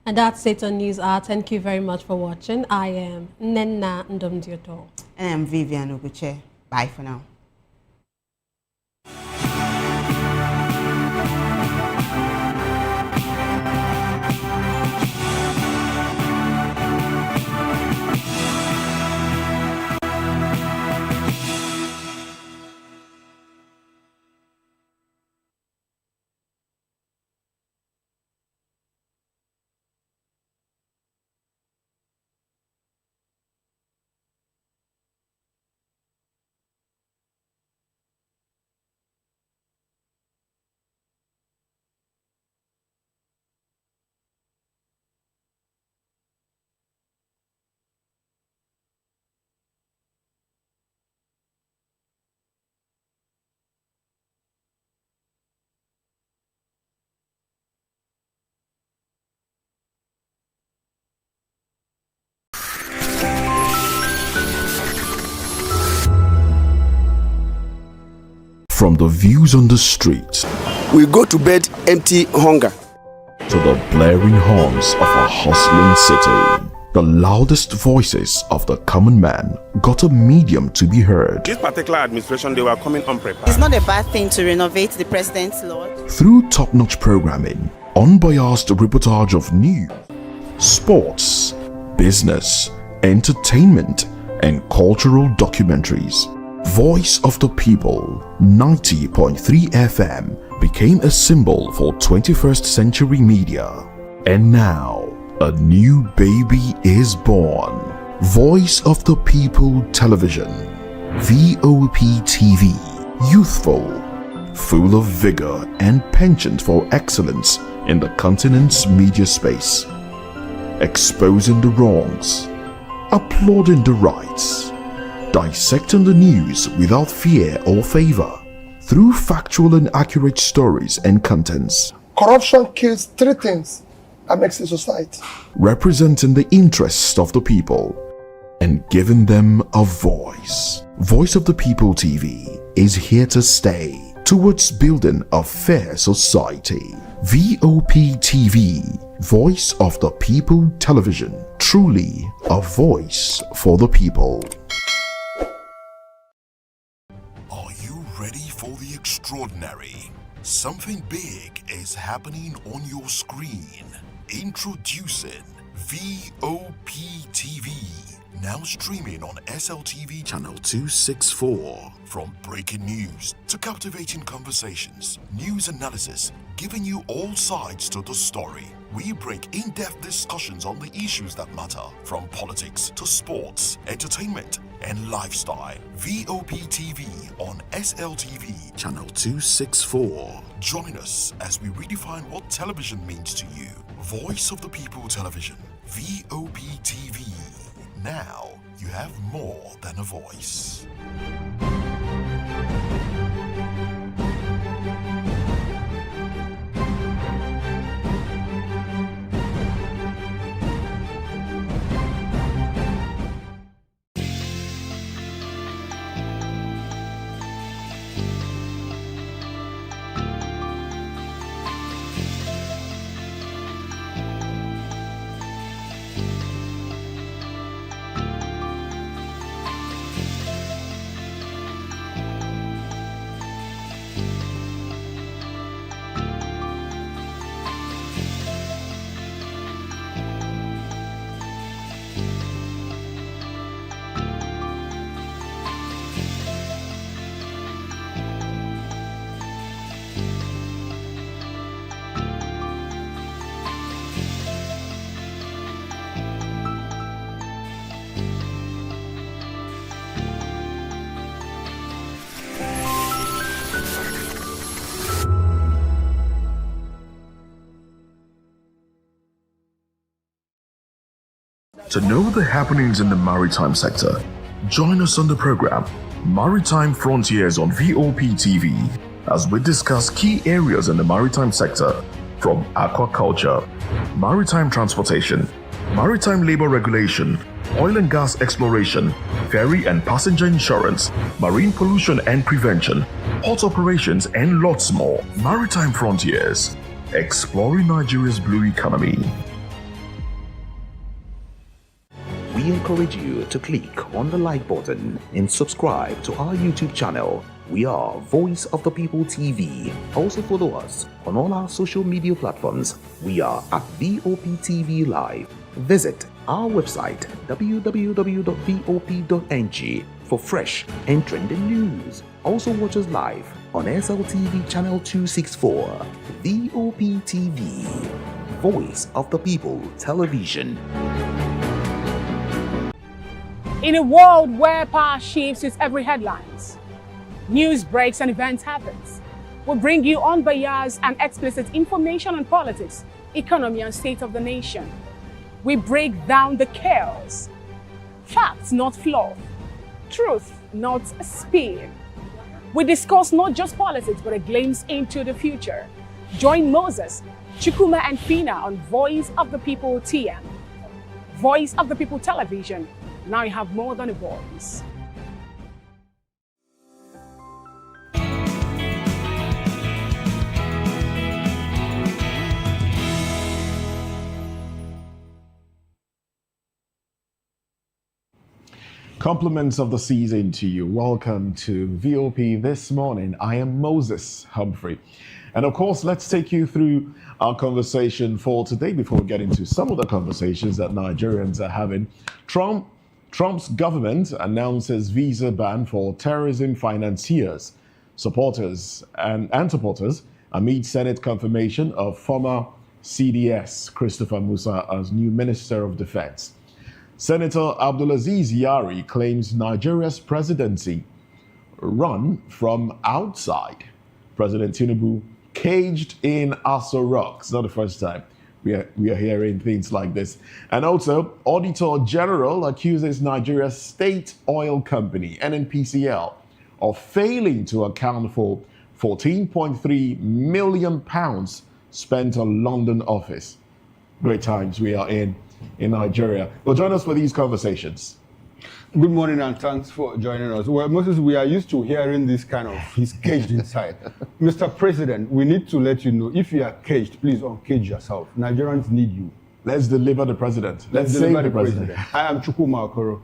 And that's it on News Hour. Thank you very much for watching. I am Nenna Ndomdioto. And I'm Vivian Oguche. Bye for now. From the views on the street, we go to bed empty hunger, to the blaring horns of a hustling city, the loudest voices of the common man got a medium to be heard. This particular administration, they were coming unprepared. It's not a bad thing to renovate the president's lodge. Through top-notch programming, unbiased reportage of news, sports, business, entertainment, and cultural documentaries, Voice of the People 90.3 FM became a symbol for 21st century media. And now, a new baby is born. Voice of the People Television, VOP TV, youthful, full of vigor and penchant for excellence in the continent's media space, exposing the wrongs, applauding the rights, dissecting the news without fear or favor, through factual and accurate stories and contents. Corruption kills three things that makes a society. Representing the interests of the people and giving them a voice. Voice of the People TV is here to stay towards building a fair society. VOP TV, Voice of the People Television, truly a voice for the people. Are you ready for the extraordinary? Something big is happening on your screen. Introducing VOP TV, now streaming on SLTV channel 264. From breaking news to captivating conversations, news analysis, giving you all sides to the story. We bring in-depth discussions on the issues that matter, from politics to sports, entertainment, and lifestyle. VOP TV on SLTV channel 264. Join us as we redefine what television means to you. Voice of the People Television, VOP TV. Now you have more than a voice. To know the happenings in the maritime sector, join us on the program Maritime Frontiers on VOP TV as we discuss key areas in the maritime sector, from aquaculture, maritime transportation, maritime labor regulation, oil and gas exploration, ferry and passenger insurance, marine pollution and prevention, port operations, and lots more. Maritime Frontiers, exploring Nigeria's blue economy. we encourage you to click on the like button and subscribe to our YouTube channel. We are Voice of the People TV. Also follow us on all our social media platforms. We are at voptvlive. Visit our website www.vop.ng for fresh and trending news. Also watch us live on SLTV channel 264, VOP TV, Voice of the People Television. In a world where power shifts with every headlines, news breaks and events happens, we bring you unbiased and explicit information on politics, economy and state of the nation. We break down the chaos. Facts, not fluff. Truth, not a spin. We discuss not just politics, but a glimpse into the future. Join Moses, Chukuma and Fina on Voice of the People TM. Voice of the People Television. Now you have more than a voice. Compliments of the season to you. Welcome to VOP This Morning. I am Moses Humphrey. And of course, let's take you through our conversation for today before we get into some of the conversations that Nigerians are having. Trump's government announces visa ban for terrorism financiers, supporters amid Senate confirmation of former CDS Christopher Musa as new Minister of Defense. Senator Abdulaziz Yari claims Nigeria's presidency run from outside. President Tinubu caged in Aso Rock. It's not the first time we are hearing things like this. And also, Auditor General accuses Nigeria's state oil company, NNPCL, of failing to account for £14.3 million spent on London office. Great times we are in Nigeria. Well, join us for these conversations. Good morning and thanks for joining us. Well, Moses, we are used to hearing this kind of, he's caged inside. Mr. President, we need to let you know, if you are caged, please uncage yourself. Nigerians need you. Let's deliver the president. Let's save the president. I am Chukuma Okoro.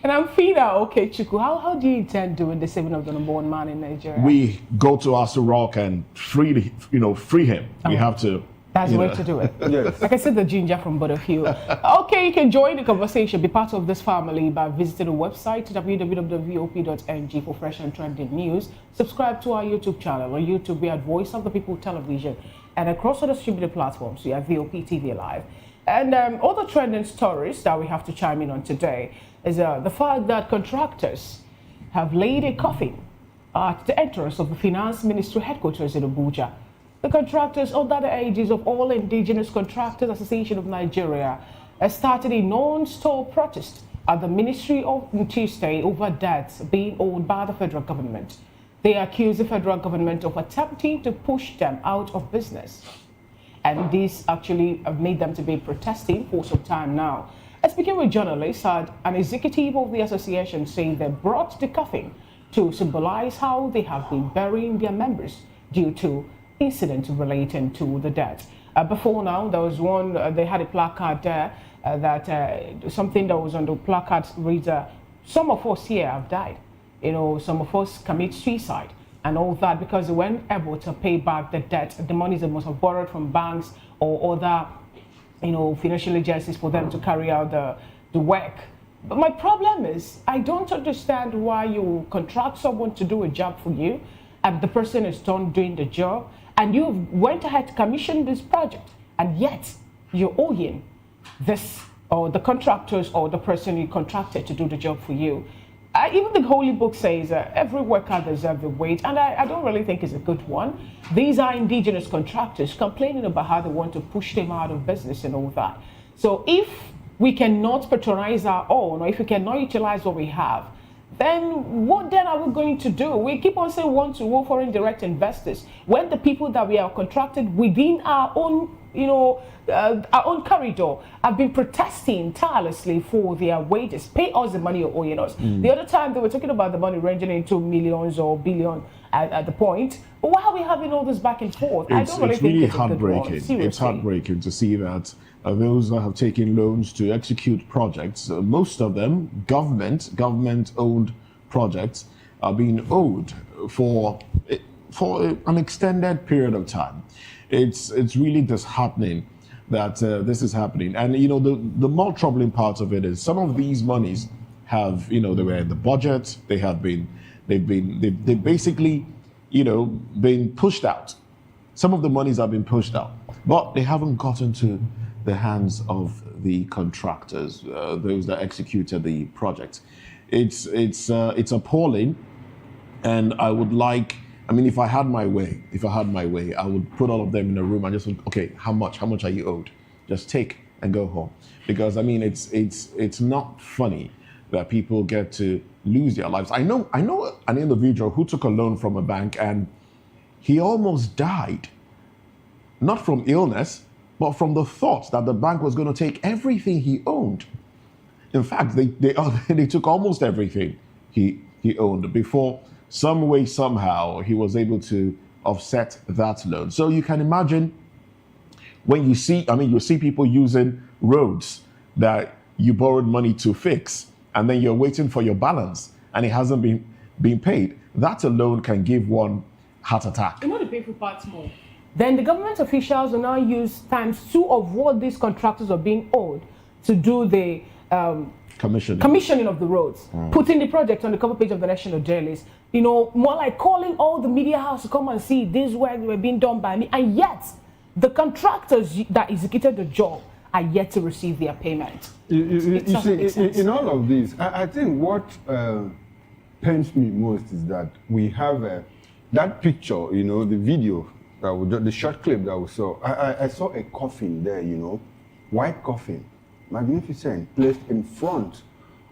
And I'm Fina. Okay, Chuku, how do you intend doing the saving of the number one man in Nigeria? We go to Aso Rock and free him. We have to. That's the way to do it. Yes. Like I said, the ginger from both of you. Okay, you can join the conversation, be part of this family by visiting the website www.vop.ng for fresh and trending news. Subscribe to our YouTube channel. On YouTube, we are Voice of the People Television. And across all the streaming platforms, we are VOP TV Live. And other trending stories that we have to chime in on today is the fact that contractors have laid a coffin at the entrance of the Finance Ministry headquarters in Abuja. The contractors, under the aegis of All Indigenous Contractors Association of Nigeria, started a non-stop protest at the Ministry on Tuesday over debts being owed by the federal government. They accuse the federal government of attempting to push them out of business. And this actually made them to be protesting for some time now. Speaking with journalists, an executive of the association saying they brought the coffin to symbolize how they have been burying their members due to incident relating to the death. Before now, there was one, they had a placard there that something that was on the placard reads, some of us here have died. Some of us commit suicide and all that because they weren't able to pay back the debt, the monies they must have borrowed from banks or other, financial agencies for them to carry out the work. But my problem is, I don't understand why you contract someone to do a job for you and the person is done doing the job, and you went ahead to commission this project, and yet you're owing this or the contractors or the person you contracted to do the job for you. Even the Holy Book says every worker deserves a wage, and I don't really think it's a good one. These are indigenous contractors complaining about how they want to push them out of business and all that. So if we cannot patronize our own, or if we cannot utilize what we have, then what then are we going to do? We keep on saying we want to work for indirect investors when the people that we are contracted within our own our own corridor have been protesting tirelessly for their wages. Pay us the money you're owing us. The other time they were talking about the money ranging into millions or billions at the point. But why are we having all this back and forth? I don't really think it's heartbreaking. It's heartbreaking to see that those that have taken loans to execute projects, most of them government-owned projects, are being owed for an extended period of time. It's really disheartening that this is happening. And the more troubling part of it is some of these monies have they were in the budget. They've basically been pushed out. Some of the monies have been pushed out, but they haven't gotten to the hands of the contractors, those that executed the project. It's appalling, and I would like. I mean, if I had my way, I would put all of them in a room and just, okay, how much are you owed? Just take and go home. Because I mean, it's not funny that people get to lose their lives. I know an individual who took a loan from a bank and he almost died, not from illness, but from the thought that the bank was going to take everything he owned. In fact, they took almost everything he owned before. Some way, somehow, he was able to offset that loan. So you can imagine when you see people using roads that you borrowed money to fix, and then you're waiting for your balance, and it hasn't been paid. That alone can give one heart attack. You know the painful part more? Then the government officials will now use +2 of what these contractors are being owed to do the commissioning of the roads, putting the project on the cover page of the national dailies. More like calling all the media house to come and see this work were being done by me, and yet the contractors that executed the job are yet to receive their payment. You see, in all of this, I think what pains me most is that we have that picture, the video, the short clip that we saw. I saw a coffin there, white coffin, magnificent, placed in front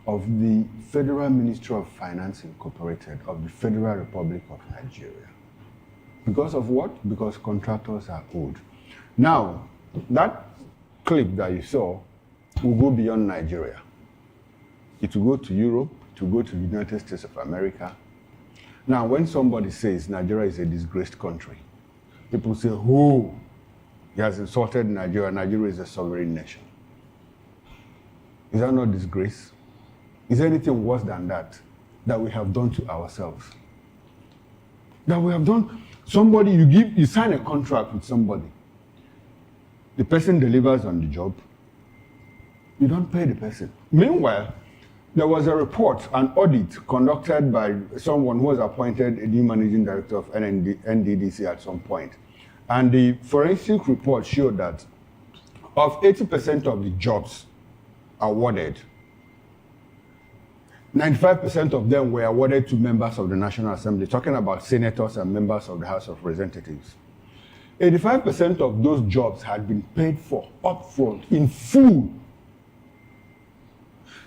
of the Federal Ministry of Finance Incorporated of the Federal Republic of Nigeria. Because of what? Because contractors are owed. Now, that clip that you saw will go beyond Nigeria. It will go to Europe, it will go to the United States of America. Now, when somebody says Nigeria is a disgraced country, people say, oh, he has insulted Nigeria. Nigeria is a sovereign nation. Is that not disgrace? Is there anything worse than that we have done to ourselves? That we have done, you sign a contract with somebody. The person delivers on the job. You don't pay the person. Meanwhile, there was a report, an audit conducted by someone who was appointed a new managing director of NDDC at some point. And the forensic report showed that of 80% of the jobs awarded, 95% of them were awarded to members of the National Assembly, talking about senators and members of the House of Representatives. 85% of those jobs had been paid for upfront in full.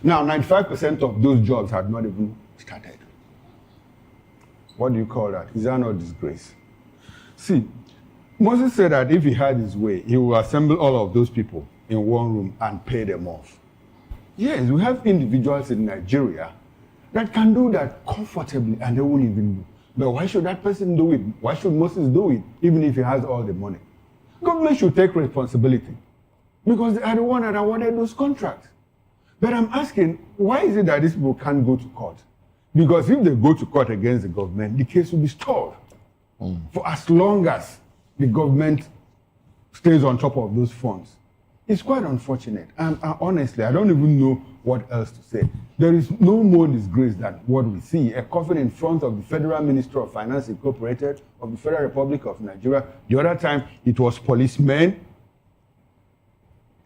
Now, 95% of those jobs had not even started. What do you call that? Is that not disgrace? See, Moses said that if he had his way, he will assemble all of those people in one room and pay them off. Yes, we have individuals in Nigeria that can do that comfortably and they won't even know. But why should that person do it? Why should Moses do it, even if he has all the money? Government should take responsibility because they are the one that awarded those contracts. But I'm asking, why is it that these people can't go to court? Because if they go to court against the government, the case will be stalled for as long as the government stays on top of those funds. It's quite unfortunate. And honestly, I don't even know what else to say. There is no more disgrace than what we see. A coffin in front of the Federal Ministry of Finance Incorporated of the Federal Republic of Nigeria. The other time, it was policemen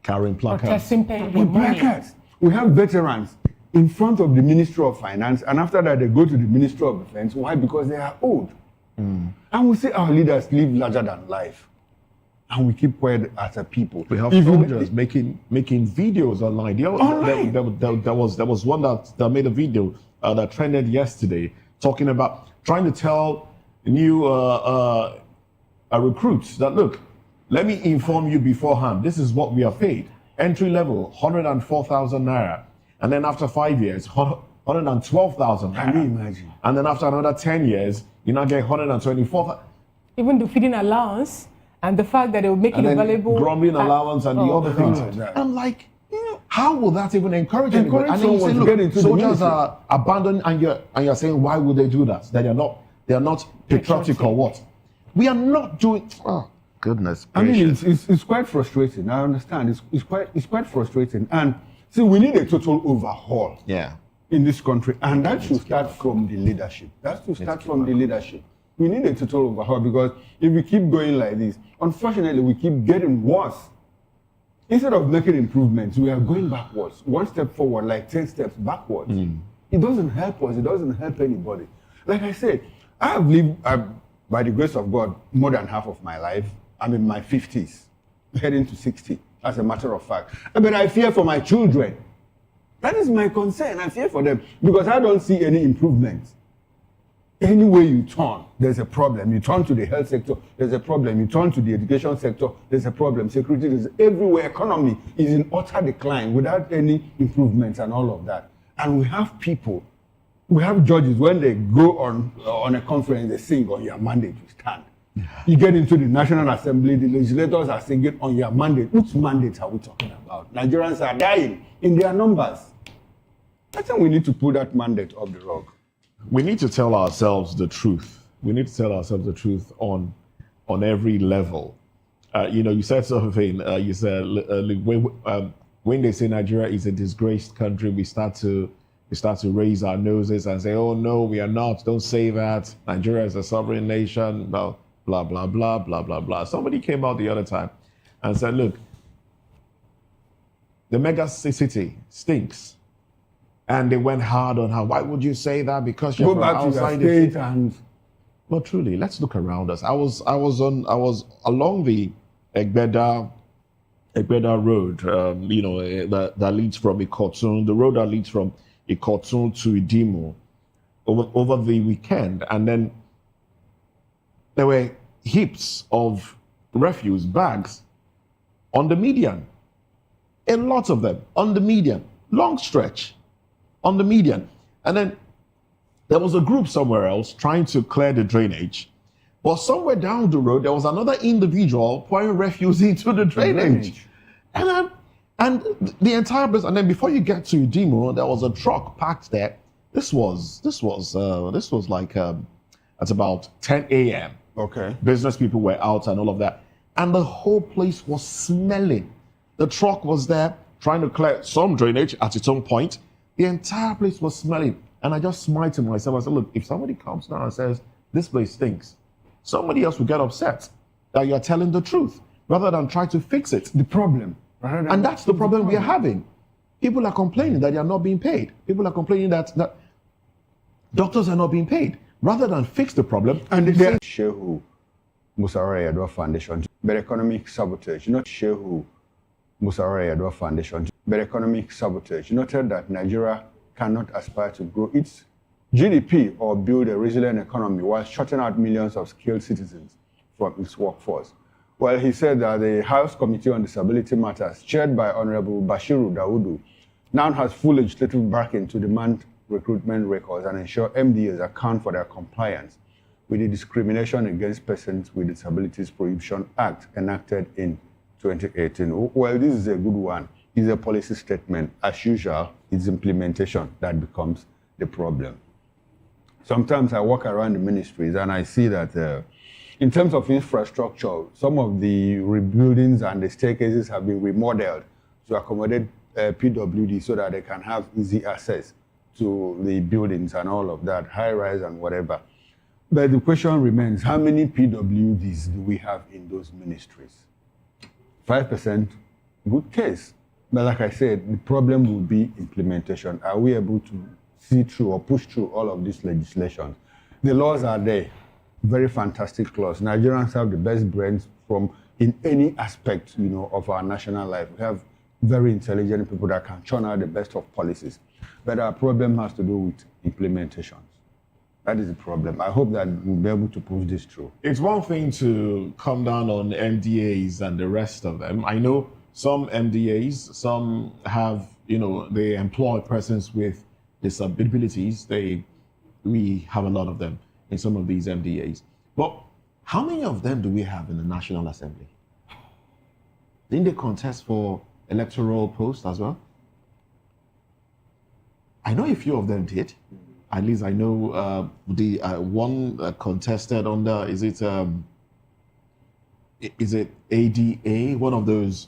carrying placards. With placards. We have veterans in front of the Ministry of Finance, and after that, they go to the Ministry of Defense. Why? Because they are old. And we see our leaders live larger than life. And we keep quiet as a people. We have soldiers making videos online. There was one that made a video that trended yesterday talking about trying to tell new recruits that, look, let me inform you beforehand. This is what we are paid. Entry level, 104,000 naira. And then after 5 years, 112,000 naira. Can you imagine? And then after another 10 years, you now get 124,000. Even the feeding allowance and the fact that they will make it available. Grumbling allowance and the other things. I'm like, how will that even encourage anybody? And then you say, look, soldiers are abandoned, and you're saying, why would they do that? That they are not patriotic or what? We are not doing. Oh, goodness gracious. I mean, it's quite frustrating. I understand. It's quite frustrating. And see, we need a total overhaul. Yeah. In this country, and that should start from the leadership. That should start from the leadership. We need a total overhaul, because if we keep going like this, unfortunately, we keep getting worse. Instead of making improvements, we are going backwards. 1 step forward, like 10 steps backwards. It doesn't help us. It doesn't help anybody. Like I said, I have lived, by the grace of God, more than half of my life. I'm in my 50s, heading to 60, as a matter of fact. But I fear for my children. That is my concern. I fear for them, because I don't see any improvements. Anywhere you turn, there's a problem. You turn to the health sector, there's a problem. You turn to the education sector, there's a problem. Security is everywhere. Economy is in utter decline without any improvements and all of that. And we have people, we have judges, when they go on a conference, they sing on your mandate, you stand. You get into the National Assembly, the legislators are singing on your mandate. Which mandate are we talking about? Nigerians are dying in their numbers. I think we need to put that mandate off the rug. We need to tell ourselves the truth. We need to tell ourselves the truth on every level. You said something. You said when they say Nigeria is a disgraced country, we start to raise our noses and say, "Oh no, we are not. Don't say that. Nigeria is a sovereign nation." Blah blah blah blah blah blah blah. Somebody came out the other time and said, "Look, the mega city stinks." And they went hard on her. Why would you say that? Because you're go back outside to your state and. But truly, let's look around us. I was along the Egbeda road. That leads from Ikotun. The road that leads from Ikotun to Idimo over the weekend, and then there were heaps of refuse bags on the median. A lot of them on the median, long stretch. On the median. And then there was a group somewhere else trying to clear the drainage. But somewhere down the road, there was another individual pouring refuse into the drainage. And the entire place, and then before you get to Udimo, there was a truck parked there. This was like at about 10 a.m. Okay. Business people were out and all of that. And the whole place was smelling. The truck was there trying to clear some drainage at its own point. The entire place was smelling. And I just smiled to myself. I said, look, if somebody comes down and says, this place stinks, somebody else will get upset that you're telling the truth rather than try to fix it. The problem. And that's the problem we are having. People are complaining that they are not being paid. People are complaining that doctors are not being paid. Rather than fix the problem. And they say Shehu Musara Yadwa Foundation, but economic sabotage, not Shehu Musara Yadwa Foundation, but economic sabotage, noted that Nigeria cannot aspire to grow its GDP or build a resilient economy while shutting out millions of skilled citizens from its workforce. Well, he said that the House Committee on Disability Matters, chaired by Honorable Bashiru Dawudu, now has full legislative backing to demand recruitment records and ensure MDAs account for their compliance with the Discrimination Against Persons with Disabilities Prohibition Act enacted in 2018. Well, this is a good one. It's a policy statement. As usual, it's implementation that becomes the problem. Sometimes I walk around the ministries and I see that in terms of infrastructure, some of the buildings and the staircases have been remodeled to accommodate PWD so that they can have easy access to the buildings and all of that, high rise and whatever. But the question remains, how many PWDs do we have in those ministries? 5%, good case. But like I said, the problem will be implementation. Are we able to see through or push through all of these legislations? The laws are there. Very fantastic laws. Nigerians have the best brains from in any aspect, of our national life. We have very intelligent people that can churn out the best of policies. But our problem has to do with implementations. That is the problem. I hope that we'll be able to push this through. It's one thing to come down on MDAs and the rest of them. I know some MDAs, some have, they employ persons with disabilities. We have a lot of them in some of these MDAs. But how many of them do we have in the National Assembly? Didn't they contest for electoral posts as well? I know a few of them did. At least I know the one contested under, is it ADA, one of those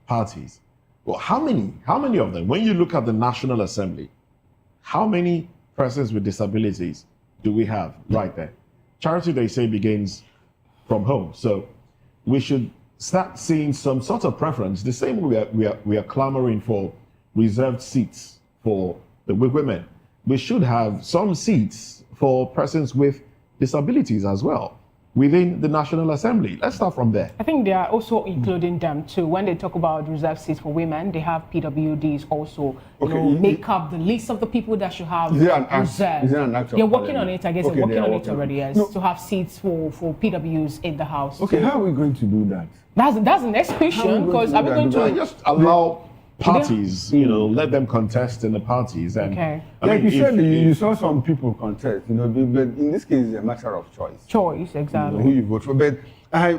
parties? Well, how many of them? When you look at the National Assembly, how many persons with disabilities do we have right there? Charity, they say, begins from home. So we should start seeing some sort of preference. The same way we are clamoring for reserved seats for the women. We should have some seats for persons with disabilities as well within the National Assembly. Let's start from there. I think they are also including them too. When they talk about reserved seats for women, they have PWDs also make up the list of the people that should have reserved. Is there an act of They're working on it, I guess. Okay, they're working on it already, yes, to have seats for PWs in the House. Okay, how are we going to do that? That's the next question, because are we going to just allow parties, let them contest in the parties. And like you said, you saw some people contest, but in this case, it's a matter of choice. Choice, exactly. Who you vote for. But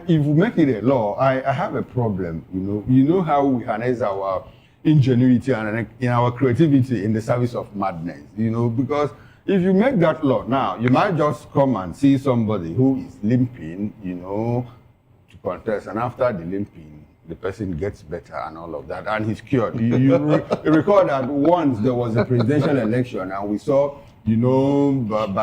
if we make it a law, I have a problem. You know how we harness our ingenuity and in our creativity in the service of madness. Because if you make that law now, you might just come and see somebody who is limping, to contest, and after the limping, the person gets better and all of that, and he's cured. You recall that once there was a presidential election and we saw, He's not a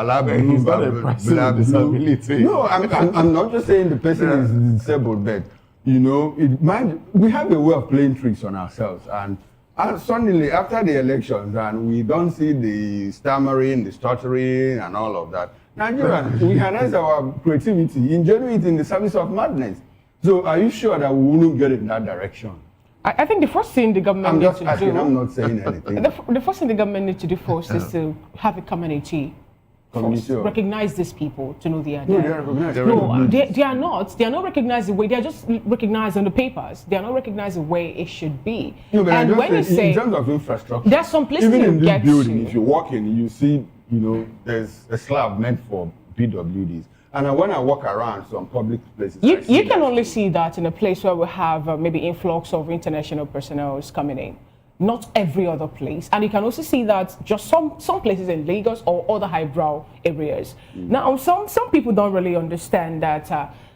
person with disability. No, I'm not just saying the person is disabled, but we have a way of playing tricks on ourselves, and suddenly after the elections, and we don't see the stammering, the stuttering, and all of that. Nigerians, we harness our creativity, ingenuity in the service of madness. So are you sure that we won't get in that direction? I think the first thing the government needs to do... I'm not saying anything. The first thing the government needs to do first is to have a community. Recognize these people to know they are there. No, they are recognized. No, they are not. They are not recognized the way, they are just recognized on the papers. They are not recognized the way it should be. No, but and when you say... In terms of infrastructure, there are some places even you in get this building, to. if you walk in, you see, there's a slab meant for PWDs. And when I walk around some public places, you can only see that in a place where we have maybe influx of international personnel coming in. Not every other place. And you can also see that just some places in Lagos or other highbrow areas. Now, some people don't really understand that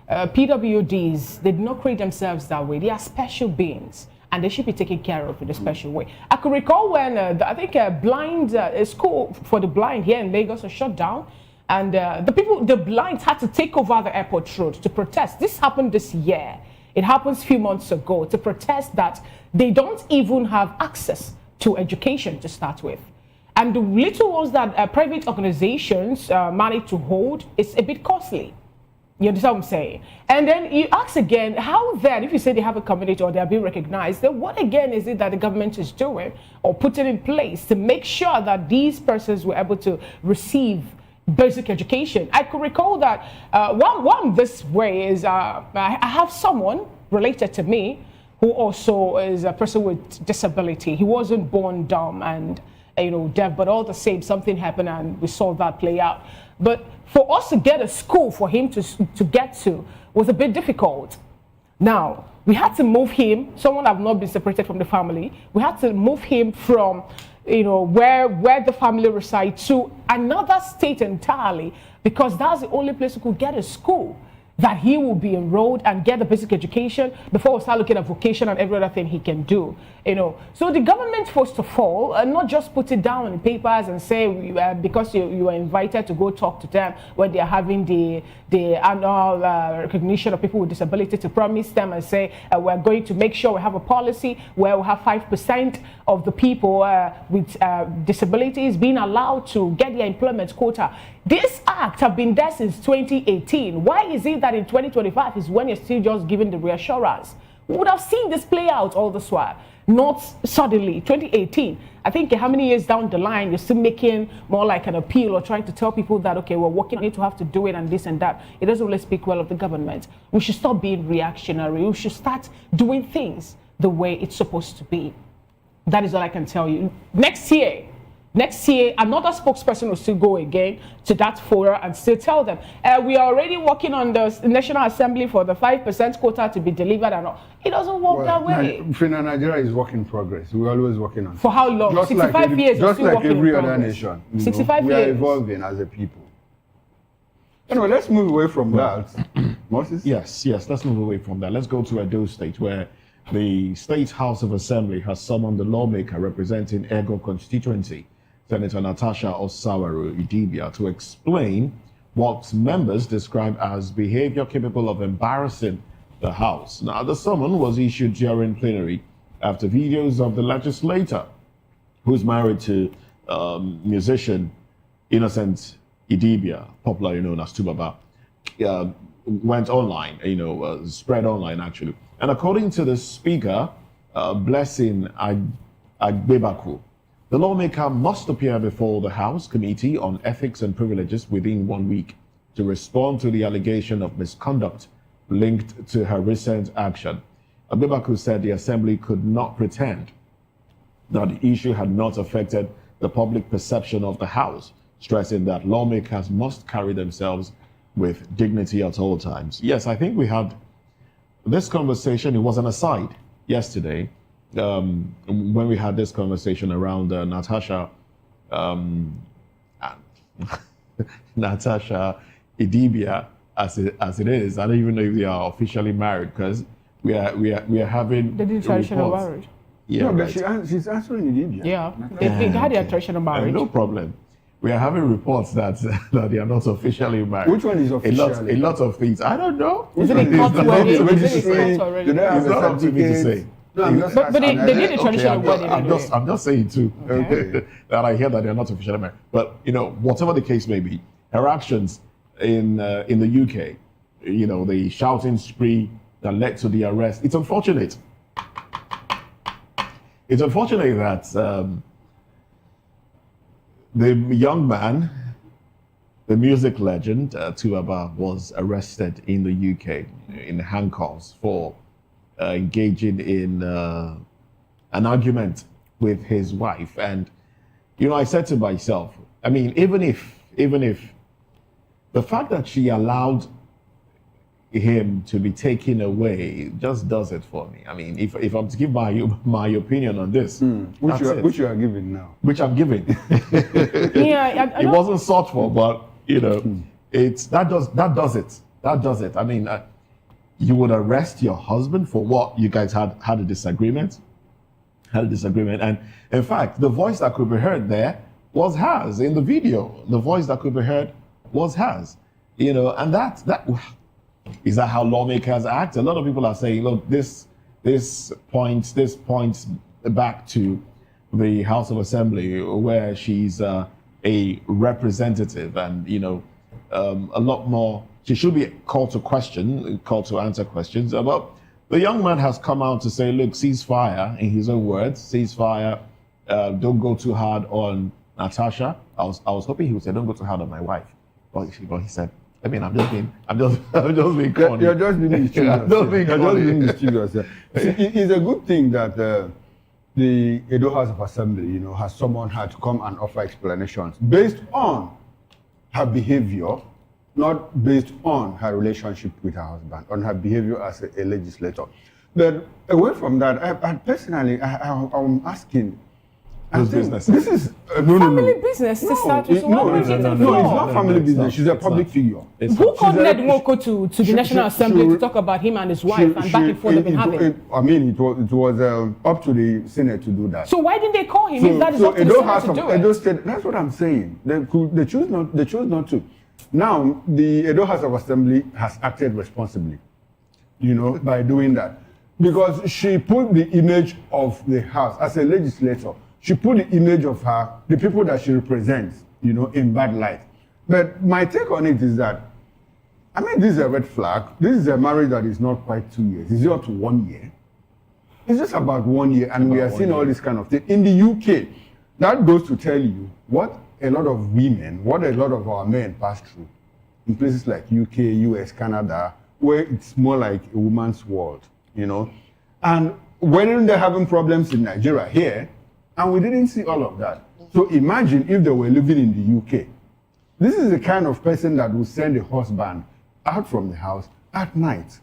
PWDs, they did not create themselves that way. They are special beings, and they should be taken care of in a special way. I could recall when I think a school for the blind here in Lagos was shut down. And the blinds had to take over the airport road to protest. This happened this year. It happens a few months ago to protest that they don't even have access to education to start with. And the little ones that private organizations manage to hold is a bit costly. You understand what I'm saying? And then you ask again, how then, if you say they have a community or they are being recognized, then what again is it that the government is doing or putting in place to make sure that these persons were able to receive basic education? I could recall that one this way is I have someone related to me who also is a person with disability. He wasn't born dumb and deaf, but all the same, something happened and we saw that play out. But for us to get a school for him to get to was a bit difficult. Now, we had to move him, someone have not been separated from the family, we had to move him from where the family resides to another state entirely, because that's the only place we could get a school that he will be enrolled and get the basic education before we start looking at vocation and every other thing he can do. So the government, first of all, not just put it down in papers and say because you are invited to go talk to them when they are having the annual recognition of people with disability, to promise them and say we're going to make sure we have a policy where we have 5% of the people with disabilities being allowed to get their employment quota. This act have been there since 2018. Why is it that in 2025 is when you're still just giving the reassurance? We would have seen this play out all this while. not suddenly. 2018, I think how many years down the line, you're still making more like an appeal or trying to tell people that, okay, we're working on it to have to do it and this and that. It doesn't really speak well of the government. We should stop being reactionary. We should start doing things the way it's supposed to be. That is all I can tell you. Next year, another spokesperson will still go again to that forum and still tell them, we are already working on the National Assembly for the 5% quota to be delivered and all. It doesn't work that way. Nigeria is work in progress. We're always working on it. For how long? Just 65 years. Just like every other nation. 65 years. We are evolving as a people. Anyway, let's move away from that. Moses? Yes, let's move away from that. Let's go to Edo State, where the State House of Assembly has summoned the lawmaker representing Ego constituency, Senator Natasha Osawaru Idibia, to explain what members describe as behavior capable of embarrassing the House. Now, the summon was issued during plenary after videos of the legislator, who's married to musician Innocent Idibia, popularly known as Tubaba, went online, spread online actually. And according to the speaker, Blessing Agbebaku, the lawmaker must appear before the House Committee on Ethics and Privileges within 1 week to respond to the allegation of misconduct linked to her recent action. Agbebaku said the Assembly could not pretend that the issue had not affected the public perception of the House, stressing that lawmakers must carry themselves with dignity at all times. Yes, I think we had this conversation. It was an aside yesterday when we had this conversation around Natasha Idibia, as it is. I don't even know if they are officially married, because we are having. They did traditional marriage. Yeah, no, right. but she's answering Idibia. Yeah, they had their traditional marriage. No problem. We are having reports that they are not officially married. Which one is officially? A lot of things. I don't know. Is it a court wedding? Do they have It's not up to me to say. No, but they did a traditional wedding. I'm just saying too, Okay. that I hear that they're not officially married. But whatever the case may be, her actions in the UK, the shouting spree that led to the arrest. It's unfortunate. It's unfortunate that the young man, the music legend, Tuaba, was arrested in the UK in handcuffs for engaging in an argument with his wife. And, I said to myself, I mean, even if the fact that she allowed him to be taken away just does it for me. I mean, if I'm to give my opinion on this, which you are giving now, which I'm giving, yeah, it wasn't sought for, but it's that does it. I mean, you would arrest your husband for what? You guys had a disagreement, and in fact, the voice that could be heard there was hers in the video. The voice that could be heard was hers, and that. Is that how lawmakers act? A lot of people are saying, look, this points back to the House of Assembly, where she's a representative, and a lot more. She should be called to answer questions. But the young man has come out to say, look, ceasefire, in his own words, ceasefire. Don't go too hard on Natasha. I was hoping he would say, don't go too hard on my wife, but he said, I mean, I'm just being corny. You're just being mischievous. It's a good thing that the Edo House of Assembly, has someone had to come and offer explanations based on her behavior, not based on her relationship with her husband, on her behavior as a legislator. But away from that, I personally, I'm asking. This is family business to start with. No, it's not family business. She's a public figure. Who called Ned Nwoko to the National Assembly to talk about him and his wife and back and forth they've been having? I mean, it was up to the Senate to do that. So why didn't they call him if that is up to the Senate to do it? Edo State, that's what I'm saying. They choose not to. Now, the Edo House of Assembly has acted responsibly, by doing that. Because she put the image of the House as a legislator. She put the image of her, the people that she represents, in bad light. But my take on it is that, I mean, this is a red flag. This is a marriage that is not quite 2 years. It's up to 1 year. It's just about 1 year, and we are seeing all this kind of thing. In the UK, that goes to tell you what a lot of women, what a lot of our men pass through in places like UK, US, Canada, where it's more like a woman's world, you know. And when they're having problems in Nigeria here, and we didn't see all of that. So imagine if they were living in the UK. This is the kind of person that will send a husband out from the house at night.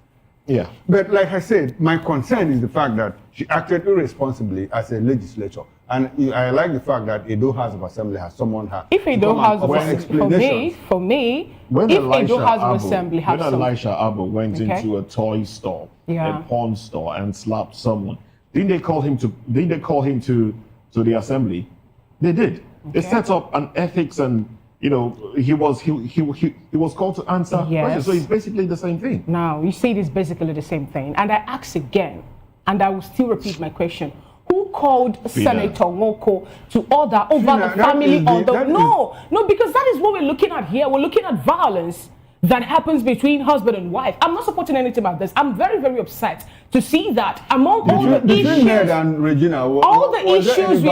Yeah. But like I said, my concern is the fact that she acted irresponsibly as a legislator. And I like the fact that Edo House of Assembly has summoned her. If Edo House of Assembly, for me, when if Edo House of Assembly has when Elisha Abbo went into a toy store, Yeah. a pawn store, and slapped someone, didn't they call him to the assembly? They did. They set up an ethics, and you know, he was called to answer questions. So it's basically the same thing. Now, you say it is basically the same thing. And I ask again, and I will still repeat my question. Who called Senator Nwoko to order over the family of the... No, because that is what we're looking at here. We're looking at violence that happens between husband and wife. I'm not supporting anything about this. I'm very, very upset to see that among all the issues... Ned and Regina, all the issues we...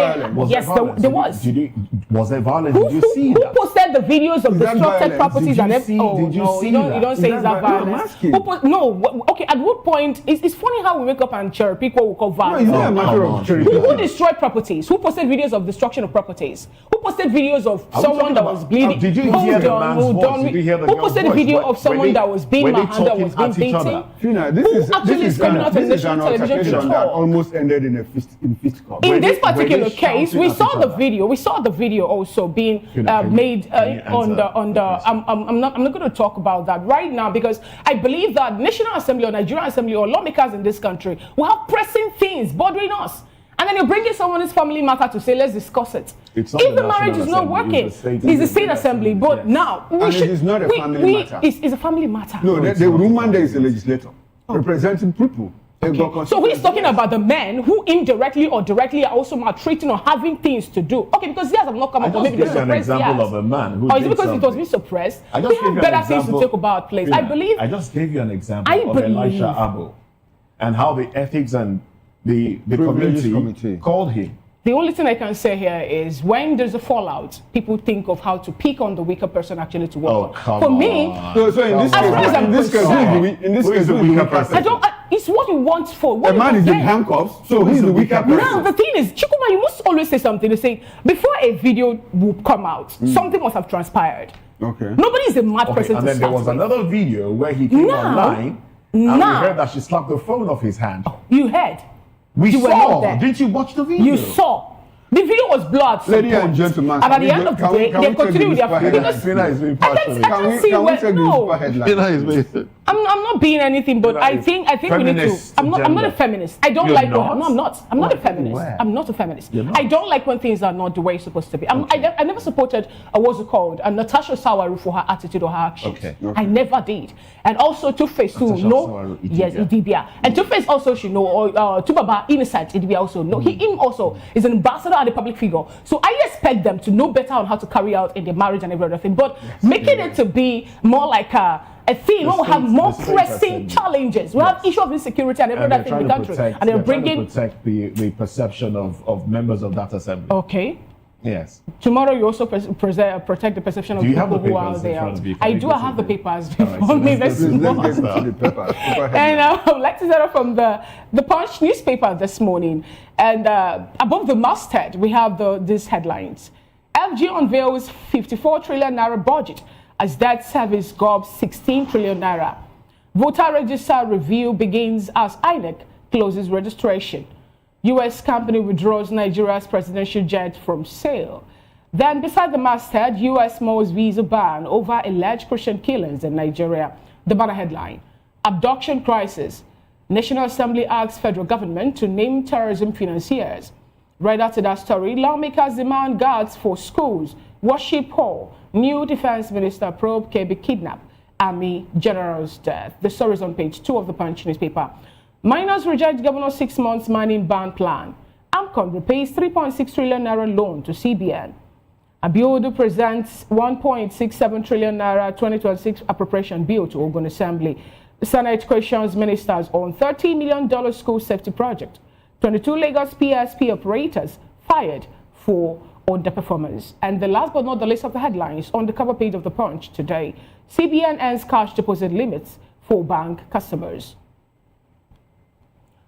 Yes, there was. Was there violence? Did you see who that? posted the videos of destructed properties and everything? Did you see that? You don't say it's that violence. Okay, at what point... It's funny how we wake up and cherry pick what we call violence. No, it's not a matter of cherry picking. Who destroyed properties? Who posted videos of destruction of properties? Who posted videos of someone that was bleeding? Did you hear the man's voice? Did you hear the Who posted a video of someone that was being manhandled, that was being beaten? Who is coming out on national television to talk? That almost ended in a fist call. In this particular case, we saw the video. We saw the video also being made on the. I'm not going to talk about that right now, because I believe that National Assembly or Nigerian Assembly or lawmakers in this country will have pressing things bothering us. And then you're bringing someone's family matter to say, let's discuss it. If the marriage is not working, it's the state assembly. But now, it is not a family matter. It's a family matter. No, the woman there is a legislator representing people. Okay. So he's talking about the men who indirectly or directly are also maltreating or having things to do. Okay, because yes, I'm not coming up. Maybe just an example of a man who. Or is it because it was being suppressed? We have better things to talk about, please. I believe. I just gave you an example of Elisha Abbo and how the ethics and the committee called him. The only thing I can say here is when there's a fallout, people think of how to pick on the weaker person actually to work on. For me, so in this case, the weaker person? It's what you want for. A man is in handcuffs, so who's the weaker person? Now, the thing is, Chikuma, you must always say something. To say, before a video will come out, something must have transpired. Okay. Nobody is a mad person and to then there was another video where he came online, and we heard that she slapped the phone off his hand. You heard? We saw. Didn't you watch the video? You saw. The video was blood. Ladies and gentlemen, and at the end of the day, they continue with their because I'm not being anything, but I think we need to. I'm not a feminist. I don't like. No, I'm not. I'm not a feminist. I'm not a feminist. I don't like when things are not the way it's supposed to be. I never supported what's it called, Natasha Sawaru for her attitude or her actions. Okay. I never did. And also Two-Face too. No. Yes, Idibia. And Two-Face also should know. Or Tubaba Innocent Idibia also know. Him also is an ambassador and a public figure. So I expect them to know better on how to carry out in their marriage and every other thing. But making it to be more like a thing, we'll have more pressing challenges. We have issue of insecurity and every other thing in the country. And they're bringing... protect the perception of members of that assembly. Okay. Yes. Tomorrow you also protect the perception of people who are there. I do. I have the papers before me. Let's get into the papers. And I would like to start off from the Punch newspaper this morning. And above the masthead, we have these headlines. FG unveils 54 trillion naira budget as debt service gobs 16 trillion naira. Voter register review begins as INEC closes registration. U.S. company withdraws Nigeria's presidential jet from sale. Then, beside the masthead, U.S. molds visa ban over alleged Christian killings in Nigeria. The banner headline, abduction crisis. National Assembly asks federal government to name terrorism financiers. Right after that story, lawmakers demand guards for schools. Worship hall. New defense minister probe KB kidnap. Army general's death. The story is on page 2 of the Punch newspaper. Miners reject governor's 6 months mining ban plan. AMCON repays 3.6 trillion naira loan to CBN. Abiodun presents 1.67 trillion naira 2026 appropriation bill to Ogun Assembly. The Senate questions ministers on $30 million school safety project. 22 Lagos PSP operators fired for underperformance. And the last but not the least of the headlines on the cover page of the Punch today, CBN ends cash deposit limits for bank customers.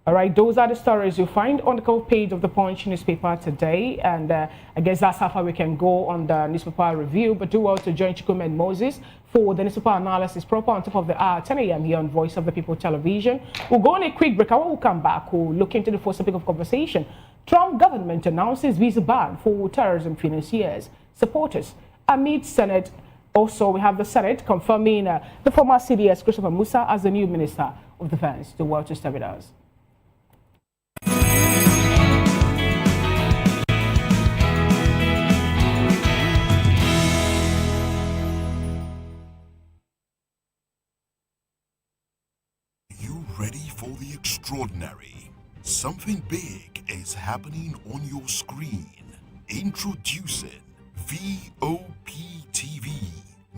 All right, those are the stories you find on the cover page of the Punch newspaper today. And I guess that's how far we can go on the newspaper review. But do well to join Chikum and Moses for the newspaper analysis proper on top of the hour, 10 a.m. here on Voice of the People television. We'll go on a quick break. And when we come back, we'll look into the first topic of conversation. Trump government announces visa ban for terrorism financiers, supporters amid Senate. Also, we have the Senate confirming the former CDS Christopher Musa as the new Minister of Defense. Do well to stay with us. Ready for the extraordinary? Something big is happening on your screen. Introducing VOPTV,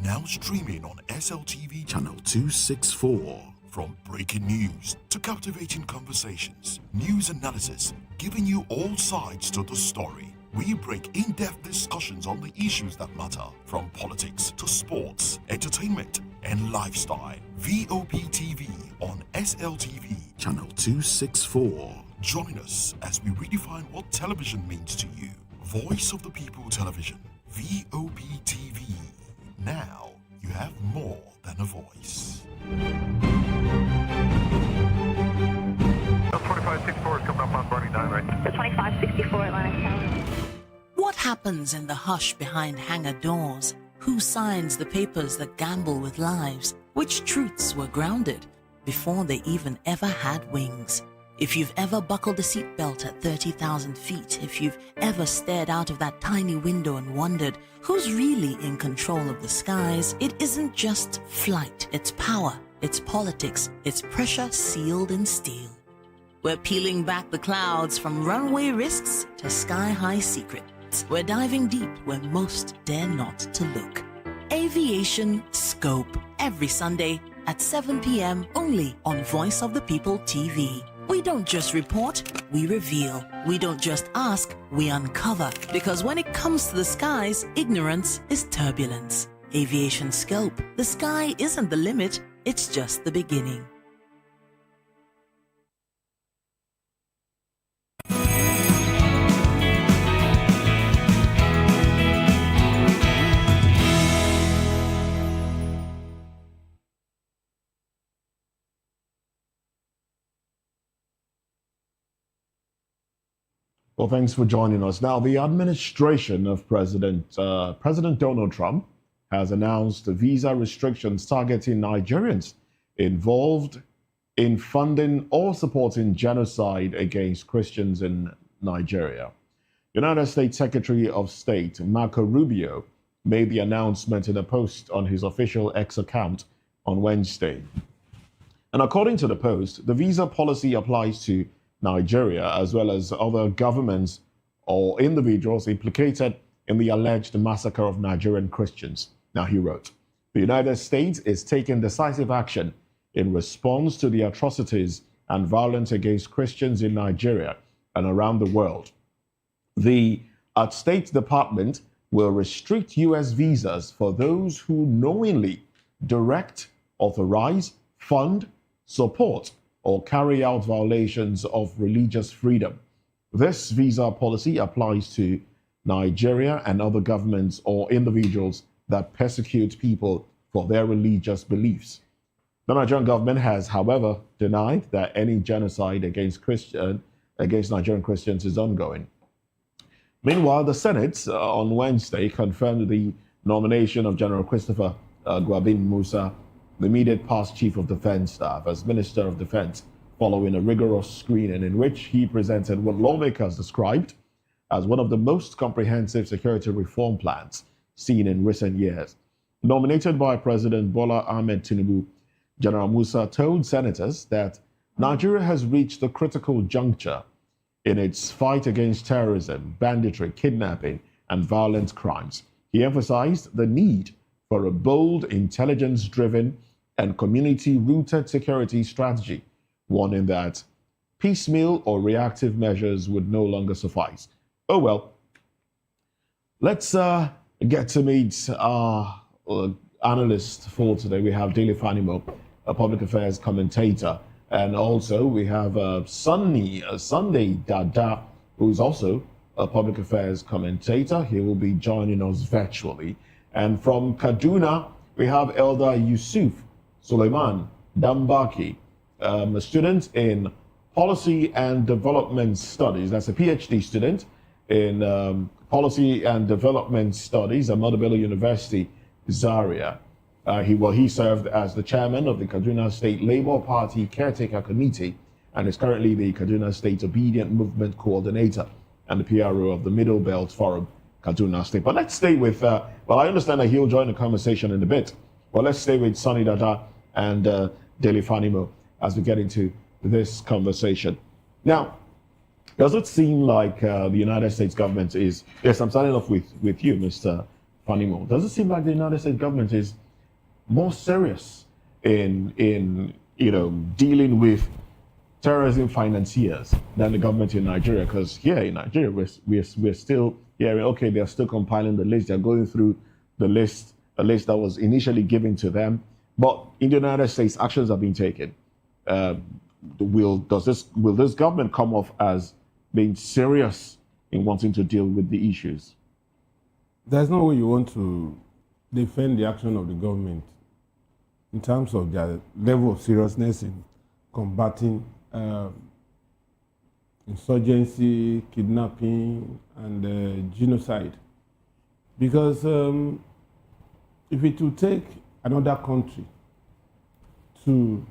now streaming on SLTV channel 264. From breaking news to captivating conversations, news analysis, giving you all sides to the story. We break in-depth discussions on the issues that matter, from politics to sports, entertainment, and lifestyle. VOPTV on SLTV channel 264. Join us as we redefine what television means to you. Voice of the People Television, VOPTV. Now you have more than a voice. 2564 is coming up on 49 right? The 2564 Atlantic Tower. What happens in the hush behind hangar doors? Who signs the papers that gamble with lives? Which truths were grounded before they even ever had wings? If you've ever buckled a seatbelt at 30,000 feet, if you've ever stared out of that tiny window and wondered who's really in control of the skies, it isn't just flight, it's power, it's politics, it's pressure sealed in steel. We're peeling back the clouds from runway risks to sky-high secrets. We're diving deep where most dare not to look. Aviation Scope, every Sunday at 7 p.m. only on Voice of the People TV. We don't just report, we reveal. We don't just ask, we uncover. Because when it comes to the skies, ignorance is turbulence. Aviation Scope, the sky isn't the limit, it's just the beginning. Well, thanks for joining us. Now, the administration of President Donald Trump has announced visa restrictions targeting Nigerians involved in funding or supporting genocide against Christians in Nigeria. United States Secretary of State Marco Rubio made the announcement in a post on his official X account on Wednesday. And according to the post, the visa policy applies to Nigeria, as well as other governments or individuals implicated in the alleged massacre of Nigerian Christians. Now, he wrote, the United States is taking decisive action in response to the atrocities and violence against Christians in Nigeria and around the world. The State Department will restrict U.S. visas for those who knowingly direct, authorize, fund, support, or carry out violations of religious freedom. This visa policy applies to Nigeria and other governments or individuals that persecute people for their religious beliefs. The Nigerian government has, however, denied that any genocide against Nigerian Christians is ongoing. Meanwhile, the Senate on Wednesday confirmed the nomination of General Christopher Gwabin Musa, the immediate past Chief of Defense Staff, as Minister of Defense, following a rigorous screening in which he presented what lawmakers described as one of the most comprehensive security reform plans seen in recent years. Nominated by President Bola Ahmed Tinubu, General Musa told senators that Nigeria has reached a critical juncture in its fight against terrorism, banditry, kidnapping, and violent crimes. He emphasized the need for a bold, intelligence-driven, and community-rooted security strategy, warning that piecemeal or reactive measures would no longer suffice. Oh well. Let's get to meet our analyst for today. We have Daily Fanimo, a public affairs commentator, and also we have Sunday Dada, who is also a public affairs commentator. He will be joining us virtually. And from Kaduna, we have Elder Yusuf Suleiman Dambaki, a student in Policy and Development Studies. That's a PhD student in Policy and Development Studies at Bello University, Zaria. He served as the chairman of the Kaduna State Labour Party Caretaker Committee and is currently the Kaduna State Obedient Movement Coordinator and the PRO of the Middle Belt Forum, Kaduna State. But let's stay with, I understand that he'll join the conversation in a bit. But let's stay with Sunny Dada and Daily Fanimo as we get into this conversation. Now, does it seem like the United States government is, yes, I'm starting off with you, Mr. Fanimo. Does it seem like the United States government is more serious in dealing with terrorism financiers than the government in Nigeria? Because here in Nigeria, we're still hearing, okay, they're still compiling the list, they're going through the list that was initially given to them. But in the United States, actions have been taken. Will this government come off as being serious in wanting to deal with the issues? There's no way you want to defend the action of the government in terms of their level of seriousness in combating insurgency, kidnapping, and genocide. Because if it will take another country to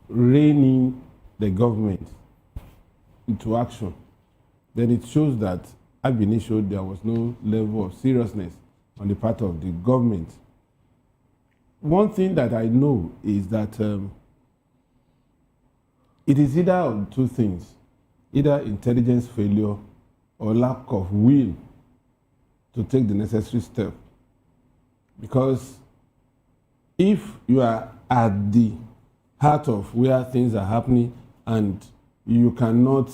rein in the government into action, then it shows that ab initio there was no level of seriousness on the part of the government. One thing that I know is that it is either of two things, either intelligence failure or lack of will to take the necessary step. Because if you are at the heart of where things are happening and you cannot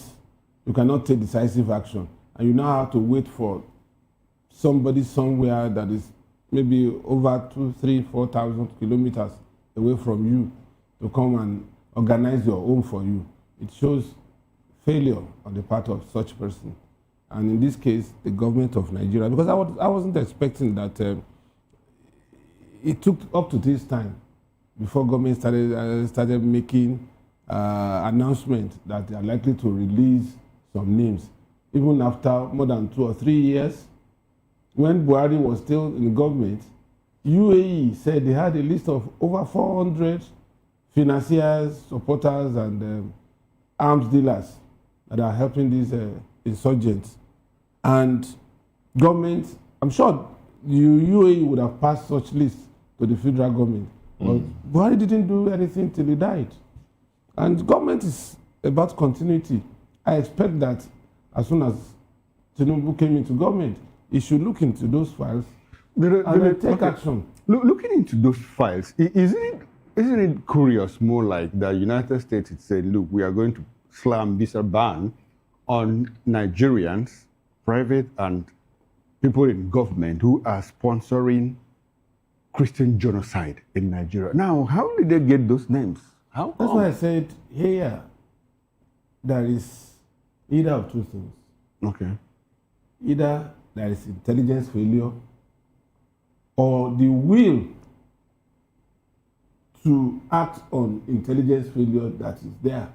take decisive action, and you now have to wait for somebody somewhere that is maybe over 2,000, 3,000, 4,000 kilometers away from you to come and organize your own for you, it shows failure on the part of such person. And in this case, the government of Nigeria, because I wasn't expecting that it took up to this time before government started making announcements that they are likely to release some names. Even after more than 2 or 3 years, when Buhari was still in government, UAE said they had a list of over 400 financiers, supporters, and arms dealers that are helping these insurgents. And government, I'm sure the UAE would have passed such lists to the federal government. But Buhari didn't do anything till he died. And government is about continuity. I expect that as soon as Tinubu came into government, he should look into those files and take action. Looking into those files, isn't it curious more like the United States is saying, look, we are going to slam this ban on Nigerians, private and people in government who are sponsoring Christian genocide in Nigeria. Now, how did they get those names? How come? That's why I said here, there is either of two things. Okay. Either there is intelligence failure or the will to act on intelligence failure that is there.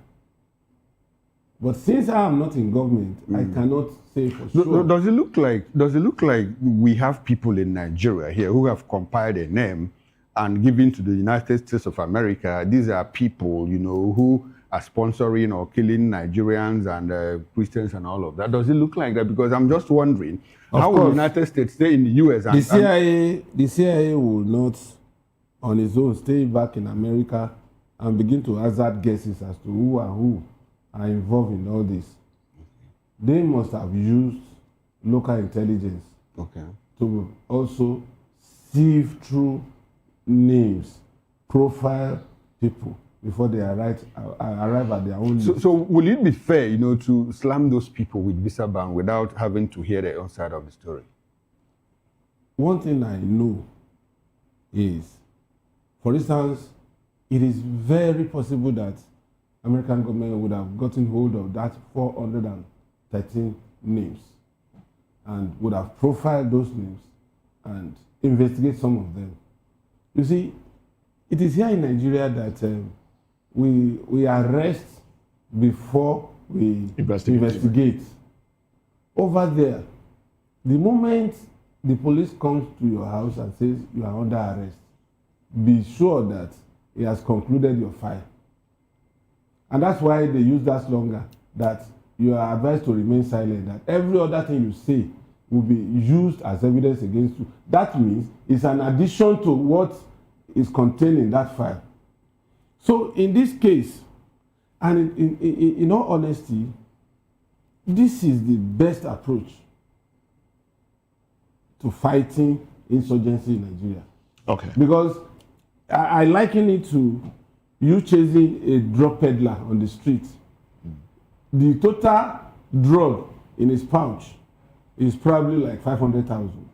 But since I am not in government, I cannot say for sure. Does it look like we have people in Nigeria here who have compiled a name and given to the United States of America? These are people, who are sponsoring or killing Nigerians and Christians and all of that. Does it look like that? Because I'm just wondering, how will the United States stay in the US? The CIA will not, on its own, stay back in America and begin to hazard guesses as to who are involved in all this. They must have used local intelligence to also sieve through names, profile people, before they arrive at their own list. So will it be fair, you know, to slam those people with visa ban without having to hear their own side of the story? One thing I know is, for instance, it is very possible that American government would have gotten hold of that 413 names and would have profiled those names and investigate some of them. You see, it is here in Nigeria that we arrest before we investigate. Over there, the moment the police comes to your house and says you are under arrest, be sure that he has concluded your file. And that's why they use that slogan, that you are advised to remain silent, that every other thing you say will be used as evidence against you. That means it's an addition to what is contained in that file. So in this case, and in all honesty, this is the best approach to fighting insurgency in Nigeria. Okay. Because I liken it to you chasing a drug peddler on the street. The total drug in his pouch is probably like 500,000.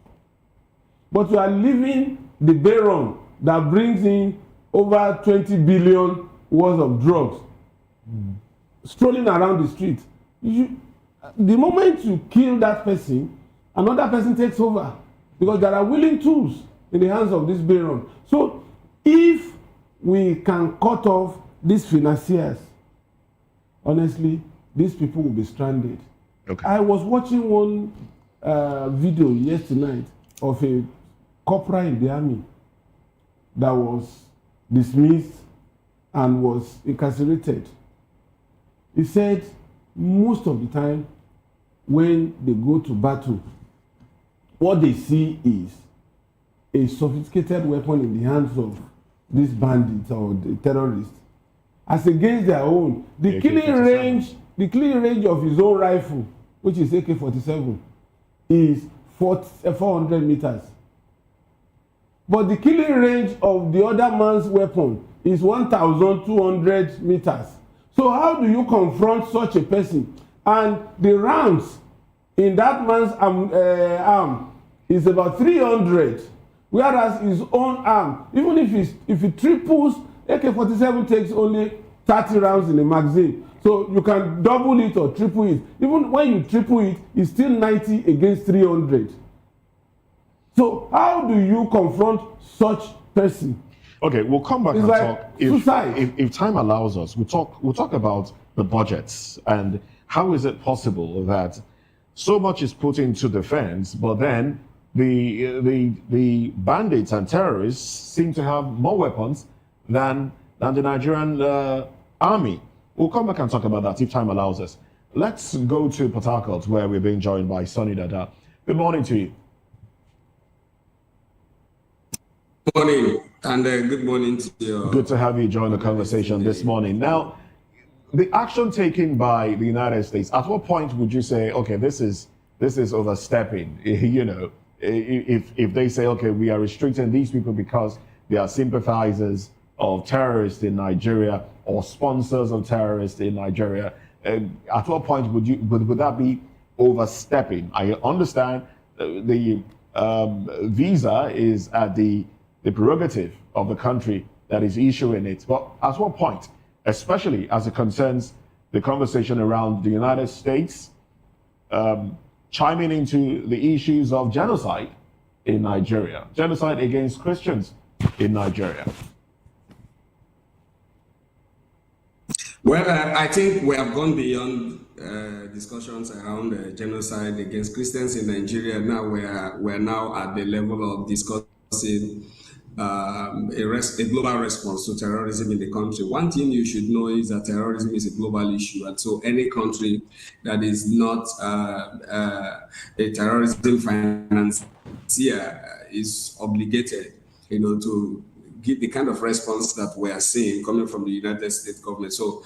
But you are leaving the baron that brings in over 20 billion worth of drugs strolling around the street. The moment you kill that person, another person takes over, because there are willing tools in the hands of this baron. So if we can cut off these financiers, honestly, these people will be stranded. Okay. I was watching one video yesterday night of a corporal in the army that was dismissed and was incarcerated. He said most of the time when they go to battle, what they see is a sophisticated weapon in the hands of these bandits or the terrorists as against their own. The killing range of his own rifle, which is AK-47, is 400 meters. But the killing range of the other man's weapon is 1,200 meters. So how do you confront such a person? And the rounds in that man's arm is about 300, whereas his own arm, even if it triples, AK-47 takes only 30 rounds in a magazine. So you can double it or triple it. Even when you triple it, it's still 90 against 300. So how do you confront such person? Okay, we'll come back It's and like talk. If time allows us, we'll talk about the budgets and how is it possible that so much is put into defense, but then the bandits and terrorists seem to have more weapons than the Nigerian army. We'll come back and talk about that if time allows us. Let's go to Port Harcourt, where we're being joined by Sonny Dada. Good morning to you. Good morning, and good morning to you. Good to have you join the conversation this morning. Now, the action taken by the United States, at what point would you say, okay, this is overstepping? You know, if they say, okay, we are restricting these people because they are sympathizers of terrorists in Nigeria or sponsors of terrorists in Nigeria, at what point would that be overstepping? I understand the visa is at the prerogative of the country that is issuing it, but at what point, especially as it concerns the conversation around the United States chiming into the issues of genocide in Nigeria, genocide against Christians in Nigeria? Well, I think we have gone beyond discussions around genocide against Christians in Nigeria. Now we're now at the level of discussing a global response to terrorism in the country. One thing you should know is that terrorism is a global issue, and so any country that is not a terrorism financier is obligated, to give the kind of response that we are seeing coming from the United States government. So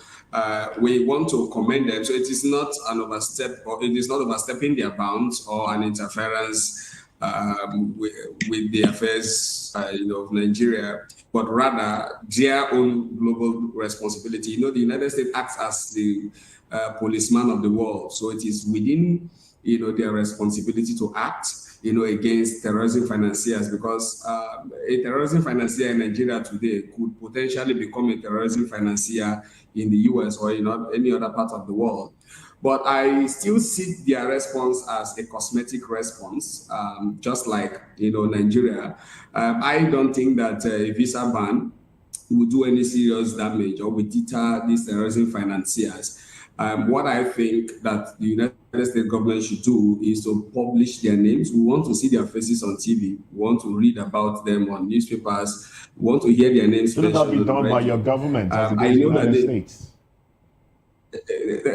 we want to commend them. So it is not an overstep, or it is not overstepping their bounds or an interference with the affairs, of Nigeria, but rather their own global responsibility. The United States acts as the policeman of the world, so it is within, their responsibility to act, against terrorism financiers, because a terrorism financier in Nigeria today could potentially become a terrorism financier in the US or in any other part of the world. But I still see their response as a cosmetic response, just like, Nigeria. I don't think that a visa ban will do any serious damage or will deter these terrorism financiers. What I think that the United States government should do is to publish their names. We want to see their faces on TV. We want to read about them on newspapers. We want to hear their names. Shouldn't that be done by your government as I know United that States?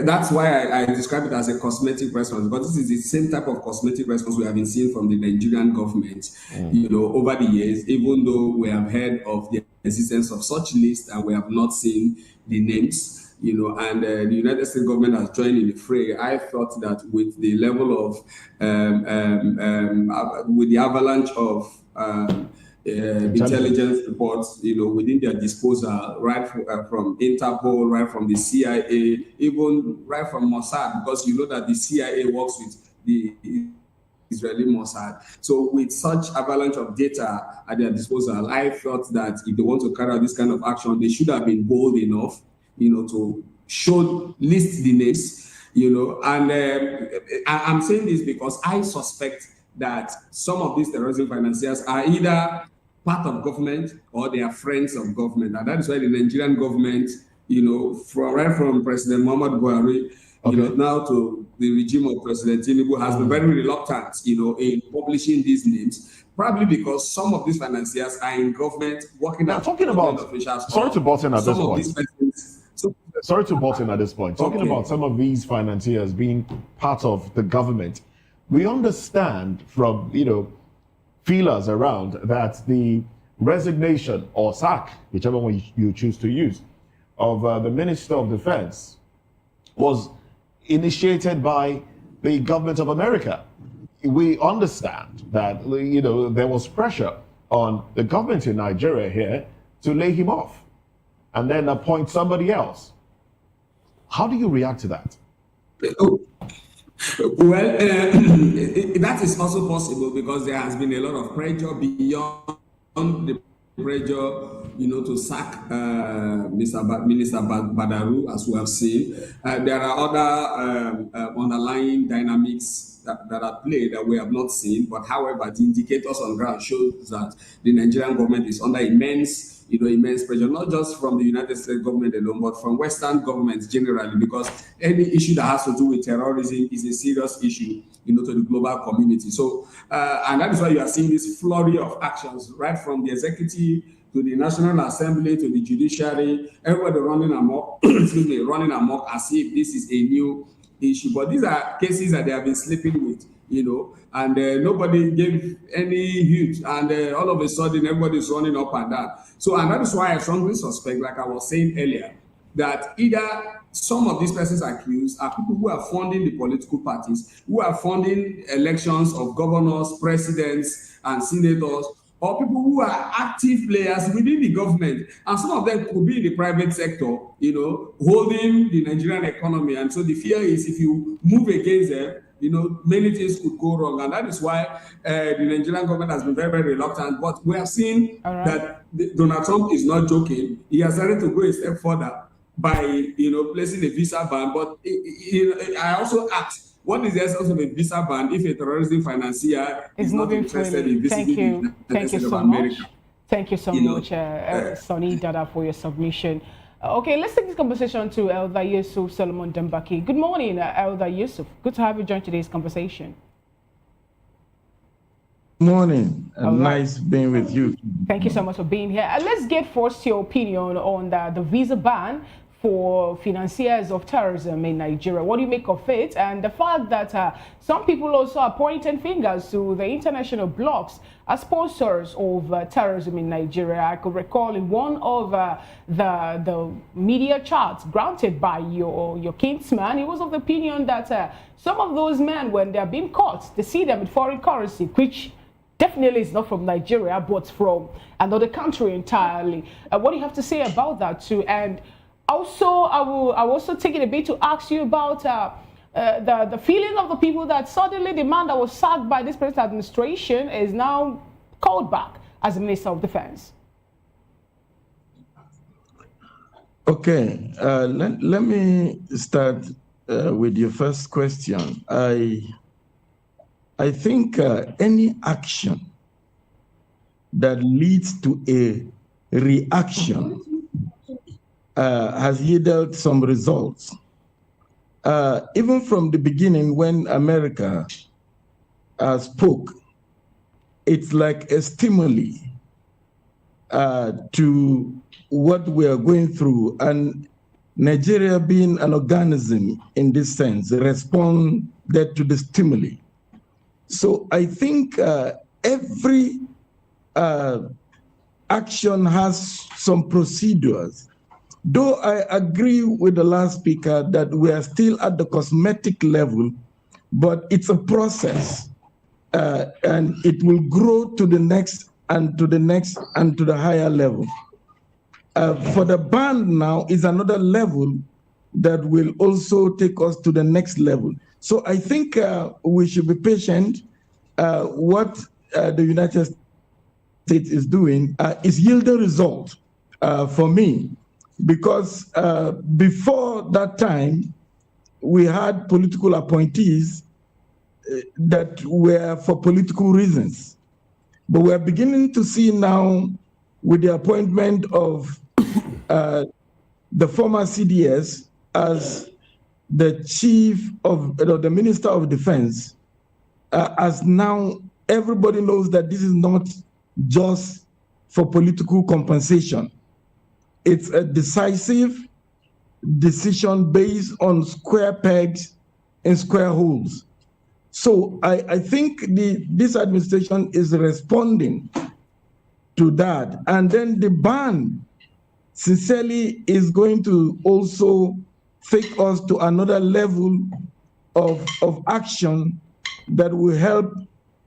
That's why I describe it as a cosmetic response, because this is the same type of cosmetic response we have been seeing from the Nigerian government, over the years, even though we have heard of the existence of such lists and we have not seen the names. And the United States government has joined in the fray. I thought that with the level of, with the avalanche of intelligence reports, within their disposal, right from Interpol, right from the CIA, even right from Mossad, because you know that the CIA works with the Israeli Mossad. So with such avalanche of data at their disposal, I thought that if they want to carry out this kind of action, they should have been bold enough to list the names, and I'm saying this because I suspect that some of these terrorism financiers are either part of government or they are friends of government. And that is why the Nigerian government, right from President Muhammad Buhari, now to the regime of President Tinubu, has been very reluctant, in publishing these names. Probably because some of these financiers are in government working now, talking about officials. Sorry to butt in at this point. Sorry to butt in at this point. Talking about some of these financiers being part of the government, we understand from feelers around that the resignation or sack, whichever one you choose to use, of the Minister of Defense was initiated by the government of America. We understand that there was pressure on the government in Nigeria here to lay him off and then appoint somebody else. How do you react to that? Well, that is also possible because there has been a lot of pressure beyond the pressure, to sack Minister Badaru, as we have seen. There are other underlying dynamics that are played that we have not seen, but however, the indicators on ground show that the Nigerian government is under immense pressure, not just from the United States government alone, but from Western governments generally, because any issue that has to do with terrorism is a serious issue, to the global community. So, and that is why you are seeing this flurry of actions, right from the executive to the National Assembly to the judiciary, everybody running amok, running amok as if this is a new issue. But these are cases that they have been sleeping with, and nobody gave any hint, and all of a sudden everybody is running up and down. So, and that is why I strongly suspect, like I was saying earlier, that either some of these persons accused are people who are funding the political parties, who are funding elections of governors, presidents, and senators, or people who are active players within the government. And some of them could be in the private sector, holding the Nigerian economy. And so the fear is if you move against them, many things could go wrong. And that is why the Nigerian government has been very, very reluctant. But we have seen that Donald Trump is not joking. He has started to go a step further by, placing a visa ban. But I also asked, what is the essence of a visa ban if a terrorism financier is not interested in visiting the United States of America? Thank you so much, Sonny Dada, for your submission. Okay, let's take this conversation to Elder Yusuf Solomon Dambaki. Good morning, Elder Yusuf. Good to have you join today's conversation. Morning, and nice being with you. Thank you so much for being here. Let's get first your opinion on the visa ban for financiers of terrorism in Nigeria. What do you make of it? And the fact that some people also are pointing fingers to the international blocs as sponsors of terrorism in Nigeria. I could recall in one of the media charts granted by your kinsman, he was of the opinion that some of those men, when they are being caught, they see them with foreign currency, which definitely is not from Nigeria, but from another country entirely. What do you have to say about that too? And also, I will also take it a bit to ask you about the feeling of the people that suddenly the man that was sacked by this present administration is now called back as Minister of Defense. Okay, let me start with your first question. I think any action that leads to a reaction has yielded some results. Even from the beginning, when America spoke, it's like a stimuli to what we are going through, and Nigeria, being an organism in this sense, responded to the stimuli. So I think every action has some procedures. Though I agree with the last speaker that we are still at the cosmetic level, but it's a process, and it will grow to the next and to the next and to the higher level. For the band now is another level that will also take us to the next level. So I think we should be patient. What the United States is doing is yielding results for me, because before that time, we had political appointees that were for political reasons. But we're beginning to see now, with the appointment of the former CDS as the chief of the Minister of Defense, as now everybody knows that this is not just for political compensation. It's a decisive decision based on square pegs and square holes. So I think this administration is responding to that. And then the ban sincerely is going to also take us to another level of action that will help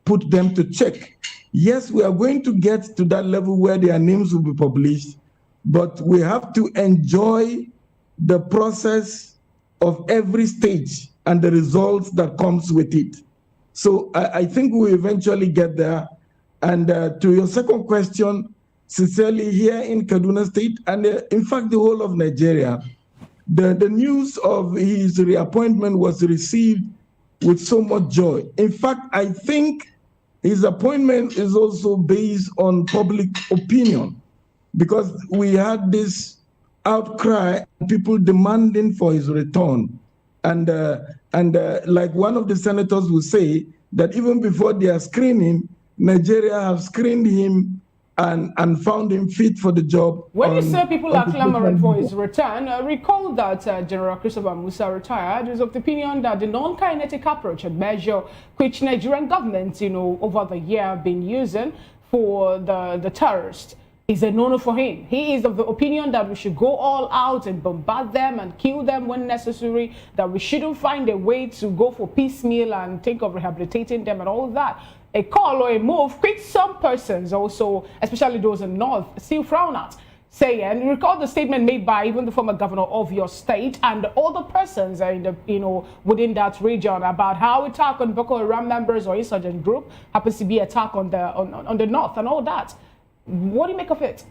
put them to check. Yes, we are going to get to that level where their names will be published, but we have to enjoy the process of every stage and the results that comes with it. So I think we eventually get there. And to your second question, sincerely, here in Kaduna State, and in fact, the whole of Nigeria, the news of his reappointment was received with so much joy. In fact, I think his appointment is also based on public opinion, because we had this outcry, people demanding for his return. And like one of the senators will say, that even before their screening, Nigeria have screened him and found him fit for the job. When you say people are clamoring for his return, recall that General Christopher Musa retired was of the opinion that the non-kinetic approach and measure which Nigerian government, over the year have been using for the terrorists is a no-no for him. He is of the opinion that we should go all out and bombard them and kill them when necessary, that we shouldn't find a way to go for piecemeal and think of rehabilitating them and all of that. A call or a move, which some persons also, especially those in North, still frown at, saying, recall the statement made by even the former governor of your state and other persons in the, within that region about how attack on Boko Haram members or insurgent group happens to be attack on the North and all that. What do you make of it?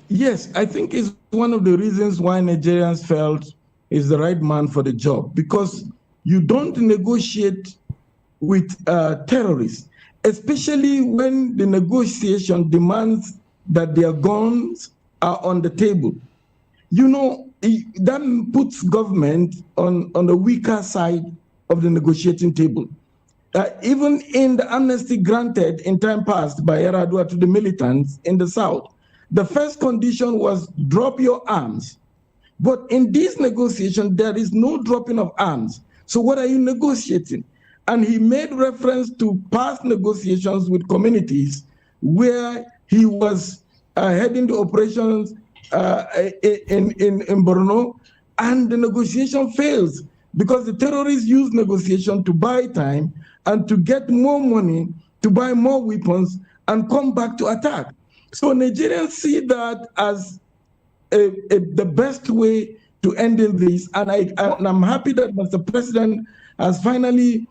Yes, I think it's one of the reasons why Nigerians felt is the right man for the job, because you don't negotiate with terrorists, especially when the negotiation demands that their guns are on the table. That puts government on the weaker side of the negotiating table. Even in the amnesty granted in time past by Yar'Adua to the militants in the South, the first condition was drop your arms. But in this negotiation, there is no dropping of arms. So what are you negotiating? And he made reference to past negotiations with communities where he was heading the operations in Borno, and the negotiation fails because the terrorists use negotiation to buy time and to get more money to buy more weapons and come back to attack. So Nigerians see that as the best way to handle this. And I'm happy that Mr. President has finally,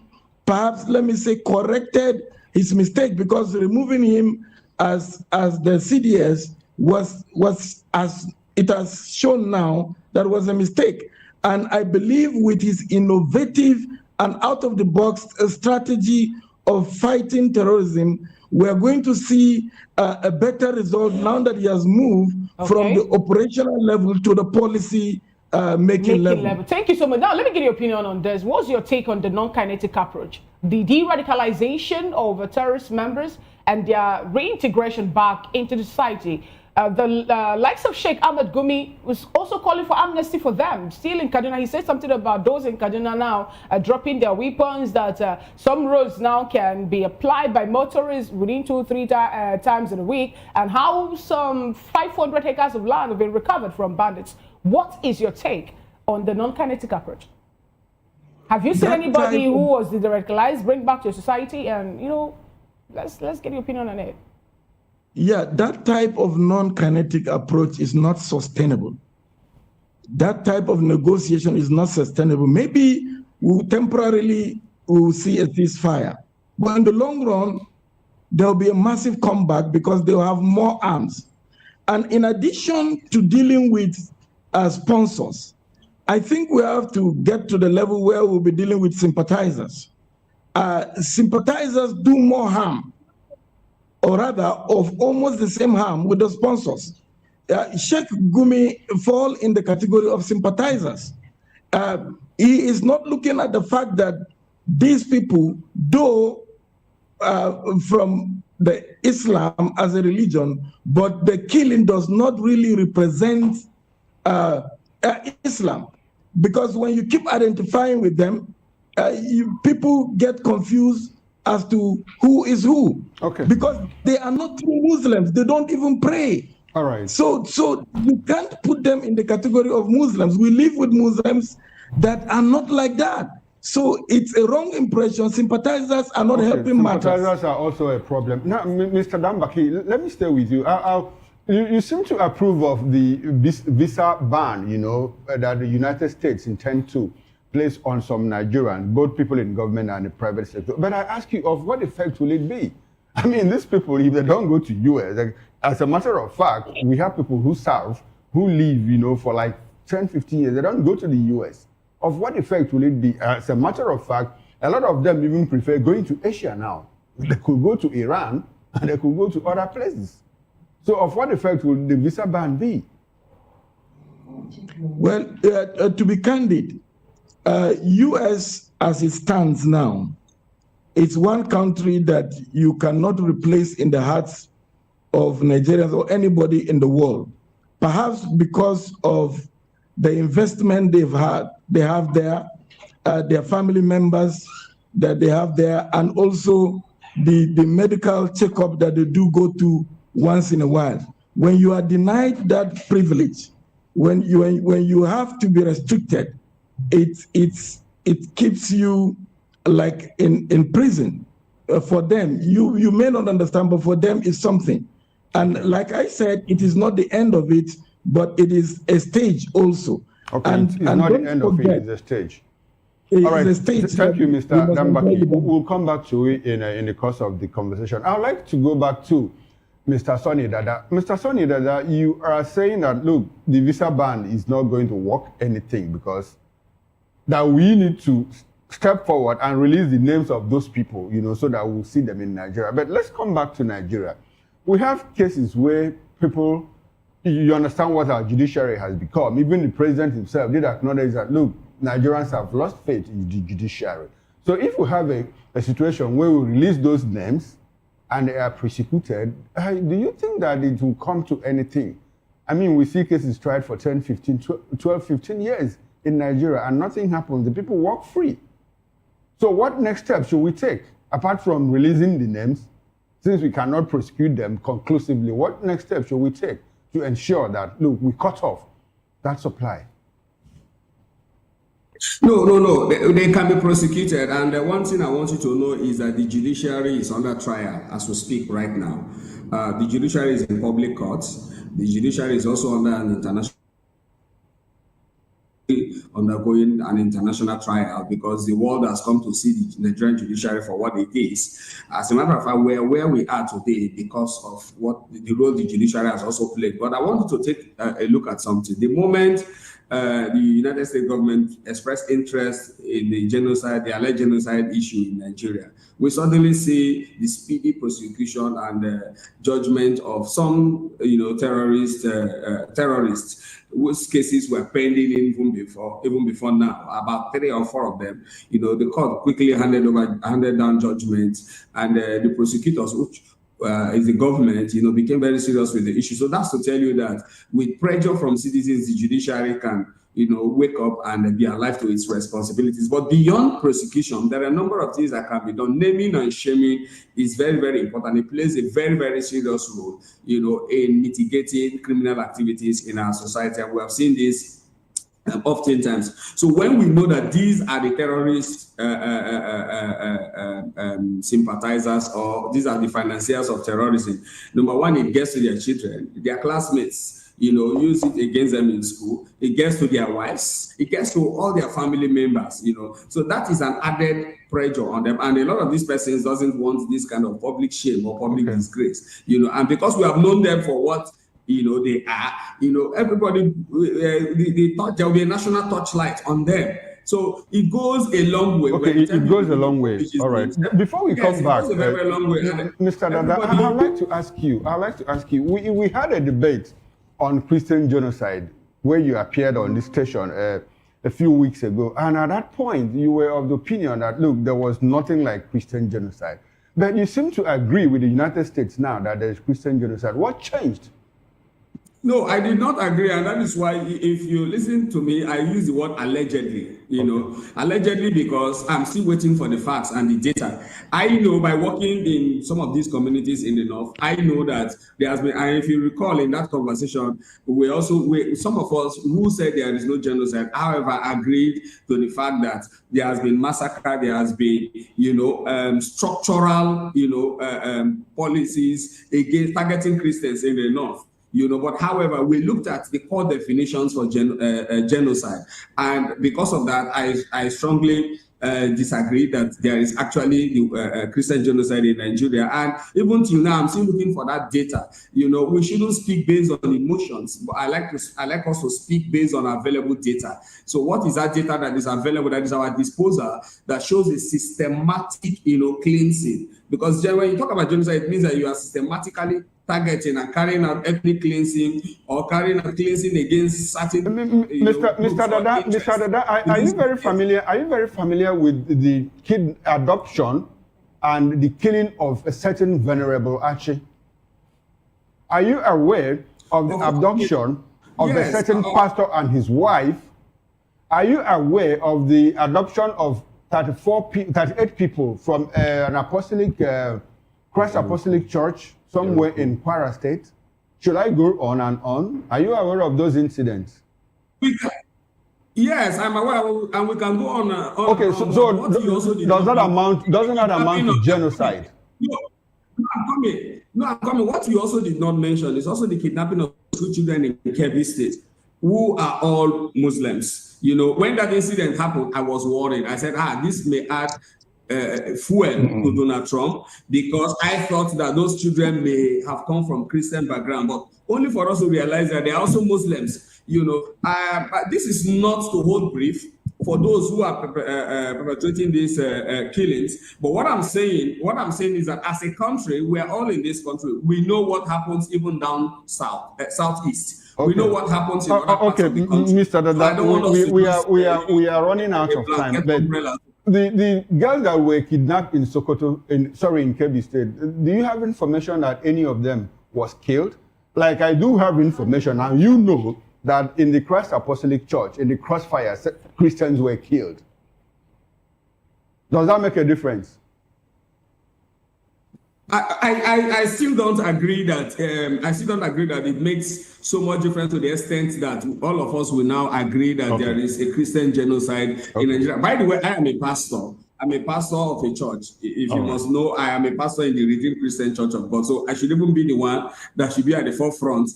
perhaps, let me say, corrected his mistake, because removing him as the CDS was, as it has shown now, that was a mistake. And I believe with his innovative and out-of-the-box strategy of fighting terrorism, we are going to see a better result now that he has moved from the operational level to the policy making level. Thank you so much. Now, let me get your opinion on this. What's your take on the non-kinetic approach? The de-radicalization of terrorist members and their reintegration back into the society. The likes of Sheikh Ahmed Gumi was also calling for amnesty for them. Still in Kaduna, he said something about those in Kaduna now dropping their weapons, that some roads now can be applied by motorists within 2-3 times in a week, and how some 500 acres of land have been recovered from bandits. What is your take on the non-kinetic approach? Have you seen anybody who was de-radicalized bring back to society? And, you know, let's get your opinion on it. Yeah, that type of non-kinetic approach is not sustainable. That type of negotiation is not sustainable. Maybe we'll temporarily see a ceasefire, but in the long run, there'll be a massive comeback because they'll have more arms. And in addition to dealing with sponsors, I think we have to get to the level where we'll be dealing with sympathizers. Sympathizers do more harm, or rather of almost the same harm with the sponsors. Sheikh Gumi fall in the category of sympathizers. He is not looking at the fact that these people, though from the Islam as a religion, but the killing does not really represent Islam. Because when you keep identifying with them, people get confused as to who is who. Okay. Because they are not true Muslims. They don't even pray. All right. So you can't put them in the category of Muslims. We live with Muslims that are not like that. So it's a wrong impression. Sympathizers are not helping matters. Sympathizers are also a problem. Now, Mr. Dambaki, let me stay with you. You seem to approve of the visa ban, you know, that the United States intend to place on some Nigerians, both people in government and the private sector. But I ask you, of what effect will it be? I mean, these people, if they don't go to US, like, as a matter of fact, we have people who serve, who live, you know, for like 10, 15 years. They don't go to the US. Of what effect will it be? As a matter of fact, a lot of them even prefer going to Asia now. They could go to Iran and they could go to other places. So of what effect will the visa ban be? Well, to be candid, US as it stands now, it's one country that you cannot replace in the hearts of Nigerians or anybody in the world. Perhaps because of the investment they have there, their family members that they have there, and also the medical checkup that they do go to once in a while. When you are denied that privilege, when you have to be restricted, it keeps you like in prison. For them, you may not understand, but for them it's something. And like I said, it is not the end of it, but it is a stage also. Okay, it's not the end of it, it's a stage. All right, thank you, Mr. Dambaki. We'll come back to it in the course of the conversation. I'd like to go back to Mr. Sonny Dada. Mr. Sonny Dada, you are saying that, look, the visa ban is not going to work anything because that we need to step forward and release the names of those people, you know, so that we'll see them in Nigeria. But let's come back to Nigeria. We have cases where people, you understand what our judiciary has become. Even the president himself did acknowledge that, look, Nigerians have lost faith in the judiciary. So if we have a situation where we release those names and they are prosecuted, do you think that it will come to anything? I mean, we see cases tried for 10, 15, 12, 15 years in Nigeria and nothing happens. The people walk free. So what next step should we take? Apart from releasing the names, since we cannot prosecute them conclusively, what next step should we take to ensure that, look, we cut off that supply? No. They can be prosecuted. And one thing I want you to know is that the judiciary is under trial as we speak right now. The judiciary is in public courts. The judiciary is also under an international undergoing an international trial because the world has come to see the Nigerian judiciary for what it is. As a matter of fact, where we are today because of what the role the judiciary has also played. But I want you to take a look at something. The moment the United States government expressed interest in the genocide, the alleged genocide issue in Nigeria, we suddenly see the speedy prosecution and judgment of some, terrorists whose cases were pending even before now. About 3 or 4 of them, the court quickly handed down judgments, and the prosecutors, which is the government, became very serious with the issue. So that's to tell you that with pressure from citizens, the judiciary can, wake up and be alive to its responsibilities. But beyond prosecution, there are a number of things that can be done. Naming and shaming is very, very important. It plays a very, very serious role, in mitigating criminal activities in our society. And we have seen this oftentimes. So when we know that these are the terrorist sympathizers, or these are the financiers of terrorism, number one, it gets to their children, their classmates, use it against them in school. It gets to their wives. It gets to all their family members, So that is an added pressure on them. And a lot of these persons doesn't want this kind of public shame or public disgrace, And because we have known them for what they are, everybody, there will be a national touchlight on them. So it goes a long way. Okay, it goes a long way. All right. Before we come back, it goes a very long way. Mr. Dada, I'd like to ask you. We had a debate on Christian genocide where you appeared on this station a few weeks ago, and at that point you were of the opinion that, look, there was nothing like Christian genocide. But you seem to agree with the United States now that there is Christian genocide. What changed? No, I did not agree, and that is why, if you listen to me, I use the word allegedly, allegedly, because I'm still waiting for the facts and the data. I know, by working in some of these communities in the north, I know that there has been, and if you recall in that conversation, some of us who said there is no genocide, however, agreed to the fact that there has been massacre, there has been, structural, policies against targeting Christians in the north. But however, we looked at the core definitions for genocide, and because of that, I strongly disagree that there is actually the Christian genocide in Nigeria. And even till now, I'm still looking for that data. We shouldn't speak based on emotions, but I like us to speak based on available data. So what is that data that is available, that is our disposal, that shows a systematic, cleansing? Because when you talk about genocide, it means that you are systematically targeting and carrying out ethnic cleansing or carrying out cleansing against certain. Mr. Dada, are you very familiar? Are you very familiar with the kid adoption and the killing of a certain venerable Archie? Are you aware of the abduction of a certain pastor and his wife? Are you aware of the adoption of 38 people from an apostolic, Christ Apostolic Church somewhere in Kwara State? Should I go on and on? Are you aware of those incidents? Yes, I'm aware, and we can go on. Okay, so doesn't that amount to genocide? No, I'm coming. What you also did not mention is also the kidnapping of 2 children in Kebbi State, who are all Muslims. When that incident happened, I was worried. I said, this may add fuel to Donald Trump, because I thought that those children may have come from Christian background, but only for us to realize that they are also Muslims. But this is not to hold brief for those who are perpetrating these killings. But what I'm saying is that as a country, we are all in this country. We know what happens even down southeast. Okay. We know what happens in other parts of the country. Mr. Dada, we are running out of time. The girls that were kidnapped in Sokoto, in Kebbi State, do you have information that any of them was killed? Like, I do have information, and you know that in the Christ Apostolic Church, in the crossfire, Christians were killed. Does that make a difference? I still don't agree that it makes so much difference to the extent that all of us will now agree that there is a Christian genocide in Nigeria. By the way, I am a pastor. I'm a pastor of a church. If you must know, I am a pastor in the Redeemed Christian Church of God. So I should even be the one that should be at the forefront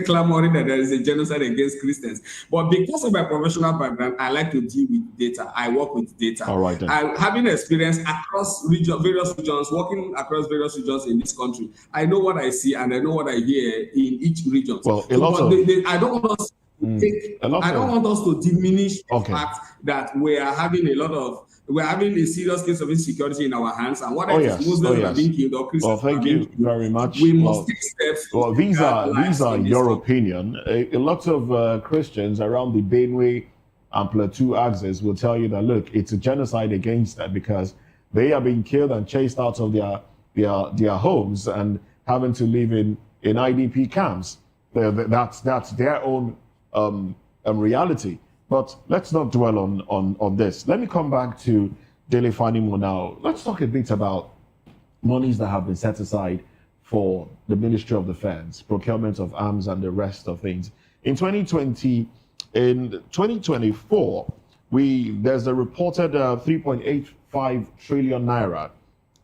clamoring that there is a genocide against Christians. But because of my professional background, I like to deal with data. I work with data. All right, then. Having experience across various regions, working across various regions in this country, I know what I see and I know what I hear in each region. Well, I don't want us to diminish the fact that we are having a serious case of insecurity in our hands, and whether it is Muslims are being killed or Christians thank you very much. We must take steps. Well, these are your opinion. A lot of Christians around the Benue and Plateau axis will tell you that, look, it's a genocide against them because they are being killed and chased out of their homes and having to live in IDP camps. That's their own reality. But let's not dwell on this. Let me come back to Dele Fanimo now. Let's talk a bit about monies that have been set aside for the Ministry of Defense, procurement of arms and the rest of things. In 2024, there's a reported 3.85 trillion naira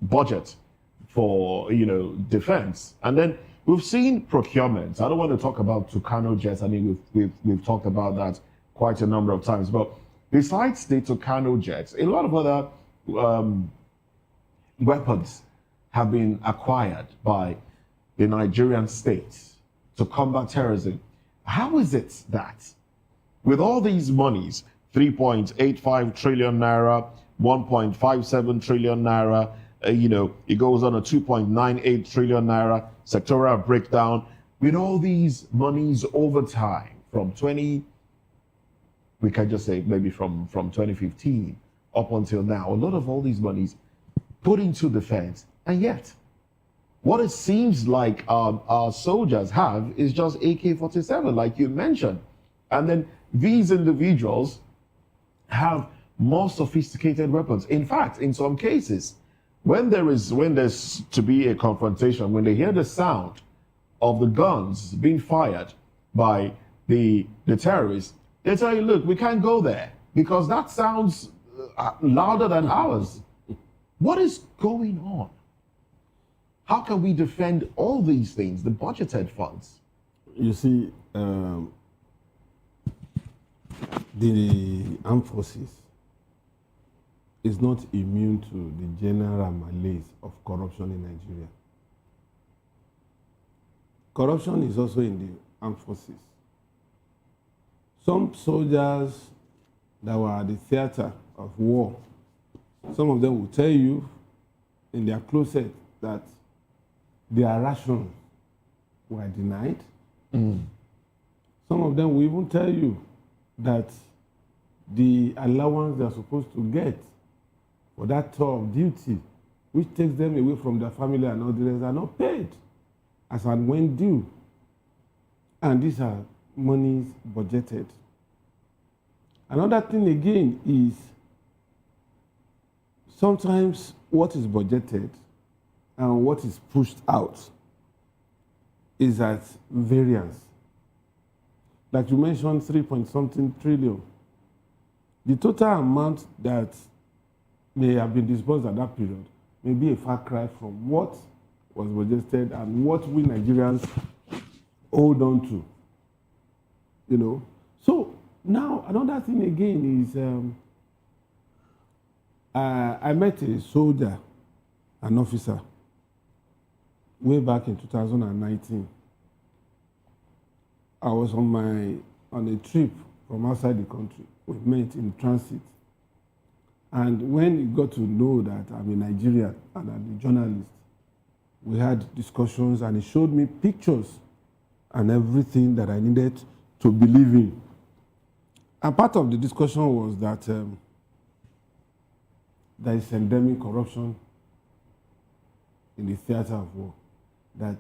budget for defense, and then we've seen procurements. I don't want to talk about Tucano jets. I mean, we've talked about that quite a number of times. But besides the Tucano jets, a lot of other weapons have been acquired by the Nigerian state to combat terrorism. How is it that with all these monies, 3.85 trillion naira, 1.57 trillion naira, it goes on a 2.98 trillion naira sectoral breakdown, with all these monies over time from we can just say maybe from 2015 up until now, a lot of all these monies put into defense, and yet what it seems like our soldiers have is just AK-47, like you mentioned. And then these individuals have more sophisticated weapons. In fact, in some cases, when there's to be a confrontation, when they hear the sound of the guns being fired by the terrorists, they tell you, look, we can't go there because that sounds louder than ours. What is going on? How can we defend all these things, the budgeted funds? You see, the armed forces is not immune to the general malaise of corruption in Nigeria. Corruption is also in the armed forces. Some soldiers that were at the theater of war, some of them will tell you in their closet that their rations were denied. Some of them will even tell you that the allowance they're supposed to get for that tour of duty, which takes them away from their family and all the rest, are not paid as and when due. And these are monies budgeted. Another thing again is sometimes what is budgeted and what is pushed out is at variance. Like you mentioned, 3-point-something trillion. The total amount that may have been disbursed at that period may be a far cry from what was budgeted and what we Nigerians hold on to. So now another thing again is I met a soldier, an officer, way back in 2019. I was on a trip from outside the country. We met in transit. And when he got to know that I'm a Nigerian and I'm a journalist, we had discussions and he showed me pictures and everything that I needed to believe in. And part of the discussion was that there is endemic corruption in the theater of war. That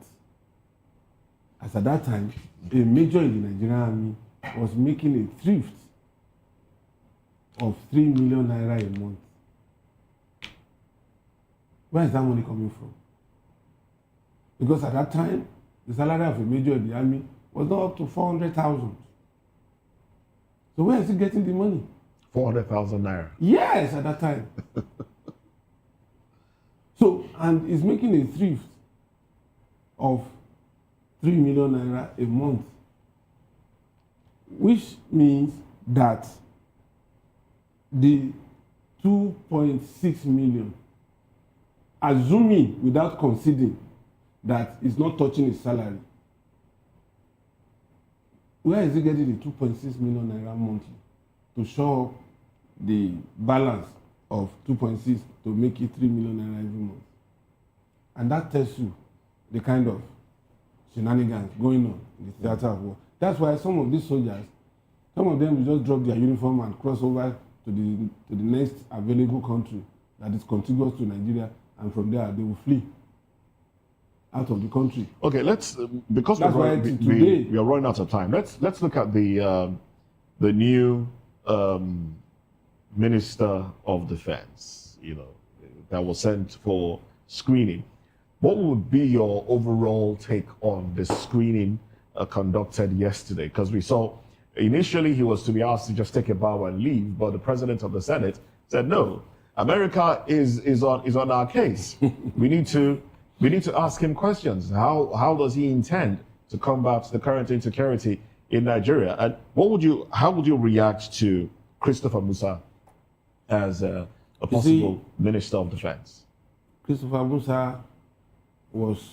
as at that time, a major in the Nigerian army was making a thrift of 3 million naira a month. Where is that money coming from? Because at that time, the salary of a major in the army was not up to 400,000. So where is he getting the money? 400,000 naira. Yes, at that time. So, and he's making a thrift of 3 million naira a month, which means that the 2.6 million, assuming without conceding that he's not touching his salary, where is he getting the 2.6 million naira monthly to show up the balance of 2.6 to make it 3 million naira every month? And that tells you the kind of shenanigans going on in the theater of war. That's why some of these soldiers, some of them will just drop their uniform and cross over to the next available country that is contiguous to Nigeria, and from there they will flee out of the country. Okay, let's because we are running out of time. Let's look at the new Minister of Defense. That was sent for screening. What would be your overall take on the screening conducted yesterday? Because we saw initially he was to be asked to just take a bow and leave, but the President of the Senate said no. America is on our case. we need to ask him questions. How does he intend to combat the current insecurity in Nigeria? And how would you react to Christopher Musa as a possible Minister of Defense? Christopher Musa was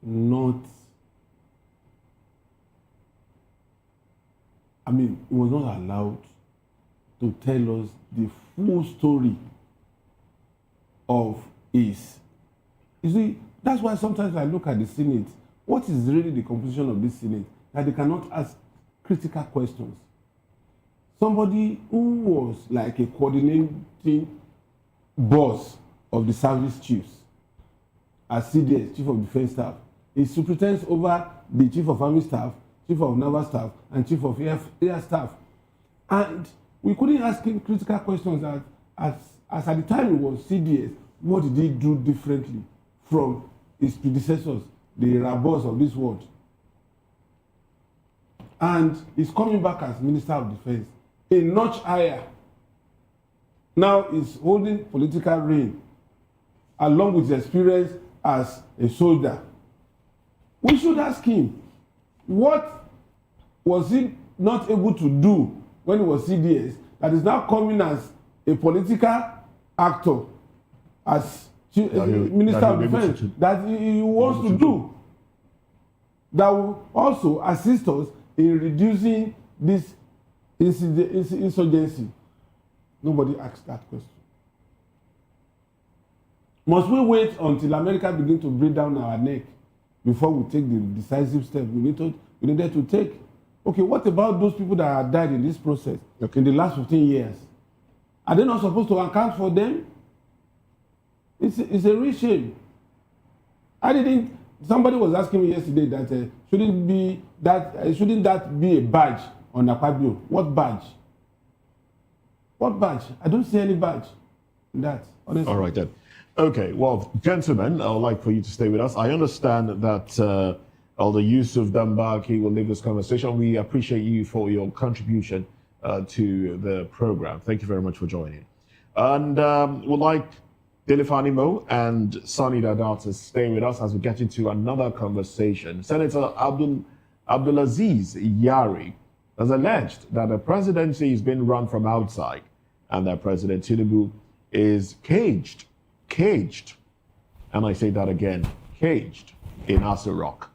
not, he was not allowed to tell us the full story of his. You see, that's why sometimes I look at the Senate. What is really the composition of this Senate? That they cannot ask critical questions. Somebody who was like a coordinating boss of the service chiefs, as CDS, Chief of Defense Staff, he superintends over the Chief of Army Staff, Chief of Naval Staff, and Chief of Air Staff. And we couldn't ask him critical questions as at the time he was CDS, what did he do differently from his predecessors, the Rabos of this world? And he's coming back as Minister of Defense, a notch higher. Now he's holding political reign, along with his experience as a soldier. We should ask him, what was he not able to do when he was CDS that is now coming as a political actor, as Minister of Defense, that he wants to do, that will also assist us in reducing this insurgency? Nobody asked that question. Must we wait until America begins to breathe down our neck before we take the decisive step we needed to take? Okay, what about those people that have died in this process in the last 15 years? Are they not supposed to account for them? It's a real shame. Somebody was asking me yesterday that shouldn't that be a badge on Akpabio? What badge? What badge? I don't see any badge in that, honestly. All right then. Okay, well, gentlemen, I would like for you to stay with us. I understand that Elder Yusuf Dambaki will leave this conversation. We appreciate you for your contribution to the program. Thank you very much for joining. And we'd like Delifani Mo and Sani Dada to stay with us as we get into another conversation. Senator Abdulaziz Yari has alleged that the presidency is being run from outside and that President Tinubu is caged, and I say that again, caged in Aso Rock.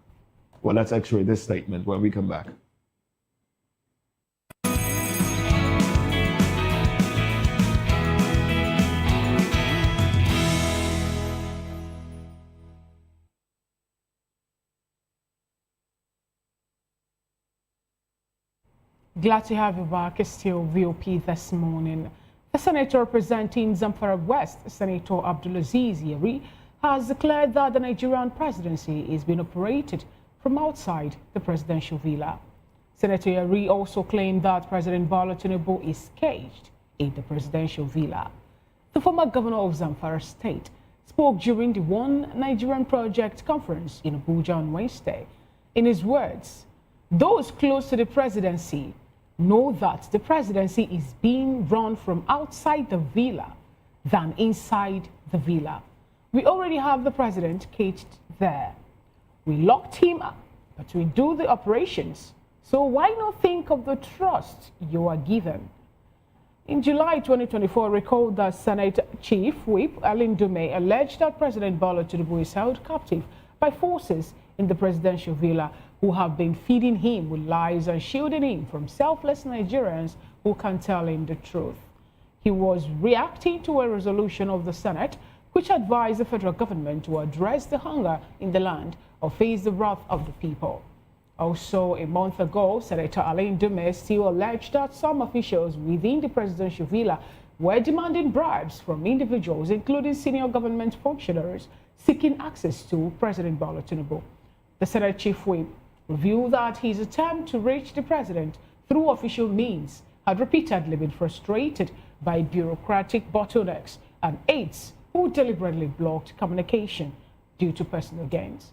Well, let's x-ray this statement when we come back. Glad to have you back. It's still VOP this morning. The senator representing Zamfara West, Senator Abdulaziz Yari, has declared that the Nigerian presidency is being operated from outside the presidential villa. Senator Yari also claimed that President Bola Tinubu is caged in the presidential villa. The former governor of Zamfara State spoke during the One Nigerian Project conference in Abuja on Wednesday. In his words, those close to the presidency know that the presidency is being run from outside the villa than inside the villa. We already have the president caged there. We locked him up, but we do the operations. So why not think of the trust you are given? In July 2024, recalled that Senate Chief Whip Alin Dume alleged that President Bola Tinubu is held captive by forces in the presidential villa who have been feeding him with lies and shielding him from selfless Nigerians who can tell him the truth. He was reacting to a resolution of the Senate which advised the federal government to address the hunger in the land or face the wrath of the people. Also, a month ago, Senator Alain Dume still alleged that some officials within the presidential villa were demanding bribes from individuals, including senior government functionaries, seeking access to President Bola Tinubu. The Senate Chief Whip revealed that his attempt to reach the president through official means had repeatedly been frustrated by bureaucratic bottlenecks and aides who deliberately blocked communication due to personal gains.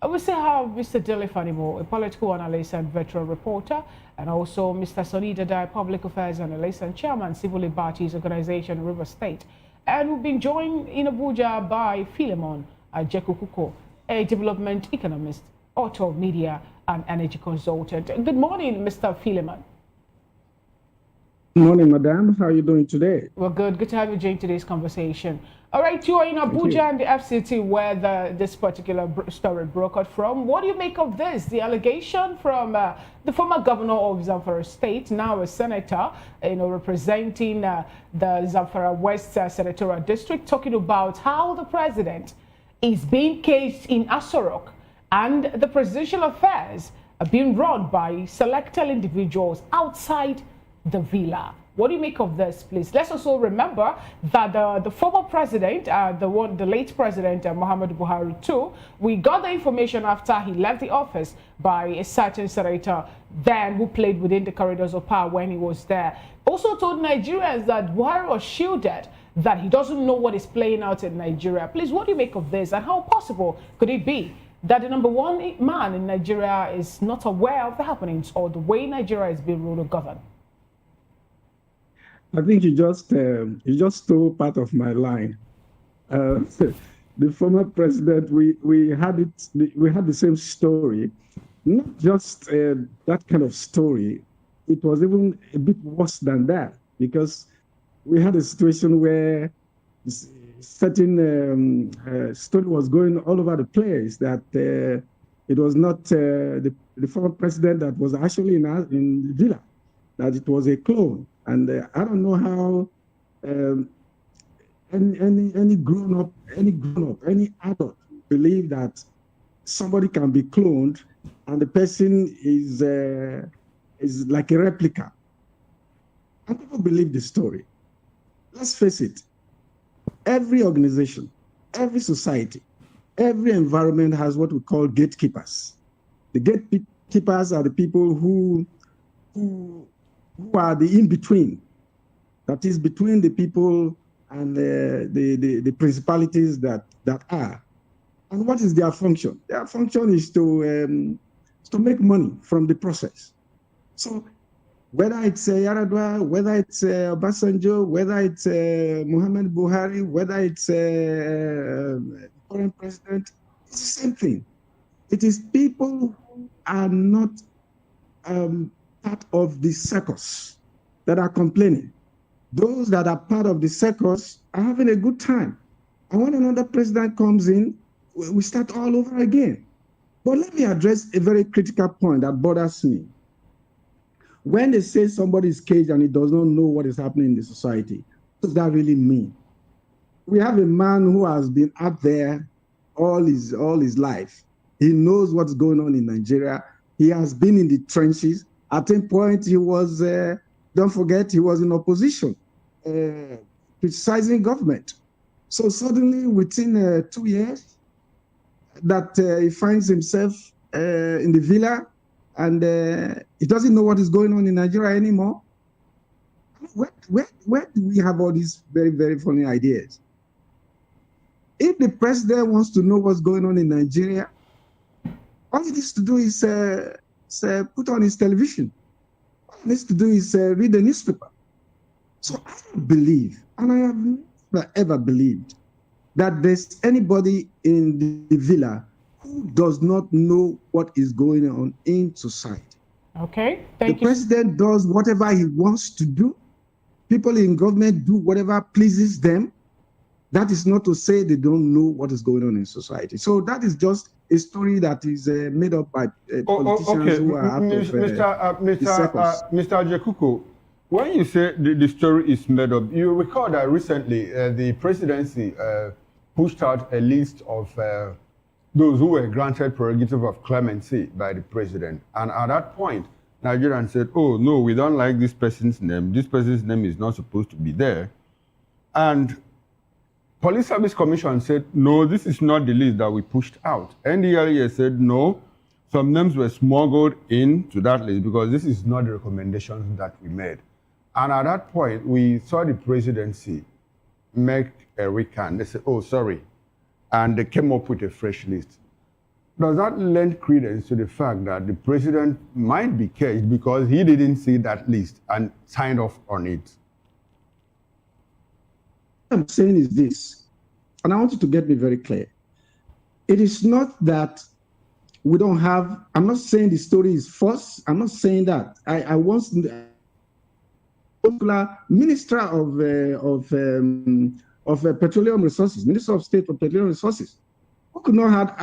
I will say have Mr. Dele Fanimo, a political analyst and veteran reporter, and also Mr. Sonny Dada, public affairs analyst and chairman, Civil Liberties Organization, River State. And we've been joined in Abuja by Philemon Ajekukuko, a development economist, author of media and energy consultant. Good morning, Mr. Philemon. Good morning, madam. How are you doing today? Well, good. Good to have you join today's conversation. All right, you are in Abuja and the FCT where this particular story broke out from. What do you make of this? The allegation from the former governor of Zamfara State, now a senator, representing the Zamfara West Senatorial District, talking about how the president is being caged in Asorok and the presidential affairs are being run by selected individuals outside the villa. What do you make of this, please? Let's also remember that the former president, the late president, Muhammadu Buhari too, we got the information after he left the office by a certain senator then who played within the corridors of power when he was there. Also told Nigerians that Buhari was shielded, that he doesn't know what is playing out in Nigeria. Please, what do you make of this, and how possible could it be that the number one man in Nigeria is not aware of the happenings or the way Nigeria is being ruled or governed? I think you just stole part of my line. The former president, we had the same story, not just that kind of story. It was even a bit worse than that, because we had a situation where certain story was going all over the place, that it was not the former president that was actually in the villa, that it was a clone. And I don't know how any grown up, any adult believe that somebody can be cloned and the person is like a replica. And people believe the story. Let's face it, every organization, every society, every environment has what we call gatekeepers. The gatekeepers are the people who are the in-between, that is between the people and the principalities that are. And what is their function? Their function is to make money from the process. So whether it's Yaradua, whether it's Obasanjo, whether it's Muhammad Buhari, whether it's current president, it's the same thing. It is people who are not part of the circus that are complaining. Those that are part of the circus are having a good time. And when another president comes in, we start all over again. But let me address a very critical point that bothers me. When they say somebody is caged and he does not know what is happening in the society, what does that really mean? We have a man who has been out there all his life. He knows what's going on in Nigeria. He has been in the trenches. At a point, he was, don't forget, he was in opposition, criticizing government. So suddenly, within 2 years, that he finds himself in the villa, and he doesn't know what is going on in Nigeria anymore. Where do we have all these very, very funny ideas? if the president wants to know what's going on in Nigeria, all he needs to do is put on his television. All he needs to do is read the newspaper. So I don't believe, and I have never ever believed, that there's anybody in the villa who does not know what is going on in society. Okay, thank you. The president does whatever he wants to do. People in government do whatever pleases them. That is not to say they don't know what is going on in society. So that is just a story that is made up by politicians who are out of Mr. Jekuko, when you say the story is made up, you recall that recently the presidency pushed out a list of those who were granted prerogative of clemency by the president. And at that point, Nigerians said, oh, no, we don't like this person's name. This person's name is not supposed to be there. And Police Service Commission said, no, this is not the list that we pushed out. NDLEA said, no, some names were smuggled into that list because this is not the recommendations that we made. And at that point, we saw the presidency make a recant. They said, oh, sorry. And they came up with a fresh list. Does that lend credence to the fact that the president might be caged because he didn't see that list and signed off on it? What I'm saying is this, and I want you to get me very clear. It is not that we don't have, I'm not saying the story is false. I'm not saying that. I once, popular minister of petroleum resources, Minister of State for Petroleum Resources, who could not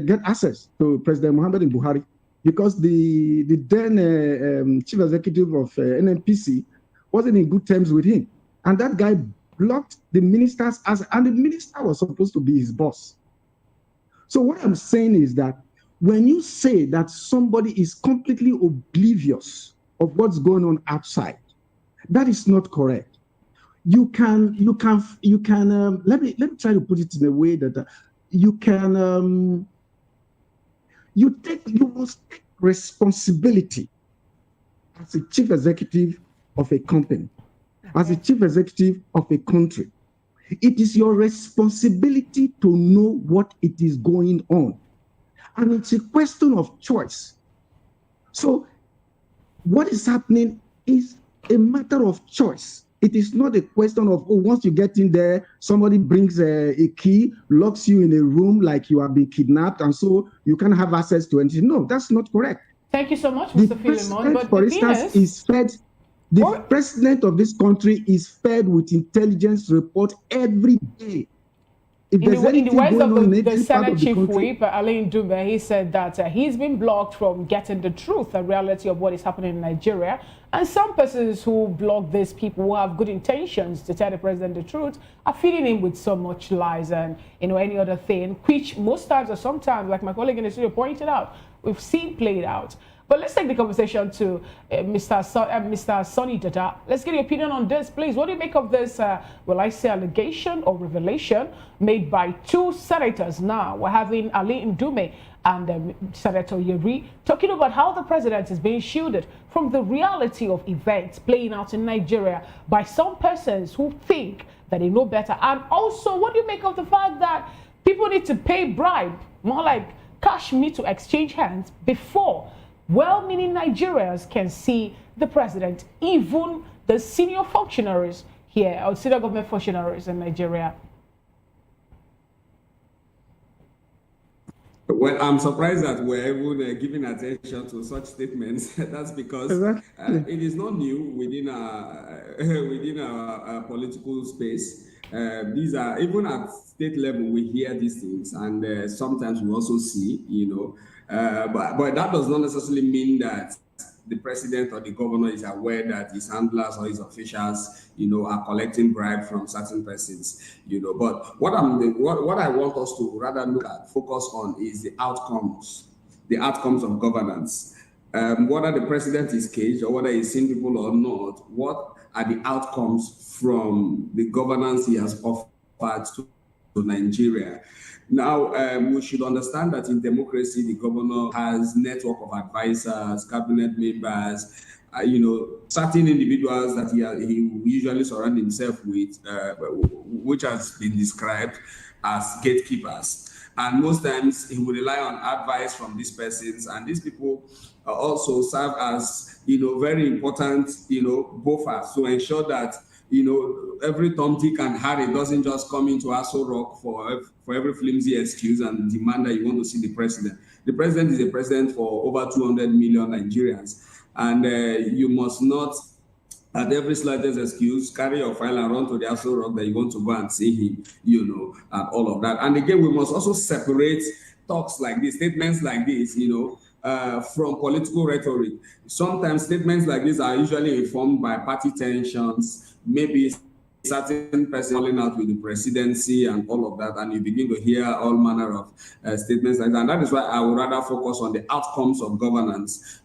get access to President Muhammad Buhari because the then chief executive of NNPC wasn't in good terms with him, and that guy blocked the minister's access, and the minister was supposed to be his boss. So what I'm saying is that when you say that somebody is completely oblivious of what's going on outside, that is not correct. You can let me try to put it in a way that you must take responsibility as a chief executive of a company, as a chief executive of a country. It is your responsibility to know what it is going on, and it's a question of choice. So what is happening is a matter of choice. It is not a question of, oh, once you get in there, somebody brings a key, locks you in a room like you have been kidnapped, and so you can't have access to anything. No, that's not correct. Thank you so much, Mr. Philemon. But for instance, is fed, the president of this country is fed with intelligence report every day. In the words of the Senate Chief Whip, Alain Dube, he said that he's been blocked from getting the truth, the reality of what is happening in Nigeria. And some persons who block these people who have good intentions to tell the president the truth are feeding him with so much lies and any other thing, which most times or sometimes, like my colleague in the studio pointed out, we've seen played out. But let's take the conversation to Mr. Sonny Dada. Let's get your opinion on this, please. What do you make of this, will I say allegation or revelation made by two senators now? We're having Ali Ndume and Senator Yeri talking about how the president is being shielded from the reality of events playing out in Nigeria by some persons who think that they know better. And also, what do you make of the fact that people need to pay bribe, more like cash me to exchange hands before well-meaning Nigerians can see the president, even the senior functionaries here, or senior government functionaries in Nigeria? Well, I'm surprised that we're even giving attention to such statements. That's because it is not new within our political space. These are, even at state level, we hear these things, and sometimes we also see, but that does not necessarily mean that the president or the governor is aware that his handlers or his officials, are collecting bribe from certain persons, But what I want us to rather look at, focus on, is the outcomes of governance. Whether the president is caged or whether he's seen people or not, what are the outcomes from the governance he has offered to Nigeria. Now, we should understand that in democracy, the governor has network of advisors, cabinet members, certain individuals that he usually surround himself with, which has been described as gatekeepers. And most times he will rely on advice from these persons, and these people also serve as, very important, buffers to ensure that every Tom, Dick, and Harry doesn't just come into Aso Rock for every flimsy excuse and demand that you want to see the president. The president is a president for over 200 million Nigerians, and you must not, at every slightest excuse, carry your file and run to the Aso Rock that you want to go and see him, and all of that. And again, we must also separate talks like this, statements like this, from political rhetoric. Sometimes statements like this are usually informed by party tensions, maybe certain person falling out with the presidency and all of that, and you begin to hear all manner of statements like that. And that is why I would rather focus on the outcomes of governance.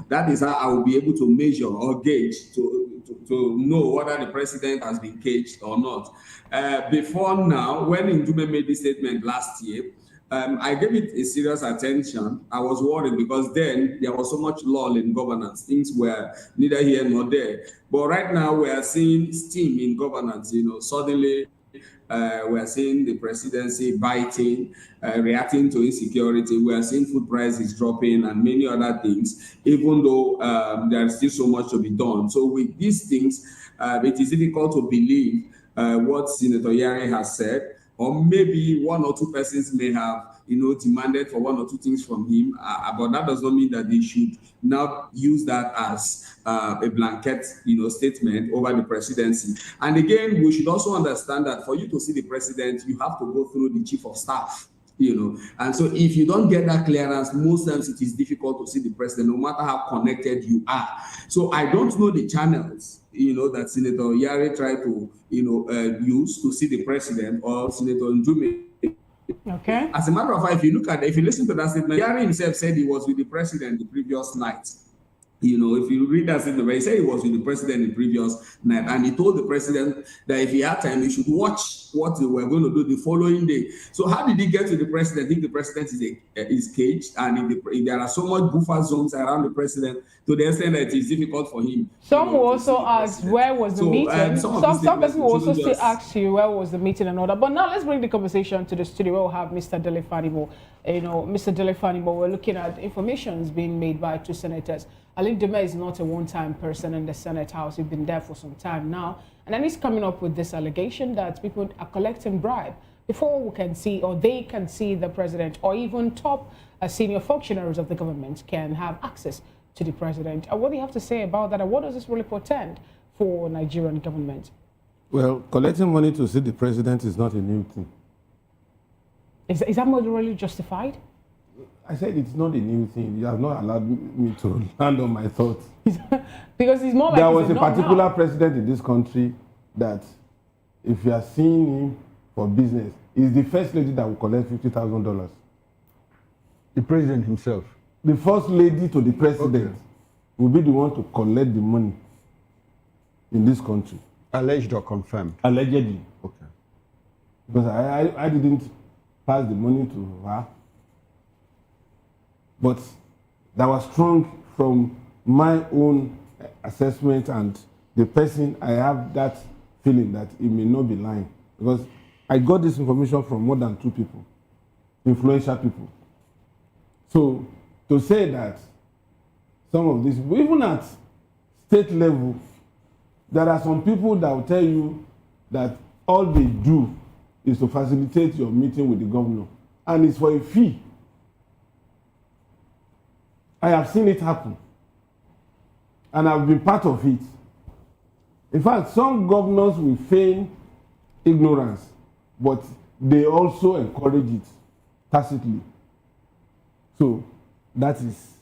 That is how I will be able to measure or gauge to know whether the president has been caged or not. Before now, when Ndume made this statement last year, I gave it a serious attention. I was worried because then there was so much lull in governance. Things were neither here nor there. But right now we are seeing steam in governance. Suddenly we are seeing the presidency biting, reacting to insecurity. We are seeing food prices dropping and many other things, even though there is still so much to be done. So with these things, it is difficult to believe what Senator Yari has said. Or maybe one or two persons may have, demanded for one or two things from him, but that does not mean that they should now use that as a blanket, statement over the presidency. And again, we should also understand that for you to see the president, you have to go through the chief of staff. And so if you don't get that clearance, most times it is difficult to see the president, no matter how connected you are. So I don't know the channels, that Senator Yari tried to, use to see the president, or Senator Ndume. Okay. As a matter of fact, if you listen to that statement, Yari himself said he was with the president the previous night. If you read that statement, he said he was with the president the previous night, and he told the president that if he had time, he should watch what they were going to do the following day. So how did he get to the president? I think the president is caged, and if there are so much buffer zones around the president to the extent that it is difficult for him. Some will also ask, where was the meeting? Some person will also still ask you, where was the meeting and all that. But now let's bring the conversation to the studio. We'll have Mr. Dele Fanimo. Mr. Dele Fanimo, we're looking at information being made by two senators. Ali Dume is not a one-time person in the Senate House. He's been there for some time now. And then he's coming up with this allegation that people are collecting bribe before we can see, or they can see, the president, or even top senior functionaries of the government can have access to the president. What do you have to say about that? And what does this really portend for Nigerian government? Well, collecting money to see the president is not a new thing. Is that morally justified? I said it's not a new thing. You have not allowed me to land on my thoughts. Because it's more like there was a particular president in this country that, if you are seeing him for business, is the first lady that will collect $50,000. The president himself. The first lady to the president will be the one to collect the money in this country. Alleged or confirmed? Allegedly. Okay. Because I didn't pass the money to her. But that was strong from my own assessment, and the person, I have that feeling that he may not be lying. Because I got this information from more than two people, influential people. So to say that some of these, even at state level, there are some people that will tell you that all they do is to facilitate your meeting with the governor, and it's for a fee. I have seen it happen, and I've been part of it. In fact, some governors will feign ignorance, but they also encourage it tacitly. So that is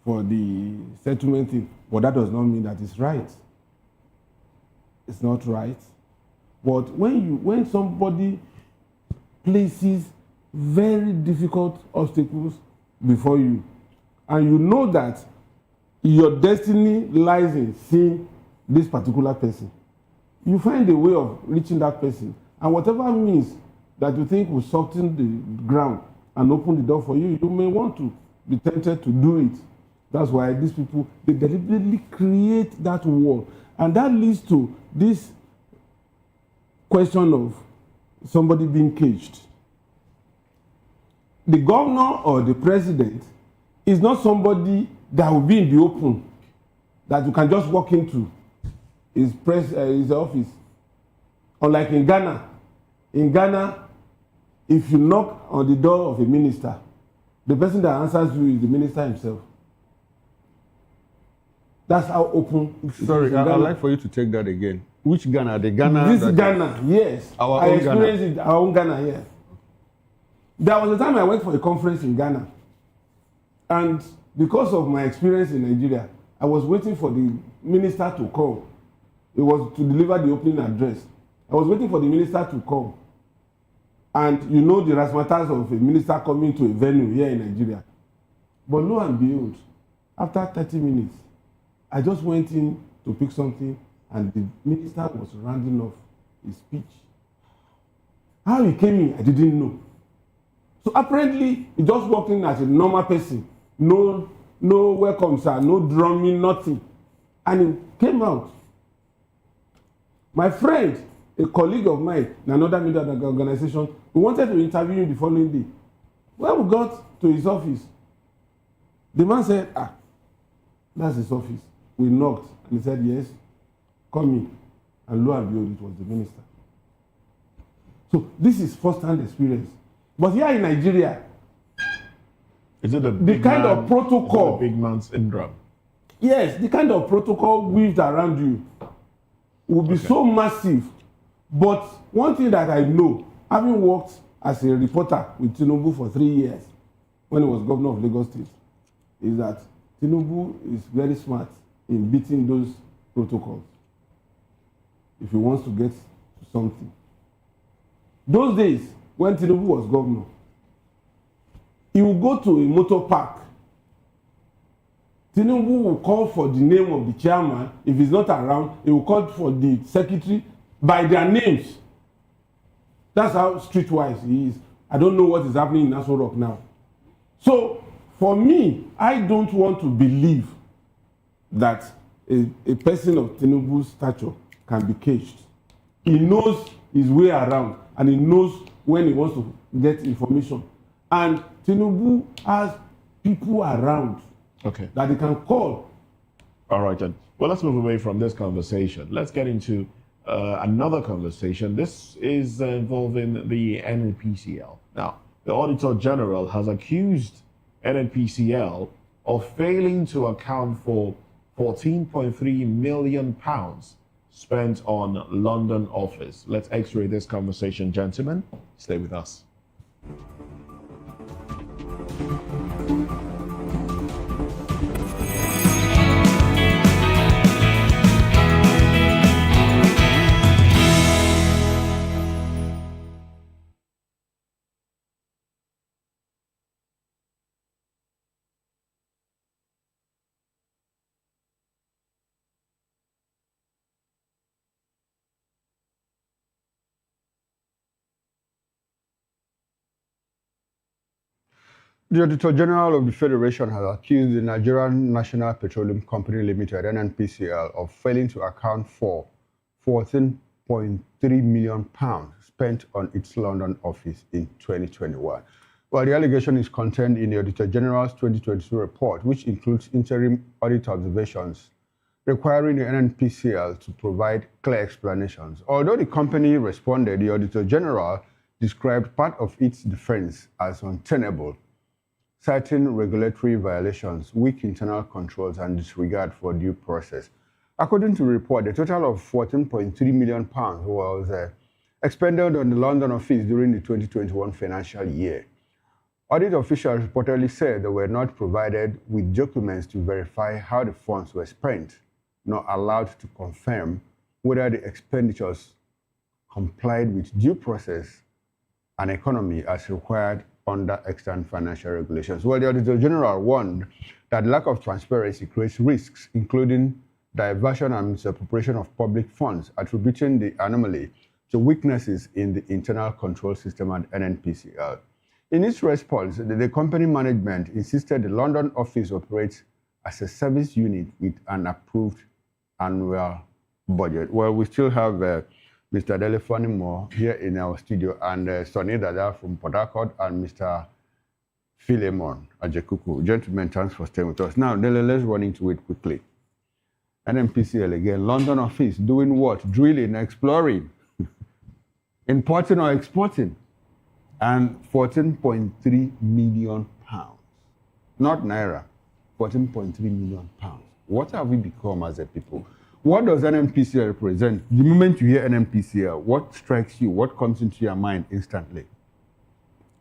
for the settlement thing, but that does not mean that it's right. It's not right. But when somebody places very difficult obstacles before you, and you know that your destiny lies in seeing this particular person, you find a way of reaching that person, and whatever means that you think will soften the ground and open the door for you, you may want to be tempted to do it. That's why these people, they deliberately create that wall. And that leads to this question of somebody being caged. The governor or the president is not somebody that will be in the open, that you can just walk into his office. Unlike in Ghana, if you knock on the door of a minister, the person that answers you is the minister himself. That's how open. Sorry, I'd like for you to take that again. Which Ghana? The Ghana? This Ghana, yes. I experienced it, our own Ghana, yes. There was a time I went for a conference in Ghana. And because of my experience in Nigeria, I was waiting for the minister to come. It was to deliver the opening address. I was waiting for the minister to come. And you know the razzmatazz of a minister coming to a venue here in Nigeria. But lo and behold, after 30 minutes, I just went in to pick something and the minister was rounding off his speech. How he came in, I didn't know. So apparently, he just walked in as a normal person. No welcome, sir, no drumming, nothing. And he came out. My friend, a colleague of mine in another media organization, we wanted to interview him the following day. When we got to his office, the man said, that's his office. We knocked and he said, yes, come in. And lo and behold, it was the minister. So this is first-hand experience. But here in Nigeria, is it the kind of protocol, big man syndrome? Yes, the kind of protocol weaved around you will be so massive. But one thing that I know, having worked as a reporter with Tinubu for 3 years, when he was governor of Lagos State, is that Tinubu is very smart in beating those protocols if he wants to get to something. Those days, when Tinubu was governor, he would go to a motor park. Tinubu will call for the name of the chairman. If he's not around, he will call for the secretary by their names. That's how streetwise he is. I don't know what is happening in Nassau Rock now. So, for me, I don't want to believe that a person of Tinubu's stature can be caged. He knows his way around and he knows when he wants to get information. And Tinubu has people around that he can call. All right, then. Well, let's move away from this conversation. Let's get into another conversation. This is involving the NNPCL. Now, the Auditor General has accused NNPCL of failing to account for £14.3 million spent on London office. Let's x-ray this conversation, gentlemen. Stay with us. The Auditor General of the Federation has accused the Nigerian National Petroleum Company Limited, NNPCL, of failing to account for £14.3 million spent on its London office in 2021. Well, the allegation is contained in the Auditor General's 2022 report, which includes interim audit observations requiring the NNPCL to provide clear explanations. Although the company responded, the Auditor General described part of its defense as untenable, citing regulatory violations, weak internal controls, and disregard for due process. According to the report, the total of £14.3 million was expended on the London office during the 2021 financial year. Audit officials reportedly said they were not provided with documents to verify how the funds were spent, nor allowed to confirm whether the expenditures complied with due process and economy as required under extant financial regulations. Well, the Auditor General warned that lack of transparency creates risks, including diversion and misappropriation of public funds, attributing the anomaly to weaknesses in the internal control system at NNPCL. In its response, the company management insisted the London office operates as a service unit with an approved annual budget. Well, we still have Mr. Delefani Moore here in our studio, and Sonny Dada from Port Harcourt, and Mr. Philemon Ajekuku. Gentlemen, thanks for staying with us. Now, let's run into it quickly. NNPCL again, London office, doing what? Drilling, exploring, importing or exporting, and 14.3 million pounds. Not naira, 14.3 million pounds. What have we become as a people? What does NNPCL represent? The moment you hear NNPCL, what strikes you? What comes into your mind instantly?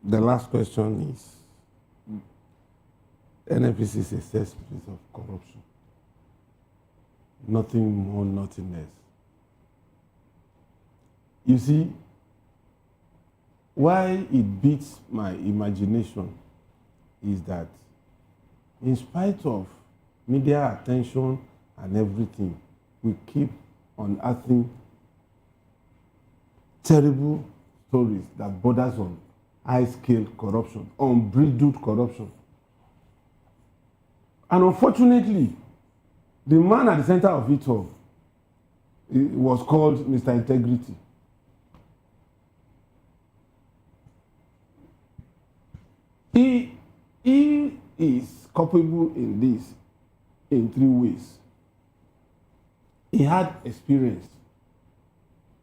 The last question is, NNPC is a cesspit of corruption. Nothing more, nothing less. You see, why it beats my imagination is that in spite of media attention and everything, we keep unearthing terrible stories that borders on high-scale corruption, unbridled corruption. And unfortunately, the man at the center of it all was called Mr. Integrity. He is culpable in this in three ways. He had experience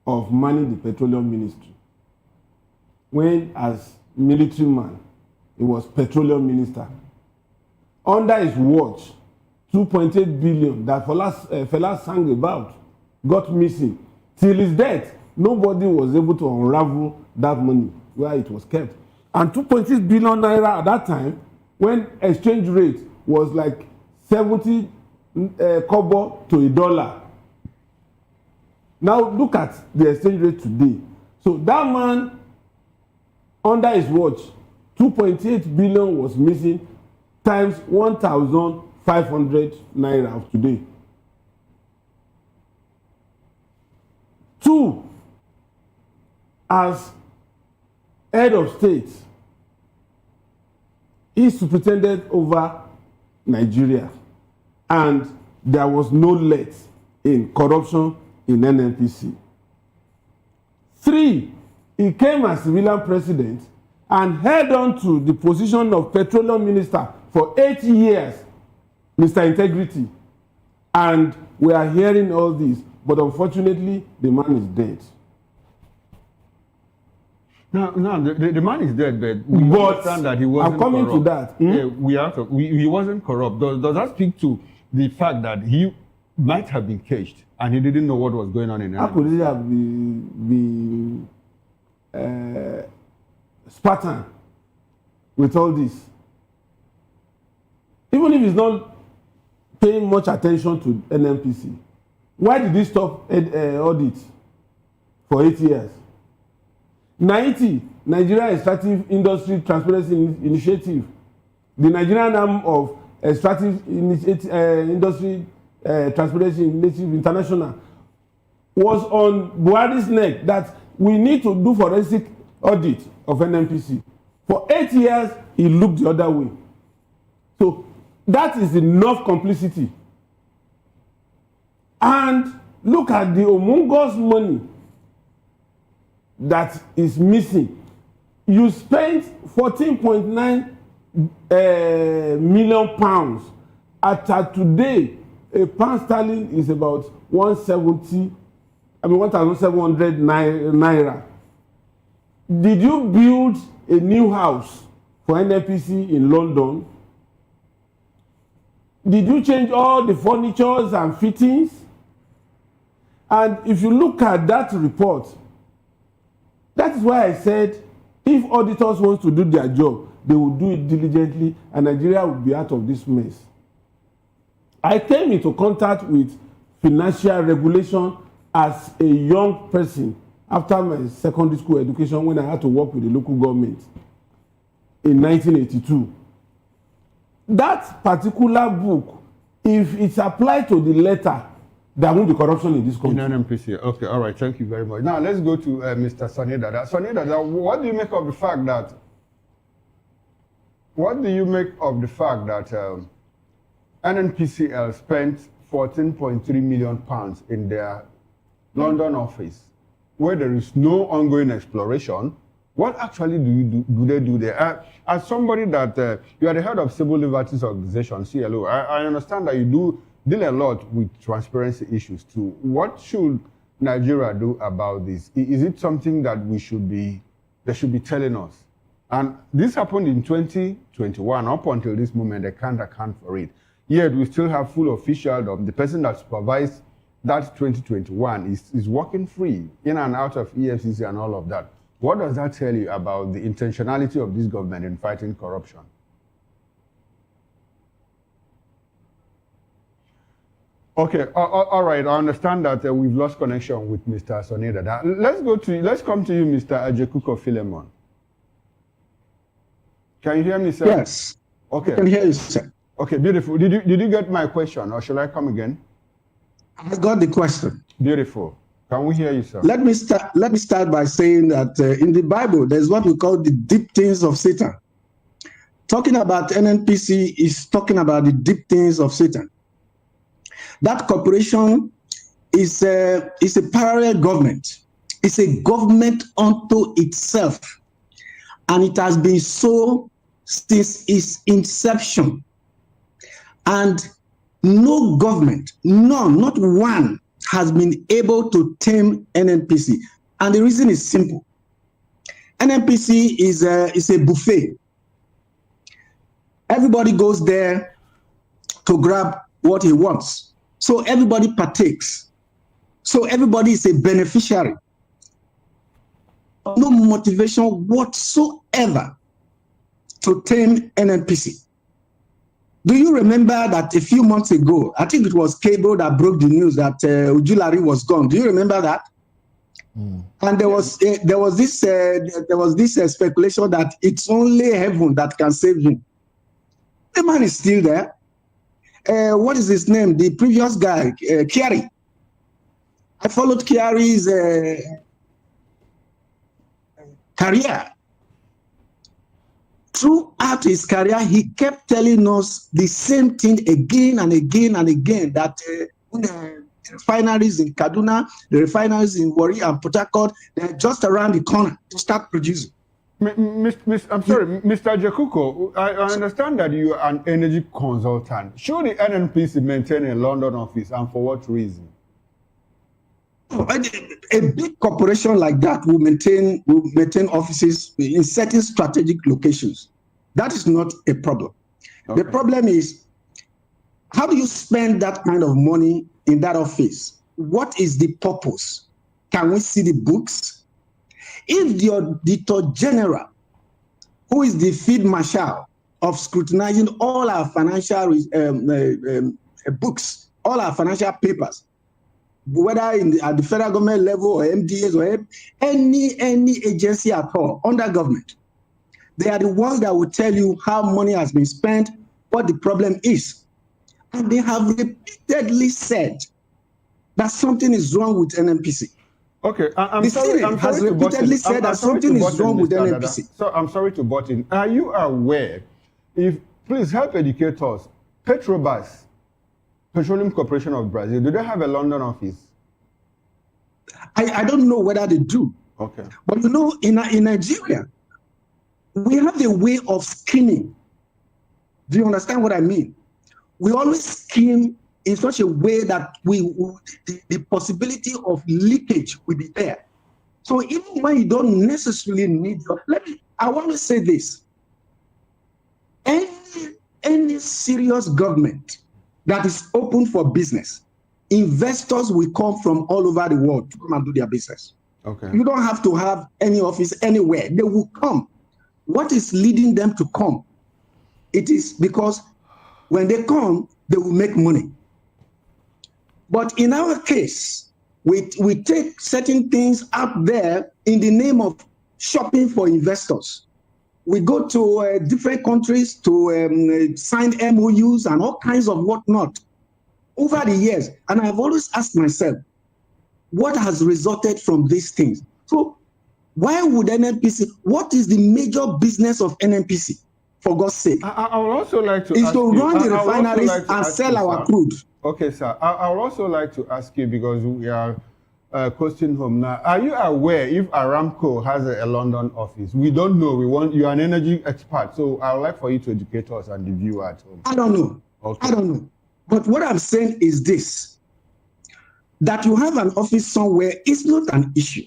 of manning the petroleum ministry. When, as military man, he was petroleum minister. Under his watch, 2.8 billion that Fela sang about got missing. Till his death, nobody was able to unravel that money where it was kept. And 2.6 billion naira at that time, when exchange rate was like 70 kobo to $1. Now look at the exchange rate today. So that man, under his watch, 2.8 billion was missing times 1,500 naira of today. 2, as head of state, he superintended over Nigeria, and there was no let in corruption in NNPC. 3, he came as civilian president and held on to the position of petroleum minister for 8 years, Mr. Integrity. And we are hearing all this, but unfortunately, the man is dead. No, the man is dead, but we understand that he wasn't corrupt. I'm coming to that. Yeah, he wasn't corrupt. Does that speak to the fact that he might have been caged and he didn't know what was going on in How could he have been Spartan with all this? Even if he's not paying much attention to NNPC, why did he stop audit for 8 years? 90, Nigeria Extractive Industry Transparency Initiative, the Nigerian arm of Extractive Industry Transparency Initiative International, was on Buhari's neck that we need to do forensic audit of NNPC. For 8 years, he looked the other way. So that is enough complicity. And look at the humongous money that is missing. You spent 14.9 million pounds. At today, a pound sterling is about 1,700 naira. Did you build a new house for NNPC in London? Did you change all the furnitures and fittings? And if you look at that report, that is why I said if auditors want to do their job, they will do it diligently and Nigeria will be out of this mess. I came into contact with financial regulation as a young person after my secondary school education when I had to work with the local government in 1982. That particular book, if it's applied to the letter, there won't be corruption in this country. In NNPC. Okay, all right. Thank you very much. Now let's go to Mr. Sonedada. Sonedada, what do you make of the fact that? What do you make of the fact that NNPCL spent £14.3 million in their London office, where there is no ongoing exploration? What actually do they do there? As somebody that you are the head of Civil Liberties Organization, CLO, I understand that you do deal a lot with transparency issues too. What should Nigeria do about this? Is it something that they should be telling us? And this happened in 2021. Up until this moment, they can't account for it. Yet we still have full officialdom. The person that supervised that 2021 is working free in and out of EFCC and all of that. What does that tell you about the intentionality of this government in fighting corruption? Okay, all right. I understand that we've lost connection with Mr. Sonedada. Let's come to you, Mr. Ajekuko Philemon. Can you hear me, sir? Yes. Okay. I can hear you, sir. Okay, beautiful. Did you get my question, or shall I come again? I got the question. Beautiful. Can we hear you, sir? Let me start by saying that in the Bible, there's what we call the deep things of Satan. Talking about NNPC is talking about the deep things of Satan. That corporation is a parallel government. It's a government unto itself. And it has been so since its inception. And no government, none, not one, has been able to tame NNPC. And the reason is simple. NNPC is a buffet. Everybody goes there to grab what he wants. So everybody partakes. So everybody is a beneficiary. No motivation whatsoever to tame NNPC. Do you remember that a few months ago, I think it was Cable that broke the news that Ujulari was gone? Do you remember that? And there was this speculation that it's only heaven that can save him. The man is still there. What is his name? The previous guy, Kiari. I followed Kiari's career. Throughout his career, he kept telling us the same thing again and again and again, that the refineries in Kaduna, the refineries in Warri and Port Harcourt, they're just around the corner to start producing. I'm sorry, Mr. Jekuko, I understand that you are an energy consultant. Should the NNPC maintain a London office, and for what reason? A big corporation like that will maintain offices in certain strategic locations. That is not a problem. Okay. The problem is, how do you spend that kind of money in that office? What is the purpose? Can we see the books? If the Auditor General, who is the field marshal of scrutinizing all our financial books, all our financial papers, whether at the federal government level or MDAs or any agency at all under government, they are the ones that will tell you how money has been spent, what the problem is. And they have repeatedly said that something is wrong with NNPC. Okay, I'm sorry to butt in. Are you aware, please help educate us, Petrobras, Petroleum Corporation of Brazil, do they have a London office? I don't know whether they do. Okay. But you know, in Nigeria, we have a way of scheming. Do you understand what I mean? We always scheme in such a way that the possibility of leakage will be there. So even when you don't necessarily need I want to say this. Any serious government that is open for business, investors will come from all over the world to come and do their business. Okay. You don't have to have any office anywhere. They will come. What is leading them to come? It is because when they come, they will make money. But in our case, we take certain things up there in the name of shopping for investors. We go to different countries to sign MOUs and all kinds of whatnot. over the years. And I've always asked myself, what has resulted from these things? So why would NNPC, what is the major business of NNPC, for God's sake? I would also like to is ask to you, run the I would also refineries like to and ask sell you, our sir. crude. Okay, sir. I would also like to ask you, because we are coasting home now. Are you aware if Aramco has a London office? We don't know. You are an energy expert, so I would like for you to educate us and the viewer at home. I don't know. Okay. I don't know. But what I'm saying is this, that you have an office somewhere is not an issue.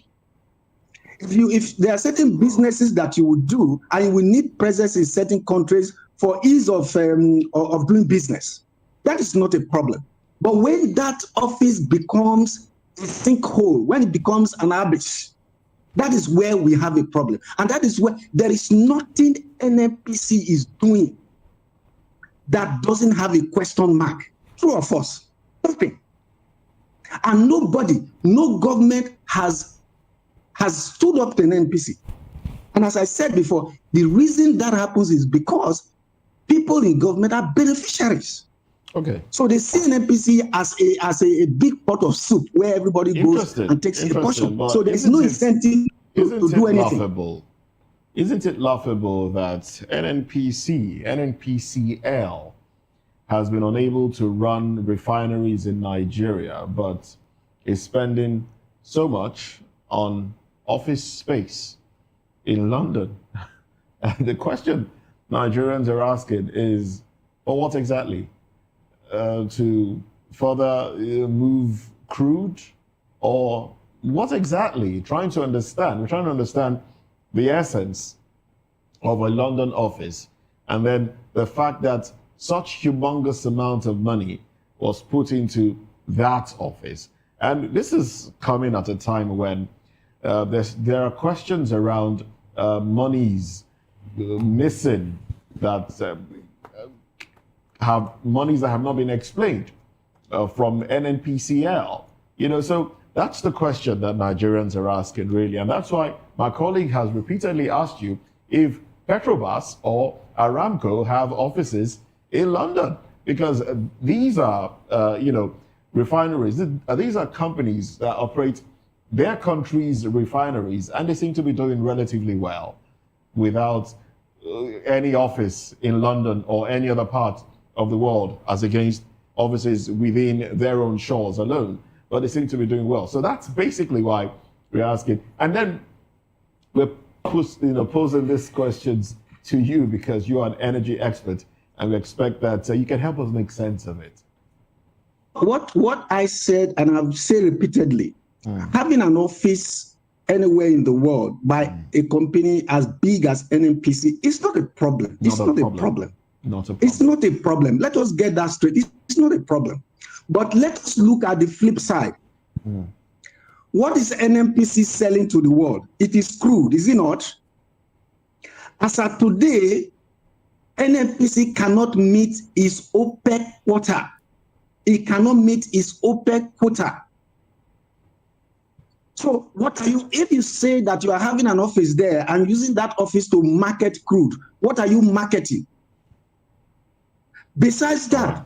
If there are certain businesses that you would do and you will need presence in certain countries for ease of doing business, that is not a problem. But when that office becomes a sinkhole, when it becomes an abyss, that is where we have a problem. And that is where there is nothing NNPC is doing that doesn't have a question mark. True or false? Nothing. And nobody, no government has stood up to an NNPC. And as I said before, the reason that happens is because people in government are beneficiaries. Okay. So they see an NPC as a big pot of soup where everybody goes and takes a portion. So there is no incentive to do anything. Laughable? Isn't it laughable that NNPCL has been unable to run refineries in Nigeria, but is spending so much on office space in London? And the question Nigerians are asking is, well, what exactly? To further move crude, or what exactly? We're trying to understand the essence of a London office, and then the fact that such humongous amount of money was put into that office. And this is coming at a time when there are questions around monies missing, that have monies that have not been explained from NNPCL. So that's the question that Nigerians are asking, really. And that's why my colleague has repeatedly asked you if Petrobras or Aramco have offices in London, because these are, refineries. These are companies that operate their country's refineries, and they seem to be doing relatively well without any office in London or any other part of the world, as against offices within their own shores alone. But they seem to be doing well. So that's basically why we're asking. And then we're posing these questions to you because you are an energy expert, and we expect that you can help us make sense of it. What I said, and I've said repeatedly, having an office anywhere in the world by a company as big as NNPC is not a problem. It's not a problem. It's not a problem. Let us get that straight. It's not a problem. But let us look at the flip side. What is NNPC selling to the world? It is crude, is it not? As of today, NNPC cannot meet its OPEC quota. It cannot meet its OPEC quota. So what are you, if you say that you are having an office there and using that office to market crude, what are you marketing? Besides that,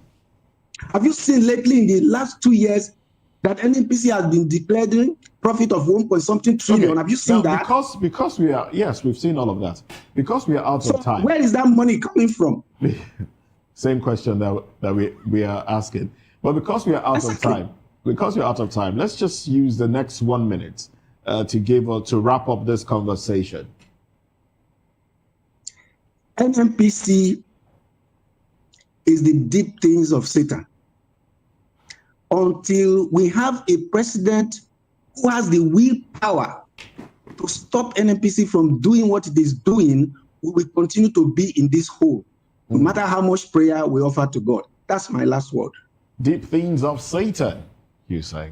have you seen lately in the last 2 years that NNPC has been declaring profit of 1.something trillion? Okay. Have you seen that? Because we are, yes, we've seen all of that. Because we are out of time. Where is that money coming from? Same question that we are asking. But because we are out of time, let's just use the next 1 minute to wrap up this conversation. NNPC is the deep things of Satan. Until we have a president who has the willpower to stop NNPC from doing what it is doing, we will continue to be in this hole, no matter how much prayer we offer to God. That's my last word. Deep things of Satan, you say.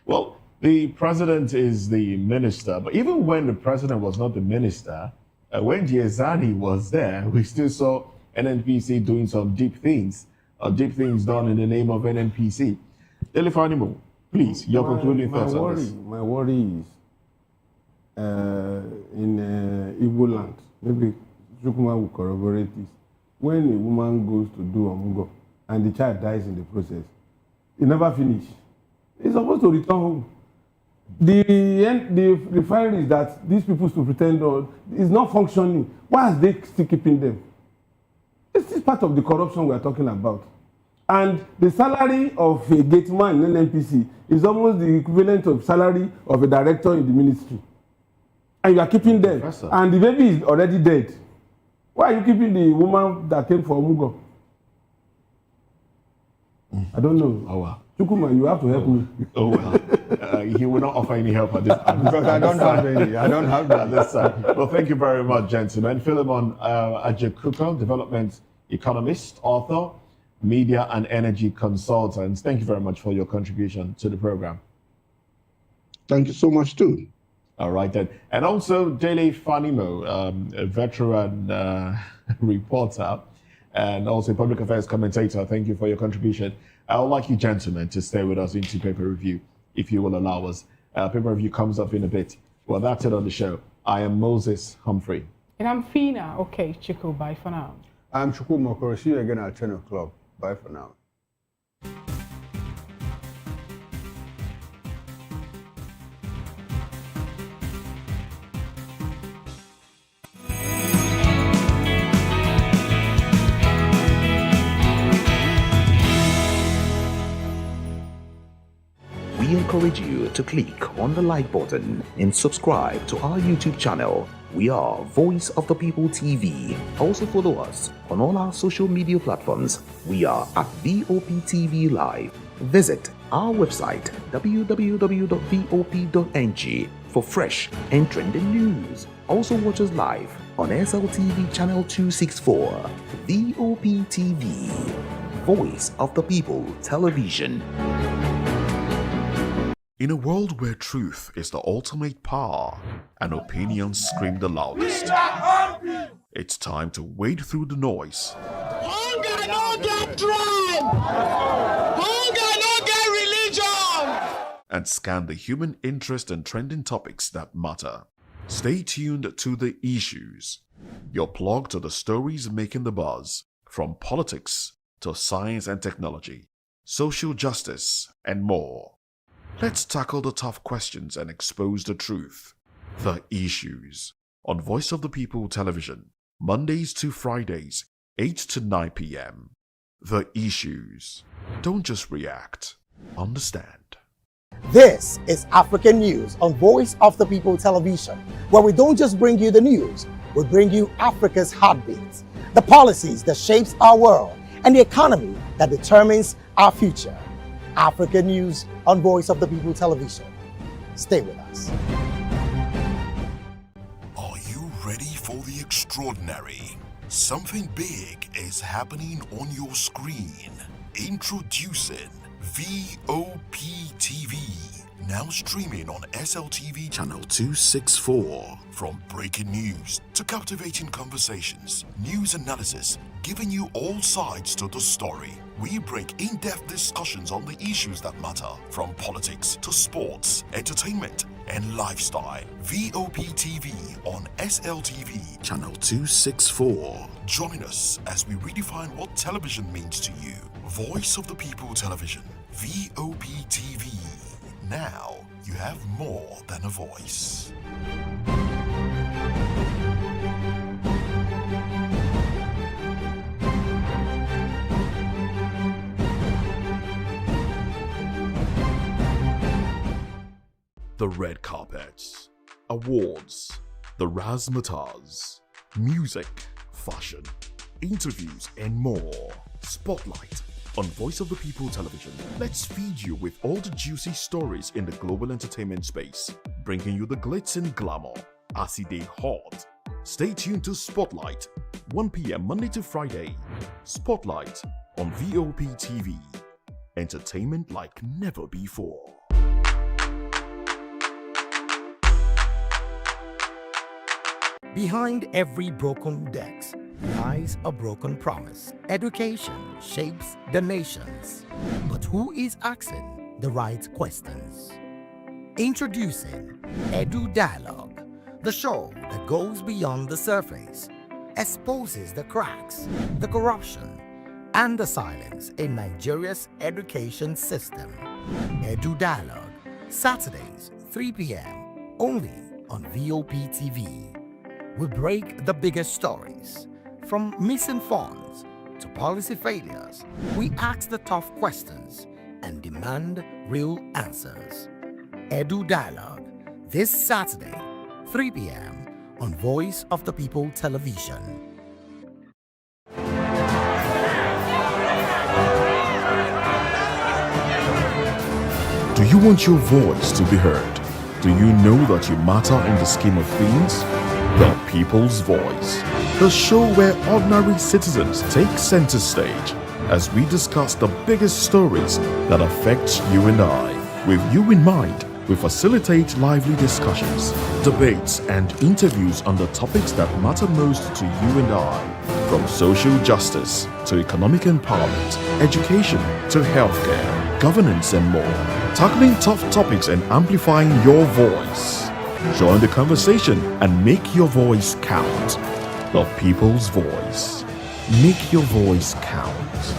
Well, the president is the minister, but even when the president was not the minister, when Giazani was there, we still saw NNPC doing some deep things done in the name of NNPC. Elifanimo, please, your concluding thoughts on this. My worry is in Igbo land, maybe Chukuma will corroborate this. When a woman goes to do Omugo and the child dies in the process, It never finished. It's supposed to return home. The refinery is that these people to pretend is not functioning. Why are they still keeping them? This is part of the corruption we are talking about. And the salary of a gateman in NNPC is almost the equivalent of salary of a director in the ministry. And you are keeping them. Professor. And the baby is already dead. Why are you keeping the woman that came from Mugo? I don't know. Oh, wow. Chukuma, you have to help me. Oh, well. He will not offer any help at this time. Because I don't have any. I don't have that. At this time. Well, thank you very much, gentlemen. Philemon Ajekuko, development economist, author, media and energy consultant. Thank you very much for your contribution to the program. Thank you so much, too. All right, then. And also, Dele Fanimo, a veteran reporter and also a public affairs commentator. Thank you for your contribution. I would like you gentlemen to stay with us into paper review, if you will allow us. Paper review comes up in a bit. Well, that's it on the show. I am Moses Humphrey. And I'm Fina. Okay, Chico, bye for now. I'm Chuku Mokoro. See you again at 10 o'clock. Bye for now. We encourage you to click on the like button and subscribe to our YouTube channel. We are Voice of the People TV. Also follow us on all our social media platforms. We are at voptvlive. Visit our website www.vop.ng for fresh and trending news. Also watch us live on SLTV channel 264. VOP TV, Voice of the People Television. In a world where truth is the ultimate power and opinions scream the loudest, it's time to wade through the noise. Hunger no get tribe! Hunger no get religion! And scan the human interest and trending topics that matter. Stay tuned to The Issues, your plug to the stories making the buzz, from politics to science and technology, social justice, and more. Let's tackle the tough questions and expose the truth. The Issues on Voice of the People Television, Mondays to Fridays, 8 to 9 p.m. The Issues. Don't just react. Understand. This is African News on Voice of the People Television, where we don't just bring you the news, we bring you Africa's heartbeats, the policies that shapes our world, and the economy that determines our future. African News on Voice of the People Television. Stay with us. Are you ready for the extraordinary? Something big is happening on your screen. Introducing VOPTV. Now streaming on SLTV channel 264. From breaking news to captivating conversations, news analysis, giving you all sides to the story. We break in-depth discussions on the issues that matter, from politics to sports, entertainment, and lifestyle. VOPTV on SLTV channel 264. Join us as we redefine what television means to you. Voice of the People Television, VOPTV. Now you have more than a voice. The red carpets, awards, the razzmatazz, music, fashion, interviews, and more. Spotlight on Voice of the People Television. Let's feed you with all the juicy stories in the global entertainment space, bringing you the glitz and glamour as it is hot. Stay tuned to Spotlight, 1 p.m. Monday to Friday. Spotlight on VOP TV. Entertainment like never before. Behind every broken deck lies a broken promise. Education shapes the nations. But who is asking the right questions? Introducing Edu Dialogue, the show that goes beyond the surface, exposes the cracks, the corruption, and the silence in Nigeria's education system. Edu Dialogue, Saturdays, 3 p.m., only on VOP TV. We break the biggest stories, from missing funds to policy failures. We ask the tough questions and demand real answers. Edu Dialogue, this Saturday, 3 p.m. on Voice of the People Television. Do you want your voice to be heard? Do you know that you matter in the scheme of things? The People's Voice, the show where ordinary citizens take center stage as we discuss the biggest stories that affect you and I. With you in mind, we facilitate lively discussions, debates, and interviews on the topics that matter most to you and I, from social justice to economic empowerment, education to healthcare, governance, and more, tackling tough topics and amplifying your voice. Join the conversation and make your voice count. The People's Voice. Make your voice count.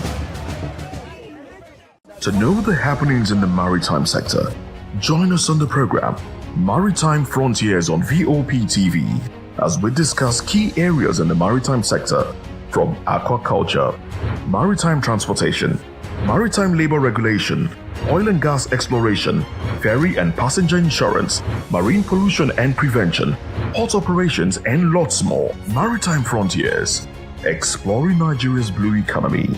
To know the happenings in the maritime sector, join us on the program Maritime Frontiers on VOP TV as we discuss key areas in the maritime sector, from aquaculture, maritime transportation, maritime labor regulation, oil and gas exploration, ferry and passenger insurance, marine pollution and prevention, port operations, and lots more. Maritime Frontiers, exploring Nigeria's blue economy.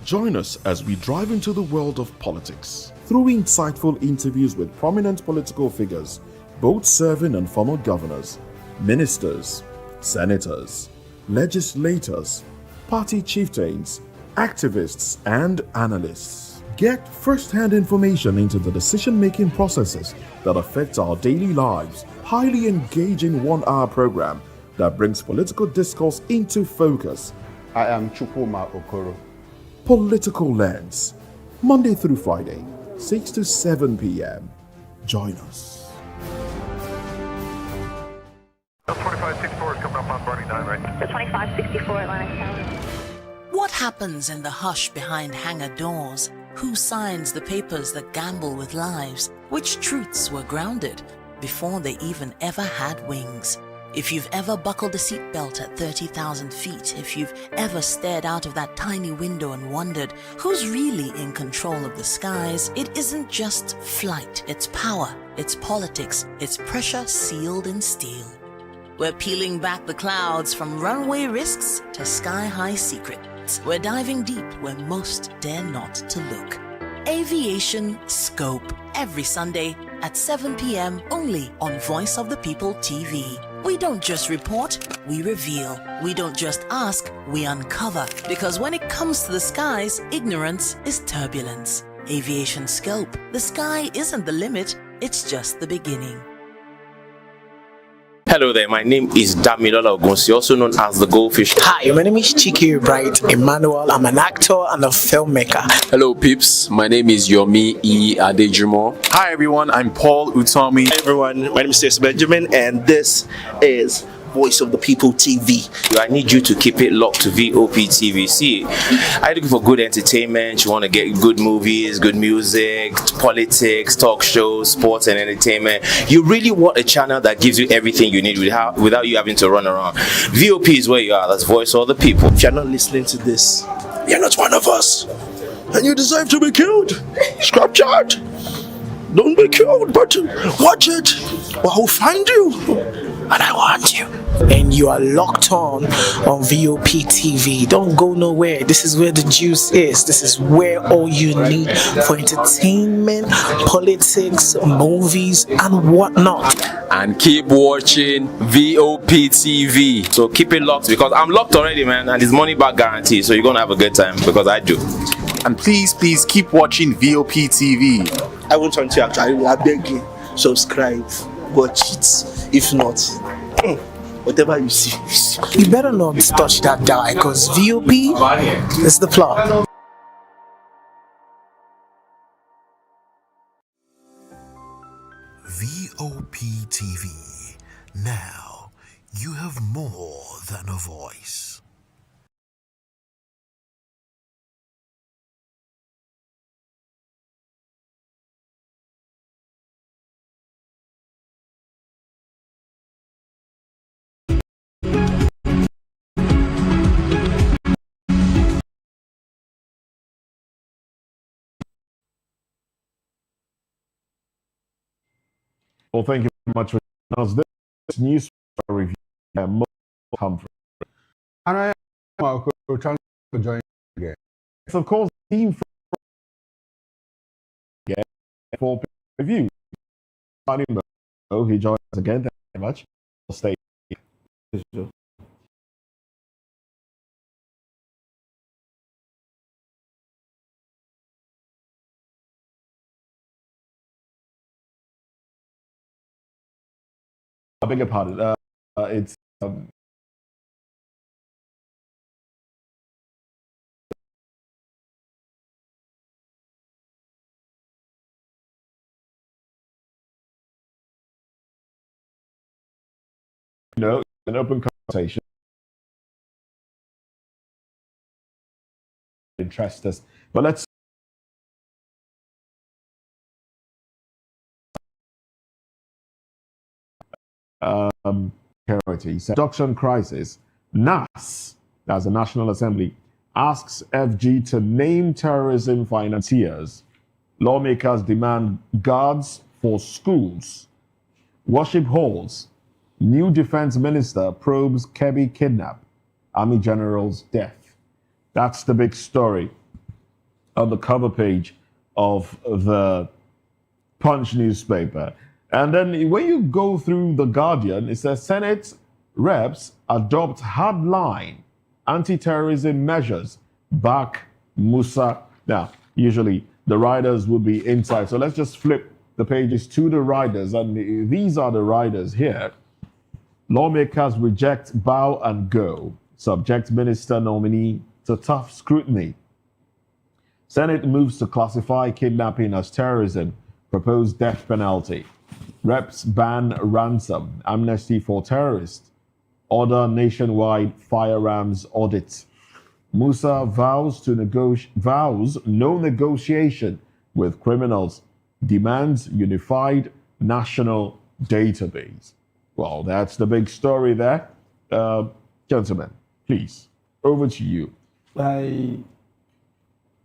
Join us as we drive into the world of politics through insightful interviews with prominent political figures, both serving and former governors, ministers, senators, legislators, party chieftains, activists, and analysts. Get first-hand information into the decision-making processes that affect our daily lives. Highly engaging 1-hour program that brings political discourse into focus. I am Chukwuma Okoro. Political Lens, Monday through Friday, 6 to 7 p.m. Join us. 2564 is coming up on Barney 9, right? The 2564 Atlantic Tower. What happens in the hush behind hangar doors? Who signs the papers that gamble with lives? Which truths were grounded before they even ever had wings? If you've ever buckled a seatbelt at 30,000 feet, if you've ever stared out of that tiny window and wondered who's really in control of the skies, it isn't just flight, it's power, it's politics, it's pressure sealed in steel. We're peeling back the clouds from runway risks to sky-high secrets. We're diving deep where most dare not to look. Aviation Scope, every Sunday at 7 p.m. only on Voice of the People TV. We don't just report, we reveal. We don't just ask, we uncover. Because when it comes to the skies, ignorance is turbulence. Aviation Scope, the sky isn't the limit, it's just the beginning. Hello there, my name is Damilola Ogunsi, also known as the Goldfish. Hi, my name is Chike Bright Emmanuel. I'm an actor and a filmmaker. Hello peeps, my name is Yomi E. Adejumo. Hi everyone, I'm Paul Utomi. Hi everyone, my name is Stacey Benjamin and this is Voice of the People TV. I need you to keep it locked to VOP TV. See, are you looking for good entertainment? You want to get good movies, good music, politics, talk shows, sports and entertainment. You really want a channel that gives you everything you need without you having to run around. VOP is where you are. That's Voice of the People. If you're not listening to this, you're not one of us. And you deserve to be killed. Scrap chat. Don't be killed, but watch it. Or I'll find you. And I want you. And you are locked on VOP TV. Don't go nowhere. This is where the juice is. This is where all you need for entertainment, politics, movies, and whatnot. And keep watching VOP TV. So keep it locked because I'm locked already, man, and it's money back guarantee. So you're gonna have a good time because I do. And please keep watching VOP TV. I won't want to actually. I beg you, subscribe, watch it. If not, whatever you see, you better not touch that dial because VOP is the plot. VOP TV. Now you have more than a voice. Well, thank you very much for joining us. This news review comfort. And I am Marco, thanks for joining again. It's of course team for review. He joins us again. Thank you very much. Stay. I beg your pardon. It's an open conversation. Interest us, but let's. Security seduction crisis. NAS, as the National Assembly, asks FG to name terrorism financiers. Lawmakers demand guards for schools. Worship halls. New defense minister probes Kebbi kidnap. Army general's death. That's the big story on the cover page of the Punch newspaper. And then when you go through The Guardian, it says Senate reps adopt hardline anti-terrorism measures, back Musa. Now, usually the riders would be inside. So let's just flip the pages to the riders. And these are the riders here. Lawmakers reject bow and go. Subject minister nominee to tough scrutiny. Senate moves to classify kidnapping as terrorism. Proposed death penalty. Reps ban ransom. Amnesty for terrorists. Order nationwide firearms audit. Musa vows no negotiation with criminals. Demands unified national database. Well, that's the big story there. Gentlemen, please, over to you. I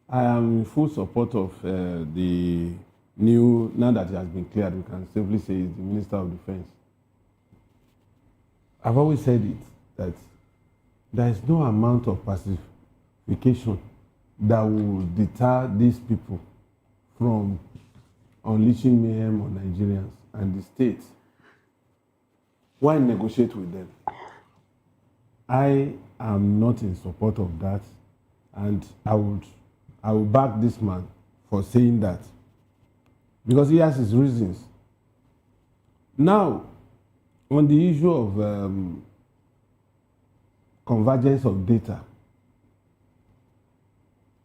am in full support of the new, now that it has been cleared, we can safely say it's the Minister of Defense. I've always said it, that there is no amount of pacification that will deter these people from unleashing mayhem on Nigerians and the state. Why negotiate with them? I am not in support of that, and I will back this man for saying that, because he has his reasons. Now, on the issue of convergence of data,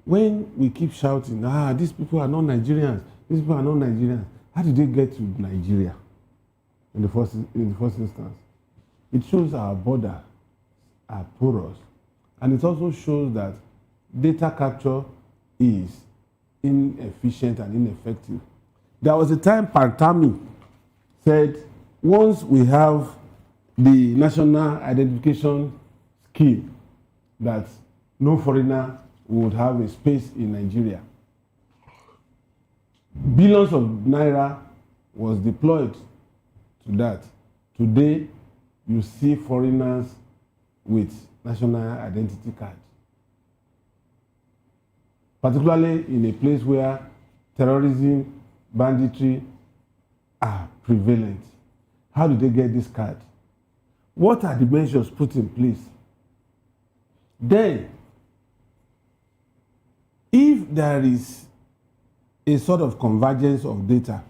when we keep shouting, these people are not Nigerians, these people are not Nigerians, how did they get to Nigeria in the first instance? it shows our borders are porous, and it also shows that data capture is inefficient and ineffective. There was a time Pantami said, once we have the national identification scheme, that no foreigner would have a space in Nigeria. Billions of naira was deployed to that. Today, you see foreigners with national identity cards, particularly in a place where terrorism, banditry are prevalent. How do they get this card? What are the measures put in place? Then, if there is a sort of convergence of data,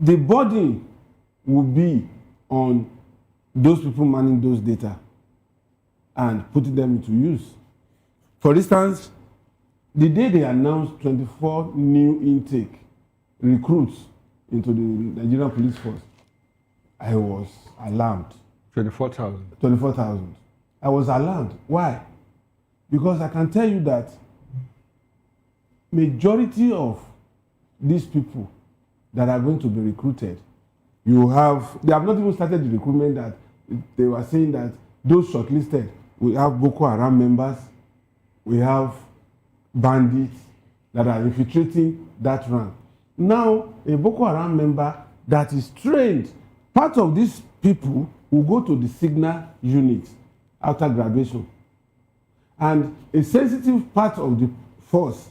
the burden will be on those people managing those data and putting them into use. For instance, the day they announced 24 new intake recruits into the Nigerian police force, I was alarmed. 24,000. 24,000. I was alarmed. Why? Because I can tell you that majority of these people that are going to be recruited, they have not even started the recruitment that they were saying that those shortlisted, we have Boko Haram members, we have bandits that are infiltrating that rank. Now, a Boko Haram member that is trained, part of these people will go to the signal unit after graduation. And a sensitive part of the force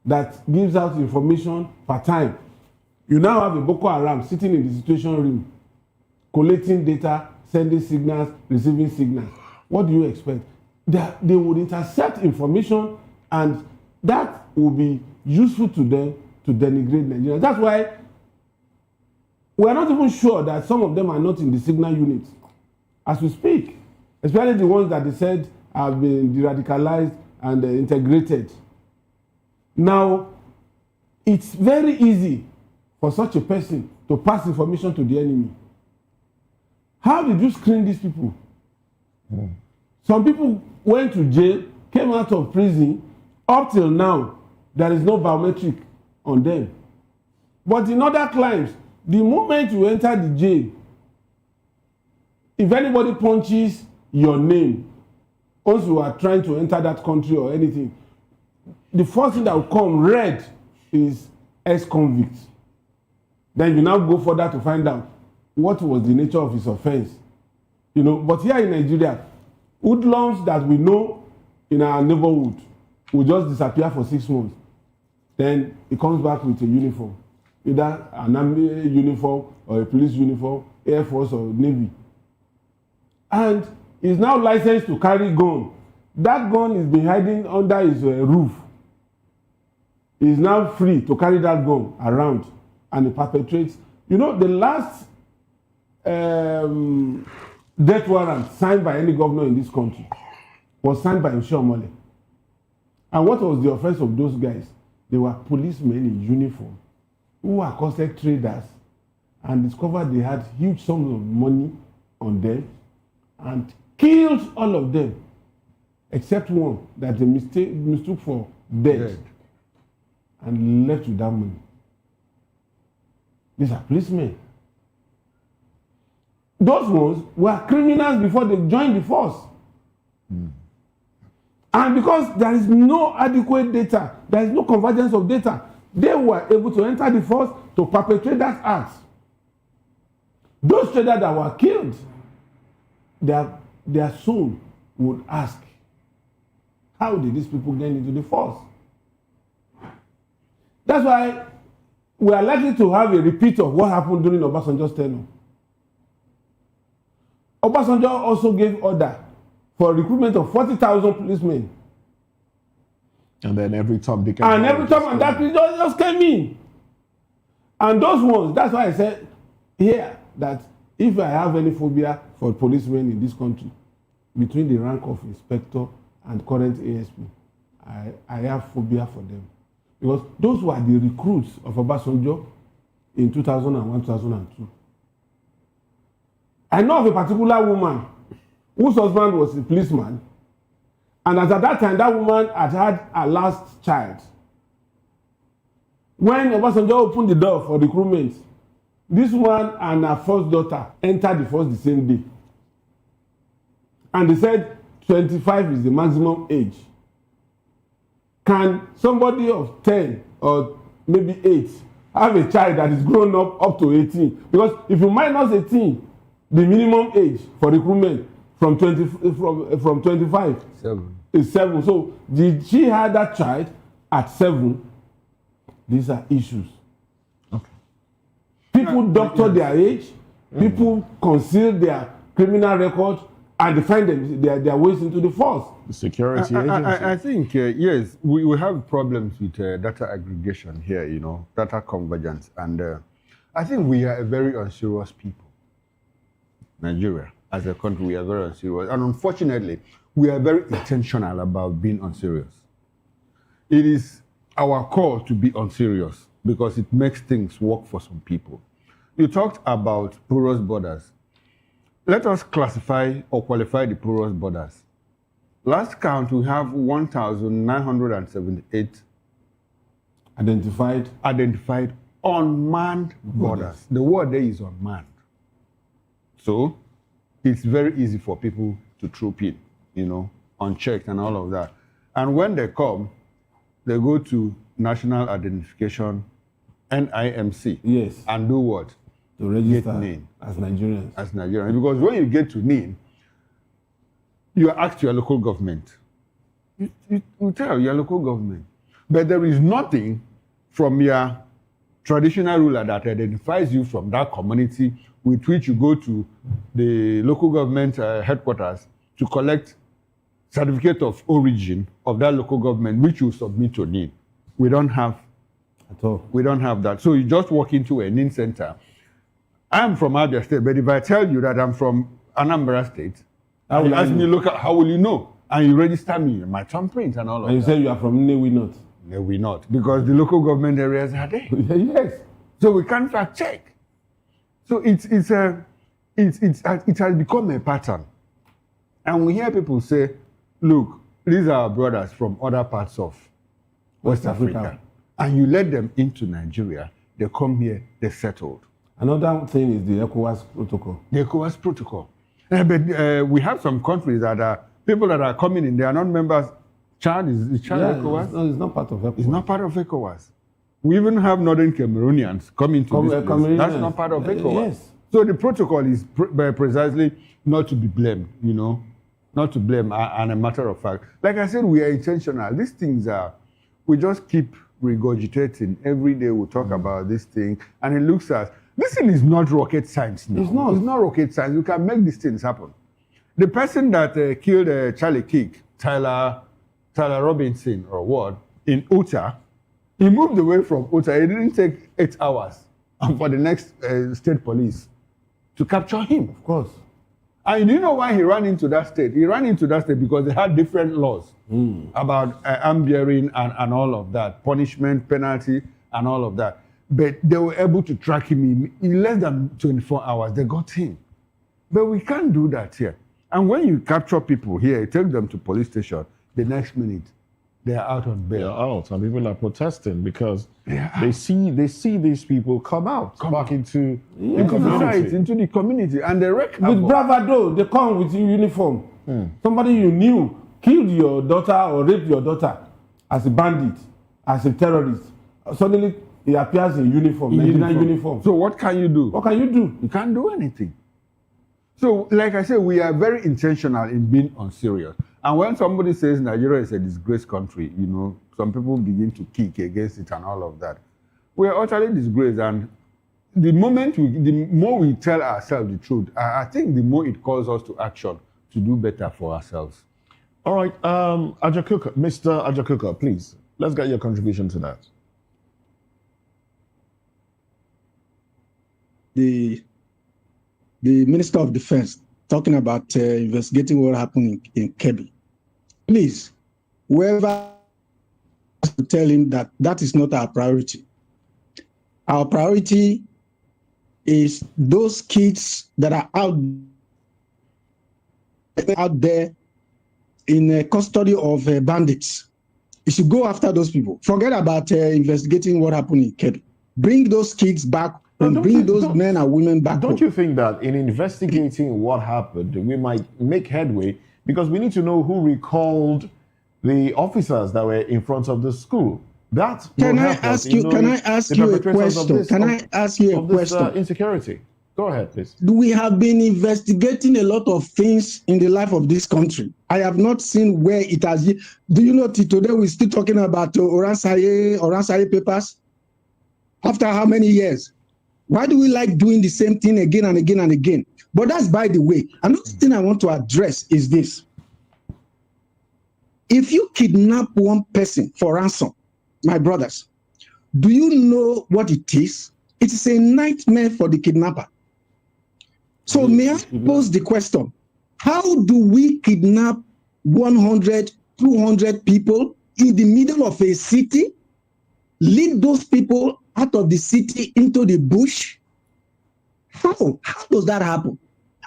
that gives out information per time, you now have a Boko Haram sitting in the situation room, collating data, sending signals, receiving signals. What do you expect? They would intercept information, and that will be useful to them to denigrate Nigeria. That's why we are not even sure that some of them are not in the signal unit as we speak, especially the ones that they said have been de-radicalized and integrated. Now, it's very easy for such a person to pass information to the enemy. How did you screen these people? Some people went to jail, came out of prison. Up till now, there is no biometric on them. But in other climes, the moment you enter the jail, if anybody punches your name, once you are trying to enter that country or anything, the first thing that will come red is ex-convict. Then you now go further to find out what was the nature of his offense. But here in Nigeria, hoodlums that we know in our neighborhood will just disappear for 6 months. Then he comes back with a uniform, either an army uniform or a police uniform, Air Force or Navy. And he's now licensed to carry gun. That gun is been hiding under his roof. He's now free to carry that gun around, and he perpetrates. The last death warrant signed by any governor in this country was signed by Oshiomhole. And what was the offense of those guys? They were policemen in uniform who accosted traders and discovered they had huge sums of money on them and killed all of them except one that they mistook for dead and left with that money. These are policemen. Those ones were criminals before they joined the force. And because there is no adequate data, there is no convergence of data, they were able to enter the force to perpetrate that act. Those traders that were killed, their soul would ask, how did these people get into the force? That's why we are likely to have a repeat of what happened during Obasanjo's tenure. Obasanjo also gave order for recruitment of 40,000 policemen. And then every time they and that just came in. And those ones, that's why I said here that if I have any phobia for policemen in this country, between the rank of inspector and current ASP, I have phobia for them. Because those were the recruits of Obasanjo in 2001, 2002. I know of a particular woman whose husband was a policeman, and at that time, that woman had her last child. When Obasanjo opened the door for recruitment, this woman and her first daughter entered the force the same day. And they said 25 is the maximum age. Can somebody of 10 or maybe 8 have a child that is grown up to 18? Because if you minus 18, the minimum age for recruitment from 25 is 7. So did she have that child at 7? These are issues. Okay. People doctor their age. People conceal their criminal record, and they find their ways into the force. The security agency. I think, yes, we have problems with data aggregation here, data convergence. And I think we are a very unserious people. Nigeria, as a country, we are very unserious. And unfortunately, we are very intentional about being unserious. It is our call to be unserious because it makes things work for some people. You talked about porous borders. Let us classify or qualify the porous borders. Last count, we have 1,978 identified unmanned borders. The word there is unmanned. So it's very easy for people to troop in, unchecked and all of that. And when they come, they go to National Identification, NIMC. Yes. And do what? To register NIN. as Nigerians. As Nigerians. Because when you get to NIN, you are asked your local government. You tell your local government. But there is nothing from your traditional ruler that identifies you from that community with which you go to the local government headquarters to collect certificate of origin of that local government, which you submit to NIN. We don't have at all. We don't have that. So you just walk into a NIN center. I'm from Abia State, but if I tell you that I'm from Anambra State, and you ask me, look, how will you know? And you register me, my thumbprint and all of that. And you say you are from Newi North. Newi North, because the local government areas are there. Yes. So we can't fact check. So it has become a pattern. And we hear people say, look, these are our brothers from other parts of West Africa. And you let them into Nigeria, they come here, they're settled. Another thing is the ECOWAS protocol. The ECOWAS protocol. But we have some countries that are, people that are coming in, they are not members. Chad is Chad ECOWAS? No, it's not part of ECOWAS. It's not part of ECOWAS. We even have Northern Cameroonians coming to this place. That's not part of ECOWAS. Yes. So the protocol is precisely not to be blamed, not to blame, and a matter of fact. Like I said, we are intentional. These things are, we just keep regurgitating. Every day we talk about this thing, and it looks at, this thing is not rocket science now. It's not rocket science. You can make these things happen. The person that killed Charlie Kirk, Tyler Robinson, or what, in Utah, he moved away from Utah. It didn't take 8 hours for the next state police to capture him. Of course. And you know why he ran into that state? He ran into that state because they had different laws about arm bearing and all of that, punishment, penalty, and all of that. But they were able to track him in less than 24 hours. They got him. But we can't do that here. And when you capture people here, you take them to police station, the next minute, they are out on bail. They're out, and people are protesting because they see these people come back into the community. Into the community, and they wreck with bravado. They come with uniform. Somebody you knew killed your daughter or raped your daughter as a bandit, as a terrorist. Suddenly he appears in uniform, Nigerian uniform. So what can you do? What can you do? You can't do anything. So, like I said, we are very intentional in being unserious. And when somebody says Nigeria is a disgraced country, some people begin to kick against it and all of that. We are utterly disgraced, and the more we tell ourselves the truth, I think the more it calls us to action to do better for ourselves. All right, Ajakuka, Mr. Ajakuka, please, let's get your contribution to that. The Minister of Defense talking about investigating what happened in Kebbi. Please, whoever has to tell him that is not our priority. Our priority is those kids that are out there in custody of bandits. You should go after those people. Forget about investigating what happened in Kebbi. Bring those kids back and bring those men and women back. Don't you think that in investigating what happened, we might make headway because we need to know who recalled the officers that were in front of the school? That can I ask you? Can I ask you a question? Can I ask you a question? Insecurity. Go ahead, please. We have been investigating a lot of things in the life of this country. I have not seen where it has. Do you know today we're still talking about Oransaye papers? After how many years? Why do we like doing the same thing again and again and again? But that's by the way. Another thing I want to address is this. If you kidnap one person for ransom, my brothers, do you know what it is? It is a nightmare for the kidnapper. So may I pose the question, how do we kidnap 100, 200 people in the middle of a city, lead those people out of the city into the bush? How does that happen?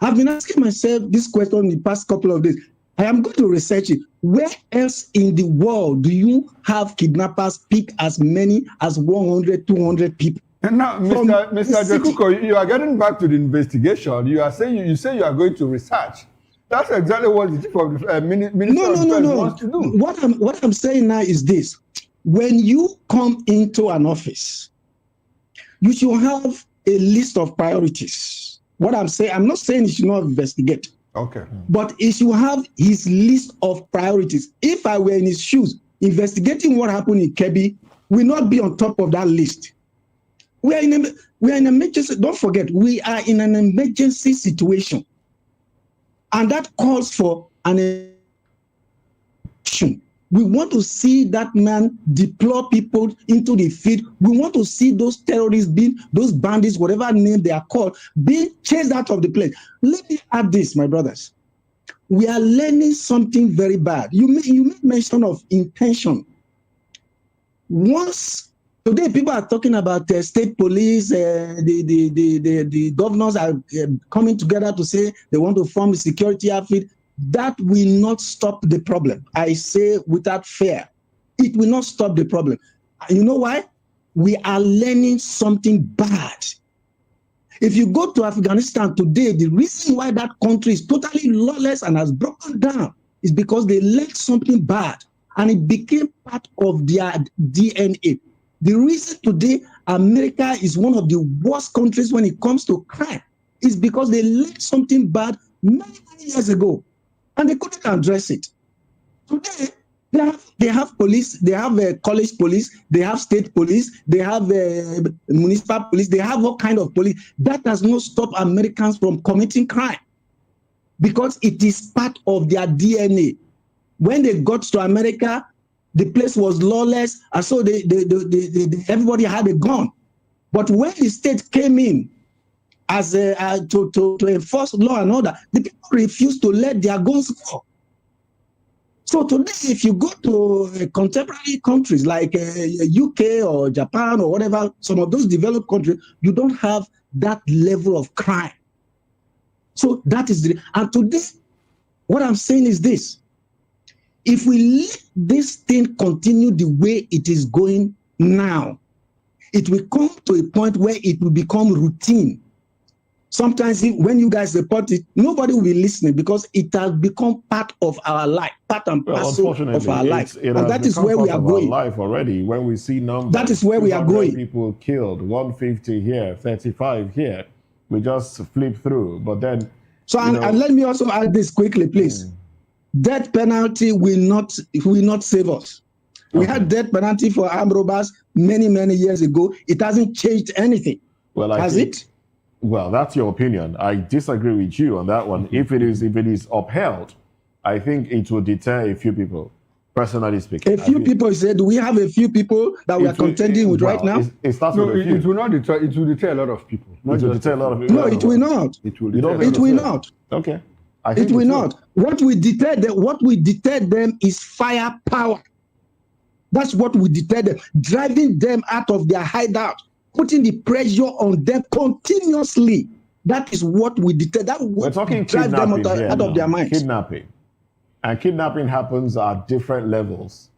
I've been asking myself this question in the past couple of days. I am going to research it. Where else in the world do you have kidnappers pick as many as 100, 200 people? And now, Mr. Jekuko, you are getting back to the investigation. You are saying you say you are going to research. That's exactly what the chief of the Minister of Defense wants to do. What I'm saying now is this: when you come into an office, you should have a list of priorities. What I'm saying, I'm not saying you should not investigate. Okay. But he should have his list of priorities. If I were in his shoes, investigating what happened in Kebbi will not be on top of that list. We are in an emergency. Don't forget, we are in an emergency situation. And that calls for an action. We want to see that man deploy people into the field. We want to see those terrorists, those bandits, whatever name they are called, being chased out of the place. Let me add this, my brothers. We are learning something very bad. You made mention of intention. Today, people are talking about state police. The governors are coming together to say they want to form a security outfit. That will not stop the problem. I say without fear, it will not stop the problem. You know why? We are learning something bad. If you go to Afghanistan today, the reason why that country is totally lawless and has broken down is because they learned something bad and it became part of their DNA. The reason today America is one of the worst countries when it comes to crime is because they learned something bad many years ago and they couldn't address it. Today, they have police, they have college police, they have state police, they have municipal police, they have all kind of police. That does not stop Americans from committing crime because it is part of their DNA. When they got to America, the place was lawless, and so everybody had a gun. But when the state came in as to enforce law and order, the people refused to let their guns go. So today, if you go to contemporary countries like UK or Japan or whatever, some of those developed countries, you don't have that level of crime. So that is and today, what I'm saying is this. If we let this thing continue the way it is going now, it will come to a point where it will become routine. Sometimes when you guys report it, nobody will be listening because it has become part of our life, part and parcel of our life. And that is where we are going. Life already, when we see numbers. That is where we are going. People killed, 150 here, 35 here. We just flip through, but then. So and let me also add this quickly, please. Death penalty will not save us. We had death penalty for armed robbers many years ago. It hasn't changed anything. Well, has it? Well, that's your opinion. I disagree with you on that one. If it is upheld, I think it will deter a few people. Personally speaking, a few people said, do we have a few people that we are contending with right now? It starts with a few. It will not deter. It will deter a lot of people. It will deter a lot of people. No, it will not. It will. It will not. Okay. It will not. What we deter them is firepower. That's what we deter them, driving them out of their hideout. putting the pressure on them continuously. That is what we deter. That We're what talking drive them out of their minds. Kidnapping. And kidnapping happens at different levels.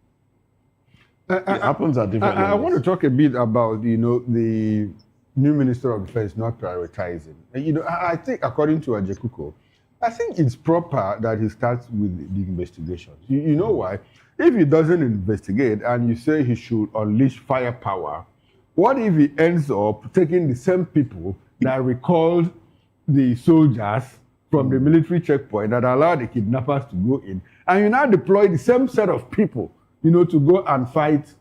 It happens at different levels. I want to talk a bit about, the new Minister of Defense not prioritizing. I think, according to Ajekuko, I think it's proper that he starts with the investigations. You know why? If he doesn't investigate and you say he should unleash firepower, what if he ends up taking the same people that recalled the soldiers from the military checkpoint that allowed the kidnappers to go in, and you now deploy the same set of people, to go and fight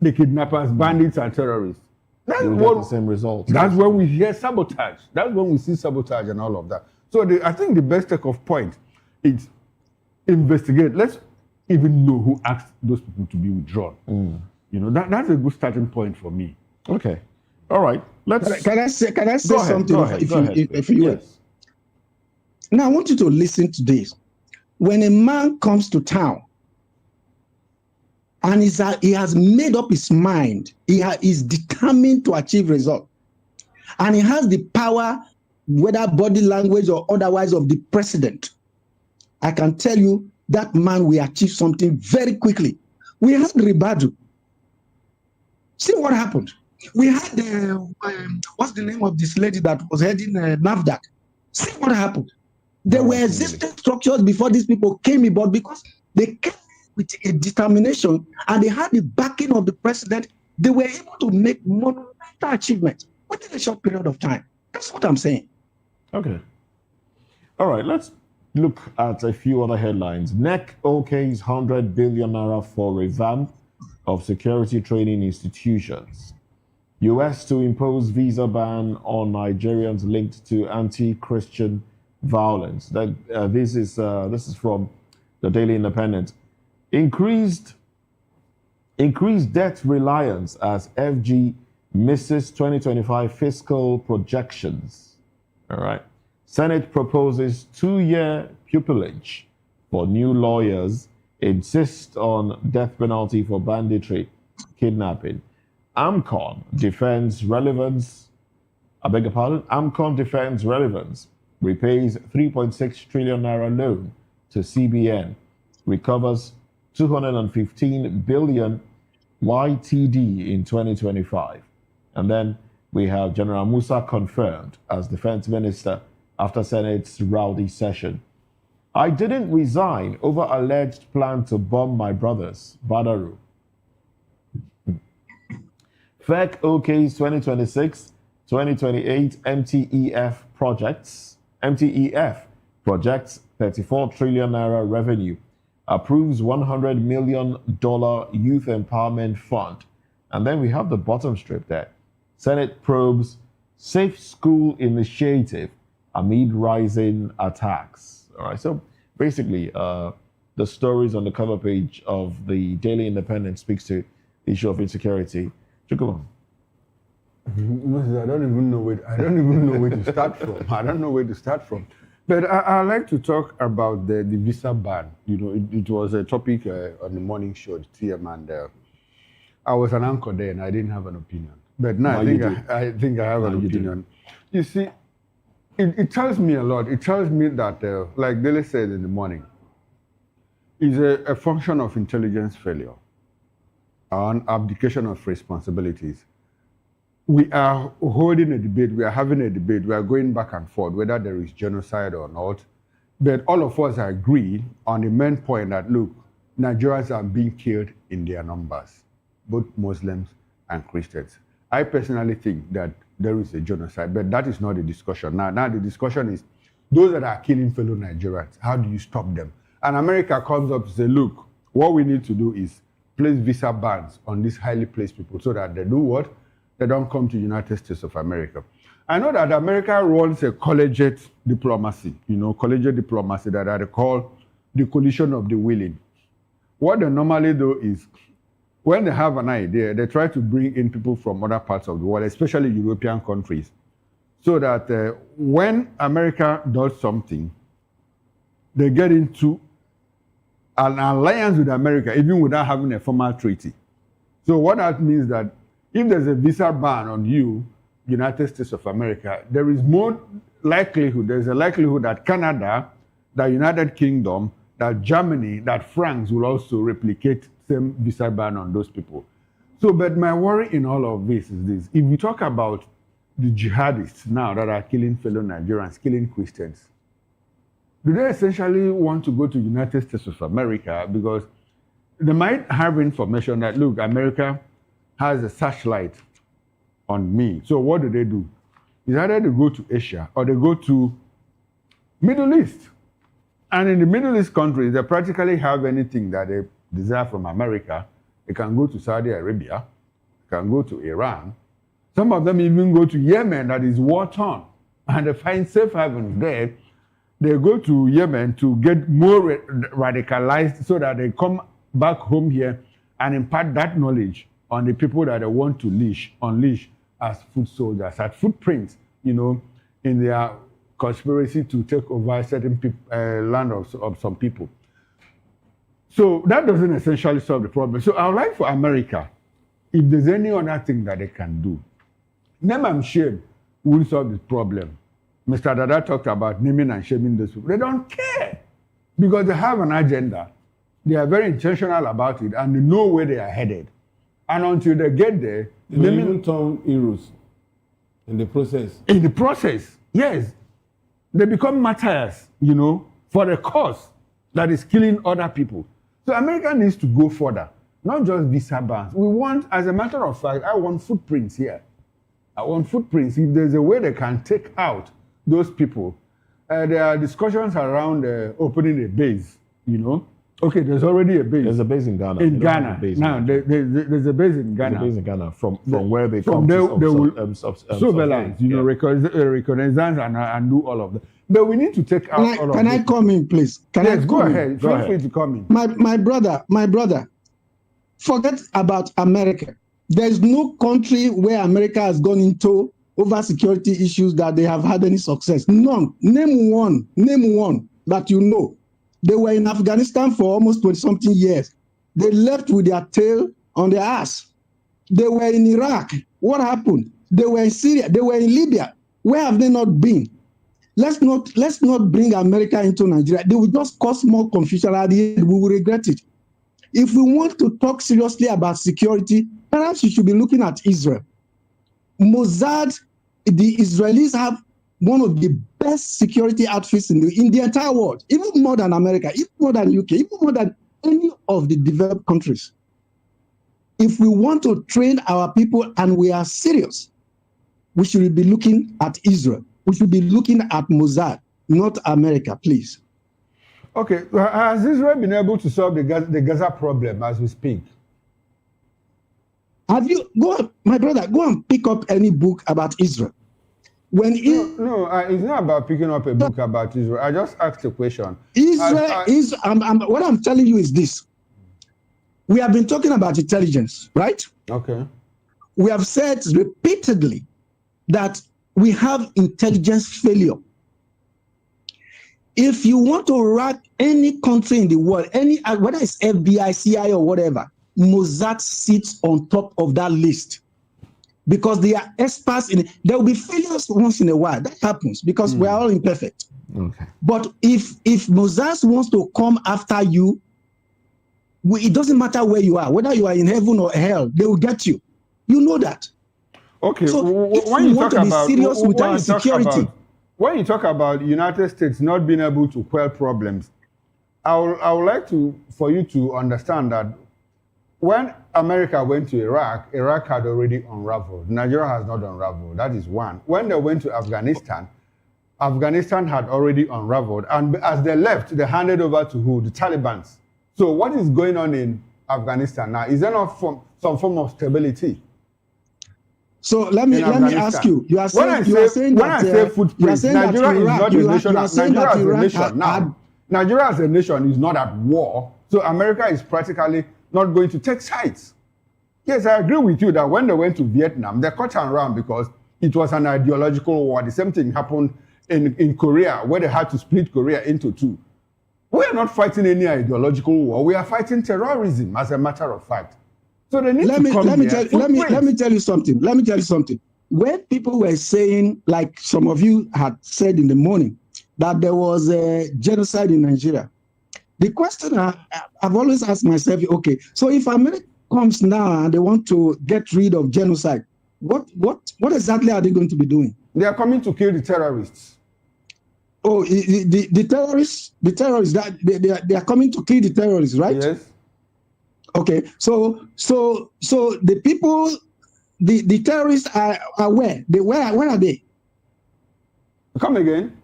the kidnappers, bandits, and terrorists? That's what the same results. That's when we hear sabotage. That's when we see sabotage and all of that. So I think the best take off point is investigate. Let's even know who asked those people to be withdrawn. That's a good starting point for me. Okay. All right. Can I say something? Go ahead. If you will. Now I want you to listen to this. When a man comes to town and he has made up his mind, he is determined to achieve result, and he has the power, whether body language or otherwise, of the president, I can tell you that man will achieve something very quickly. We had Ribadu. See what happened. We had what's the name of this lady that was heading NAFDAC? See what happened. There were existing structures before these people came in, but because they came with a determination and they had the backing of the president, they were able to make monumental achievements within a short period of time. That's what I'm saying. Okay. All right, let's look at a few other headlines. NEC OK's 100 billion naira for revamp of security training institutions. US to impose visa ban on Nigerians linked to anti-Christian violence. This is from the Daily Independent. Increased debt reliance as FG misses 2025 fiscal projections. All right. Senate proposes 2-year pupillage for new lawyers, insist on death penalty for banditry, kidnapping. AMCON defends relevance. AMCON defends relevance. Repays 3.6 trillion naira loan to CBN. Recovers 215 billion YTD in 2025. And then we have General Musa confirmed as defense minister after Senate's rowdy session. I didn't resign over alleged plan to bomb my brothers, Badaru. FEC OK's 2026-2028 MTEF projects 34 trillion naira revenue, approves $100 million youth empowerment fund. And then we have the bottom strip there. Senate probes safe school initiative amid rising attacks. All right, so basically, the stories on the cover page of the Daily Independent speaks to the issue of insecurity. Chukwuma. I don't even know where to start from. I don't know where to start from. But I like to talk about the visa ban. It was a topic on the morning show, TM, and I was an anchor there, and I didn't have an opinion. But now I think I have an opinion. You see, it tells me a lot. It tells me that, like Dele said in the morning, is a function of intelligence failure and abdication of responsibilities. We are holding a debate, we are having a debate, we are going back and forth, whether there is genocide or not. But all of us agree on the main point that, look, Nigerians are being killed in their numbers, both Muslims and Christians. I personally think that there is a genocide, but that is not the discussion. Now the discussion is those that are killing fellow Nigerians, how do you stop them? And America comes up to say, look, what we need to do is place visa bans on these highly placed people so that they do what? They don't come to the United States of America. I know that America runs a collegiate diplomacy, collegiate diplomacy that they call the coalition of the willing. What they normally do is, when they have an idea, they try to bring in people from other parts of the world, especially European countries, so that when America does something, they get into an alliance with America, even without having a formal treaty. So what that means that if there's a visa ban on you, United States of America, there is more likelihood, there's a likelihood that Canada, the United Kingdom, that Germany, that France will also replicate same visa ban on those people. So, but my worry in all of this is this. If we talk about the jihadists now that are killing fellow Nigerians, killing Christians, do they essentially want to go to United States of America because they might have information that, look, America has a searchlight on me. So what do? It's either they go to Asia or they go to Middle East. And in the Middle East countries, they practically have anything that they desire from America. They can go to Saudi Arabia, they can go to Iran. Some of them even go to Yemen that is war-torn, and they find safe havens there. They go to Yemen to get more radicalized so that they come back home here and impart that knowledge on the people that they want to unleash as foot soldiers, as footprints, in their conspiracy to take over certain land of some people. So that doesn't essentially solve the problem. So I would like for America, if there's any other thing that they can do, name and shame will solve the problem. Mr. Dada talked about naming and shaming those people. They don't care because they have an agenda. They are very intentional about it and they know where they are headed. And until they get there, they even turn heroes in the process. In the process, yes. They become martyrs, for the cause that is killing other people. So America needs to go further, not just visa bans. We want, as a matter of fact, I want footprints here. I want footprints. If there's a way they can take out those people, there are discussions around opening a base, Okay, there's already a base. There's a base in Ghana. In Ghana. Now, there's a base in Ghana. There's a base in Ghana from where they from come to surveillance, reconnaissance and do all of that. But we need to take out all of that. Can I come in, please? Go ahead. Feel free to come in. My brother, forget about America. There's no country where America has gone into over security issues that they have had any success. None. Name one that you know. They were in Afghanistan for almost 20-something years. They left with their tail on their ass. They were in Iraq. What happened? They were in Syria. They were in Libya. Where have they not been? Let's not bring America into Nigeria. They will just cause more confusion at the end. We will regret it. If we want to talk seriously about security, perhaps we should be looking at Israel. Mossad, the Israelis have one of the best security outfits in the entire world, even more than America, even more than UK, even more than any of the developed countries. If we want to train our people and we are serious, we should be looking at Israel. We should be looking at Mossad, not America, please. Okay, has Israel been able to solve the Gaza problem as we speak? My brother, go and pick up any book about Israel. It's not about picking up a book about Israel. I just asked a question. What I'm telling you is this. We have been talking about intelligence, right? Okay. We have said repeatedly that we have intelligence failure. If you want to rank any country in the world, whether it's FBI, CIA, or whatever, Mossad sits on top of that list. Because they are experts in it. There will be failures once in a while. That happens because we are all imperfect. Okay. But if Mossad wants to come after you, it doesn't matter where you are, whether you are in heaven or hell, they will get you. You know that. Okay. So when you want to be serious with our security, when you talk about United States not being able to quell problems, I would like for you to understand that when America went to Iraq had already unraveled. Nigeria has not unraveled. That is one. When they went to Afghanistan had already unraveled. And as they left, they handed over to who? The Taliban. So what is going on in Afghanistan now? Is there not some form of stability? So let me ask you. You are saying when I say footprints, Nigeria is not a nation. Nigeria as a nation now. Nigeria as a nation is not at war. So America is practically not going to take sides. Yes, I agree with you that when they went to Vietnam, they cut around because it was an ideological war. The same thing happened in Korea, where they had to split Korea into two. We are not fighting any ideological war. We are fighting terrorism, as a matter of fact. So they need let to me come let me here. tell let me tell you something. Let me tell you something. When people were saying, like some of you had said in the morning, that there was a genocide in Nigeria, the question I've always asked myself, okay, so if America comes now and they want to get rid of genocide, what exactly are they going to be doing? They are coming to kill the terrorists. Oh, the terrorists that they are coming to kill the terrorists, right? Yes. Okay, so the people, the terrorists are where? Where are they? Come again.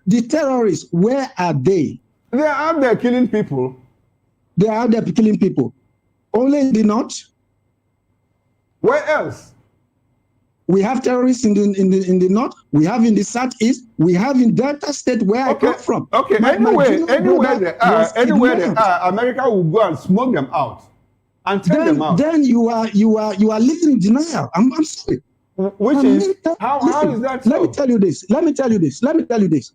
The terrorists, where are they? They are out there killing people. They are out there killing people. Only in the north. Where else? We have terrorists in the north. We have in the southeast. We have in Delta State, where I come from. Okay. Anywhere they are, America will go and smoke them out and take them out. Then you are living in denial. I'm sorry. Which is how is that so? Let me tell you this.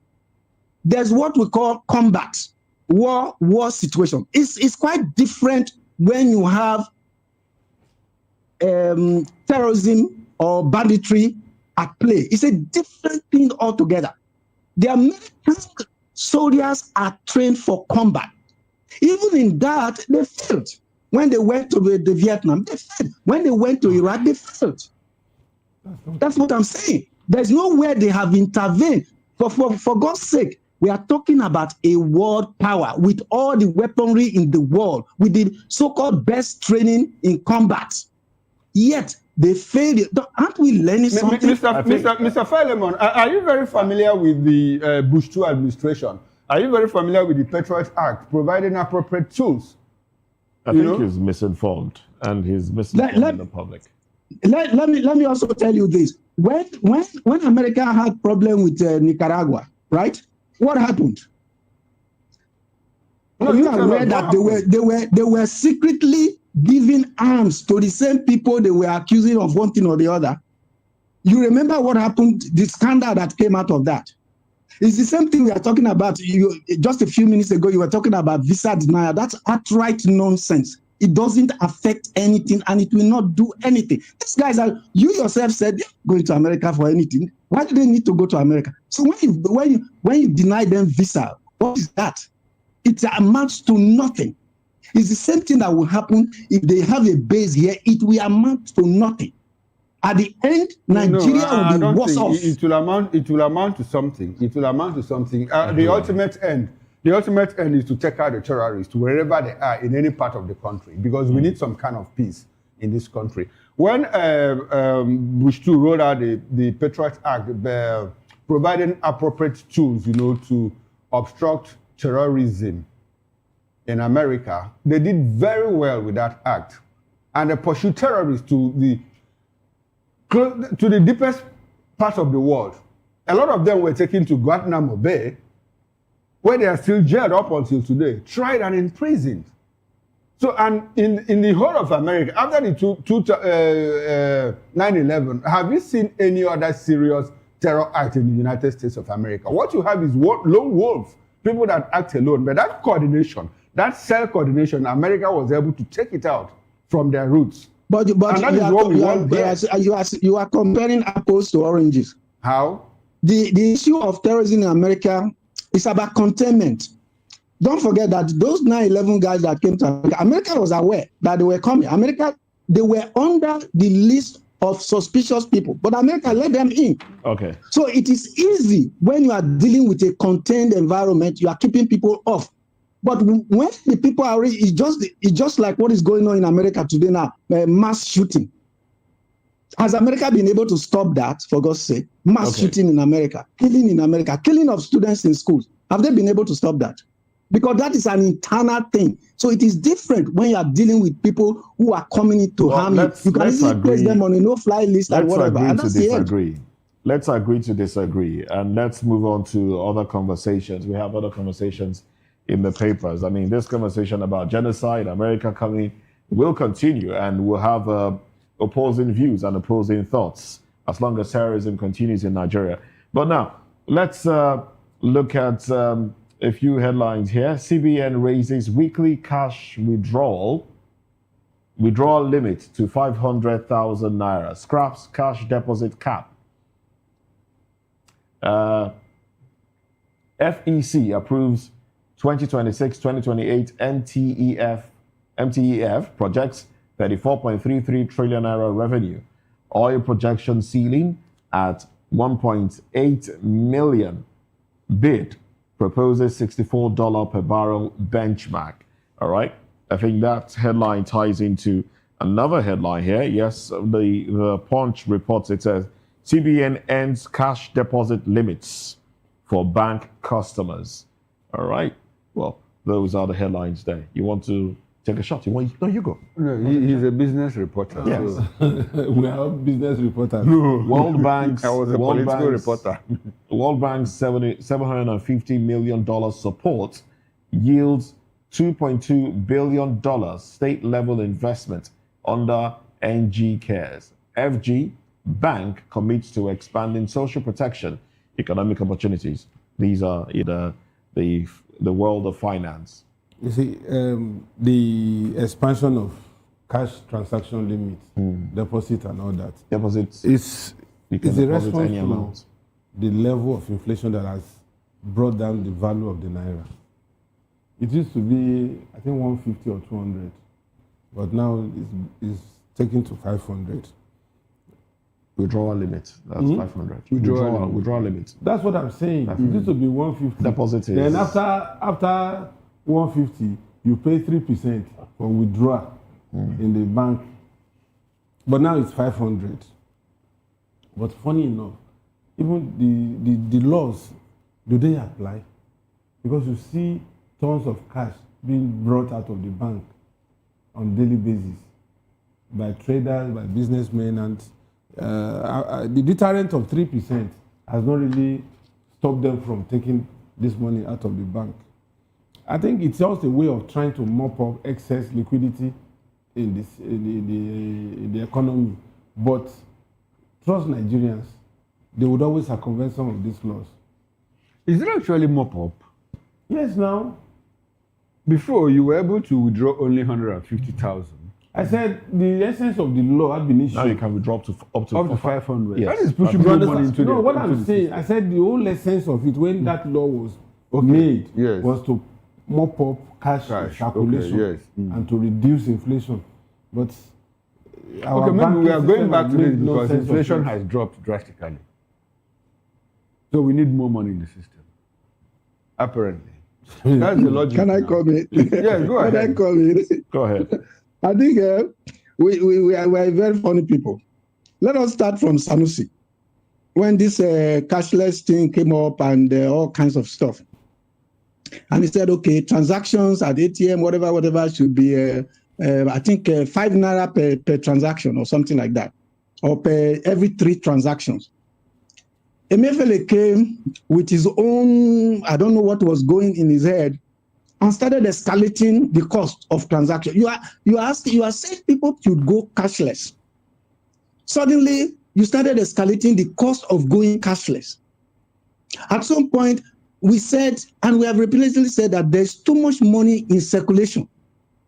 There's what we call combat, war situation. It's quite different when you have terrorism or banditry at play. It's a different thing altogether. The American soldiers are trained for combat. Even in that, they failed. When they went to the Vietnam, they failed. When they went to Iraq, they failed. That's what I'm saying. There's nowhere they have intervened. For God's sake, we are talking about a world power with all the weaponry in the world, with the so-called best training in combat. Yet they failed. Aren't we learning something? Mr. Philemon, are you very familiar with the Bush II administration? Are you very familiar with the Patriot Act providing appropriate tools? I think he's misinformed, and he's misinformed the public. Let me also tell you this. When America had problem with Nicaragua, right? What happened? You are aware that they were secretly giving arms to the same people they were accusing of one thing or the other. You remember what happened, the scandal that came out of that? It's the same thing we are talking about. Just a few minutes ago, you were talking about visa denial. That's outright nonsense. It doesn't affect anything, and it will not do anything. These guys you yourself said they're going to America for anything. Why do they need to go to America? So when you deny them visa, what is that? It amounts to nothing. It's the same thing that will happen if they have a base here. It will amount to nothing. At the end, Nigeria will be worse off. It will amount to something. It will amount to something. The ultimate end is to take out the terrorists wherever they are in any part of the country, because we need some kind of peace in this country. When Bush II rolled out the Patriot Act, providing appropriate tools, to obstruct terrorism in America, they did very well with that act, and they pursued terrorists to the deepest part of the world. A lot of them were taken to Guantanamo Bay, where they are still jailed up until today, tried and imprisoned. So, and in the whole of America, after the 9/11, have you seen any other serious terror act in the United States of America? What you have is lone wolves, people that act alone. But that coordination, that cell coordination, America was able to take it out from their roots. But you are comparing apples to oranges. How? The issue of terrorism in America is about containment. Don't forget that those 9/11 guys that came to America, America was aware that they were coming. They were under the list of suspicious people, but America let them in. Okay. So it is easy when you are dealing with a contained environment, you are keeping people off. But when the people are already, it's just like what is going on in America today now, mass shooting. Has America been able to stop that, for God's sake? Mass shooting in America, killing of students in schools. Have they been able to stop that? Because that is an internal thing. So it is different when you are dealing with people who are coming in to harm you. You can easily place them on a no-fly list and whatever. And that's the end. Let's agree to disagree, and let's move on to other conversations. We have other conversations in the papers. I mean, this conversation about genocide, America coming, will continue, and we'll have opposing views and opposing thoughts as long as terrorism continues in Nigeria. But now, let's look at a few headlines here. CBN raises weekly cash withdrawal Withdrawal limit to 500,000 naira. Scraps cash deposit cap. FEC approves 2026-2028 MTEF projects 34.33 trillion naira revenue. Oil projection ceiling at 1.8 million. Bid proposes $64 per barrel benchmark. All right. I think that headline ties into another headline here. Yes, the Punch reports, it says CBN ends cash deposit limits for bank customers. All right. Well, those are the headlines there. You want to take a shot? No, you go. No, he's a business reporter. Yes. So. We are business reporters. World Bank's I was a political reporter. World Bank's $750 million support yields $2.2 billion state-level investment under NG Cares. FG Bank commits to expanding social protection, economic opportunities. These are the world of finance. You see, the expansion of cash transaction limits, deposit and all that. Deposits. It's a response any amount. to the level of inflation that has brought down the value of the naira. It used to be, I think, 150 or 200, but now it's taken to 500. Withdrawal limit, that's 500. Withdrawal limit. That's what I'm saying. It used to be 150. Deposit is... Then after 150, you pay 3% for withdrawal in the bank. But now it's 500. But funny enough, even the laws, do they apply? Because you see tons of cash being brought out of the bank on a daily basis by traders, by businessmen, and the deterrent of 3% has not really stopped them from taking this money out of the bank. I think it's just a way of trying to mop up excess liquidity in the economy. But trust Nigerians, they would always circumvent some of these laws. Is it actually mop up? Yes, now. Before, you were able to withdraw only 150,000. I said the essence of the law had been issued. Now you can withdraw up to 500. Yes. That is pushing more money into No, what I'm saying, I said the whole essence of it when that law was made was to mop up cash circulation and to reduce inflation. But our maybe we are going back to this no because sense of inflation it. has dropped drastically. So we need more money in the system. Apparently. That's the logic. Can I now. comment? Yeah, go ahead. Can I comment? Go ahead. I think we are very funny people. Let us start from Sanusi. When this cashless thing came up and all kinds of stuff. And he said, okay, transactions at ATM, whatever, should be, I think, 5 naira per transaction or something like that, or per every 3 transactions. Emefiele came with his own, I don't know what was going in his head, and started escalating the cost of transaction. You are saying people should go cashless. Suddenly, you started escalating the cost of going cashless. At some point, we said, and we have repeatedly said, that there's too much money in circulation,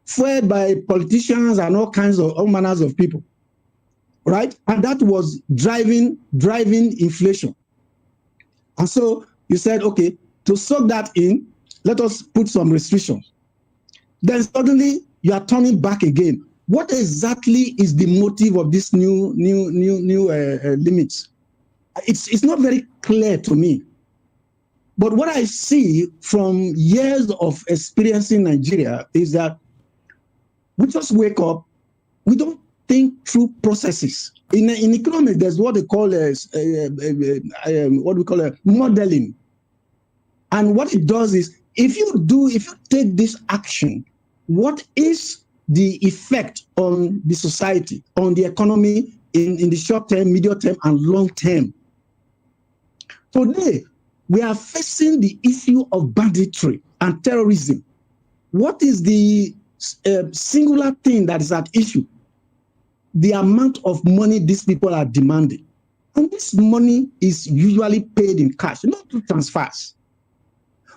fueled by politicians and all manners of people, right? And that was driving inflation. And so you said, okay, to soak that in, let us put some restrictions. Then suddenly you are turning back again. What exactly is the motive of this new limits? It's not very clear to me. But what I see from years of experience in Nigeria is that we just wake up, we don't think through processes. In economics, there's what they call modeling. And what it does is, if you take this action, what is the effect on the society, on the economy in the short term, medium term, and long term? Today, we are facing the issue of banditry and terrorism. What is the singular thing that is at issue? The amount of money these people are demanding. And this money is usually paid in cash, not through transfers.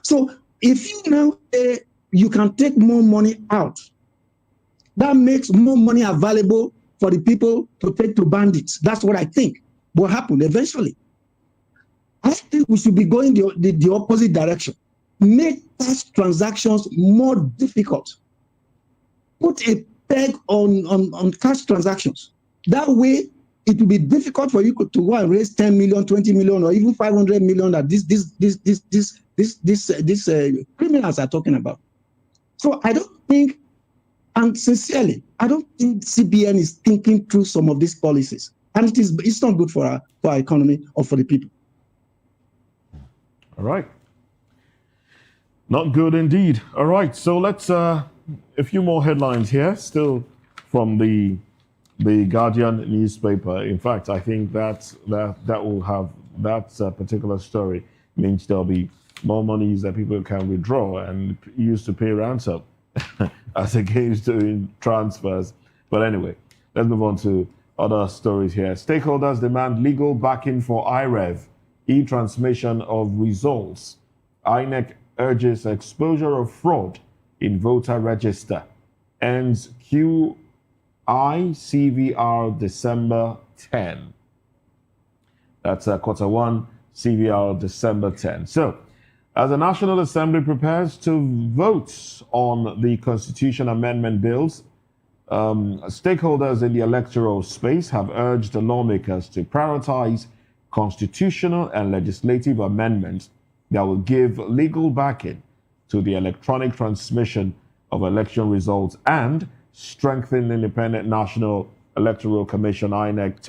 So if you now say you can take more money out, That makes more money available for the people to take to bandits. That's what I think will happen eventually. I think we should be going the opposite direction. Make cash transactions more difficult. Put a peg on cash transactions. That way, it will be difficult for you to go and raise 10 million, 20 million, or even 500 million that these criminals are talking about. So I don't think, and sincerely, I don't think CBN is thinking through some of these policies, and it's not good for our economy or for the people. All right. Not good indeed. All right. So let's a few more headlines here, still from the Guardian newspaper. In fact, I think that will have that particular story means there'll be more monies that people can withdraw and use to pay ransom as against doing transfers. But anyway, let's move on to other stories here. Stakeholders demand legal backing for IREV, e-transmission of results. INEC urges exposure of fraud in voter register. Ends CVR December 10. That's quarter one, CVR December 10. So, as the National Assembly prepares to vote on the Constitution Amendment bills, stakeholders in the electoral space have urged the lawmakers to prioritize constitutional and legislative amendments that will give legal backing to the electronic transmission of election results and strengthen independent National Electoral Commission INEC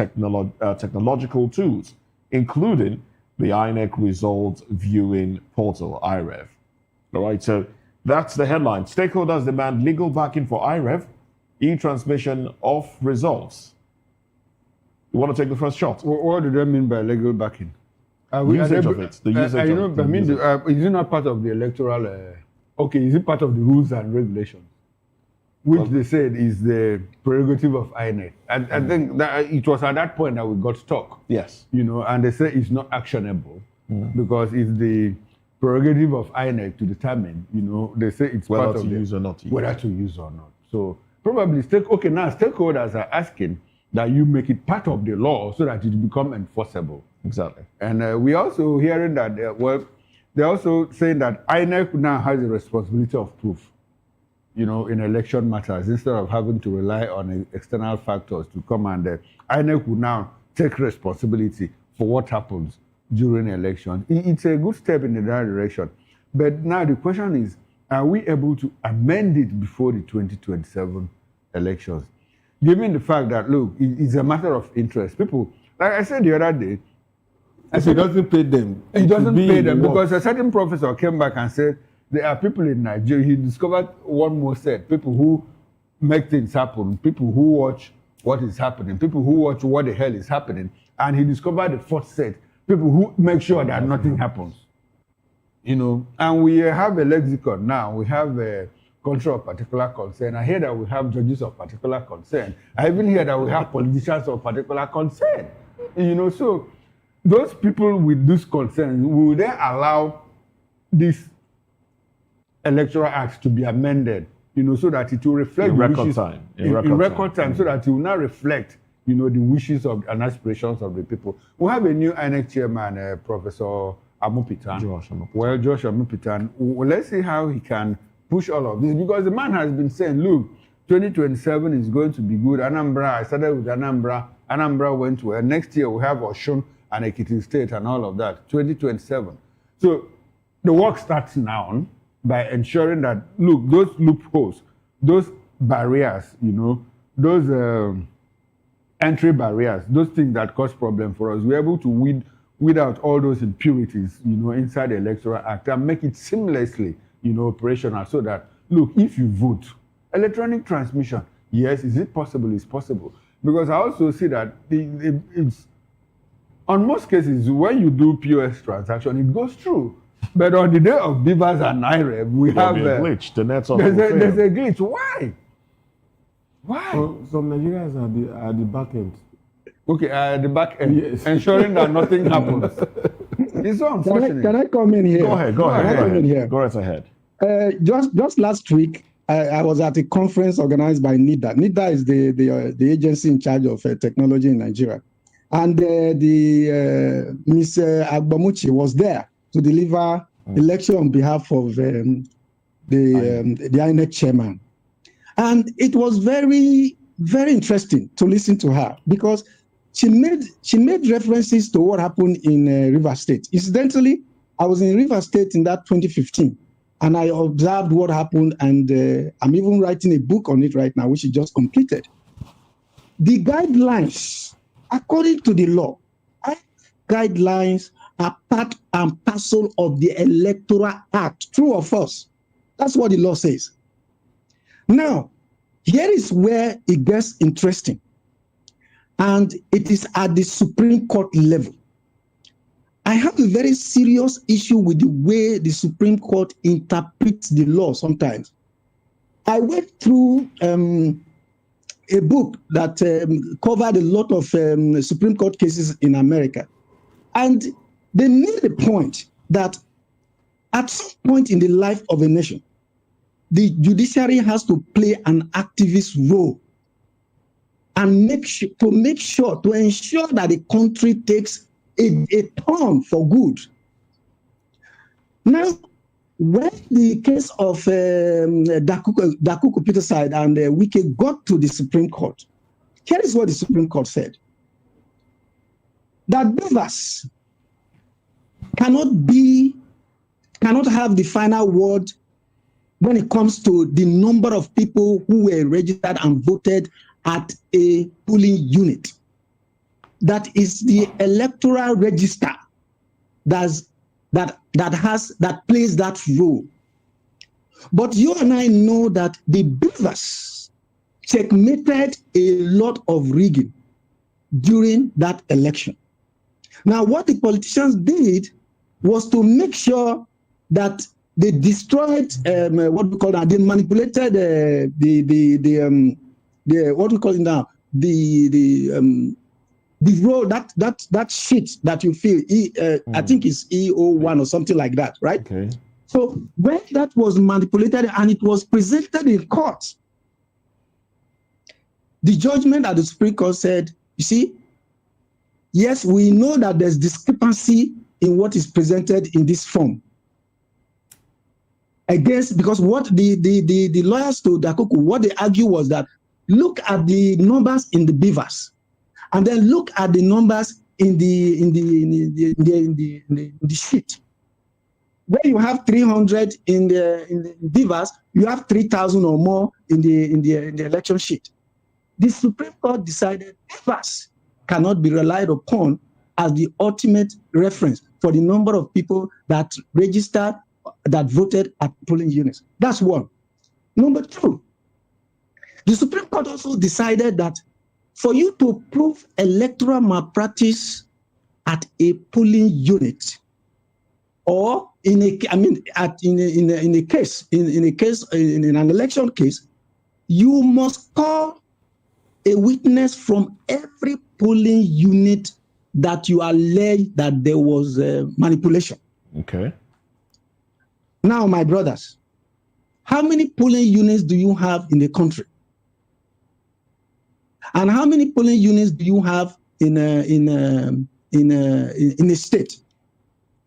technological tools, including the INEC Results Viewing Portal, IREV. All right, so that's the headline. Stakeholders demand legal backing for IREV, e-transmission of results. You want to take the first shot? What do they mean by legal backing? Usage of it. The usage of it. Is it not part of the electoral? Is it part of the rules and regulations? Which they said is the prerogative of INEC. I think that it was at that point that we got stuck. Yes. And they say it's not actionable because it's the prerogative of INEC to determine, they say it's whether part of to use or not to use. Whether to use or not. So probably now stakeholders are asking that you make it part of the law so that it become enforceable. Exactly. And we also hearing that, they're also saying that INEC now has a responsibility of proof, in election matters, instead of having to rely on external factors to come and INEC will now take responsibility for what happens during election. It's a good step in the right direction. But now the question is, are we able to amend it before the 2027 elections? Given the fact that, look, it's a matter of interest. People, like I said the other day, if he doesn't pay them, he doesn't pay them because a certain professor came back and said there are people in Nigeria. He discovered one more set: people who make things happen, people who watch what is happening, people who watch what the hell is happening, and he discovered the fourth set: people who make sure that nothing happens. And we have a lexicon now. We have a culture of particular concern. I hear that we have judges of particular concern. I even hear that we have politicians of particular concern. So those people with this concern, will they allow this electoral act to be amended, so that it will reflect in the record wishes time. In record time, so that it will now reflect, the wishes and aspirations of the people. We have a new INEC chairman, Professor Amupitan. Josh Amupitan. Let's see how he can push all of this, because the man has been saying, look, 2027 is going to be good. I started with Anambra went well. Next year we have Osun and Ekiti State and all of that, 2027. So the work starts now by ensuring that, look, those loopholes, those barriers, those entry barriers, those things that cause problems for us, we're able to weed out all those impurities, inside the Electoral Act and make it seamlessly, operational, so that, look, if you vote, electronic transmission, yes, is it possible? It's possible. Because I also see that it's, on most cases, when you do POS transaction, it goes through. But on the day of Beavers and IREV, we have a glitch. The net's off. There's a glitch. Why? Well, some Nigerians are the back end. Okay, at the back end, yes. Ensuring that nothing happens. It's so unfortunate. Can I come in here? Go ahead. Go right ahead. Just last week, I was at a conference organized by NIDA. NIDA is the agency in charge of technology in Nigeria. And Ms. Agbamuchi was there to deliver a lecture on behalf of the INEC chairman. And it was very, very interesting to listen to her because she made references to what happened in Rivers State. Incidentally, I was in Rivers State in that 2015. And I observed what happened, and I'm even writing a book on it right now, which is just completed. The guidelines, according to the law, guidelines are part and parcel of the Electoral Act. True or false? That's what the law says. Now, here is where it gets interesting. And it is at the Supreme Court level. I have a very serious issue with the way the Supreme Court interprets the law sometimes. I went through a book that covered a lot of Supreme Court cases in America. And they made the point that at some point in the life of a nation, the judiciary has to play an activist role and to ensure that the country takes a turn for good. Now, when the case of Dakuku Peterside and Wike got to the Supreme Court, here is what the Supreme Court said. That beavers cannot have the final word when it comes to the number of people who were registered and voted at a polling unit. That is the electoral register that plays that role. But you and I know that the beavers checkmated a lot of rigging during that election. Now, what the politicians did was to make sure that they destroyed what we call that. They manipulated what we call it now the roll that sheet that you feel I think it's E01 or something like that, right? Okay. So when that was manipulated and it was presented in court, the judgment at the Supreme Court said, you see, yes, we know that there's discrepancy in what is presented in this form. I guess because what the lawyers to Dakuku, what they argue was that look at the numbers in the beavers, and then look at the numbers in the sheet. Where you have 300 in the beavers, you have 3,000 or more in the election sheet. The Supreme Court decided beavers cannot be relied upon as the ultimate reference for the number of people that registered, that voted at polling units. That's one. Number two, the Supreme Court also decided that for you to prove electoral malpractice at a polling unit, or in an election case, you must call a witness from every polling unit that you allege that there was manipulation. Okay. Now, my brothers, how many polling units do you have in the country? And how many polling units do you have in a state?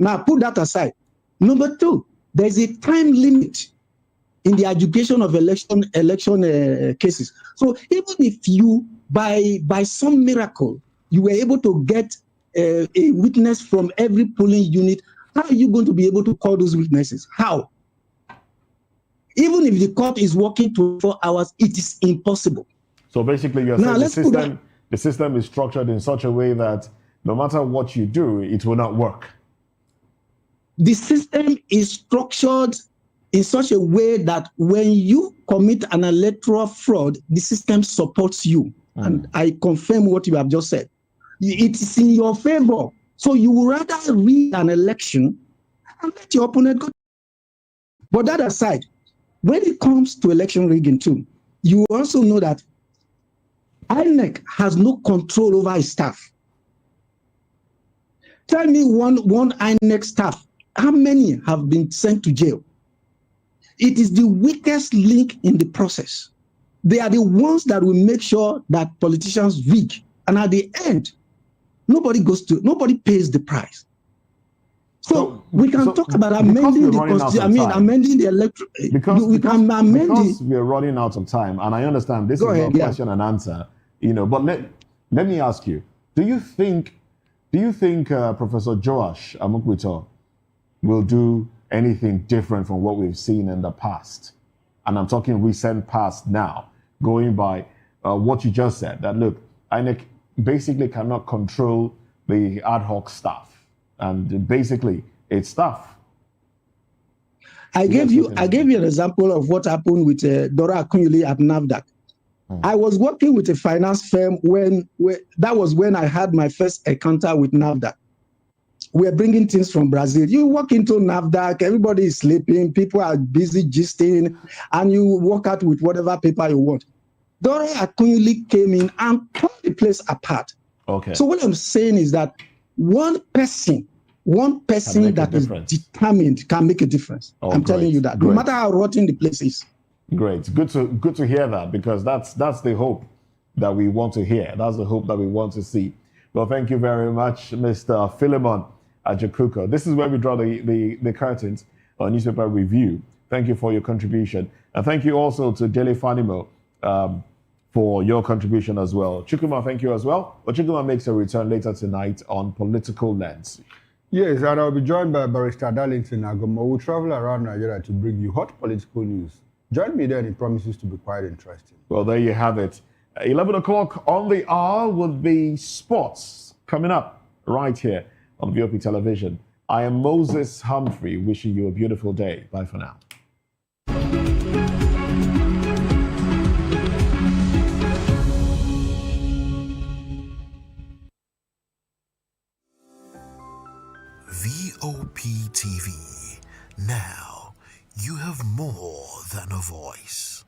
Now, put that aside. Number two, there's a time limit in the adjudication of election cases. So even if you, by some miracle, you were able to get a witness from every polling unit, how are you going to be able to call those witnesses? How? Even if the court is working 24 hours, it is impossible. So basically, you're saying the system is structured in such a way that no matter what you do, it will not work. The system is structured in such a way that when you commit an electoral fraud, the system supports you. And I confirm what you have just said. It is in your favor. So you would rather win an election and let your opponent go. But that aside, when it comes to election rigging too, you also know that INEC has no control over its staff. Tell me one INEC staff, how many have been sent to jail? It is the weakest link in the process. They are the ones that will make sure that politicians rig. And at the end, nobody pays the price. So we can talk about amending the constitution. Amending the electoral. Because we are running out of time, and I understand this is not a question and answer, But let me ask you: Do you think Professor Joash Amukwito will do anything different from what we've seen in the past? And I'm talking recent past now, going by what you just said. That look, INEC basically cannot control the ad hoc staff. And basically, it's tough. I gave you an example of what happened with Dora Akunyili at NAFDAC. I was working with a finance firm that was when I had my first encounter with NAFDAC. We're bringing things from Brazil. You walk into NAFDAC, everybody is sleeping, people are busy gisting, and you walk out with whatever paper you want. Dora Akunyili came in and tore the place apart. Okay. So what I'm saying is that one person that is determined can make a difference. I'm telling you that. No matter how rotten the place is. Great. Good to hear that, because that's the hope that we want to hear. That's the hope that we want to see. Well, thank you very much, Mr. Philemon Ajakuko. This is where we draw the curtains on newspaper review. Thank you for your contribution. And thank you also to Dele Fanimo for your contribution as well. Chukuma, thank you as well. But Chukuma makes a return later tonight on Political Lens. Yes, and I'll be joined by Barrister Darlington Agomo. We'll travel around Nigeria to bring you hot political news. Join me there, and it promises to be quite interesting. Well, there you have it. 11 o'clock on the hour would be sports coming up right here on VOP Television. I am Moses Humphrey, wishing you a beautiful day. Bye for now. VOP TV. Now, you have more than a voice.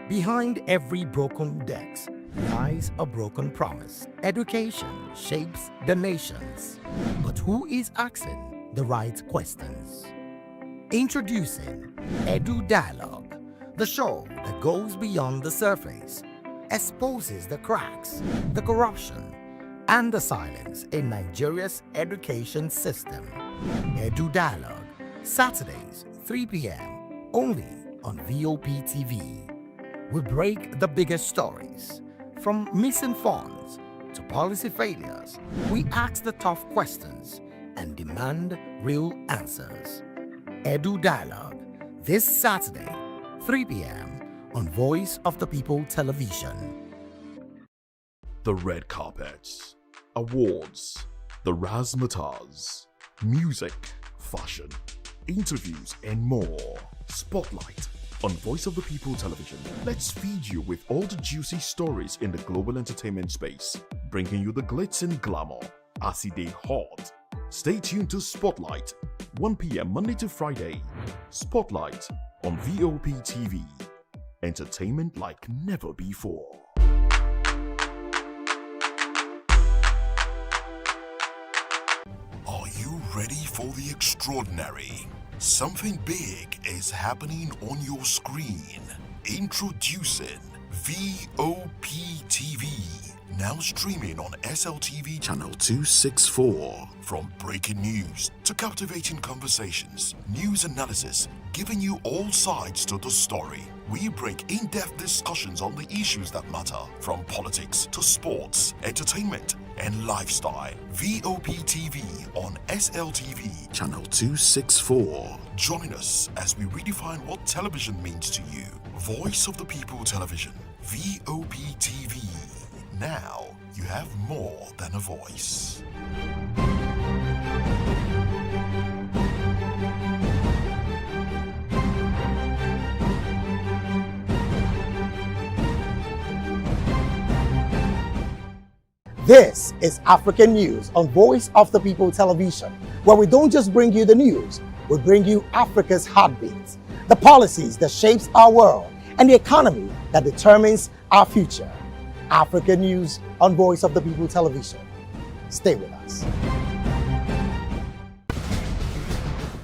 Behind every broken desk lies a broken promise. Education shapes the nations. But who is asking the right questions? Introducing Edu Dialogue, the show that goes beyond the surface, exposes the cracks, the corruption, and the silence in Nigeria's education system. Edu Dialogue, Saturdays, 3 p.m., only on VOP TV. We break the biggest stories, from missing funds to policy failures. We ask the tough questions and demand real answers. Edu Dialogue, this Saturday, 3 p.m. on Voice of the People Television. The red carpets, awards, the razzmatazz, music, fashion, interviews, and more. Spotlight on Voice of the People Television. Let's feed you with all the juicy stories in the global entertainment space, bringing you the glitz and glamour as it is hot. Stay tuned to Spotlight, 1 p.m. Monday to Friday. Spotlight on VOP TV. Entertainment like never before. Are you ready for the extraordinary? Something big is happening on your screen. Introducing VOPTV. Now streaming on SLTV channel 264. From breaking news to captivating conversations, news analysis, giving you all sides to the story. We break in-depth discussions on the issues that matter, from politics to sports, entertainment, and lifestyle. VOPTV on SLTV channel 264. Join us as we redefine what television means to you. Voice of the People Television, VOPTV. Now you have more than a voice. This is African News on Voice of the People Television, where we don't just bring you the news, we bring you Africa's heartbeats, the policies that shapes our world, and the economy that determines our future. African News on Voice of the People Television. Stay with us.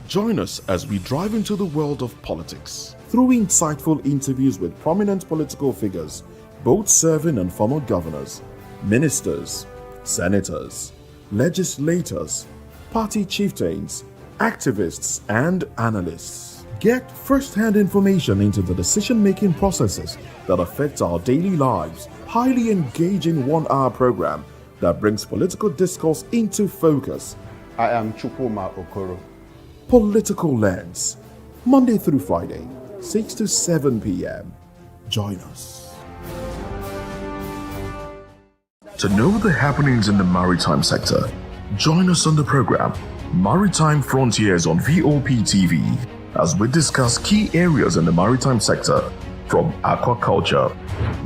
Join us as we drive into the world of politics through insightful interviews with prominent political figures, both serving and former governors, ministers, senators, legislators, party chieftains, activists, and analysts. Get first-hand information into the decision-making processes that affect our daily lives. Highly engaging one-hour program that brings political discourse into focus. I am Chukwuma Okoro. Political Lens, Monday through Friday, 6 to 7 p.m. Join us. To know the happenings in the maritime sector, join us on the program Maritime Frontiers on VOPTV as we discuss key areas in the maritime sector, from aquaculture,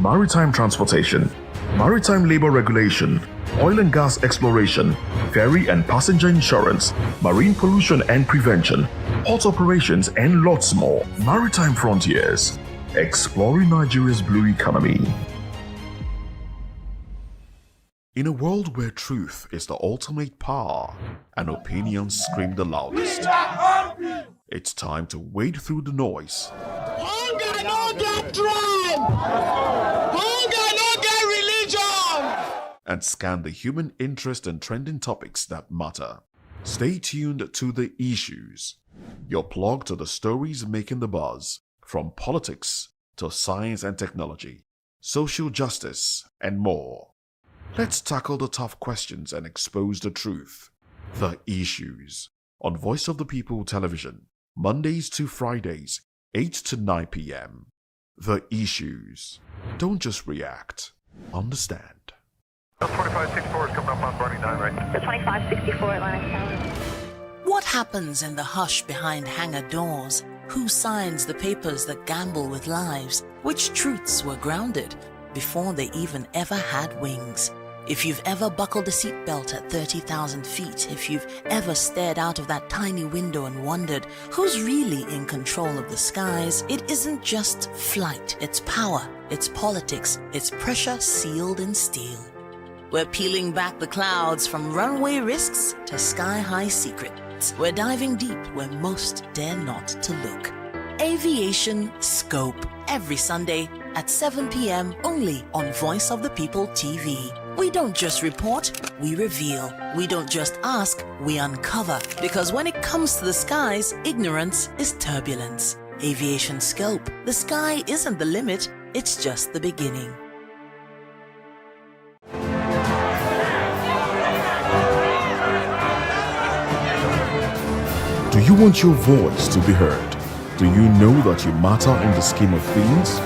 maritime transportation, maritime labor regulation, oil and gas exploration, ferry and passenger insurance, marine pollution and prevention, port operations, and lots more. Maritime Frontiers, exploring Nigeria's blue economy. In a world where truth is the ultimate power and opinions scream the loudest, it's time to wade through the noise. Hunger no get tribe. Hunger no get religion. And scan the human interest and trending topics that matter. Stay tuned to The Issues, your plug to the stories making the buzz, from politics to science and technology, social justice, and more. Let's tackle the tough questions and expose the truth. The Issues on Voice of the People Television, Mondays to Fridays, 8 to 9 p.m. The Issues. Don't just react, understand. 2564 is coming up on Bunny 9 right. The 2564 Atlantic Tower. What happens in the hush behind hangar doors? Who signs the papers that gamble with lives? Which truths were grounded before they even ever had wings? If you've ever buckled a seatbelt at 30,000 feet, if you've ever stared out of that tiny window and wondered who's really in control of the skies, it isn't just flight, it's power, it's politics, it's pressure sealed in steel. We're peeling back the clouds from runway risks to sky-high secrets. We're diving deep where most dare not to look. Aviation Scope, every Sunday at 7 p.m. only on Voice of the People TV. We don't just report, we reveal. We don't just ask, we uncover. Because when it comes to the skies, ignorance is turbulence. Aviation Scope, the sky isn't the limit, it's just the beginning. Do you want your voice to be heard? Do you know that you matter in the scheme of things?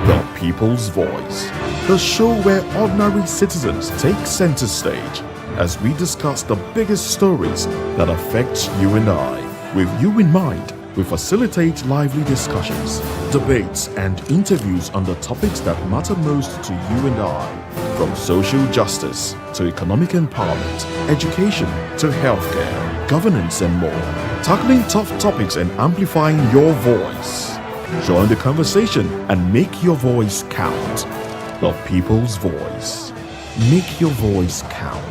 The People's Voice, the show where ordinary citizens take center stage as we discuss the biggest stories that affect you and I. With you in mind, we facilitate lively discussions, debates, and interviews on the topics that matter most to you and I, from social justice to economic empowerment, education to healthcare, governance, and more, tackling tough topics and amplifying your voice. Join the conversation and make your voice count. The People's Voice. Make your voice count.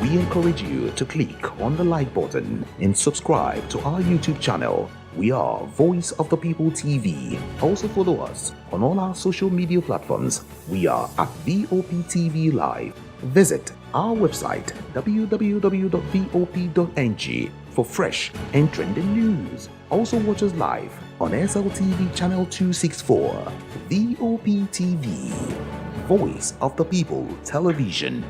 We encourage you to click on the like button and subscribe to our YouTube channel. We are Voice of the People TV. Also follow us on all our social media platforms. We are at voptvlive. Visit our website www.vop.ng for fresh and trending news. Also watch us live on SLTV channel 264. VOP TV, Voice of the People Television.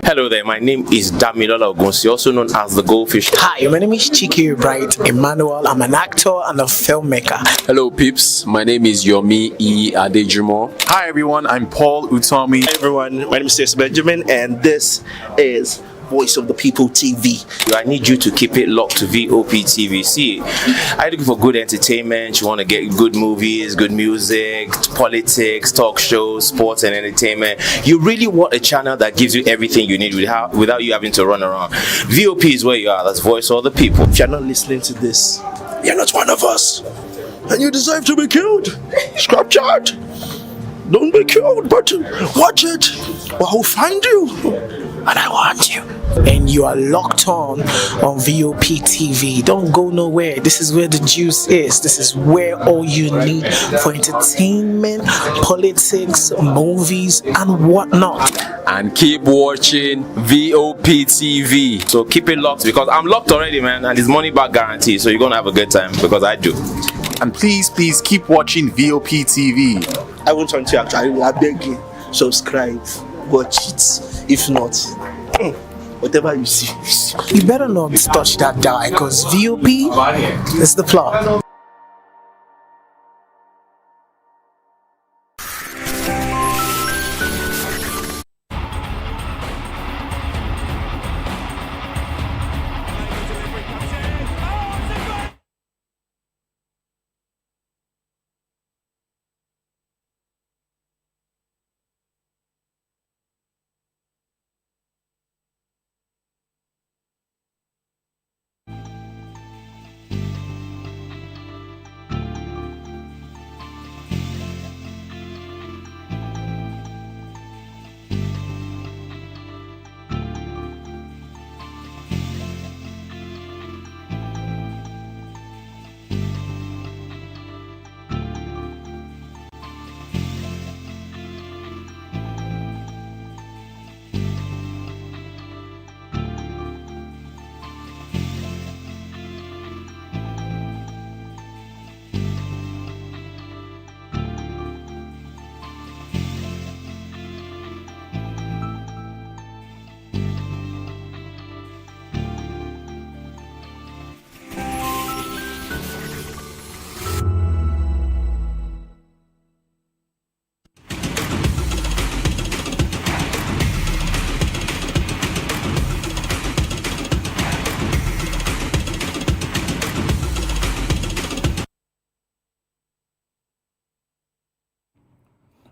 Hello there, my name is Damilola Ogunsi, also known as the Goldfish. Hi, my name is Chiki Bright Emmanuel. I'm an actor and a filmmaker. Hello, peeps. My name is Yomi E. Adejimo. Hi everyone, I'm Paul Utomi. Hi everyone, my name is Stacey Benjamin, and this is Voice of the People TV. I need you to keep it locked to VOP TV. See, are you looking for good entertainment? You want to get good movies, good music, politics, talk shows, sports and entertainment. You really want a channel that gives you everything you need without you having to run around. VOP is where you are. That's Voice of the People. If you're not listening to this, you're not one of us, and you deserve to be killed. Scrap chat. Don't be killed, but watch it, or I'll find you, and I want you. And you are locked on VOP TV. Don't go nowhere. This is where the juice is. This is where all you need for entertainment, politics, movies, and whatnot. And keep watching VOP TV. So keep it locked, because I'm locked already, man, and it's money back guarantee. So you're gonna have a good time, because I do. And please keep watching VOP TV. I won't turn to you actually. I beg you, subscribe, watch it. If not, whatever you see. You better not touch that dial, because VOP is the plot.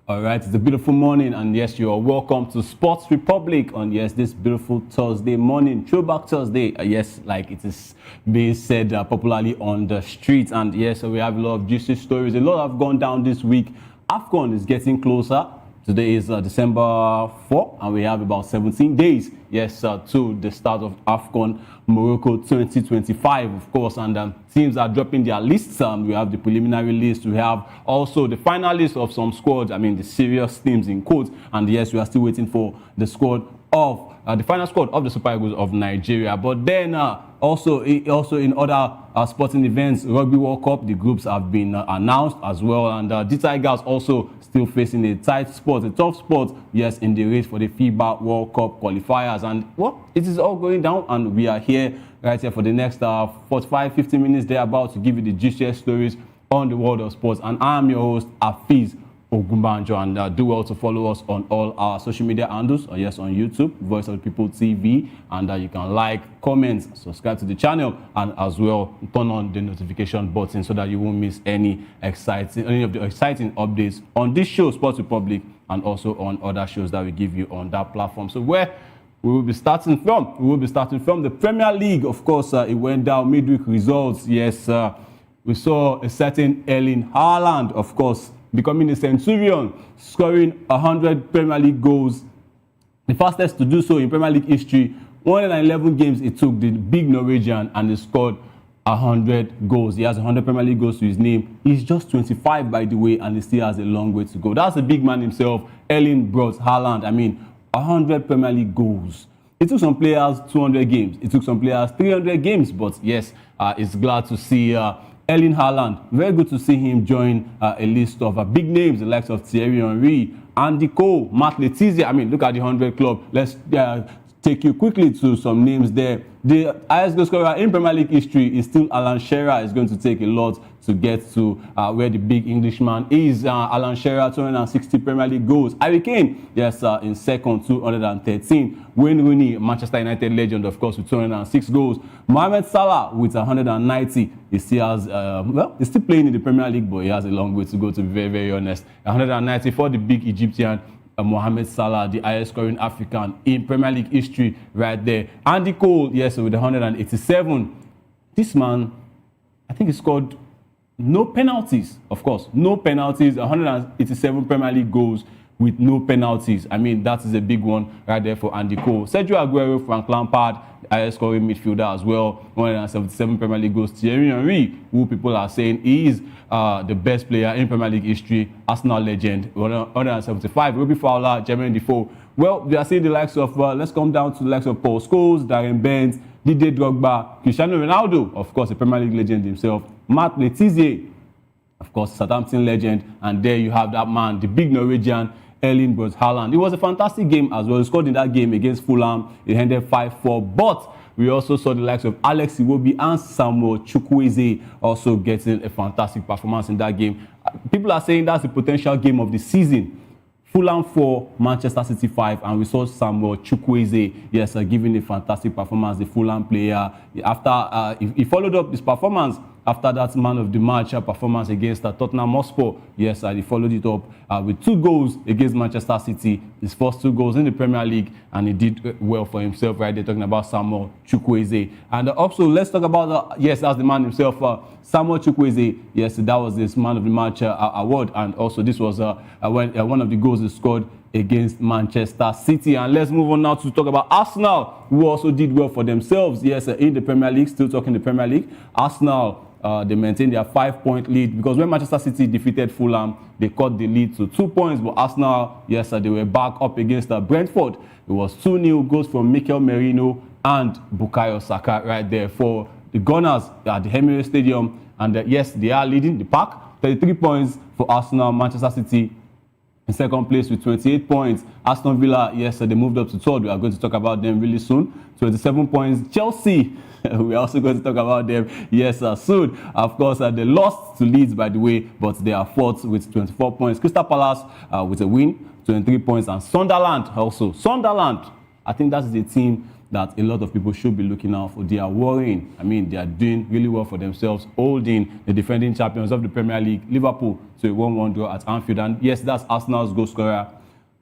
All right, it's a beautiful morning, and yes, you are welcome to Sports Republic on this beautiful Thursday morning, Throwback Thursday. Yes, like it is being said popularly on the streets, and yes, so we have a lot of juicy stories. A lot have gone down this week. AFCON is getting closer. Today is December 4, and we have about 17 days, to the start of AFCON Morocco 2025, of course, and teams are dropping their lists. We have the preliminary list, we have also the final list of some squads, the serious teams in quotes, and yes, we are still waiting for the squad of the final squad of the Super Eagles of Nigeria. But then also in other sporting events, Rugby World Cup, the groups have been announced as well, and the Tigers also still facing a tough spot, in the race for the FIBA World Cup qualifiers. And it is all going down, and we are here right here for the next 45-50 minutes thereabout to give you the juiciest stories on the world of sports. And I am your host, Afiz Ogumbanjo, and do well to follow us on all our social media handles, on YouTube, Voice of the People TV, and you can like, comment, subscribe to the channel, and as well turn on the notification button so that you won't miss any of the exciting updates on this show, Sports Republic, and also on other shows that we give you on that platform. So where we will be starting from? We will be starting from the Premier League. Of course, it went down midweek results. Yes, we saw a certain Erling Haaland, of course, becoming a centurion, scoring 100 Premier League goals, the fastest to do so in Premier League history. 111 games it took the big Norwegian, and he scored 100 goals. He has 100 Premier League goals to his name. He's just 25, by the way, and he still has a long way to go. That's a big man himself, Erling Braut Haaland. I mean, 100 Premier League goals. It took some players 200 games. It took some players 300 games. But yes, it's glad to see Erling Haaland. Very good to see him join a list of big names, the likes of Thierry Henry, Andy Cole, Matt Letizia. I mean, look at the 100 club. Let's take you quickly to some names there. The highest goal scorer in Premier League history is still Alan Shearer. It's going to take a lot to get to where the big Englishman is. Alan Shearer, 260 Premier League goals. Harry Kane, yes, in second, 213. Wayne Rooney, Manchester United legend, of course, with 206 goals. Mohamed Salah with 190. He still has, he's still playing in the Premier League, but he has a long way to go, to be very, very honest. 190 for the big Egyptian. Mohamed Salah, the highest scoring African in Premier League history, right there. Andy Cole, yes, with 187. This man, I think he scored no penalties, of course. No penalties, 187 Premier League goals with no penalties. I mean, that is a big one right there for Andy Cole. Sergio Aguero, Frank Lampard, highest scoring midfielder as well, 177 Premier League goals. Thierry Henry, who people are saying is the best player in Premier League history, Arsenal legend, 175. Robbie Fowler, Jermaine Defoe. Well, we are seeing the likes of, let's come down to the likes of Paul Scholes, Darren Bent, Didier Drogba, Cristiano Ronaldo, of course, a Premier League legend himself, Matt Letizia, of course, Southampton legend, and there you have that man, the big Norwegian, Erling Braut Haaland. It was a fantastic game as well. He scored in that game against Fulham. It ended 5-4, but we also saw the likes of Alex Iwobi and Samuel Chukwueze also getting a fantastic performance in that game. People are saying that's the potential game of the season. Fulham 4, Manchester City 5, and we saw Samuel Chukwueze, yes, giving a fantastic performance, the Fulham player. After he followed up his performance after that man of the match performance against Tottenham Hotspur. Yes, he followed it up with 2 goals against Manchester City, his first 2 goals in the Premier League, and he did well for himself right there, talking about Samuel Chukwueze. And also, let's talk about, yes, that's the man himself, Samuel Chukwueze. Yes, that was this man of the match award, and also this was one of the goals he scored against Manchester City. And let's move on now to talk about Arsenal, who also did well for themselves, yes, in the Premier League. Still talking the Premier League. Arsenal, they maintained their 5-point lead, because when Manchester City defeated Fulham, they cut the lead to 2 points. But Arsenal, yes, they were back up against Brentford. It was 2-0 goals from Mikel Merino and Bukayo Saka right there for the Gunners at the Emirates Stadium. And yes, they are leading the pack. 33 points for Arsenal. Manchester City in second place with 28 points. Aston Villa, yes, they moved up to third. We are going to talk about them really soon. 27 points. Chelsea, we are also going to talk about them, yes, soon. Of course, they lost to Leeds, by the way, but they are fourth with 24 points. Crystal Palace with a win, 23 points. And Sunderland also. Sunderland, I think that's the team that a lot of people should be looking out for. They are worrying. I mean, they are doing really well for themselves, holding the defending champions of the Premier League, Liverpool, to a 1-1 draw at Anfield. And yes, that's Arsenal's goal scorer,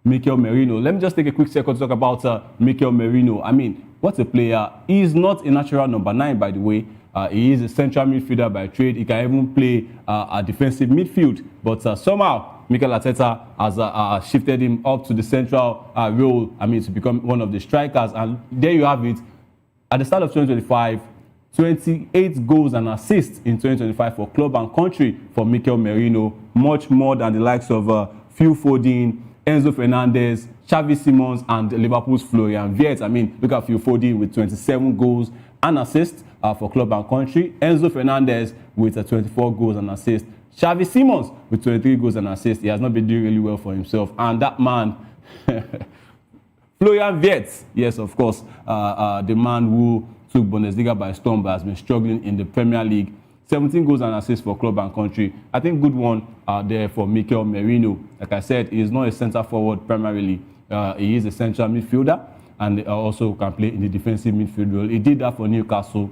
Mikel Merino. Let me just take a quick second to talk about Mikel Merino. I mean, what a player. He is not a natural number 9, by the way. He is a central midfielder by trade. He can even play a defensive midfield. But somehow, Mikel Arteta has shifted him up to the central role, I mean, to become one of the strikers. And there you have it. At the start of 2025, 28 goals and assists in 2025 for club and country for Mikel Merino. Much more than the likes of Phil Foden, Enzo Fernandez, Xavi Simons, and Liverpool's Florian Wirtz. I mean, look at Phil Foden with 27 goals and assists for club and country. Enzo Fernandez with 24 goals and assists. Xavi Simons with 23 goals and assists. He has not been doing really well for himself. And that man, Florian Wirtz, yes, of course, the man who took Bundesliga by storm but has been struggling in the Premier League. 17 goals and assists for club and country. I think good one there for Mikel Merino. Like I said, he is not a centre forward primarily. He is a central midfielder, and also can play in the defensive midfield role. He did that for Newcastle.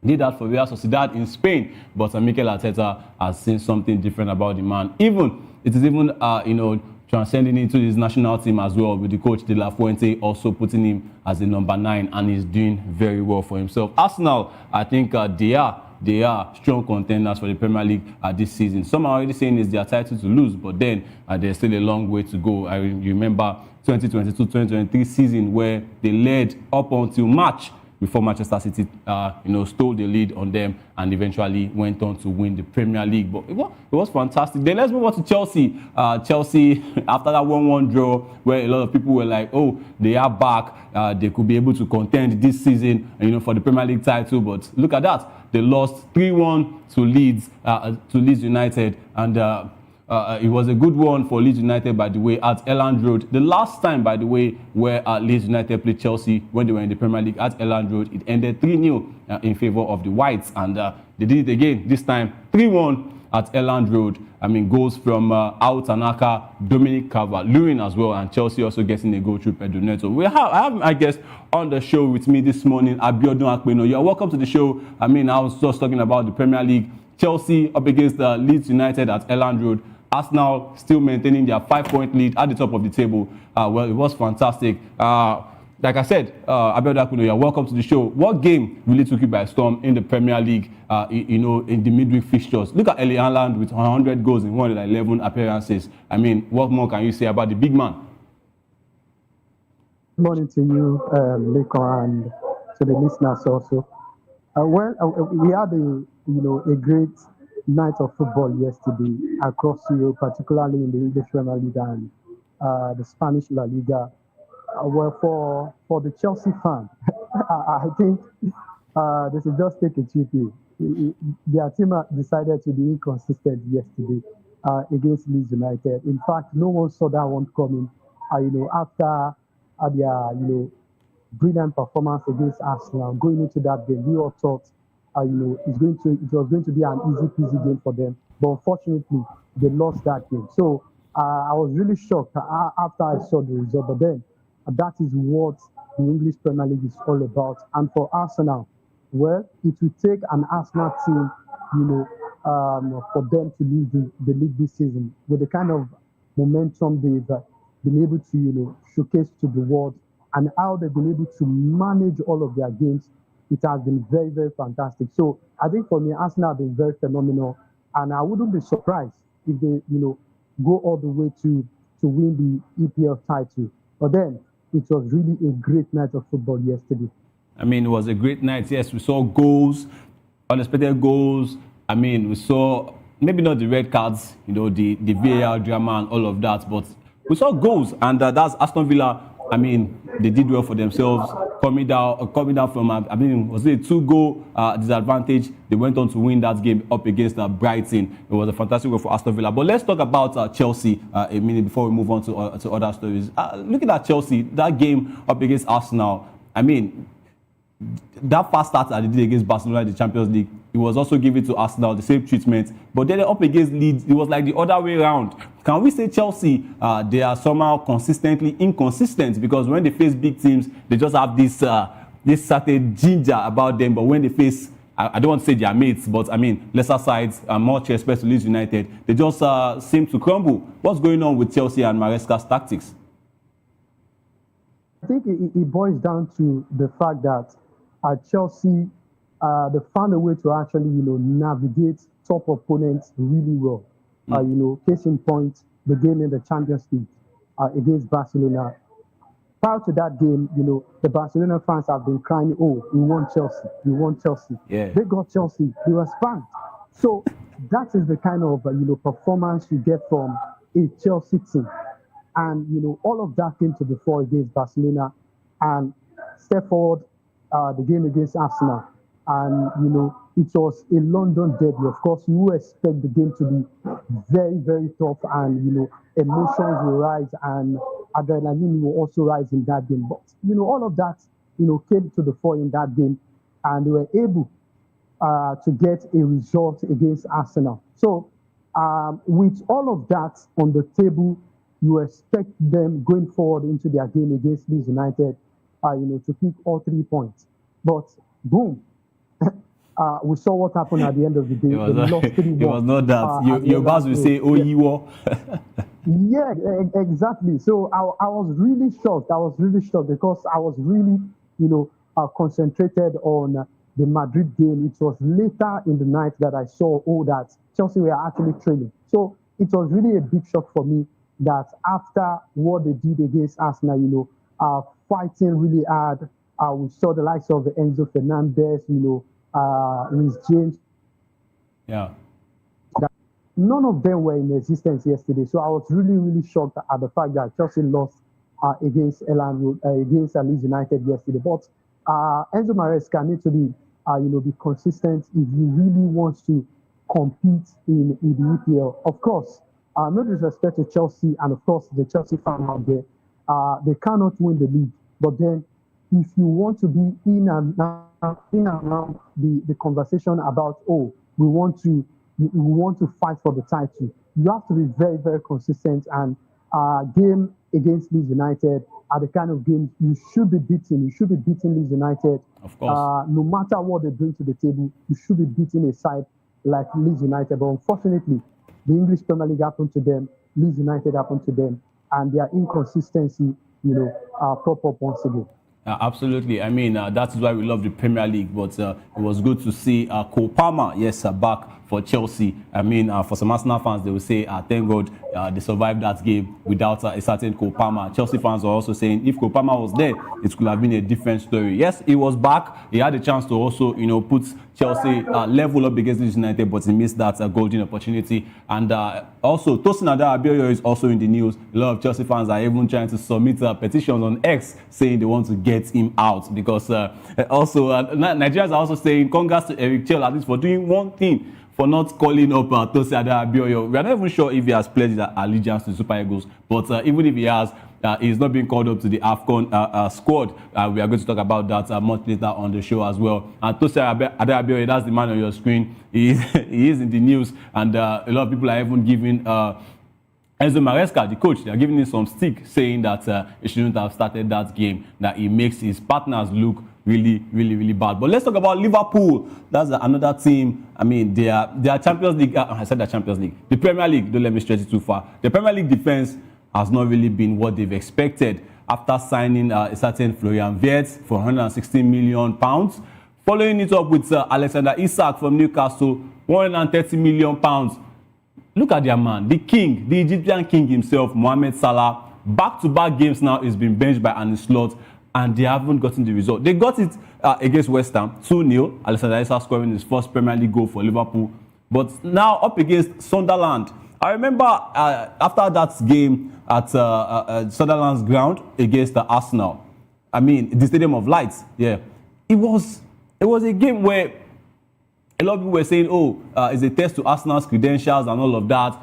Did that for Real Sociedad in Spain, but Mikel Arteta has seen something different about the man. It is even transcending into his national team as well, with the coach De La Fuente also putting him as the number 9, and he's doing very well for himself. Arsenal, I think they are strong contenders for the Premier League this season. Some are already saying it's their title to lose, but then there's still a long way to go. I remember 2022-2023 season where they led up until March. before Manchester City, stole the lead on them and eventually went on to win the Premier League. But it was fantastic. Then let's move on to Chelsea. Chelsea, after that 1-1 draw, where a lot of people were like, oh, they are back. They could be able to contend this season, for the Premier League title. But look at that. They lost 3-1 to Leeds United, and it was a good one for Leeds United, by the way, at Elland Road. The last time, by the way, where Leeds United played Chelsea when they were in the Premier League at Elland Road, it ended 3-0 in favour of the Whites, and they did it again, this time 3-1 at Elland Road. Goals from Autanaka, Dominic Calvert-Lewin as well, and Chelsea also getting a goal through Pedro Neto. I have my guest on the show with me this morning, Abiodun Akpeno. You're welcome to the show. I was just talking about the Premier League. Chelsea up against Leeds United at Elland Road. Arsenal still maintaining their 5-point lead at the top of the table. Well, it was fantastic. Like I said, Abiodun Akpeno, you're welcome to the show. What game really took you by storm in the Premier League, in the midweek fixtures? Look at Erling Haaland with 100 goals in 111 appearances. What more can you say about the big man? Good morning to you, Leko, and to the listeners also. We had a great night of football yesterday across Europe, particularly in the English Premier League and the Spanish La Liga. For the Chelsea fan, I think they should just take a cheap view. Their team decided to be inconsistent yesterday against Leeds United. In fact, no one saw that one coming. After their brilliant performance against Arsenal, going into that game, we all thought it was going to be an easy peasy game for them. But unfortunately, they lost that game. So I was really shocked after I saw the result. But then that is what the English Premier League is all about. And for Arsenal, well, it will take an Arsenal team, for them to lose the league this season with the kind of momentum they've been able to, showcase to the world, and how they've been able to manage all of their games. It has been very, very fantastic. So I think for me, Arsenal have been very phenomenal, and I wouldn't be surprised if they, go all the way to win the EPL title. But then it was really a great night of football yesterday. It was a great night. Yes, we saw goals, unexpected goals. We saw maybe not the red cards, the VAR drama and all of that, but we saw goals, and that's Aston Villa. They did well for themselves, coming down from, was it a 2-goal disadvantage? They went on to win that game up against Brighton. It was a fantastic goal for Aston Villa. But let's talk about Chelsea a minute before we move on to other stories. Looking at Chelsea, that game up against Arsenal, that fast start that they did against Barcelona in the Champions League, it was also given to Arsenal, the same treatment. But then up against Leeds, it was like the other way around. Can we say Chelsea, they are somehow consistently inconsistent? Because when they face big teams, they just have this certain ginger about them. But when they face, I don't want to say their mates, but lesser sides, much respect to Leeds United, they just seem to crumble. What's going on with Chelsea and Maresca's tactics? I think it boils down to the fact that Chelsea, they found a way to actually, navigate top opponents really well. Case in point, the game in the Champions League against Barcelona. Prior to that game, the Barcelona fans have been crying, "Oh, we want Chelsea, we want Chelsea." Yeah. They got Chelsea, they were spanked. So that is the kind of performance you get from a Chelsea team, and all of that came to the fore against Barcelona, and step forward. The game against Arsenal, and it was a London derby. Of course, you expect the game to be very, very tough, and emotions will rise and adrenaline will also rise in that game. But all of that came to the fore in that game, and they were able to get a result against Arsenal. So with all of that on the table, you expect them going forward into their game against Leeds United to pick all 3 points. But boom, we saw what happened at the end of the day. It was not that. Your boss will say, "Oh, you were." Yeah, exactly. So I was really shocked. Because I was really, concentrated on the Madrid game. It was later in the night that I saw that Chelsea were actually trailing. So it was really a big shock for me that after what they did against Arsenal, fighting really hard, We saw the likes of Enzo Fernandez, Luis James. Yeah. None of them were in existence yesterday. So I was really, really shocked at the fact that Chelsea lost against Leeds United yesterday. But Enzo Maresca needs to be consistent if you really want to compete in the EPL. Of course, no disrespect to Chelsea and of course the Chelsea fan out there, they cannot win the league. But then, if you want to be in and around the conversation about we want to fight for the title, you have to be very, very consistent. And game against Leeds United are the kind of games you should be beating. You should be beating Leeds United. Of course. No matter what they bring to the table, you should be beating a side like Leeds United. But unfortunately, the English Premier League happened to them, Leeds United happened to them, and their inconsistency, prop up once again. Absolutely. I mean, that is why we love the Premier League. But it was good to see Cole Palmer, back for Chelsea. I mean, for some Arsenal fans, they will say, thank God they survived that game without a certain Cole Palmer. Chelsea fans are also saying, if Cole Palmer was there, it could have been a different story. Yes, he was back. He had a chance to also, put Chelsea level up against Leeds United, but he missed that golden opportunity. And also, Tosin Adarabioyo is also in the news. A lot of Chelsea fans are even trying to submit petitions on X saying they want to get him out, because also Nigerians are also saying congrats to Eric Chell at least for doing one thing, for not calling up Tosin Adarabioyo. We are not even sure if he has pledged allegiance to Super Eagles, but even if he has, he's not being called up to the AFCON squad. We are going to talk about that much later on the show as well. And Tosin Adarabioyo, that's the man on your screen. He is in the news, and a lot of people are even giving Enzo Maresca, the coach, they are giving him some stick, saying that he shouldn't have started that game, that he makes his partners look really, really, really bad. But let's talk about Liverpool. That's another team. I mean, they are Champions League. I said the Champions League. The Premier League, don't let me stretch it too far. The Premier League defense has not really been what they've expected after signing a certain Florian Wirtz for £116 million. Following it up with Alexander Isak from Newcastle, £130 million. Look at their man, the king, the Egyptian king himself, Mohamed Salah. Back-to-back games now, he's been benched by Arne Slot, and they haven't gotten the result. They got it against West Ham, 2-0. Alexander Isak scoring his first Premier League goal for Liverpool. But now up against Sunderland. I remember after that game at Sunderland's ground against Arsenal, I mean, the Stadium of Lights, it was a game where a lot of people were saying, it's a test to Arsenal's credentials and all of that.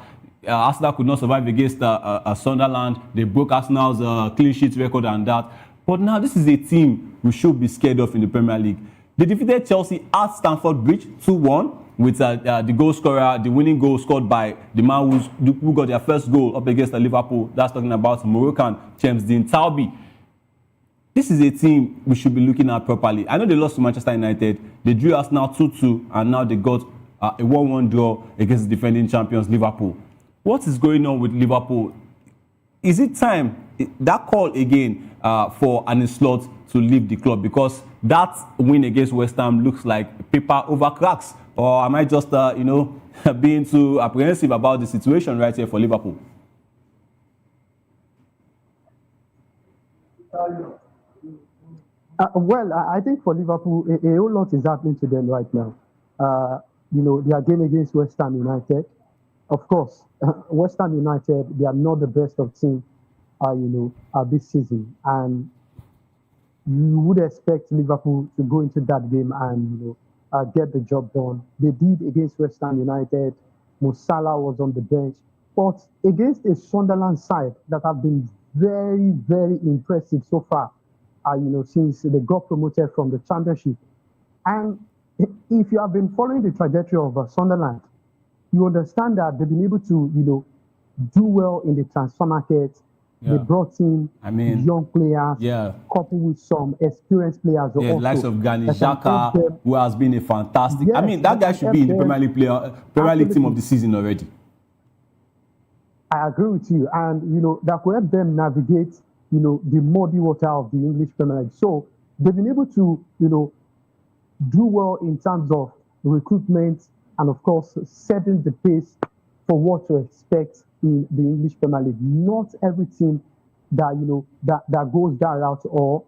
Arsenal could not survive against Sunderland. They broke Arsenal's clean sheet record and that. But now this is a team we should be scared of in the Premier League. They defeated Chelsea at Stamford Bridge 2-1 with the goal scorer, the winning goal scored by the man who got their first goal up against Liverpool. That's talking about Moroccan James Dean Talbi. This is a team we should be looking at properly. I know they lost to Manchester United. They drew Arsenal 2-2, and now they got a 1-1 draw against the defending champions Liverpool. What is going on with Liverpool? Is it time, that call again for Arne Slot to leave the club? Because that win against West Ham looks like paper over cracks. Or am I just, being too apprehensive about the situation right here for Liverpool? I think for Liverpool, a whole lot is happening to them right now. They are game against West Ham United. Of course, West Ham United, they are not the best of teams, this season. And you would expect Liverpool to go into that game and, get the job done. They did against West Ham United. Mo Salah was on the bench. But against a Sunderland side that have been very, very impressive so far, since they got promoted from the Championship. And if you have been following the trajectory of Sunderland, you understand that they've been able to, do well in the transfer market. They brought in young players, coupled with some experienced players. Yeah, the likes of Granit Xhaka, who has been a fantastic. Yes, that guy should be in the Premier League team of the season already. I agree with you, and that will help them navigate, the muddy water of the English Premier League. So they've been able to, do well in terms of recruitment and, of course, setting the pace for what to expect in the English Premier League. Not every team that that goes that route or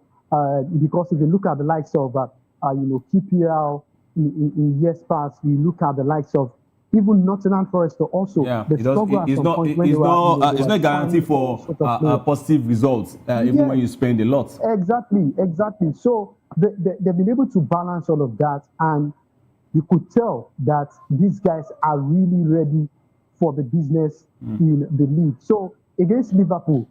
because if you look at the likes of, QPR in years past, you look at the likes of even Nottingham Forest also. Yeah, They struggle at it's some not. point when It's they were, not. they It's were not a guarantee signing for sort of players. positive results, even when you spend a lot. Exactly. So they've been able to balance all of that, and you could tell that these guys are really ready for the business in the league. So against Liverpool,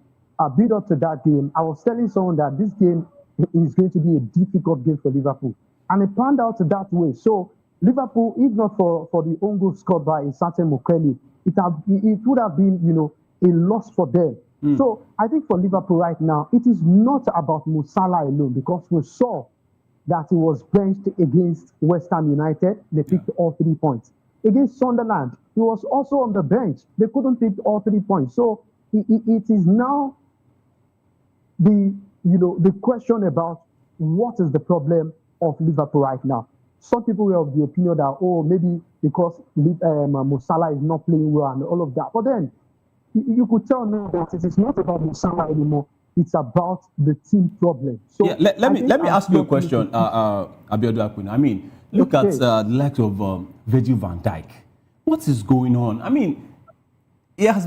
build up to that game, I was telling someone that this game is going to be a difficult game for Liverpool, and it panned out that way. So Liverpool, if not for the own goal scored by Sante Mukeli, it would have been a loss for them. So I think for Liverpool right now, it is not about Mo Salah alone, because we saw that he was benched against West Ham United. They picked all 3 points. Against Sunderland, he was also on the bench. They couldn't pick all 3 points. So it is now the question about what is the problem of Liverpool right now. Some people were of the opinion that, maybe because Mo Salah is not playing well and all of that. But then you could tell now that it is not about Mo Salah anymore. It's about the team problem. So let me ask you a question, Abiodun Akuna. I mean, look at the likes of Virgil van Dijk. What is going on? I mean, it's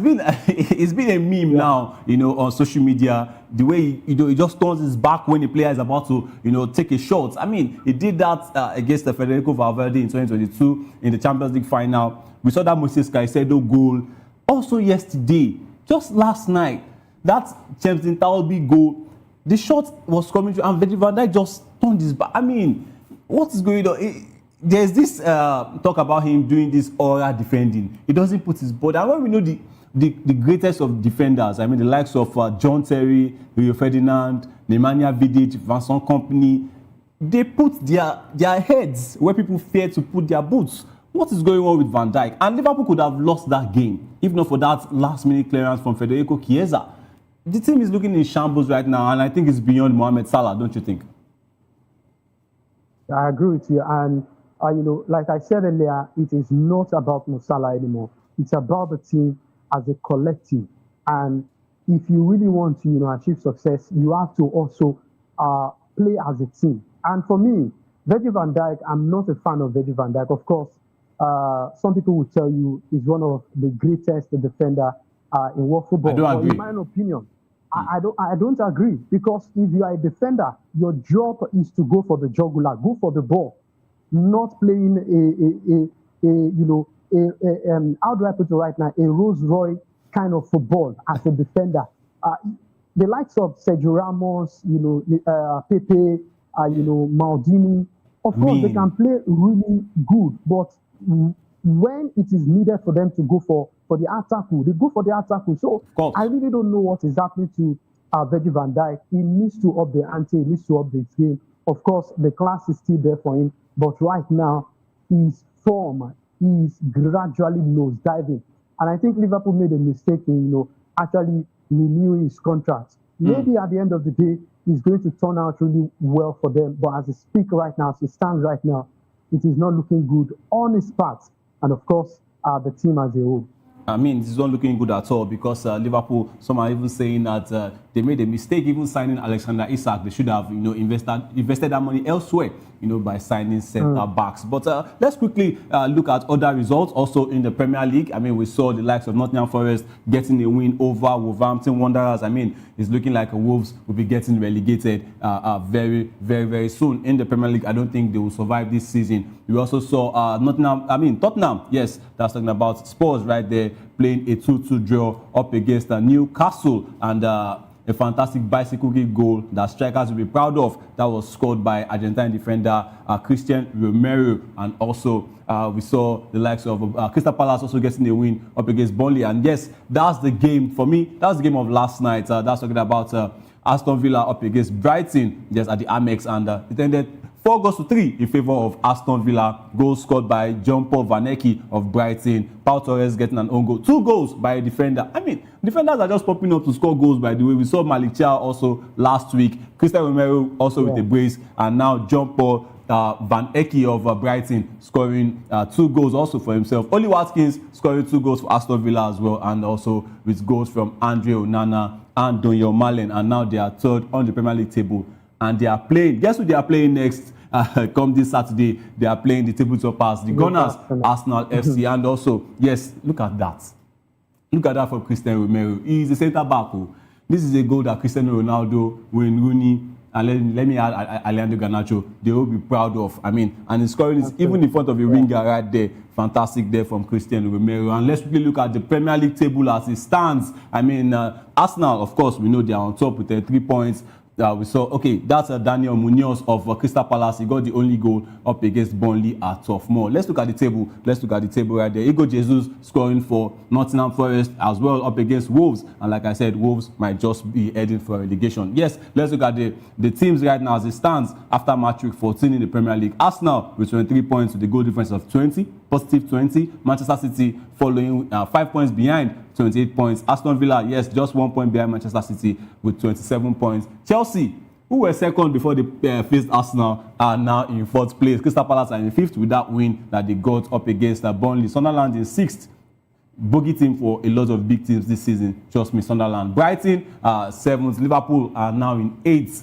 been a meme now, on social media. The way he just turns his back when the player is about to, take a shot. I mean, he did that against the Federico Valverde in 2022 in the Champions League final. We saw that Moses Caicedo goal. Also yesterday, just last night, that Champions League goal, the shot was coming through, and Virgil van Dijk just turned his back. I mean, what is going on? There's this talk about him doing this aura defending. He doesn't put his body. And when we know the greatest of defenders, I mean, the likes of John Terry, Rio Ferdinand, Nemanja Vidic, Vincent Kompany, they put their heads where people fear to put their boots. What is going on with Van Dijk? And Liverpool could have lost that game if not for that last-minute clearance from Federico Chiesa. The team is looking in shambles right now, and I think it's beyond Mohamed Salah, don't you think? I agree with you. And, like I said earlier, it is not about Mo Salah anymore. It's about the team as a collective. And if you really want to, achieve success, you have to also play as a team. And for me, Virgil van Dijk, I'm not a fan of Virgil van Dijk. Of course, some people will tell you he's one of the greatest defender in world football. I don't agree. In my opinion, I don't agree, because if you are a defender, your job is to go for the jugular, go for the ball, not playing how do I put it right now, a Rolls Royce kind of football as a defender. The likes of Sergio Ramos, Pepe, Maldini, of course they can play really good, but when it is needed for them to go for the attack, they go for the attack. So I really don't know what is happening to Virgil van Dijk. He needs to up the ante, he needs to up the game. Of course, the class is still there for him, but right now his form is gradually nosediving. And I think Liverpool made a mistake in actually renewing his contract. Maybe at the end of the day, it's going to turn out really well for them. But as I speak right now, as it stands right now, it is not looking good on his part, and of course, the team as a whole. I mean, it's not looking good at all, because Liverpool, some are even saying that they made a mistake even signing Alexander Isak. They should have, invested that money elsewhere, by signing centre backs. But let's quickly look at other results also in the Premier League. I mean, we saw the likes of Nottingham Forest getting a win over Wolverhampton Wanderers. I mean, it's looking like Wolves will be getting relegated very, very, very soon in the Premier League. I don't think they will survive this season. We also saw Tottenham, yes, that's talking about Spurs right there, playing a 2-2 draw up against Newcastle, and a fantastic bicycle kick goal that strikers will be proud of. That was scored by Argentine defender Christian Romero. And also we saw the likes of Crystal Palace also getting a win up against Burnley. And yes, that's the game for me. That was the game of last night. That's talking about Aston Villa up against Brighton, just at the Amex, and it ended 4-3 in favor of Aston Villa. Goals scored by John-Paul Van Ecke of Brighton. Pau Torres getting an own goal. 2 goals by a defender. I mean, defenders are just popping up to score goals, by the way. We saw Malik Thiaw also last week. Christian Romero also with a brace. And now John-Paul Van Ecke of Brighton scoring 2 goals also for himself. Oli Watkins scoring 2 goals for Aston Villa as well. And also with goals from Andre Onana and Donny Malen. And now they are third on the Premier League table. and they are playing. Guess who they are playing next? Come this Saturday, they are playing the table toppers, the Gunners, Arsenal FC, and also, yes, look at that. Look at that for Cristiano Romero. He is a centre back. This is a goal that Cristiano Ronaldo, Wayne Rooney, and let me add Alejandro Garnacho, they will be proud of. I mean, and he's scoring this even in front of a winger right there. Fantastic there from Cristiano Romero. And let's really look at the Premier League table as it stands. I mean, Arsenal, of course, we know they are on top with 3 points. We saw, okay, that's Daniel Munoz of Crystal Palace. He got the only goal up against Burnley at Turf Moor. Let's look at the table. Let's look at the table right there. Igor Jesus scoring for Nottingham Forest as well up against Wolves. And like I said, Wolves might just be heading for relegation. Yes, let's look at the teams right now as it stands after match week 14 in the Premier League. Arsenal with 23 points with a goal difference of 20, positive 20. Manchester City following 5 points behind, 28 points. Aston Villa, yes, just 1 point behind Manchester City with 27 points. Chelsea, who were second before they faced Arsenal, are now in 4th place. Crystal Palace are in 5th with that win that they got up against Burnley. Sunderland in 6th. Bogey team for a lot of big teams this season. Trust me, Sunderland. Brighton, 7th. Liverpool are now in 8th.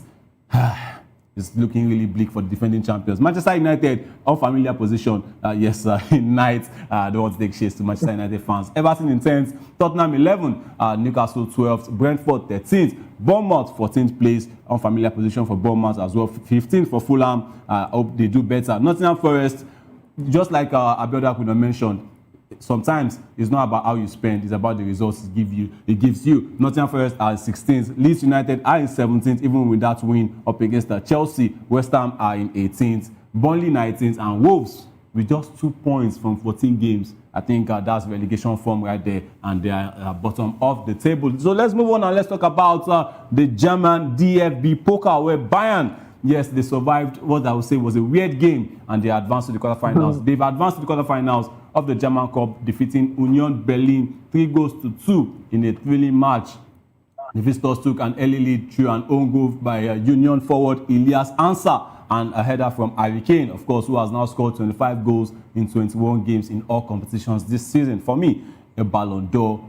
It's looking really bleak for the defending champions. Manchester United, unfamiliar position. In 9th. I don't want to take shades to Manchester United fans. Everton in 10th. Tottenham 11th. Newcastle 12th. Brentford 13th. Bournemouth 14th place. Unfamiliar position for Bournemouth as well. 15th for Fulham. Hope they do better. Nottingham Forest, just like Abiodun Akpina mentioned, sometimes it's not about how you spend, it's about the results it gives you. Nottingham Forest are in 16th, Leeds United are in 17th, even with that win up against Chelsea. West Ham are in 18th, Burnley 19th, and Wolves with just 2 points from 14 games. I think that's relegation form right there, and they are bottom of the table. So let's move on and let's talk about the German DFB Pokal, where Bayern, yes, they survived what I would say was a weird game, and they advanced to the quarterfinals. They've advanced to the quarterfinals of the German Cup, defeating Union Berlin 3-2 in a thrilling match. The visitors took an early lead through an own goal by Union forward Elias Ansah and a header from Harry Kane, of course, who has now scored 25 goals in 21 games in all competitions this season. For me, a Ballon d'Or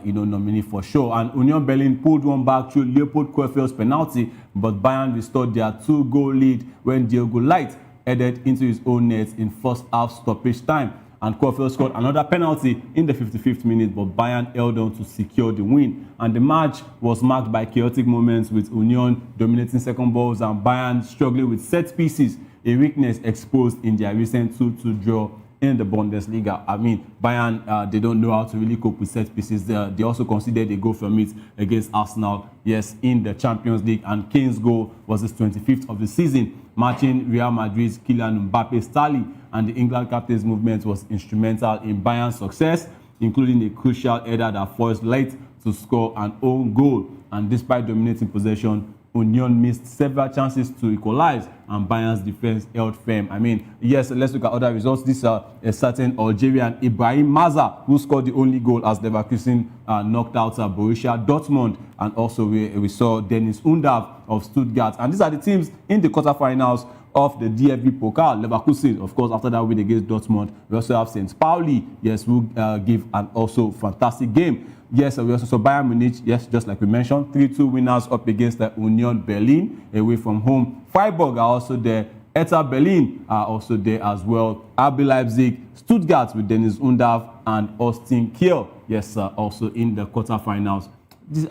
nominee for sure. And Union Berlin pulled one back through Leopold Querfeld's penalty, but Bayern restored their 2-goal lead when Diogo Leite headed into his own net in first half stoppage time. And Querfeld scored another penalty in the 55th minute, but Bayern held on to secure the win. And the match was marked by chaotic moments, with Union dominating second balls and Bayern struggling with set pieces, a weakness exposed in their recent 2-2 draw in the Bundesliga. I mean, Bayern, they don't know how to really cope with set pieces. They also considered a goal from it against Arsenal, yes, in the Champions League. And Kane's goal was his 25th of the season, matching Real Madrid's Kylian Mbappe's tally. And the England captain's movement was instrumental in Bayern's success, including a crucial header that forced Leite to score an own goal. And despite dominating possession, Union missed several chances to equalize, and Bayern's defense held firm. I mean, yes, let's look at other results. This a certain Algerian Ibrahim Maza, who scored the only goal as Leverkusen knocked out Borussia Dortmund. And also we saw Dennis Undav of Stuttgart. And these are the teams in the quarterfinals of the DFB Pokal. Leverkusen, of course, after that win against Dortmund. We also have St. Pauli, yes, who give an also fantastic game. Yes, we also saw Bayern Munich, yes, just like we mentioned, 3-2 winners up against the Union Berlin away from home. Freiburg are also there. Hertha Berlin are also there as well. RB Leipzig, Stuttgart with Dennis Undav, and Austin Kiel, yes, also in the quarterfinals.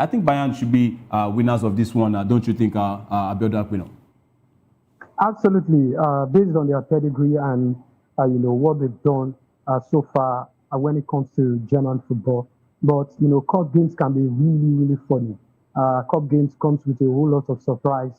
I think Bayern should be winners of this one, don't you think, Abiodun Akpina? Absolutely. Based on their pedigree and what they've done so far when it comes to German football. But cup games can be really, really funny. Cup games comes with a whole lot of surprise.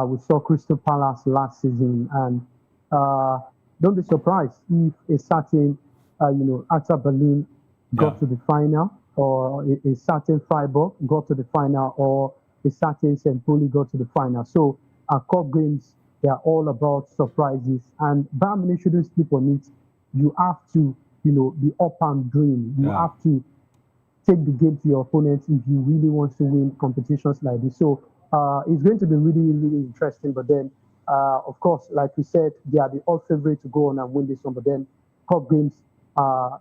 We saw Crystal Palace last season, and don't be surprised if a certain Hertha Berlin got to the final, or a certain Freiburg got to the final, or a certain St. Pauli got to the final. So cup games, they are all about surprises, and Bayern Munich shouldn't sleep on it. You have to, be up and doing. You have to take the game to your opponents if you really want to win competitions like this. So it's going to be really, really interesting. But then, of course, like we said, they are the odd favorite to go on and win this one. But then, cup games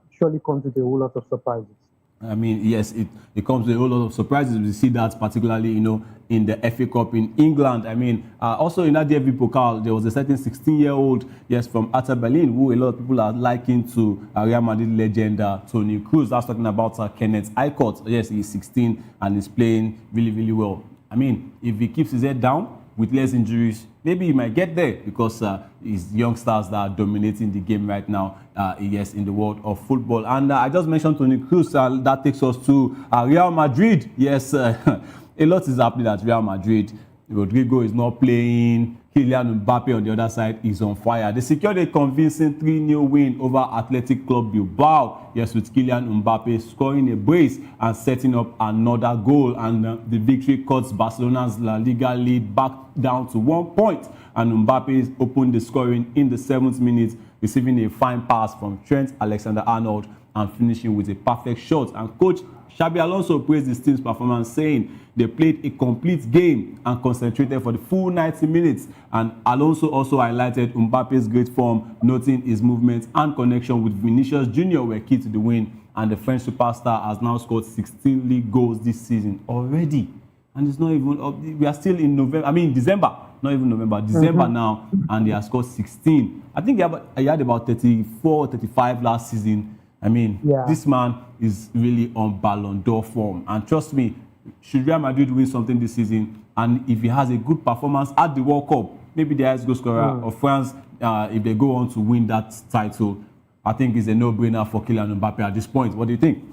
surely comes with a whole lot of surprises. I mean, yes, it comes with a whole lot of surprises. We see that particularly, in the FA Cup in England. I mean, also in that DFB Pokal, there was a certain 16-year-old, yes, from Hertha Berlin, who a lot of people are liking to Real Madrid legend Toni Kroos. That's talking about Kenneth Icott. Yes, he's 16 and he's playing really, really well. I mean, if he keeps his head down with less injuries, maybe he might get there because it's youngsters that are dominating the game right now, yes, in the world of football. And I just mentioned Toni Kroos, that takes us to Real Madrid. Yes, a lot is happening at Real Madrid. Rodrigo is not playing. Kylian Mbappe on the other side is on fire. They secured a convincing 3-0 win over Athletic Club Bilbao. Yes, with Kylian Mbappe scoring a brace and setting up another goal. And the victory cuts Barcelona's La Liga lead back down to 1 point. And Mbappe opened the scoring in the 7th minute, receiving a fine pass from Trent Alexander-Arnold and finishing with a perfect shot. And coach Xabi Alonso praised his team's performance, saying they played a complete game and concentrated for the full 90 minutes. And Alonso also highlighted Mbappe's great form, noting his movement and connection with Vinicius Jr. were key to the win. And the French superstar has now scored 16 league goals this season already. And it's not even, we are still in November, December, not even November, December now, and he has scored 16. I think he had about 34, 35 last season. This man is really on Ballon d'Or form. And trust me, should Real Madrid win something this season, and if he has a good performance at the World Cup, maybe the highest goal scorer of France, if they go on to win that title, I think it's a no-brainer for Kylian Mbappe at this point. What do you think?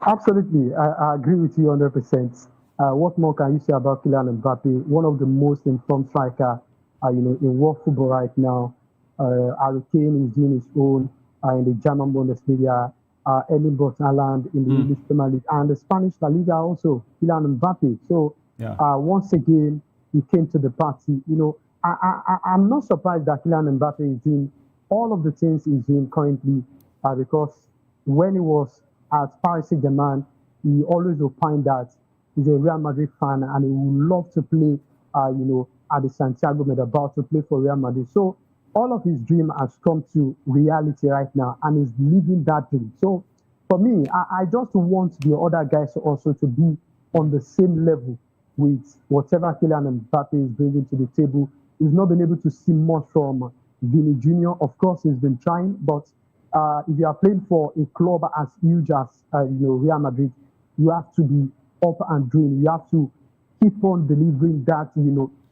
Absolutely. I agree with you 100%. What more can you say about Kylian Mbappe? One of the most informed striker, in world football right now. Harry Kane is doing his own in the German Bundesliga, Erling Braut Haaland in the English Premier League, and the Spanish La Liga also, Kylian Mbappe. So once again, he came to the party. I'm not surprised that Kylian Mbappe is doing all of the things he's doing currently, because when he was at Paris Saint-Germain, he always opined that he's a Real Madrid fan and he would love to play, at the Santiago Bernabeu to play for Real Madrid. So all of his dream has come to reality right now, and he's living that dream. So for me, I just want the other guys also to be on the same level with whatever Kylian Mbappe is bringing to the table. He's not been able to see much from Vini Jr. Of course, he's been trying, but if you are playing for a club as huge as Real Madrid, you have to be up and doing. You have to keep on delivering that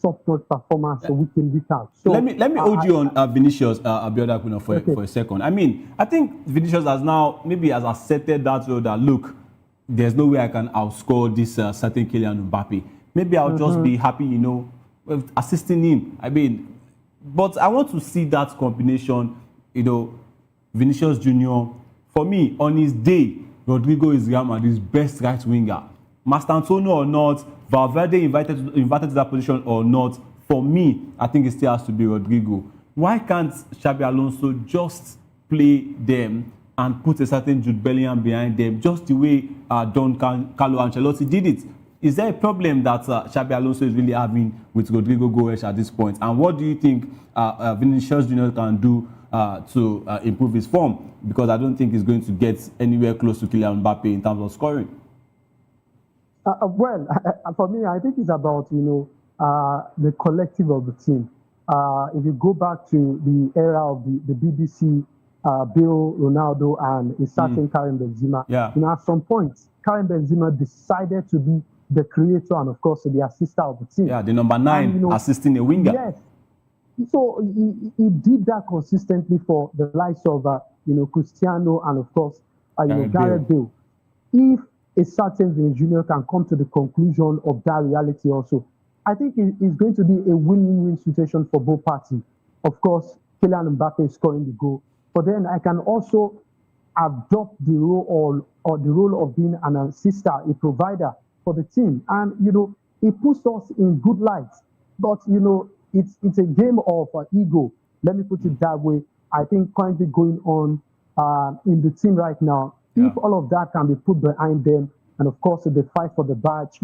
top-notch performance so we can beat out. So let me hold you on Vinicius Abiodun for a second. I think Vinicius has accepted that role that, look, there's no way I can outscore this certain Kylian Mbappe. Maybe I'll just be happy, with assisting him. But I want to see that combination, Vinicius Jr. For me, on his day, Rodrigo is Real Madrid's best right winger. Mastantuono or not, Valverde invited to that position or not, for me, I think it still has to be Rodrigo. Why can't Xabi Alonso just play them and put a certain Jude Bellingham behind them, just the way Don Carlo Ancelotti did it? Is there a problem that Xabi Alonso is really having with Rodrigo Goes at this point? And what do you think Vinicius Jr. can do to improve his form? Because I don't think he's going to get anywhere close to Kylian Mbappe in terms of scoring. For me, I think it's about, the collective of the team. If you go back to the era of the BBC, Bill, Ronaldo, and a certain Karim Benzema, at some point, Karim Benzema decided to be the creator and, of course, the assister of the team. Yeah, the number 9 assisting a winger. Yes. So he did that consistently for the likes of, Cristiano and, of course, Gareth Bale. If a certain Vini Jr. can come to the conclusion of that reality also, I think it's going to be a win-win situation for both parties. Of course, Kylian Mbappe is scoring the goal, but then I can also adopt the role or the role of being an assister, a provider for the team. And, it puts us in good light. But, it's a game of ego. Let me put it that way. I think currently going on in the team right now, if all of that can be put behind them, and of course, if they fight for the badge,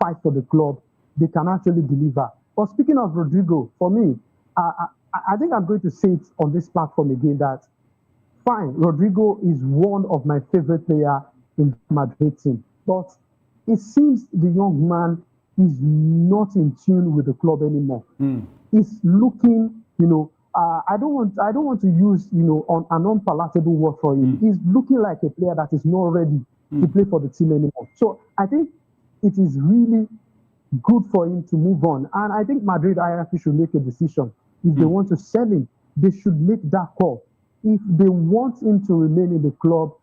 fight for the club, they can actually deliver. But speaking of Rodrigo, for me, I think I'm going to say it on this platform again that, fine, Rodrigo is one of my favorite players in the Madrid team. But it seems the young man is not in tune with the club anymore. He's looking, I don't want to use, on an unpalatable word for him. He's looking like a player that is not ready to play for the team anymore. So I think it is really good for him to move on. And I think Madrid hierarchy should make a decision. If they want to sell him, they should make that call. If they want him to remain in the club,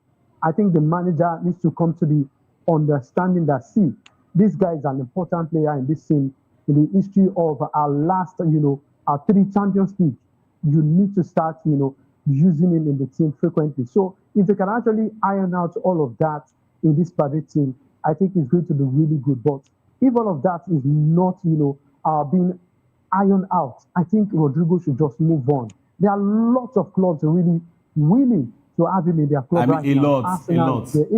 I think the manager needs to come to the understanding that, see, this guy is an important player in this team. In the history of our last, our 3 Champions League, you need to start, using him in the team frequently. So if they can actually iron out all of that in this Madrid team, I think it's going to be really good. But if all of that is not, being ironed out, I think Rodrigo should just move on. There are lots of clubs really willing to have him in their club right now. A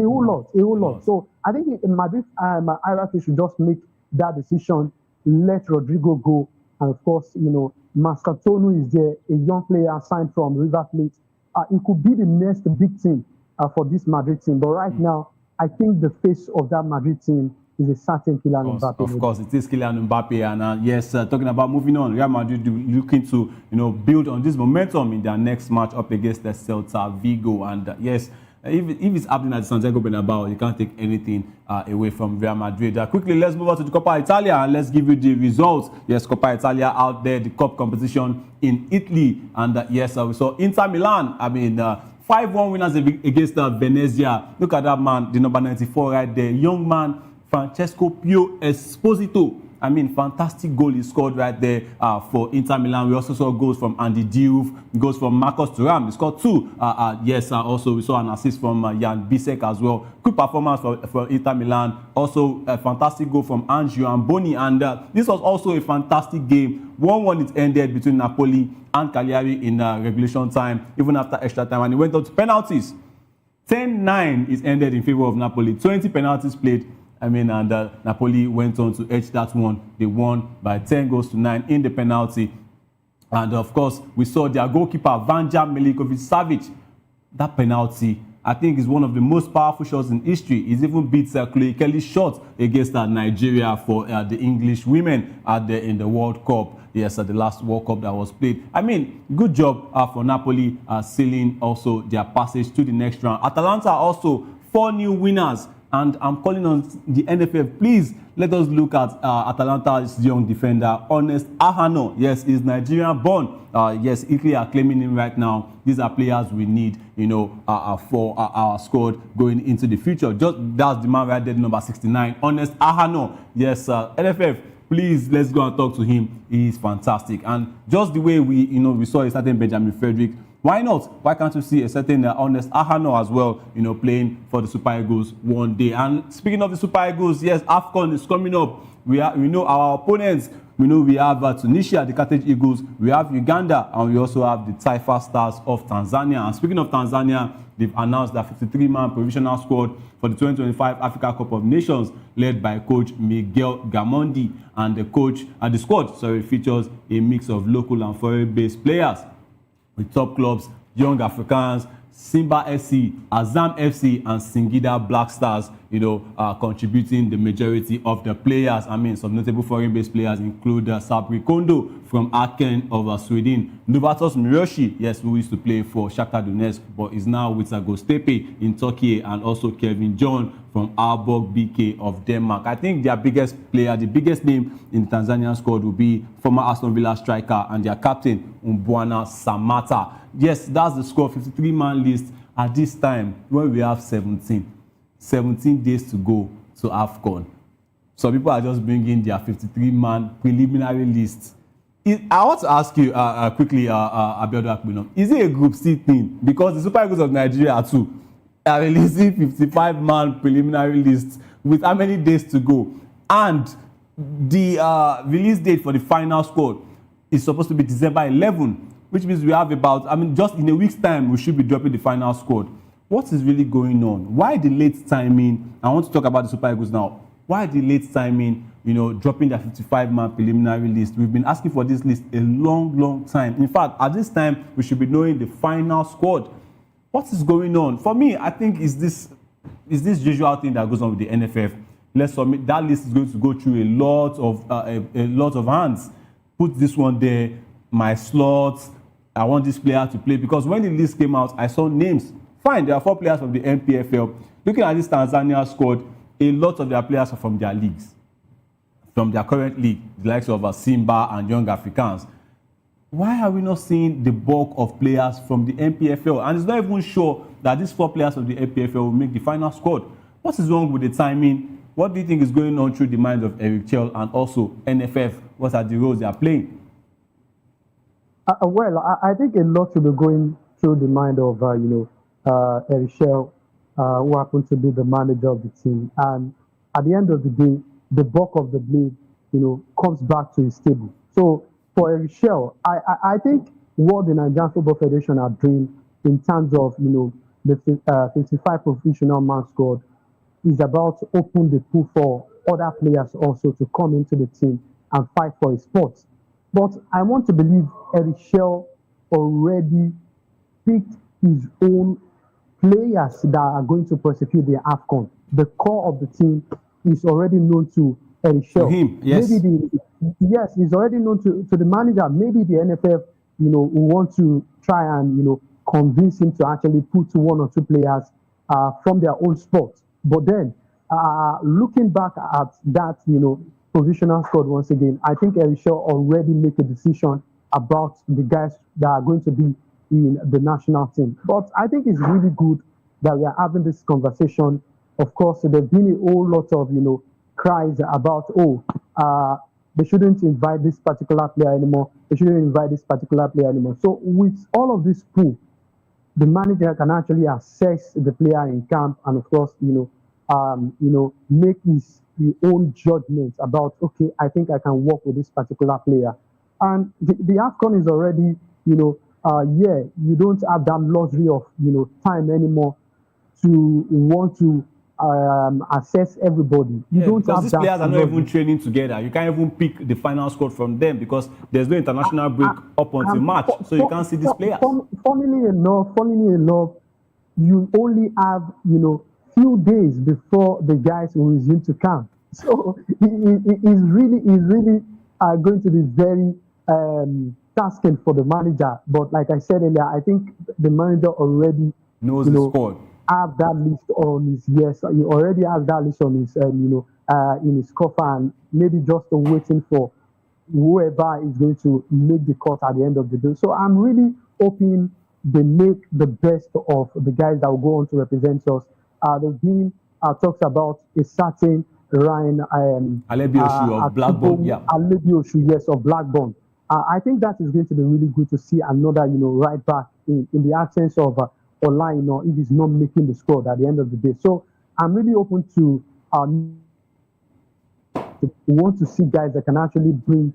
whole lot. So I think Madrid hierarchy should just make that decision, let Rodrigo go. And of course, Mascatonu is there, a young player signed from River Plate. It could be the next big thing for this Madrid team. But right now, I think the face of that Madrid team is a certain Kylian Mbappe. Of course, it is Kylian Mbappe. And yes, talking about moving on, Real Madrid looking to build on this momentum in their next match up against the Celta Vigo. And yes, if it's happening at Santiago Bernabeu, you can't take anything away from Real Madrid. Quickly, let's move on to the Coppa Italia and let's give you the results. Yes, Coppa Italia out there, the cup competition in Italy. And yes, we saw Inter Milan. 5-1 winners against Venezia. Look at that man, the number 94 right there. Young man, Francesco Pio Esposito. Fantastic goal he scored right there for Inter Milan. We also saw goals from Andy Diouf, goals from Marcus Thuram. He scored 2. Also we saw an assist from Jan Bisek as well. Good performance for Inter Milan. Also a fantastic goal from Angio Amboni. And this was also a fantastic game. 1-1 it ended between Napoli and Cagliari in regulation time, even after extra time. And it went up to penalties. 10-9 is ended in favor of Napoli. 20 penalties played. And Napoli went on to edge that one. They won by 10-9 in the penalty. And of course, we saw their goalkeeper, Vanja Milinkovic-Savic. That penalty, I think, is one of the most powerful shots in history. It even beats Chloe Kelly's shot against Nigeria for the English women in the World Cup. Yes, the last World Cup that was played. Good job for Napoli sealing also their passage to the next round. Atalanta also 4 new winners. And I'm calling on the NFF, please let us look at Atalanta's young defender, Ernest Ahano. Yes, he's Nigerian born. Yes, Italy are claiming him right now. These are players we need, for our squad going into the future. That's the man right there, number 69, Ernest Ahano. Yes, NFF, please let's go and talk to him. He is fantastic. And just the way we saw a certain Benjamin Frederick. Why not? Why can't you see a certain Ernest Ahano as well, playing for the Super Eagles one day? And speaking of the Super Eagles, yes, AFCON is coming up. We know our opponents. We know we have Tunisia, the Carthage Eagles. We have Uganda, and we also have the Taifa Stars of Tanzania. And speaking of Tanzania, they've announced that 53-man provisional squad for the 2025 Africa Cup of Nations, led by coach Miguel Gamondi. And the squad features a mix of local and foreign-based players, with top clubs, Young Africans, Simba FC, Azam FC, and Singida Black Stars, contributing the majority of the players. Some notable foreign-based players include Sabri Kondo from Aachen of Sweden, Novatus Miroshi, yes, who used to play for Shakhtar Donetsk, but is now with Göztepe in Turkey, and also Kevin John from Aalborg BK of Denmark. I think their biggest player, the biggest name in the Tanzanian squad will be former Aston Villa striker and their captain, Mbwana Samata. Yes, that's the squad, 53-man list at this time when we have 17 days to go to AFCON. So people are just bringing their 53-man preliminary list. I want to ask you quickly, Abiodun Akpino, is it a Group C thing? Because the Super Eagles of Nigeria too are releasing 55-man preliminary lists with how many days to go? And the release date for the final squad is supposed to be December 11, which means we have just in a week's time, we should be dropping the final squad. What is really going on? Why the late timing? I want to talk about the Super Eagles now. Why the late timing, dropping the 55-man preliminary list? We've been asking for this list a long time. In fact, at this time, we should be knowing the final squad. What is going on? For me, I think it's this is this usual thing that goes on with the NFF. Let's submit that list is going to go through a lot of hands. Put this one there, my slots. I want this player to play, because when the list came out, I saw names. Fine, there are 4 players from the NPFL. Looking at this Tanzania squad, a lot of their players are from their leagues, from their current league, the likes of Simba and Young Africans. Why are we not seeing the bulk of players from the NPFL? And it's not even sure that these 4 players of the NPFL will make the final squad. What is wrong with the timing? What do you think is going on through the mind of Eric Chell and also NFF? What are the roles they are playing? Well, I think a lot will be going through the mind of, Eric Chell, who happens to be the manager of the team. And at the end of the day, the bulk of the blame, comes back to his table. So for Eric Chell, I think what the Nigerian Football Federation are doing in terms of, the 55 professional man squad is about to open the pool for other players also to come into the team and fight for a spot. But I want to believe Eric Chell already picked his own players that are going to prosecute the AFCON. The core of the team is already known to Eric Chell. Him, yes. Yes, he's already known to the manager. Maybe the NFF, will want to try and, convince him to actually put 1 or 2 players from their own spot. But then, looking back at that, provisional squad once again, I think Eric Chell already made a decision about the guys that are going to be in the national team. But I think it's really good that we are having this conversation. Of course, there's been a whole lot of, cries about, they shouldn't invite this particular player anymore. They shouldn't invite this particular player anymore. So with all of this pool, the manager can actually assess the player in camp and, of course, make his own judgment about, okay, I think I can work with this particular player. And the AFCON is already, you don't have that luxury of, time anymore to want to assess everybody. You don't because have these that players are not luxury. even training together. You can't even pick the final squad from them because there's no international break up until March, so you can't see these players. Funnily enough, you only have, few days before the guys will resume to camp. So it's really going to be very tasking for the manager. But like I said earlier, I think the manager already knows the squad. Have that list on his he already has that list on his in his coffer, and maybe just waiting for whoever is going to make the cut at the end of the day. So I'm really hoping they make the best of the guys that will go on to represent us. There's been talks about a certain Ryan Alebioshu of Blackburn. Yeah, Alebioshu, yes, of Blackburn. I think that is going to be really good to see another, right back in the absence of online, or if he's not making the squad at the end of the day. So I'm really open to want to see guys that can actually bring,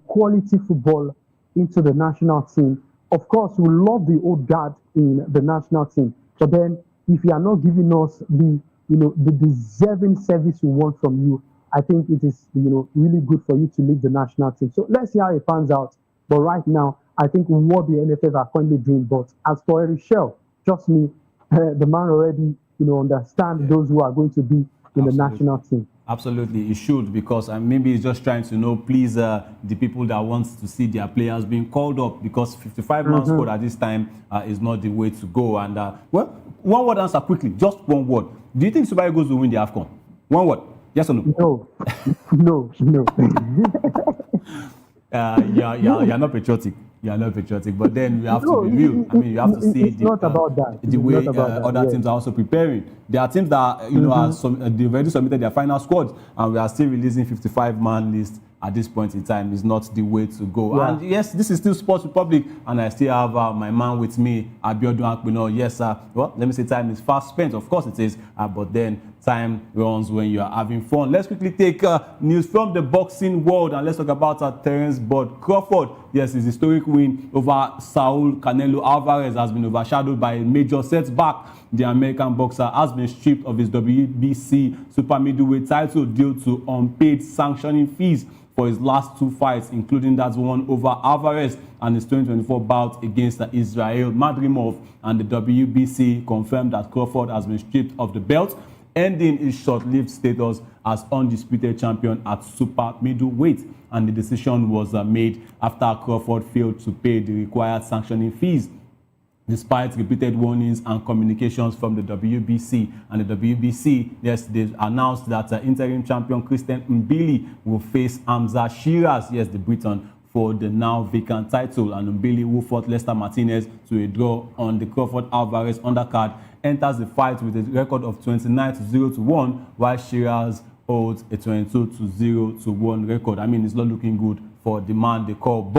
quality football into the national team. Of course, we love the old guard in the national team, but then if you are not giving us the, the deserving service we want from you, I think it is, really good for you to lead the national team. So let's see how it pans out. But right now, I think what the NFF are currently doing. But as for Eric Chell, trust me, the man already, understands those who are going to be in the national team. Absolutely, it should, because maybe he's just trying to please the people that want to see their players being called up, because 55-man squad at this time is not the way to go. And well, one word answer quickly, just one word. Do you think Super Eagles will win the AFCON? One word, yes or no? No. You're not patriotic. You are not patriotic, but then we have to be real. I mean, you have to see the way other teams are also preparing. There are teams that they've already submitted their final squads, and we are still releasing 55-man list at this point in time. Is not the way to go. Yeah. And yes, this is still Sports Republic, and I still have my man with me, Abiodun Akpino. Yes, sir. Well, let me say time is fast spent. Of course it is, but then time runs when you are having fun. Let's quickly take news from the boxing world, and let's talk about Terence Bud Crawford. Yes, his historic win over Saul Canelo Alvarez has been overshadowed by a major setback. The American boxer has been stripped of his WBC super middleweight title due to unpaid sanctioning fees for his last 2 fights, including that one over Alvarez and his 2024 bout against Israel Madrimov. And the WBC confirmed that Crawford has been stripped of the belt. ending his short-lived status as undisputed champion at super middleweight. And the decision was made after Crawford failed to pay the required sanctioning fees, despite repeated warnings and communications from the WBC. And the WBC, yes, they announced that interim champion Christian Mbili will face Hamza Shiraz, yes, the Briton, for the now vacant title. And Mbili, who fought Lester Martinez to a draw on the Crawford-Alvarez undercard, enters the fight with a record of 29-0-1, while Shiraz holds a 22-0-1 record. I mean, it's not looking good for the man they call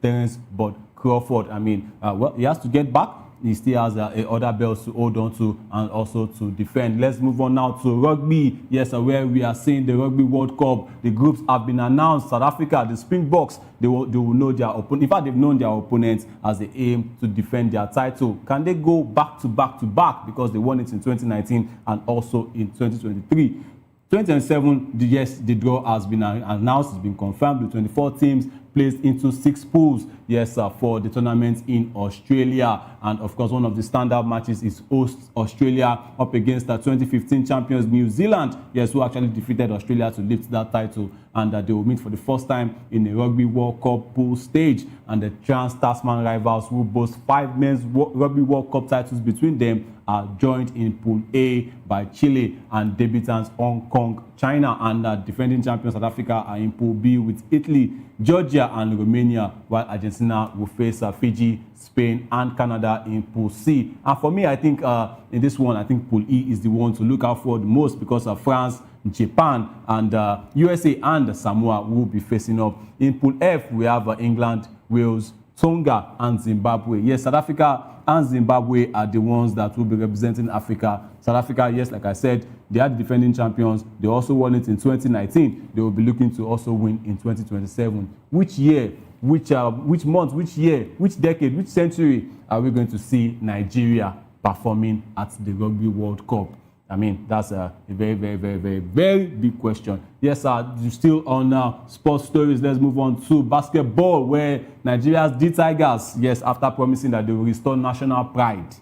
Terence Bud Crawford. I mean, well, he has to get back. He still has other belts to hold on to and also to defend. Let's move on now to rugby. Yes, where we are seeing the Rugby World Cup. The groups have been announced. South Africa, the Springboks, they will know their opponent. In fact, they've known their opponents as they aim to defend their title. Can they go back to back to back? Because they won it in 2019 and also in 2023. 2027, yes, the draw has been announced, it's been confirmed with 24 teams placed into 6 pools, yes, for the tournament in Australia. And of course, one of the standout matches is host Australia up against the 2015 champions New Zealand, yes, who actually defeated Australia to lift that title. And they will meet for the first time in the Rugby World Cup pool stage. And the Trans-Tasman rivals, who boast 5 men's Rugby World Cup titles between them, are joined in Pool A by Chile and debutants Hong Kong, China, and defending champions South Africa are in Pool B with Italy, Georgia, and Romania, while Argentina will face Fiji, Spain, and Canada in Pool C. And for me, I think in this one, I think Pool E is the one to look out for the most because of France, Japan, and USA and Samoa will be facing up. In Pool F, we have England, Wales, Tonga, and Zimbabwe. Yes, South Africa and Zimbabwe are the ones that will be representing Africa. South Africa, yes, like I said, they are the defending champions. They also won it in 2019. They will be looking to also win in 2027. Which year, which month, which year, which decade, which century are we going to see Nigeria performing at the Rugby World Cup? I mean, that's a very, very, very, very, very big question. Yes, still on sports stories. Let's move on to basketball, where Nigeria's D Tigers, yes, after promising that they will restore national pride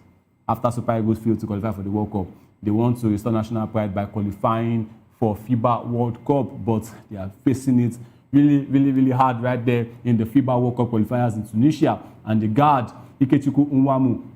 after Super Eagles failed to qualify for the World Cup, they want to restore national pride by qualifying for FIBA World Cup, but they are facing it really, really, really hard right there in the FIBA World Cup qualifiers in Tunisia. And the guard, Ikechukwu Nwamu,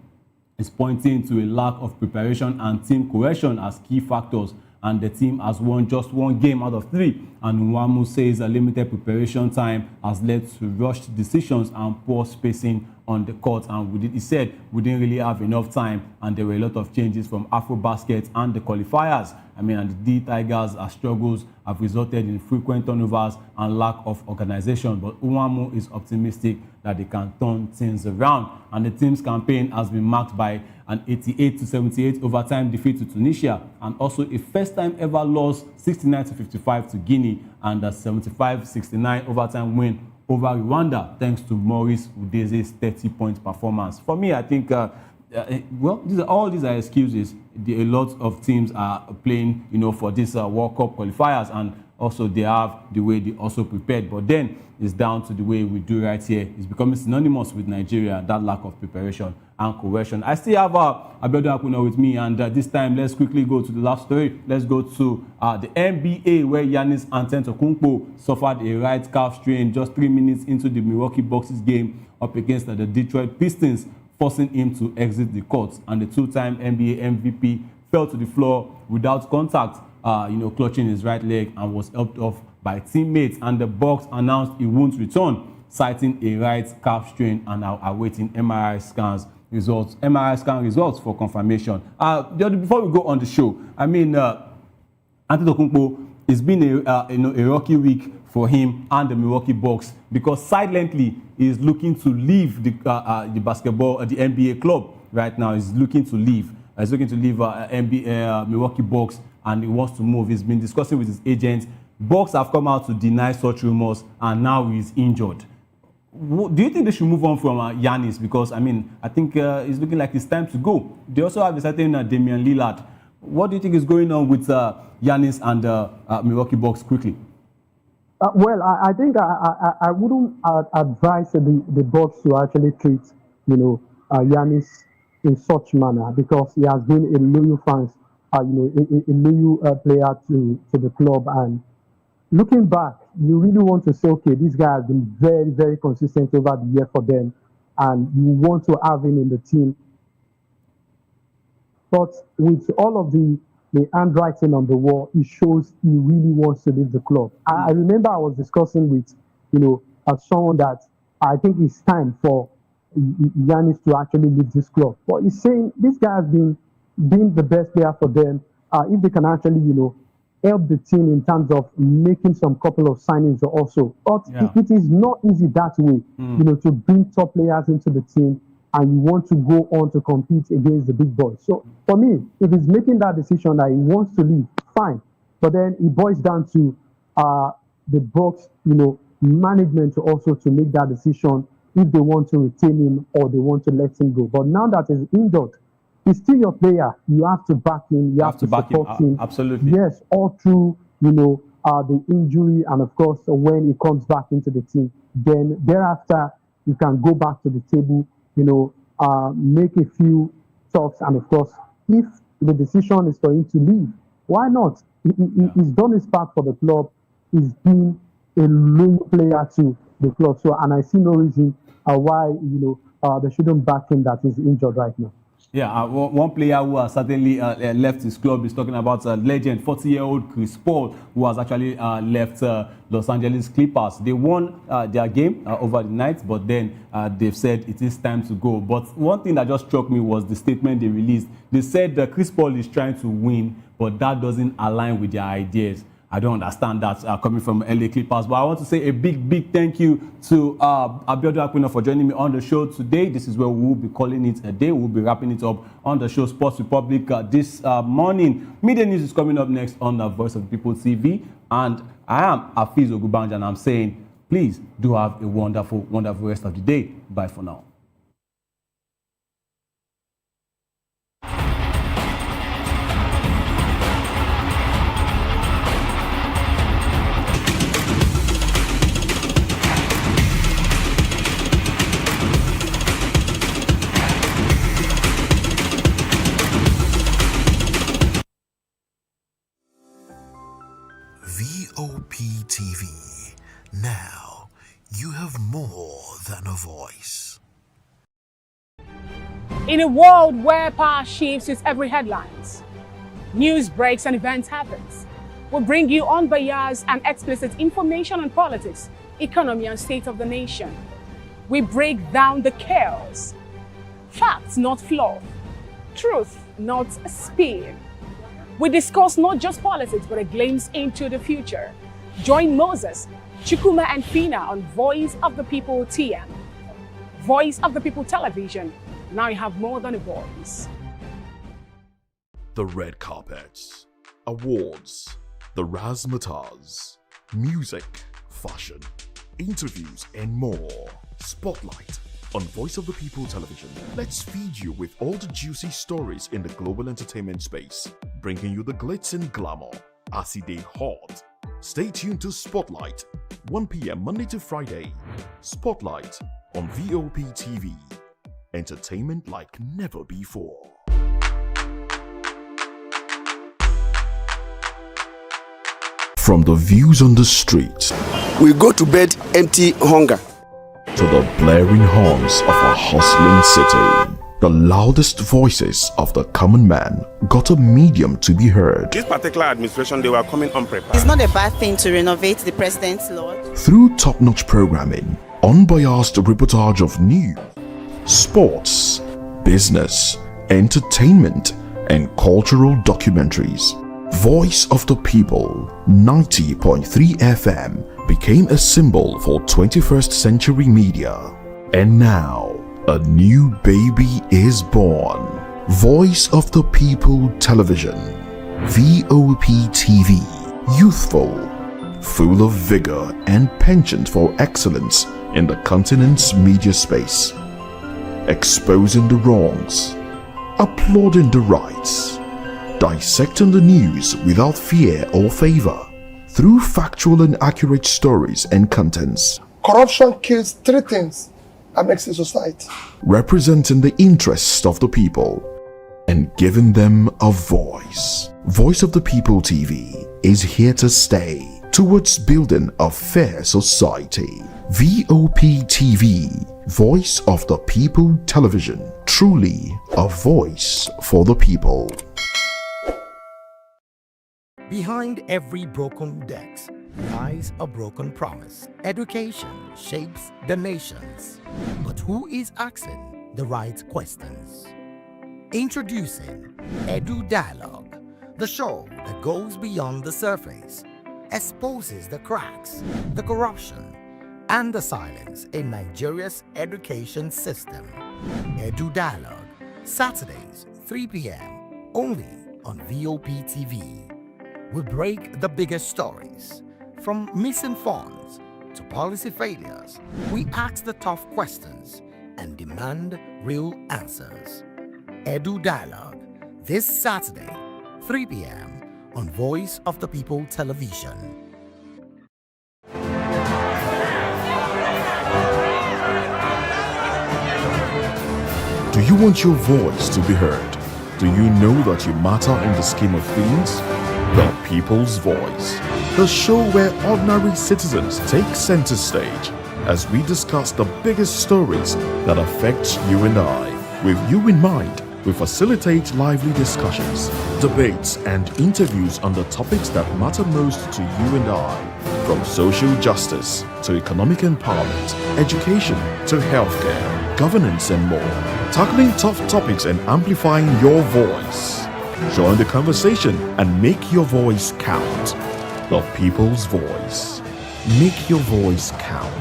is pointing to a lack of preparation and team cohesion as key factors, and the team has won just 1 game out of 3. And Nwamu says a limited preparation time has led to rushed decisions and poor spacing on the court. And he said we didn't really have enough time, and there were a lot of changes from AfroBasket and the qualifiers. I mean, and the D Tigers' struggles have resulted in frequent turnovers and lack of organization. But Nwamu is optimistic that they can turn things around. And the team's campaign has been marked by an 88-78 overtime defeat to Tunisia, and also a first-time ever loss 69-55 to Guinea, and a 75-69 overtime win over Rwanda, thanks to Maurice Udeze's 30-point performance. For me, I think, well, all these are excuses. A lot of teams are playing, for this World Cup qualifiers, and also they have the way they also prepared. But then it's down to the way we do right here. It's becoming synonymous with Nigeria, that lack of preparation and cohesion. I still have Abiodun Akuno with me, and this time let's quickly go to the last story. Let's go to the NBA, where Giannis Antetokounmpo suffered a right calf strain just 3 minutes into the Milwaukee Bucks game up against the Detroit Pistons, forcing him to exit the court. And the 2-time NBA MVP fell to the floor without contact, clutching his right leg, and was helped off by teammates. And the Bucks announced he won't return, citing a right calf strain, and are awaiting MRI scan results for confirmation. Before we go on the show, I mean, Antetokounmpo, it's been a rocky week for him and the Milwaukee Bucks, because silently he's looking to leave the NBA club right now. He's looking to leave. He's looking to leave Milwaukee Bucks, and he wants to move. He's been discussing with his agent. Bucks have come out to deny such rumors, and now he's injured. Do you think they should move on from Giannis? Because, I mean, I think it's looking like it's time to go. They also have a certain Damian Lillard. What do you think is going on with Giannis and Milwaukee Bucks quickly? Well, I think I wouldn't advise the Bucks to actually treat, Giannis in such manner, because he has been a loyal fan a loyal player to the club. And looking back, you really want to say, okay, this guy has been very, very consistent over the year for them, and you want to have him in the team. But with all of the handwriting on the wall, it shows he really wants to leave the club. I remember I was discussing with, someone that I think it's time for Giannis to actually leave this club. But he's saying this guy has been the best player for them. If they can actually, help the team in terms of making some couple of signings also. But it is not easy that way, to bring top players into the team and you want to go on to compete against the big boys. So for me, if he's making that decision that he wants to leave, fine. But then it boils down to the Bucks, management to also to make that decision if they want to retain him or they want to let him go. But now that he's injured, he's still your player. You have to back him. You have to support him. Absolutely. Yes, all through, the injury, and of course, when he comes back into the team, then thereafter, you can go back to the table, make a few talks, and of course, if the decision is for him to leave, why not? He's done his part for the club. He's been a loyal player to the club. So, and I see no reason why, they shouldn't back him that is injured right now. Yeah, one player who has certainly left his club is talking about legend, 40-year-old Chris Paul, who has actually left Los Angeles Clippers. They won their game over the night, but then they've said it is time to go. But one thing that just struck me was the statement they released. They said that Chris Paul is trying to win, but that doesn't align with their ideas. I don't understand that coming from LA Clippers. But I want to say a big thank you to Abiodun Aquino for joining me on the show today. This is where we will be calling it a day. We'll be wrapping it up on the show Sports Republic this morning. Media news is coming up next on the Voice of the People TV. And I am Afiz Ogubanja, and I'm saying, please do have a wonderful rest of the day. Bye for now. VOPTV. Now, you have more than a voice. In a world where power shifts with every headlines, news breaks and events happens, we bring you unbiased and explicit information on politics, economy and state of the nation. We break down the chaos. Facts, not fluff. Truth, not spin. We discuss not just politics, but a glimpse into the future. Join Moses, Chukuma, and Fina on Voice of the People TM. Voice of the People Television. Now you have more than a voice. The red carpets, awards, the razzmatazz, music, fashion, interviews, and more. Spotlight on Voice of the People Television. Let's feed you with all the juicy stories in the global entertainment space, bringing you the glitz and glamour as they hot. Stay tuned to Spotlight, 1 p.m. Monday to Friday. Spotlight on VOP TV. Entertainment like never before. From the views on the street, we go to bed empty hunger, to the blaring horns of a hustling city, the loudest voices of the common man got a medium to be heard. This particular administration, they were coming unprepared. It's not a bad thing to renovate the president's lodge. Through top-notch programming, unbiased reportage of news, sports, business, entertainment, and cultural documentaries, Voice of the People 90.3 FM became a symbol for 21st century media. And now, a new baby is born. Voice of the People Television, VOP TV, youthful, full of vigor and penchant for excellence in the continent's media space, exposing the wrongs, applauding the rights, dissecting the news without fear or favor, through factual and accurate stories and contents. Corruption kills three things that makes a society. Representing the interests of the people, and giving them a voice. Voice of the People TV is here to stay towards building a fair society. VOP TV, Voice of the People Television, truly a voice for the people. Behind every broken desk lies a broken promise. Education shapes the nations. But who is asking the right questions? Introducing Edu Dialogue, the show that goes beyond the surface, exposes the cracks, the corruption, and the silence in Nigeria's education system. Edu Dialogue, Saturdays, 3 p.m., only on VOP TV. We break the biggest stories, from missing funds to policy failures. We ask the tough questions and demand real answers. Edu Dialogue, this Saturday, 3 p.m. on Voice of the People Television. Do you want your voice to be heard? Do you know that you matter in the scheme of things? The People's Voice, the show where ordinary citizens take center stage as we discuss the biggest stories that affect you and I. With you in mind, we facilitate lively discussions, debates, and interviews on the topics that matter most to you and I, from social justice to economic empowerment, education to healthcare, governance, and more, tackling tough topics and amplifying your voice. Join the conversation and make your voice count. The People's Voice. Make your voice count.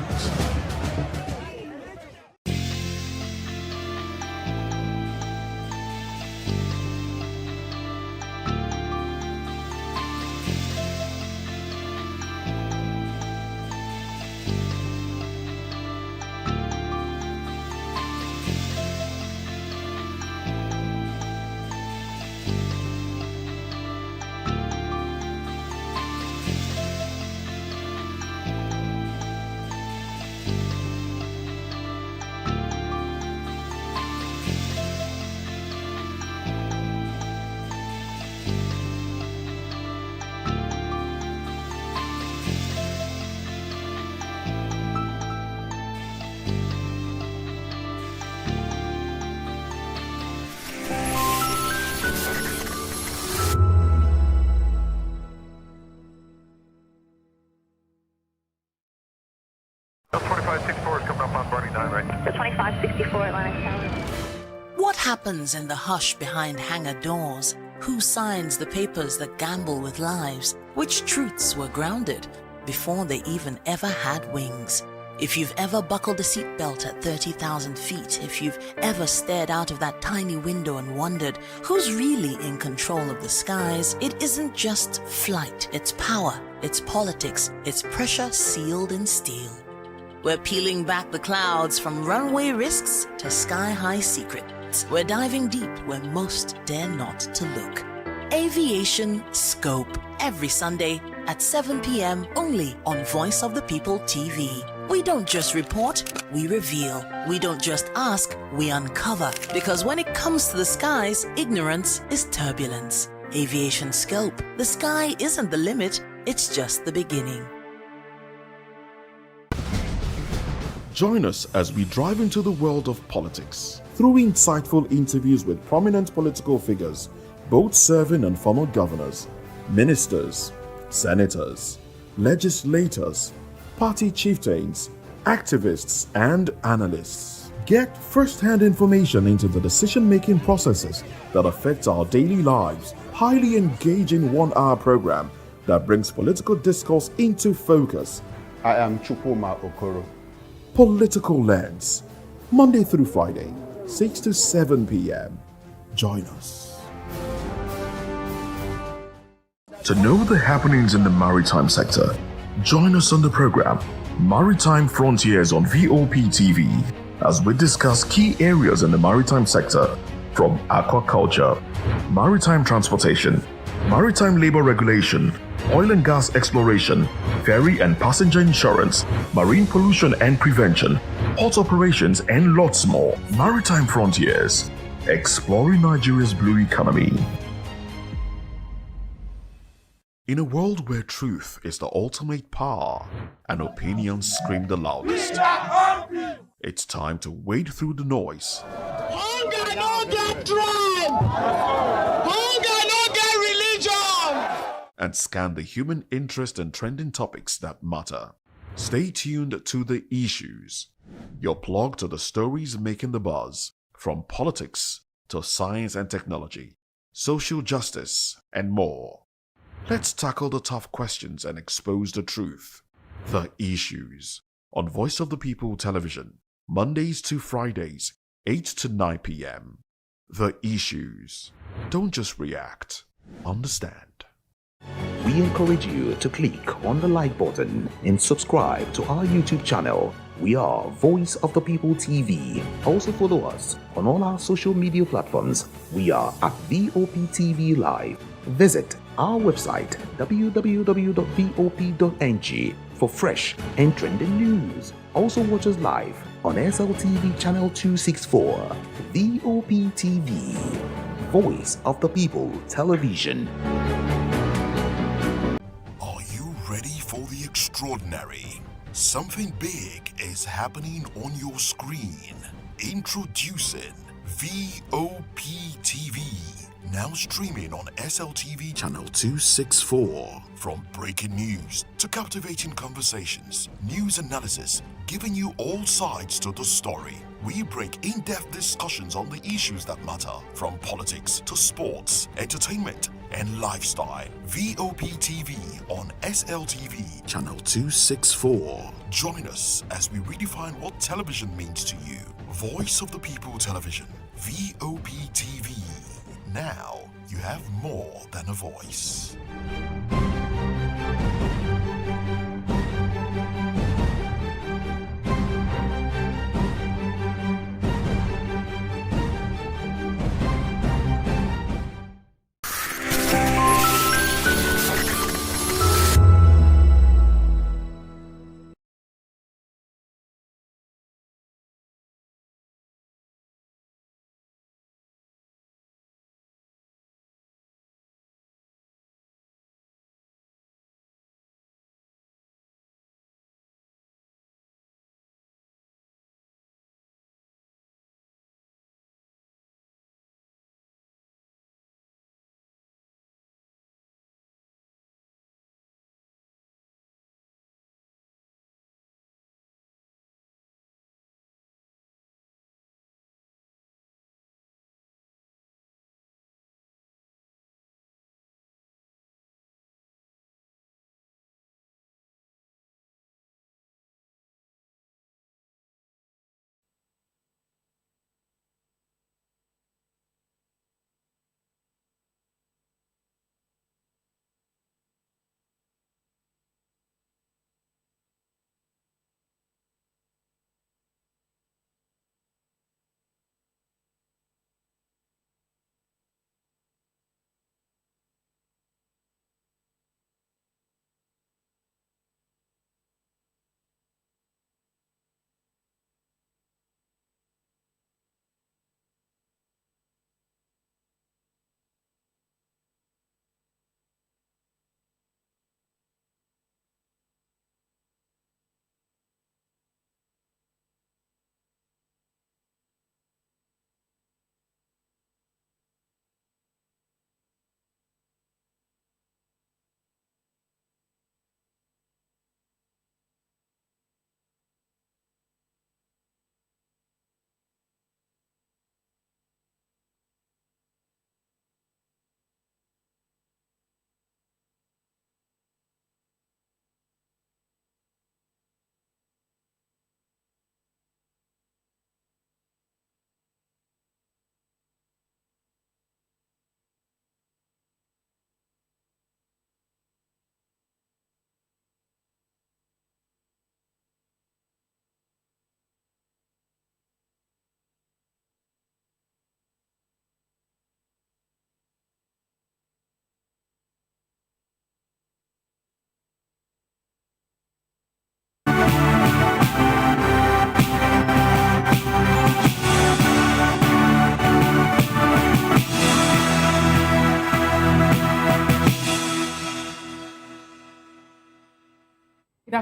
What happens in the hush behind hangar doors? Who signs the papers that gamble with lives? Which truths were grounded before they even ever had wings? If you've ever buckled a seatbelt at 30,000 feet, if you've ever stared out of that tiny window and wondered who's really in control of the skies, it isn't just flight, it's power, it's politics, it's pressure sealed in steel. We're peeling back the clouds from runway risks to sky-high secrets. We're diving deep where most dare not to look. Aviation Scope, every Sunday at 7 p.m. only on Voice of the People TV. We don't just report, we reveal. We don't just ask, we uncover. Because when it comes to the skies, ignorance is turbulence. Aviation Scope, the sky isn't the limit, it's just the beginning. Join us as we drive into the world of politics through insightful interviews with prominent political figures, both serving and former governors, ministers, senators, legislators, party chieftains, activists, and analysts. Get first-hand information into the decision-making processes that affect our daily lives. Highly engaging one-hour program that brings political discourse into focus. I am Chukwuma Okoro. Political Lens, Monday through Friday, 6 to 7 p.m. Join us. To know the happenings in the maritime sector, join us on the program Maritime Frontiers on VOP TV as we discuss key areas in the maritime sector from aquaculture, maritime transportation, maritime labor regulation, oil and gas exploration, ferry and passenger insurance, marine pollution and prevention, port operations, and lots more. Maritime Frontiers, exploring Nigeria's blue economy. In a world where truth is the ultimate power and opinions scream the loudest, it's time to wade through the noise. Hunger no get tribe. Hunger no get religion. And scan the human interest and trending topics that matter. Stay tuned to The Issues, your plug to the stories making the buzz, from politics to science and technology, social justice, and more. Let's tackle the tough questions and expose the truth. The Issues on Voice of the People Television, Mondays to Fridays, 8 to 9 p.m. The Issues. Don't just react, understand. We encourage you to click on the like button and subscribe to our YouTube channel. We are Voice of the People TV. Also follow us on all our social media platforms. We are at VOPTV Live. Visit our website www.vop.ng for fresh and trending news. Also watch us live on SLTV channel 264. VOP TV, Voice of the People Television. Are you ready for the extraordinary? Something big is happening on your screen. Introducing VOP TV. Now streaming on SLTV channel 264. From breaking news to captivating conversations, news analysis, giving you all sides to the story. We break in-depth discussions on the issues that matter, from politics to sports, entertainment, and lifestyle. VOP TV on SLTV channel 264. Join us as we redefine what television means to you. Voice of the People Television, VOP TV. Now you have more than a voice.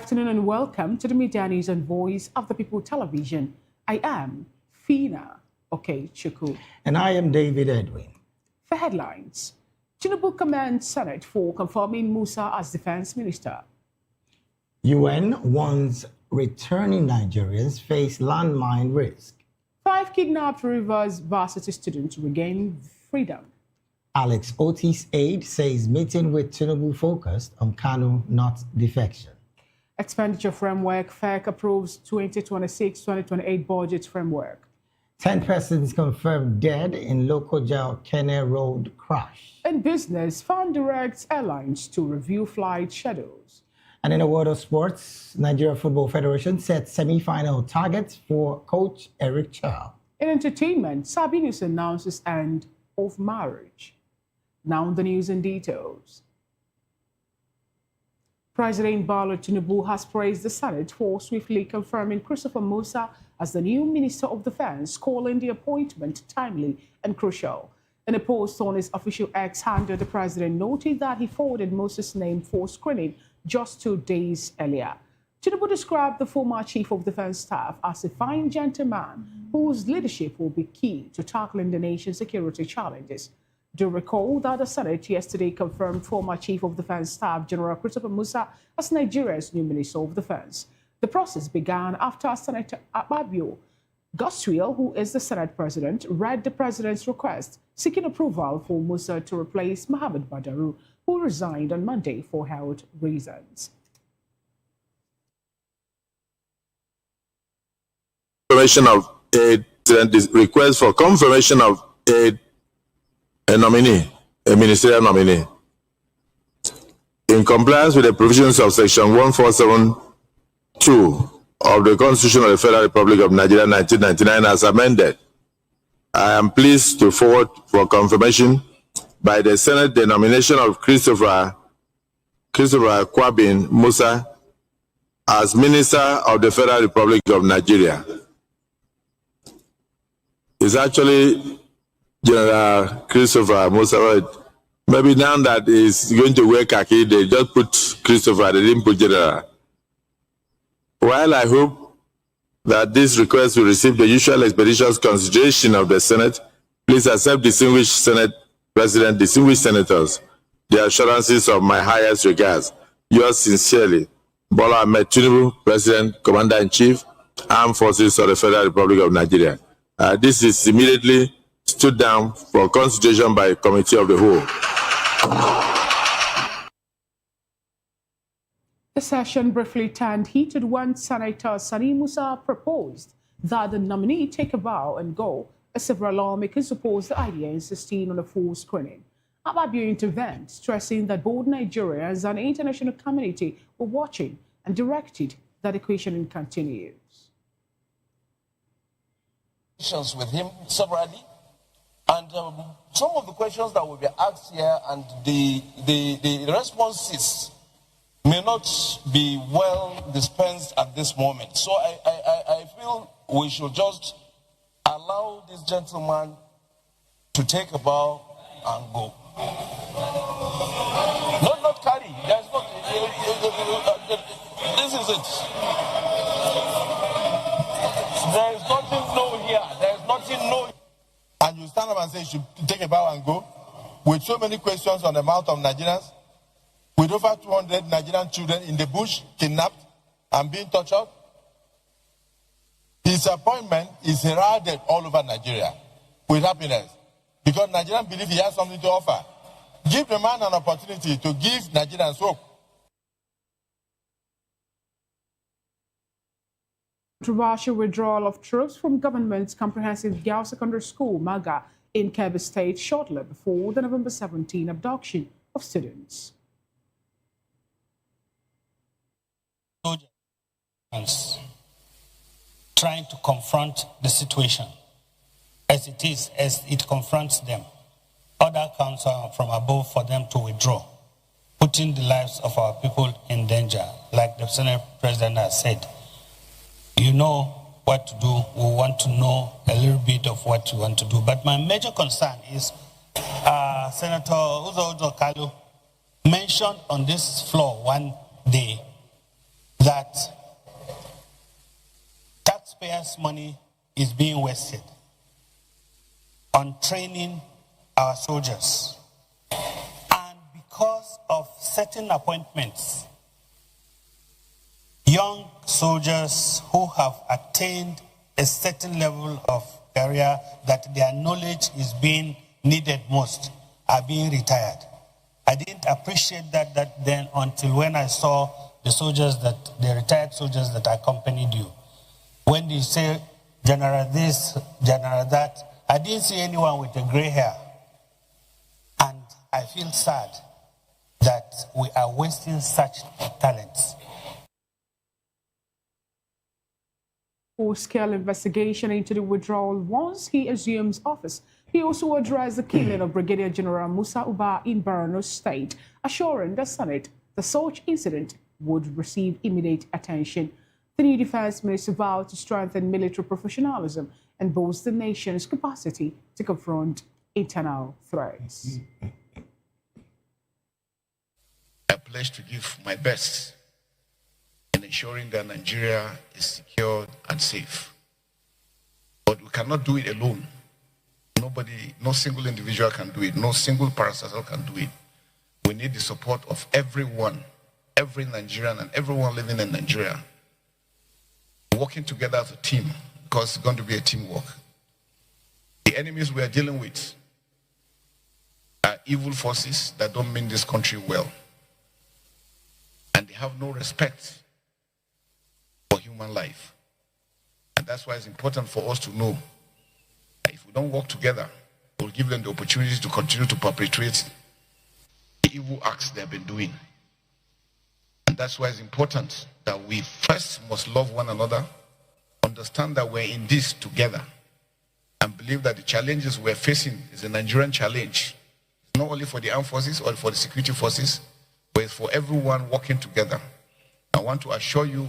afternoon and welcome to the Media News and Voice of the People television. I am Fina Okechukwu. And I am David Edwin. For headlines, Tinubu commends Senate for confirming Musa as defense minister. UN warns returning Nigerians face landmine risk. 5 kidnapped Rivers Varsity students regain freedom. Alex Otis' aide says meeting with Tinubu focused on Kanu, not defection. Expenditure framework, FEC approves 2026-2028 budget framework. 10 persons confirmed dead in local jail Kenne Road crash. In business, fund directs airlines to review flight schedules. And in the world of sports, Nigeria Football Federation set semi-final targets for coach Eric Chow. In entertainment, Sabinus announces end of marriage. Now the news and details. President Bola Tinubu has praised the Senate for swiftly confirming Christopher Musa as the new Minister of Defense, calling the appointment timely and crucial. In a post on his official X handle, the president noted that he forwarded Musa's name for screening just 2 days earlier. Tinubu described the former Chief of Defense Staff as a fine gentleman whose leadership will be key to tackling the nation's security challenges. Do recall that the Senate yesterday confirmed former Chief of Defense Staff General Christopher Musa as Nigeria's new Minister of Defense. The process began after Senator Akpabio Godswill, who is the Senate President, read the President's request seeking approval for Musa to replace Mohamed Badaru, who resigned on Monday for health reasons. Confirmation of aid, request for confirmation of aid, a nominee, a ministerial nominee. In compliance with the provisions of Section 1472 of the Constitution of the Federal Republic of Nigeria 1999 as amended, I am pleased to forward for confirmation by the Senate the nomination of Christopher Kwabin Musa as Minister of the Federal Republic of Nigeria. It's actually General Christopher Musa. Maybe now that he's going to wear khaki, they just put Christopher, they didn't put General. While I hope that this request will receive the usual expeditious consideration of the Senate, please accept, distinguished Senate President, distinguished senators, the assurances of my highest regards. Yours sincerely, Bola Ahmed Tinubu, President, Commander-in-Chief, Armed Forces of the Federal Republic of Nigeria. This is immediately stood down for consideration by a committee of the whole. The session briefly turned heated when Senator Sani Musa proposed that the nominee take a bow and go, as several lawmakers opposed the idea, insisting on a full screening. Akpabio intervened, stressing that both Nigerians and the international community were watching and directed that the questioning continues. With him severally, and some of the questions that will be asked here and the responses may not be well dispensed at this moment. So I feel we should just allow this gentleman to take a bow and go. Not carry. There's not. This is it. There is nothing no here. There is nothing no. And you stand up and say you should take a bow and go, with so many questions on the mouth of Nigerians, with over 200 Nigerian children in the bush, kidnapped and being tortured. His appointment is heralded all over Nigeria with happiness, because Nigerians believe he has something to offer. Give the man an opportunity to give Nigerians hope. Controversial withdrawal of troops from government's comprehensive girls' secondary school, MAGA, in Kebbi State shortly before the November 17 abduction of students. Trying to confront the situation as it is, as it confronts them. Order comes from above for them to withdraw, putting the lives of our people in danger, like the Senate President has said. You know what to do. We want to know a little bit of what you want to do. But my major concern is Senator Uzo Kalu mentioned on this floor one day that taxpayers' money is being wasted on training our soldiers. And because of certain appointments, young soldiers who have attained a certain level of career that their knowledge is being needed most are being retired. I didn't appreciate that then until when I saw the retired soldiers that accompanied you. When you say general this, general that, I didn't see anyone with a gray hair. And I feel sad that we are wasting such talents. Full-scale investigation into the withdrawal once he assumes office. He also addressed the killing of Brigadier General Musa Uba in Borno State, assuring the Senate the such incident would receive immediate attention. The new defense minister vowed to strengthen military professionalism and boost the nation's capacity to confront internal threats. I pledge to give my best in ensuring that Nigeria is secure and safe. But we cannot do it alone. Nobody, no single individual can do it. No single parastatal can do it. We need the support of everyone, every Nigerian and everyone living in Nigeria, working together as a team, because it's going to be a teamwork. The enemies we are dealing with are evil forces that don't mean this country well. And they have no respect for human life. And that's why it's important for us to know that if we don't work together, we'll give them the opportunity to continue to perpetrate the evil acts they've been doing. And that's why it's important that we first must love one another, understand that we're in this together, and believe that the challenges we're facing is a Nigerian challenge. It's not only for the armed forces or for the security forces, but it's for everyone working together. I want to assure you,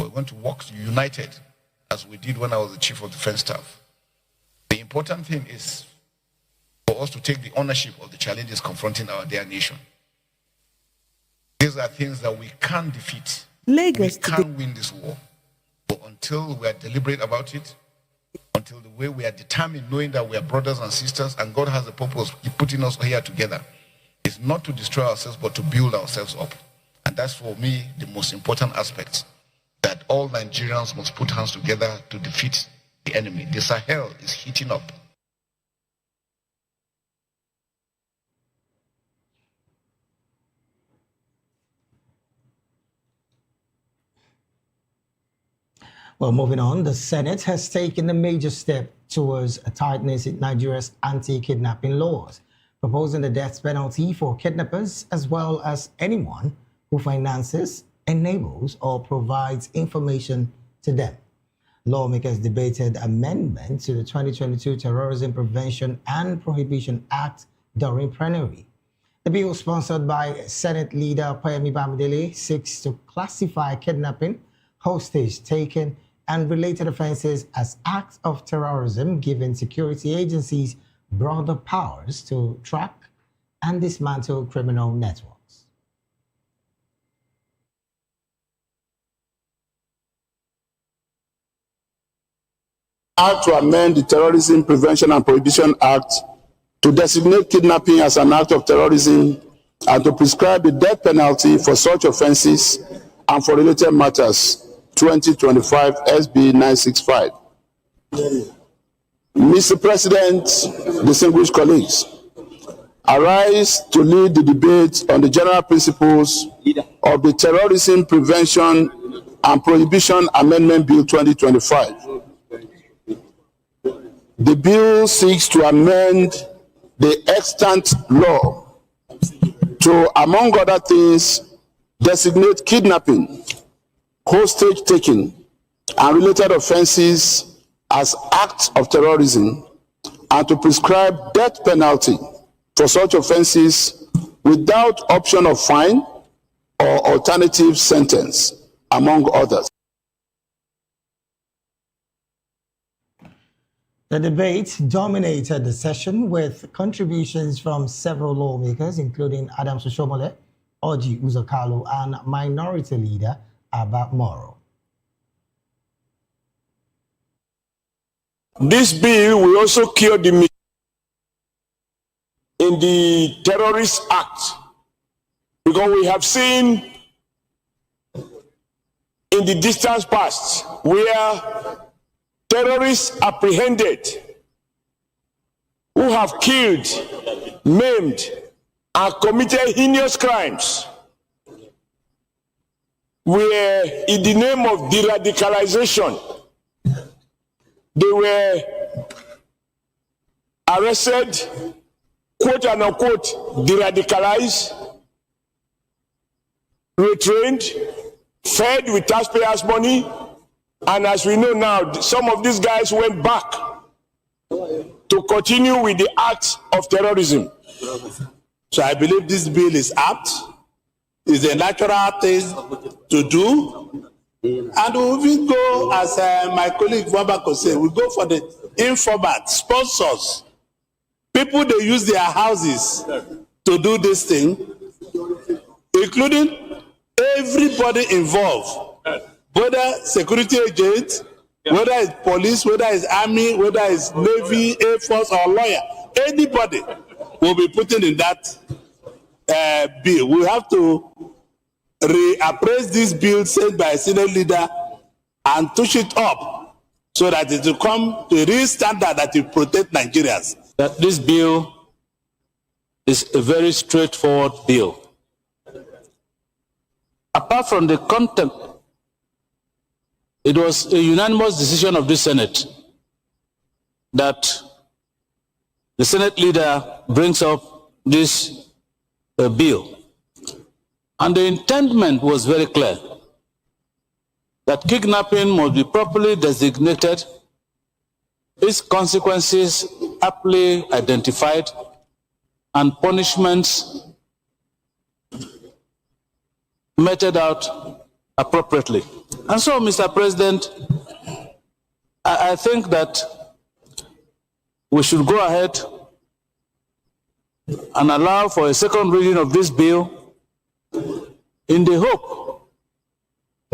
we're going to work united as we did when I was the Chief of Defense Staff. The important thing is for us to take the ownership of the challenges confronting our dear nation. These are things that we can defeat. We can win this war. But until we are deliberate about it, until the way we are determined, knowing that we are brothers and sisters and God has a purpose in putting us here together, it's not to destroy ourselves, but to build ourselves up. And that's for me the most important aspect, that all Nigerians must put hands together to defeat the enemy. The Sahel is heating up. Well, moving on, the Senate has taken a major step towards a tightness in Nigeria's anti-kidnapping laws, proposing the death penalty for kidnappers as well as anyone who finances, enables, or provides information to them. Lawmakers debated amendments to the 2022 Terrorism Prevention and Prohibition Act during plenary. The bill, sponsored by Senate Leader Payemi Bamidele, seeks to classify kidnapping, hostage taking, and related offenses as acts of terrorism, giving security agencies broader powers to track and dismantle criminal networks. Act to amend the Terrorism Prevention and Prohibition Act to designate kidnapping as an act of terrorism and to prescribe the death penalty for such offenses and for related matters, 2025 SB 965. Mr. President, distinguished colleagues, I rise to lead the debate on the general principles of the Terrorism Prevention and Prohibition Amendment Bill 2025. The bill seeks to amend the extant law to, among other things, designate kidnapping, hostage taking, and related offenses as acts of terrorism, and to prescribe death penalty for such offenses without option of fine or alternative sentence, among others. The debate dominated the session with contributions from several lawmakers, including Adams Oshomole, Oji Uzokalo, and Minority Leader Abba Moro. This bill will also cure the in the Terrorist Act, because we have seen in the distant past where terrorists apprehended who have killed, maimed, and committed heinous crimes were in the name of de-radicalization. They were arrested, quote and unquote, de-radicalized, retrained, fed with taxpayers' money, and as we know now, some of these guys went back to continue with the acts of terrorism. So I believe this bill is apt, is a natural thing to do, and we will go, as my colleague Wabako said, we go for the informat sponsors, people they use their houses to do this thing, including everybody involved, whether security agents, whether it's police, whether it's army, whether it's navy, air force, or lawyer, anybody will be putting in that bill. We have to reappraise this bill sent by a senior leader and touch it up so that it will come to a real standard that will protect Nigerians. That this bill is a very straightforward bill. Apart from the content, it was a unanimous decision of the Senate that the Senate leader brings up this bill. And the intendment was very clear, that kidnapping must be properly designated, its consequences aptly identified, and punishments meted out appropriately. And so, Mr. President, I think that we should go ahead and allow for a second reading of this bill in the hope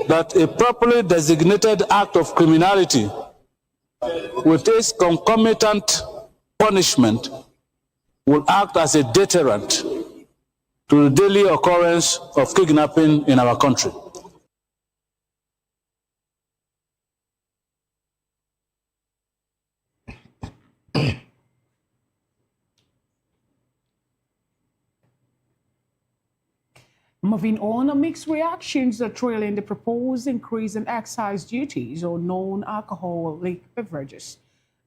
that a properly designated act of criminality with its concomitant punishment will act as a deterrent to the daily occurrence of kidnapping in our country. Moving on, mixed reactions are trailing the proposed increase in excise duties on non-alcoholic beverages.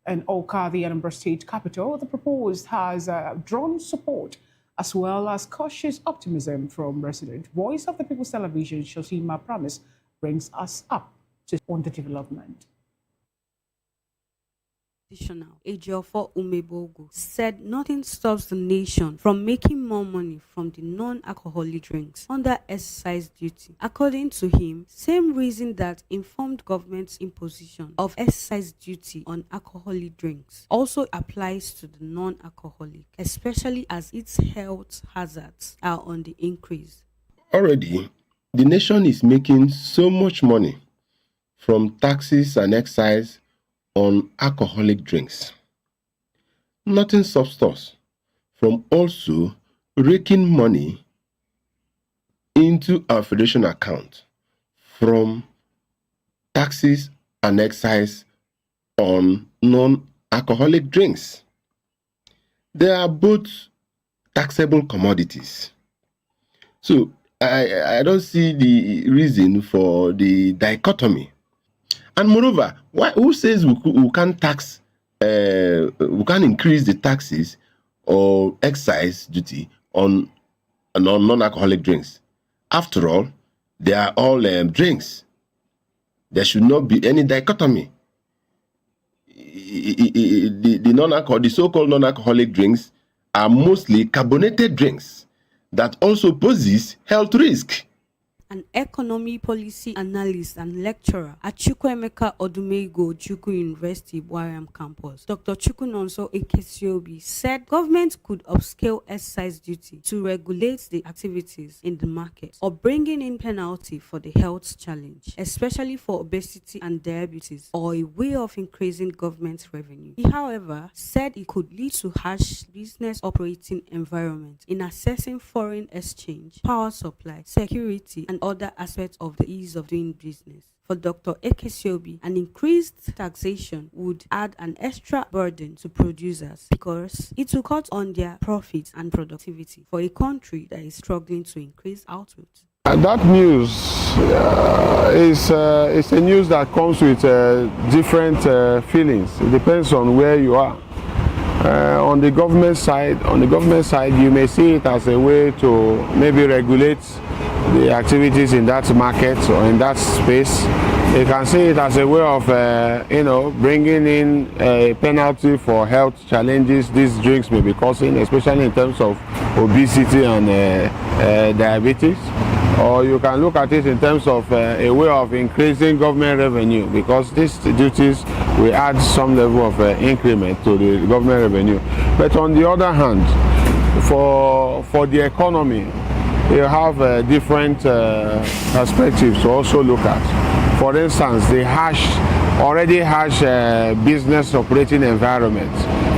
In Oka, the Anambra State capital, the proposed has drawn support as well as cautious optimism from residents. Voice of the People's Television, Shoshima Promise, brings us up on the development. Ejiofor Umebogo said nothing stops the nation from making more money from the non-alcoholic drinks under excise duty. According to him, same reason that informed government's imposition of excise duty on alcoholic drinks also applies to the non-alcoholic, especially as its health hazards are on the increase. Already, the nation is making so much money from taxes and excise on alcoholic drinks. Nothing stops us from also raking money into our federation account from taxes and excise on non-alcoholic drinks. They are both taxable commodities. So I don't see the reason for the dichotomy. And moreover, who says we can't tax, we can increase the taxes or excise duty on non-alcoholic drinks? After all, they are all drinks. There should not be any dichotomy. The so-called non-alcoholic drinks are mostly carbonated drinks that also poses health risk. An economy policy analyst and lecturer at Chukwuemeka Odumego Ojukwu University, Bwariam campus, Dr. Chukwunonso Ekesiobi, said government could upscale excise duty to regulate the activities in the market or bringing in penalty for the health challenge, especially for obesity and diabetes, or a way of increasing government revenue. He, however, said it could lead to harsh business operating environment in assessing foreign exchange, power supply, security, and other aspects of the ease of doing business. For Dr. Ekesiobi, an increased taxation would add an extra burden to producers because it will cut on their profits and productivity for a country that is struggling to increase output. That news is a news that comes with different feelings. It depends on where you are. On the government side, you may see it as a way to maybe regulate the activities in that market or in that space. You can see it as a way of, bringing in a penalty for health challenges these drinks may be causing, especially in terms of obesity and diabetes. Or you can look at it in terms of a way of increasing government revenue, because these duties will add some level of increment to the government revenue. But on the other hand, for the economy, you have different perspectives to also look at. For instance, the already harsh business operating environment,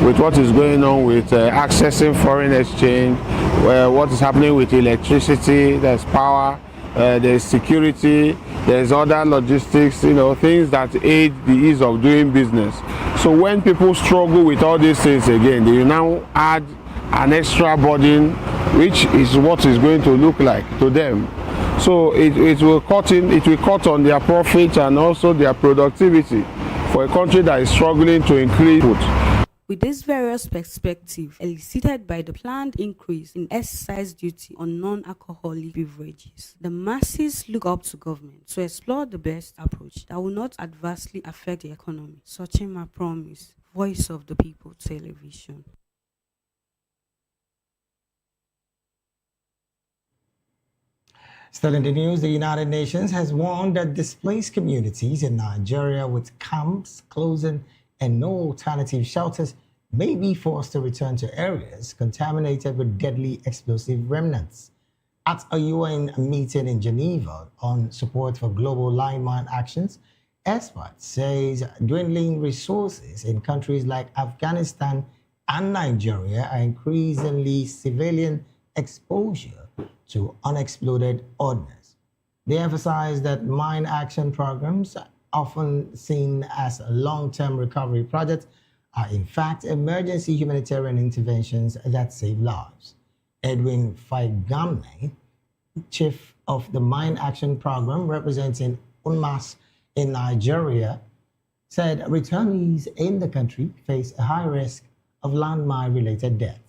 with what is going on with accessing foreign exchange, what is happening with electricity, there's power, there's security, there's other logistics, things that aid the ease of doing business. So when people struggle with all these things again, they now add an extra burden, which is what is going to look like to them. So it will cut on their profits and also their productivity for a country that is struggling to increase food. With this various perspective elicited by the planned increase in excise duty on non-alcoholic beverages, the masses look up to government to explore the best approach that will not adversely affect the economy. Sochima Promise, Voice of the People Television. Still in the news, the United Nations has warned that displaced communities in Nigeria with camps closing and no alternative shelters may be forced to return to areas contaminated with deadly explosive remnants. At a UN meeting in Geneva on support for global landmine actions, experts say dwindling resources in countries like Afghanistan and Nigeria are increasingly civilian exposure to unexploded ordnance. They emphasize that mine action programs, often seen as long-term recovery projects, are in fact emergency humanitarian interventions that save lives. Edwin Faigamne, chief of the Mine Action Program representing UNMAS in Nigeria, said returnees in the country face a high risk of landmine-related deaths.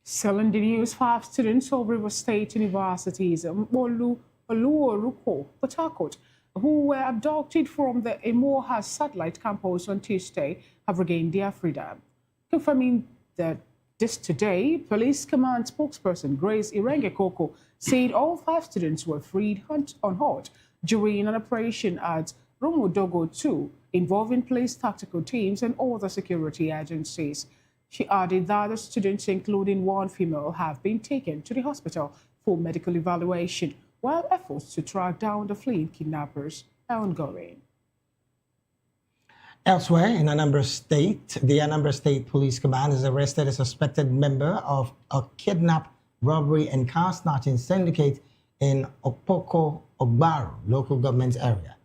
Still in the news, 5 students of River State University's Molu Oluoruko, Port Harcourt, who were abducted from the Emoha satellite campus on Tuesday, have regained their freedom. Confirming that this today, Police Command spokesperson Grace Irenge-Koko said all 5 students were freed unhurt during an operation at Romodogo 2 involving police tactical teams and other security agencies. She added that the students, including 1 female, have been taken to the hospital for medical evaluation, while efforts to track down the fleeing kidnappers are ongoing. Elsewhere in Anambra State, the Anambra State Police Command has arrested a suspected member of a kidnap, robbery, and car snatching syndicate in Opoko Ogbaru local government area.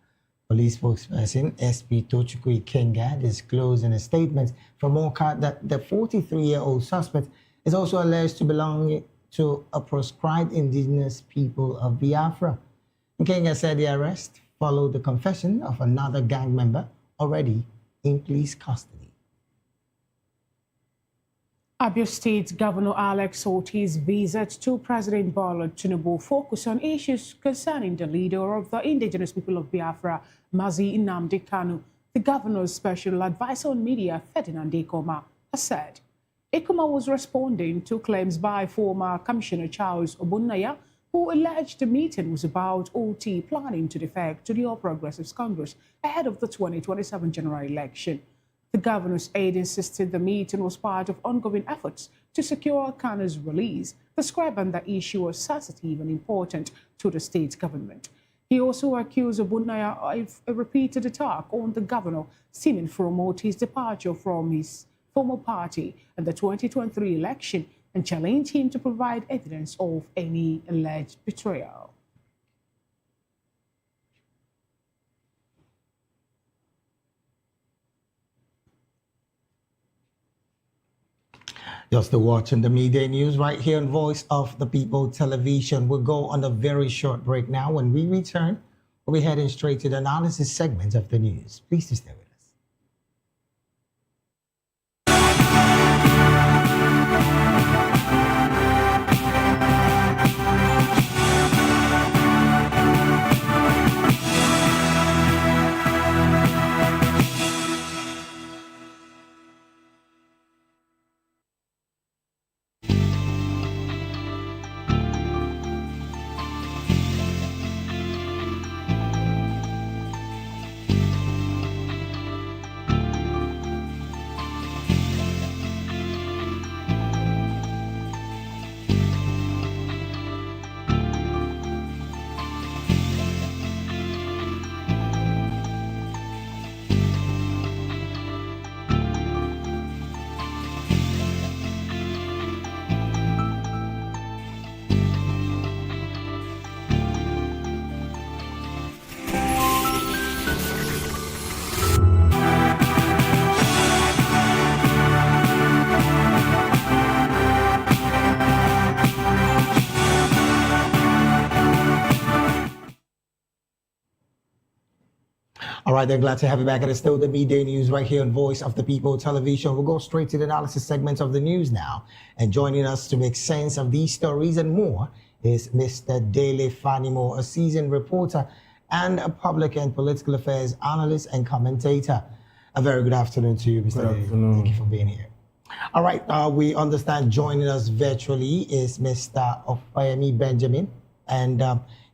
Police spokesperson SP Tochukwu Ikenga disclosed in a statement from Moka that the 43-year-old suspect is also alleged to belong to a proscribed indigenous people of Biafra. Ikenga said the arrest followed the confession of another gang member already in police custody. Abia State Governor Alex Ortiz visit to President Bola Tinubu focused on issues concerning the leader of the indigenous people of Biafra, Mazi Nnamdi Kanu. The governor's special advisor on media, Ferdinand Ekoma, has said Ekoma was responding to claims by former Commissioner Charles Obunnaya, who alleged the meeting was about OT planning to defect to the All Progressives Congress ahead of the 2027 general election. The governor's aide insisted the meeting was part of ongoing efforts to secure Kano's release, describing the issue as sensitive and important to the state government. He also accused Obunaya of a repeated attack on the governor, stemming from Oti's departure from his former party in the 2023 election, and challenged him to provide evidence of any alleged betrayal. You're still watching the midday news right here on Voice of the People Television. We'll go on a very short break now. When we return, we'll be heading straight to the analysis segment of the news. Please stay with us. All right, then, glad to have you back. It's still the midday news right here on Voice of the People Television. We'll go straight to the analysis segment of the news now. And joining us to make sense of these stories and more is Mr. Dele Fanimo, a seasoned reporter and a public and political affairs analyst and commentator. A very good afternoon to you, Mr. Dele. Thank you for being here. All right, we understand joining us virtually is Mr. Ofayemi Benjamin, and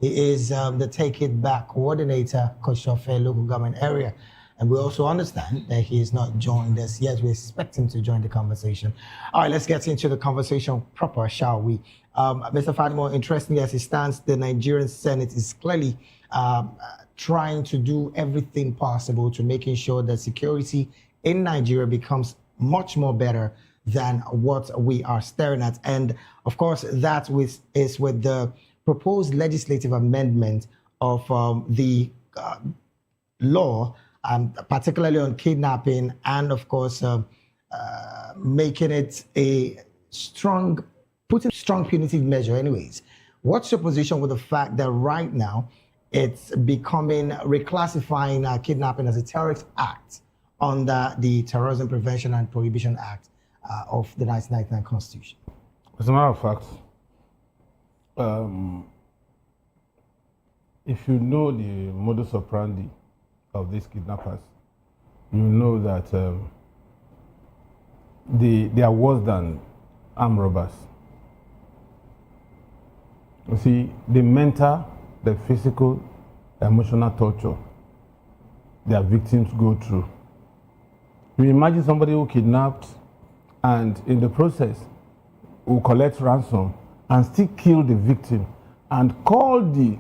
he is the Take It Back coordinator, Koshofe local government area. And we also understand that he is not joined us yet. We expect him to join the conversation. All right, let's get into the conversation proper, shall we? Mr. Fadimo, interestingly, as it stands, the Nigerian Senate is clearly trying to do everything possible to making sure that security in Nigeria becomes much more better than what we are staring at. And of course, that is with the proposed legislative amendment of the law, particularly on kidnapping, and of course, making it putting strong punitive measure anyways. What's your position with the fact that right now it's reclassifying kidnapping as a terrorist act under the Terrorism Prevention and Prohibition Act of the 1999 Constitution? As a matter of fact, if you know the modus operandi of these kidnappers, you know that they are worse than armed robbers. You see, the mental, the physical, emotional torture their victims go through. You imagine somebody who kidnapped and in the process will collect ransom and still kill the victim and call the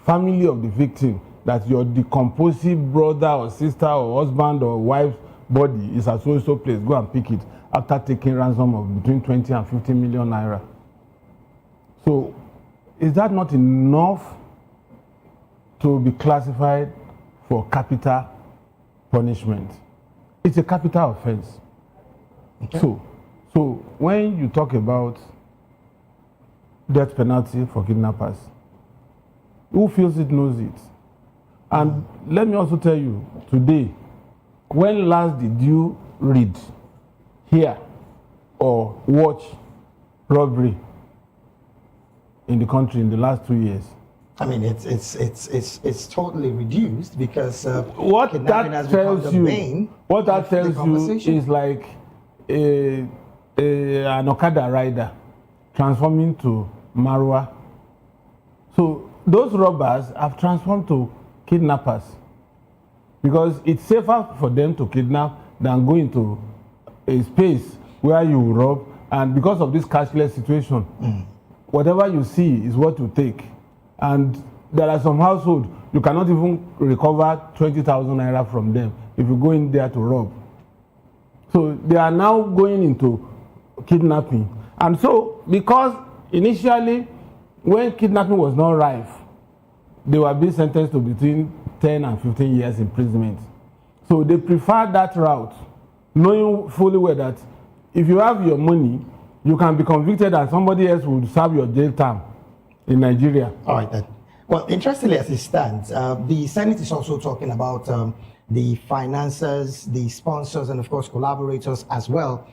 family of the victim that your decomposing brother or sister or husband or wife's body is at so place, go and pick it, after taking ransom of between 20 and 50 million naira. So is that not enough to be classified for capital punishment? It's a capital offense. Okay. So when you talk about death penalty for kidnappers, who feels it knows it. And let me also tell you, today, when last did you read, hear, or watch robbery in the country in the last 2 years? I mean, it's totally reduced because what that has tells become the you, main what that of the tells you conversation. is like an Okada rider transforming to Marwa So those robbers have transformed to kidnappers because it's safer for them to kidnap than go into a space where you rob, and because of this cashless situation, whatever you see is what you take. And there are some households you cannot even recover 20,000 naira from them if you go in there to rob. So they are now going into kidnapping. And so, because initially, when kidnapping was not rife, they were being sentenced to between 10 and 15 years imprisonment. So they prefer that route, knowing fully well that if you have your money, you can be convicted and somebody else will serve your jail term in Nigeria. All right, then. Well, interestingly, as it stands, the Senate is also talking about the financiers, the sponsors, and of course collaborators as well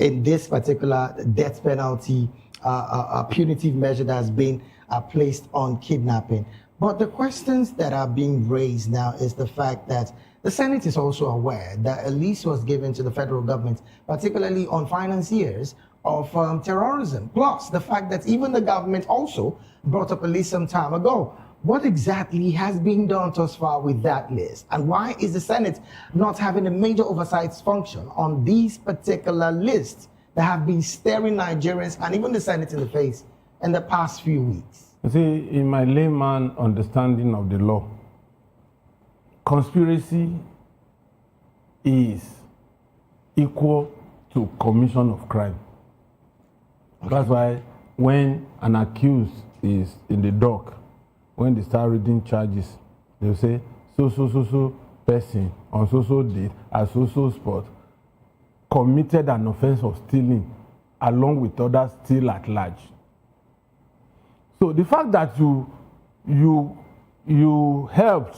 in this particular death penalty punitive measure that has been placed on kidnapping. But the questions that are being raised now is the fact that the Senate is also aware that a lease was given to the federal government, particularly on financiers of terrorism. Plus, the fact that even the government also brought up a list some time ago. What exactly has been done thus far with that list? And why is the Senate not having a major oversight function on these particular lists that have been staring Nigerians and even the Senate in the face in the past few weeks? You see, in my layman understanding of the law, conspiracy is equal to commission of crime. Okay. That's why when an accused is in the dock, when they start reading charges, they'll say, so person on so date at so spot committed an offense of stealing along with others still at large. So the fact that you helped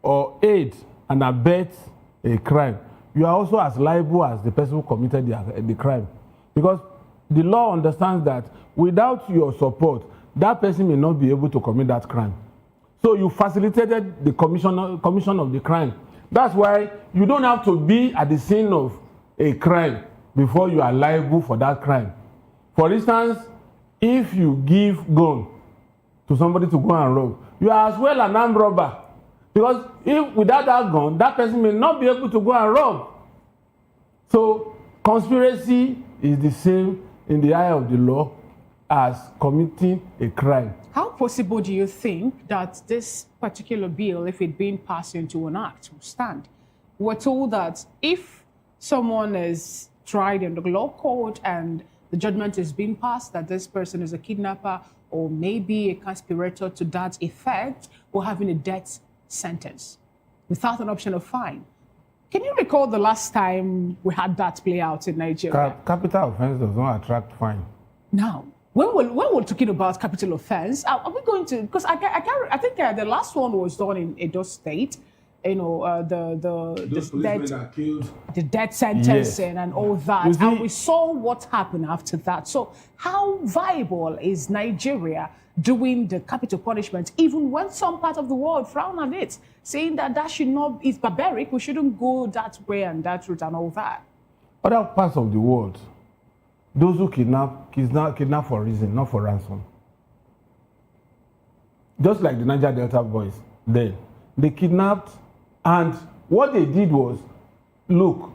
or aid and abet a crime, you are also as liable as the person who committed the crime. Because the law understands that without your support, that person may not be able to commit that crime. So you facilitated the commission of the crime. That's why you don't have to be at the scene of a crime before you are liable for that crime. For instance, if you give gun to somebody to go and rob, you are as well an armed robber. Because if without that gun, that person may not be able to go and rob. So conspiracy is the same in the eye of the law as committing a crime. How possible do you think that this particular bill, if it being passed into an act, will stand? We're told that if someone is tried in the law court and the judgment is being passed that this person is a kidnapper or maybe a conspirator to that effect, or having a death sentence without an option of fine. Can you recall the last time we had that play out in Nigeria? Capital offense does not attract fine. Now, when we're talking about capital offense, are we going to? Because I think the last one was done in Edo State. You know, the death sentencing and all that, and we saw what happened after that. So, how viable is Nigeria doing the capital punishment, even when some part of the world frown on it, saying that that should not, it's barbaric, we shouldn't go that way and that route and all that? Other parts of the world, those who kidnap for a reason, not for ransom. Just like the Niger Delta boys, they kidnapped, and what they did was, look,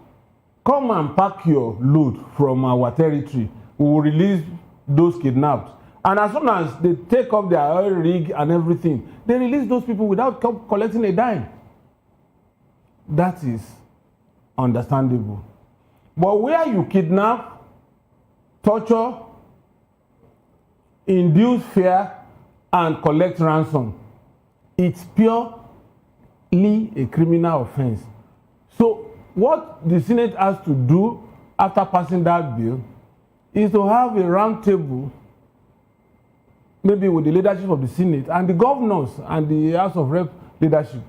come and pack your load from our territory. We will release those kidnapped. And as soon as they take off their oil rig and everything, they release those people without collecting a dime. That is understandable. But where you kidnap, torture, induce fear, and collect ransom, it's purely a criminal offense. So what the Senate has to do after passing that bill is to have a round table, maybe with the leadership of the Senate and the governors and the House of Rep leadership,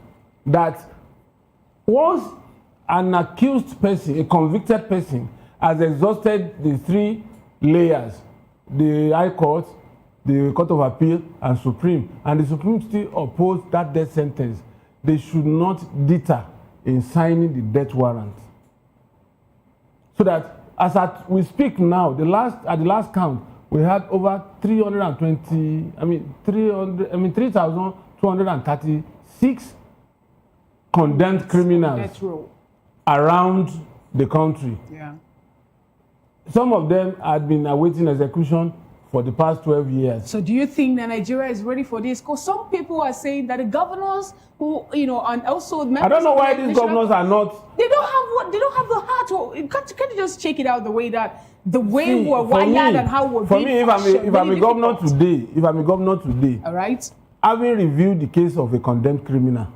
that once an accused person, a convicted person, has exhausted the three layers, the High Court, the Court of Appeal, and Supreme, and the Supreme still opposed that death sentence, they should not deter in signing the death warrant. So that as we speak now, at the last count, we had over 3,236 condemned criminals around the country. Yeah. Some of them had been awaiting execution for the past 12 years. So do you think that Nigeria is ready for this? Because some people are saying that the governors who, and also I don't know why these governors are not. They don't have the heart. Or can't you just check it out the way we're wired and how we're for being me, if I'm a governor today, all right, having reviewed the case of a condemned criminal,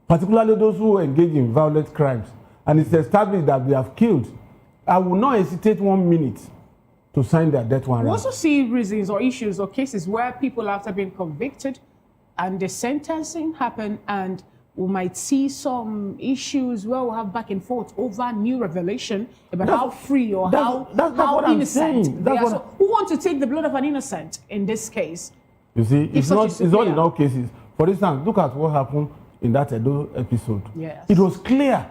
particularly those who engage in violent crimes, and it's established that they have killed, I will not hesitate 1 minute to sign their death warrant. we also see reasons or issues or cases where people after being convicted and the sentencing happen, and we might see some issues where we'll have back and forth over new revelation about how free or how innocent they are. So who wants to take the blood of an innocent in this case? You see, it's not in all cases. For instance, look at what happened in that Edo episode. Yes. It was clear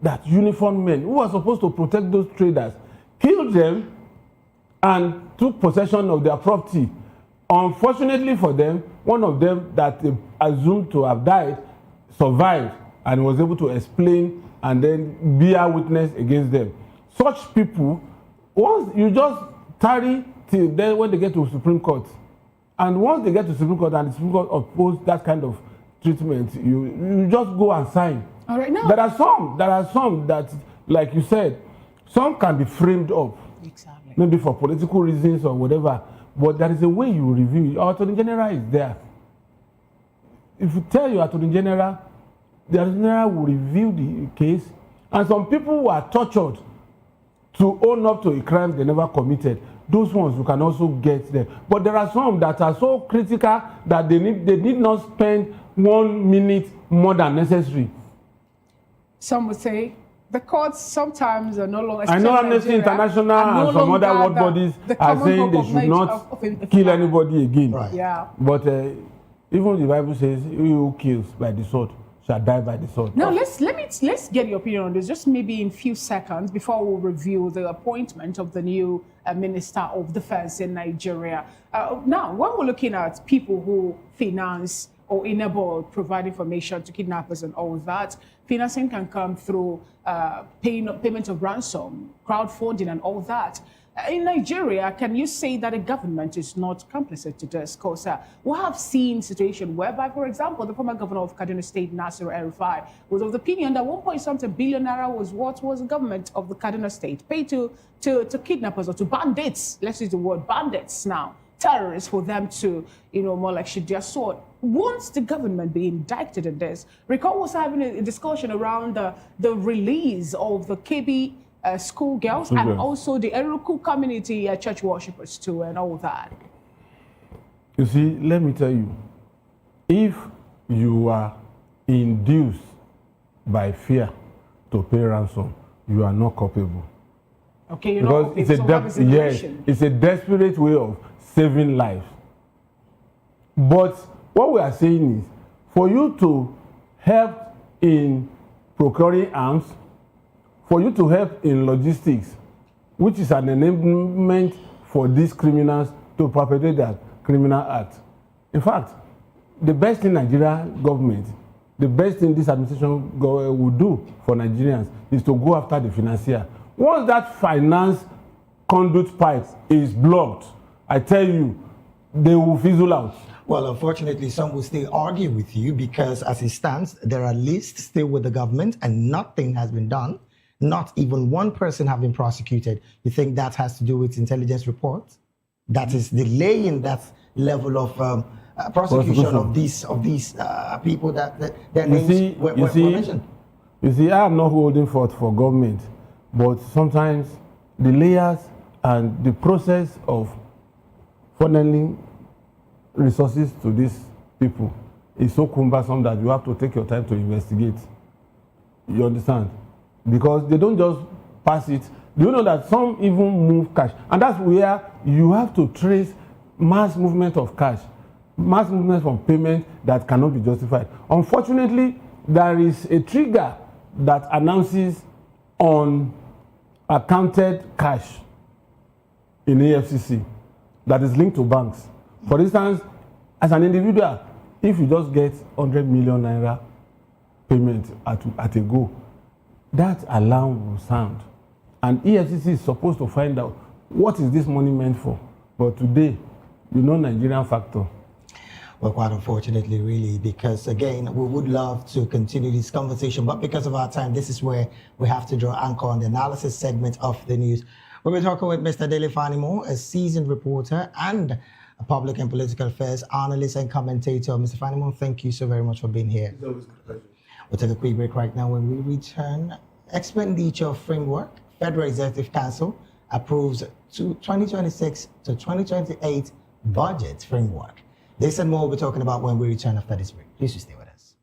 that uniformed men who were supposed to protect those traders killed them and took possession of their property. Unfortunately for them, one of them that they assumed to have died survived and was able to explain and then bear witness against them. Such people, once you just tarry till then when they get to Supreme Court, and once they get to Supreme Court and the Supreme Court oppose that kind of treatment, you just go and sign. All right, now there are some that, like you said, some can be framed up. Exactly. Maybe for political reasons or whatever, but there is a way you review it. Our Attorney General is there. If you tell your Attorney General, the Attorney General will review the case, and some people who are tortured to own up to a crime they never committed, those ones you can also get there. But there are some that are so critical that they need not spend 1 minute more than necessary. Some would say the courts sometimes are no longer. I know Amnesty International and some other world bodies are saying they should not kill anybody again. Right. Yeah. But even the Bible says, "He who kills by the sword shall die by the sword." Now let's get your opinion on this, just maybe in few seconds before we review the appointment of the new Minister of Defense in Nigeria. Now, when we're looking at people who finance or enable provide information to kidnappers and all that, financing can come through payment of ransom, crowdfunding, and all that. In Nigeria, can you say that the government is not complicit to this? Because we have seen situations whereby, for example, the former governor of Kaduna State, Nasir El-Rufai, was of the opinion that 1.something billion naira was what was the government of the Kaduna State paid to kidnappers or to bandits. Let's use the word bandits now, terrorists, for them to, more like shoot their sword. Once the government be indicted in this, recall was having a discussion around the release of the KB schoolgirls and also the Eruku community church worshippers too, and all that. You see, let me tell you, if you are induced by fear to pay ransom, you are not culpable. Okay, you're because it's a desperate way of saving lives. But what we are saying is, for you to help in procuring arms, for you to help in logistics, which is an enablement for these criminals to perpetrate their criminal act. In fact, the best thing Nigeria government, the best thing this administration will do for Nigerians is to go after the financier. Once that finance conduit pipe is blocked, I tell you, they will fizzle out. Well, unfortunately, some will still argue with you because as it stands, there are lists still with the government and nothing has been done. Not even one person have been prosecuted. You think that has to do with intelligence reports? That is delaying that level of prosecution of these people that their names were mentioned. You see, I am not holding forth for government, but sometimes the layers and the process of funneling resources to these people is so cumbersome that you have to take your time to investigate. You understand? Because they don't just pass it. Do you know that some even move cash? And that's where you have to trace mass movement of cash, mass movement from payment that cannot be justified. Unfortunately, there is a trigger that announces on accounted cash in AFCC. that is linked to banks. For instance, as an individual, if you just get 100 million naira payment at a go, that alarm will sound. And EFCC is supposed to find out what is this money meant for. But today, Nigerian factor. Well, quite unfortunately, really, because again, we would love to continue this conversation, but because of our time, this is where we have to draw anchor on the analysis segment of the news. We'll be talking with Mr. Dele Fanimo, a seasoned reporter and a public and political affairs analyst and commentator. Mr. Fanimo, thank you so very much for being here. It's always a pleasure. We'll take a quick break right now. When we return, expenditure framework, Federal Executive Council approves 2026 to 2028 budget framework. This and more we'll be talking about when we return after this break. Please stay with us.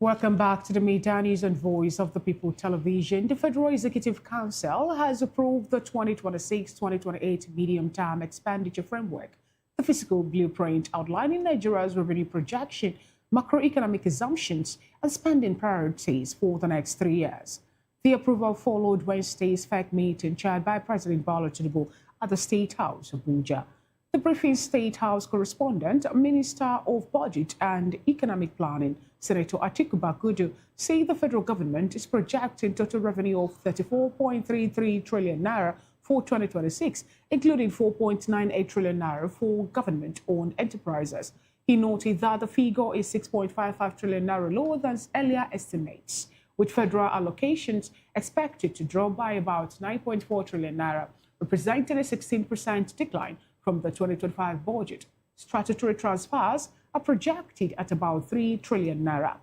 Welcome back to the Media News and Voice of the People television. The Federal Executive Council has approved the 2026-2028 medium-term expenditure framework, the fiscal blueprint outlining Nigeria's revenue projection, macroeconomic assumptions, and spending priorities for the next 3 years. The approval followed Wednesday's FEC meeting chaired by President Bola Tinubu at the State House, Abuja. The briefing State House correspondent, Minister of Budget and Economic Planning, Senator Atiku Bagudu, say the federal government is projecting total revenue of 34.33 trillion naira for 2026, including 4.98 trillion naira for government-owned enterprises. He noted that the figure is 6.55 trillion naira lower than earlier estimates, with federal allocations expected to drop by about 9.4 trillion naira, representing a 16% decline from the 2025 budget. Statutory transfers are projected at about 3 trillion naira.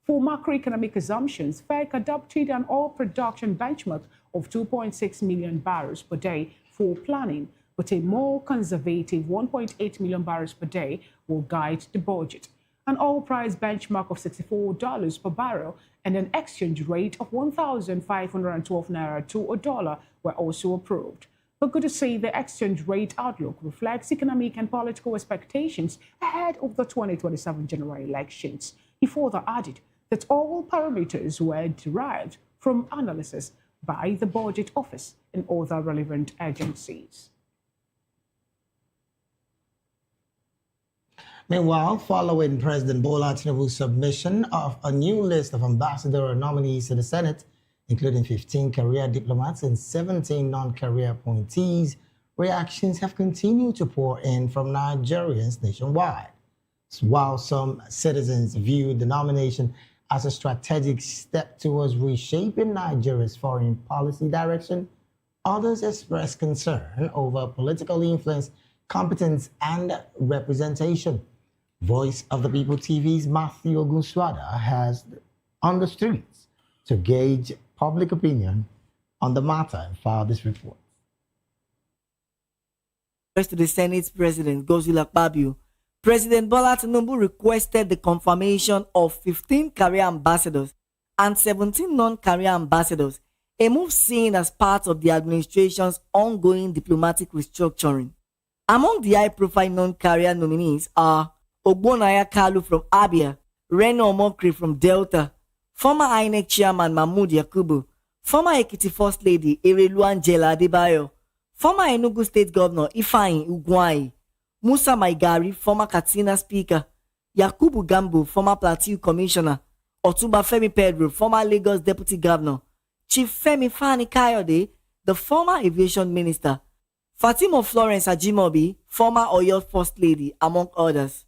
For macroeconomic assumptions, FEC adopted an oil production benchmark of 2.6 million barrels per day for planning, but a more conservative 1.8 million barrels per day will guide the budget. An oil price benchmark of $64 per barrel and an exchange rate of 1,512 naira to a dollar were also approved. But good to say the exchange rate outlook reflects economic and political expectations ahead of the 2027 general elections. He further added that all parameters were derived from analysis by the Budget Office and other relevant agencies. Meanwhile, following President Bola Tinubu's submission of a new list of ambassador nominees to the Senate, including 15 career diplomats and 17 non-career appointees, reactions have continued to pour in from Nigerians nationwide. While some citizens view the nomination as a strategic step towards reshaping Nigeria's foreign policy direction, others express concern over political influence, competence, and representation. Voice of the People TV's Matthew Ogunswada has on the streets to gauge public opinion on the matter and file this report. To the Senate President Godswill Akpabio, President Bola Tinubu requested the confirmation of 15 career ambassadors and 17 non-career ambassadors, a move seen as part of the administration's ongoing diplomatic restructuring. Among the high-profile non-career nominees are Ogbonaya Kalu from Abia, Reno Omokri from Delta, former INEC chairman Mahmood Yakubu, former Ekiti First Lady Erelu Angela Adebayo, former Enugu State Governor Ifeanyi Ugwuanyi, Musa Maigari, former Katsina Speaker, Yakubu Gambo, former Plateau Commissioner, Otuba Femi Pedro, former Lagos Deputy Governor, Chief Femi Fani Kayode, the former Aviation Minister, Fatima Florence Ajimobi, former Oyo First Lady, among others.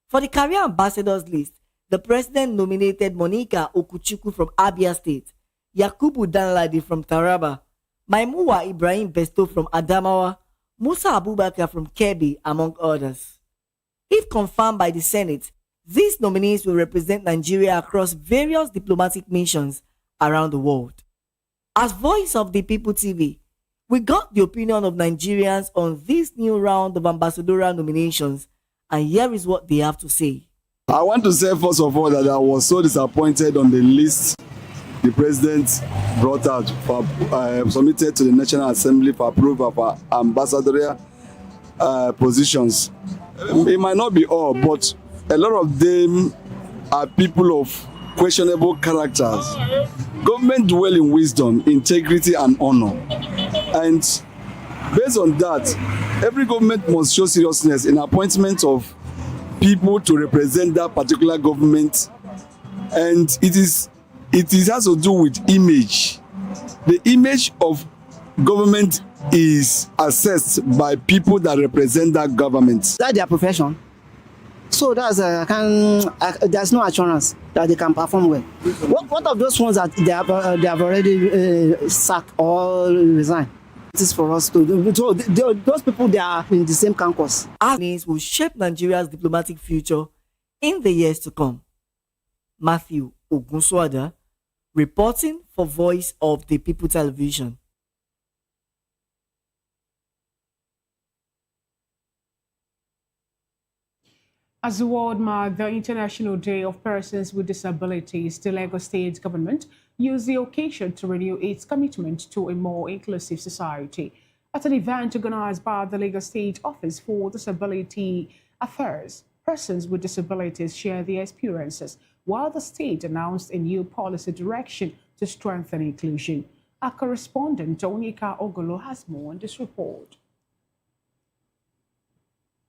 For the career ambassadors list, the president nominated Monica Okuchukwu from Abia State, Yakubu Danladi from Taraba, Maimuwa Ibrahim Besto from Adamawa, Musa Abubakar from Kebbi, among others. If confirmed by the Senate, these nominees will represent Nigeria across various diplomatic missions around the world. As Voice of the People TV, we got the opinion of Nigerians on this new round of ambassadorial nominations, and here is what they have to say. I want to say first of all that I was so disappointed on the list the president brought out for submitted to the National Assembly for approval for ambassadorial positions. It might not be all, but a lot of them are people of questionable characters. Government dwell in wisdom, integrity, and honor. And based on that, every government must show seriousness in appointment of people to represent that particular government. And it has to do with image. The image of government is assessed by people that represent that government. That's their profession. So that's there's no assurance that they can perform well. What of those ones that they have already sacked or resigned? It is for us to do. So those people, they are in the same campus. Means will shape Nigeria's diplomatic future in the years to come. Matthew Ogunswada, reporting for Voice of the People Television. As the world marked the International Day of Persons with Disabilities, the Lagos State government used the occasion to renew its commitment to a more inclusive society. At an event organized by the Lagos State Office for Disability Affairs, persons with disabilities shared their experiences, while the state announced a new policy direction to strengthen inclusion. Our correspondent, Onika Ogolo, has more on this report.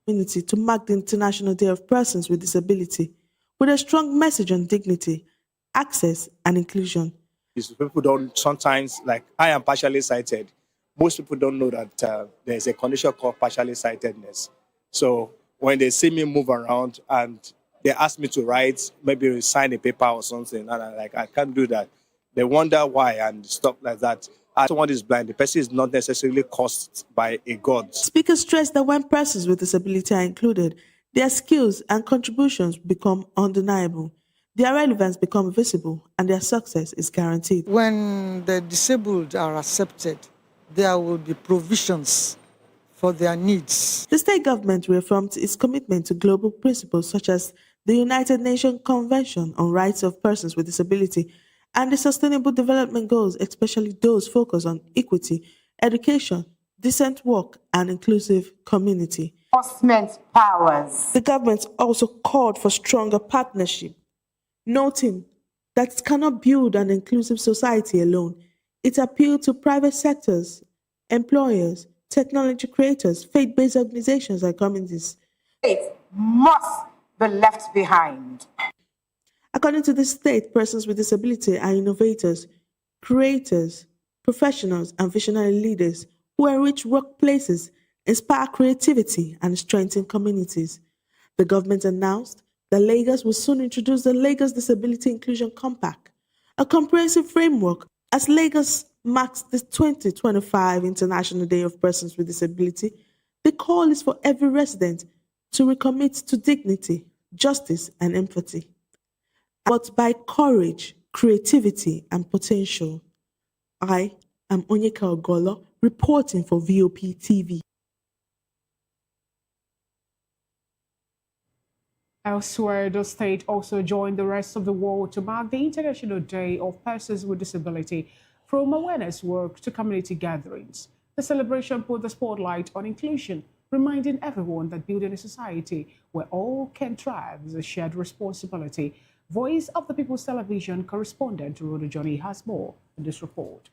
To mark the International Day of Persons with Disability with a strong message on dignity, access, and inclusion. People don't sometimes, like I am partially sighted. Most people don't know that there's a condition called partially sightedness. So when they see me move around and they ask me to write, maybe sign a paper or something, and I can't do that. They wonder why and stuff like that. As someone is blind, the person is not necessarily caused by a god. Speakers stress that when persons with disability are included, their skills and contributions become undeniable, their relevance becomes visible, and their success is guaranteed. When the disabled are accepted, there will be provisions for their needs. The state government reaffirmed its commitment to global principles such as the United Nations Convention on Rights of Persons with Disability and the Sustainable Development Goals, especially those focused on equity, education, decent work, and inclusive community. Enforcement powers. The government also called for stronger partnership, noting that it cannot build an inclusive society alone. It appealed to private sectors, employers, technology creators, faith-based organizations and communities. It must be left behind. According to the state, persons with disability are innovators, creators, professionals, and visionary leaders who enrich workplaces, inspire creativity, and strengthen communities. The government announced that Lagos will soon introduce the Lagos Disability Inclusion Compact, a comprehensive framework as Lagos marks the 2025 International Day of Persons with Disability. The call is for every resident to recommit to dignity, justice, and empathy, but by courage, creativity, and potential. I am Onyeka Ogolo, reporting for VOP TV. Elsewhere, the state also joined the rest of the world to mark the International Day of Persons with Disability, from awareness work to community gatherings. The celebration put the spotlight on inclusion, reminding everyone that building a society where all can thrive is a shared responsibility. Voice of the People's Television correspondent Rudy Johnny has more in this report.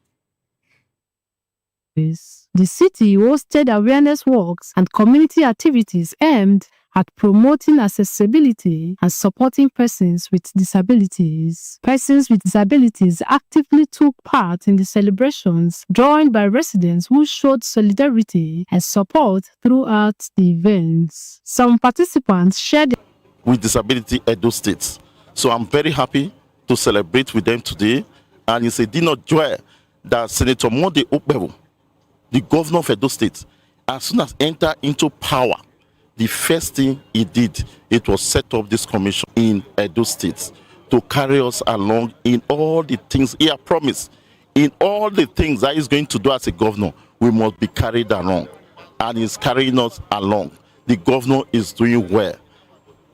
The city hosted awareness walks and community activities aimed at promoting accessibility and supporting persons with disabilities. Persons with disabilities actively took part in the celebrations, joined by residents who showed solidarity and support throughout the events. Some participants shared with Disability Edo State. So I'm very happy to celebrate with them today. And it's a dinner joy that Senator Monde Okpewo, the governor of Edo State, as soon as entered into power, the first thing he did, it was set up this commission in Edo State to carry us along in all the things he had promised. In all the things that he's going to do as a governor, we must be carried along. And he's carrying us along. The governor is doing well.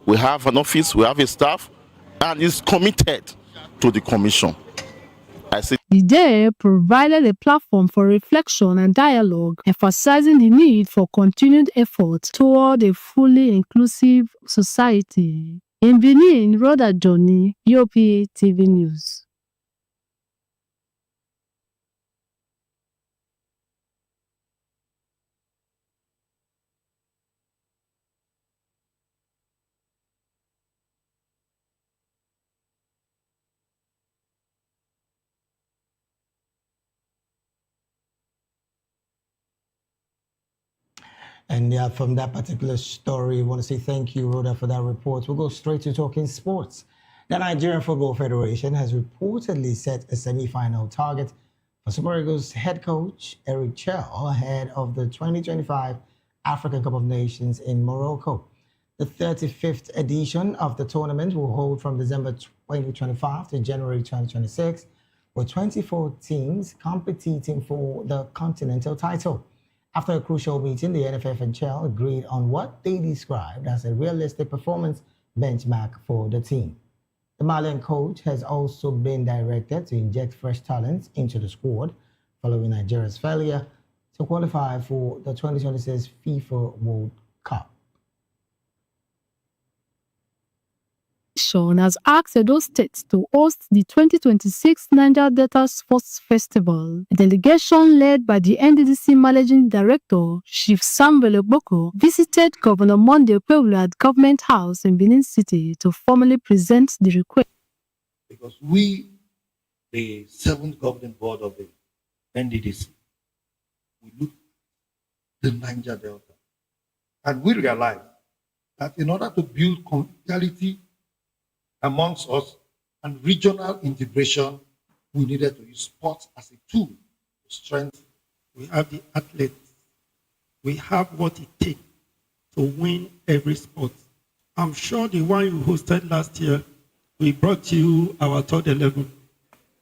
We have an office, we have a staff, and he's committed to the commission. I say The day provided a platform for reflection and dialogue, emphasizing the need for continued effort toward a fully inclusive society. In Benin, Rhoda Johnny, UOP TV News. And yeah, from that particular story, I want to say thank you, Rhoda, for that report. We'll go straight to talking sports. The Nigerian Football Federation has reportedly set a semi-final target for Super Eagles head coach Eric Chell ahead of the 2025 African Cup of Nations in Morocco. The 35th edition of the tournament will hold from December 2025 to January 2026, with 24 teams competing for the continental title. After a crucial meeting, the NFF and Chell agreed on what they described as a realistic performance benchmark for the team. The Malian coach has also been directed to inject fresh talent into the squad following Nigeria's failure to qualify for the 2026 FIFA World Cup. Has asked Edo State to host the 2026 Niger Delta Sports Festival. A delegation led by the NDDC Managing Director, Chief Samuel Ogboko, visited Governor Monday Okpebholo at Government House in Benin City to formally present the request. Because we, the 7th Governing Board of the NDDC, we look at the Niger Delta, and we realize that in order to build conviviality amongst us and regional integration, we needed to use sports as a tool to strengthen. We have the athletes. We have what it takes to win every sport. I'm sure the one you hosted last year, we brought you our third 11,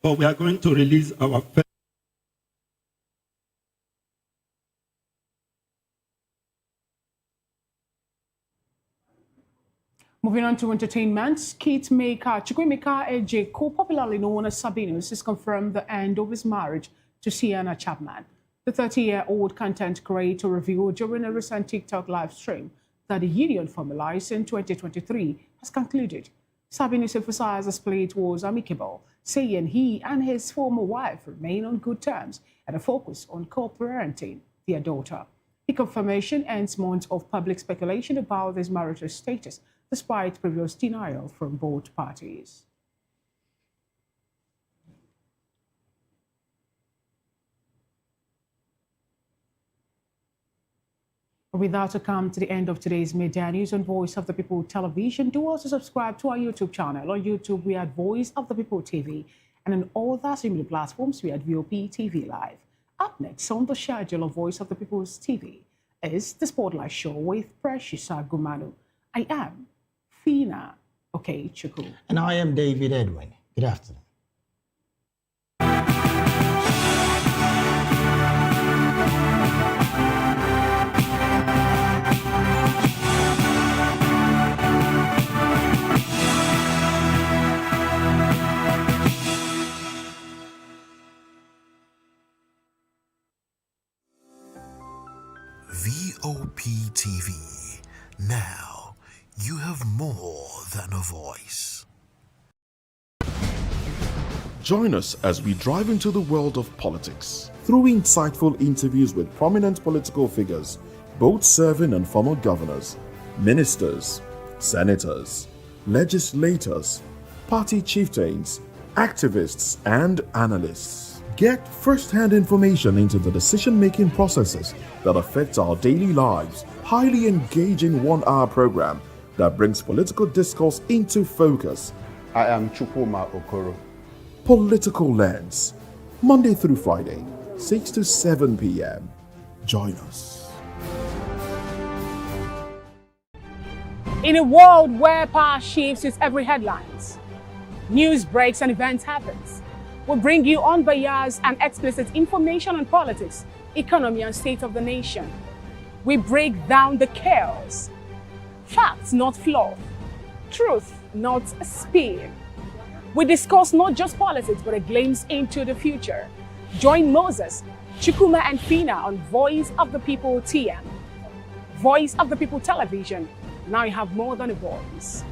but we are going to release our first. Moving on to entertainment, skit maker Chukwuemeka Ejeko, popularly known as Sabinus, has confirmed the end of his marriage to Sienna Chapman. The 30-year-old content creator revealed during a recent TikTok live stream that the union formalized in 2023 has concluded. Sabinus emphasized the split was amicable, saying he and his former wife remain on good terms and a focus on co-parenting their daughter. The confirmation ends months of public speculation about his marital status, despite previous denial from both parties. With that, to come to the end of today's media news on Voice of the People television. Do also subscribe to our YouTube channel. On YouTube, we are at Voice of the People TV, and on all the similar platforms, we are at VOP TV Live. Up next on the schedule of Voice of the People's TV is the Spotlight Show with Precious Agumanu. I am Fina Okechukwu. And I am David Edwin. Good afternoon. VOP TV. Now, you have more than a voice. Join us as we drive into the world of politics through insightful interviews with prominent political figures, both serving and former governors, ministers, senators, legislators, party chieftains, activists, and analysts. Get first-hand information into the decision-making processes that affect our daily lives. Highly engaging one-hour program that brings political discourse into focus. I am Chukwuma Okoro. Political Lens, Monday through Friday, 6 to 7 p.m. Join us. In a world where power shifts its every headlines, news breaks and events happens, we bring you unbiased and explicit information on politics, economy, and state of the nation. We break down the chaos. Facts, not fluff. Truth, not spin. We discuss not just politics, but a glimpse into the future. Join Moses, Chukuma, and Fina on Voice of the People TM. Voice of the People Television. Now you have more than a voice.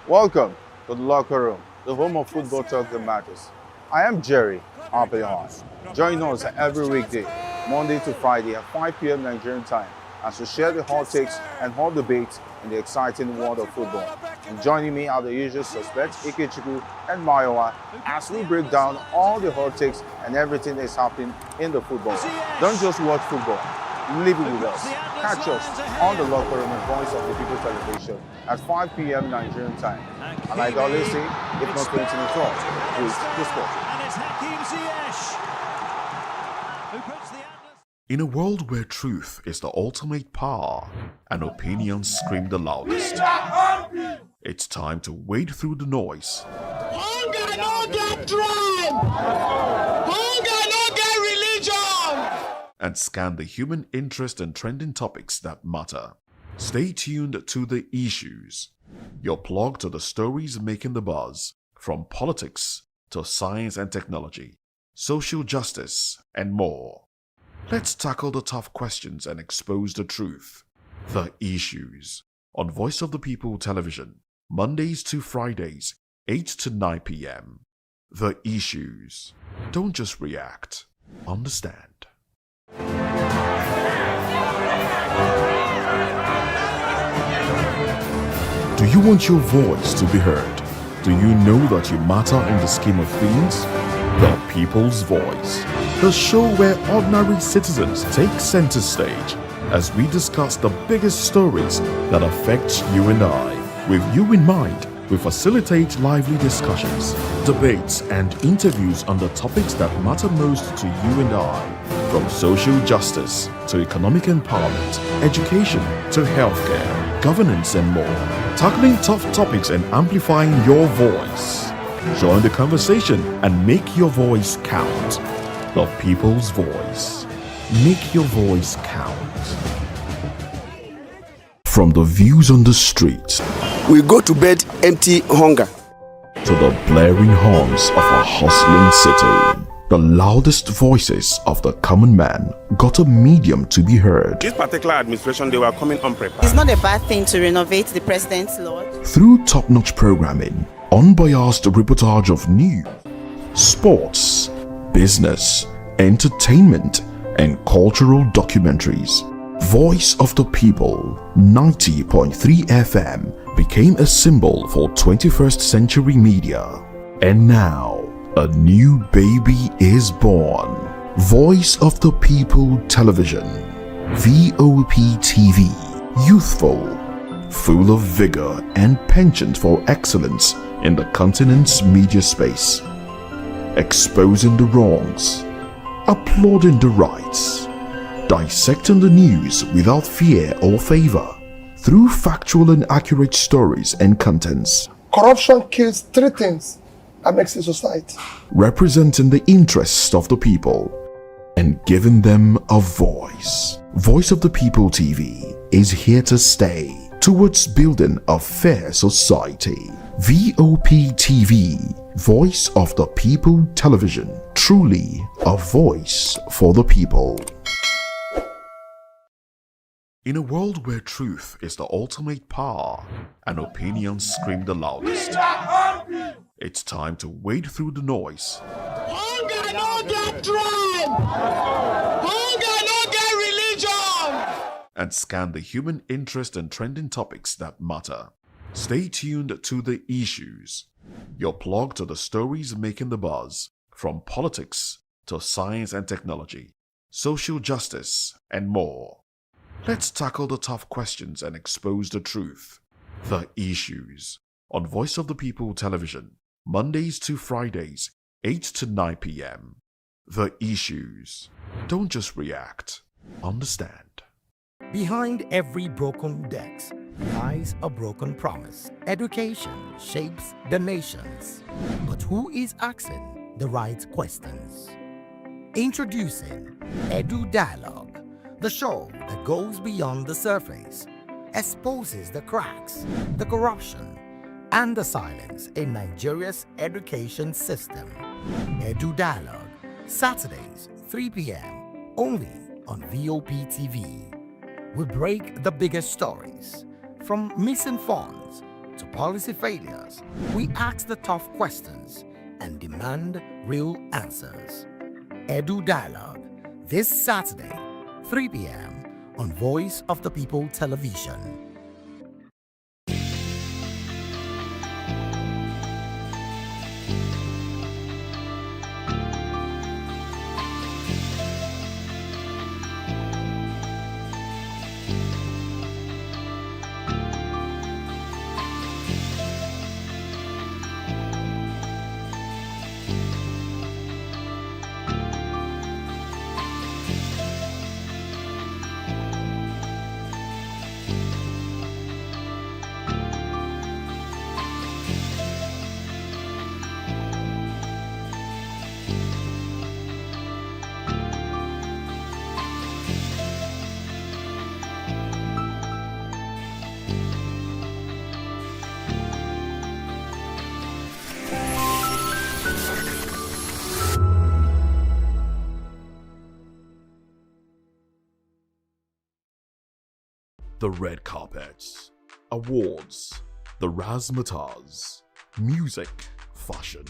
Welcome to the locker room, the home of football talk that matters. I am Jerry Arpayon. Join us every weekday, Monday to Friday at 5 p.m. Nigerian time, as we share the hot takes and hot debates in the exciting world of football. And joining me are the usual suspects, Ikechukwu and Mayowa, as we break down all the hot takes and everything that's happening in the football. Don't just watch football, live it with us. Catch us on the locker room and Voice of the People Television at 5 p.m. Nigerian time. And like I always say, if not 20 minutes off, please the sport. In a world where truth is the ultimate power and opinions scream the loudest, it's time to wade through the noise. Hunger no get tribe! Hunger no get religion! And scan the human interest and trending topics that matter. Stay tuned to The Issues, your plug to the stories making the buzz, from politics to science and technology, social justice, and more. Let's tackle the tough questions and expose the truth. The Issues, on Voice of the People Television, Mondays to Fridays, 8 to 9 p.m. The Issues. Don't just react, understand. Do you want your voice to be heard? Do you know that you matter in the scheme of things? The People's Voice, the show where ordinary citizens take center stage as we discuss the biggest stories that affect you and I. With you in mind, we facilitate lively discussions, debates, and interviews on the topics that matter most to you and I, from social justice to economic empowerment, education to healthcare, governance, and more, tackling tough topics and amplifying your voice. Join the conversation and make your voice count. The People's Voice. Make your voice count. From the views on the street, we go to bed empty hunger, to the blaring horns of a hustling city, the loudest voices of the common man got a medium to be heard. This particular administration, they were coming unprepared. It's not a bad thing to renovate the president's lodge. Through top-notch programming, unbiased reportage of news, sports, business, entertainment, and cultural documentaries, Voice of the People 90.3 FM became a symbol for 21st century media. And now, a new baby is born. Voice of the People Television, VOP TV, youthful, full of vigor and penchant for excellence in the continent's media space, exposing the wrongs, applauding the rights, dissecting the news without fear or favor, through factual and accurate stories and contents. Corruption kills three things that makes a society. Representing the interests of the people and giving them a voice. Voice of the People TV is here to stay towards building a fair society. VOP TV, Voice of the People Television, truly a voice for the people. In a world where truth is the ultimate power and opinions scream the loudest, it's time to wade through the noise. Hunger no get tribe! Hunger no get religion! And scan the human interest and trending topics that matter. Stay tuned to The Issues, your plug to the stories making the buzz, from politics to science and technology, social justice, and more. Let's tackle the tough questions and expose the truth. The Issues, on Voice of the People Television, Mondays to Fridays, 8 to 9 p.m. The Issues. Don't just react, understand. Behind every broken desk lies a broken promise. Education shapes the nations. But who is asking the right questions? Introducing Edu Dialogue, the show that goes beyond the surface, exposes the cracks, the corruption, and the silence in Nigeria's education system. Edu Dialogue, Saturdays, 3 p.m., only on VOP TV. We break the biggest stories, from missing funds to policy failures. We ask the tough questions and demand real answers. Edu Dialogue, this Saturday, 3 p.m. on Voice of the People Television. The red carpets, awards, the razzmatazz, music, fashion,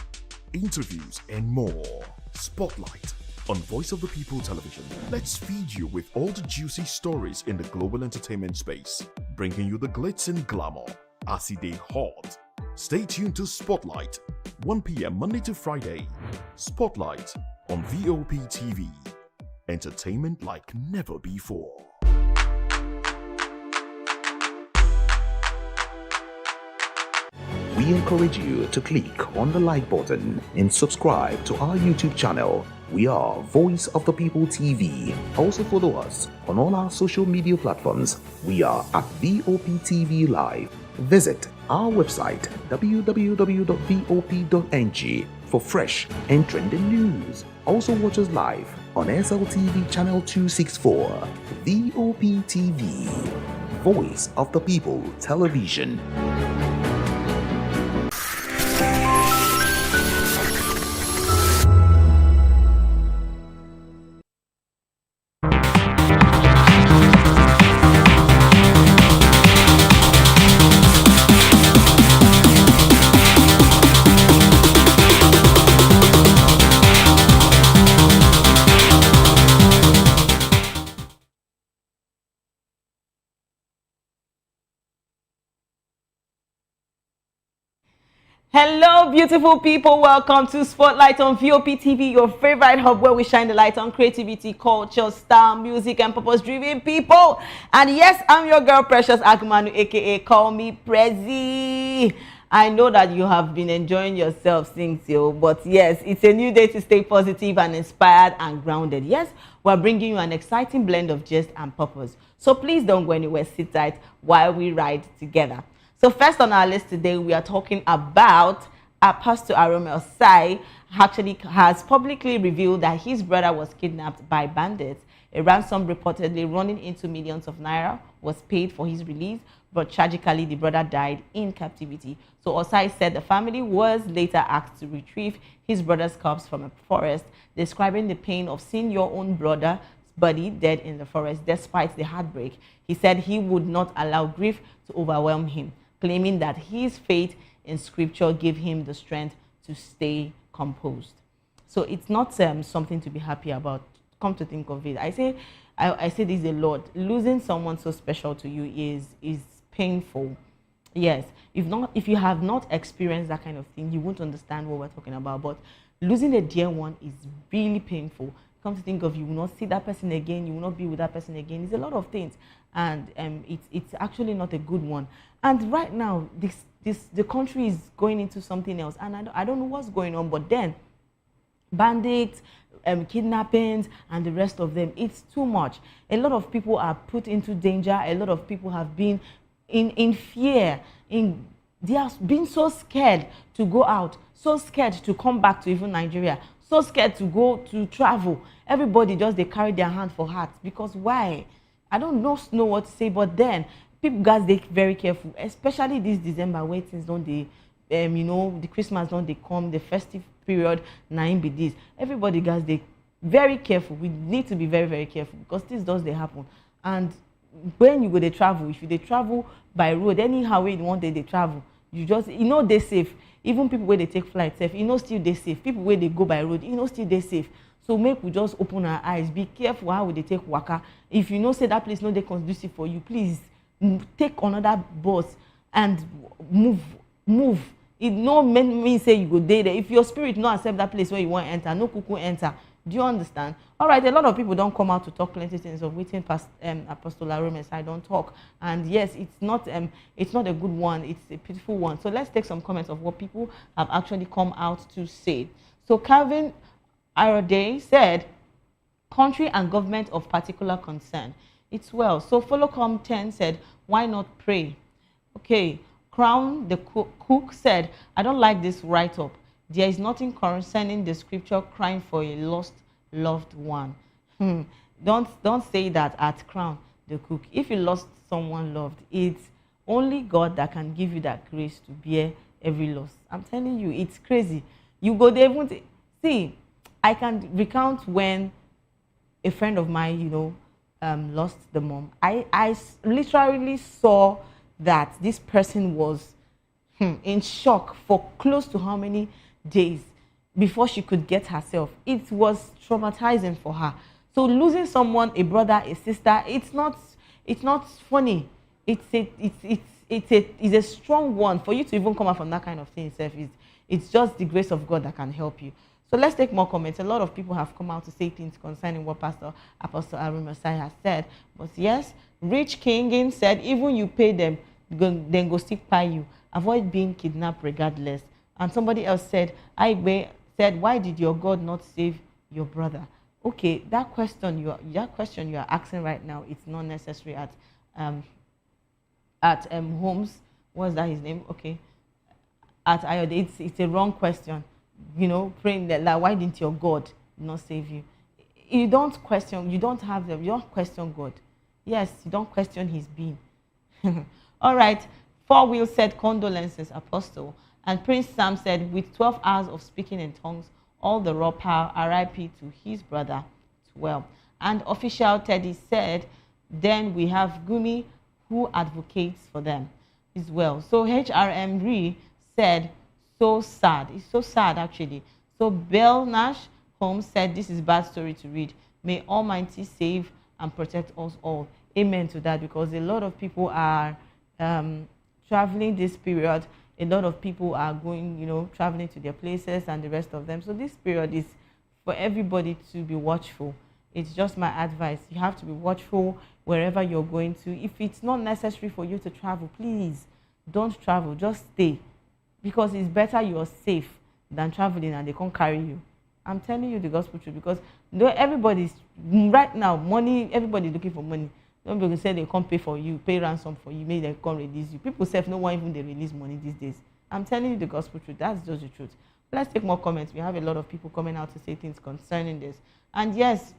interviews, and more. Spotlight on Voice of the People Television. Let's feed you with all the juicy stories in the global entertainment space, bringing you the glitz and glamour as it is hot. Stay tuned to Spotlight, 1 p.m. Monday to Friday. Spotlight on VOP TV. Entertainment like never before. We encourage you to click on the like button and subscribe to our YouTube channel. We are Voice of the People TV. Also follow us on all our social media platforms. We are at VOP TV Live. Visit our website www.vop.ng for fresh and trending news. Also watch us live on SLTV channel 264. VOP TV, Voice of the People Television. Hello, beautiful people. Welcome to Spotlight on VOP TV, your favorite hub where we shine the light on creativity, culture, style, music, and purpose-driven people. And yes, I'm your girl, Precious Agmanu, aka Call Me Prezi. I know that you have been enjoying yourself since but yes, it's a new day to stay positive and inspired and grounded. Yes, we're bringing you an exciting blend of jest and purpose. So please don't go anywhere, sit tight while we ride together. So first on our list today, we are talking about Pastor Arome Osai actually has publicly revealed that his brother was kidnapped by bandits. A ransom reportedly running into millions of naira was paid for his release, but tragically the brother died in captivity. So Osai said the family was later asked to retrieve his brother's corpse from a forest, describing the pain of seeing your own brother's body dead in the forest despite the heartbreak. He said he would not allow grief to overwhelm him, claiming that his faith in scripture gave him the strength to stay composed. So it's not something to be happy about. Come to think of it, I say this a lot. Losing someone so special to you is painful. Yes, if you have not experienced that kind of thing, you won't understand what we're talking about. But losing a dear one is really painful. Come to think of, you will not see that person again, you will not be with that person again. It's a lot of things, and it's actually not a good one. And right now, the country is going into something else, and I don't know what's going on. But then, bandits, kidnappings, and the rest of them, it's too much. A lot of people are put into danger. A lot of people have been in fear. They have been so scared to go out, so scared to come back to even Nigeria, so scared to go to travel. Everybody just they carry their hand for heart, because why? I don't know what to say, but then people guys they very careful, especially this December when things don't they the Christmas don't they come, the festive period nine be this. Everybody guys they very careful. We need to be very, very careful because this does they happen. And when you go they travel, if you they travel by road, anyhow way you want they travel, you just they safe. Even people where they take flight safe, still they safe. People where they go by road, still they safe. So make we just open our eyes, be careful how they take waka. If say that place no they conducive for you, please take another bus and move. It no mean say you go there. If your spirit not accept that place where you want to enter, no kuku enter. Do you understand? All right, a lot of people don't come out to talk plenty things of waiting past Apostle Arumes. I don't talk. And yes, it's not a good one. It's a pitiful one. So let's take some comments of what people have actually come out to say. So Calvin Arode said, country and government of particular concern. It's well. So Followcom 10 said, why not pray? Okay. Crown the cook said, I don't like this write-up. There is nothing concerning the scripture crying for a lost loved one. Don't say that at Crown the cook. If you lost someone loved, it's only God that can give you that grace to bear every loss. I'm telling you, it's crazy. You go there, see, I can recount when a friend of mine, lost the mom. I literally saw that this person was in shock for close to how many days before she could get herself. It was traumatizing for her. So losing someone, a brother, a sister, it's not funny. It's a strong one. For you to even come out from that kind of thing itself, it's just the grace of God that can help you. So let's take more comments. A lot of people have come out to say things concerning what Apostle Aaron Messiah has said. But yes, Rich King said, even you pay them, then go stick by you. Avoid being kidnapped regardless. And somebody else said, why did your God not save your brother? Okay, that question you are asking right now, it's not necessary at Holmes. What's that his name? Okay. At Ayode, it's a wrong question. Praying that, like, why didn't your God not save you? You don't question God. Yes, you don't question his being. All right. Four Wheel said, condolences, Apostle. And Prince Sam said, with 12 hours of speaking in tongues, all the raw power, RIP to his brother, 12. And Official Teddy said, then we have Gumi, who advocates for them as well. So HRM Re said, so sad. It's so sad, actually. So Bell Nash Holmes said, this is bad story to read. May Almighty save and protect us all. Amen to that, because a lot of people are traveling this period. A lot of people are going, traveling to their places and the rest of them. So this period is for everybody to be watchful. It's just my advice. You have to be watchful wherever you're going to. If it's not necessary for you to travel, please don't travel. Just stay. Because it's better you're safe than traveling and they can't carry you. I'm telling you the gospel truth, because everybody's, right now, money, everybody's looking for money. Some people say they can't pay for you, pay ransom for you, maybe they can't release you. People say no one even they release money these days. I'm telling you the gospel truth. That's just the truth. Let's take more comments. We have a lot of people coming out to say things concerning this. And yes,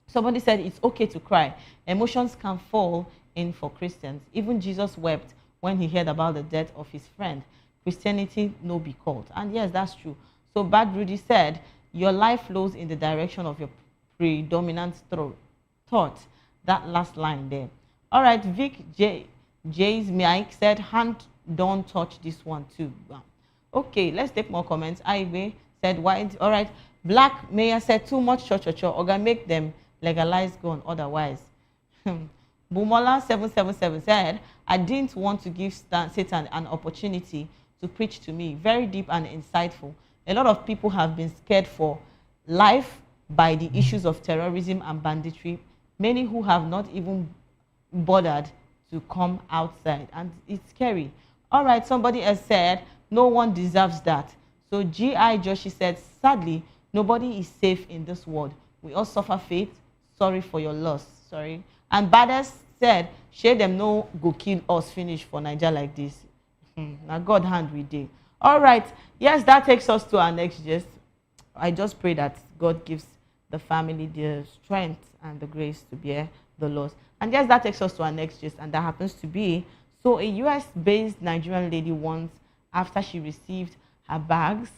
somebody said it's okay to cry. Emotions can fall in for Christians. Even Jesus wept when he heard about the death of his friend. Christianity no be called. And yes, that's true. So Bad Rudy said, your life flows in the direction of your predominant thought. That last line there. All right, Vic J's Mike said, hand don't touch this one too. Okay, let's take more comments. Ibe said, why? All right, Black Mayor said, too much cho-cho-cho. Or gonna make them legalize gun otherwise. Bumola 777 said, I didn't want to give Satan an opportunity to preach to me. Very deep and insightful. A lot of people have been scared for life by the issues of terrorism and banditry. Many who have not even bothered to come outside. And it's scary. All right, somebody else said, no one deserves that. So G.I. Joshi said, sadly, nobody is safe in this world. We all suffer fate. Sorry for your loss. Sorry. And Baddest said, share them no go kill us finish for Niger like this. Now God hand we did. All right. Yes, that takes us to our next gist. I just pray that God gives the family the strength and the grace to bear the laws. And yes, that takes us to our next gist, and that happens to be, so a US-based Nigerian lady once, after she received her bags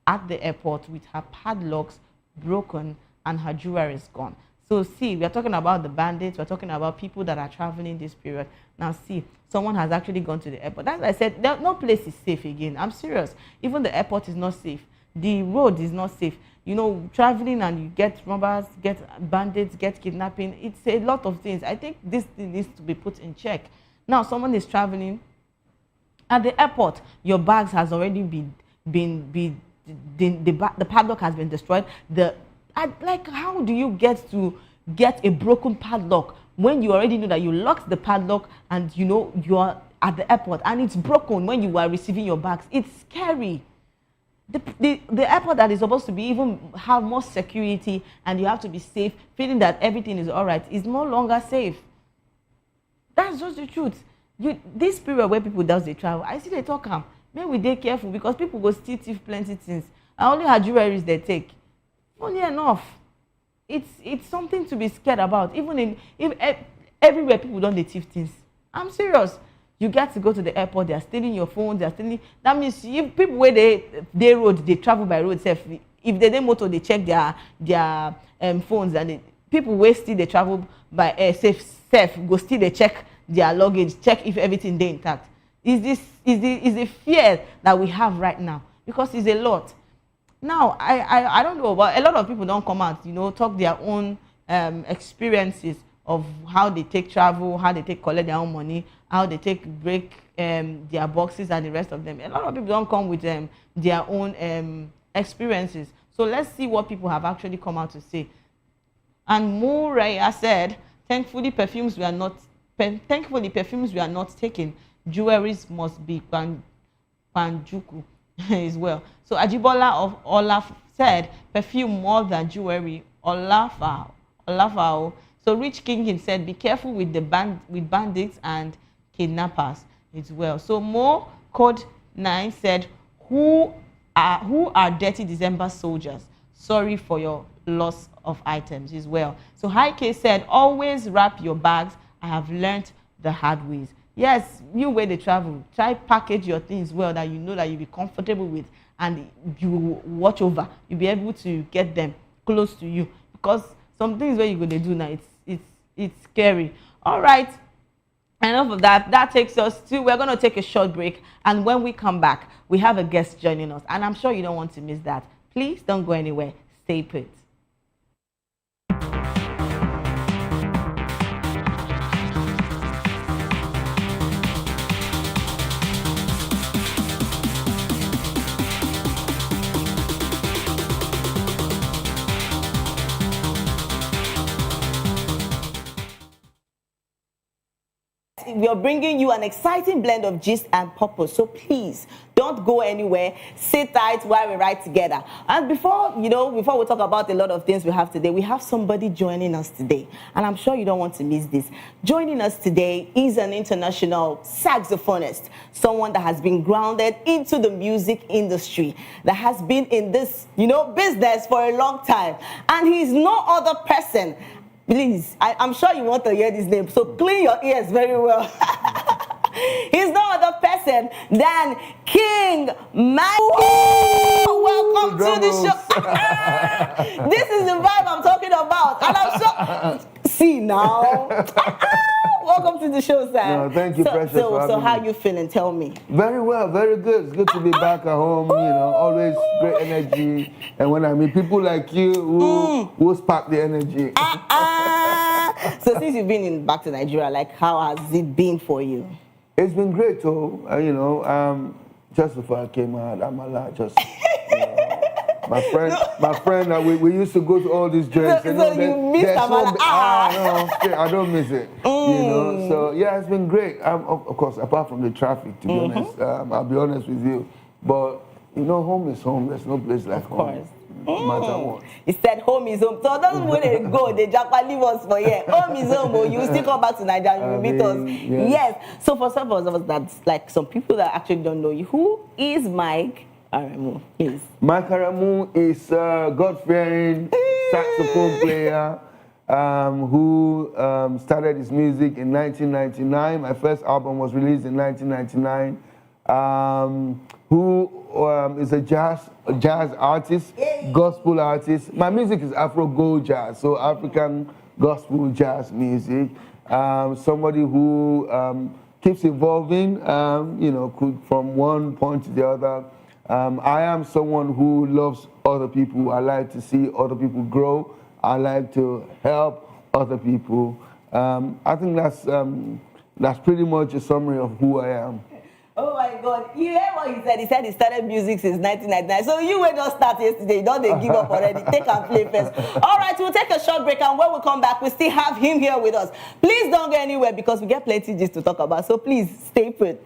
at the airport with her padlocks broken and her jewelry is gone. So see, we are talking about the bandits, we're talking about people that are traveling this period. Now see, someone has actually gone to the airport. That's why I said no place is safe again. I'm serious. Even the airport is not safe. The road is not safe. You know, traveling and you get robbers, get bandits, get kidnapping. It's a lot of things. I think this thing needs to be put in check. Now someone is traveling at the airport, your bags has already the padlock has been destroyed. Like, how do you get a broken padlock when you already know that you locked the padlock and you know you are at the airport and it's broken when you are receiving your bags? It's scary. The airport that is supposed to be even have more security and you have to be safe, feeling that everything is all right, is no longer safe. That's just the truth. This period where people does they travel, I see they talk maybe we dey careful because people go steal plenty things. And only her jewelry they take. Funny enough, it's something to be scared about. Even everywhere people don't thief things. I'm serious. You get to go to the airport, they are stealing your phone, they are stealing. That means if people where they road, they travel by road safe. If they motor, they check their phones, and people where still they travel by safe go still they check their luggage, check if everything they intact. Is the fear that we have right now, because it's a lot. Now I don't know, but a lot of people don't come out, you know, talk their own experiences of how they take travel, how they take collect their own money, how they take break their boxes and the rest of them. A lot of people don't come with their own experiences. So let's see what people have actually come out to say. And Muraya said, thankfully perfumes were not taken. Jewelries must be panjuku as well. So Ajibola of Olaf said, perfume more than jewelry. Olafao. So Rich King said, be careful with bandits and kidnappers as well. So Mo Code 9 said, who are dirty December soldiers? Sorry for your loss of items as well. So High K said, always wrap your bags. I have learned the hard ways. Yes, you where they travel, try package your things well that you know that you'll be comfortable with, and you watch over. You'll be able to get them close to you, because some things where you're going to do now, it's scary. All right, enough of that. That takes us to, we're going to take a short break, and when we come back, we have a guest joining us, and I'm sure you don't want to miss that. Please don't go anywhere. Stay put. We are bringing you an exciting blend of gist and purpose. So please don't go anywhere. Sit tight while we ride together. And before we talk about a lot of things we have today, we have somebody joining us today. And I'm sure you don't want to miss this. Joining us today is an international saxophonist, someone that has been grounded into the music industry, that has been in this, business for a long time. And he's no other person. Please, I'm sure you want to hear this name, so clean your ears very well. He's no other person than King Man. Welcome to the show. This is the vibe I'm talking about. And I'm sure. See now. Welcome to the show, sir. No, thank you, Precious. So how you feeling? Tell me. Very well, very good. It's good to be back at home. Always great energy. And when I meet people like you who spark the energy. So since you've been back to Nigeria, how has it been for you? It's been great, too. Just before I came out, my friend, we used to go to all these joints. So you miss Amala? I don't miss it. So yeah, it's been great. Of course, apart from the traffic, to be honest, I'll be honest with you. But home is home. There's no place like home. No matter what. He said home is home. So doesn't when they go, they just leave us for here. Home is home, but you still come back to Nigeria, you meet us. Yes. So for some of us, that's some people that actually don't know you. Who is Mike Aremu, please? Mike Aremu is a God-fearing saxophone player, who started his music in 1999. My first album was released in 1999. Who is a jazz artist, gospel artist. My music is Afro Gold Jazz, so African gospel jazz music. Somebody who keeps evolving, from one point to the other. I am someone who loves other people. I like to see other people grow. I like to help other people. I think that's pretty much a summary of who I am. Oh my God, you hear what he said? He said he started music since 1999. So you were just start yesterday, don't they give up already? Take and play first. All right, we'll take a short break, and when we come back, we still have him here with us. Please don't go anywhere because we get plenty just to talk about. So please stay put.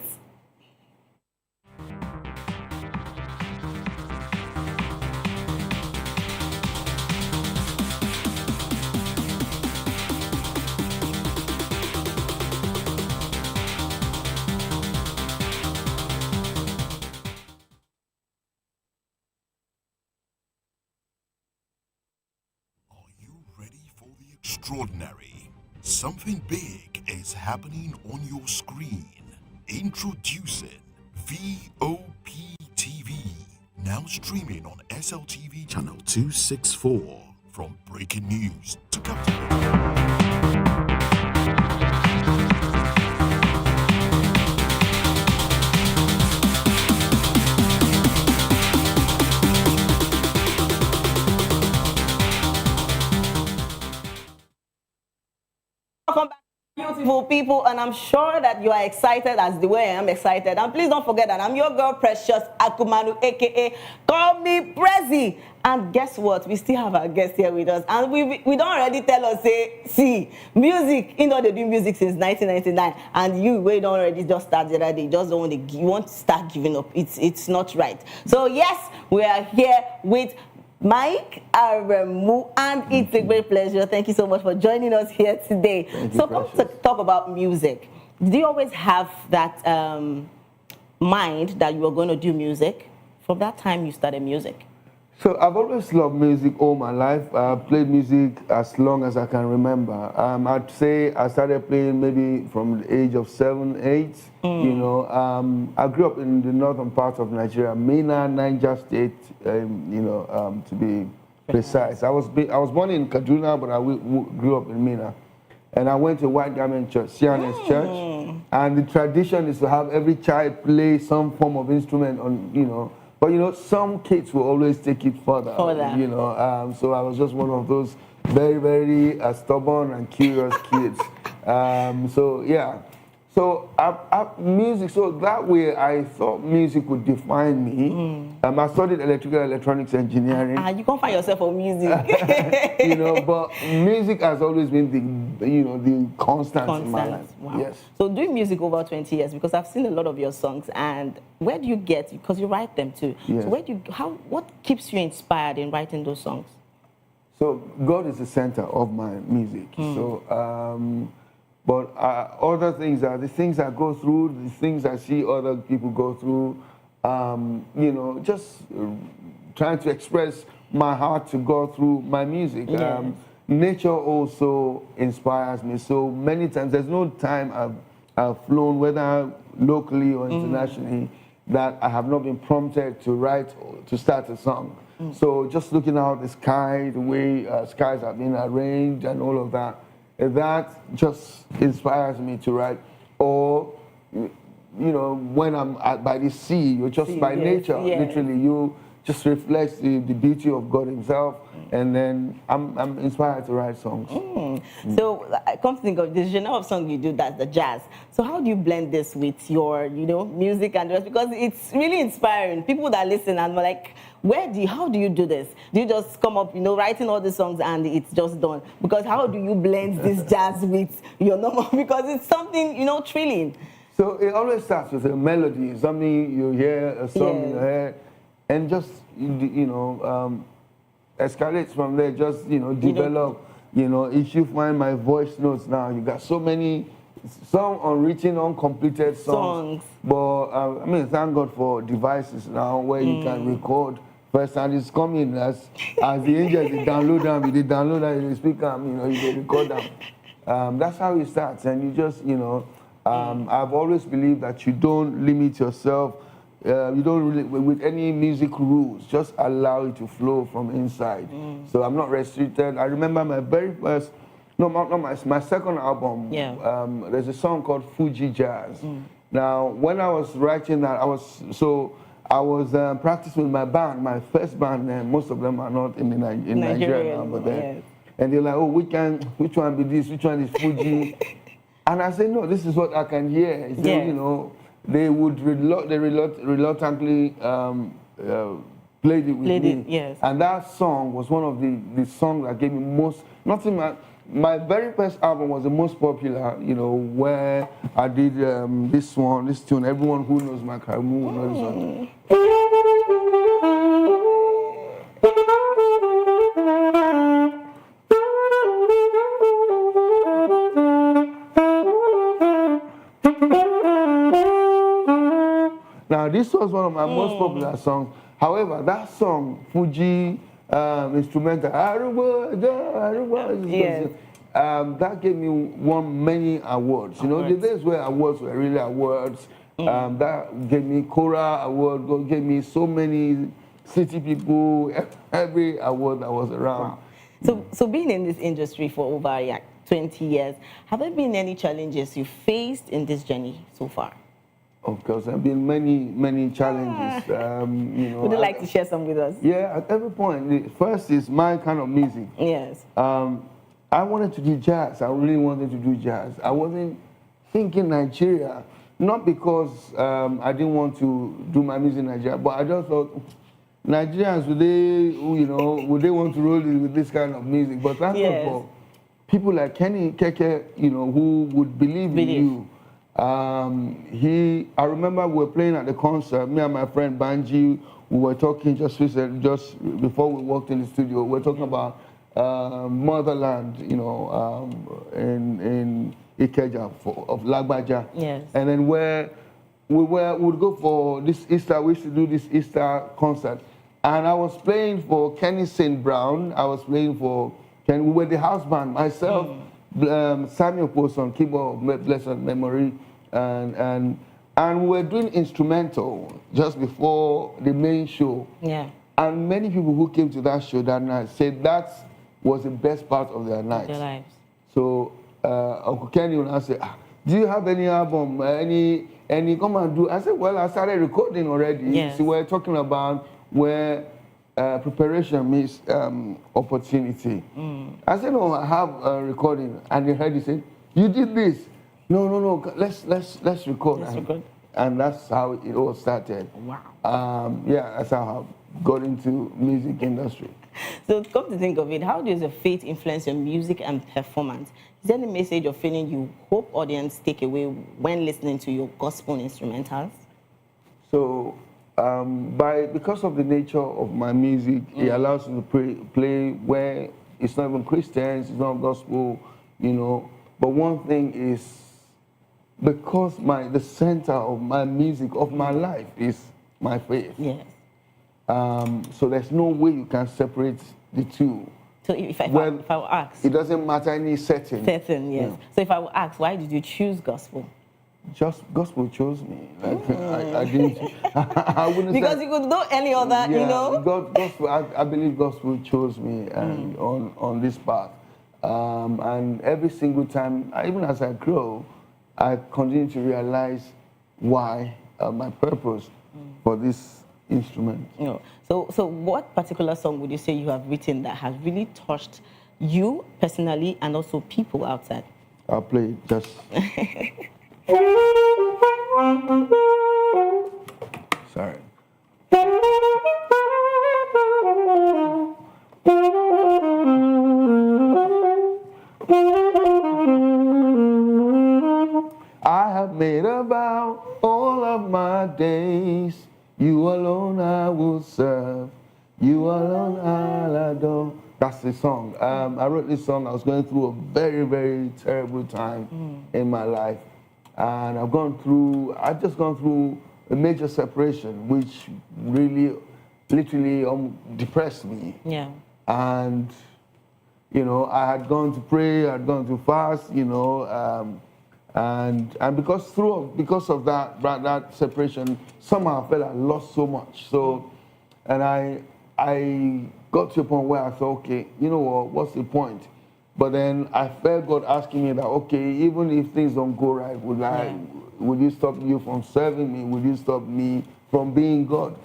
Extraordinary. Something big is happening on your screen. Introducing VOPTV. Now streaming on SLTV channel 264. From breaking news to captivating. Welcome back, beautiful people, and I'm sure that you are excited as the way I am excited. And please don't forget that I'm your girl Precious Akumanu, aka Call Me Prezi. And guess what? We still have our guest here with us, and we don't already tell us say, see, music. You know they do music since 1999, and we don't already just start the other day. You just don't want to. You want to start giving up. It's not right. So yes, we are here with Mike Aremu, and it's a great pleasure. Thank you so much for joining us here today. So come to talk about music. Did you always have that mind that you were going to do music from that time you started music? So I've always loved music all my life. I've played music as long as I can remember. I'd say I started playing maybe from the age of 7, 8. You know, I grew up in the northern part of Nigeria, Mina, Niger State, to be precise. I was born in Kaduna, but I grew up in Mina. And I went to White Garment Church, CNS Church. And the tradition is to have every child play some form of instrument on, But some kids will always take it further. So I was just one of those very, very stubborn and curious kids. So music. So that way, I thought music would define me. I studied electrical electronics engineering. You can't find yourself on music. But music has always been the constant in my life. Wow. Yes. So doing music over 20 years, because I've seen a lot of your songs, and where do you get? Because you write them too. Yes. So what keeps you inspired in writing those songs? So God is the center of my music. But other things are the things I go through, the things I see other people go through, just trying to express my heart to go through my music. Yes. Nature also inspires me. So many times, there's no time I've flown, whether locally or internationally, that I have not been prompted to write or to start a song. So just looking out the sky, the way skies have been arranged and all of that, that just inspires me to write. Or, when I'm by the sea, you're just by nature, literally, you just reflects the beauty of God Himself, and then I'm inspired to write songs. So I come to think of the genre of song you do, that's the jazz. So how do you blend this with your, music and the rest? Because it's really inspiring. People that listen and are like, how do you do this? Do you just come up, writing all the songs and it's just done? Because how do you blend this jazz with your normal? Because it's something, thrilling. So it always starts with a melody, something you hear, a song in your head, and just, escalates from there, just, develop. If you find my voice notes now, you got so many, some unwritten, uncompleted songs. But, thank God for devices now where you can record first sound is coming as the angels they download them, they download them, they speak them, you know, they record them. That's how it starts, and you just, you know, I've always believed that you don't limit yourself. You don't really, with any music rules, just allow it to flow from inside. So I'm not restricted. I remember my very first, my second album, there's a song called Fuji Jazz. Now, when I was writing that, I was practicing with my band, my first band, and most of them are not in Nigeria now, but then, and they're like, oh, which one be this, which one is Fuji? And I said, no, this is what I can hear. So, you know, they would reluctantly played it with me. And that song was one of the songs that gave me most, my very first album was the most popular, you know, where I did this tune. Everyone who knows my Karamu knows this one. Now, this was one of my most popular songs. However, that song, Fuji instrumental, that gave me won many awards. You know, the days where awards were really awards. That gave me Cora Award, gave me so many city people, every award that was around. Wow. So being in this industry for over 20 years, have there been any challenges you faced in this journey so far? Of course, there have been many challenges. You know, would you like to share some with us? Yeah, at every point. The first is my kind of music. Yes. I wanted to do jazz. I really wanted to do jazz. I wasn't thinking Nigeria, not because I didn't want to do my music in Nigeria, but I just thought Nigerians, would they want to roll with this kind of music? But thank God for people like Kenny Keke, you know, who would believe in you. I remember we were playing at the concert, me and my friend Banji, we were talking just before we walked in the studio, we were talking about motherland, you know, in Ikeja of Lagbaja. Yes. And then where we would go for this Easter, we used to do this Easter concert. And I was playing for Kenny St. Brown, I was playing for Kenny, we were the house band, myself, Samuel Post on keyboard, blessed memory, and we were doing instrumental just before the main show. Yeah. And many people who came to that show that night said that was the best part of their night. Their lives. So Uncle Kenny would ask, do you have any album, any come and do? I said, well, I started recording already. Yes. So we're talking about where preparation means opportunity. I said, no, I have a recording. And he heard, he said, you did this. No, let's record. Let's record. And that's how it all started. Wow. Yeah, that's how I got into music industry. So come to think of it, how does your faith influence your music and performance? Is there any message or feeling you hope audience take away when listening to your gospel instrumentals? So because of the nature of my music, it allows me to play where it's not even Christians, it's not gospel, you know. But one thing is, because the center of my music, of my life, is my faith. Yes. So there's no way you can separate the two. So if I will ask, it doesn't matter any setting. Setting, yes. Yeah. So if I will ask, why did you choose gospel? Just gospel chose me. Like, I didn't. I wouldn't because say, you could do any other, you know. Gospel. I believe gospel chose me and on this path. And every single time, even as I grow, I continue to realize why my purpose for this instrument. No. So what particular song would you say you have written that has really touched you personally and also people outside? I'll play it just. Sorry. I have made a vow all of my days. You alone I will serve. You alone I'll adore. That's the song. I wrote this song. I was going through a very, very terrible time in my life. And I've just gone through a major separation, which really literally depressed me. Yeah. And, you know, I had gone to pray, I had gone to fast, you know, and because of that separation, somehow I felt I lost so much. So, and I got to a point where I thought, okay, you know what, what's the point? But then I felt God asking me that, okay, even if things don't go right, would you stop you from serving me? Would you stop me from being God?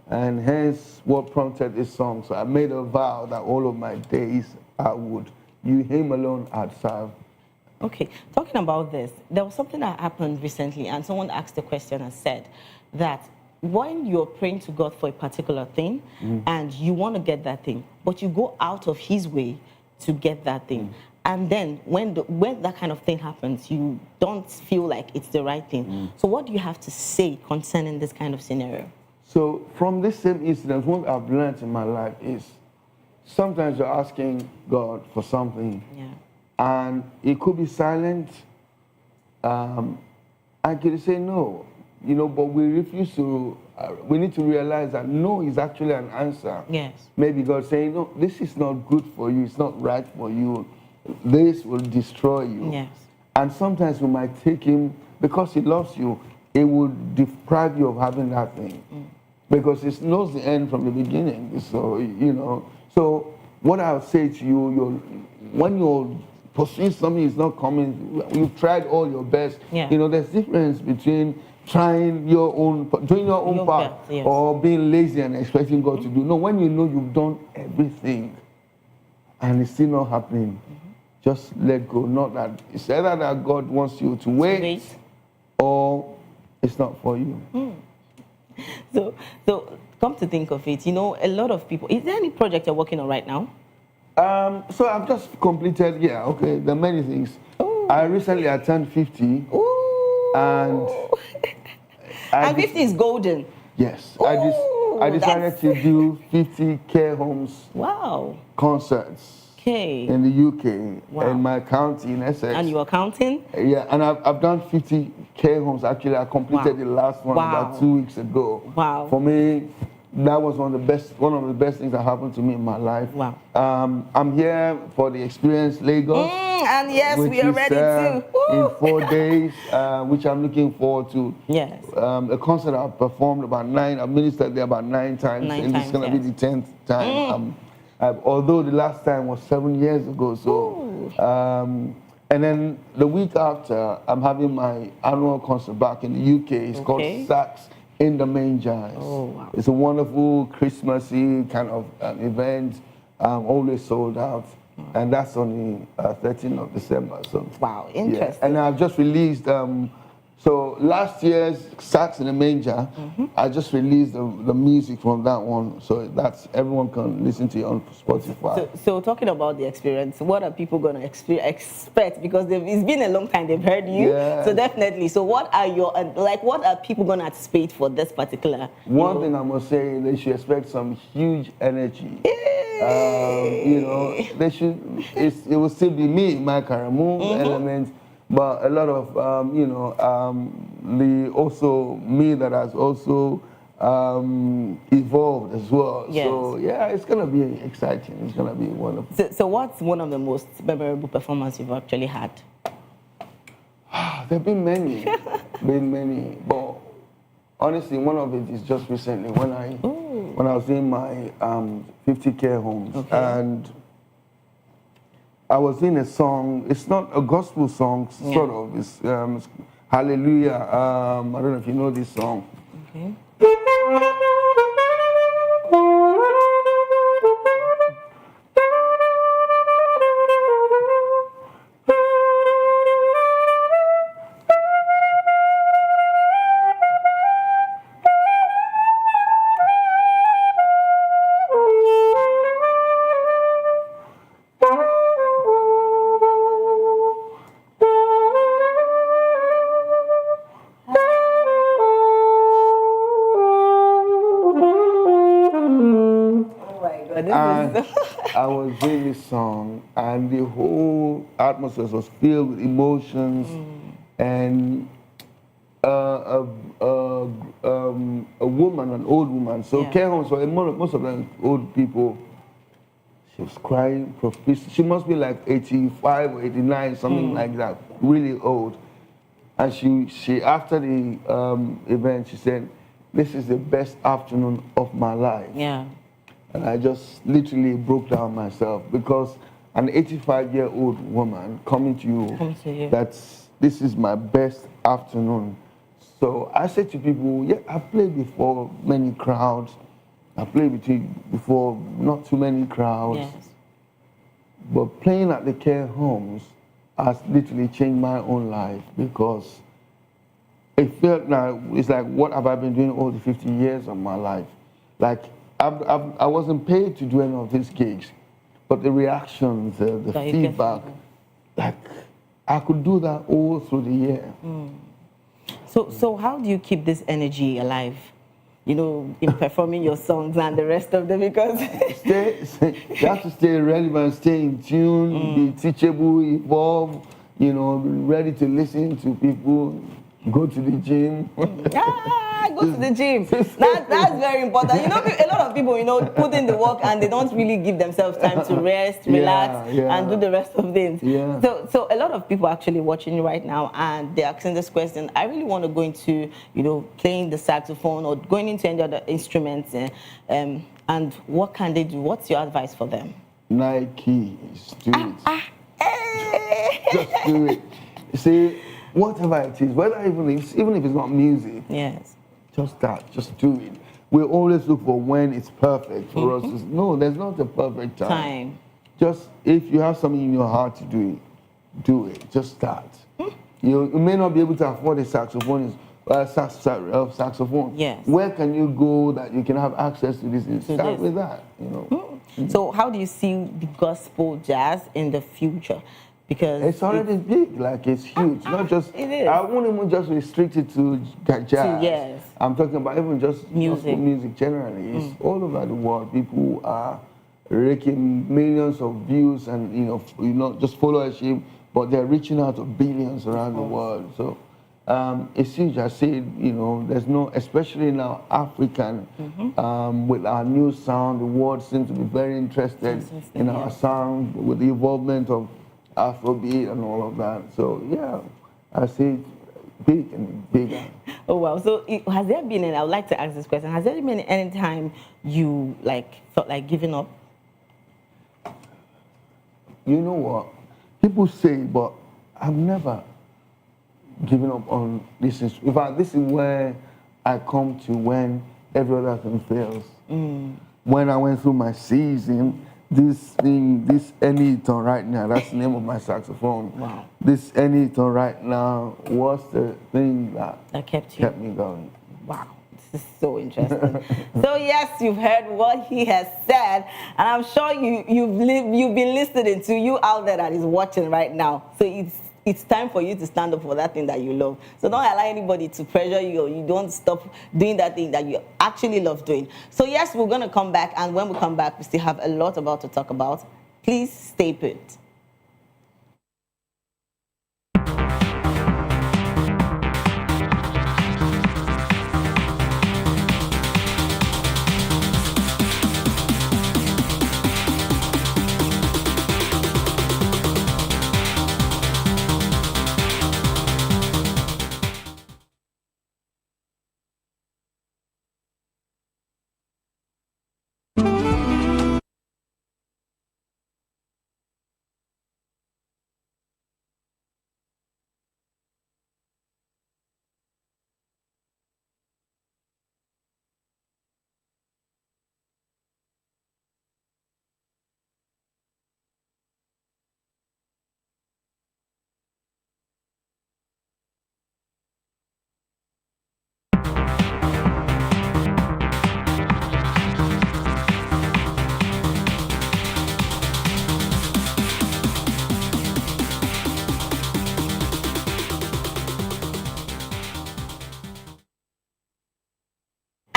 And hence what prompted this song. So I made a vow that all of my days I would, him alone I'd serve. Okay, talking about this, there was something that happened recently, and someone asked a question and said that when you're praying to God for a particular thing and you want to get that thing, but you go out of his way to get that thing, and then when that kind of thing happens, you don't feel like it's the right thing. So what do you have to say concerning this kind of scenario? So from this same incident, what I've learned in my life is sometimes you're asking God for something, and it could be silent, and could say no, you know, but we refuse to, we need to realize that no is actually an answer. Yes. Maybe God saying, no, this is not good for you, it's not right for you, this will destroy you. Yes. And sometimes we might take him, because he loves you, it will deprive you of having that thing. Because it knows the end from the beginning. So, you know, so what I'll say to you, when you're pursuing something is not coming, you've tried all your best. You know, there's difference between trying your own, doing your own part, or being lazy and expecting God to do. No, when you know you've done everything and it's still not happening, just let go. Not that it's either that God wants you to wait, or it's not for you. So come to think of it, you know, a lot of people, is there any project you're working on right now? So I've just completed, there are many things. I recently turned 50. And 50 is golden. Yes. I decided to do 50 care homes concerts in the UK, in my county in Essex. And you are counting? Yeah, and I've done 50 care homes. Actually, I completed the last one about 2 weeks ago. Wow. For me, that was one of the best things that happened to me in my life. Wow. I'm here for the Experience Lagos. And yes, we are ready too. In 4 days, which I'm looking forward to. Yes. A concert I've performed I've ministered there about 9 times. And this is going to be the 10th time. Although the last time was 7 years ago. So, and then the week after, I'm having my annual concert back in the UK. It's called Sax in the Manger. It's a wonderful Christmassy kind of event. Always sold out. And that's on the 13th of December. So wow, interesting. Yeah. And I've just released, so last year's Sax in the Manger, I just released the music from that one. So that's, everyone can listen to it on Spotify. So talking about the experience, what are people going to expect? Because it's been a long time they've heard you. Yeah. So definitely. So what are what are people going to anticipate for this particular? One thing I must say, they should expect some huge energy. You know, they should. It will still be me, my Karamu element, but a lot of you know, also me that has also evolved as well. Yes. So yeah, it's gonna be exciting. It's gonna be wonderful. So what's one of the most memorable performances you've actually had? There've been many, but honestly, one of it is just recently when I was in my 50 care homes, and I was in a song. It's not a gospel song, sort of. It's Hallelujah. I don't know if you know this song. Okay. I was doing this song, and the whole atmosphere was filled with emotions, and a woman, an old woman. So care homes for most of them old people. She was crying profusely. She must be like 85 or 89, something like that, really old. And she after the event, she said, "This is the best afternoon of my life." Yeah. And I just literally broke down myself because an 85-year-old woman coming to you, this is my best afternoon. So I said to people, yeah, I've played before many crowds. I played before not too many crowds. Yes. But playing at the care homes has literally changed my own life because it felt like, it's like, what have I been doing all the 50 years of my life? Like, I wasn't paid to do any of these gigs, but the reactions, the feedback, like, I could do that all through the year. So how do you keep this energy alive? You know, in performing your songs and the rest of them, because you have to stay relevant, stay in tune, be teachable, evolve, you know, be ready to listen to people, go to the gym. Go to the gym. That's very important. You know, a lot of people, you know, put in the work and they don't really give themselves time to rest, relax, and do the rest of things. Yeah. So a lot of people actually watching you right now, and they're asking this question. I really want to go into, you know, playing the saxophone or going into any other instruments, and what can they do? What's your advice for them? Nike, just do it. Just do it. See, whatever it is, even if it's not music, just that, just do it. We always look for when it's perfect for us. No, there's not a perfect time. Just if you have something in your heart to do it. Just start. You may not be able to afford a saxophone. Saxophone. Yes. Where can you go that you can have access to this? Start with that. You know. So how do you see the gospel jazz in the future? Because it's already big, like it's huge. Not just, it is. I won't even just restrict it to jazz. Yes. I'm talking about even just music generally. It's all over the world. People are raking millions of views and, you know, just followership, but they're reaching out to billions around the world. So it's huge. I see, you know, there's no, especially now African, with our new sound, the world seems to be very interested in our sound with the involvement of Afrobeat and all of that. So yeah, I see it big and bigger. Oh wow! So has there been? And I would like to ask this question: has there been any time you felt like giving up? You know what? People say, but I've never given up on this. In fact, this is where I come to when every other thing fails. When I went through my season. This Anyton right now, that's the name of my saxophone. Wow. This Anyton right now was the thing that kept me going. Wow, this is so interesting. So yes, you've heard what he has said, and I'm sure you've been listening to you out there that is watching right now. So it's time for you to stand up for that thing that you love. So don't allow anybody to pressure you, or you don't stop doing that thing that you actually love doing. So yes, we're going to come back, and when we come back, we still have a lot about to talk about. Please stay put.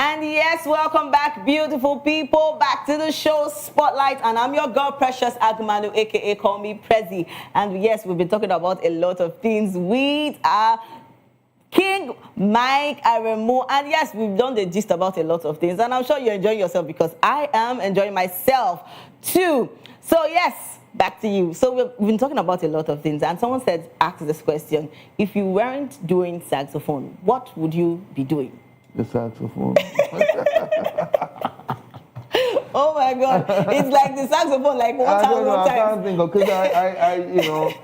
And yes, welcome back, beautiful people, back to the show Spotlight. And I'm your girl, Precious Agmanu, aka call me Prezi. And yes, we've been talking about a lot of things with our King Mike Aremu. And yes, we've done the gist about a lot of things, and I'm sure you're enjoying yourself because I am enjoying myself too. So yes, back to you. So we've been talking about a lot of things, and someone asked this question: if you weren't doing saxophone, what would you be doing? The saxophone. Oh my God! It's like the saxophone, like one time. I can't think of, because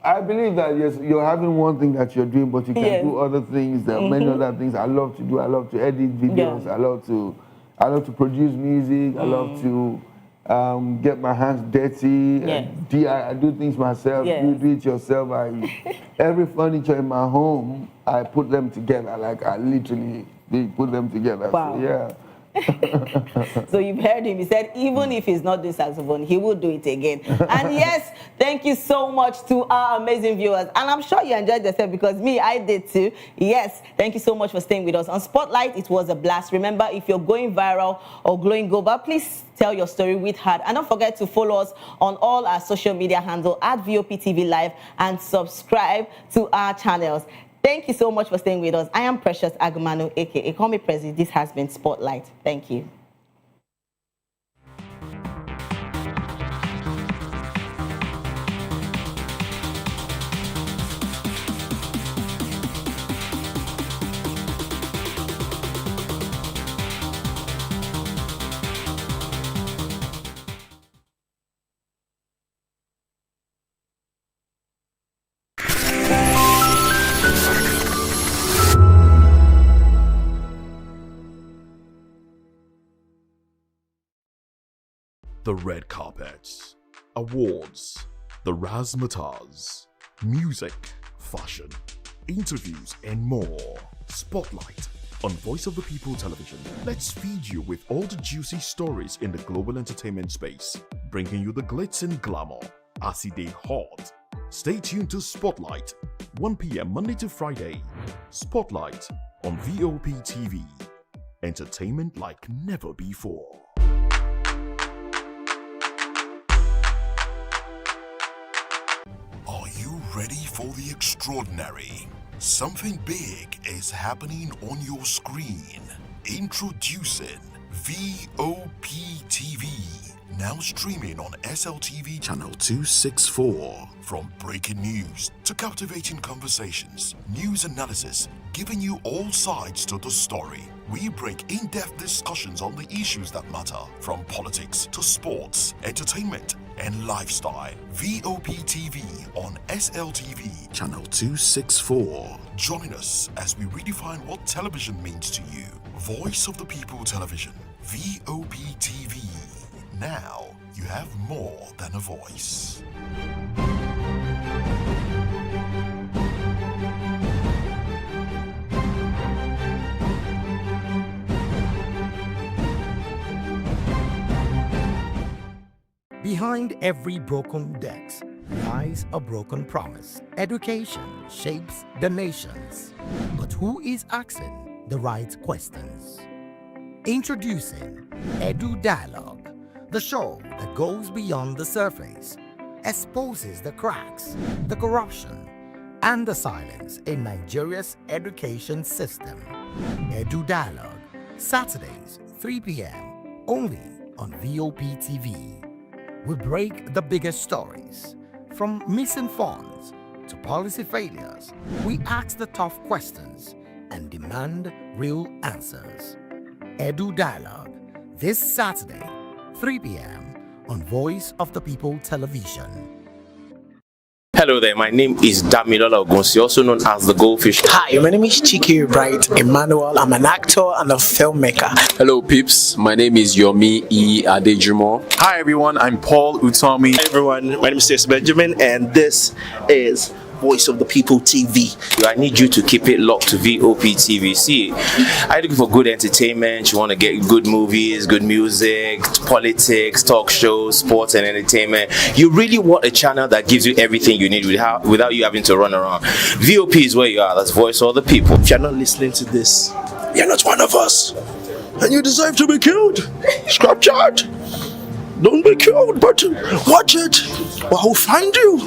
I believe that yes, you're having one thing that you're doing, but you can do other things. There are many other things I love to do. I love to edit videos. I love to produce music. I love to get my hands dirty. I do things myself. You do it yourself. Every furniture in my home, I put them together. Like I literally put them together. Wow. So, yeah. So you've heard him. He said even if he's not doing saxophone, he will do it again. And yes, thank you so much to our amazing viewers. And I'm sure you enjoyed yourself because me, I did too. Yes, thank you so much for staying with us. On Spotlight, it was a blast. Remember, if you're going viral or glowing global, please tell your story with heart. And don't forget to follow us on all our social media handle at VOPTV Live and subscribe to our channels. Thank you so much for staying with us. I am Precious Agumanu, aka Call Me Prezi. This has been Spotlight. Thank you. The red carpets, awards, the razzmatazz, music, fashion, interviews, and more. Spotlight on Voice of the People Television. Let's feed you with all the juicy stories in the global entertainment space, bringing you the glitz and glamour as it is hot. Stay tuned to Spotlight, 1 p.m. Monday to Friday. Spotlight on VOP TV. Entertainment like never before. Are you ready for the extraordinary? Something big is happening on your screen. Introducing VOP TV. Now streaming on SLTV channel 264. From breaking news to captivating conversations, news analysis, giving you all sides to the story. We bring in-depth discussions on the issues that matter, from politics to sports, entertainment, and lifestyle. VOP TV on SLTV channel 264. Join us as we redefine what television means to you. Voice of the People Television, VOP TV. Now you have more than a voice. Behind every broken debt lies a broken promise. Education shapes the nations. But who is asking the right questions? Introducing Edu Dialogue, the show that goes beyond the surface, exposes the cracks, the corruption, and the silence in Nigeria's education system. Edu Dialogue, Saturdays, 3 p.m., only on VOP TV. We break the biggest stories, from missing funds to policy failures. We ask the tough questions and demand real answers. Edu Dialogue, this Saturday, 3 p.m. on Voice of the People Television. Hello there, my name is Damilola Ogunsi, also known as the Goldfish. Hi, my name is Chiki Bright Emmanuel. I'm an actor and a filmmaker. Hello peeps, my name is Yomi E. Adejumo. Hi everyone, I'm Paul Utomi. Hi everyone, my name is Stacey Benjamin and this is Voice of the People TV. I need you to keep it locked to VOP TV. See, are you looking for good entertainment? You want to get good movies, good music, politics, talk shows, sports and entertainment. You really want a channel that gives you everything you need without you having to run around. VOP is where you are. That's Voice of the People. If you're not listening to this, you're not one of us. And you deserve to be killed. Scrap chat. Don't be killed, but watch it. Or I'll find you.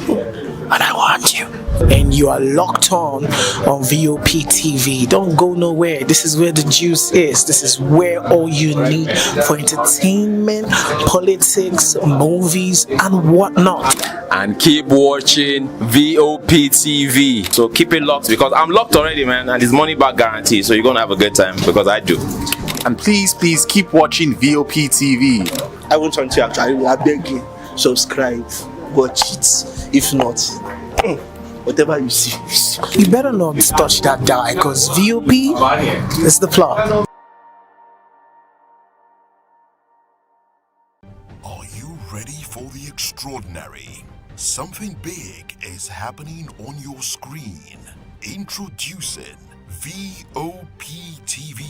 And I want you. and you are locked on VOP TV. Don't go nowhere. This is where the juice is. This is where all you need for entertainment, politics, movies, and whatnot. And keep watching VOP TV. So keep it locked because I'm locked already, man, and it's money back guarantee. So you're gonna have a good time because I do. And please keep watching VOP TV. I want something actually. I beg you, subscribe, watch it. If not, whatever you see. You better not touch that dial because VOP is the plot. Are you ready for the extraordinary? Something big is happening on your screen. Introducing VOP TV.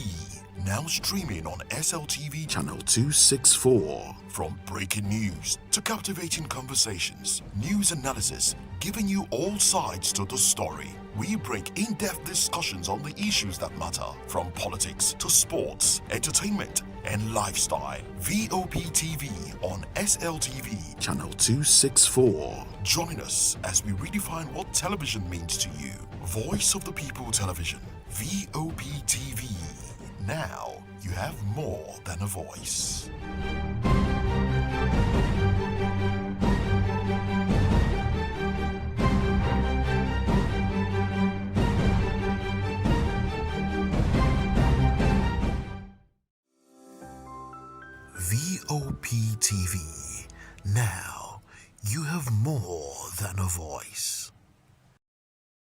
Now streaming on SLTV channel 264. From breaking news to captivating conversations, news analysis, giving you all sides to the story. We break in-depth discussions on the issues that matter, from politics to sports, entertainment, and lifestyle. VOP TV on SLTV channel 264. Join us as we redefine what television means to you. Voice of the People Television, VOP TV. Now you have more than a voice. VOP TV. Now you have more than a voice.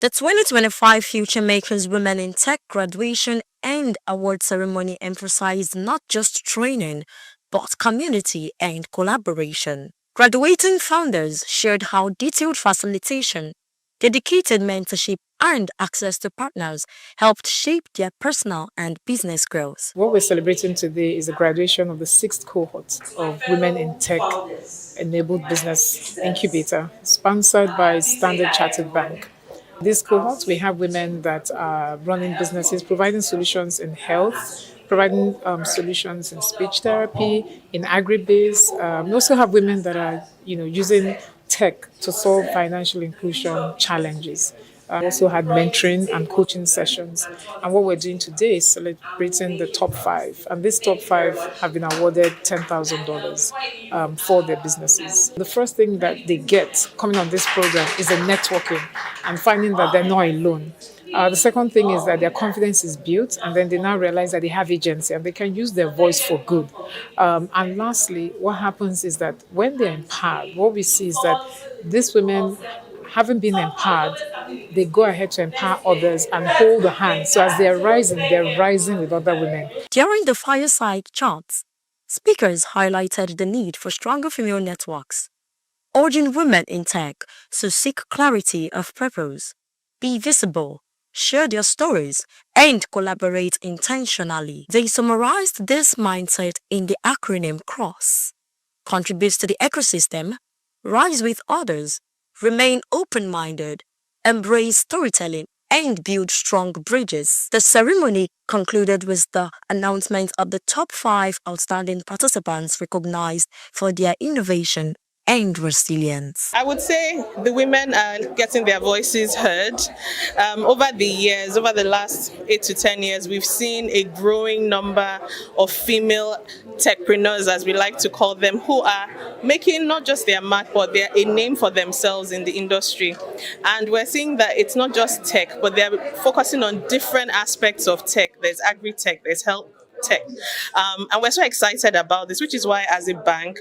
The 2025 Future Makers Women in Tech graduation and award ceremony emphasized not just training, but community and collaboration. Graduating founders shared how detailed facilitation, dedicated mentorship, and access to partners helped shape their personal and business growth. What we're celebrating today is the graduation of the 6th cohort of Women in Tech Enabled Business Incubator, sponsored by Standard Chartered Bank. This cohort, we have women that are running businesses, providing solutions in health, providing solutions in speech therapy, in agribiz. We also have women that are, using tech to solve financial inclusion challenges. We also had mentoring and coaching sessions. And what we're doing today is celebrating the top 5. And these top 5 have been awarded $10,000 for their businesses. The first thing that they get coming on this program is the networking and finding that they're not alone. The second thing is that their confidence is built, and then they now realize that they have agency and they can use their voice for good. And lastly, what happens is that when they're empowered, what we see is that these women, having been empowered, they go ahead to empower others and hold the hand. So as they're rising with other women. During the fireside chats, speakers highlighted the need for stronger female networks, urging women in tech to seek clarity of purpose, be visible, share their stories, and collaborate intentionally. They summarized this mindset in the acronym CROSS: contribute to the ecosystem, rise with others, remain open-minded, embrace storytelling, and build strong bridges. The ceremony concluded with the announcement of the top 5 outstanding participants recognized for their innovation and resilience. I would say the women are getting their voices heard. Over the years, over the last 8 to 10 years, we've seen a growing number of female techpreneurs, as we like to call them, who are making not just their mark, but they're a name for themselves in the industry. And we're seeing that it's not just tech, but they're focusing on different aspects of tech. There's agri-tech, there's health tech. And we're so excited about this, which is why as a bank,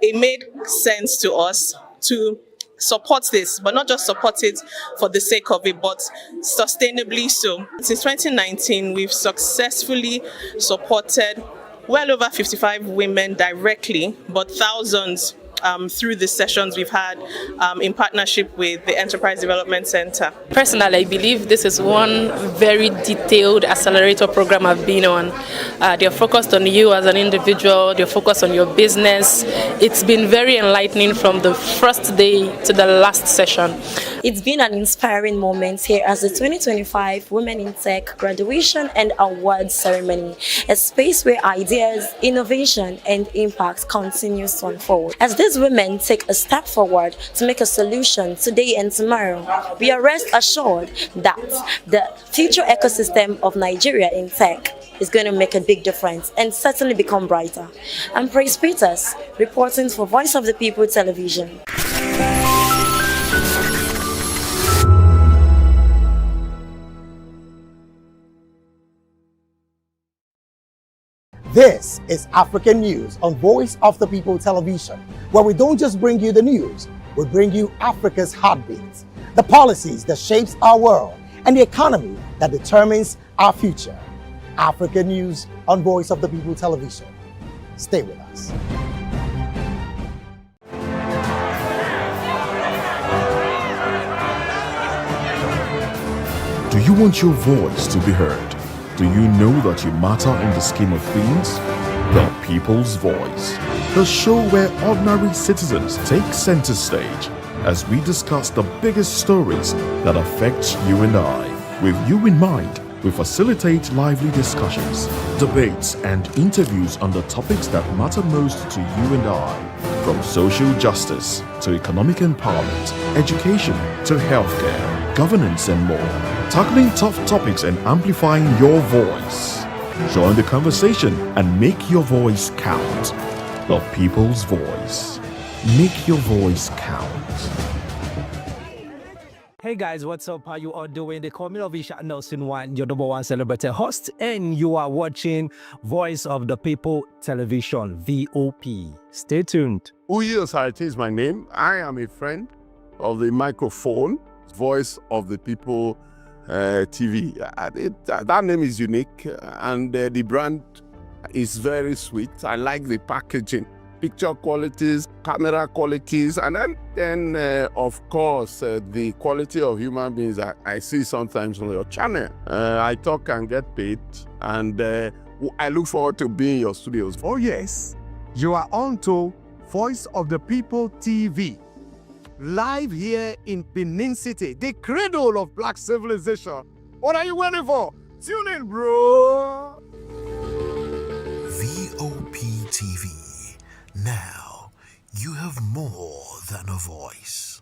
it made sense to us to support this, but not just support it for the sake of it, but sustainably so. Since 2019, we've successfully supported well over 55 women directly, but thousands through the sessions we've had in partnership with the Enterprise Development Center. Personally, I believe this is one very detailed accelerator program I've been on. They're focused on you as an individual, they're focused on your business. It's been very enlightening from the first day to the last session. It's been an inspiring moment here as the 2025 Women in Tech graduation and awards ceremony, a space where ideas, innovation, and impact continues to unfold. As these women take a step forward to make a solution today and tomorrow, we are rest assured that the future ecosystem of Nigeria in tech is going to make a big difference and certainly become brighter. I'm Praise Peters, reporting for Voice of the People Television. This is African News on Voice of the People Television, where we don't just bring you the news, we bring you Africa's heartbeats, the policies that shapes our world, and the economy that determines our future. African News on Voice of the People Television. Stay with us. Do you want your voice to be heard? Do you know that you matter in the scheme of things? The People's Voice, the show where ordinary citizens take center stage as we discuss the biggest stories that affect you and I. With you in mind, we facilitate lively discussions, debates, and interviews on the topics that matter most to you and I, from social justice to economic empowerment, education to healthcare, governance, and more, tackling tough topics and amplifying your voice. Join the conversation and make your voice count. The People's Voice. Make your voice count. Hey guys, what's up? How you all doing? They call me Lovisha Nelson One, your number one celebrity host, and you are watching Voice of the People Television, VOP. Stay tuned. Uyi Osarate is my name. I am a friend of the microphone, Voice of the People TV. That name is unique, and the brand is very sweet. I like the packaging. Picture qualities, camera qualities, and then of course, the quality of human beings that I see sometimes on your channel. I talk and get paid, and I look forward to being in your studios. Oh yes, you are on to Voice of the People TV, live here in Benin City, the cradle of black civilization. What are you waiting for? Tune in, bro. VOP TV. Now, you have more than a voice.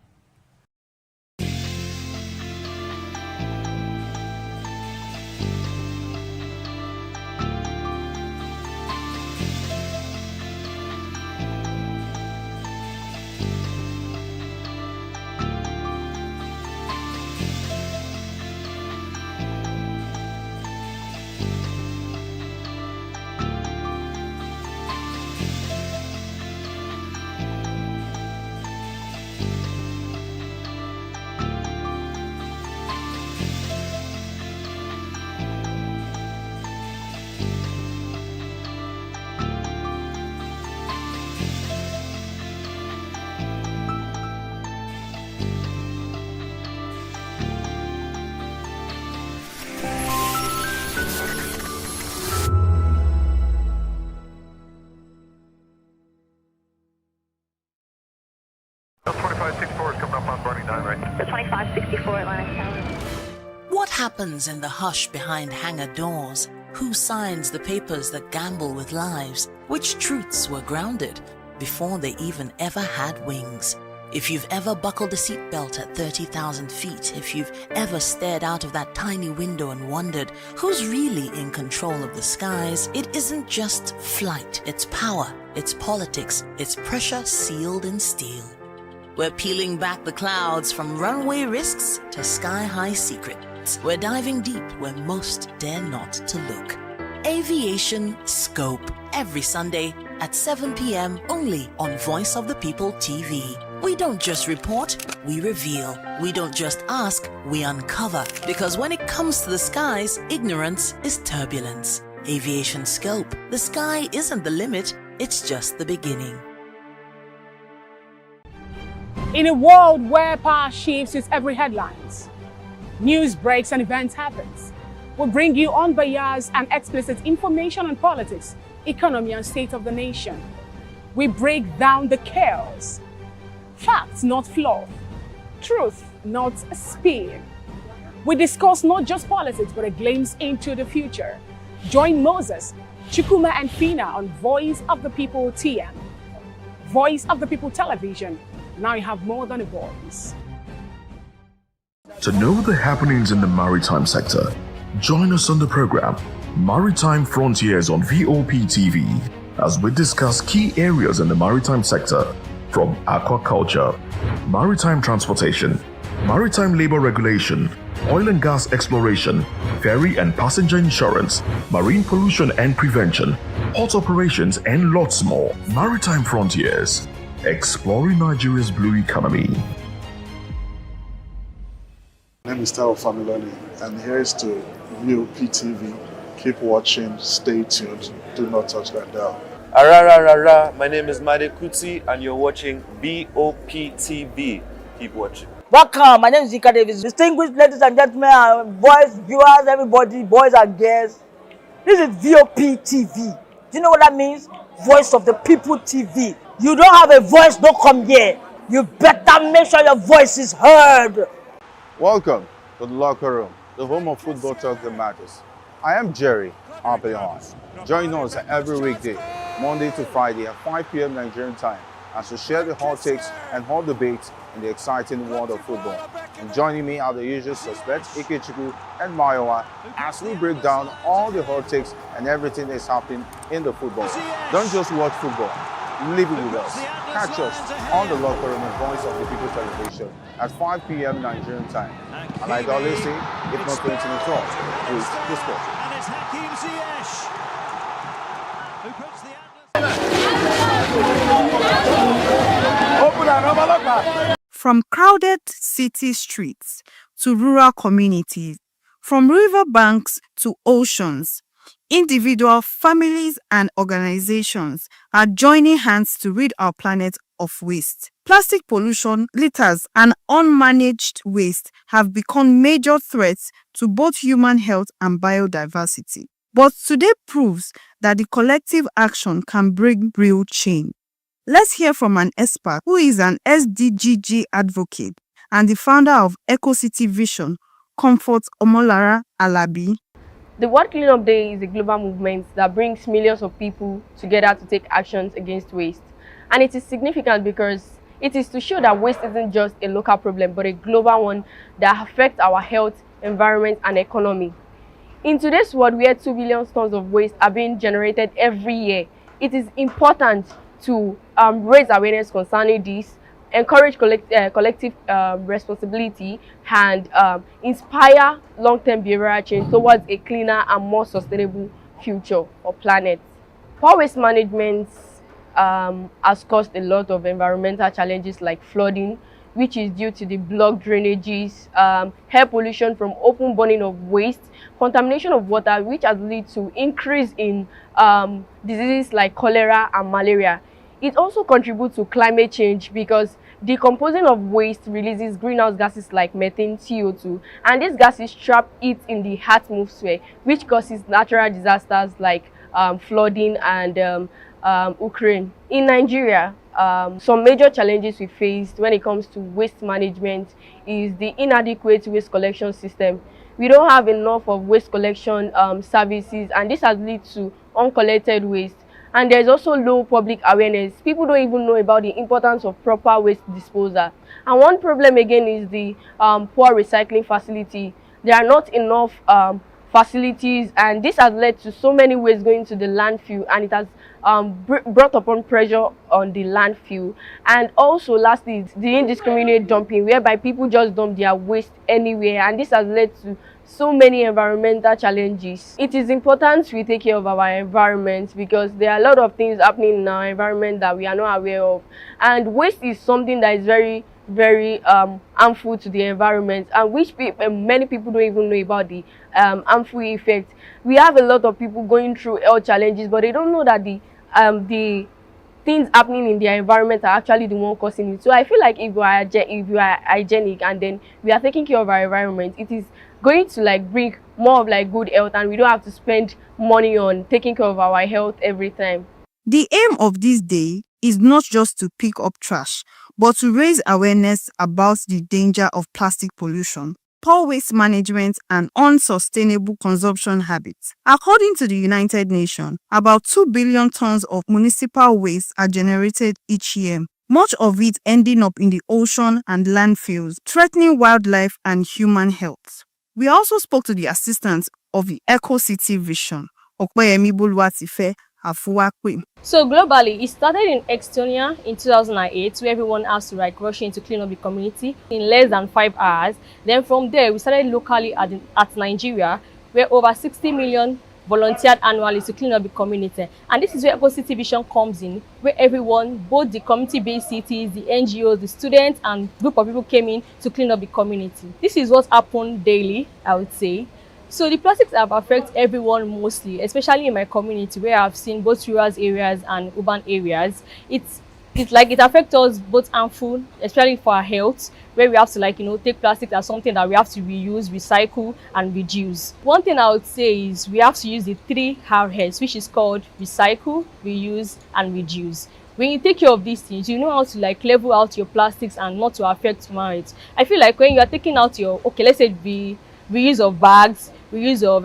What happens in the hush behind hangar doors? Who signs the papers that gamble with lives? Which truths were grounded before they even ever had wings? If you've ever buckled a seatbelt at 30,000 feet, if you've ever stared out of that tiny window and wondered who's really in control of the skies, it isn't just flight, it's power, it's politics, it's pressure sealed in steel. We're peeling back the clouds from runway risks to sky-high secrets. We're diving deep where most dare not to look. Aviation Scope, every Sunday at 7 p.m. only on Voice of the People TV. We don't just report, we reveal. We don't just ask, we uncover. Because when it comes to the skies, ignorance is turbulence. Aviation Scope, the sky isn't the limit, it's just the beginning. In a world where power shifts with every headlines, news breaks and events happens, we bring you unbiased and explicit information on politics, economy, and state of the nation. We break down the chaos. Facts, not fluff. Truth, not speed. We discuss not just politics, but a glimpse into the future. Join Moses, Chukuma, and Fina on Voice of the People TM. Voice of the People Television. Now you have more than a voice. To know the happenings in the maritime sector, join us on the program Maritime Frontiers on VOP TV as we discuss key areas in the maritime sector from aquaculture, maritime transportation, maritime labor regulation, oil and gas exploration, ferry and passenger insurance, marine pollution and prevention, port operations, and lots more. Maritime Frontiers, exploring Nigeria's blue economy. My name is Tao Familoni, and here is to VOP TV. Keep watching, stay tuned, do not touch that dial. Arararara, my name is Made Kuti, and you're watching VOP TV. Keep watching. Welcome, my name is Zika Davis. Distinguished ladies and gentlemen, boys, viewers, everybody, boys and girls. This is VOP TV. Do you know what that means? Voice of the People TV. You don't have a voice, don't come here. You better make sure your voice is heard. Welcome to the locker room, the home of football talk that matters. I am Jerry Ampelon. Join us every weekday, Monday to Friday at 5 p.m. Nigerian time, as we share the hot takes and hot debates in the exciting world of football. And joining me are the usual suspects, Ikechukwu and Mayowa, as we break down all the hot takes and everything that's happening in the football. Don't just watch football, live it with us. Catch us on the locker room and Voice of the People television at 5 p.m. Nigerian time. And like I always say, if not 20 minutes off, please discuss. And it's Hakim Ziyech who puts the From crowded city streets to rural communities, from riverbanks to oceans, individual families and organizations are joining hands to rid our planet of waste. Plastic pollution, litters, and unmanaged waste have become major threats to both human health and biodiversity. But today proves that the collective action can bring real change. Let's hear from an expert who is an SDGG advocate and the founder of EcoCity Vision, Comfort Omolara Alabi. The World Cleanup Day is a global movement that brings millions of people together to take actions against waste. And it is significant because it is to show that waste isn't just a local problem, but a global one that affects our health, environment, and economy. In today's world, where 2 billion tons of waste are being generated every year, it is important to raise awareness concerning this, encourage collective responsibility, and inspire long-term behavioral change towards a cleaner and more sustainable future for planet. Poor waste management has caused a lot of environmental challenges like flooding, which is due to the blocked drainages, air pollution from open burning of waste, contamination of water, which has led to increase in diseases like cholera and malaria. It also contributes to climate change because decomposing of waste releases greenhouse gases like methane, CO2, and these gases trap it in the atmosphere, which causes natural disasters like flooding and Ukraine. In Nigeria, some major challenges we faced when it comes to waste management is the inadequate waste collection system. We don't have enough of waste collection services, and this has led to uncollected waste. And there's also low public awareness. People don't even know about the importance of proper waste disposal. And one problem again is the poor recycling facility. There are not enough facilities, and this has led to so many waste going to the landfill, and it has brought upon pressure on the landfill. And also lastly, the indiscriminate dumping, whereby people just dump their waste anywhere, and this has led to so many environmental challenges. It is important we take care of our environment because there are a lot of things happening in our environment that we are not aware of, and waste is something that is very harmful to the environment, and which many people don't even know about the harmful effects. We have a lot of people going through health challenges, but they don't know that the things happening in their environment are actually the one causing it. So I feel like if you are hygienic and then we are taking care of our environment, it is going to like bring more of like good health, and we don't have to spend money on taking care of our health every time. The aim of this day is not just to pick up trash, but to raise awareness about the danger of plastic pollution, poor waste management, and unsustainable consumption habits. According to the United Nations, about 2 billion tons of municipal waste are generated each year, much of it ending up in the ocean and landfills, threatening wildlife and human health. We also spoke to the assistant of the Eco City Vision, Okpeyemi Boluwatife Afuwakwe. So globally, it started in Estonia in 2008, where everyone has to rush in to clean up the community in less than 5 hours. Then from there, we started locally at Nigeria, where over 60 million volunteered annually to clean up the community. And this is where Eco City Vision comes in, where everyone, both the community-based cities, the NGOs, the students, and group of people came in to clean up the community. This is what happened daily, I would say. So the plastics have affected everyone mostly, especially in my community where I've seen both rural areas and urban areas. It's like it affects us both harmful, especially for our health, where we have to take plastic as something that we have to reuse, recycle, and reduce. One thing I would say is we have to use the 3 R's, which is called recycle, reuse, and reduce. When you take care of these things, you know how to level out your plastics and not to affect human health. I feel like when you are taking out your, let's say reuse of bags, reuse of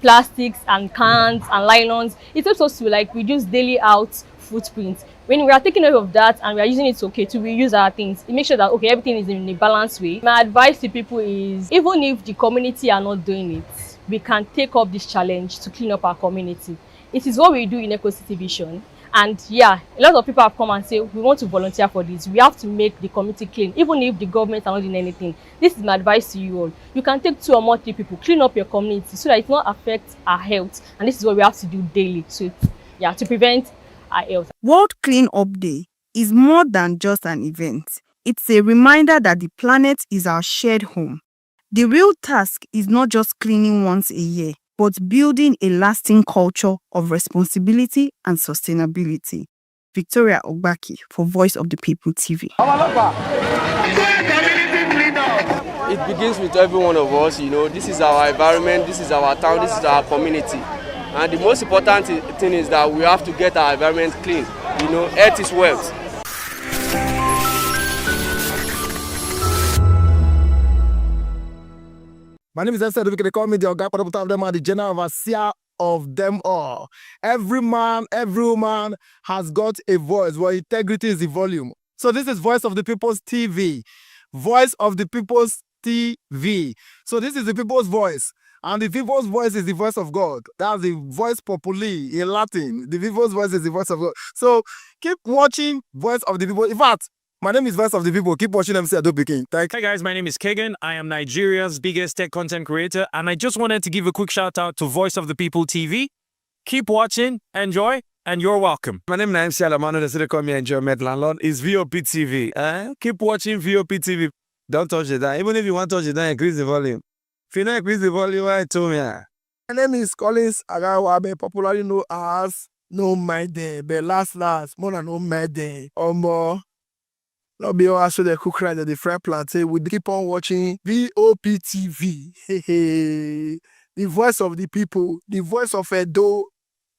plastics and cans and nylons, it helps us to reduce daily out footprint. When we are taking care of that and we are using it to reuse our things, it makes sure that everything is in a balanced way. My advice to people is, even if the community are not doing it, we can take up this challenge to clean up our community. It is what we do in Eco City Vision. And yeah, a lot of people have come and say, we want to volunteer for this. We have to make the community clean, even if the government are not doing anything. This is my advice to you all. You can take 2 or more 3 people, clean up your community so that it will not affect our health. And this is what we have to do daily. So yeah, to prevent our health. World Clean Up Day is more than just an event. It's a reminder that the planet is our shared home. The real task is not just cleaning once a year, but building a lasting culture of responsibility and sustainability. Victoria Ogbaki for Voice of the People TV. It begins with every one of us, this is our environment, this is our town, this is our community. And the most important thing is that we have to get our environment clean. Health is wealth. My name is Esther. They call me the Oga of them, the general overseer of them all. Every man, every woman has got a voice where integrity is the volume. So this is Voice of the People's TV. Voice of the People's TV. So this is the people's voice. And the people's voice is the voice of God. That's the voice populi in Latin. The people's voice is the voice of God. So keep watching Voice of the People. In fact, my name is Voice of the People. Keep watching MC Adobe King. Hi guys, my name is Kagan. I am Nigeria's biggest tech content creator, and I just wanted to give a quick shout out to Voice of the People TV. Keep watching, enjoy, and you're welcome. My name is MC Alamano. They call me Enjoyment Landlord. It's VOP TV. Keep watching VOP TV. Don't touch it down. Even if you want to touch it down, increase the volume. If you don't increase the volume, I told me. My name is Collins Agawabe, popularly known as No Maiden, but last, more than No Maiden. Or more. Not be all so the cook right at the fry plantain. We keep on watching VOP TV. Hey. The voice of the people, the voice of Edo.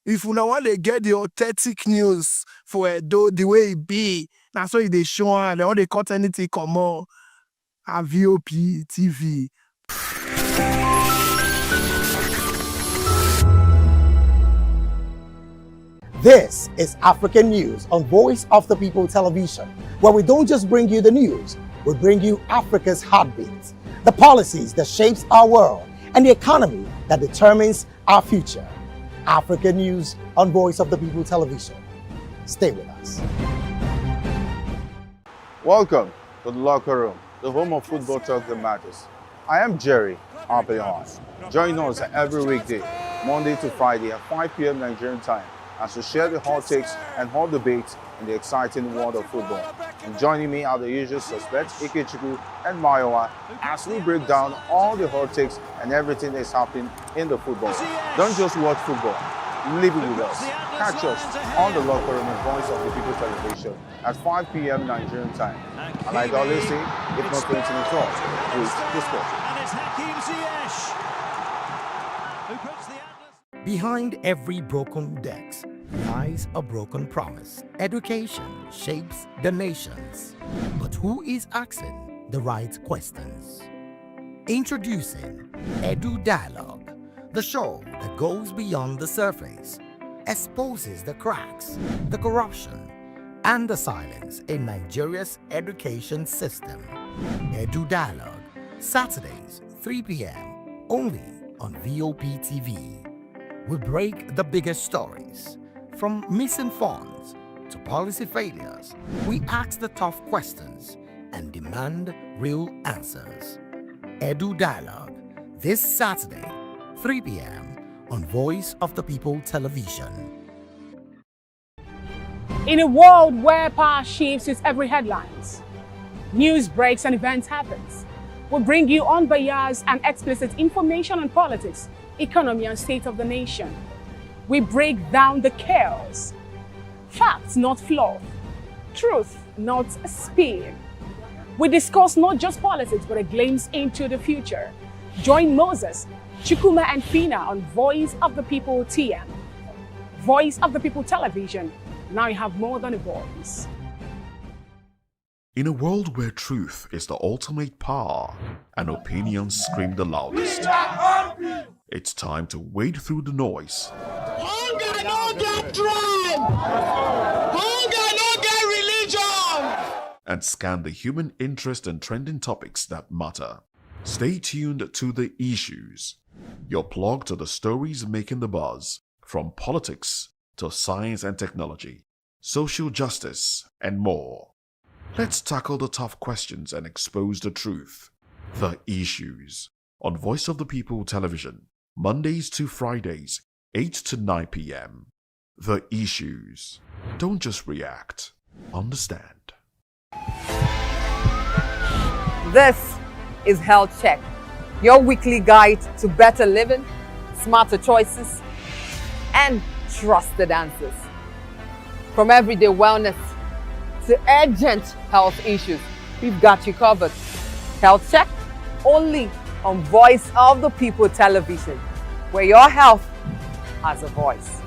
If you now want to get the authentic news for Edo, the way it be, that's why they show and they want to cut anything come on. At VOP TV. This is African News on Voice of the People Television, where we don't just bring you the news, we bring you Africa's heartbeat, the policies that shapes our world, and the economy that determines our future. African News on Voice of the People Television. Stay with us. Welcome to the locker room, the home of football talk that matters. I am Jerry Arpillon. Join us every weekday, Monday to Friday at 5 p.m. Nigerian time, as we share the hot takes and hot debates in the exciting world of football. And joining me are the usual suspects, Ikechukwu and Mayowa, as we break down all the hot takes and everything that's happening in the football. Don't just watch football, live it with us. Catch us on the locker room and Voice of the People Television at 5 p.m. Nigerian time. And like I always say, if not 20 minutes off, please discuss. Behind every broken desk lies a broken promise. Education shapes the nations. But who is asking the right questions? Introducing Edu Dialogue, the show that goes beyond the surface, exposes the cracks, the corruption, and the silence in Nigeria's education system. Edu Dialogue, Saturdays, 3 p.m., only on VOP TV. We break the biggest stories, from missing funds to policy failures. We ask the tough questions and demand real answers. Edu Dialogue, this Saturday, 3 p.m. on Voice of the People Television. In a world where power shifts its every headlines, news breaks and events happens, we bring you unbiased and explicit information on politics, economy, and state of the nation. We break down the chaos. Facts, not fluff. Truth, not spin. We discuss not just politics, but a glimpse into the future. Join Moses, Chukuma, and Fina on Voice of the People TM. Voice of the People Television. Now you have more than a voice. In a world where truth is the ultimate power and opinions scream the loudest, it's time to wade through the noise. Hunger no get tribe! Hunger no get religion! And scan the human interest and trending topics that matter. Stay tuned to The Issues, your plug to the stories making the buzz, from politics to science and technology, social justice, and more. Let's tackle the tough questions and expose the truth. The Issues, on Voice of the People Television, Mondays to Fridays, 8 to 9 p.m. The Issues. Don't just react, understand. This is Health Check, your weekly guide to better living, smarter choices, and trusted answers. From everyday wellness to urgent health issues, we've got you covered. Health Check, only on Voice of the People Television, where your health has a voice.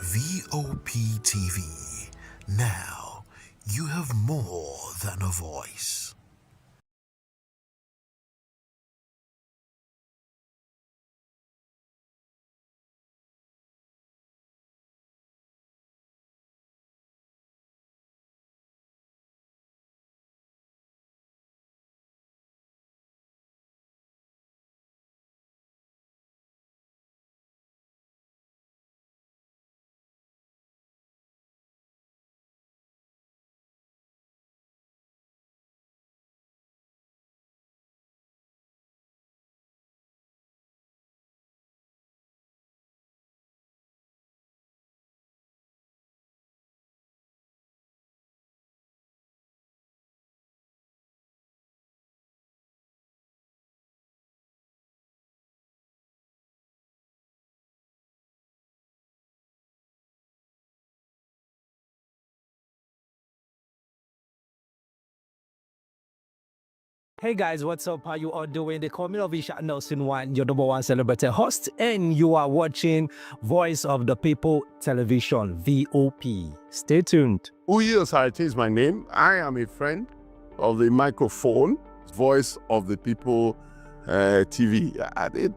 VOP TV. Now you have more than a voice. Hey guys, what's up? How you all doing? They call me Ovisha Nelson One, your number one celebrity host, and you are watching Voice of the People Television, VOP. Stay tuned. Genocide is my name. I am a friend of the microphone, Voice of the People TV.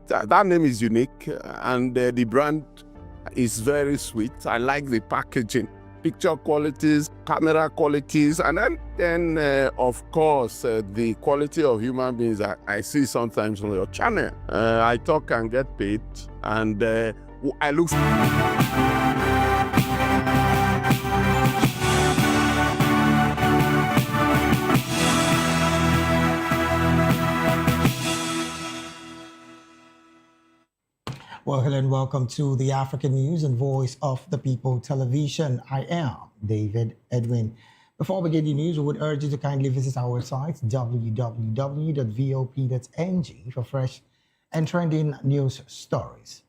That name is unique, and the brand is very sweet. I like the packaging, picture qualities, camera qualities, and then of course, the quality of human beings that I see sometimes on your channel. I talk and get paid, and I look. Well, hello and welcome to the African News and Voice of the People television. I am David Edwin. Before we begin the news, we would urge you to kindly visit our website, www.vop.ng, for fresh and trending news stories.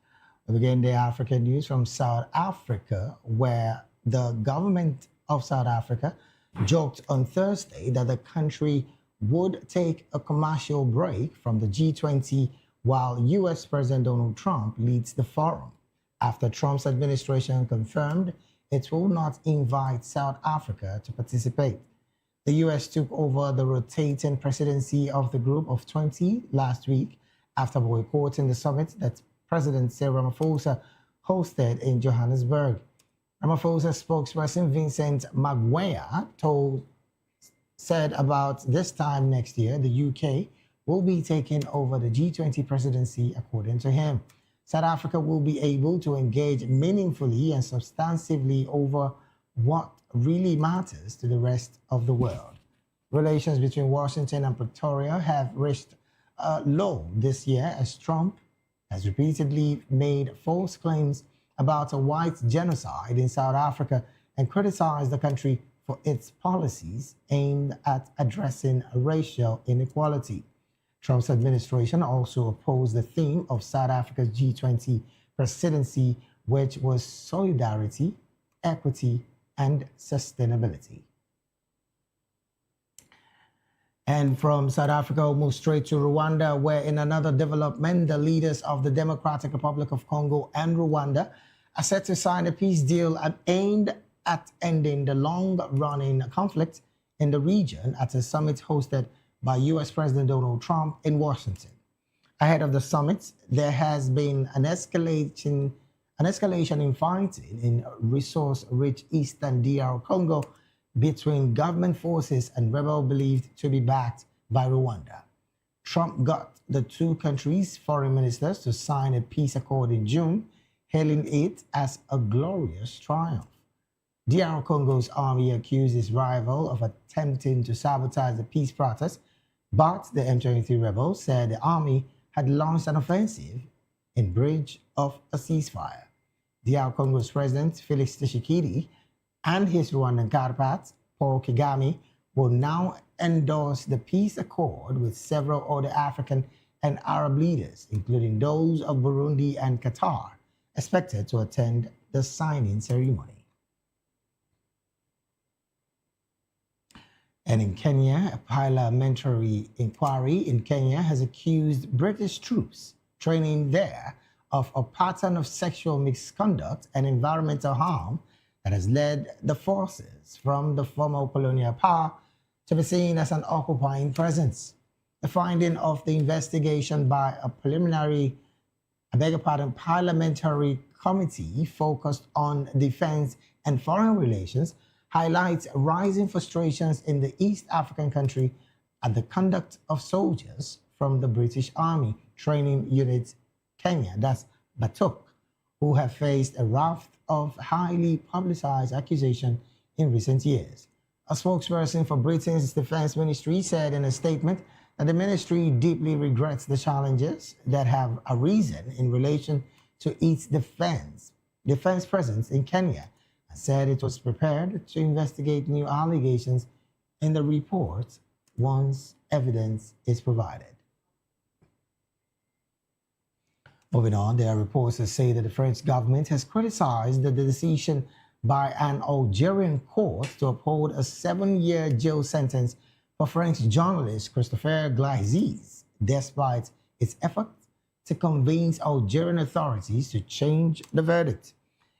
We begin the African news from South Africa, where the government of South Africa joked on Thursday that the country would take a commercial break from the G20 while U.S. President Donald Trump leads the forum, after Trump's administration confirmed it will not invite South Africa to participate. The U.S. took over the rotating presidency of the Group of 20 last week after boycotting the summit that President Cyril Ramaphosa hosted in Johannesburg. Ramaphosa spokesperson Vincent Magwenya said about this time next year, the UK will be taking over the G20 presidency, according to him. South Africa will be able to engage meaningfully and substantively over what really matters to the rest of the world. Relations between Washington and Pretoria have reached a low this year as Trump has repeatedly made false claims about a white genocide in South Africa and criticized the country for its policies aimed at addressing racial inequality. Trump's administration also opposed the theme of South Africa's G20 presidency, which was solidarity, equity, and sustainability. And from South Africa, we'll move straight to Rwanda, where in another development, the leaders of the Democratic Republic of Congo and Rwanda are set to sign a peace deal aimed at ending the long-running conflict in the region at a summit hosted by U.S. President Donald Trump in Washington. Ahead of the summit, there has been an escalation in fighting in resource-rich eastern DR Congo between government forces and rebels believed to be backed by Rwanda. Trump got the two countries' foreign ministers to sign a peace accord in June, hailing it as a glorious triumph. DR Congo's army accused its rival of attempting to sabotage the peace process, but the M23 rebels said the army had launched an offensive in bridge of a ceasefire. DR Congo's President Felix Tshisekedi and his Rwandan counterpart, Paul Kagame, will now endorse the peace accord with several other African and Arab leaders, including those of Burundi and Qatar, expected to attend the signing ceremony. And in Kenya, a parliamentary inquiry in Kenya has accused British troops training there of a pattern of sexual misconduct and environmental harm that has led the forces from the former colonial power to be seen as an occupying presence. The finding of the investigation by a parliamentary committee focused on defense and foreign relations highlights rising frustrations in the East African country at the conduct of soldiers from the British Army Training Unit Kenya, that's BATUK, who have faced a raft of highly publicized accusations in recent years. A spokesperson for Britain's Defense Ministry said in a statement that the ministry deeply regrets the challenges that have arisen in relation to its defense presence in Kenya, said it was prepared to investigate new allegations in the report once evidence is provided. Moving on, there are reports that say that the French government has criticized the decision by an Algerian court to uphold a 7-year jail sentence for French journalist Christopher Glaizes, despite its effort to convince Algerian authorities to change the verdict.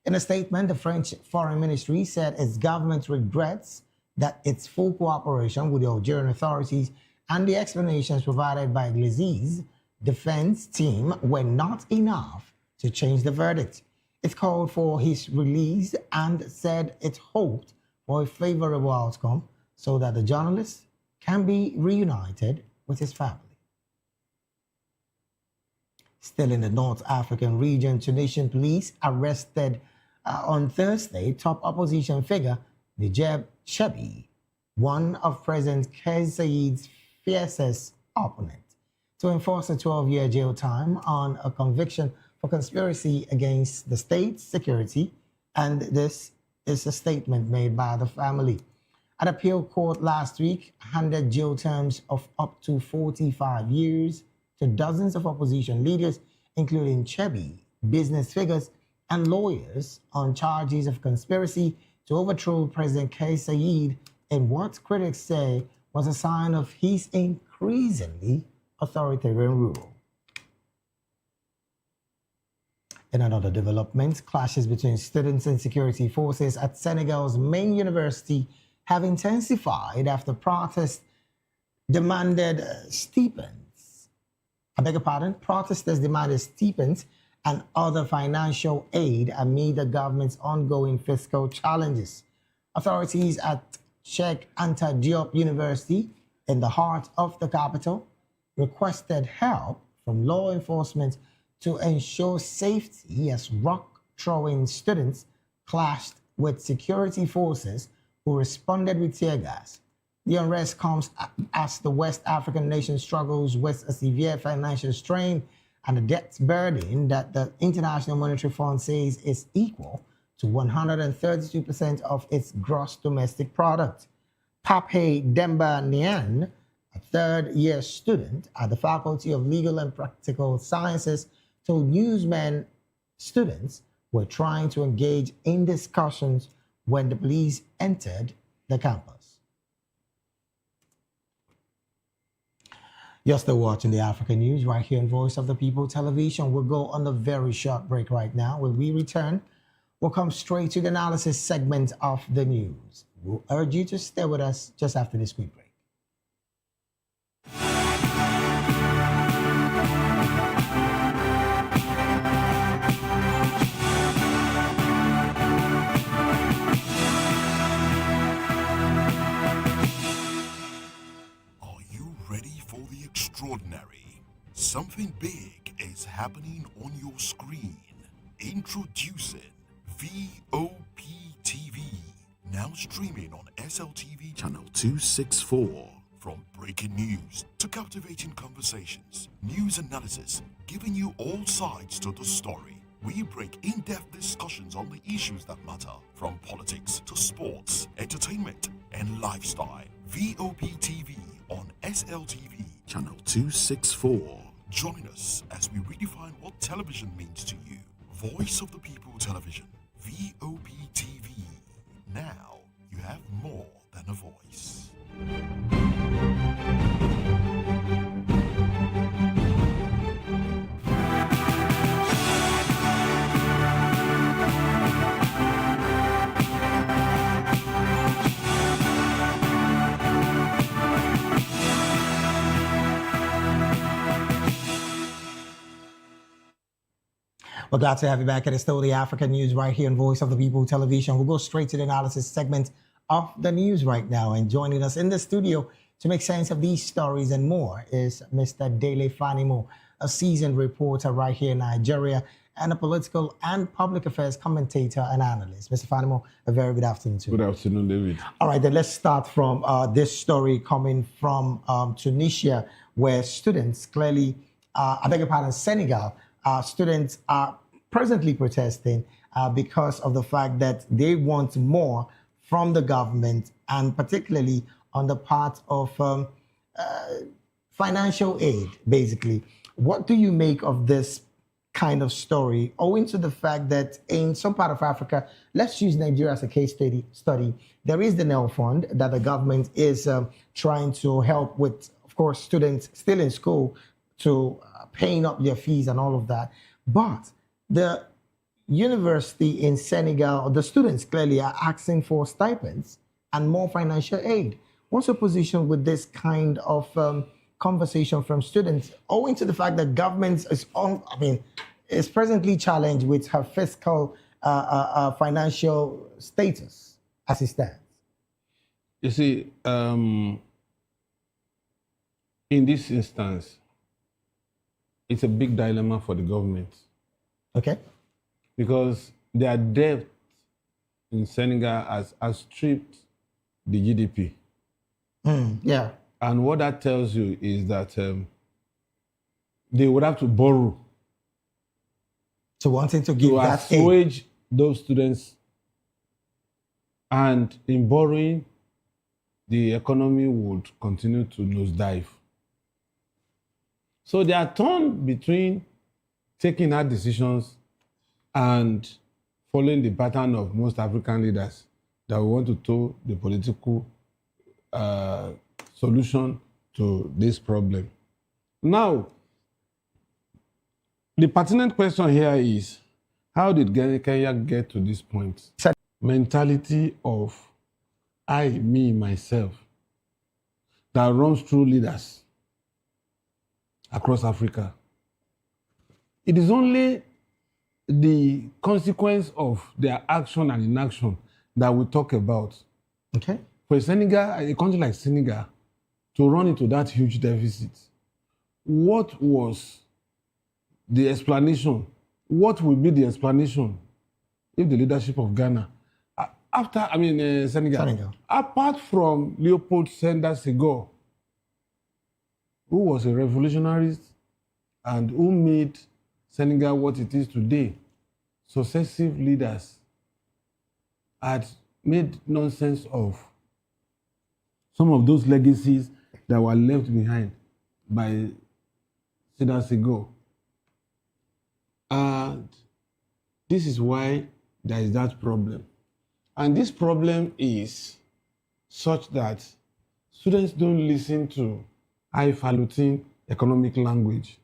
In a statement, the French Foreign Ministry said its government regrets that its full cooperation with the Algerian authorities and the explanations provided by Glaizes defense team were not enough to change the verdict. It called for his release and said it hoped for a favorable outcome so that the journalist can be reunited with his family. Still in the North African region, Tunisian police arrested on Thursday top opposition figure Najib Chebi, one of President Kais Saied's fiercest opponents, to enforce a 12-year jail time on a conviction for conspiracy against the state's security, and this is a statement made by the family. An appeal court last week handed jail terms of up to 45 years to dozens of opposition leaders, including Chebi, business figures, and lawyers on charges of conspiracy to overthrow President Kais Saied in what critics say was a sign of his increasingly authoritarian rule. In another development, clashes between students and security forces at Senegal's main university have intensified after protests demanded stipends. Protesters demanded stipends and other financial aid amid the government's ongoing fiscal challenges. Authorities at Cheikh Anta Diop University, in the heart of the capital, requested help from law enforcement to ensure safety as rock-throwing students clashed with security forces who responded with tear gas. The unrest comes as the West African nation struggles with a severe financial strain and a debt burden that the International Monetary Fund says is equal to 132% of its gross domestic product. Pape Demba Nian, a third-year student at the Faculty of Legal and Practical Sciences, told Newsman students were trying to engage in discussions when the police entered the campus. You're still watching the African News right here on Voice of the People Television. We'll go on a very short break right now. When we return, we'll come straight to the analysis segment of the news. We'll urge you to stay with us just after this quick break. Extraordinary. Something big is happening on your screen. Introducing VOPTV, now streaming on SLTV channel 264. From breaking news to captivating conversations, news analysis, giving you all sides to the story. We break in-depth discussions on the issues that matter, from politics to sports, entertainment, and lifestyle. VOPTV on SLTV channel 264. Join us as we redefine what television means to you. Voice of the People Television, VOPTV. Now you have more than a voice. We're glad to have you back at the Still the African News right here on Voice of the People Television. We'll go straight to the analysis segment of the news right now. And joining us in the studio to make sense of these stories and more is Mr. Dele Fanimo, a seasoned reporter right here in Nigeria and a political and public affairs commentator and analyst. Mr. Fanimo, a very good afternoon to you. Good afternoon, David. All right, then let's start from this story coming from Tunisia, where students clearly, Senegal, students are presently protesting because of the fact that they want more from the government, and particularly on the part of financial aid, basically. What do you make of this kind of story, owing to the fact that in some part of Africa, let's use Nigeria as a case study, there is the NEL Fund that the government is trying to help with, of course, students still in school to paying up their fees and all of that. But the university in Senegal, the students clearly are asking for stipends and more financial aid. What's your position with this kind of conversation from students, owing to the fact that government is presently challenged with her fiscal financial status as it stands. You see, in this instance, it's a big dilemma for the government. Okay. Because their debt in Senegal has outstripped the GDP. Yeah. And what that tells you is that they would have to borrow to wanting to give that aid. assuage those students. And in borrowing, the economy would continue to nosedive. So they are torn between taking hard decisions and following the pattern of most African leaders that we want to tow the political solution to this problem. Now, the pertinent question here is, how did Kenya get to this point? Mentality of I, me, myself, that runs through leaders across Africa. It is only the consequence of their action and inaction that we talk about. Okay. For Senegal, a country like Senegal, to run into that huge deficit, what was the explanation? What will be the explanation if the leadership of Ghana, Senegal, apart from Leopold Sédar Senghor, who was a revolutionary and who made Senegal what it is today, successive leaders had made nonsense of some of those legacies that were left behind by Sédar Senghor. And this is why there is that problem. And this problem is such that students don't listen to highfalutin economic language.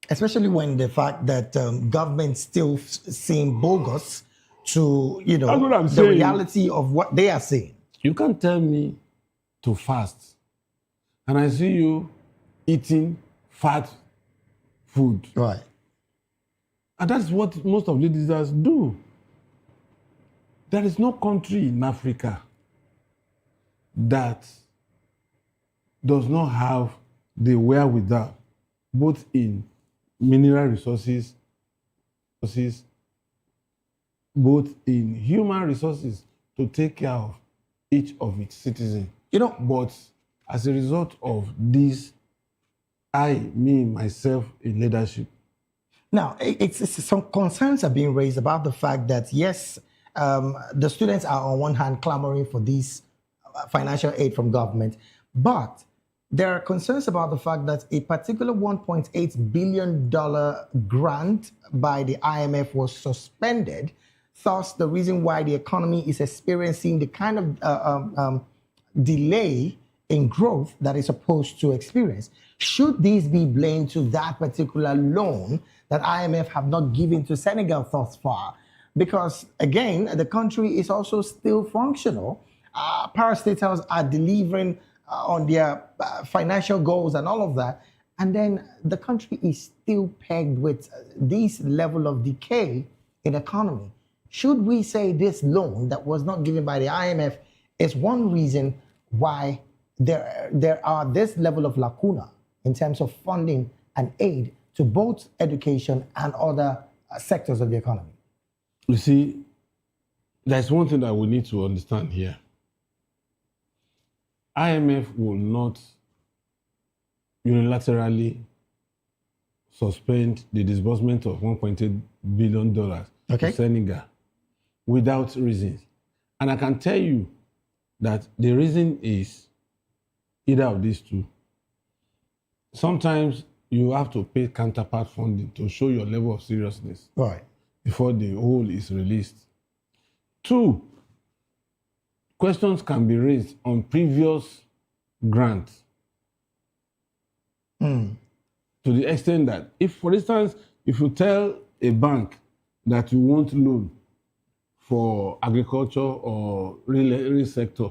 Especially when the fact that government still seem bogus to, That's what I'm the saying. reality of what they are saying. You can't tell me to fast, and I see you eating fat food. Right. And that's what most of leaders do. There is no country in Africa that does not have the wherewithal, both in mineral resources, both in human resources, to take care of each of its citizens. But as a result of this, myself in leadership. Now, some concerns are being raised about the fact that, yes, the students are on one hand clamoring for this financial aid from government, but there are concerns about the fact that a particular $1.8 billion grant by the IMF was suspended. Thus, the reason why the economy is experiencing the kind of delay in growth that it's supposed to experience. Should these be blamed to that particular loan that IMF have not given to Senegal thus far? Because, again, the country is also still functional. Parastatals are delivering on their financial goals and all of that. And then the country is still pegged with this level of decay in economy. Should we say this loan that was not given by the IMF is one reason why there are this level of lacuna in terms of funding and aid to both education and other sectors of the economy? You see, there's one thing that we need to understand here. IMF will not unilaterally suspend the disbursement of $1.8 billion to Senegal without reasons. And I can tell you that the reason is either of these two. Sometimes you have to pay counterpart funding to show your level of seriousness before the whole is released. Two, questions can be raised on previous grants to the extent that if, for instance, if you tell a bank that you want loan for agriculture or real sector,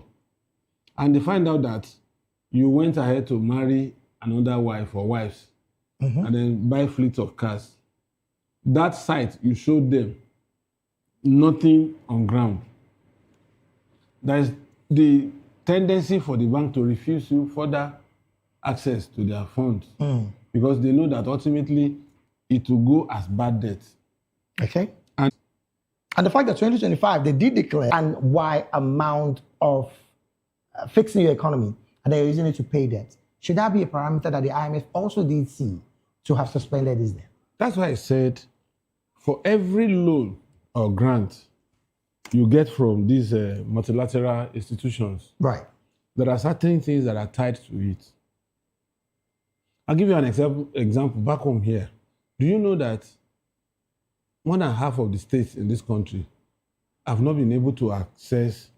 and they find out that you went ahead to marry another wife or wives, and then buy fleets of cars. That site, you show them nothing on ground. There is the tendency for the bank to refuse you further access to their funds because they know that ultimately it will go as bad debt. Okay. And the fact that 2025, they did declare and why amount of fixing your economy and they're using it to pay debt. Should that be a parameter that the IMF also did see to have suspended this debt? That's why I said for every loan or grant you get from these multilateral institutions, right, there are certain things that are tied to it. I'll give you an example back home here. Do you know that more than half of the states in this country have not been able to access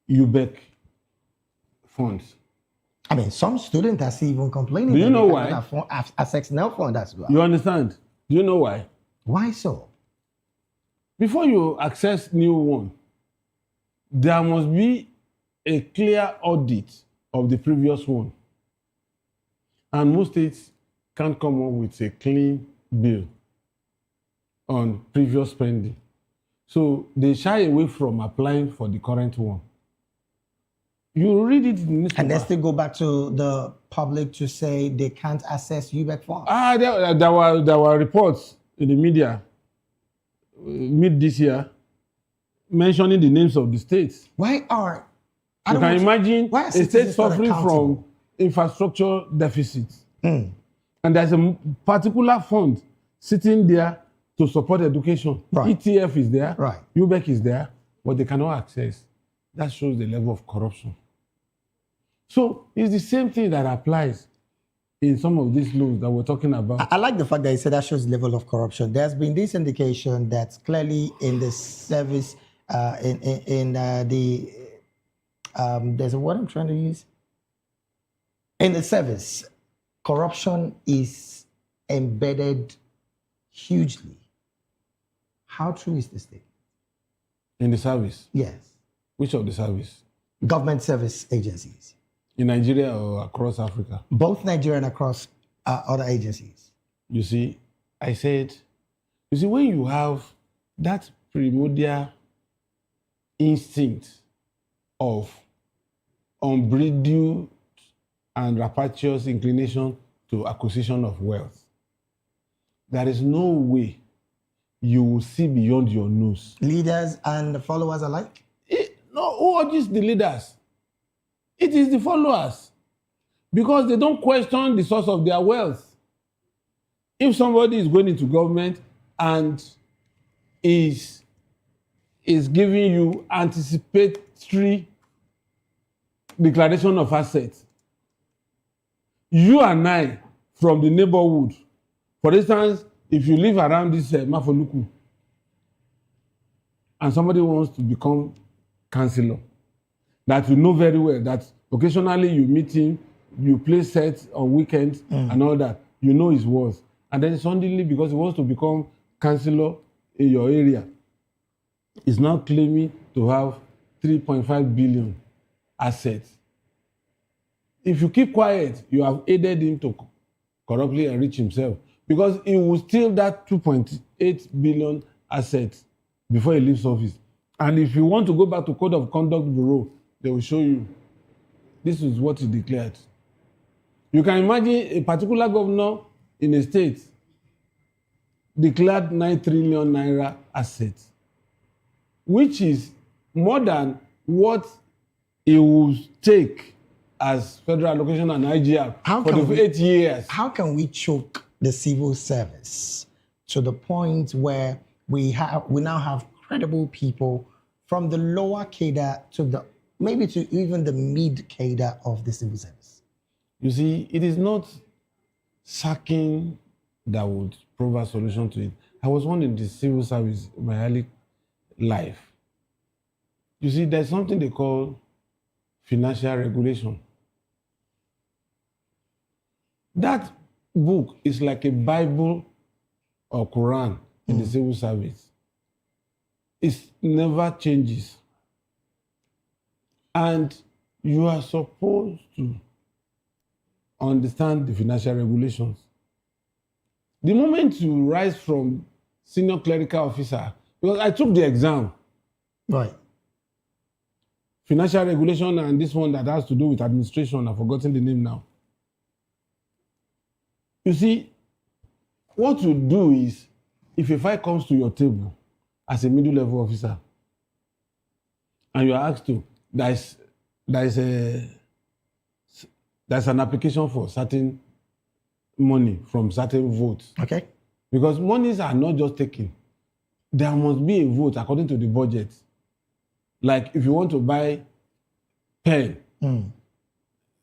UBEC funds? I mean, some students are even complaining. Do you know why? Access now fund as well. You understand? Do you know why? Why so? Before you access new one, there must be a clear audit of the previous one. And most states can't come up with a clean bill on previous spending. So they shy away from applying for the current one. You read it in the newspaper. And they still go back to the public to say they can't access UBEC funds. There were reports in the media mid this year mentioning the names of the states. Why are you can imagine a state suffering from infrastructure deficits, and there's a particular fund sitting there to support education. Right. ETF is there, right. UBEC is there, but they cannot access. That shows the level of corruption. So it's the same thing that applies in some of these loans that we're talking about. I like the fact that you said that shows the level of corruption. There's been this indication that clearly in the service, there's a word I'm trying to use. In the service, corruption is embedded hugely. How true is this statement? In the service? Yes. Which of the service? Government service agencies. In Nigeria or across Africa? Both Nigeria and across other agencies. You see, I said, when you have that primordial instinct of unbridled and rapacious inclination to acquisition of wealth, there is no way you will see beyond your nose. Leaders and followers alike? No, who urges the leaders? It is the followers. Because they don't question the source of their wealth. If somebody is going into government and is giving you anticipatory declaration of assets, you and I from the neighborhood, for instance, if you live around this Mafoluku and somebody wants to become councillor, that you know very well, that occasionally you meet him, you play sets on weekends and all that, you know his worth. And then suddenly, because he wants to become councillor in your area, he's now claiming to have 3.5 billion assets. If you keep quiet, you have aided him to corruptly enrich himself, because he will steal that 2.8 billion assets before he leaves office. And if you want to go back to Code of Conduct Bureau, they will show you this is what he declared. You can imagine a particular governor in a state declared 9 trillion naira assets, which is more than what he will take as federal allocation and IGR for the 8 years. How can we choke the civil service to the point where we now have credible people from the lower cadre to maybe to even the mid cadre of the civil service? You see, it is not sacking that would provide a solution to it. I was one in the civil service in my early life. You see, there's something they call financial regulation. That book is like a Bible or Quran in the civil service. It never changes. And you are supposed to understand the financial regulations. The moment you rise from senior clerical officer, because I took the exam. Right. Financial regulation and this one that has to do with administration, I've forgotten the name now. You see, what you do is, if a file comes to your table as a middle level officer, and you are asked to, there's an application for certain money from certain votes. Okay. Because monies are not just taken. There must be a vote according to the budget. Like if you want to buy pen,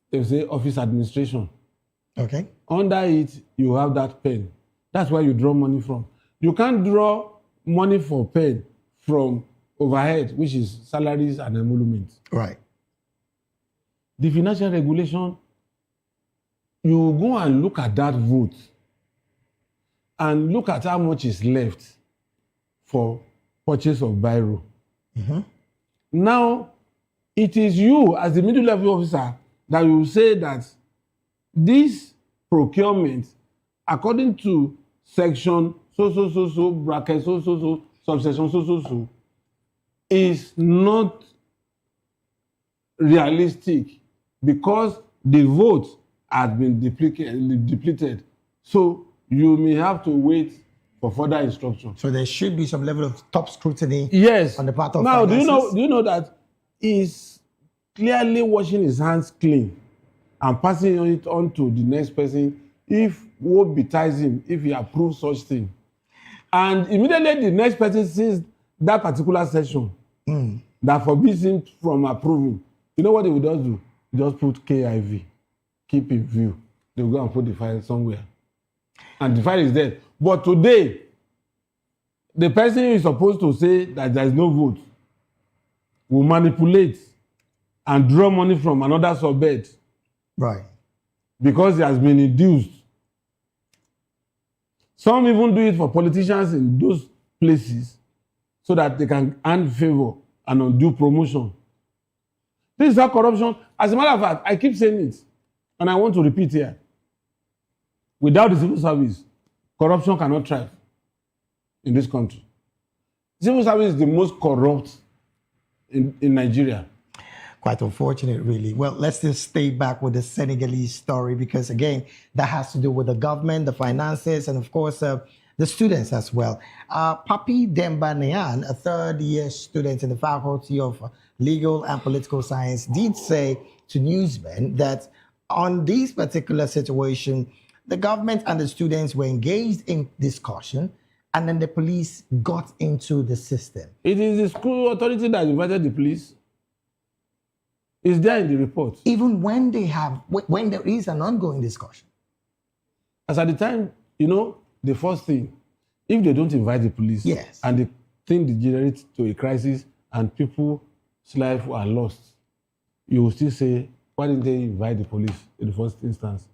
they say office administration. Okay. Under it, you have that pen. That's where you draw money from. You can't draw money for pen from overhead, which is salaries and emoluments. Right. The financial regulation, you go and look at that vote and look at how much is left for purchase of biro. Now, it is you as the middle level officer that will say that this procurement, according to section so, bracket so, subsection so, is not realistic because the vote has been depleted. So you may have to wait for further instruction. So there should be some level of top scrutiny. Yes. On the part of now, finances. do you know that he's clearly washing his hands clean and passing it on to the next person if what betides him, if he approves such thing. And immediately the next person sees that particular section that forbids him from approving. You know what they will just do? Just put KIV, keep in view. They will go and put the file somewhere. And the file is there. But today, the person who is supposed to say that there is no vote will manipulate and draw money from another subbed. Right. Because he has been induced. Some even do it for politicians in those places so that they can earn favor and undo promotion. This is how corruption, as a matter of fact, I keep saying it, and I want to repeat here. Without the civil service, corruption cannot thrive in this country. Civil service is the most corrupt in Nigeria. Quite unfortunate, really. Well, let's just stay back with the Senegalese story because, again, that has to do with the government, the finances, and, of course, the students as well. Papi Demba Nean, a third-year student in the Faculty of Legal and Political Science, did say to newsmen that on this particular situation, the government and the students were engaged in discussion, and then the police got into the system. It is the school authority that invited the police. It's there in the report. Even when when there is an ongoing discussion. As at the time, the first thing, if they don't invite the police, yes, and the thing degenerates to a crisis and people's lives are lost, you will still say, why didn't they invite the police in the first instance?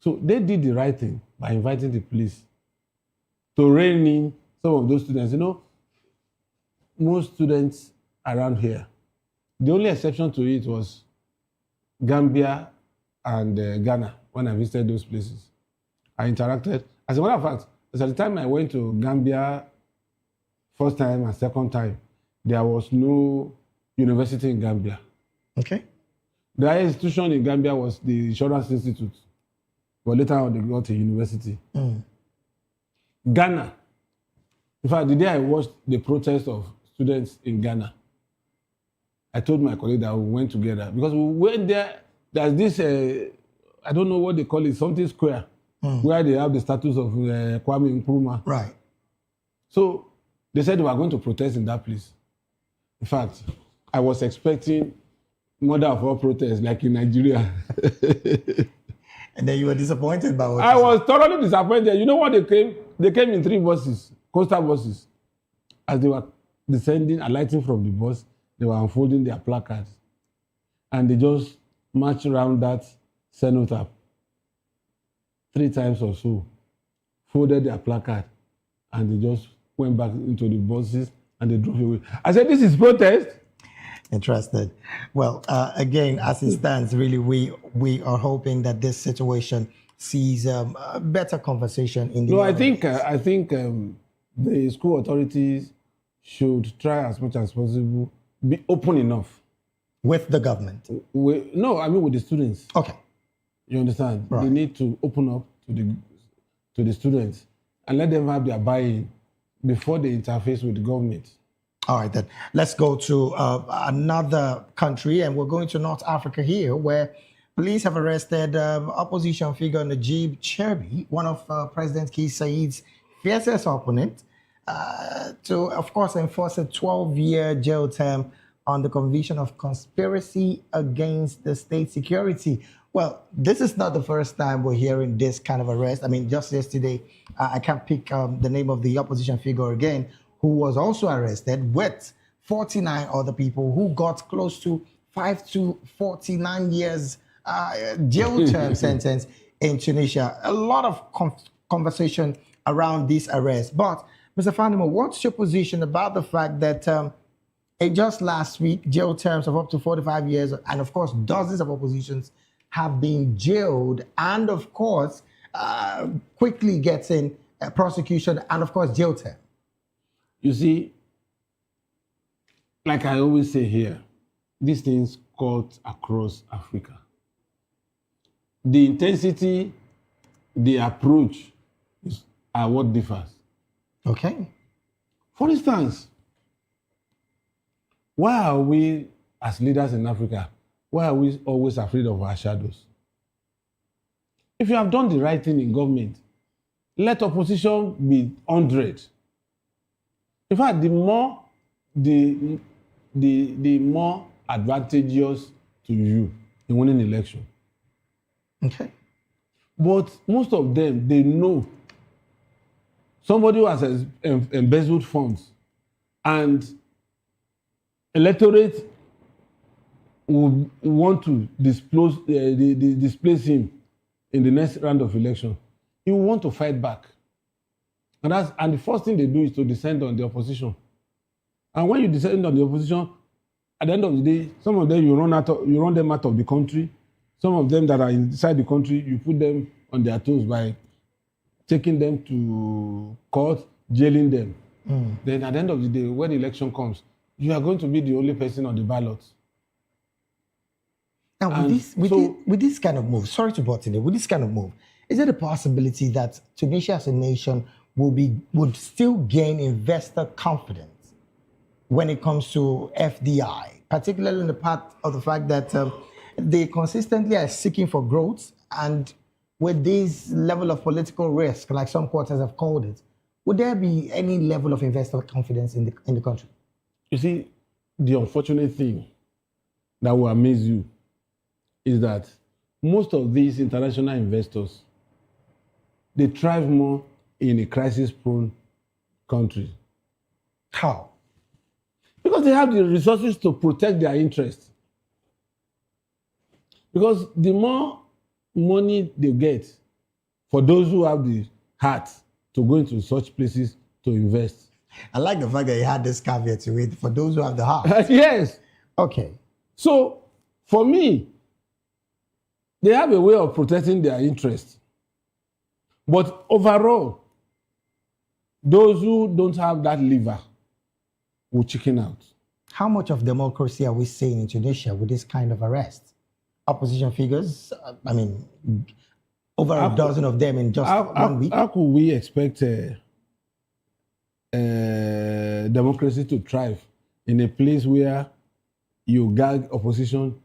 So they did the right thing by inviting the police to rein in some of those students. Most students around here, the only exception to it was Gambia and Ghana when I visited those places. I interacted. As a matter of fact, at the time I went to Gambia first time and second time, there was no university in Gambia. Okay. The highest institution in Gambia was the Insurance Institute, but later on they got a university. Ghana. In fact, the day I watched the protest of students in Ghana, I told my colleague that we went together because we went there. There's this, I don't know what they call it, something square, where they have the status of Kwame Nkrumah. Right. So they said they were going to protest in that place. In fact, I was expecting mother of all protests, like in Nigeria. And then you were disappointed by what I was thoroughly disappointed. You know what they came? They came in 3 buses, coastal buses. As they were descending, alighting from the bus, they were unfolding their placards. And they just marched around that cenotaph 3 times or so, folded their placard, and they just went back into the buses and they drove away. I said, this is protest? Interested. Well, again, as it stands, really, we are hoping that this situation sees a better conversation in the. No, I think the school authorities should try as much as possible be open enough with the government. No, I mean with the students. Okay. You understand? Right. They need to open up to the students and let them have their buy-in before they interface with the government. All right, then. Let's go to another country, and we're going to North Africa here, where police have arrested opposition figure Najib Cherbi, one of President Kais Said's fiercest opponents, to, of course, enforce a 12-year jail term on the conviction of conspiracy against the state security. Well, this is not the first time we're hearing this kind of arrest. I mean, just yesterday, I can't pick the name of the opposition figure again, who was also arrested with 49 other people who got close to 5 to 49 years jail term sentence in Tunisia. A lot of conversation around this arrest. But, Mr. Fanimo, what's your position about the fact that just last week, jail terms of up to 45 years, and of course, dozens of oppositions have been jailed, and of course, quickly gets in prosecution and of course, jail term? You see, like I always say here, these things cut across Africa. The intensity, the approach are what differs. Okay. For instance, why are we, as leaders in Africa, why are we always afraid of our shadows? If you have done the right thing in government, let opposition be 100. In fact, the more advantageous to you in winning election. Okay. But most of them, they know somebody who has embezzled funds and electorate would want to displace him in the next round of election. He will want to fight back. And the first thing they do is to descend on the opposition. And when you descend on the opposition, at the end of the day, some of them you run them out of the country. Some of them that are inside the country, you put them on their toes by taking them to court, jailing them. Then at the end of the day, when the election comes, you are going to be the only person on the ballot. Now, with this kind of move, sorry to butt in, with this kind of move, is there a possibility that Tunisia as a nation would still gain investor confidence when it comes to FDI, particularly in the part of the fact that they consistently are seeking for growth, and with this level of political risk, like some quarters have called it, would there be any level of investor confidence in the country? You see, the unfortunate thing that will amaze you is that most of these international investors, they thrive more in a crisis-prone country. How? Because they have the resources to protect their interests. Because the more money they get for those who have the heart to go into such places to invest. I like the fact that you had this caveat to it, for those who have the heart. Yes. Okay. So, for me, they have a way of protecting their interests. But overall, those who don't have that lever will chicken out. How much of democracy are we seeing in Tunisia with this kind of arrest? Opposition figures, over a dozen of them in just 1 week. How could we expect democracy to thrive in a place where you gag opposition,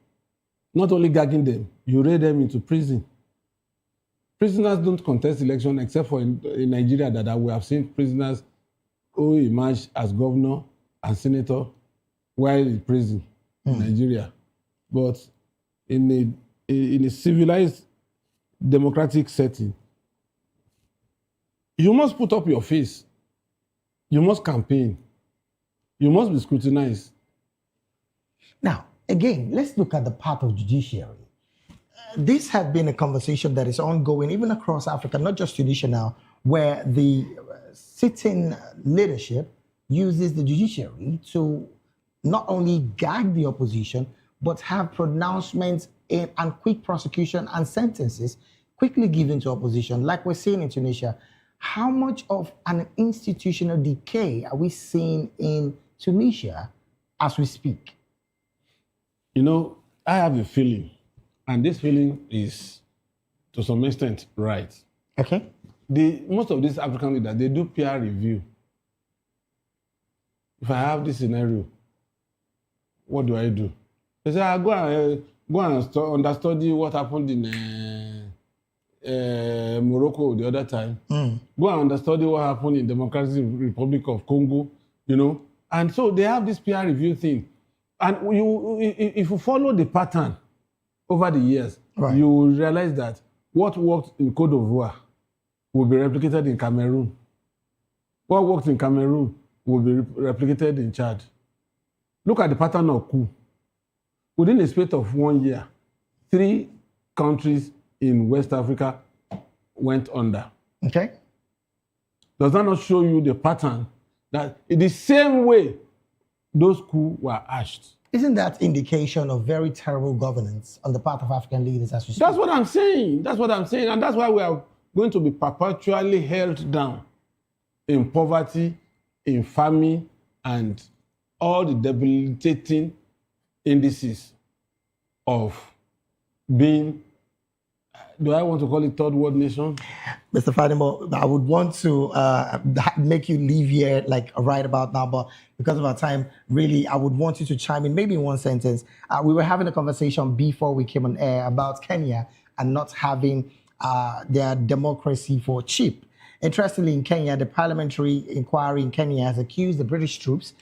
not only gagging them, you raid them into prison? Prisoners don't contest election except for in Nigeria that we have seen prisoners who emerge as governor and senator while in prison in Nigeria. But in a civilized democratic setting, you must put up your face. You must campaign. You must be scrutinized. Now, again, let's look at the part of judiciary. This has been a conversation that is ongoing even across Africa, not just Tunisia now, where the sitting leadership uses the judiciary to not only gag the opposition, but have pronouncements and quick prosecution and sentences quickly given to opposition, like we're seeing in Tunisia. How much of an institutional decay are we seeing in Tunisia as we speak? You know, I have a feeling, and this feeling is, to some extent, right. Okay. Most of these African leaders, they do peer review. If I have this scenario, what do I do? They say, I go and understudy what happened in Morocco the other time. Go and understudy what happened in Democratic Republic of Congo, you know. And so they have this peer review thing. And if you follow the pattern over the years, you will realize that what worked in Côte d'Ivoire will be replicated in Cameroon. What worked in Cameroon will be replicated in Chad. Look at the pattern of coup. Within a space of 1 year, 3 countries in West Africa went under. Okay. Does that not show you the pattern that in the same way those coups were hashed? Isn't that indication of very terrible governance on the part of African leaders as we speak? That's what I'm saying. That's what I'm saying. And that's why we are going to be perpetually held down in poverty, in famine, and all the debilitating indices of being, do I want to call it third world nation? Mr. Fadimo, I would want to make you leave here like right about now, but because of our time, really, I would want you to chime in maybe in one sentence. We were having a conversation before we came on air about Kenya and not having their democracy for cheap. Interestingly, in Kenya, the parliamentary inquiry in Kenya has accused the British troops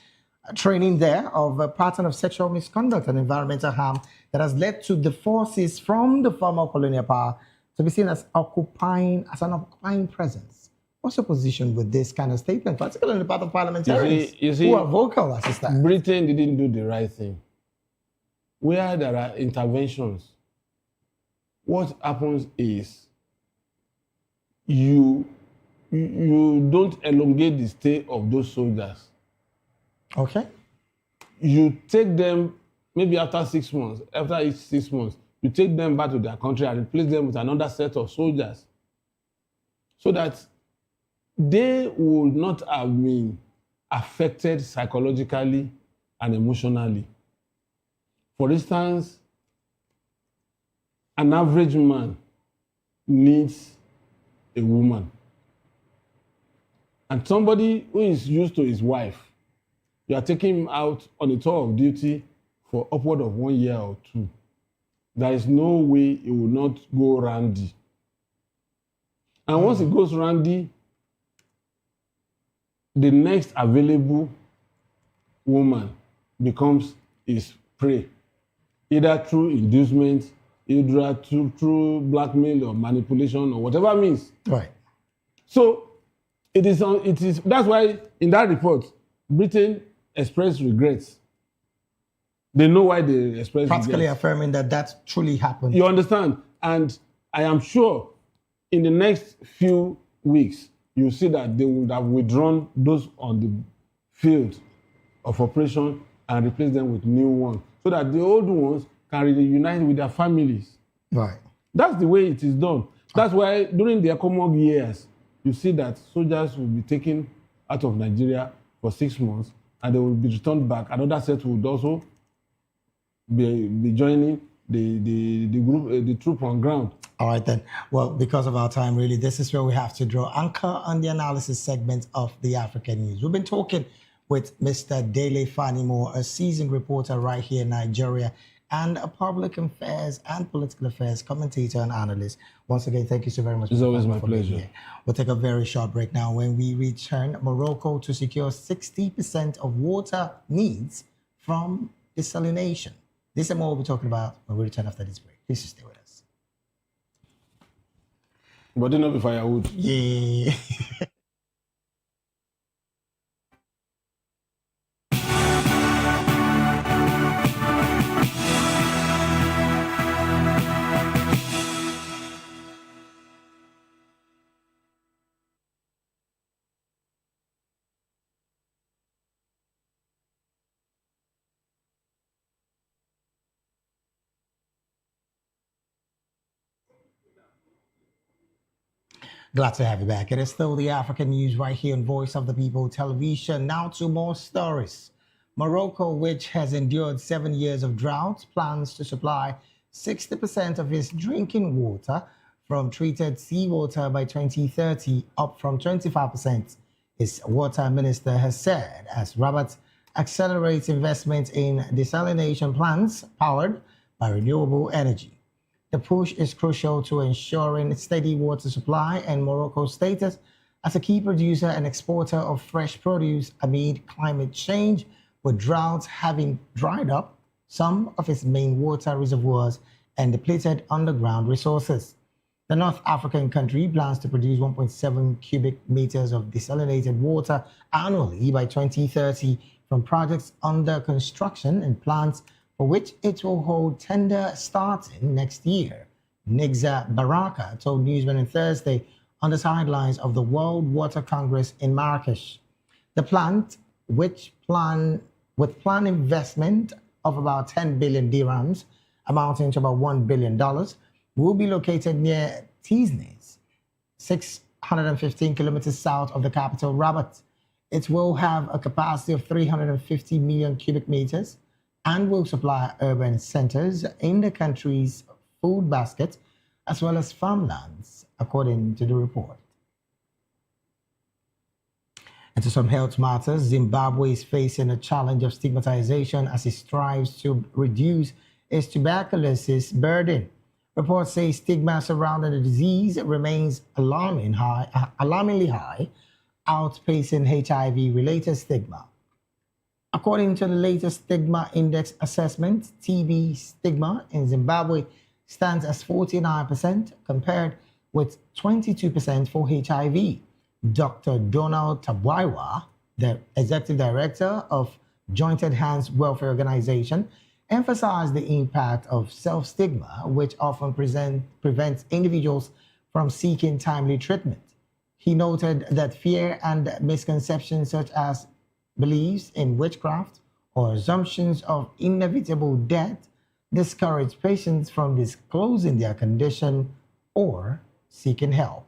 training there of a pattern of sexual misconduct and environmental harm that has led to the forces from the former colonial power to be seen as an occupying presence. What's your position with this kind of statement, particularly in the part of parliamentarians who are vocal as that? Britain didn't do the right thing. Where there are interventions, what happens is you don't elongate the stay of those soldiers. Okay. You take them maybe after 6 months, after each 6 months, you take them back to their country and replace them with another set of soldiers so that they would not have been affected psychologically and emotionally. For instance, an average man needs a woman. And somebody who is used to his wife, you are taking him out on a tour of duty for upward of 1 year or 2. There is no way he will not go randy. And once he goes randy, the next available woman becomes his prey, either through inducement, either through blackmail or manipulation or whatever means. Right. So it is. That's why in that report, Britain expressed regrets. They know why they expressed Practically regrets. affirming that that truly happened. You understand? And I am sure in the next few weeks, you'll see that they would have withdrawn those on the field of operation and replace them with new ones so that the old ones can reunite with their families. Right. That's the way it is done. That's why during the Ecomog years, you see that soldiers will be taken out of Nigeria for 6 months and they will be returned back. Another set would also be joining the group, the troop on ground. All right then. Well, because of our time, really, this is where we have to draw anchor on the analysis segment of the African News. We've been talking with Mr. Dele Fanimo, a seasoned reporter right here in Nigeria, and a public affairs and political affairs commentator and analyst. Once again, thank you so very much. It's always my for being pleasure. here. We'll take a very short break now. When we return, Morocco to secure 60% of water needs from desalination. This and more we'll be talking about when we return after this break. Please stay with us. But they not be firewood. Yeah. Glad to have you back. It is still the African news right here on Voice of the People television. Now to more stories. Morocco, which has endured 7 years of drought, plans to supply 60% of its drinking water from treated seawater by 2030, up from 25%, its water minister has said, as Rabat accelerates investment in desalination plants powered by renewable energy. The push is crucial to ensuring steady water supply and Morocco's status as a key producer and exporter of fresh produce amid climate change, with droughts having dried up some of its main water reservoirs and depleted underground resources. The North African country plans to produce 1.7 cubic meters of desalinated water annually by 2030 from projects under construction and plants for which it will hold tender starting next year. Nigza Baraka told newsmen on Thursday on the sidelines of the World Water Congress in Marrakesh. The plant, with planned investment of about 10 billion dirhams, amounting to about $1 billion, will be located near Tisnes, 615 kilometers south of the capital, Rabat. It will have a capacity of 350 million cubic meters and will supply urban centers in the country's food basket as well as farmlands, according to the report. And to some health matters, Zimbabwe is facing a challenge of stigmatization as it strives to reduce its tuberculosis burden. Reports say stigma surrounding the disease remains alarmingly high, outpacing HIV-related stigma. According to the latest Stigma Index assessment, TB stigma in Zimbabwe stands as 49% compared with 22% for HIV. Dr. Donald Tabwaiwa, the executive director of Jointed Hands Welfare Organization, emphasized the impact of self-stigma, which often prevents individuals from seeking timely treatment. He noted that fear and misconceptions such as beliefs in witchcraft or assumptions of inevitable death discourage patients from disclosing their condition or seeking help.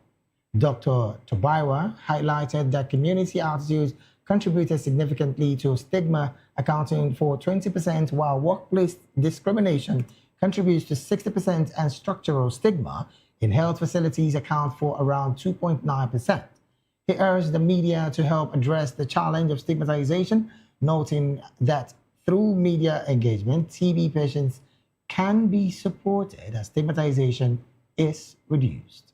Dr. Tobiwa highlighted that community attitudes contributed significantly to stigma, accounting for 20%, while workplace discrimination contributes to 60%, and structural stigma in health facilities account for around 2.9%. He urged the media to help address the challenge of stigmatization, noting that through media engagement, TB patients can be supported as stigmatization is reduced.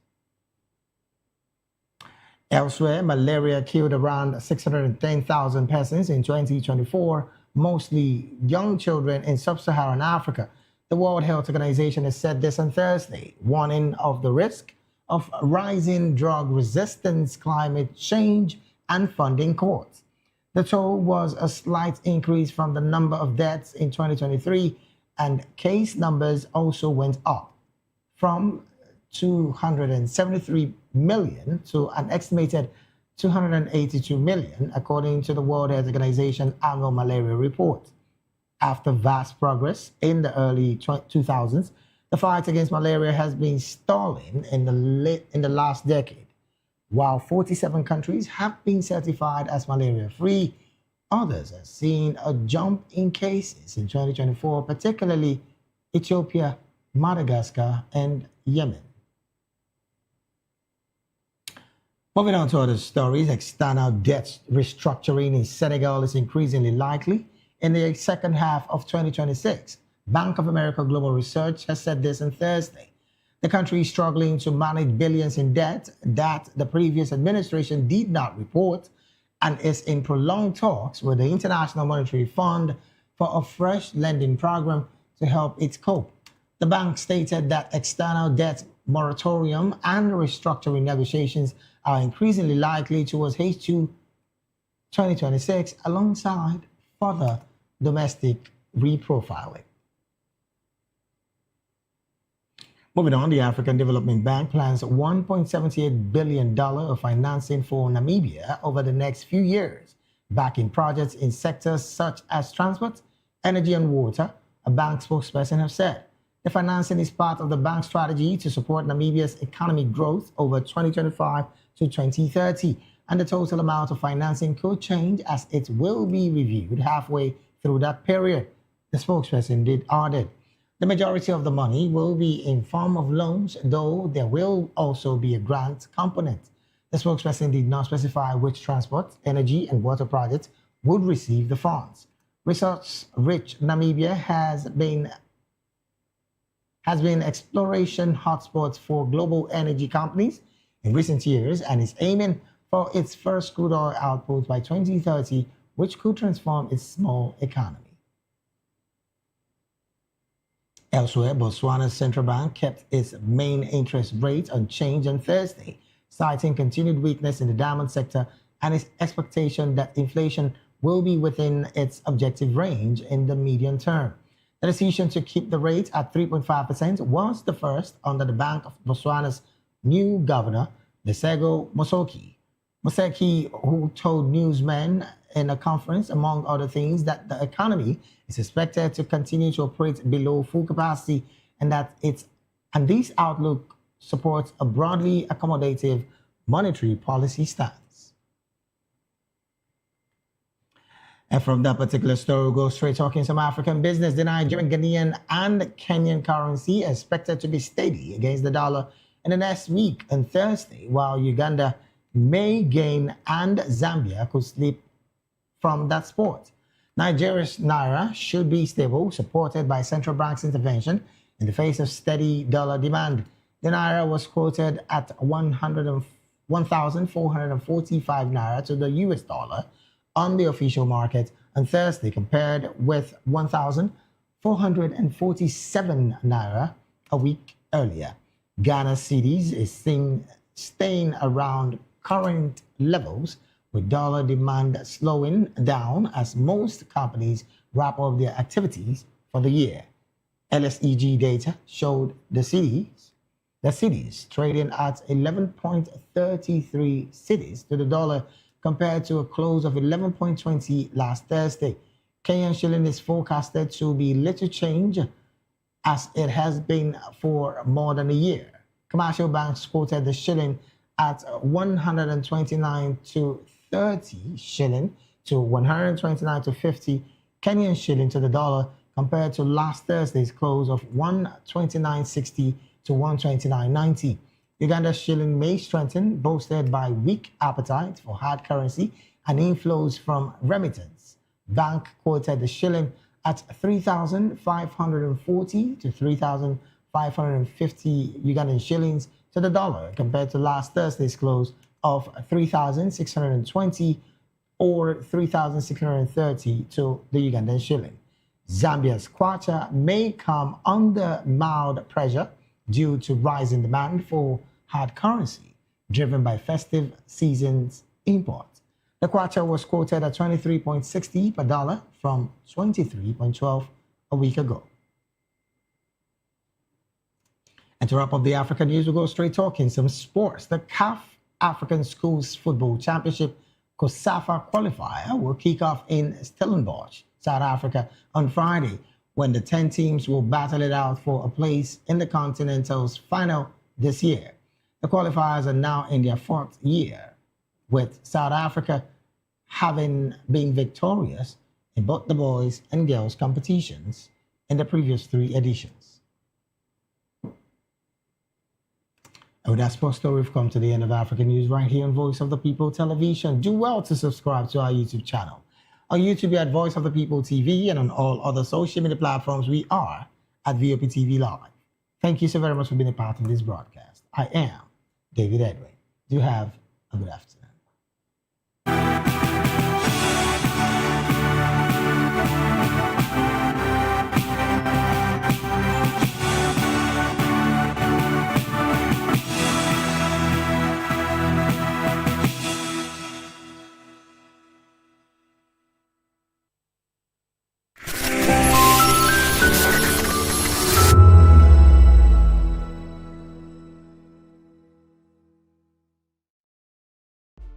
Elsewhere, malaria killed around 610,000 persons in 2024, mostly young children in sub-Saharan Africa. The World Health Organization has said this on Thursday, warning of the risk of rising drug resistance, climate change, and funding cuts. The toll was a slight increase from the number of deaths in 2023, and case numbers also went up from 273 million to an estimated 282 million, according to the World Health Organization annual malaria report. After vast progress in the early 2000s, the fight against malaria has been stalling in the last decade. While 47 countries have been certified as malaria-free, others have seen a jump in cases in 2024, particularly Ethiopia, Madagascar, and Yemen. Moving on to other stories, external debt restructuring in Senegal is increasingly likely in the second half of 2026. Bank of America Global Research has said this on Thursday. The country is struggling to manage billions in debt that the previous administration did not report and is in prolonged talks with the International Monetary Fund for a fresh lending program to help it cope. The bank stated that external debt moratorium and restructuring negotiations are increasingly likely towards H2 2026 alongside further domestic reprofiling. Moving on, the African Development Bank plans $1.78 billion of financing for Namibia over the next few years, backing projects in sectors such as transport, energy, and water, a bank spokesperson has said. The financing is part of the bank's strategy to support Namibia's economic growth over 2025 to 2030, and the total amount of financing could change as it will be reviewed halfway through that period, the spokesperson did added. The majority of the money will be in form of loans, though there will also be a grant component. The spokesperson did not specify which transport, energy, and water projects would receive the funds. Resource-rich Namibia has been exploration hotspots for global energy companies in recent years and is aiming for its first crude oil output by 2030, which could transform its small economy. Elsewhere, Botswana's central bank kept its main interest rate unchanged on Thursday, citing continued weakness in the diamond sector and its expectation that inflation will be within its objective range in the medium term. The decision to keep the rate at 3.5% was the first under the Bank of Botswana's new governor, Lesego Mosoki. Mosoki, who told newsmen in a conference, among other things, that the economy is expected to continue to operate below full capacity and that this outlook supports a broadly accommodative monetary policy stance. And from that particular story, we'll go straight talking some African business. The Nigerian, Ghanaian, and Kenyan currency are expected to be steady against the dollar in the next week and Thursday, while Uganda may gain and Zambia could slip from that sport. Nigeria's naira should be stable, supported by central bank's intervention in the face of steady dollar demand. The naira was quoted at 1,445 naira to the US dollar on the official market on Thursday, compared with 1,447 naira a week earlier. Ghana's cedis is staying around current levels, with dollar demand slowing down as most companies wrap up their activities for the year. LSEG data showed the cities trading at 11.33 cedis to the dollar compared to a close of 11.20 last Thursday. Kenyan shilling is forecasted to be little change as it has been for more than a year. Commercial banks quoted the shilling at 129 to 30 shilling to 129 to 50 Kenyan shilling to the dollar compared to last Thursday's close of 129.60 to 129.90. Uganda's shilling may strengthen, boosted by weak appetite for hard currency and inflows from remittance. Bank quoted the shilling at 3,540 to 3,550 Ugandan shillings to the dollar compared to last Thursday's close of 3,620 or 3,630 to the Ugandan shilling. Zambia's kwacha may come under mild pressure due to rising demand for hard currency, driven by festive season's imports. The kwacha was quoted at 23.60 per dollar from 23.12 a week ago. And to wrap up the African news, we'll go straight talking some sports. The CAF African Schools Football Championship COSAFA qualifier will kick off in Stellenbosch, South Africa on Friday, when the 10 teams will battle it out for a place in the Continental's final this year. The qualifiers are now in their fourth year, with South Africa having been victorious in both the boys and girls competitions in the previous 3 editions. And with that sports story, we've come to the end of African news right here on Voice of the People Television. Do well to subscribe to our YouTube channel. On YouTube, we are at Voice of the People TV, and on all other social media platforms, we are at VOP TV Live. Thank you so very much for being a part of this broadcast. I am David Edwin. Do have a good afternoon.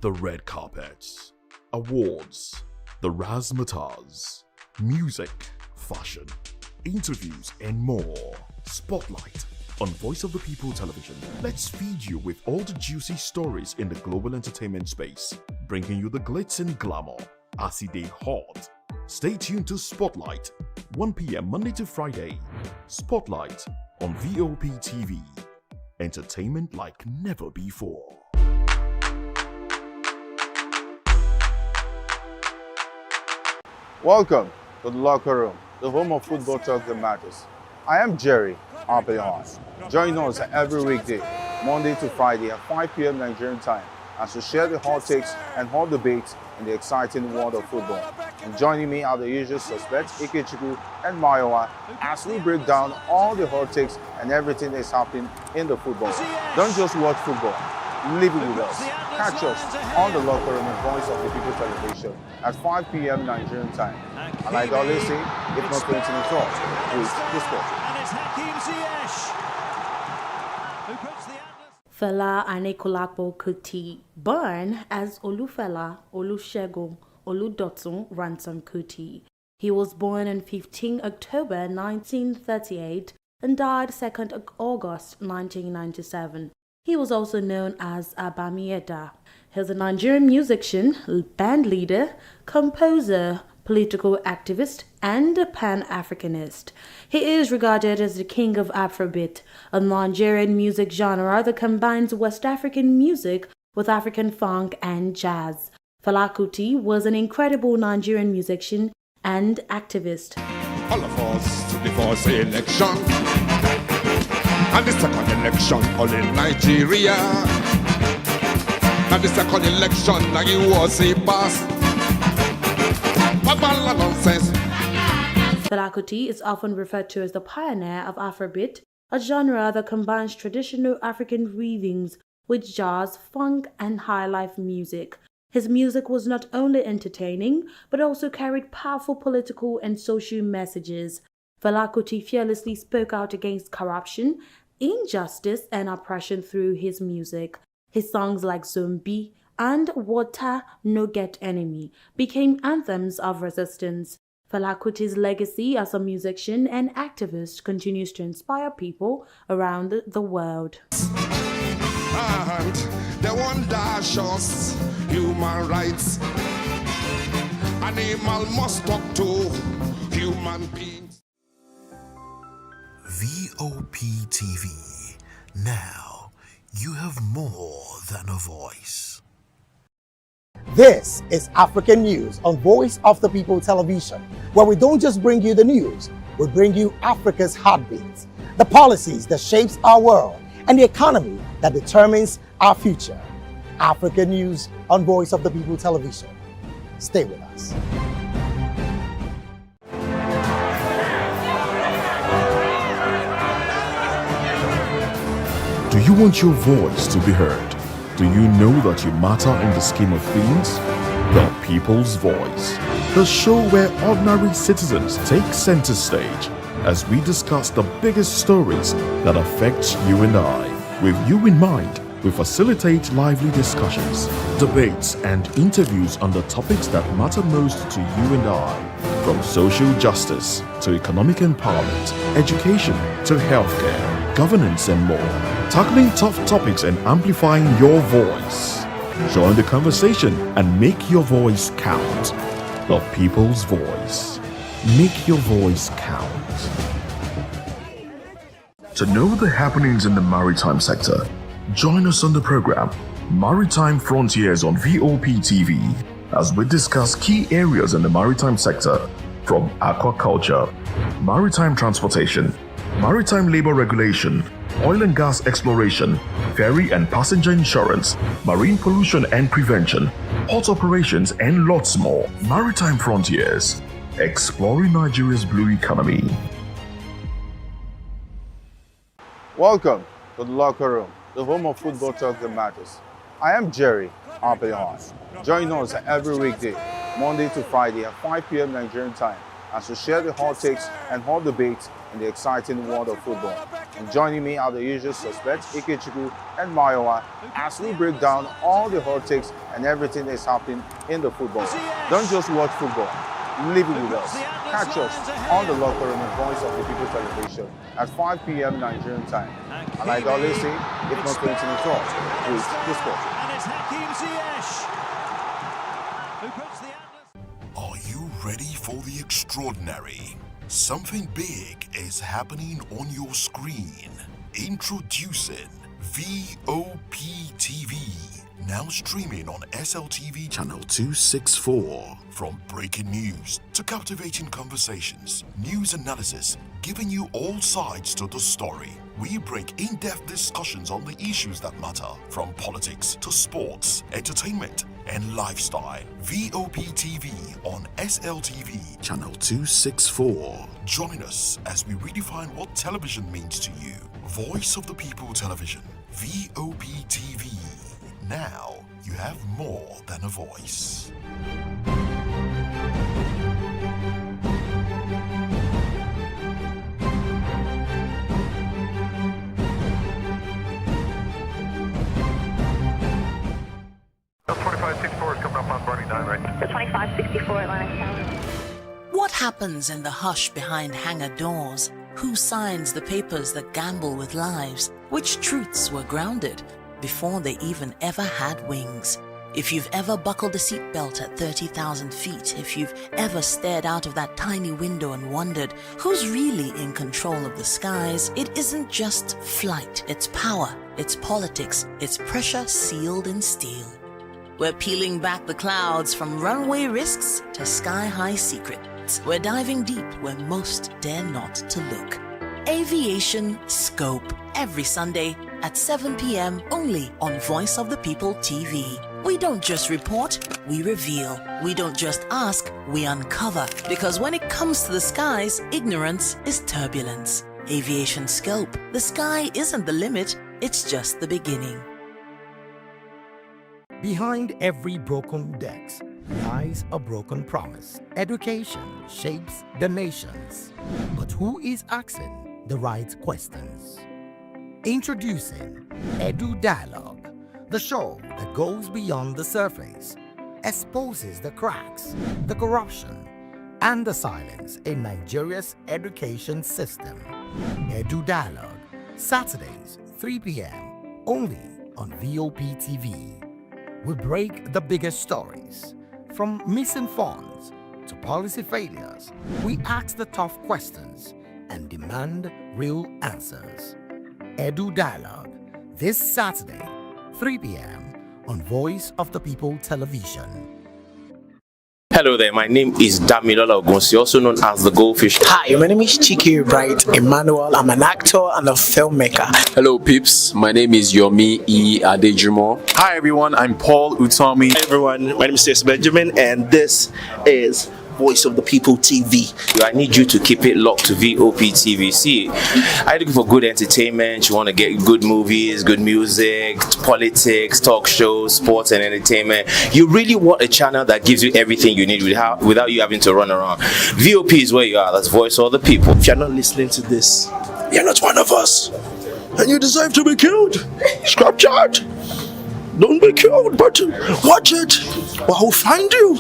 The red carpets, awards, the razzmatazz, music, fashion, interviews, and more. Spotlight on Voice of the People Television. Let's feed you with all the juicy stories in the global entertainment space, bringing you the glitz and glamour as it is hot. Stay tuned to Spotlight, 1 p.m. Monday to Friday. Spotlight on VOP TV. Entertainment like never before. Welcome to the locker room, the home of football talk that matters. I am Jerry Arpillon. Join us every weekday, Monday to Friday at 5 p.m. Nigerian time, as we share the hot takes and hot debates in the exciting world of football. And joining me are the usual suspects, Ikechukwu and Mayowa, as we break down all the hot takes and everything that's happening in the football. Don't just watch football, live it with us. Catch us on the locker room and Voice of the People Television at 5 p.m. Nigerian time. And like I always say, if not 20 minutes off, please discuss. Fela Anikulapo Kuti, born as Olufela Olusegun Oludotun Ransom Kuti. He was born on 15 October 1938 and died 2nd August 1997. He was also known as Abamieda. He's a Nigerian musician, band leader, composer, political activist, and a Pan-Africanist. He is regarded as the king of Afrobeat, a Nigerian music genre that combines West African music with African funk and jazz. Fela Kuti was an incredible Nigerian musician and activist. All of us to the first election, and the second election all in Nigeria, and the second election like it was a pass. Fela Kuti is often referred to as the pioneer of Afrobeat, a genre that combines traditional African rhythms with jazz, funk, and high-life music. His music was not only entertaining, but also carried powerful political and social messages. Fela Kuti fearlessly spoke out against corruption, injustice, and oppression through his music. His songs like Zombie and Water No Get Enemy became anthems of resistance. Fela Kuti's legacy as a musician and activist continues to inspire people around the world. And they want dash us human rights. Animal must talk to human beings. VOP TV. Now you have more than a voice. This is African News on Voice of the People Television, where we don't just bring you the news, we bring you Africa's heartbeat, the policies that shapes our world, and the economy that determines our future. African News on Voice of the People Television. Stay with us. Do you want your voice to be heard? Do you know that you matter in the scheme of things? The People's Voice, the show where ordinary citizens take center stage as we discuss the biggest stories that affect you and I. With you in mind, we facilitate lively discussions, debates, and interviews on the topics that matter most to you and I, from social justice to economic empowerment, education to healthcare, governance, and more. Tackling tough topics and amplifying your voice. Join the conversation and make your voice count. The People's Voice. Make your voice count. To know the happenings in the maritime sector, join us on the program Maritime Frontiers on VOP TV as we discuss key areas in the maritime sector, from aquaculture, maritime transportation, maritime labor regulation, oil and gas exploration, ferry and passenger insurance, marine pollution and prevention, port operations, and lots more. Maritime Frontiers, exploring Nigeria's blue economy. Welcome to the locker room, the home of football talk that matters. I am Jerry Arpillon. Join us every weekday, Monday to Friday at 5 p.m. Nigerian time, as we share the hot takes and hot debates in the exciting world of football. And joining me are the usual suspects, Ikechukwu and Mayowa, as we break down all the hot takes and everything that's happening in the football. Don't just watch football, Live it with us. Catch us on the Locker Room and Voice of the People Television at 5 p.m. Nigerian time. And like I always say, if not 20 minutes off, please discuss. And it's Hakim Ziyech who puts the Atlas. Are you ready for the extraordinary? Something big is happening on your screen. Introducing VOPTV. Now streaming on SLTV channel 264. From breaking news to captivating conversations, news analysis, giving you all sides to the story. We bring in-depth discussions on the issues that matter, from politics to sports, entertainment, and lifestyle. VOPTV on SLTV channel 264. Join us as we redefine what television means to you. Voice of the People Television, VOPTV. Now you have more than a voice. What happens in the hush behind hangar doors? Who signs the papers that gamble with lives? Which truths were grounded before they even ever had wings? If you've ever buckled a seatbelt at 30,000 feet, if you've ever stared out of that tiny window and wondered who's really in control of the skies, it isn't just flight, it's power, it's politics, it's pressure sealed in steel. We're peeling back the clouds from runway risks to sky-high secrets. We're diving deep where most dare not to look. Aviation Scope, every Sunday at 7 p.m. only on Voice of the People TV. We don't just report, we reveal. We don't just ask, we uncover. Because when it comes to the skies, ignorance is turbulence. Aviation Scope, the sky isn't the limit, it's just the beginning. Behind every broken deck lies a broken promise. Education shapes the nations. But who is asking the right questions? Introducing Edu Dialogue, the show that goes beyond the surface, exposes the cracks, the corruption, and the silence in Nigeria's education system. Edu Dialogue, Saturdays, 3 p.m., only on VOP TV. We break the biggest stories, from missing funds to policy failures. We ask the tough questions and demand real answers. Edu Dialogue, this Saturday, 3 p.m. on Voice of the People Television. Hello there, my name is Damilola Ogunsi, also known as the Goldfish. Hi, my name is Chiki Bright Emmanuel. I'm an actor and a filmmaker. Hello peeps, my name is Yomi E. Adejimo. Hi everyone, I'm Paul Utomi. Hi everyone, my name is Stacey Benjamin and this is Voice of the People TV. I need you to keep it locked to VOP TV. See, are you looking for good entertainment? You want to get good movies, good music, politics, talk shows, sports and entertainment. You really want a channel that gives you everything you need without you having to run around. VOP is where you are. That's Voice of the People. If you're not listening to this, you're not one of us. And you deserve to be killed. Scrap chat. Don't be killed, but watch it. Or I'll find you.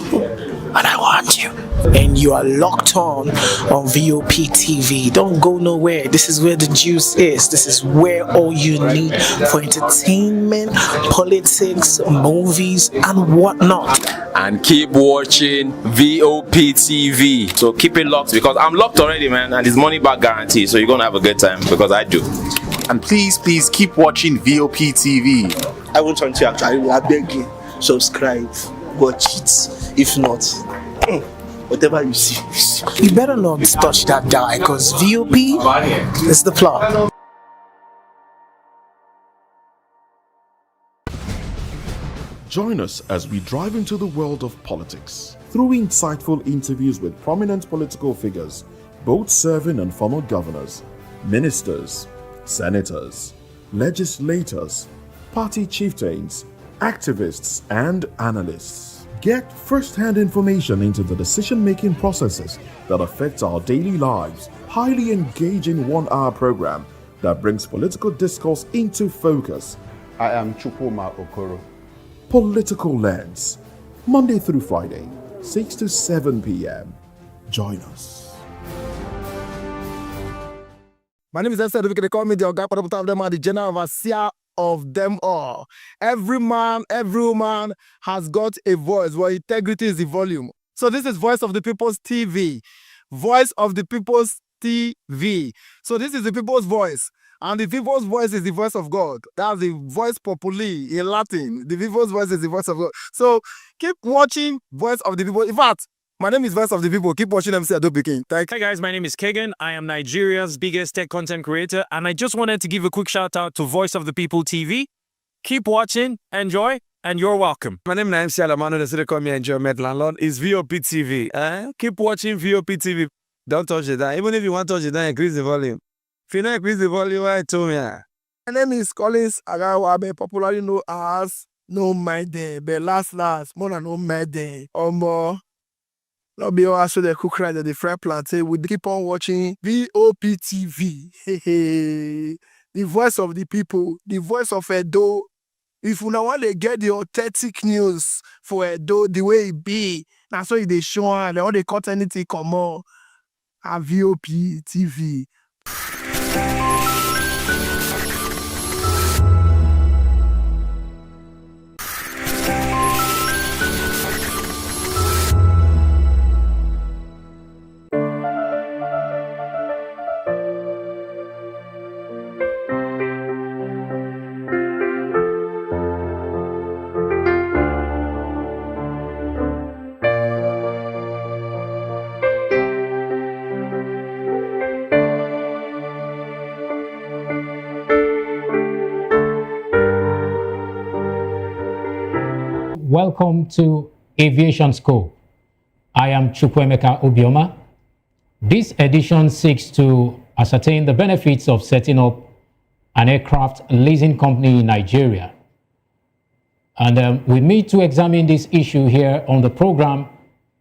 And I want you. And you are locked on VOP TV. Don't go nowhere. This is where the juice is. This is where all you need for entertainment, politics, movies, and whatnot. And keep watching VOP TV. So keep it locked because I'm locked already, man. And it's money back guarantee. So you're going to have a good time because I do. And please keep watching VOP TV. I won't want to actually, I beg you, subscribe, watch it. If not, whatever you see. You better not touch that guy because VOP is the plot. Join us as we drive into the world of politics through insightful interviews with prominent political figures, both serving and former governors, ministers, senators, legislators, party chieftains, activists, and analysts. Get first-hand information into the decision-making processes that affect our daily lives. Highly engaging 1-hour program that brings political discourse into focus. I am Chukwuma Okoro. Political Lens, Monday through Friday, 6 to 7 p.m. Join us. My name is Esther. They call me the Oga of them are the general overseer of them all. Every man, every woman has got a voice where integrity is the volume. So this is Voice of the People's TV. Voice of the People's TV. So this is the people's voice. And the people's voice is the voice of God. That's the voice populi in Latin. The people's voice is the voice of God. So keep watching Voice of the People. In fact, my name is Voice of the People. Keep watching MC Adobe King. Hi guys, my name is Kagan. I am Nigeria's biggest tech content creator, and I just wanted to give a quick shout out to Voice of the People TV. Keep watching, enjoy, and you're welcome. My name is MC Alamano. They call me Enjoyment Landlord. It's VOP TV. Keep watching VOP TV. Don't touch it down. Even if you want to touch it down, increase the volume. If you don't increase the volume, I told me. My name is Collins Agawabe, popularly known as No Maiden, but last, more than No Maiden, or more. Not be all so the cook right at the fry plantain. We keep on watching VOP TV. The voice of the people, the voice of Edo. If you don't want to get the authentic news for Edo the way it be, that's why they show and they want to cut anything come on. At VOP TV. Welcome to Aviation School. I am Chukwemeka Obioma. This edition seeks to ascertain the benefits of setting up an aircraft leasing company in Nigeria. And with me to examine this issue here on the program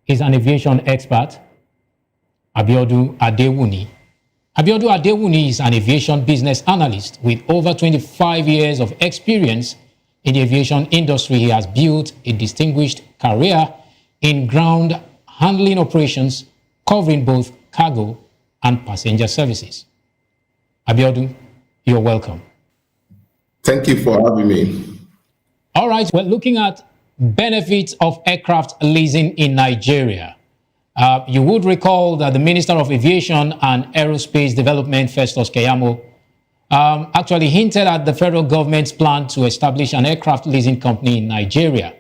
is an aviation expert, Abiodun Adewuni. Abiodun Adewuni is an aviation business analyst with over 25 years of experience in the aviation industry. He has built a distinguished career in ground handling operations covering both cargo and passenger services. Abiodun, you're welcome. Thank you for having me. All right, we're looking at benefits of aircraft leasing in Nigeria. You would recall that the Minister of Aviation and Aerospace Development, Festus Keyamo, actually hinted at the federal government's plan to establish an aircraft leasing company in Nigeria.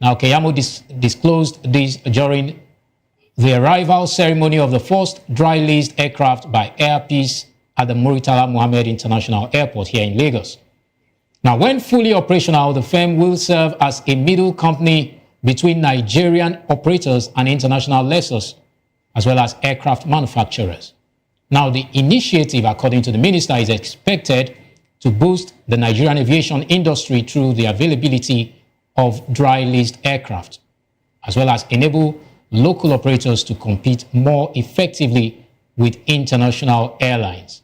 Now, Keyamo disclosed this during the arrival ceremony of the first dry-leased aircraft by Air Peace at the Muritala Muhammed International Airport here in Lagos. Now, when fully operational, the firm will serve as a middle company between Nigerian operators and international lessors, as well as aircraft manufacturers. Now, the initiative, according to the minister, is expected to boost the Nigerian aviation industry through the availability of dry-leased aircraft, as well as enable local operators to compete more effectively with international airlines.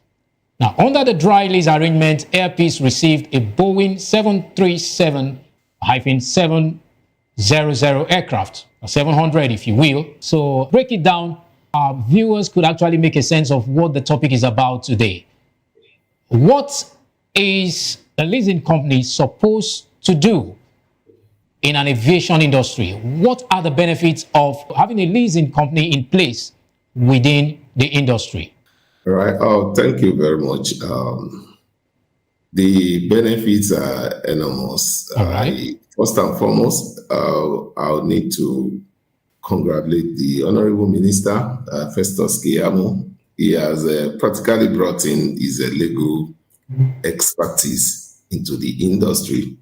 Now, under the dry-lease arrangement, Air Peace received a Boeing 737-700 aircraft, or 700 if you will. So, break it down. Our viewers could actually make a sense of what the topic is about today. What is a leasing company supposed to do in an aviation industry? What are the benefits of having a leasing company in place within the industry? All right. Oh, thank you very much. The benefits are enormous. All right. First and foremost, I'll need to congratulate the Honorable Minister, Festus Keyamo. He has practically brought in his legal expertise into the industry.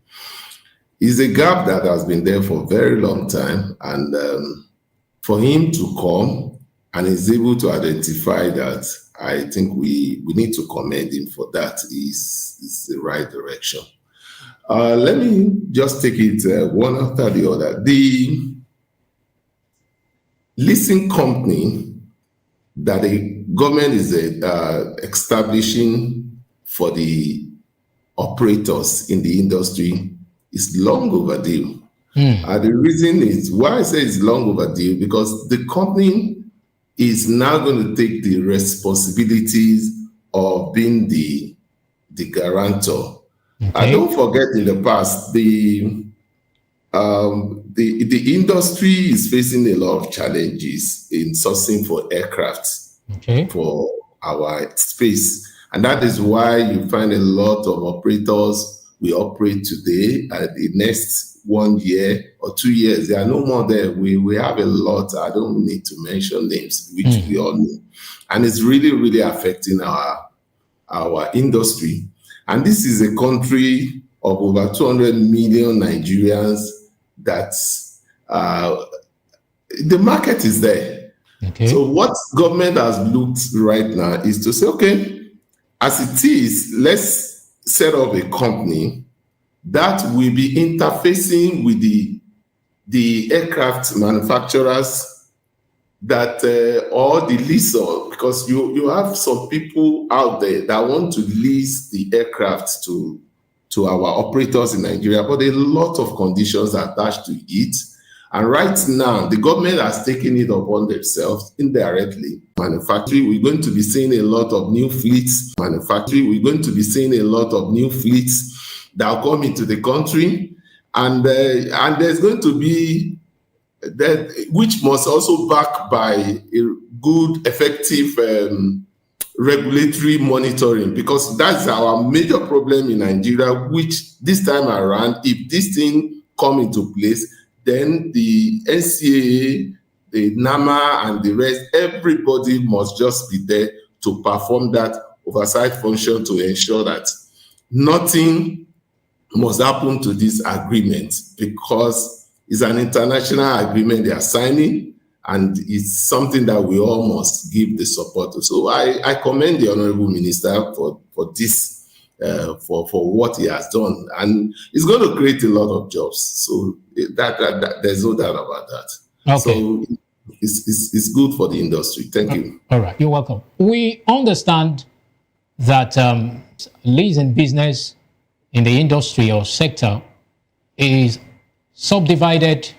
It's a gap that has been there for a very long time, and for him to come and is able to identify that, I think we need to commend him for that. Is the right direction. Let me just take it one after the other. The leasing company that the government is establishing for the operators in the industry is long overdue. The reason is why I say it's long overdue, because the company is now going to take the responsibilities of being the guarantor. Okay. Don't forget, in the past, the industry is facing a lot of challenges in sourcing for aircraft for our space. And that is why you find a lot of operators we operate today. The next 1 year or 2 years, there are no more there. We have a lot. I don't need to mention names, which we all know. And it's really, really affecting our industry. And this is a country of over 200 million Nigerians that the market is there. So what government has looked right now is to say, okay, as it is, let's set up a company that will be interfacing with the aircraft manufacturers that or the leaser, because you have some people out there that want to lease the aircraft to our operators in Nigeria, but a lot of conditions are attached to it. And right now, the government has taken it upon themselves indirectly. Manufacturing, we're going to be seeing a lot of new fleets. Manufacturing, we're going to be seeing a lot of new fleets that will come into the country. And there's going to be that, which must also back by a good, effective regulatory monitoring, because that's our major problem in Nigeria, which this time around, if this thing come into place, then the NCAA, the NAMA, and the rest, everybody must just be there to perform that oversight function to ensure that nothing must happen to this agreement, because it's an international agreement they are signing, and it's something that we all must give the support to. So I commend the Honorable Minister for this, for what he has done, and it's going to create a lot of jobs. So that there's no doubt about that. Okay. So it's good for the industry. Thank you. All right, you're welcome. We understand that leasing business in the industry or sector is subdivided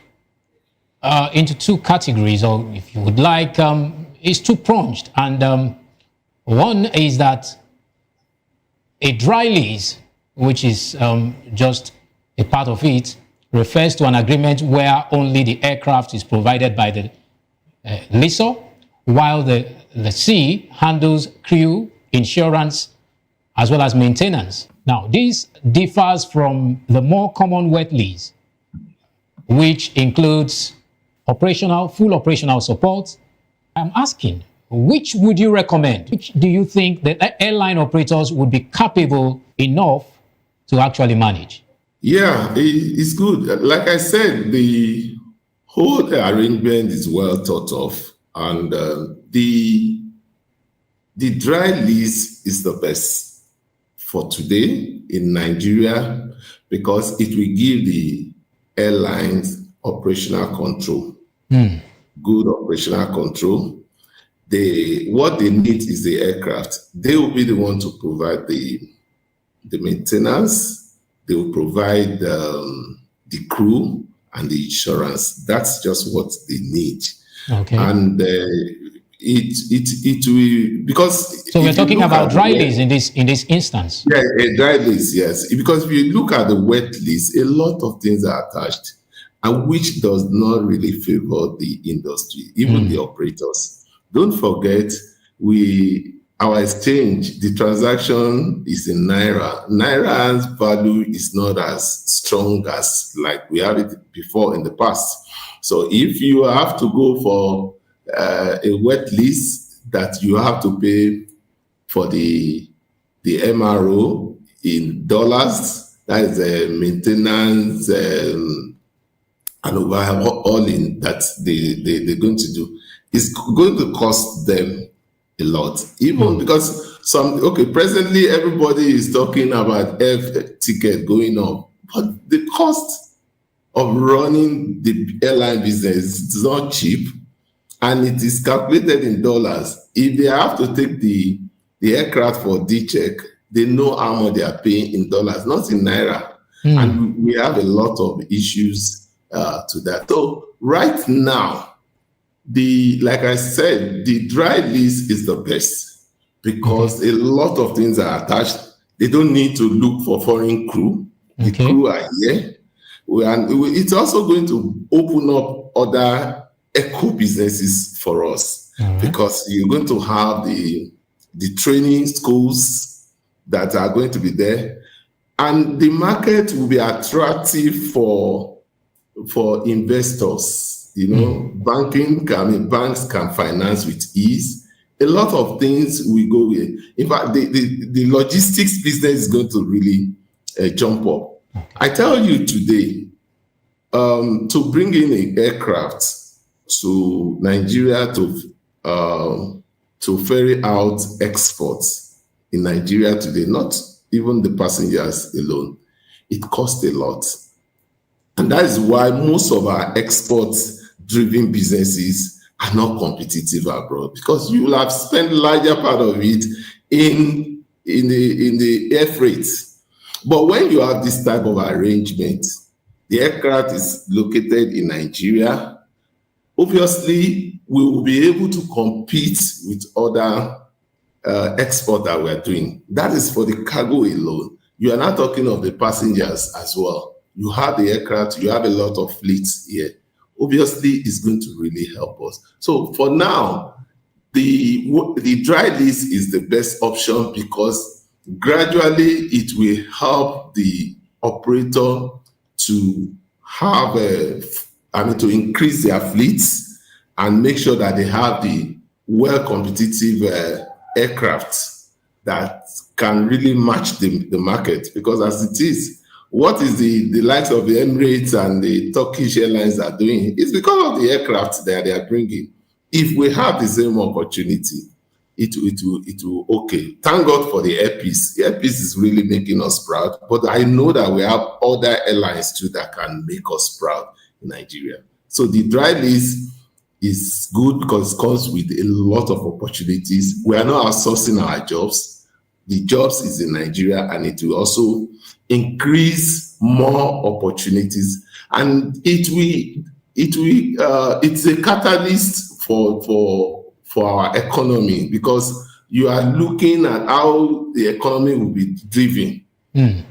into two categories, or if you would like, is two-pronged. And one is that a dry lease, which is just a part of it, refers to an agreement where only the aircraft is provided by the lessor, while the lessee handles crew, insurance, as well as maintenance. Now, this differs from the more common wet lease, which includes full operational support. I'm asking, which would you recommend? Which do you think that airline operators would be capable enough to actually manage? Yeah, it's good. Like I said, the whole arrangement is well thought of, and the dry lease is the best for today in Nigeria, because it will give the airlines operational control, good operational control. What they need is the aircraft. They will be the one to provide the maintenance. They will provide the crew and the insurance. That's just what they need. Okay. And it will, because so we're talking about dry lease in this instance. Yeah, a dry lease, yes. Because if you look at the wet lease, a lot of things are attached, and which does not really favor the industry, even the operators. Don't forget, our exchange, the transaction is in Naira. Naira's value is not as strong as like we had it before in the past. So if you have to go for a wet lease that you have to pay for the MRO in dollars, that is a maintenance and overhauling that they're going to do, it's going to cost them a lot. Even because presently everybody is talking about air ticket going up, but the cost of running the airline business is not cheap, and it is calculated in dollars. If they have to take the aircraft for D-check, they know how much they are paying in dollars, not in Naira. And we have a lot of issues to that. So right now, like I said, the dry lease is the best because a lot of things are attached. They don't need to look for foreign crew. The crew are here. And it's also going to open up other eco businesses for us because you're going to have the training schools that are going to be there, and the market will be attractive for investors. Banks can finance with ease. A lot of things will go with. In fact, the logistics business is going to really jump up. I tell you today, to bring in an aircraft to Nigeria to ferry out exports in Nigeria today, not even the passengers alone, it costs a lot. And that is why most of our export-driven businesses are not competitive abroad, because you will have spent larger part of it in the air freight. But when you have this type of arrangement, the aircraft is located in Nigeria, obviously we will be able to compete with other export that we're doing. That is for the cargo alone. You are not talking of the passengers as well. You have the aircraft, you have a lot of fleets here. Obviously, it's going to really help us. So for now, the dry lease is the best option because gradually it will help the operator to have to increase their fleets and make sure that they have the well-competitive aircraft that can really match the market. Because as it is, what is the likes of the Emirates and the Turkish Airlines are doing? It's because of the aircraft that they are bringing. If we have the same opportunity, it will okay. Thank God for the airpiece. The airpiece is really making us proud. But I know that we have other airlines too that can make us proud in Nigeria. So the dry lease is good because it comes with a lot of opportunities. We are not outsourcing our jobs. The jobs is in Nigeria, and it will also increase more opportunities. And it's a catalyst for our economy, because you are looking at how the economy will be driven. It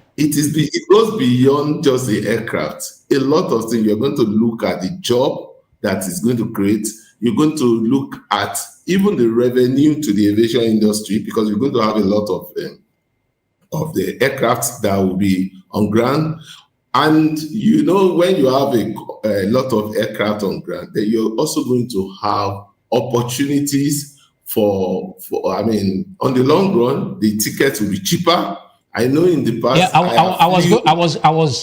goes beyond just the aircraft. A lot of things. You're going to look at the job that is going to create. You're going to look at even the revenue to the aviation industry, because you're going to have a lot of the aircraft that will be on ground. And when you have a lot of aircraft on ground, then you're also going to have opportunities for on the long run, the tickets will be cheaper. I know in the past. Yeah, I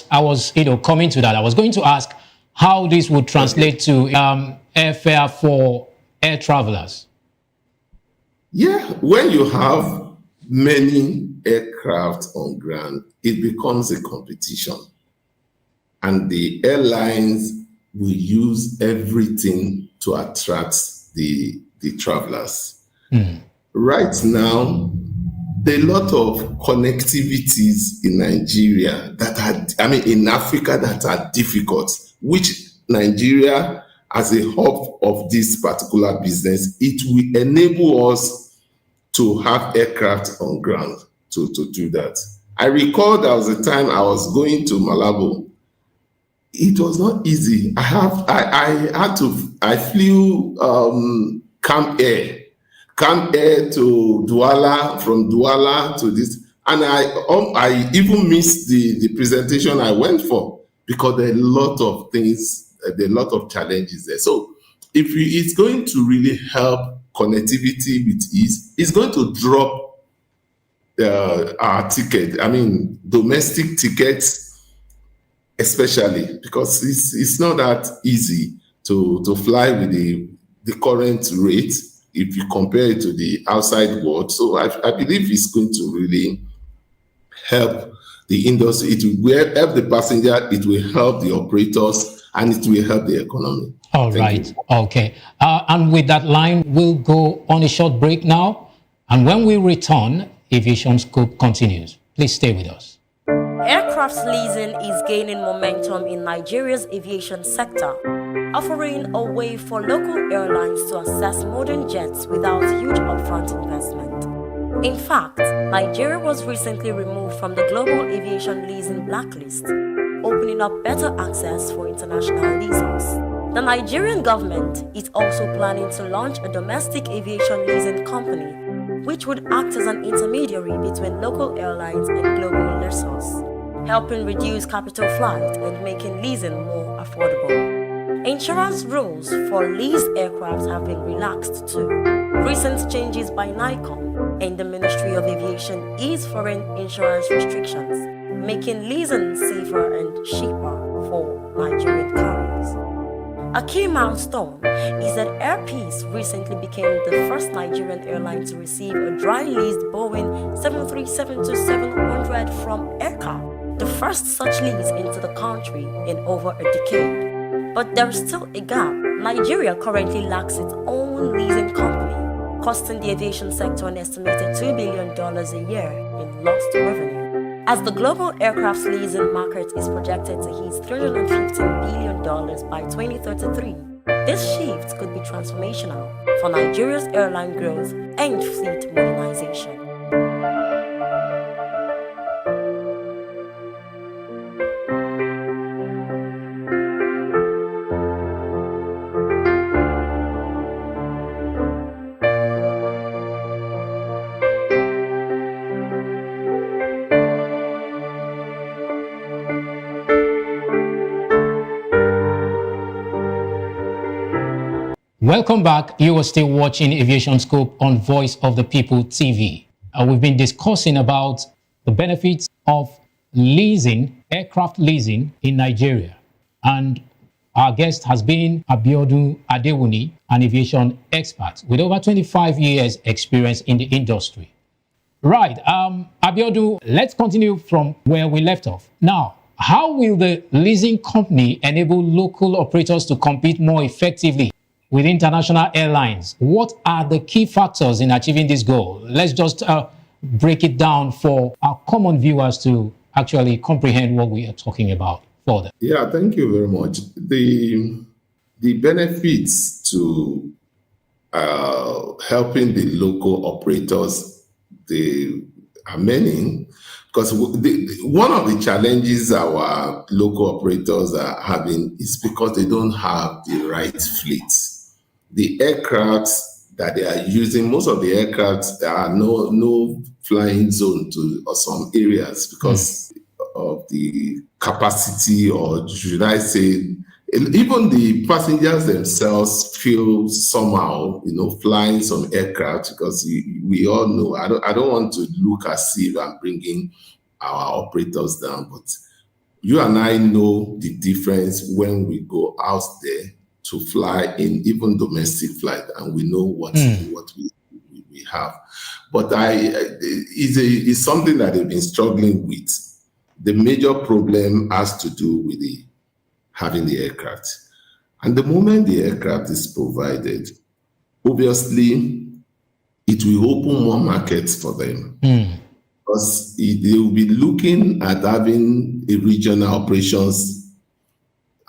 was coming to that. I was going to ask how this would translate to airfare for air travelers. Yeah, when you have many aircraft on ground, it becomes a competition. And the airlines will use everything to attract the travelers. Right now, there are a lot of connectivities in Nigeria in Africa that are difficult, which Nigeria, as a hub of this particular business, it will enable us to have aircraft on ground to do that. I recall there was a time I was going to Malabo. It was not easy. I flew Camp Air to Douala, from Douala to this, and I even missed the presentation I went for because there are a lot of things, there are a lot of challenges there. So it's going to really help connectivity with ease. It's going to drop our ticket. Domestic tickets, especially because it's not that easy to fly with the current rate if you compare it to the outside world. So I believe it's going to really help the industry. It will help the passenger, it will help the operators, and it will help the economy. All right. Okay. And with that line, we'll go on a short break now. And when we return, Aviation Scoop continues. Please stay with us. Aircraft leasing is gaining momentum in Nigeria's aviation sector. offering a way for local airlines to access modern jets without huge upfront investment. In fact, Nigeria was recently removed from the global aviation leasing blacklist, opening up better access for international leasers. The Nigerian government is also planning to launch a domestic aviation leasing company, which would act as an intermediary between local airlines and global lessors, helping reduce capital flight and making leasing more affordable. Insurance rules for leased aircraft have been relaxed too. Recent changes by NICOM and the Ministry of Aviation ease foreign insurance restrictions, making leasing safer and cheaper for Nigerian carriers. A key milestone is that Air Peace recently became the first Nigerian airline to receive a dry-leased Boeing 737-700 from Aircar, the first such lease into the country in over a decade. But there's still a gap. Nigeria currently lacks its own leasing company, costing the aviation sector an estimated $2 billion a year in lost revenue. As the global aircraft leasing market is projected to hit $315 billion by 2033, this shift could be transformational for Nigeria's airline growth and fleet modernization. Welcome back. You are still watching Aviation Scope on Voice of the People TV. We've been discussing about the benefits of leasing, aircraft leasing in Nigeria. And our guest has been Abiodun Adewuni, an aviation expert with over 25 years experience in the industry. Right, Abiodun, let's continue from where we left off. Now, how will the leasing company enable local operators to compete more effectively with international airlines? What are the key factors in achieving this goal? Let's just break it down for our common viewers to actually comprehend what we are talking about further. Yeah, thank you very much. The benefits to helping the local operators, they are many, because one of the challenges our local operators are having is because they don't have the right fleets. The aircraft that they are using, most of the aircraft, there are no flying zone to some areas because of the capacity, or should I say, even the passengers themselves feel somehow, flying some aircraft, because we all know, I don't want to look as if I'm bringing our operators down, but you and I know the difference when we go out there to fly in even domestic flight, and we know what we have. But it's something that they've been struggling with. The major problem has to do with having the aircraft. And the moment the aircraft is provided, obviously, it will open more markets for them. Because they will be looking at having a regional operations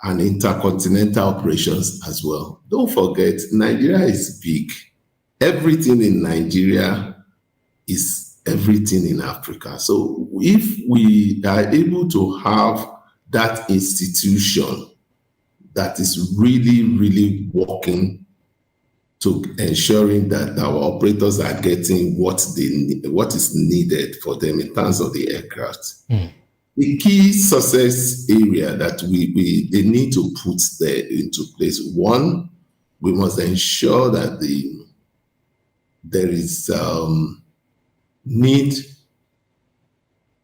and intercontinental operations as well. Don't forget, Nigeria is big. Everything in Nigeria is everything in Africa. So if we are able to have that institution that is really, really working to ensuring that our operators are getting what is needed for them in terms of the aircraft. The key success area that they need to put there into place. One, we must ensure that there is need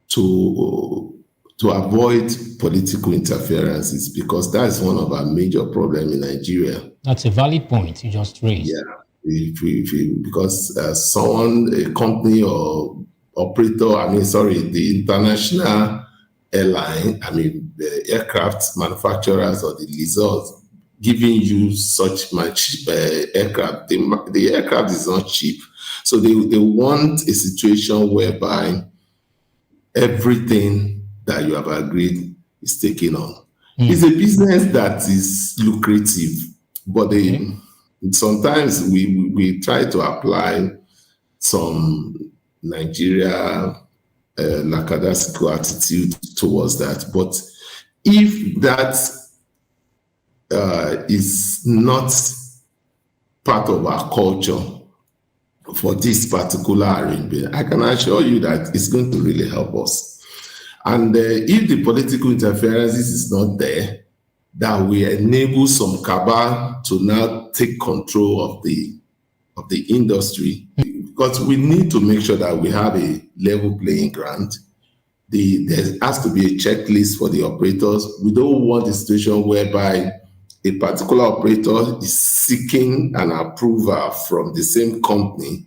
to avoid political interferences, because that is one of our major problems in Nigeria. That's a valid point you just raised. Yeah, because a company or operator, the international airline, the aircraft manufacturers or the lessors giving you such much aircraft, the aircraft is not cheap. So they want a situation whereby everything that you have agreed is taken on. It's a business that is lucrative, but sometimes we try to apply some Nigeria lackadaisical attitude towards that. But if that is not part of our culture for this particular arrangement, I can assure you that it's going to really help us. And if the political interferences is not there, that we enable some cabal to now take control of the industry, because we need to make sure that we have a level playing ground. There has to be a checklist for the operators. We don't want a situation whereby a particular operator is seeking an approval from the same company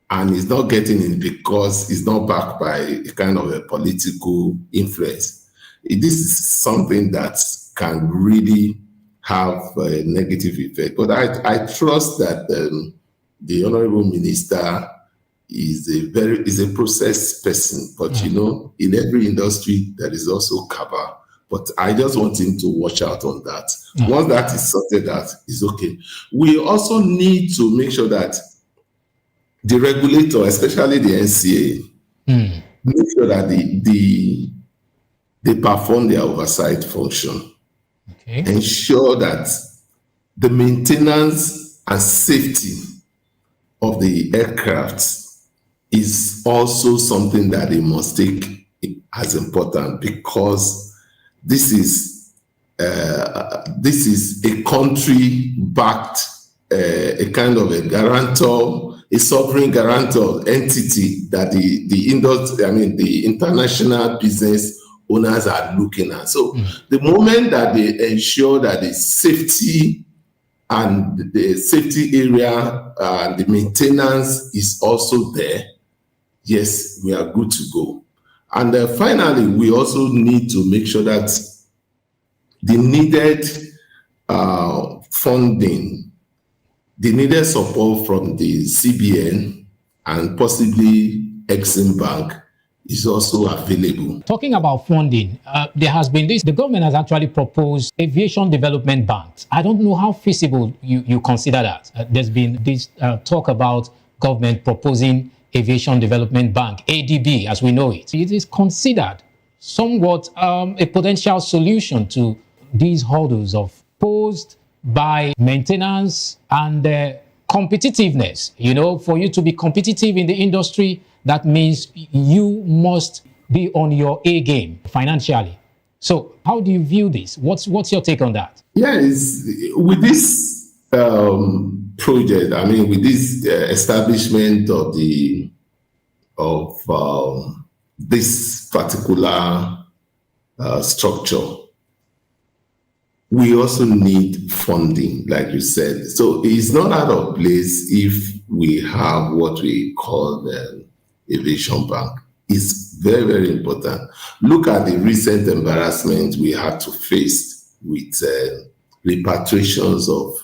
and is not getting it because it's not backed by a kind of a political influence. This is something that can really have a negative effect. But I trust that the Honorable Minister is a process person. But you know, in every industry there is also cabal. But I just want him to watch out on that. Once that is sorted out, it's okay. We also need to make sure that the regulator, especially the NCA, make sure that they perform their oversight function. Ensure that the maintenance and safety of the aircraft is also something that they must take as important, because this is a country-backed, a kind of a guarantor, a sovereign guarantor entity that the industry, the international business owners are looking at. So the moment that they ensure that the safety and the safety area and the maintenance is also there, yes, we are good to go. And finally, we also need to make sure that the needed funding, the needed support from the CBN and possibly Exim Bank is also available. Talking about funding, there has been this, the government has actually proposed aviation development banks. I don't know how feasible you consider that. There's been this talk about government proposing aviation development bank, ADB as we know it. It is considered somewhat a potential solution to these hurdles posed by maintenance and competitiveness. You know, for you to be competitive in the industry, that means you must be on your A game financially. So how do you view this? What's your take on that? Yes, with this project, with this establishment of this particular structure, we also need funding, like you said. So it's not out of place if we have what we call the aviation bank. It's very, very important. Look at the recent embarrassment we had to face with repatriations of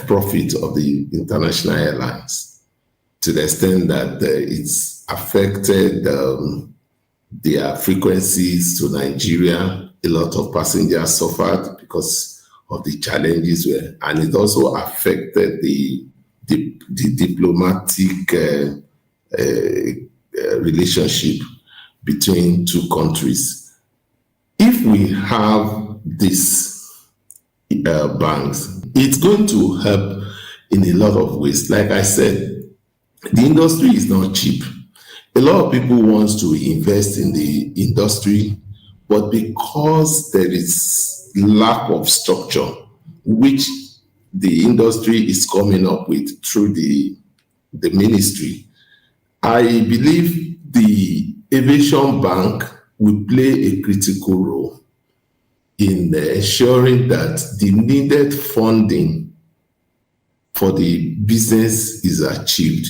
profit of the international airlines, to the extent that it's affected their frequencies to Nigeria. A lot of passengers suffered because of the challenges, and it also affected the diplomatic relationship between two countries. If we have these banks, it's going to help in a lot of ways. Like I said, the industry is not cheap. A lot of people want to invest in the industry, but because there is lack of structure, which the industry is coming up with through the ministry, I believe the aviation bank will play a critical role in ensuring that the needed funding for the business is achieved.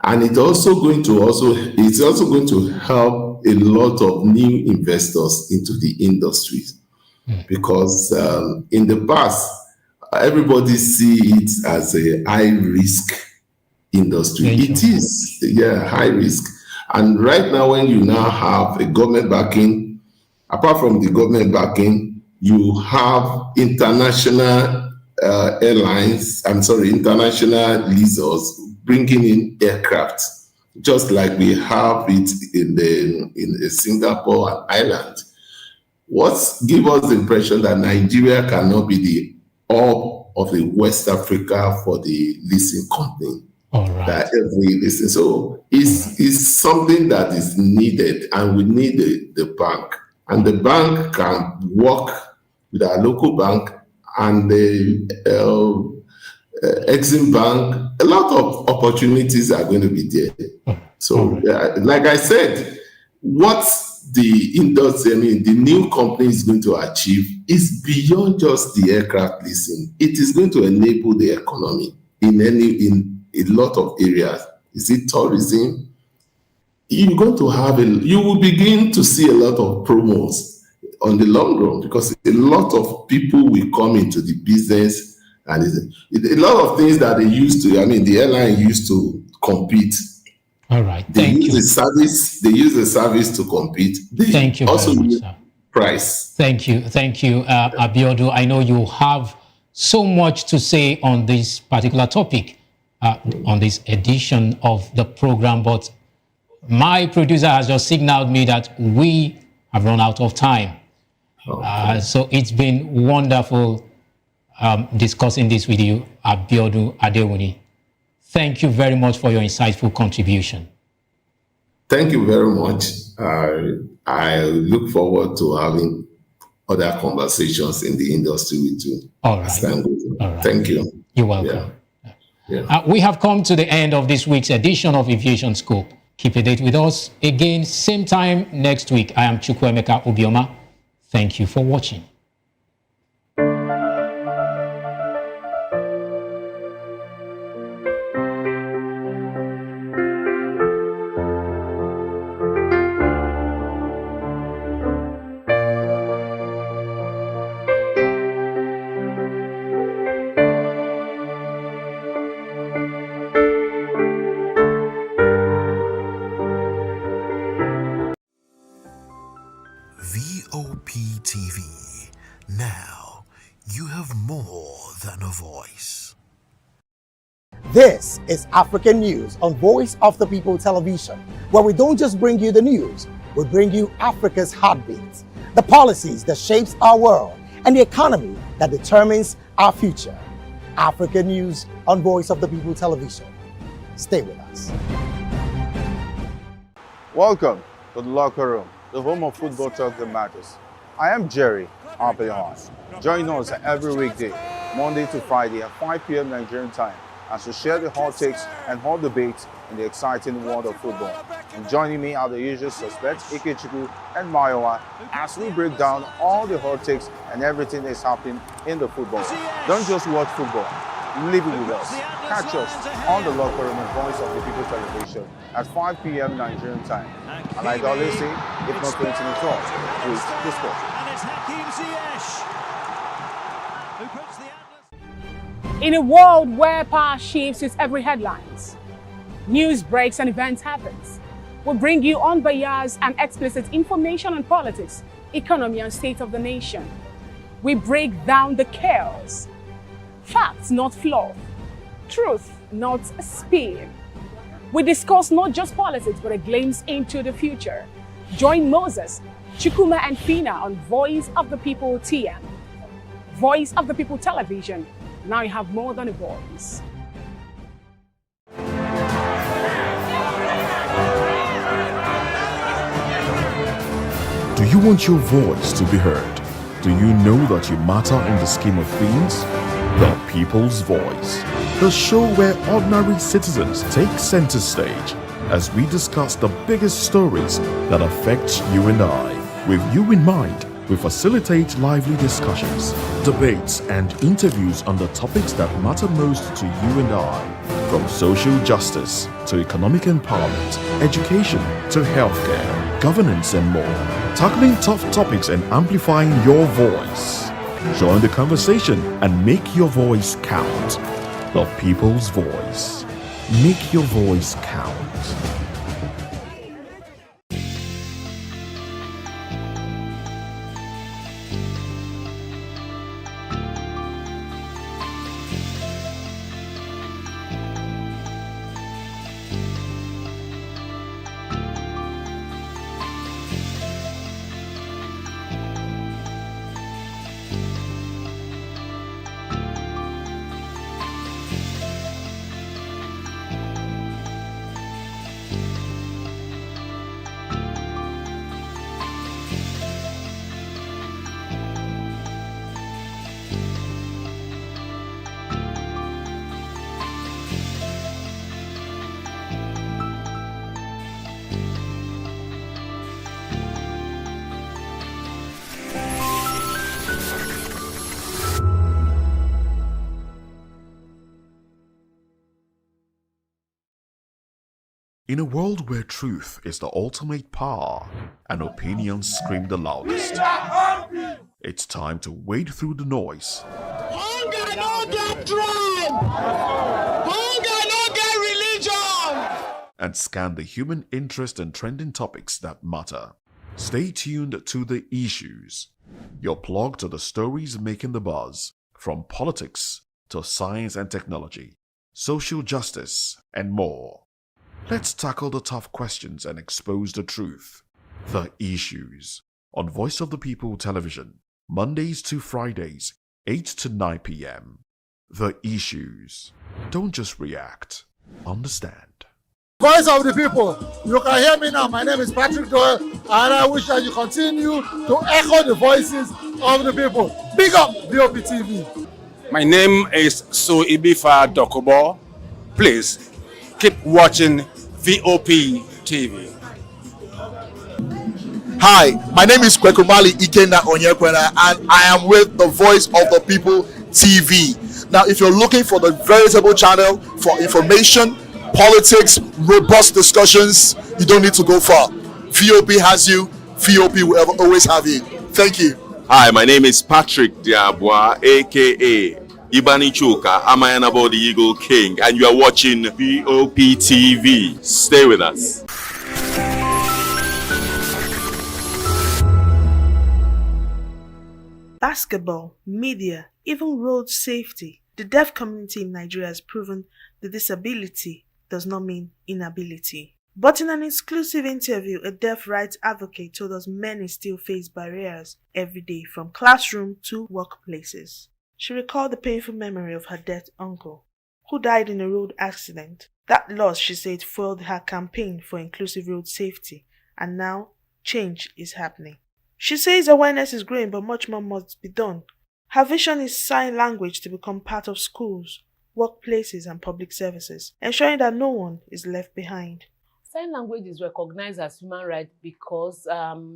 And it's also going to help a lot of new investors into the industries, because in the past, everybody see it as a high risk industry. It is, high risk. And right now, when you now have a government backing, apart from the government backing, you have international international leases bringing in aircraft, just like we have it in Singapore and Ireland. What gives us the impression that Nigeria cannot be the hub of the West Africa for the leasing company? All right. That every listen. So it's something that is needed, and we need the bank. And the bank can work with our local bank and the Exim Bank. A lot of opportunities are going to be there. So, like I said, what the industry, the new company is going to achieve is beyond just the aircraft leasing. It is going to enable the economy in a lot of areas. Is it tourism? You're going to you will begin to see a lot of promos on the long run, because a lot of people will come into the business, and a lot of things that they used to, the airline used to compete. All right. They use the service to compete. Thank you also very much, sir. Price. Thank you, Abiodun. I know you have so much to say on this particular topic, on this edition of the program, but my producer has just signaled me that we have run out of time. So it's been wonderful discussing this with you, Abiodun Adewuni. Thank you very much for your insightful contribution. Thank you very much. I look forward to having other conversations in the industry with you. All right. All right. Thank you. You're welcome. Yeah. We have come to the end of this week's edition of Aviation Scope. Keep a date with us again, same time next week. I am Chukwuemeka Obioma. Thank you for watching. VOPTV. Now, you have more than a voice. This is African News on Voice of the People Television, where we don't just bring you the news, we bring you Africa's heartbeat, the policies that shapes our world, and the economy that determines our future. African News on Voice of the People Television. Stay with us. Welcome to the locker room, the home of football talk that matters. I am Jerry Arpillon. Join us every weekday, Monday to Friday at 5 p.m. Nigerian time, as we share the hot takes and hot debates in the exciting world of football. And joining me are the usual suspects, Ikechukwu and Mayowa, as we break down all the hot takes and everything that's happening in the football. Don't just watch football, live it with us. Catch us on the locker room and Voice of the People Television at 5 p.m. Nigerian time. And like I always say, if not 20 minutes off, please the sport. And it's Hakim Ziyech who puts the Atlas. In a world where power shifts with every headlines, news breaks and events happens, we bring you unbiased and explicit information on politics, economy and state of the nation. We break down the chaos. Facts, not fluff. Truth, not spin. We discuss not just politics, but a glimpse into the future. Join Moses, Chukuma and Fina on Voice of the People TM. Voice of the People Television. Now you have more than a voice. Do you want your voice to be heard? Do you know that you matter in the scheme of things? The People's Voice, the show where ordinary citizens take center stage as we discuss the biggest stories that affect you and I. With you in mind, we facilitate lively discussions, debates, and interviews on the topics that matter most to you and I, from social justice to economic empowerment, education to healthcare, governance, and more, tackling tough topics and amplifying your voice. Join the conversation and make your voice count. The People's Voice. Make your voice count. In a world where truth is the ultimate power and opinions scream the loudest, it's time to wade through the noise. Hunger no get tribe! Hunger no get religion! And scan the human interest and trending topics that matter. Stay tuned to The Issues, your plug to the stories making the buzz, from politics to science and technology, social justice, and more. Let's tackle the tough questions and expose the truth. The Issues, on Voice of the People Television, Mondays to Fridays, 8 to 9 p.m. The Issues. Don't just react, understand. Voice of the people, you can hear me now. My name is Patrick Doyle, and I wish that you continue to echo the voices of the people. Big up VOP TV. My name is Suibifa Dokubo. Please keep watching VOP TV. Hi, my name is Kwekumali Ikena Onyekwena, and I am with the Voice of the People TV. Now, if you're looking for the veritable channel for information, politics, robust discussions, you don't need to go far. VOP has you. VOP will always have you. Thank you. Hi, my name is Patrick Diabwa, aka Ibani Chuka, Amayanabo the Eagle King, and you are watching VOP TV. Stay with us. Basketball, media, even road safety. The deaf community in Nigeria has proven that disability does not mean inability. But in an exclusive interview, a deaf rights advocate told us many still face barriers every day, from classroom to workplaces. She recalled the painful memory of her dead uncle, who died in a road accident. That loss, she said, fueled her campaign for inclusive road safety, and now change is happening. She says awareness is growing, but much more must be done. Her vision is sign language to become part of schools, workplaces, and public services, ensuring that no one is left behind. Sign language is recognized as human right because,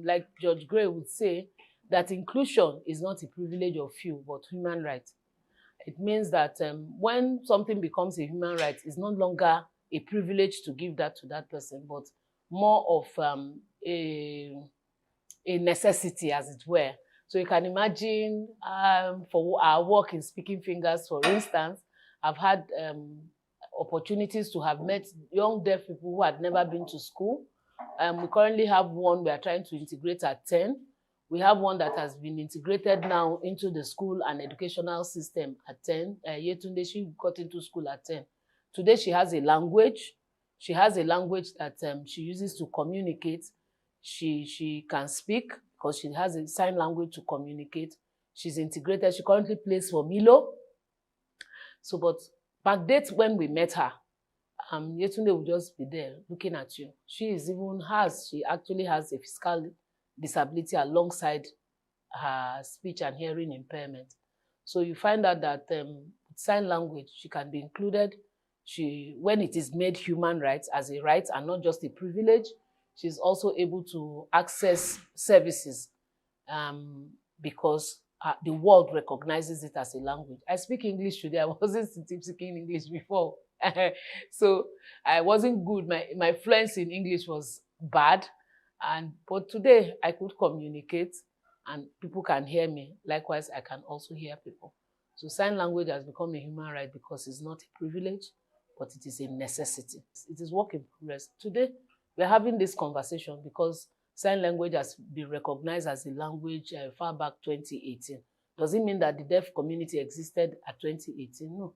like George Gray would say, that inclusion is not a privilege of few, but human right. It means that when something becomes a human right, it's no longer a privilege to give that to that person, but more of a necessity, as it were. So you can imagine for our work in Speaking Fingers, for instance, I've had opportunities to have met young deaf people who had never been to school. We currently have one we are trying to integrate at 10. We have one that has been integrated now into the school and educational system at 10. Yetunde, she got into school at 10. Today she has a language. She has a language that she uses to communicate. She can speak because she has a sign language to communicate. She's integrated. She currently plays for Milo. So, but back dates when we met her, Yetunde will just be there looking at you. She actually has a physical disability alongside her speech and hearing impairment. So you find out that sign language, she can be included. When it is made human rights as a right and not just a privilege, she's also able to access services because the world recognizes it as a language. I speak English today. I wasn't speaking English before. So I wasn't good. My fluency in English was bad. But today I could communicate and people can hear me. Likewise, I can also hear people. So sign language has become a human right because it's not a privilege, but it is a necessity. It is work in progress. Today, we're having this conversation because sign language has been recognized as a language far back 2018. Does it mean that the deaf community existed at 2018? No.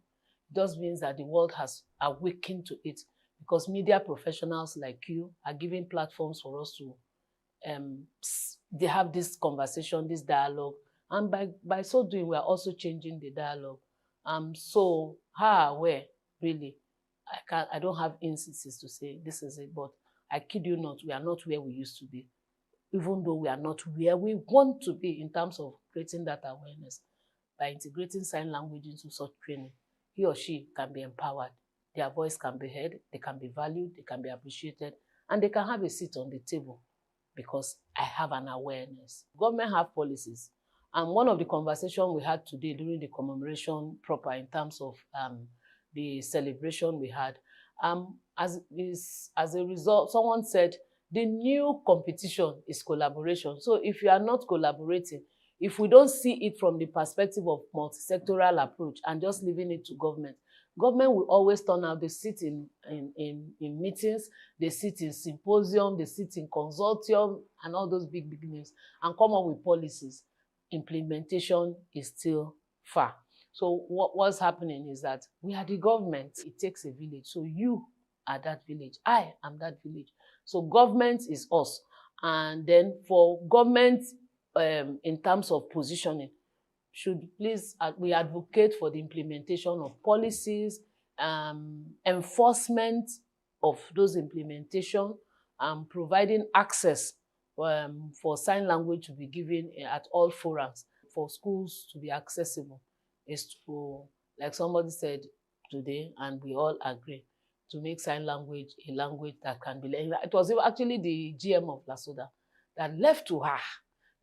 It just means that the world has awakened to it because media professionals like you are giving platforms for us to they have this conversation, this dialogue, and by so doing, we are also changing the dialogue. So how aware, really, I don't have instances to say this is it, but I kid you not, we are not where we used to be, even though we are not where we want to be in terms of creating that awareness. By integrating sign language into such training, he or she can be empowered. Their voice can be heard, they can be valued, they can be appreciated, and they can have a seat on the table because I have an awareness. Government have policies. And one of the conversations we had today during the commemoration proper in terms of the celebration we had, As a result, someone said the new competition is collaboration. So if you are not collaborating, if we don't see it from the perspective of multi-sectoral approach and just leaving it to government will always turn out. They sit in meetings, they sit in symposium, they sit in consortium and all those big names and come up with policies. Implementation is still far. So what's happening is that we are the government. It takes a village. So you are that village. I am that village. So government is us. And then for government, in terms of positioning, should please, we advocate for the implementation of policies, enforcement of those implementation, providing access for sign language to be given at all forums, for schools to be accessible, is to, like somebody said today, and we all agree, to make sign language a language that can be learned. It was actually the GM of Lasoda that left to her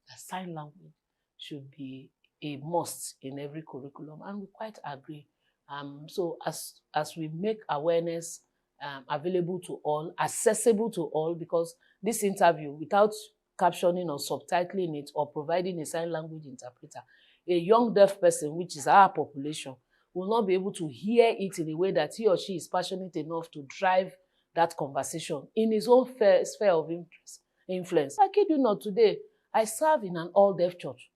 that sign language should be a must in every curriculum, and we quite agree. So as we make awareness available to all, accessible to all, because this interview, without captioning or subtitling it or providing a sign language interpreter, a young deaf person, which is our population, will not be able to hear it in a way that he or she is passionate enough to drive that conversation in his own sphere of influence. I kid you not, today, I serve in an all-deaf church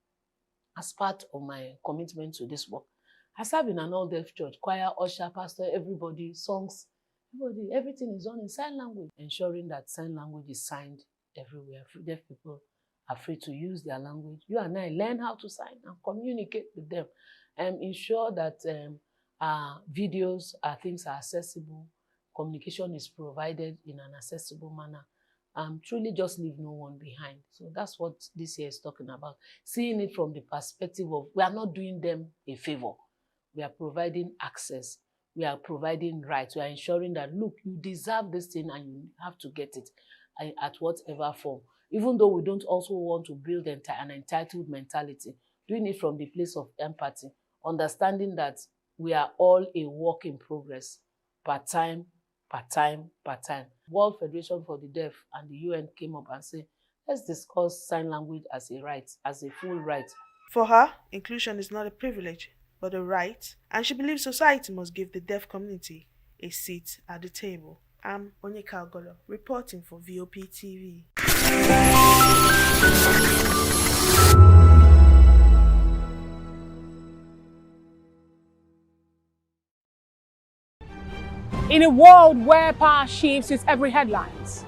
as part of my commitment to this work. I serve in an all-deaf church, choir, usher, pastor, everybody, songs, everything is done in sign language, ensuring that sign language is signed everywhere. Deaf people are free to use their language. You and I learn how to sign and communicate with them and ensure that videos, things are accessible, communication is provided in an accessible manner. Truly just leave no one behind. So that's what this year is talking about. Seeing it from the perspective of, we are not doing them a favor. We are providing access. We are providing rights. We are ensuring that, look, you deserve this thing and you have to get it at whatever form. Even though we don't also want to build an entitled mentality, doing it from the place of empathy, understanding that we are all a work in progress, part-time, part-time, part-time. World Federation for the Deaf and the UN came up and said, let's discuss sign language as a right, as a full right. For her, inclusion is not a privilege, but a right, and she believes society must give the deaf community a seat at the table. I'm Onyeka Ogolo, reporting for VOP TV. In a world where power shifts its every headlines,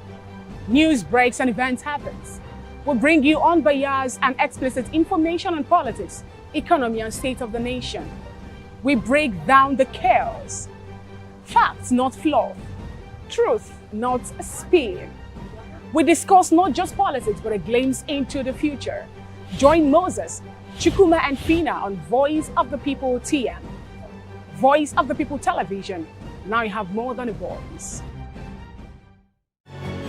news breaks and events happens, we bring you unbiased and explicit information on politics, economy and state of the nation. We break down the chaos. Facts, not fluff. Truth, not spin. We discuss not just politics, but a glimpse into the future. Join Moses, Chukuma and Fina on Voice of the People TM. Voice of the People Television. Now you have more than a voice.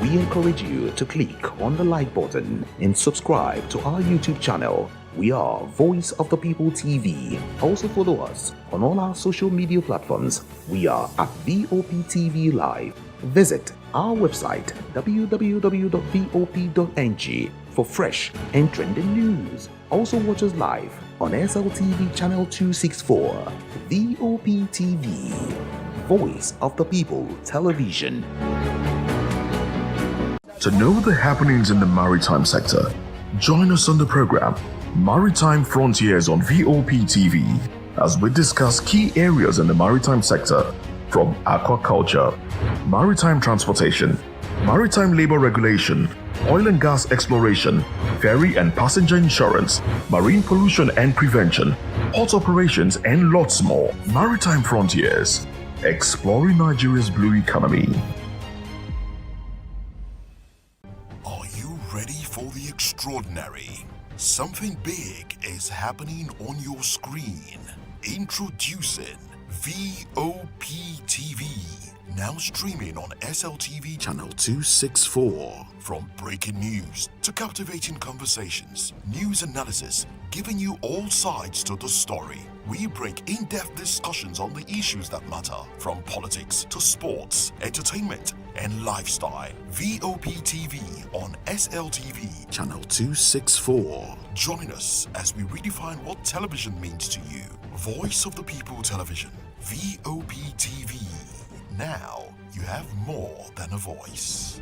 We encourage you to click on the like button and subscribe to our YouTube channel. We are Voice of the People TV. Also follow us on all our social media platforms. We are at VOPTV Live. Visit our website www.vop.ng for fresh and trending news. Also watch us live on SLTV channel 264. VOPTV, Voice of the People Television. To know the happenings in the maritime sector, join us on the program Maritime Frontiers on VOP TV as we discuss key areas in the maritime sector, from aquaculture, maritime transportation, maritime labor regulation, oil and gas exploration, ferry and passenger insurance, marine pollution and prevention, port operations, and lots more. Maritime Frontiers, exploring Nigeria's blue economy. Are you ready for the extraordinary? Something big is happening on your screen. Introducing VOP TV, now streaming on SLTV channel 264. From breaking news to captivating conversations, news analysis, giving you all sides to the story. We bring in-depth discussions on the issues that matter, from politics to sports, entertainment, and lifestyle. VOP TV on SLTV, channel 264. Join us as we redefine what television means to you. Voice of the People Television, VOP TV. Now you have more than a voice.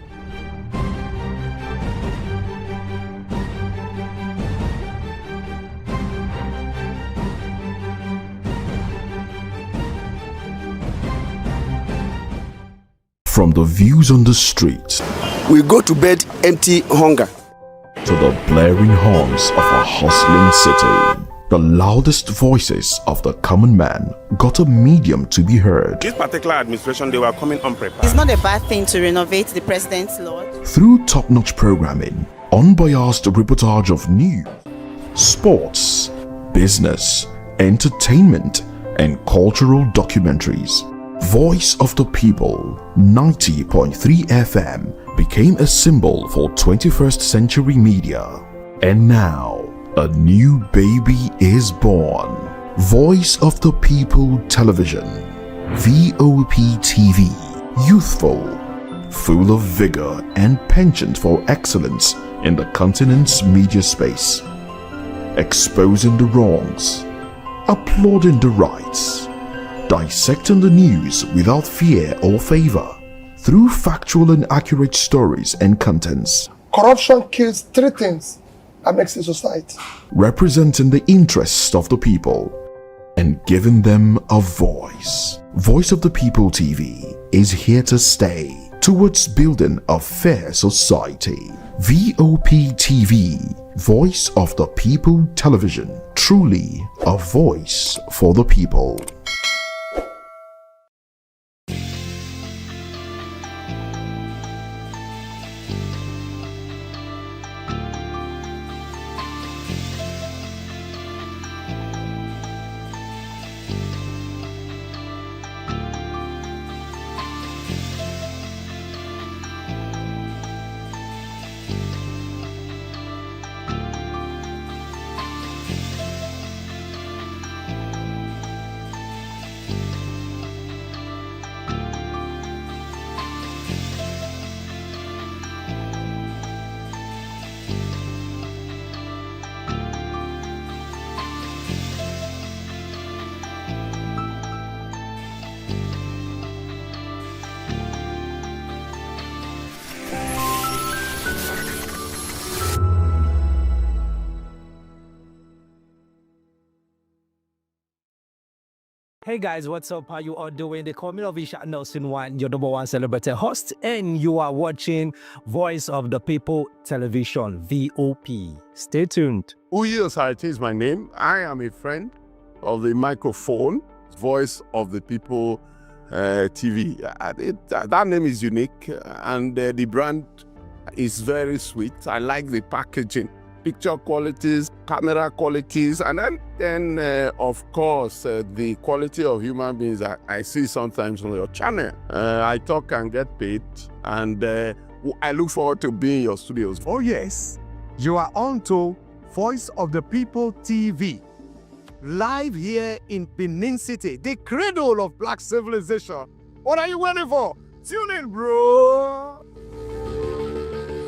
From the views on the street, We go to bed empty hunger. to the blaring horns of a hustling city, the loudest voices of the common man got a medium to be heard. This particular administration, they were coming unprepared. It's not a bad thing to renovate the president's lodge. Through top-notch programming, unbiased reportage of news, sports, business, entertainment, and cultural documentaries, Voice of the People 90.3 FM became a symbol for 21st century media. And now, a new baby is born. Voice of the People Television, VOP TV, youthful, full of vigor and penchant for excellence in the continent's media space, exposing the wrongs, applauding the rights, dissecting the news without fear or favor, through factual and accurate stories and contents, Corruption kills three things that makes a society. representing the interests of the people and giving them a voice. Voice of the People TV is here to stay towards building a fair society. VOP TV, Voice of the People Television, truly a voice for the people. Hey guys, what's up? How you all doing? They call me Ovisha Nelson One, your number one celebrity host, and you are watching Voice of the People Television, VOP. Stay tuned. Uyi Osarite is my name. I am a friend of the microphone, Voice of the People TV. That name is unique, and the brand is very sweet. I like the packaging, picture qualities, camera qualities, and then of course, the quality of human beings that I see sometimes on your channel. I talk and get paid, and I look forward to being in your studios. Oh yes, you are on to Voice of the People TV. Live here in Benin City, the cradle of black civilization. What are you waiting for? Tune in, bro.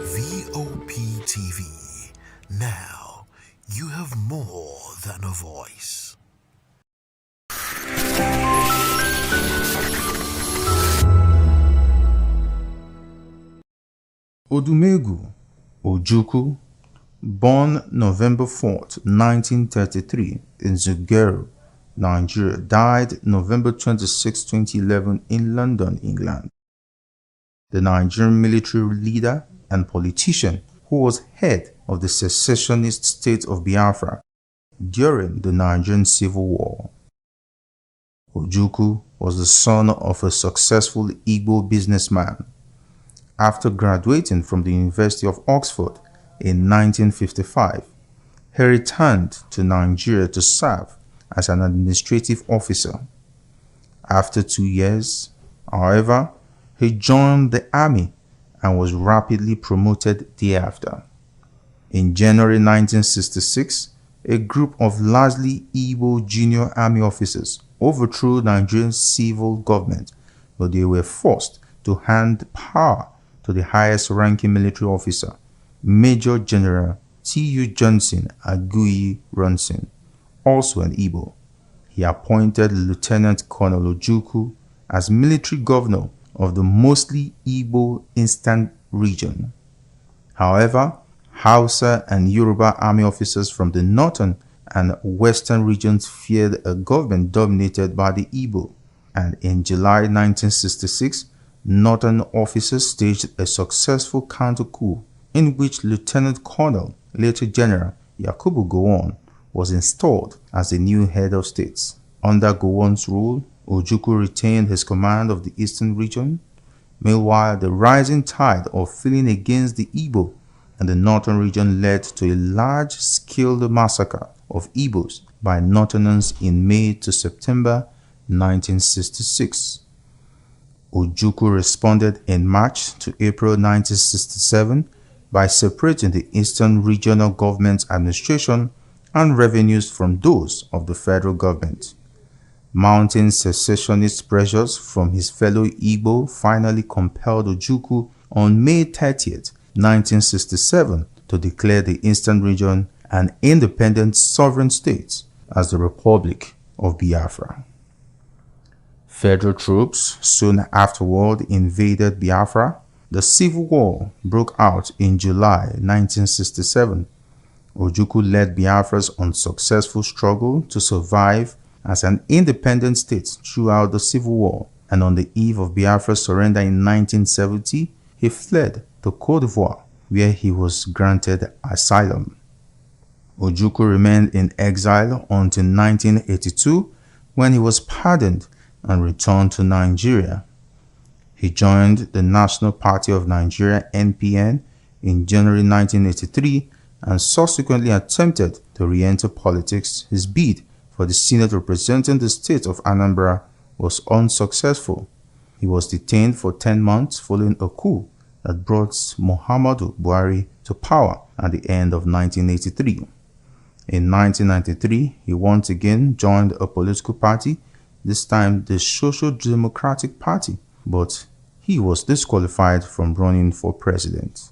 VOP TV. Now you have more than a voice. Odumegwu Ojukwu, born November 4th, 1933 in Zungeru, Nigeria, died November 26, 2011 in London, England. The Nigerian military leader and politician who was head of the secessionist state of Biafra during the Nigerian Civil War. Ojukwu was the son of a successful Igbo businessman. After graduating from the University of Oxford in 1955, he returned to Nigeria to serve as an administrative officer. After 2 years, however, he joined the army and was rapidly promoted thereafter. In January 1966, a group of largely Igbo junior army officers overthrew Nigeria's civil government, but they were forced to hand power to the highest ranking military officer, Major General T.U. Johnson Aguiyi Ronson, also an Igbo. He appointed Lieutenant Colonel Ojukwu as military governor of the mostly Igbo Eastern region. However, Hausa and Yoruba army officers from the northern and western regions feared a government dominated by the Igbo, and in July 1966, northern officers staged a successful counter-coup in which Lieutenant Colonel, later General Yakubu Gowon, was installed as the new head of state. Under Gowon's rule, Ojukwu retained his command of the eastern region. Meanwhile, the rising tide of feeling against the Igbo and the northern region led to a large-scale massacre of Igbos by Northerners in May to September 1966. Ojukwu responded in March to April 1967 by separating the Eastern Regional Government Administration and revenues from those of the federal government. Mounting secessionist pressures from his fellow Igbo finally compelled Ojukwu on May 30th, 1967 to declare the Eastern Region an independent sovereign state as the Republic of Biafra. Federal troops soon afterward invaded Biafra. The Civil War broke out in July 1967. Ojukwu led Biafra's unsuccessful struggle to survive as an independent state throughout the Civil War, and on the eve of Biafra's surrender in 1970, he fled to Côte d'Ivoire, where he was granted asylum. Ojukwu remained in exile until 1982, when he was pardoned and returned to Nigeria. He joined the National Party of Nigeria (NPN) in January 1983 and subsequently attempted to re-enter politics. His bid for the Senate representing the state of Anambra was unsuccessful. He was detained for 10 months following a coup that brought Muhammadu Buhari to power at the end of 1983. In 1993, he once again joined a political party, this time the Social Democratic Party, but he was disqualified from running for president.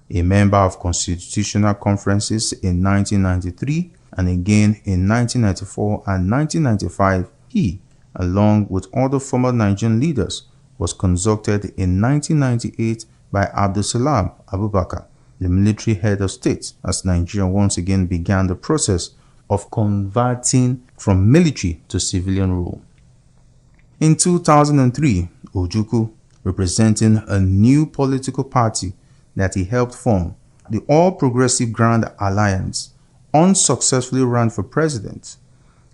A member of constitutional conferences in 1993 and again in 1994 and 1995, he, along with other former Nigerian leaders, was consulted in 1998 by Abdulsalam Abubakar, the military head of state, as Nigeria once again began the process of converting from military to civilian rule. In 2003, Ojukwu, representing a new political party that he helped form, the All Progressive Grand Alliance, unsuccessfully ran for president.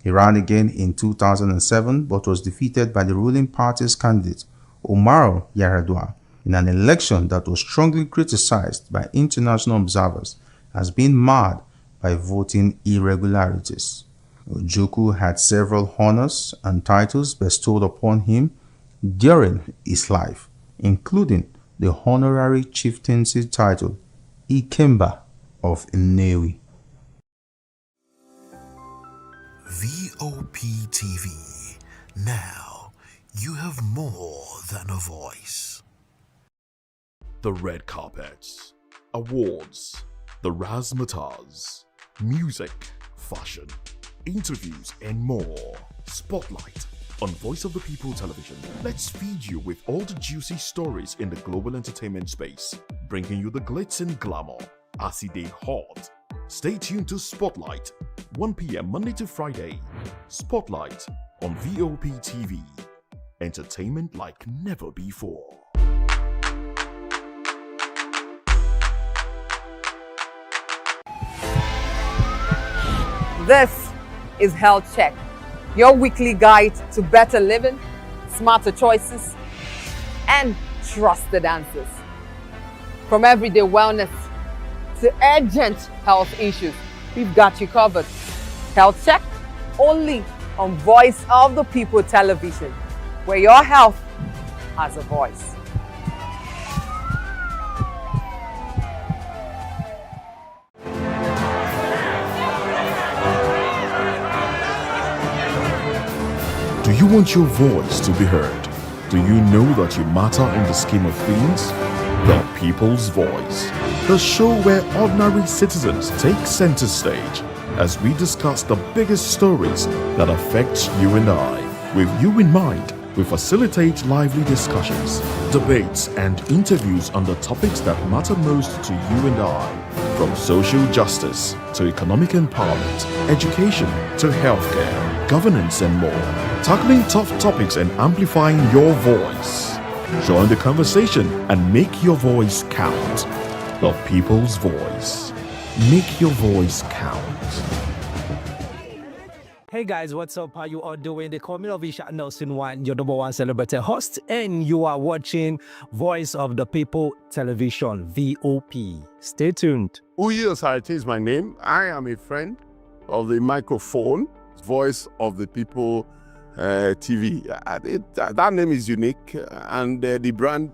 He ran again in 2007 but was defeated by the ruling party's candidate, Umaru Yar'Adua, in an election that was strongly criticized by international observers as being marred by voting irregularities. Ojukwu had several honors and titles bestowed upon him during his life, including the honorary chieftaincy title Ikemba of Nnewi. VOP TV. Now you have more than a voice. The red carpets, awards, the razzmatazz, music, fashion, interviews, and more. Spotlight on Voice of the People Television. Let's feed you with all the juicy stories in the global entertainment space, bringing you the glitz and glamour as they hot. Stay tuned to Spotlight, 1 p.m. Monday to Friday. Spotlight on VOP TV. Entertainment like never before. This is Health Check, your weekly guide to better living, smarter choices, and trusted answers. From everyday wellness to urgent health issues, we've got you covered. Health Check, only on Voice of the People Television, where your health has a voice. you want your voice to be heard? Do you know that you matter in the scheme of things? The People's Voice, the show where ordinary citizens take center stage as we discuss the biggest stories that affect you and I. With you in mind, we facilitate lively discussions, debates, and interviews on the topics that matter most to you and I, from social justice to economic empowerment, education to healthcare, governance, and more, tackling tough topics and amplifying your voice. Join the conversation and make your voice count. The People's Voice. Make your voice count. Hey guys, what's up? How you all doing? They call me Ovisha Nelson One, your number one celebrity host, and you are watching Voice of the People Television, VOP. Stay tuned. Uyi Osarite is my name. I am a friend of the microphone, Voice of the People TV. That name is unique, and the brand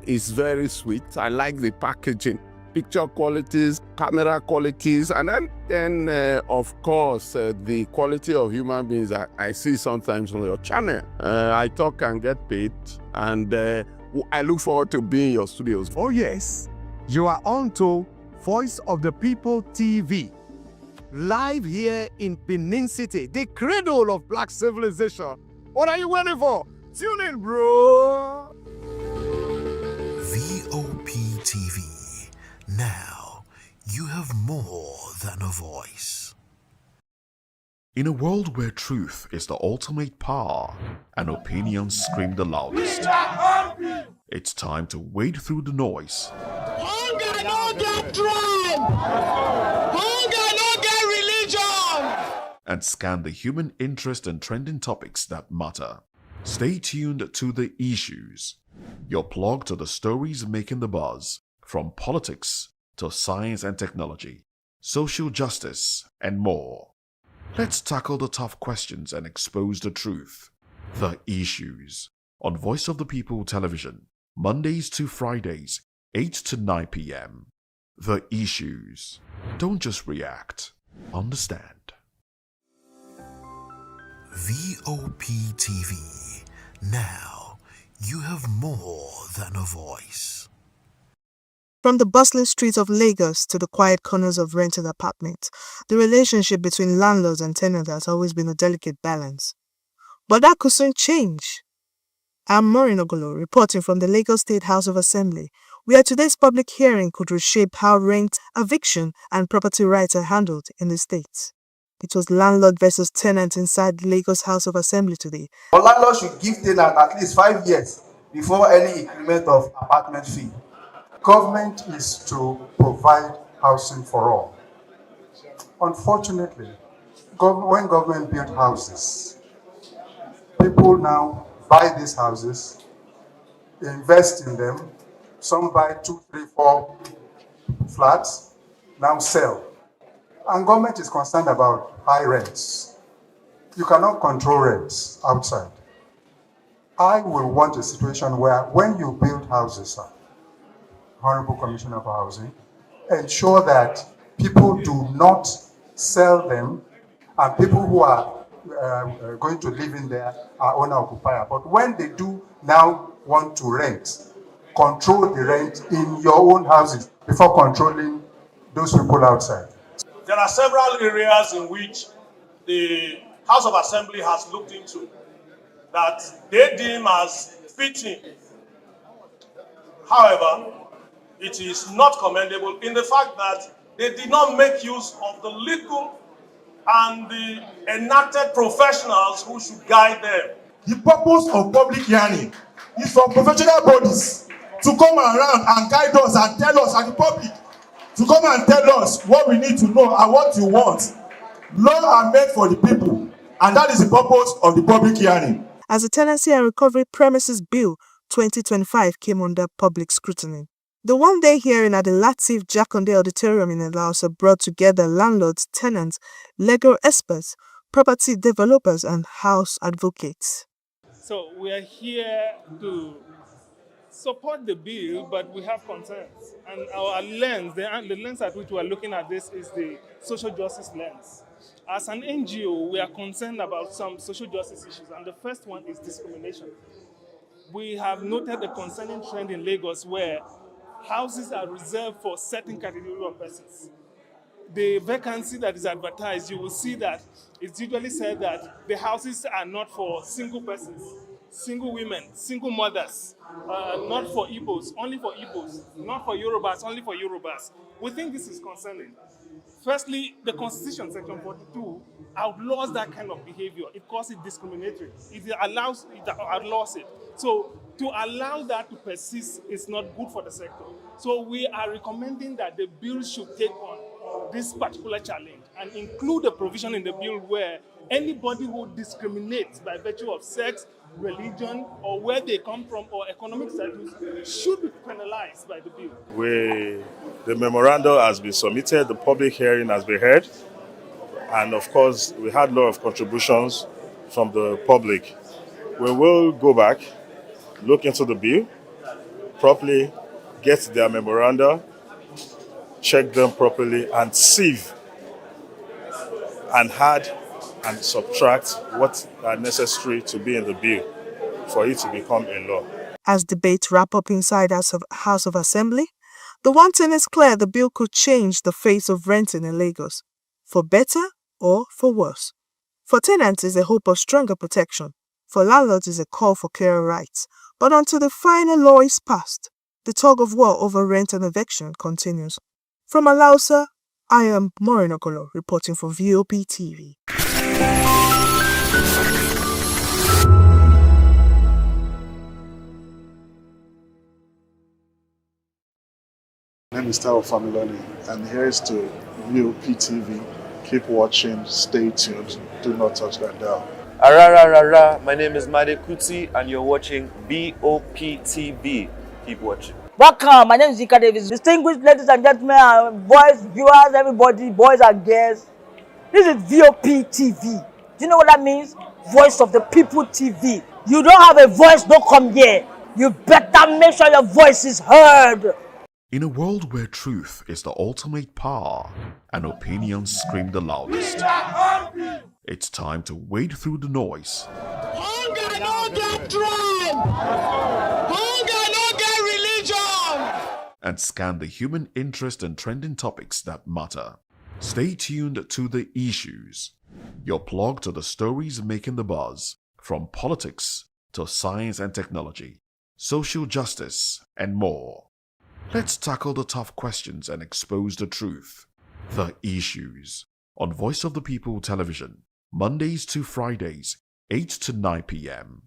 is very sweet. I like the packaging, picture qualities, camera qualities, and then of course, the quality of human beings that I see sometimes on your channel. I talk and get paid, and I look forward to being in your studios. Oh yes, you are on to Voice of the People TV. Live here in Benin City, the cradle of black civilization. What are you waiting for? Tune in, bro. VOP TV. Now, you have more than a voice. In a world where truth is the ultimate power and opinions scream the loudest, it's time to wade through the noise. Hunger no get tribe! Hunger no get religion! And scan the human interest and trending topics that matter. Stay tuned to The Issues, your plug to the stories making the buzz, from politics to science and technology, social justice, and more. Let's tackle the tough questions and expose the truth. The Issues, on Voice of the People Television, Mondays to Fridays, 8 to 9 p.m. The Issues. Don't just react, understand. VOP TV. Now, you have more than a voice. From the bustling streets of Lagos to the quiet corners of rented apartments, the relationship between landlords and tenants has always been a delicate balance. But that could soon change. I'm Maureen Ogolo, reporting from the Lagos State House of Assembly, where today's public hearing could reshape how rent, eviction, and property rights are handled in the state. It was landlord versus tenant inside the Lagos House of Assembly today. But landlord should give tenant at least 5 years before any increment of apartment fee. Government is to provide housing for all. Unfortunately, when government build houses, people now buy these houses, invest in them. Some buy 2, 3, 4 flats, now sell. And government is concerned about high rents. You cannot control rents outside. I will want a situation where when you build houses, Honorable Commissioner for Housing, ensure that people do not sell them and people who are going to live in there are owner-occupier. But when they do now want to rent, control the rent in your own houses before controlling those people outside. There are several areas in which the House of Assembly has looked into that they deem as fitting. However, it is not commendable in the fact that they did not make use of the legal and the enacted professionals who should guide them. The purpose of public hearing is for professional bodies to come around and guide us and tell us and the public to come and tell us what we need to know and what you want. Laws are made for the people, and that is the purpose of the public hearing. As the Tenancy and Recovery Premises Bill 2025 came under public scrutiny, the one-day hearing at the Latif Jakonde Auditorium in Elausa brought together landlords, tenants, legal experts, property developers, and house advocates. So we are here to support the bill, but we have concerns. And our lens, the lens at which we are looking at this is the social justice lens. As an NGO, we are concerned about some social justice issues, and the first one is discrimination. We have noted a concerning trend in Lagos where houses are reserved for certain category of persons. The vacancy that is advertised, you will see that it's usually said that the houses are not for single persons, single women, single mothers, not for Igbos, only for Igbos, not for Yorubas, only for Yorubas. We think this is concerning. Firstly, the Constitution, Section 42, outlaws that kind of behavior. It calls it discriminatory. It outlaws it. So to allow that to persist is not good for the sector. So we are recommending that the bill should take on this particular challenge and include a provision in the bill where anybody who discriminates by virtue of sex, religion, or where they come from, or economic status should be penalized by the bill. The memorandum has been submitted, the public hearing has been heard, and of course, we had a lot of contributions from the public. We will go back, look into the bill, properly get their memoranda, check them properly, and sieve and add and subtract what are necessary to be in the bill for it to become a law. As debates wrap up inside House of Assembly, the one thing is clear: the bill could change the face of renting in Lagos, for better or for worse. For tenants, is a hope of stronger protection. For landlords, is a call for clearer rights. But until the final law is passed, the tug of war over rent and eviction continues. From Alausa, I am Maureen Okolo, reporting for VOP TV. My name is Tao Familoni, and here's to VOP TV. Keep watching, stay tuned, do not touch that dial. Arararara, my name is Made Kuti, and you're watching VOP TV. Keep watching. Welcome, my name is Zika Davis. Distinguished ladies and gentlemen, boys, viewers, everybody, boys and girls. This is VOP TV. Do you know what that means? Voice of the People TV. You don't have a voice, don't come here. You better make sure your voice is heard. In a world where truth is the ultimate power and opinions scream the loudest, it's time to wade through the noise. Hunger no get tribe. Hunger no get religion. And scan the human interest and trending topics that matter. Stay tuned to The Issues, your plug to the stories making the buzz, from politics to science and technology, social justice, and more. Let's tackle the tough questions and expose the truth. The Issues on Voice of the People Television, Mondays to Fridays, 8 to 9 p.m.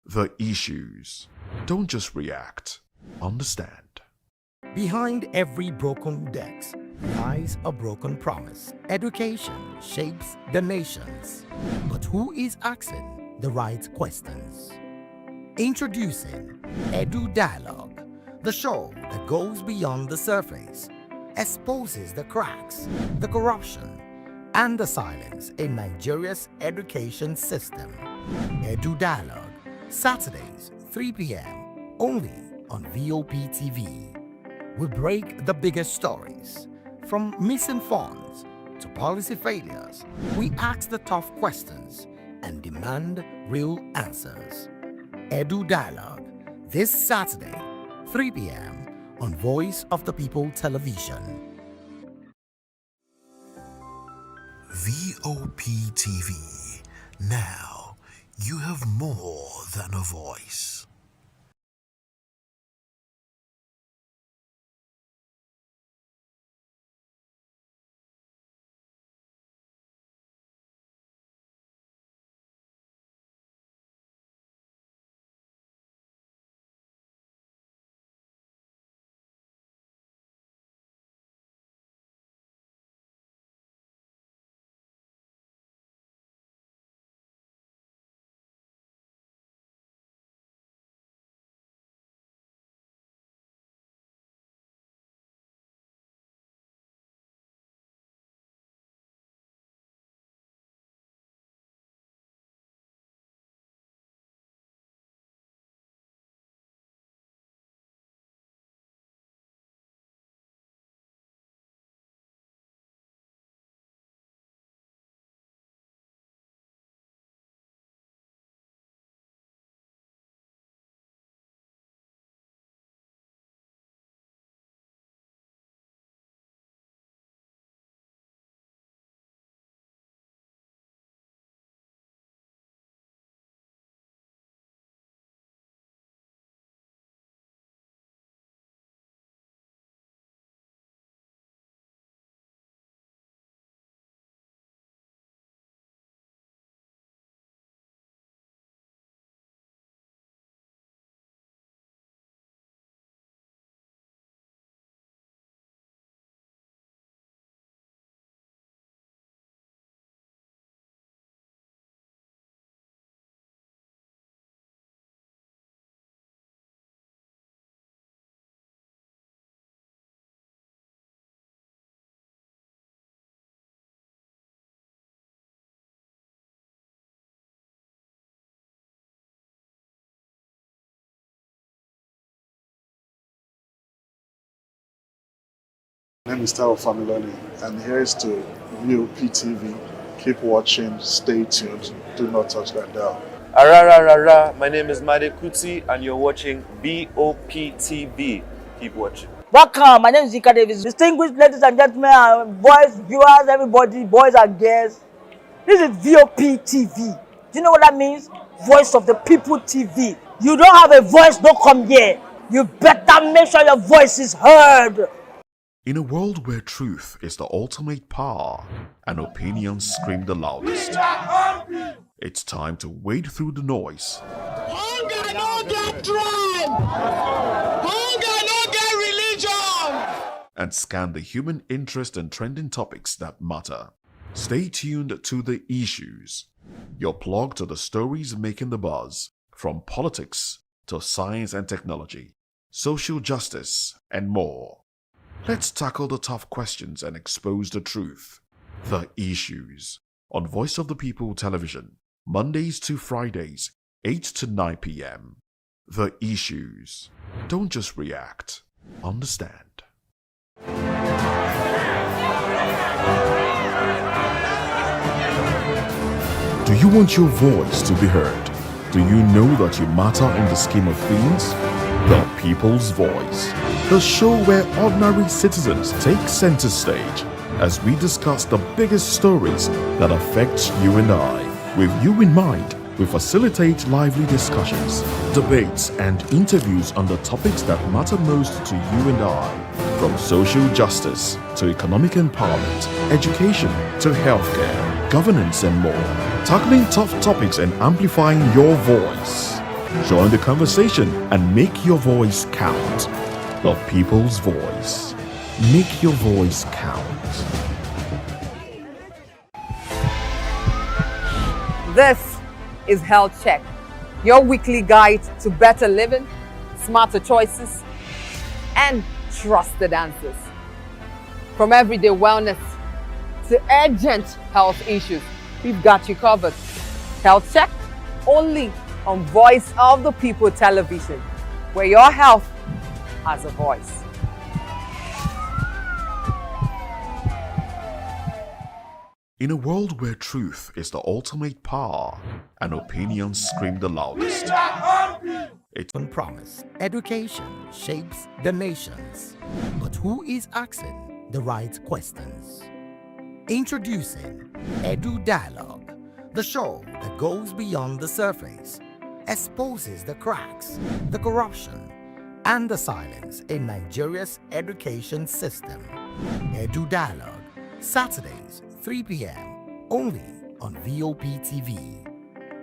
The Issues. Don't just react, understand. Behind every broken desk lies a broken promise. Education shapes the nations. But who is asking the right questions? Introducing Edu Dialogue, the show that goes beyond the surface, exposes the cracks, the corruption, and the silence in Nigeria's education system. Edu Dialogue, Saturdays, 3 p.m., only on VOP TV. We break the biggest stories, from missing funds to policy failures. We ask the tough questions and demand real answers. Edu Dialogue, this Saturday, 3 p.m. on Voice of the People Television. VOP TV. Now you have more than a voice. My name is Tao Familoni, and here is to VOP TV. Keep watching, stay tuned, do not touch that dial. Arararara, my name is Made Kuti and you're watching BOP TV. Keep watching. Welcome, my name is Zika Davis. Distinguished ladies and gentlemen, boys, viewers, everybody, boys and girls. This is VOP TV. Do you know what that means? Voice of the People TV. You don't have a voice, don't come here. You better make sure your voice is heard. In a world where truth is the ultimate power and opinions scream the loudest, it's time to wade through the noise. Hunger no get tribe. Hunger no get religion. And scan the human interest and trending topics that matter. Stay tuned to The Issues, your plug to the stories making the buzz, from politics to science and technology, social justice, and more. Let's tackle the tough questions and expose the truth. The Issues, on Voice of the People Television, Mondays to Fridays, 8 to 9 p.m. The Issues. Don't just react, understand. Do you want your voice to be heard? Do you know that you matter in the scheme of things? The People's Voice, the show where ordinary citizens take center stage as we discuss the biggest stories that affect you and I. With you in mind, we facilitate lively discussions, debates, and interviews on the topics that matter most to you and I, from social justice to economic empowerment, education to healthcare, governance, and more, tackling tough topics and amplifying your voice. Join the conversation and make your voice count. The People's Voice. Make your voice count. This is Health Check, your weekly guide to better living, smarter choices, and trusted answers. From everyday wellness to urgent health issues, we've got you covered. Health Check, only on Voice of the People Television, where your health has a voice. In a world where truth is the ultimate power and opinions scream the loudest, it's on promise. Education shapes the nations. But who is asking the right questions? Introducing Edu Dialogue, the show that goes beyond the surface, exposes the cracks, the corruption, and the silence in Nigeria's education system. Edu Dialogue, Saturdays, 3 p.m. only on VOP TV.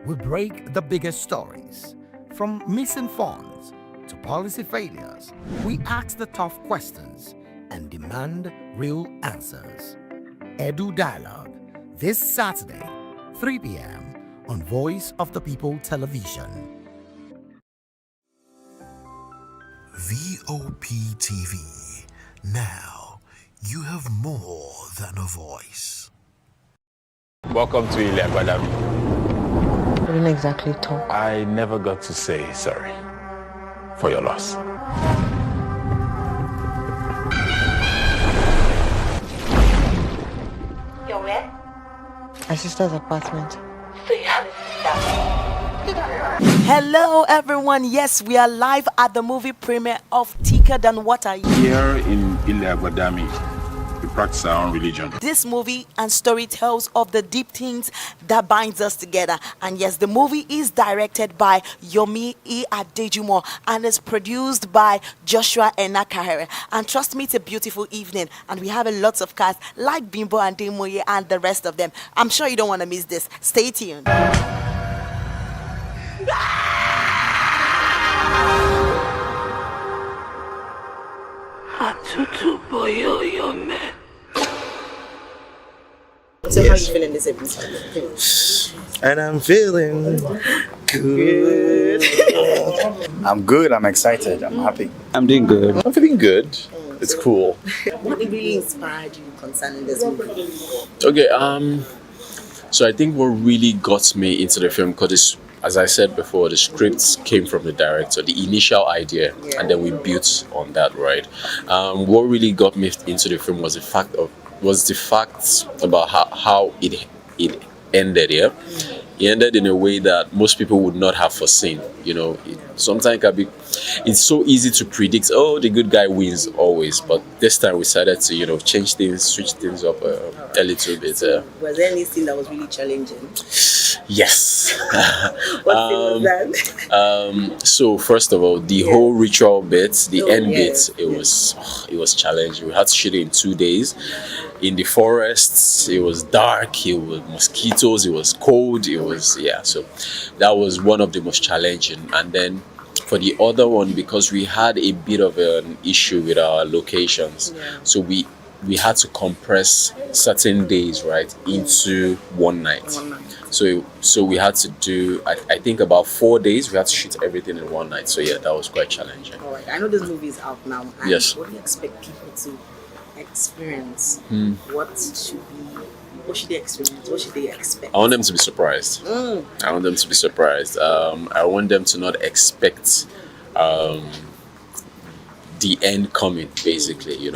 We break the biggest stories, from missing funds to policy failures. We ask the tough questions and demand real answers. Edu Dialogue, this Saturday, 3 p.m. on Voice of the People Television. VOP TV. Now, you have more than a voice. Welcome to Iliagbadami. I didn't exactly talk. I never got to say sorry for your loss. You're where? My sister's apartment. Hello everyone, yes, we are live at the movie premiere of Thicker Than Water. Here in Iliagbadami, we practice our own religion. This movie and story tells of the deep things that binds us together. And yes, the movie is directed by Yomi E. Adejumo and is produced by Joshua Enakahere. And trust me, it's a beautiful evening. And we have a lot of cast like Bimbo and Demoye and the rest of them. I'm sure you don't want to miss this. Stay tuned. So how are you feeling this episode? And I'm feeling good. I'm good. I'm excited. I'm happy. I'm doing good. I'm feeling good. It's cool. What really inspired you concerning this movie? Okay, so I think what really got me into the film, because it's as I said before, the scripts came from the director, the initial idea, and then we built on that, right? What really got me into the film was the facts about how it ended. Yeah, it ended in a way that most people would not have foreseen. Sometimes it's so easy to predict. Oh, the good guy wins always, but this time we decided to change things, switch things up a little bit. Was there anything that was really challenging? Yes. What thing was that? So first of all, the whole ritual bit, the end bit, it was challenging. We had to shoot it in 2 days. In the forests, it was dark, it was mosquitoes, it was cold, so that was one of the most challenging. And then for the other one, because we had a bit of an issue with our locations, so we had to compress certain days, right, into one night. So we had to do, I think, about 4 days. We had to shoot everything in one night. So yeah, that was quite challenging. All right. I know this movie is out now. And yes. What do you expect people to experience? What should they experience? What should they expect? I want them to be surprised. I want them to be surprised. I want them to not expect the end coming, basically,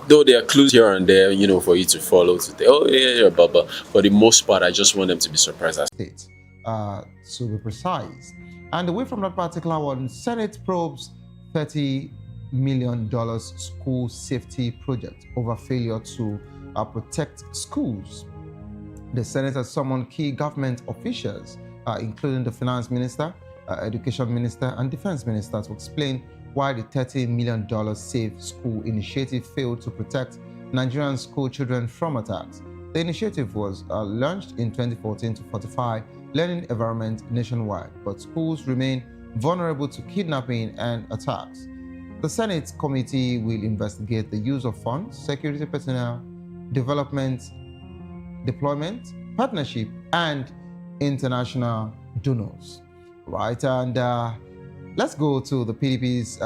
Though there are clues here and there, for you to follow, to say, oh yeah, but for the most part, I just want them to be surprised. State, to be precise. And away from that particular one, Senate probes $30 million school safety project over failure to protect schools. The Senate has summoned key government officials, including the finance minister, education minister, and defense minister, to explain why the $30 million Safe School initiative failed to protect Nigerian school children from attacks. The initiative was launched in 2014 to fortify learning environment nationwide, but schools remain vulnerable to kidnapping and attacks. The Senate committee will investigate the use of funds, security personnel, development, deployment, partnership, and international donors. Right, and let's go to the PDP's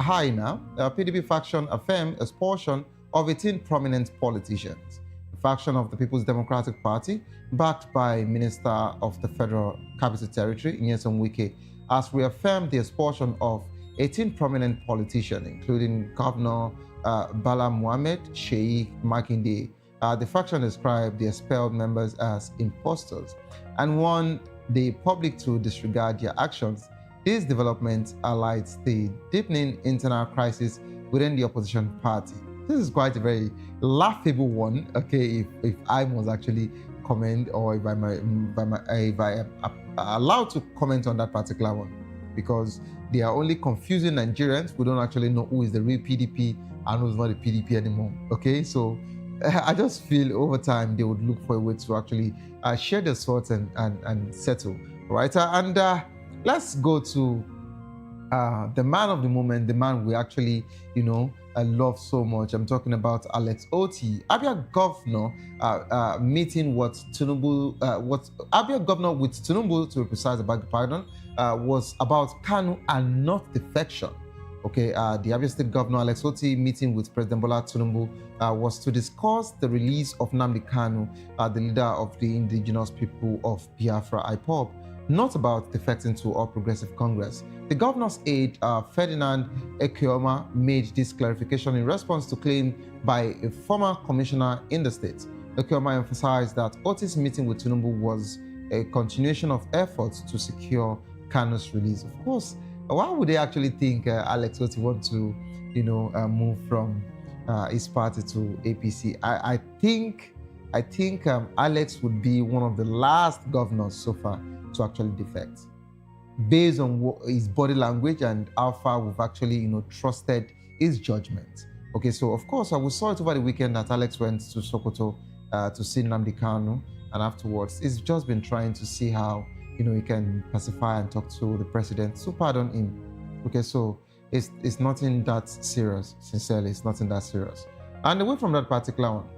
high now. The PDP faction affirmed expulsion of 18 prominent politicians. The faction of the People's Democratic Party, backed by Minister of the Federal Capital Territory, Nyesom Wike, has reaffirmed the expulsion of 18 prominent politicians, including Governor Bala Mohammed, Sheikh Makinde. The faction described the expelled members as impostors and warned the public to disregard their actions. This development highlights the deepening internal crisis within the opposition party. This is quite a very laughable one, okay, if I must actually comment, or if I am allowed to comment on that particular one, because they are only confusing Nigerians who don't actually know who is the real PDP and who's not the PDP anymore, okay? So I just feel over time they would look for a way to actually share their thoughts and settle, right? Let's go to the man of the moment, the man we actually, love so much. I'm talking about Alex Otti. Abia governor meeting Abia governor with Tinubu, to be precise, about the pardon, was about Kanu and not defection. Okay, the Abia State Governor Alex Otti meeting with President Bola Tinubu was to discuss the release of Nnamdi Kanu, the leader of the indigenous people of Biafra, IPOB, not about defecting to All Progressive Congress. The governor's aide, Ferdinand Ekioma, made this clarification in response to claim by a former commissioner in the state. Ekioma emphasized that Otti's meeting with Tinubu was a continuation of efforts to secure Kanu's release. Of course, why would they actually think Alex Otti want to, move from his party to APC? I think Alex would be one of the last governors so far to actually defect, based on his body language and how far we've actually, trusted his judgment. Okay, so of course, we saw it over the weekend that Alex went to Sokoto to see Nnamdi Kanu, and afterwards, he's just been trying to see how, he can pacify and talk to the president to pardon him. Okay, so it's nothing that serious. Sincerely, it's nothing that serious. And away from that particular one,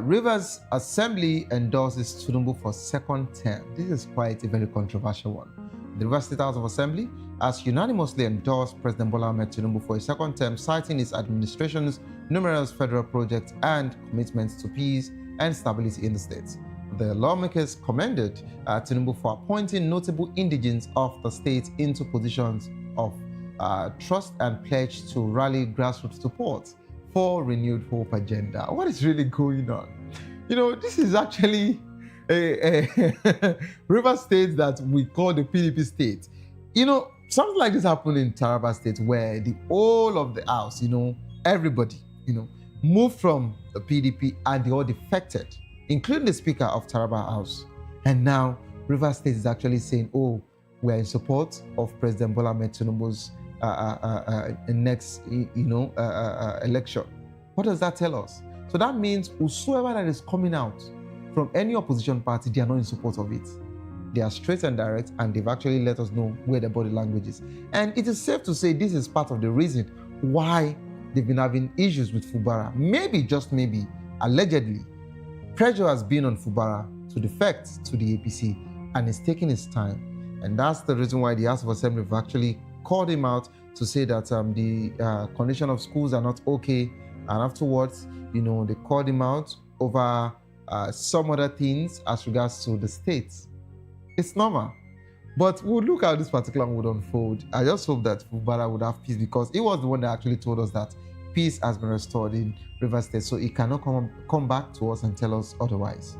Rivers Assembly endorses Tinubu for second term. This is quite a very controversial one. The Rivers State House of Assembly has unanimously endorsed President Bola Ahmed Tinubu for a second term, citing his administration's numerous federal projects and commitments to peace and stability in the state. The lawmakers commended Tinubu for appointing notable indigents of the state into positions of trust and pledge to rally grassroots support for renewed hope agenda. What is really going on? You know, this is actually a river state that we call the PDP state. You know, something like this happened in Taraba State where the whole of the house, everybody, moved from the PDP and they all defected, including the Speaker of Taraba House. And now River State is actually saying, oh, we're in support of President Bola Ahmed Tinubu's next, election. What does that tell us? So that means whosoever that is coming out from any opposition party, they are not in support of it. They are straight and direct, and they've actually let us know where the body language is. And it is safe to say this is part of the reason why they've been having issues with Fubara. Maybe, just maybe, allegedly, pressure has been on Fubara to defect to the APC, and it's taking its time. And that's the reason why the House of Assembly have actually called him out to say that the condition of schools are not okay. And afterwards, they called him out over some other things as regards to the states. It's normal. But we'll look how this particular would unfold. I just hope that Fubara would have peace, because he was the one that actually told us that peace has been restored in River State. So he cannot come back to us and tell us otherwise.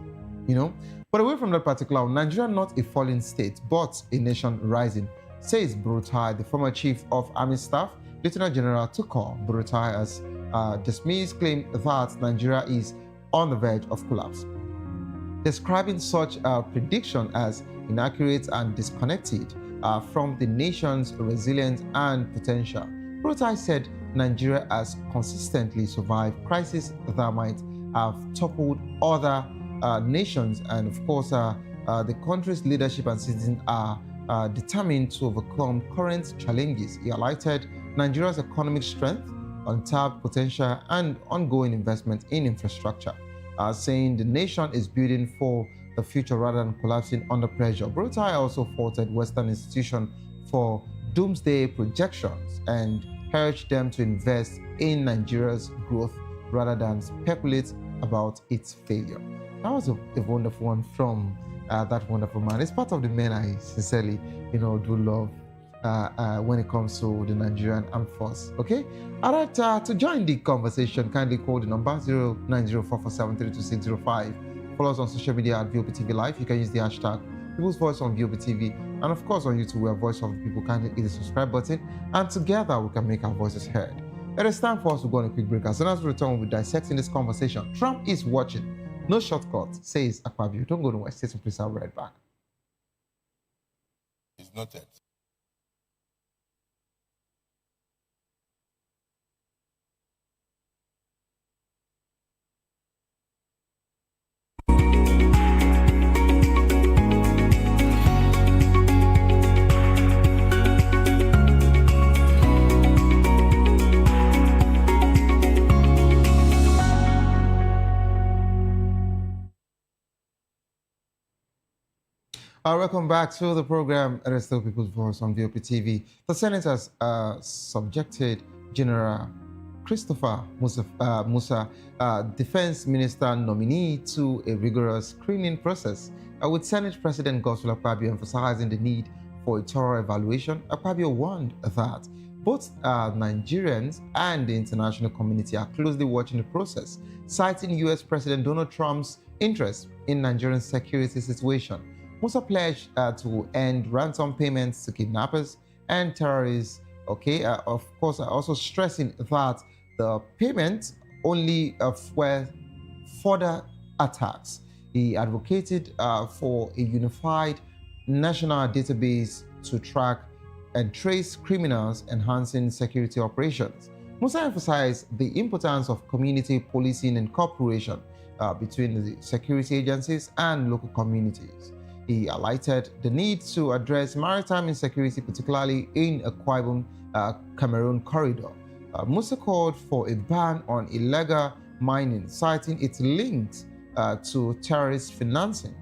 But away from that particular, Nigeria not a falling state, but a nation rising, says Burutai, the former chief of army staff. Lieutenant General Tukur Burutai has dismissed claim that Nigeria is on the verge of collapse, describing such a prediction as inaccurate and disconnected from the nation's resilience and potential. Burutai said Nigeria has consistently survived crises that might have toppled other nations, and of course the country's leadership and citizens are determined to overcome current challenges. He highlighted Nigeria's economic strength, untapped potential, and ongoing investment in infrastructure, saying the nation is building for the future rather than collapsing under pressure. Burutai also faulted Western institutions for doomsday projections and urged them to invest in Nigeria's growth rather than speculate about its failure. That was a wonderful one from that wonderful man. It's part of the men I sincerely, do love when it comes to the Nigerian Armed Force. Okay? All right, to join the conversation, kindly call the number 09044732605. Follow us on social media at VOPTV Live. You can use the hashtag People's Voice on VOPTV. And of course, on YouTube, we are Voice of the People. Kindly hit the subscribe button, and together we can make our voices heard. It is time for us to go on a quick break. As soon as we return, we'll be dissecting this conversation. Trump is watching. No shortcut, says Akpabio. Don't go nowhere. Stay tuned, please. I'll be right back. It's noted. Welcome back to the program. It is still People's Voice on VOPTV. The Senate has subjected General Christopher Musa, Defense Minister nominee, to a rigorous screening process, with Senate President Godswill Akpabio emphasizing the need for a thorough evaluation. Akpabio warned that both Nigerians and the international community are closely watching the process, citing U.S. President Donald Trump's interest in Nigerian security situation. Musa pledged to end ransom payments to kidnappers and terrorists. Of course, also stressing that the payments only fuel further attacks. He advocated for a unified national database to track and trace criminals, enhancing security operations. Musa emphasized the importance of community policing and cooperation between the security agencies and local communities. He highlighted the need to address maritime insecurity, particularly in a Akwa Ibom, Cameroon corridor. Musa called for a ban on illegal mining, citing its links to terrorist financing.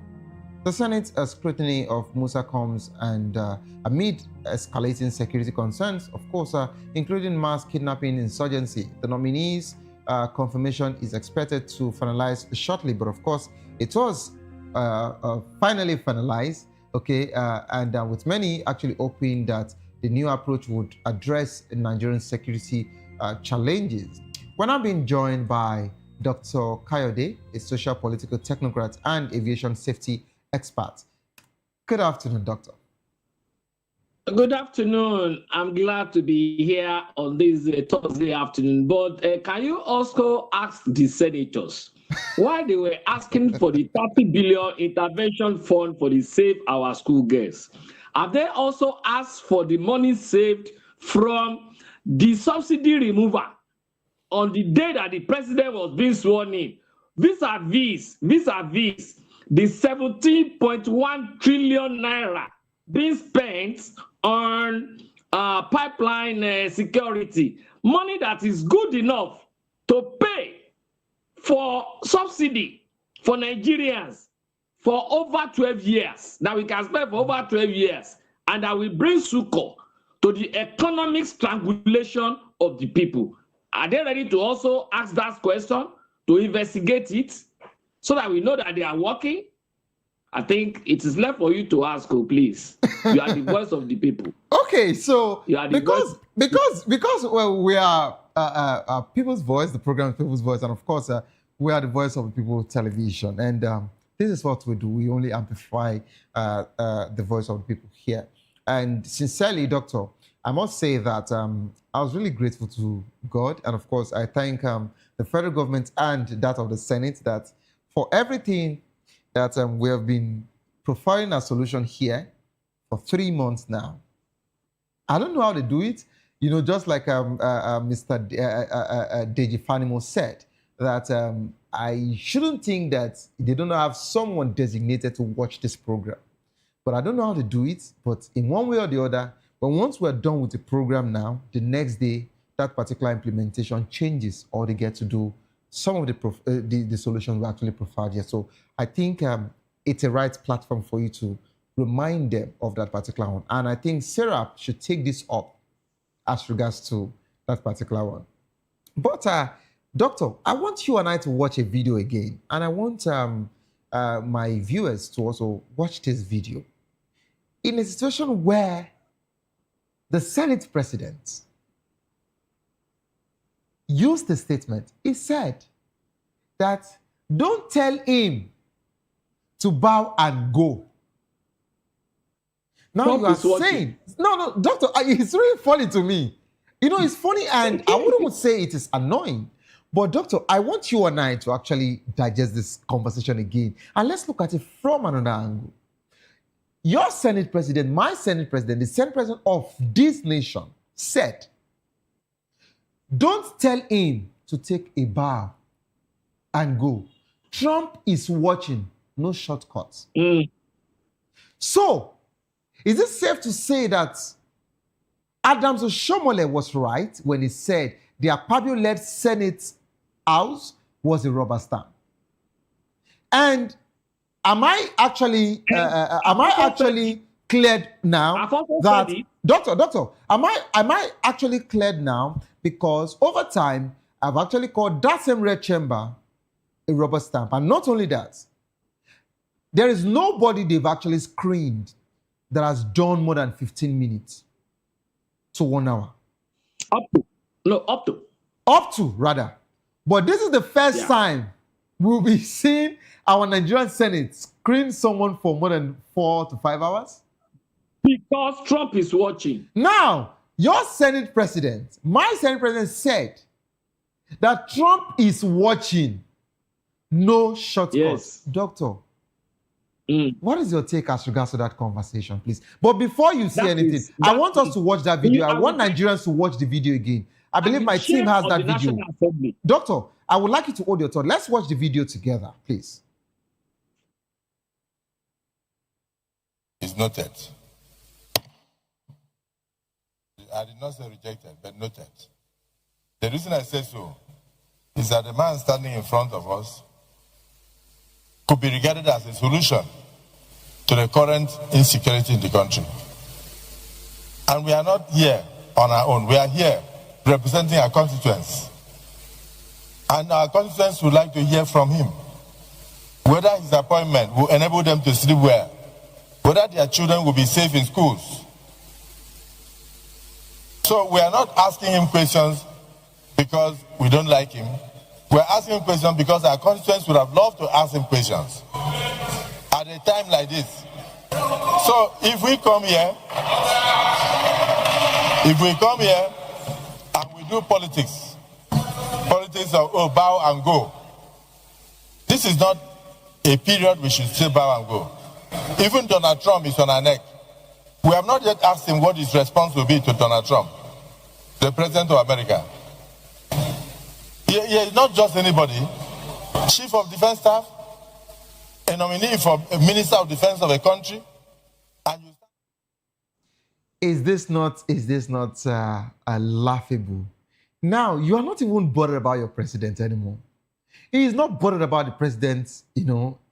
The Senate's scrutiny of Musa comes amid escalating security concerns, of course, including mass kidnapping insurgency. The nominee's confirmation is expected to finalize shortly, but of course, it was finally finalized, okay, and with many actually hoping that the new approach would address Nigerian security challenges. We're now being joined by Dr. Kayode, a social political technocrat and aviation safety expert. Good afternoon, Doctor. Good afternoon. I'm glad to be here on this Thursday afternoon. But can you also ask the senators why they were asking for the 30 billion intervention fund for the Save Our School Girls? Have they also asked for the money saved from the subsidy removal on the day that the president was being sworn in? Vis-a-vis the 17.1 trillion naira being spent on pipeline security, money that is good enough to pay for subsidy for Nigerians for over 12 years, that we can spend for over 12 years, and that will bring succor to the economic strangulation of the people. Are they ready to also ask that question, to investigate it, so that we know that they are working? I think it is left for you to ask, please. You are the voice of the people. Okay, so you are the because well, we are People's Voice, the program People's Voice, and of course we are the voice of the people television, and this is what we do. We only amplify the voice of the people here. And sincerely, Doctor, I must say that I was really grateful to God, and of course I thank the federal government and that of the Senate that for everything that we have been profiling a solution here for 3 months now. I don't know how they do it. You know, just like Mr. Deji Fanimo said, that I shouldn't think that they don't have someone designated to watch this program. But I don't know how to do it. But in one way or the other, but once we're done with the program now, the next day, that particular implementation changes, or they get to do some of the solutions we actually profiled here. So I think it's a right platform for you to remind them of that particular one. And I think Sarah should take this up as regards to that particular one. But Doctor, I want you and I to watch a video again. And I want my viewers to also watch this video. In a situation where the Senate president used the statement, he said that don't tell him to bow and go. Now Trump you are saying, no, Doctor, it's really funny to me. You know, it's funny, and I wouldn't say it is annoying. But Doctor, I want you and I to actually digest this conversation again. And let's look at it from another angle. Your Senate president, my Senate president, the Senate president of this nation said, don't tell him to take a bow and go. Trump is watching, no shortcuts. So, is it safe to say that Adams Oshomole was right when he said the Akpabio-led Senate House was a rubber stamp? And am I actually cleared now that Doctor, am I actually cleared now? Because over time, I've actually called that same red chamber a rubber stamp. And not only that, there is nobody they've actually screened that has done more than 15 minutes to 1 hour. Up to, rather. But this is the first time we'll be seeing our Nigerian Senate screen someone for more than 4 to 5 hours. Because Trump is watching. Now, your Senate president, my Senate president said that Trump is watching. No shortcuts. Yes. Doctor, what is your take as regards to that conversation, please? But before you say anything, I want us to watch that video. I want Nigerians to watch the video again. I believe my team has that video. Doctor, I would like you to hold your thought. Let's watch the video together, please. It's noted. I did not say rejected, but noted. The reason I say so is that the man standing in front of us could be regarded as a solution to the current insecurity in the country. And we are not here on our own. We are here representing our constituents. And our constituents would like to hear from him. whether his appointment will enable them to sleep well, whether their children will be safe in schools. So we are not asking him questions because we don't like him. We're asking him questions because our constituents would have loved to ask him questions at a time like this. So if we come here and we do politics of bow and go, this is not a period we should say bow and go. Even Donald Trump is on our neck. We have not yet asked him what his response will be to Donald Trump, the President of America. He is not just anybody. Chief of Defense Staff, a nominee for a Minister of Defense of a country. Is this not laughable? Now, you are not even bothered about your president anymore. He is not bothered about the president,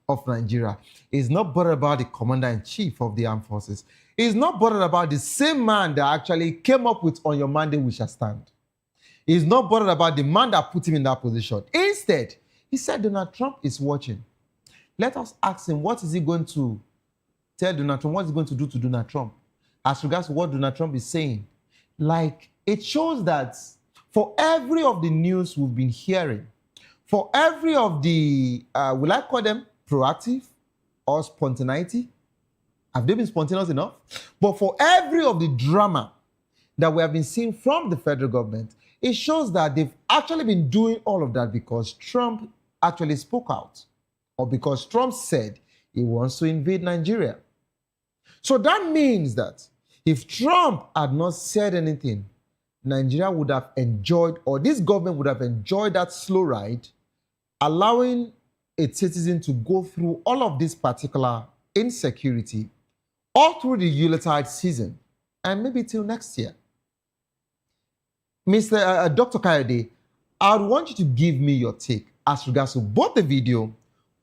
of Nigeria. He is not bothered about the commander-in-chief of the armed forces. He is not bothered about the same man that actually came up with "On your mandate we shall stand." He is not bothered about the man that put him in that position. Instead, he said Donald Trump is watching. Let us ask him, what is he going to tell Donald Trump? What is he going to do to Donald Trump? As regards to what Donald Trump is saying. Like, it shows that for every of the news we've been hearing, for every of the, will I call them proactive or spontaneity? Have they been spontaneous enough? But for every of the drama that we have been seeing from the federal government, it shows that they've actually been doing all of that because Trump actually spoke out, or because Trump said he wants to invade Nigeria. So that means that if Trump had not said anything, Nigeria would have enjoyed, or this government would have enjoyed that slow ride, allowing its citizens to go through all of this particular insecurity all through the Yuletide season, and maybe till next year. Dr. Kayode, I would want you to give me your take as regards to both the video,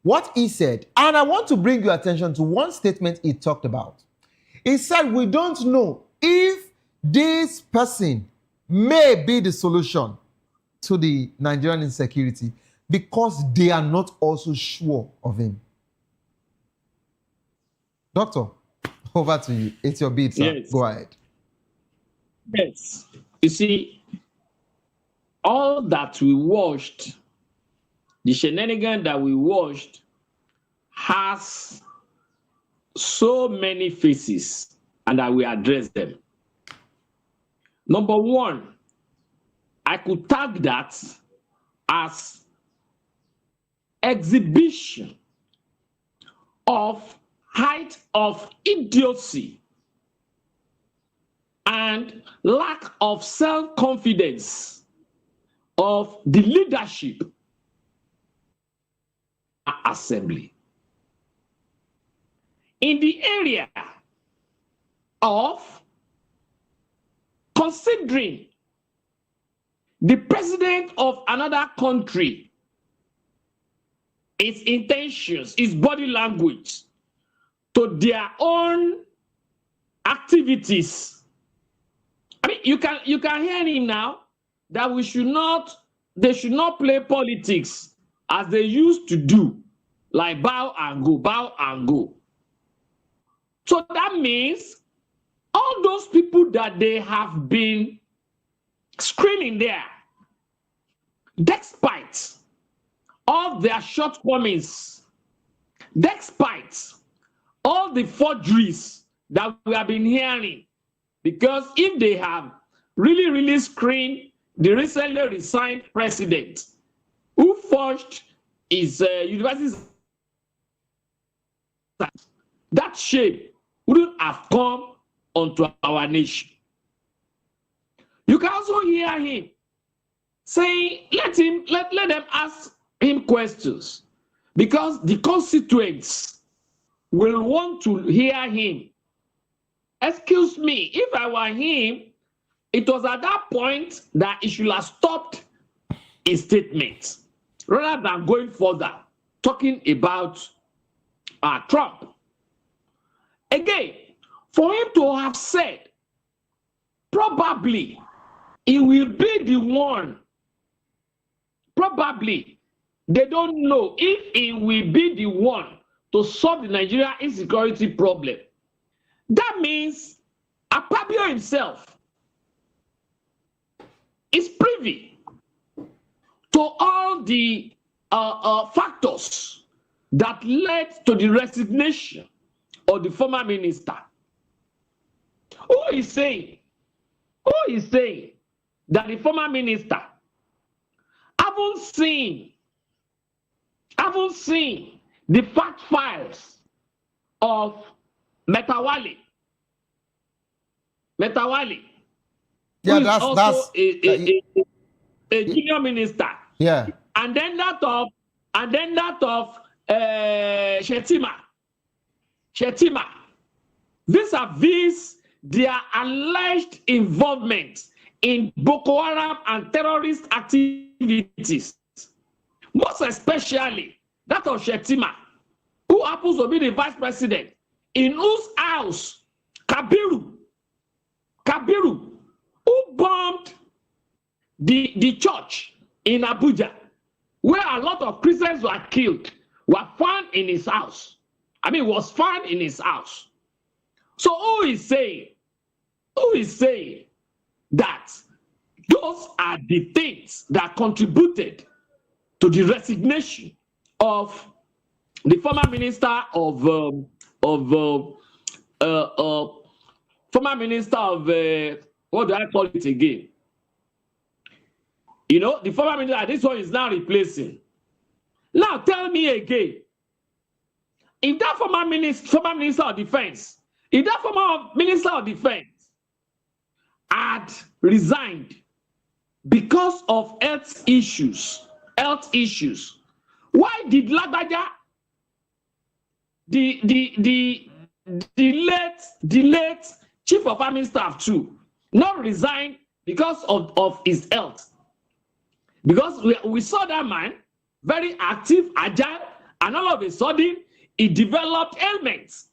what he said, and I want to bring your attention to one statement he talked about. He said, we don't know if this person may be the solution to the Nigerian insecurity because they are not also sure of him. Doctor, over to you. It's your beat, sir. Yes. Go ahead. Yes. You see, all that we watched, the shenanigans that we watched, has so many faces, and I will address them. Number one, I could tag that as exhibition of height of idiocy and lack of self-confidence of the leadership assembly. In the area of considering the president of another country, its intentions, its body language to their own activities. I mean, you can hear him now that they should not play politics as they used to do, like bow and go, bow and go. So that means all those people that they have been screening there, despite all their shortcomings, despite all the forgeries that we have been hearing, because if they have really screened the recently resigned president who forged his university, that shame wouldn't have come onto our nation. You can also hear him saying, let them ask him questions, because the constituents will want to hear him. Excuse me, if I were him, it was at that point that he should have stopped his statement rather than going further, talking about Trump. Again, for him to have said, probably he will be the one, probably They don't know if he will be the one to solve the Nigeria insecurity problem. That means Akpabio himself is privy to all the factors that led to the resignation of the former minister. Who is saying that the former minister haven't seen the fact files of Metawali. Yeah, who is also a junior minister. Yeah. And then that of Shetima. Vis-a-vis their alleged involvement in Boko Haram and terrorist activities. Most especially that of Shetima, who happens to be the vice president, in whose house Kabiru, who bombed the church in Abuja, where a lot of Christians were killed, were found in his house. Was found in his house. So who is saying that those are the things that contributed to the resignation of the former minister of what do I call it again? The former minister, this one is now replacing. Now tell me again, if that former minister of defense, had resigned because of health issues, why did Lagbaja, the late chief of army staff too, not resign because of his health? Because we saw that man very active, agile, and all of a sudden he developed ailments.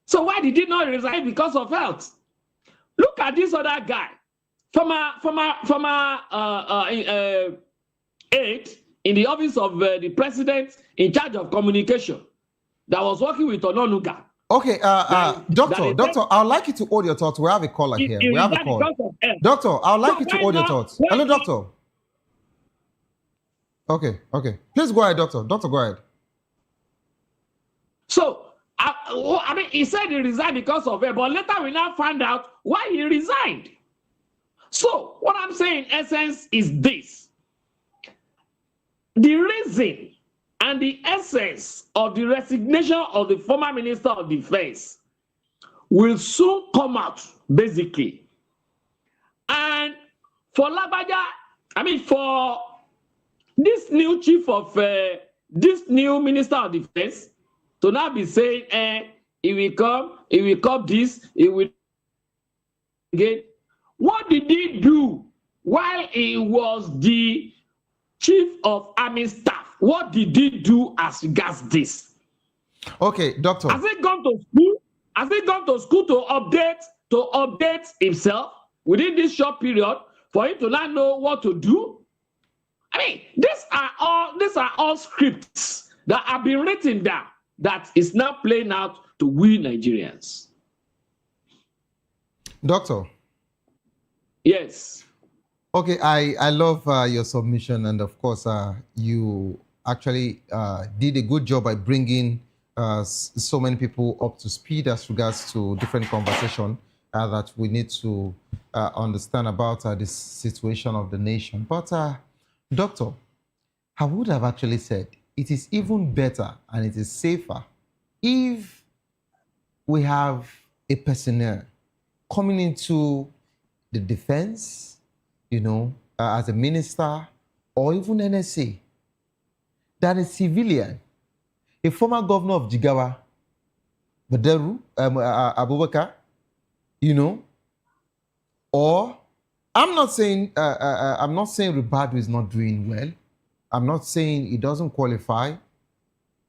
So why did he not resign because of health? Look at this other guy, former aide in the office of the president in charge of communication that was working with Ononuga. Okay, doctor, I'd like you to hold your thoughts. We have a caller here. We have a call. Doctor, I'd like you to hold your thoughts. Hello, doctor. Okay. Please go ahead, doctor. Doctor, go ahead. So, he said he resigned because of it, but later we now find out why he resigned. So, what I'm saying in essence is this. The reason and the essence of the resignation of the former Minister of Defense will soon come out, basically. And for Lagbaja, for this new chief of, this new Minister of Defense, to now be saying, he will come this, he will again. What did he do while he was the chief of army staff? What did he do as regards this? Okay, doctor. Has he gone to school? Has he gone to school to update himself within this short period for him to not know what to do? These are all scripts that have been written down that is now playing out to we Nigerians. Doctor. Yes. Okay, I love your submission, and of course, you actually did a good job by bringing so many people up to speed as regards to different conversation that we need to understand about this situation of the nation. But, doctor, I would have actually said it is even better and it is safer if we have a personnel coming into the defense, as a minister or even NSA, than a civilian, a former governor of Jigawa, Badaru, Abubakar, or I'm not saying Ribadu is not doing well. I'm not saying he doesn't qualify,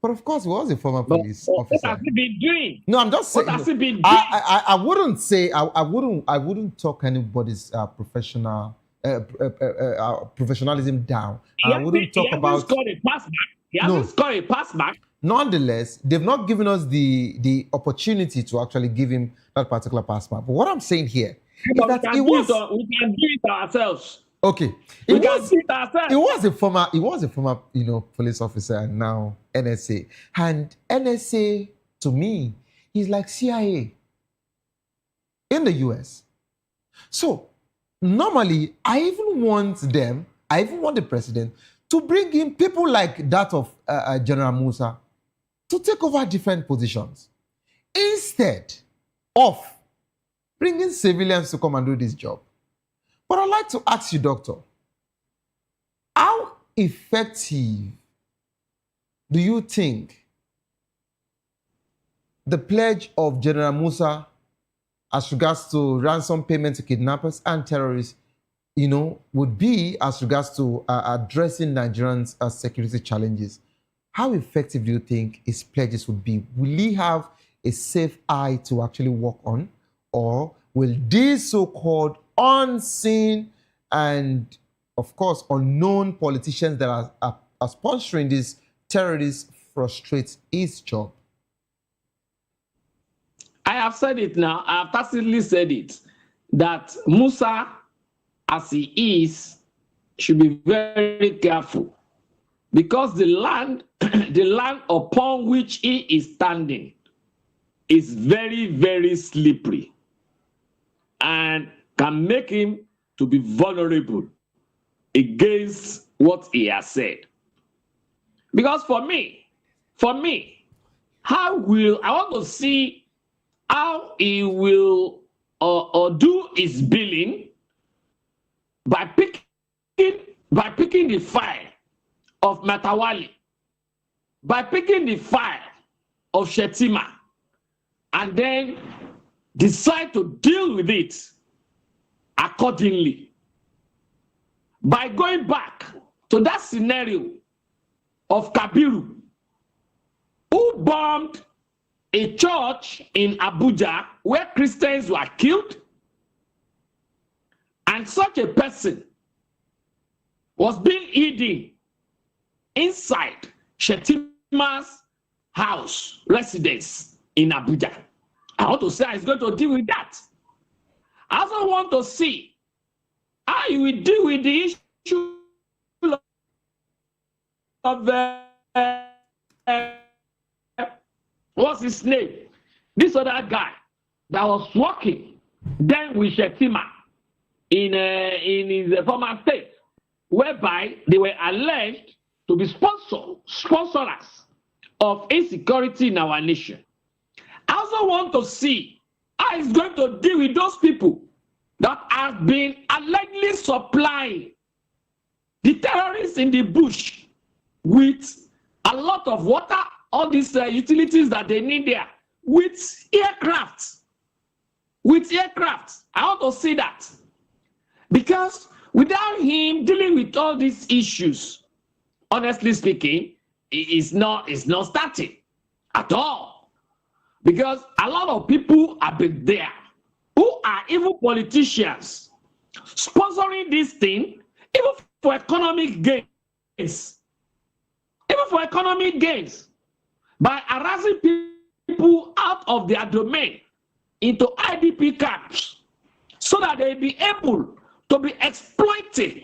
but of course he was a former police officer. What has he been doing? No, I'm just saying. What has he been doing? I wouldn't say I wouldn't talk anybody's professional professionalism down. He And I wouldn't talk hasn't about scored a pass back. He no. hasn't scored a pass back. Nonetheless, they've not given us the opportunity to actually give him that particular pass back. But what I'm saying here is that it was We can do it ourselves. okay. We can do it ourselves. It was a former police officer and now NSA. And NSA to me is like CIA in the US. So normally I even want the president to bring in people like that of General Musa to take over different positions instead of bringing civilians to come and do this job. But I'd like to ask you, Doctor, how effective do you think the pledge of General Musa as regards to ransom payment to kidnappers and terrorists, would be as regards to addressing Nigerians' security challenges? How effective do you think his pledges would be? Will he have a safe eye to actually work on? Or will these so-called unseen and, of course, unknown politicians that are sponsoring these terrorists frustrate his job? I have said it now. I have tacitly said it, that Musa, as he is, should be very careful, because the land upon which he is standing is very, very slippery and can make him to be vulnerable against what he has said. Because for me, I want to see how he will do his billing by picking the file of Matawali, by picking the file of Shetima, and then decide to deal with it accordingly. By going back to that scenario of Kabiru, who bombed a church in Abuja where Christians were killed, and such a person was being hidden inside Shetima's house, residence in Abuja. I want to say he's going to deal with that. I also want to see how he will deal with the issue of what's his name? This other guy that was working then with Shetima in his former state, whereby they were alleged to be sponsors of insecurity in our nation. I also want to see how he's going to deal with those people that have been allegedly supplying the terrorists in the bush with a lot of water, all these utilities that they need there, with aircraft. I want to see that. Because without him dealing with all these issues, honestly speaking, it's not starting at all. Because a lot of people have been there who are even politicians sponsoring this thing, even for economic gains. Even for economic gains. By harassing people out of their domain into IDP camps so that they be able to be exploiting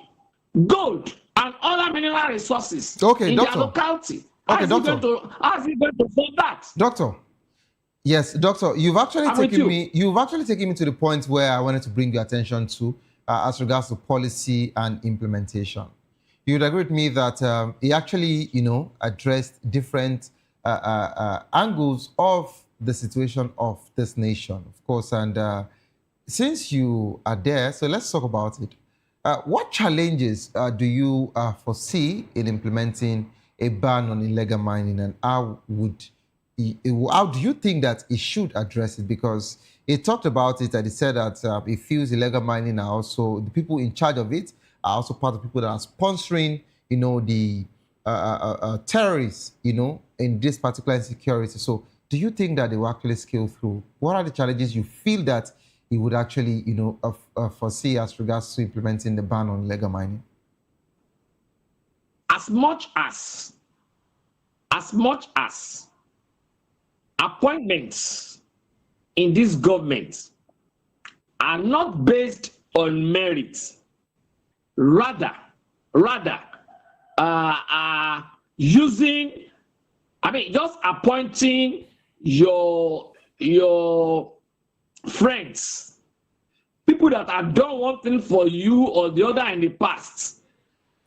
gold and other mineral resources in their locality. How is he going to fund that? Doctor, yes, Doctor, you've actually taken me to the point where I wanted to bring your attention to as regards to policy and implementation. You would agree with me that he actually, addressed different angles of the situation of this nation, of course. And since you are there, so let's talk about it. What challenges do you foresee in implementing a ban on illegal mining, and how do you think that it should address it? Because he talked about it and he said that he feels illegal mining are also, the people in charge of it are also part of people that are sponsoring, the terrorists, in this particular insecurity. So do you think that they will actually scale through? What are the challenges you feel that he would actually, foresee as regards to implementing the ban on illegal mining? As much as appointments in this government are not based on merit, rather using, just appointing your friends, people that have done one thing for you or the other in the past,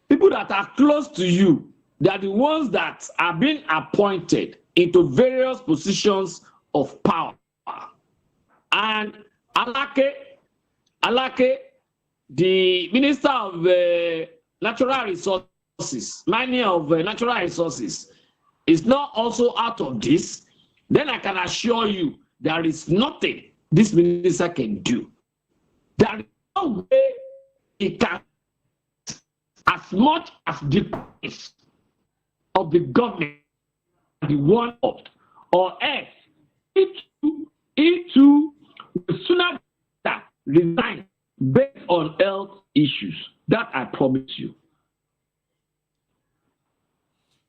people that are close to you, they are the ones that are being appointed into various positions of power. And Alake, the Minister of Natural Resources, mining of natural resources, is not also out of this. Then I can assure you there is nothing this minister can do. There is no way he can, as much as the price of the government, the one of, or else, it too will sooner resign based on health issues. That I promise you.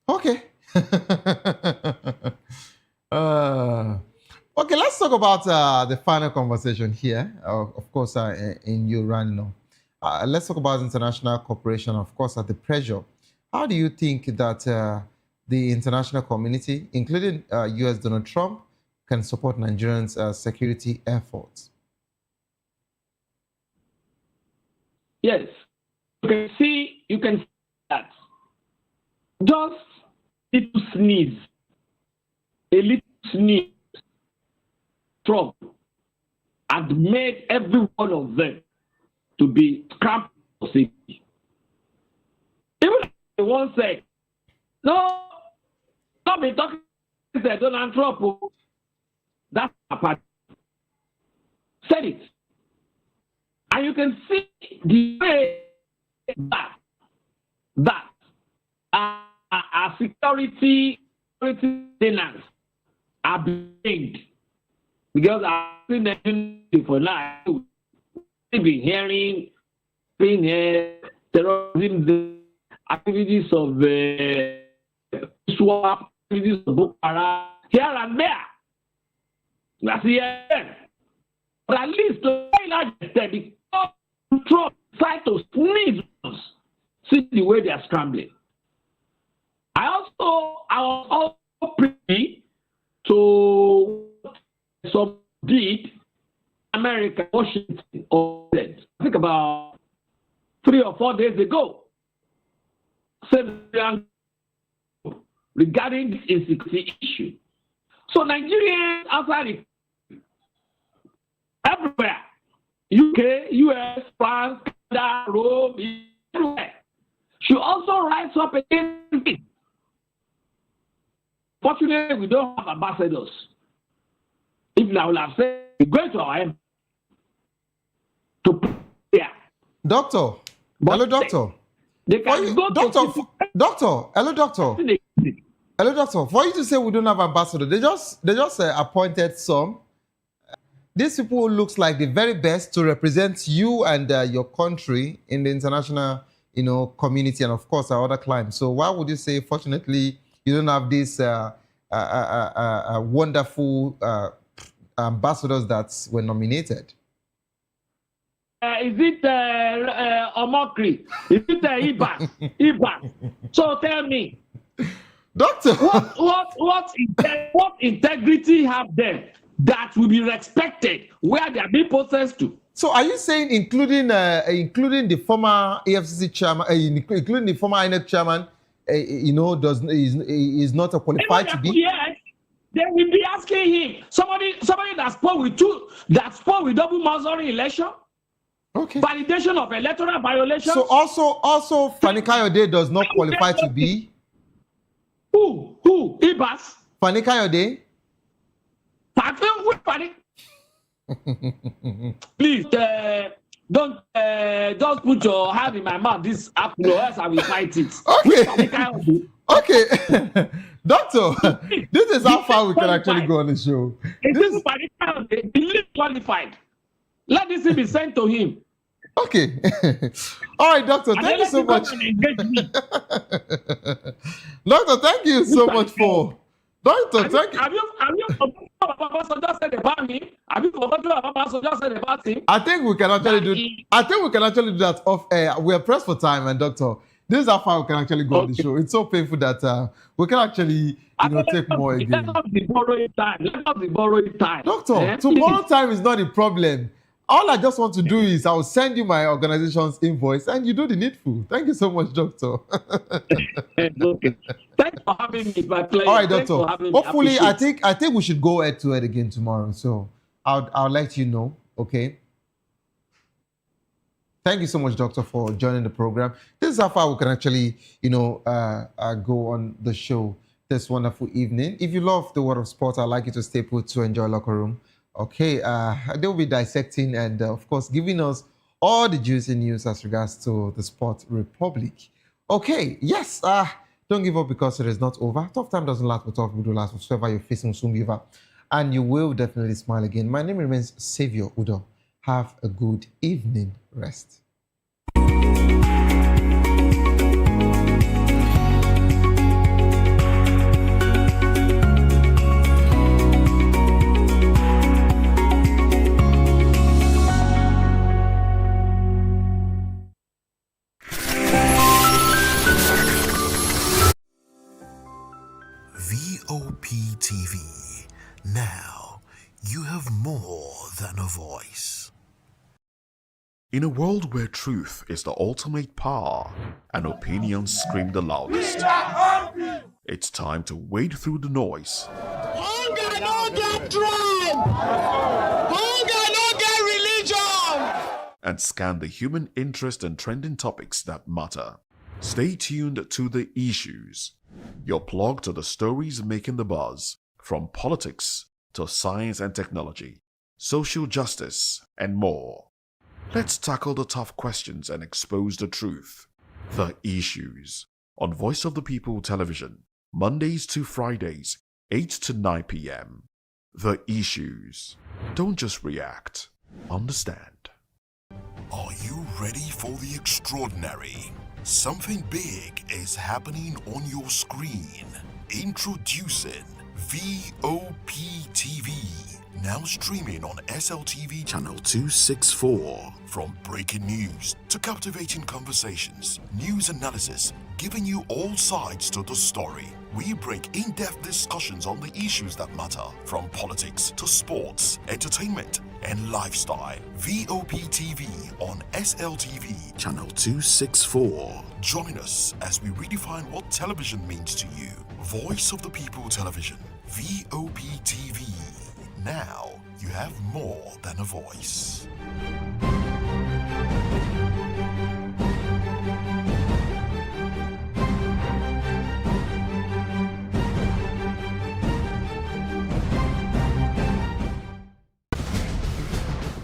Okay. Okay, let's talk about the final conversation here. Of course, in Urano. Let's talk about international cooperation, of course, at the pressure. How do you think that the international community, including U.S. Donald Trump, can support Nigerians' security efforts? Yes, you can see that. Just a little sneeze, Trump had made every one of them to be scrapped for safety. Even the one said, no, don't be talking to Donald Trump. That's a part. Said it. And you can see the way that our security tenants are blamed. Because I've seen them for now. We've been hearing terrorism, activities of swap, activities of Boko Haram, here and there. That's the end. But at least to a large extent, because Trump tried to sneeze us, see the way they are scrambling. I was also privy to some did America, Washington, I think about 3 or 4 days ago, regarding this insecurity issue. So Nigerians outside everywhere, UK, US, France, Canada, Rome, everywhere, should also rise up against it. Fortunately, we don't have ambassadors. If I would have said, we go to our embassy to yeah. Doctor, hello, doctor. They can go doctor, hello, doctor. Hello, doctor. For you to say we don't have ambassador, they just appointed some. These people looks like the very best to represent you and your country in the international, community and of course our other clients. So why would you say, fortunately, you don't have these wonderful ambassadors that were nominated? Is it Omokri? Is it Ibas? Ibas? So tell me, doctor, what integrity have them that will be respected where they are being processed to? So are you saying including the former AFCC chairman, including the former INEC chairman, is not qualified to be? Yes, they will be asking him. Somebody that spoke with double mazoring election. Okay. Validation of electoral violations. So also Fani Kayode does not qualify to be. Who? Ibas? Fani Kayode. Please don't put your hand in my mouth this afternoon, else I will fight it. Okay. Doctor, this is how far we can actually go on the show. This is qualified. Let this thing be sent to him. Okay. All right, doctor. Thank you so much. Doctor, thank you so much for. Doctor, thank you. Have you forgotten what Papa Soja said about me? Have you forgotten what Papa Soja said about him? I think we can actually do. I think we can actually do that off air. We are pressed for time, and doctor, this is how far we can actually go on the show. It's so painful that we can actually, take more again. Let us be borrowing time. Let us be borrowing time. Doctor, tomorrow time is not a problem. All I just want to do is I will send you my organization's invoice and you do the needful. Thank you so much, doctor. Okay. Thanks for having me. My pleasure. All right, doctor. Hopefully, I think think we should go head to head again tomorrow. So I'll let you know. Okay. Thank you so much, doctor, for joining the program. This is how far we can actually, go on the show this wonderful evening. If you love the world of sport, I'd like you to stay put to enjoy Locker Room. Okay, they'll be dissecting and, of course, giving us all the juicy news as regards to the Sport Republic. Okay, yes, don't give up because it is not over. Tough time doesn't last, but tough will last. Whatsoever you're facing will soon be over. And you will definitely smile again. My name remains Savior Udo. Have a good evening rest. VOPTV. Now, you have more than a voice. In a world where truth is the ultimate power and opinions scream the loudest, it's time to wade through the noise. Hunger no get tribe. Hunger no get religion. And scan the human interest and trending topics that matter. Stay tuned to The Issues, your plug to the stories making the buzz, from politics to science and technology, social justice, and more. Let's tackle the tough questions and expose the truth. The Issues, on Voice of the People Television, Mondays to Fridays, 8 to 9 p.m. The Issues. Don't just react, understand. Are you ready for the extraordinary? Something big is happening on your screen. Introducing VOPTV. Now streaming on SLTV channel 264. From breaking news to captivating conversations, news analysis, giving you all sides to the story. We break in-depth discussions on the issues that matter, from politics to sports, entertainment, and lifestyle. VOPTV on SLTV channel 264. Join us as we redefine what television means to you. Voice of the People Television, VOPTV. Now you have more than a voice.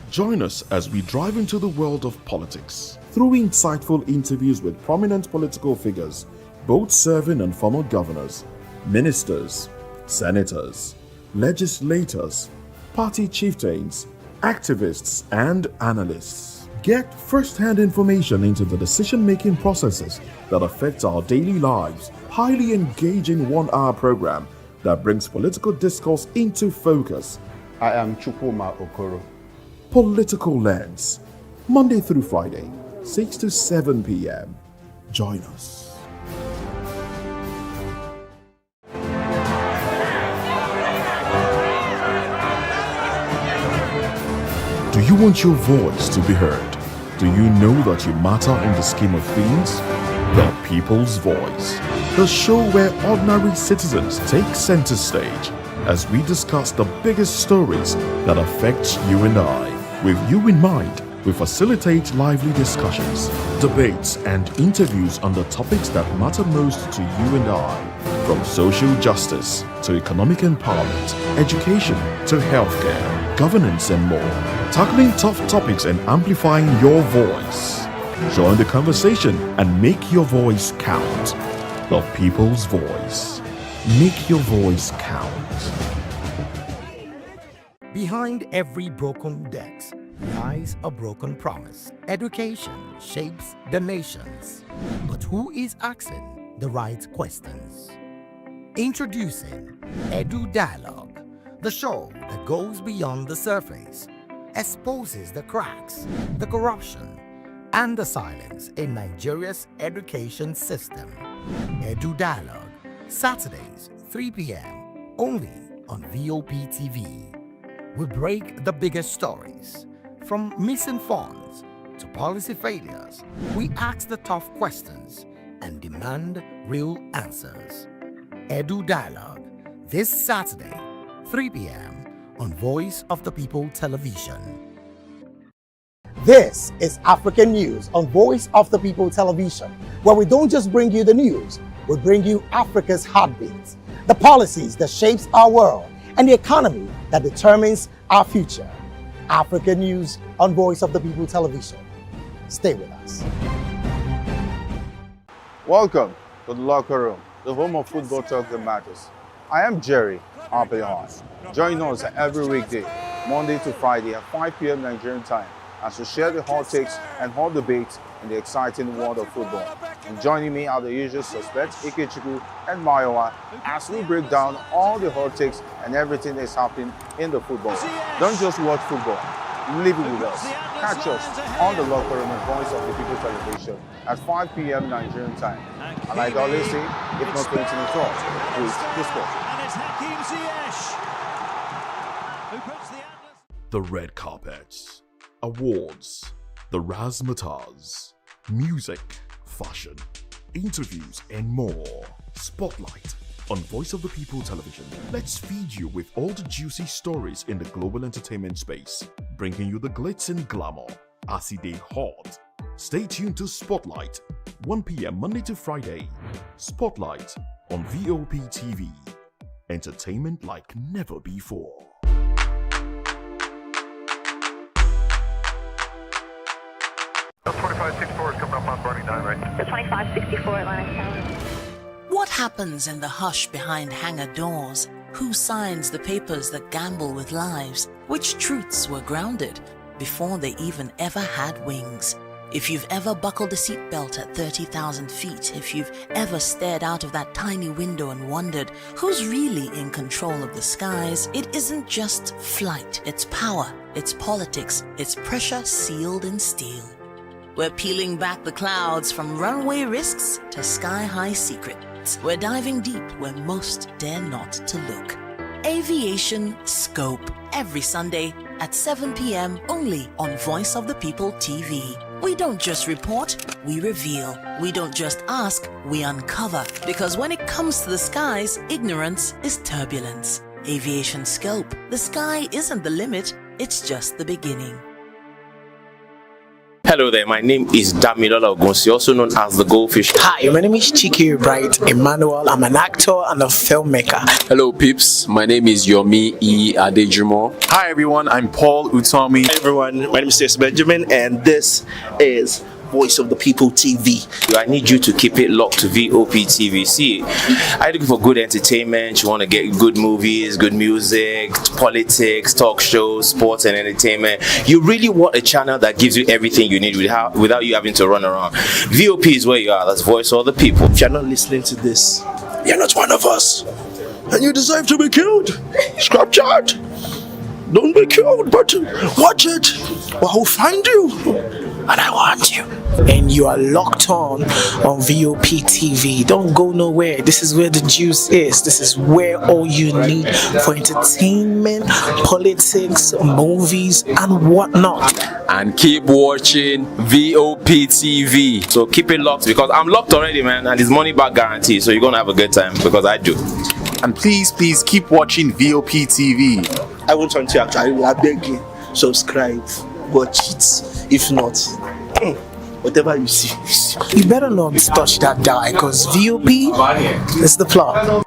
Join us as we drive into the world of politics through insightful interviews with prominent political figures, both serving and former governors, ministers, senators, legislators, party chieftains, activists, and analysts. Get first-hand information into the decision-making processes that affect our daily lives. Highly engaging one-hour program that brings political discourse into focus. I am Chukwuma Okoro. Political Lens, Monday through Friday, 6 to 7 p.m. Join us. Do you want your voice to be heard? Do you know that you matter in the scheme of things? The People's Voice, the show where ordinary citizens take center stage as we discuss the biggest stories that affect you and I. With you in mind, we facilitate lively discussions, debates, and interviews on the topics that matter most to you and I. From social justice to economic empowerment, education to healthcare, governance, and more. Tackling tough topics and amplifying your voice. Join the conversation and make your voice count. The People's Voice. Make your voice count. Behind every broken desk lies a broken promise. Education shapes the nations. But who is asking the right questions? Introducing Edu Dialogue, the show that goes beyond the surface, exposes the cracks, the corruption, and the silence in Nigeria's education system. Edu Dialogue, Saturdays, 3 p.m., only on VOP TV. We break the biggest stories, from missing funds to policy failures. We ask the tough questions and demand real answers. Edu Dialogue, this Saturday, 3 p.m. on Voice of the People Television. This is African News on Voice of the People Television, where we don't just bring you the news, we bring you Africa's heartbeat, the policies that shapes our world, and the economy that determines our future. African News on Voice of the People Television. Stay with us. Welcome to the locker room, the home of football talk that matters. I am Jerry Ampelon. Join us every weekday, Monday to Friday at 5 p.m. Nigerian time, as we share the hot takes and hot debates in the exciting world of football. And joining me are the usual suspects, Ikechukwu and Mayowa, as we break down all the hot takes and everything that's happening in the football. Don't just watch football, live it with us. Catch us on the locker room and Voice of the People Television at 5 p.m. Nigerian time. And like I always say, if not 20 minutes off, please discuss. The red carpets, awards, the razzmatazz, music, fashion, interviews, and more. Spotlight on Voice of the People Television. Let's feed you with all the juicy stories in the global entertainment space, bringing you the glitz and glamour as it is hot. Stay tuned to Spotlight, 1 p.m. Monday to Friday. Spotlight on VOP TV. Entertainment like never before. The 2564 is coming up on Burning 9, right? The 2564 Atlantic Tower. What happens in the hush behind hangar doors? Who signs the papers that gamble with lives? Which truths were grounded before they even ever had wings? If you've ever buckled a seatbelt at 30,000 feet, if you've ever stared out of that tiny window and wondered who's really in control of the skies, it isn't just flight, it's power, it's politics, it's pressure sealed in steel. We're peeling back the clouds from runway risks to sky-high secrets. We're diving deep where most dare not to look. Aviation Scope, every Sunday at 7 p.m. only on Voice of the People TV. We don't just report, we reveal. We don't just ask, we uncover. Because when it comes to the skies, ignorance is turbulence. Aviation Scope, the sky isn't the limit, it's just the beginning. Hello there, my name is Damilola Ogunsi, also known as the Goldfish. Hi, my name is Chiki Bright Emmanuel. I'm an actor and a filmmaker. Hello peeps, my name is Yomi E. Adejumo. Hi everyone, I'm Paul Utomi. Hi everyone, my name is Stacey Benjamin and this is Voice of the People TV. I need you to keep it locked to VOP TV. See, are you looking for good entertainment? You want to get good movies, good music, politics, talk shows, sports and entertainment. You really want a channel that gives you everything you need without you having to run around. VOP is where you are. That's Voice of the People. If you're not listening to this, you're not one of us. And you deserve to be killed. Scrap chat. Don't be killed, but watch it. Or I'll find you. And I want you. And you are locked on VOP TV. Don't go nowhere. This is where the juice is. This is where all you need for entertainment, politics, movies, and whatnot. And keep watching VOP TV. So keep it locked because I'm locked already, man, and it's money back guarantee. So you're gonna have a good time because I do. And please keep watching VOP TV. I won't want to actually, I beg you, subscribe, watch it. If not, whatever you see. You better not touch that die because VOP is the plot.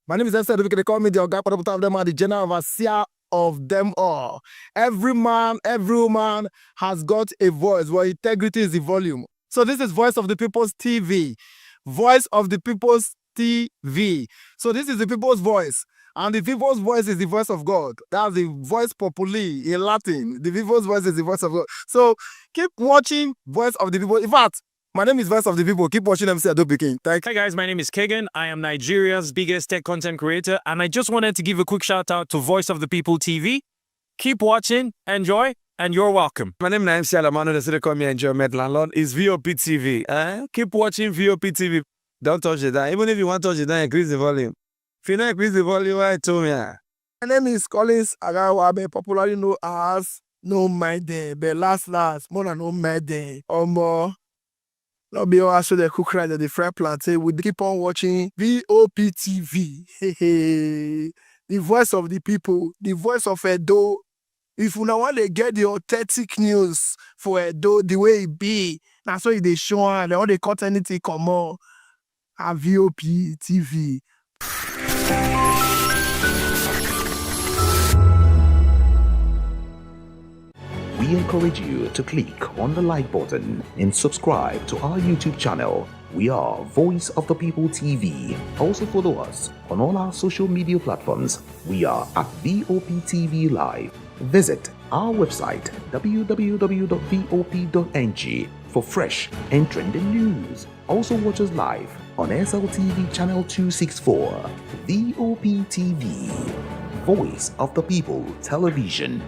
My name is Esther. They call me the guy of them are the general overseer of them all. Every man, every woman has got a voice where integrity is the volume. So this is Voice of the People's TV. Voice of the People's TV. So this is the people's voice. And the people's voice is the voice of God. That's the voice populi in Latin. The people's voice is the voice of God. So keep watching Voice of the People. In fact, my name is Voice of the People. Keep watching MC Ado Pikin. Thank you. Hi guys, my name is Kagan. I am Nigeria's biggest tech content creator, and I just wanted to give a quick shout out to Voice of the People TV. Keep watching, enjoy, and you're welcome. My name is MC Alamano. They say they call me Enjoy Med Landlord. It's VOP TV. Keep watching VOP TV. Don't touch it down. Even if you want to touch it down, increase the volume. If you don't increase the volume, why told me? My name is Collins Agawabe, popularly known as No Mind but last, more than No Mind or more. No be all so the cook right at the fry plantain. We keep on watching VOP TV. The voice of the people, the voice of Edo. If you want to get the authentic news for Edo, the way it be, that's why they show and all they cut anything come on. At VOP TV. We encourage you to click on the like button and subscribe to our YouTube channel. We are Voice of the People TV. Also follow us on all our social media platforms. We are at VOP TV Live. Visit our website www.vop.ng for fresh and trending news. Also watch us live on SLTV channel 264. VOP TV, Voice of the People Television.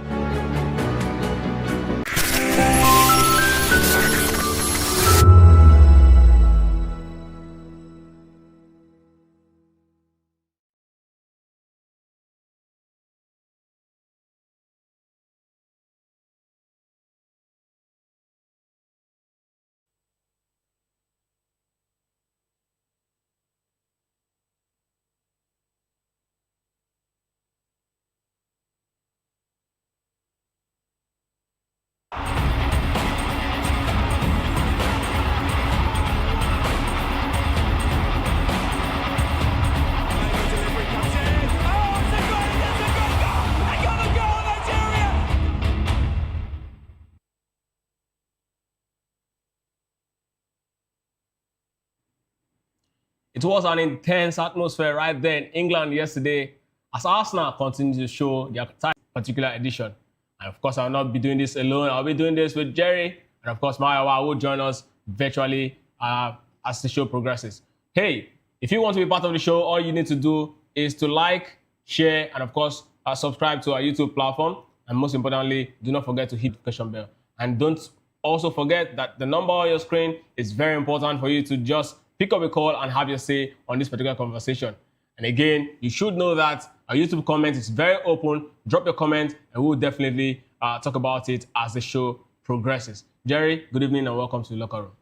It was an intense atmosphere right there in England yesterday as Arsenal continued to show their particular edition. And of course, I'll not be doing this alone. I'll be doing this with Jerry. And of course, Mayawa will join us virtually as the show progresses. Hey, if you want to be part of the show, all you need to do is to like, share, and of course, subscribe to our YouTube platform. And most importantly, do not forget to hit the notification bell. And don't also forget that the number on your screen is very important for you to just pick up a call and have your say on this particular conversation. And again, you should know that our YouTube comment is very open. Drop your comment and we'll definitely talk about it as the show progresses. Jerry, good evening and welcome to the locker room.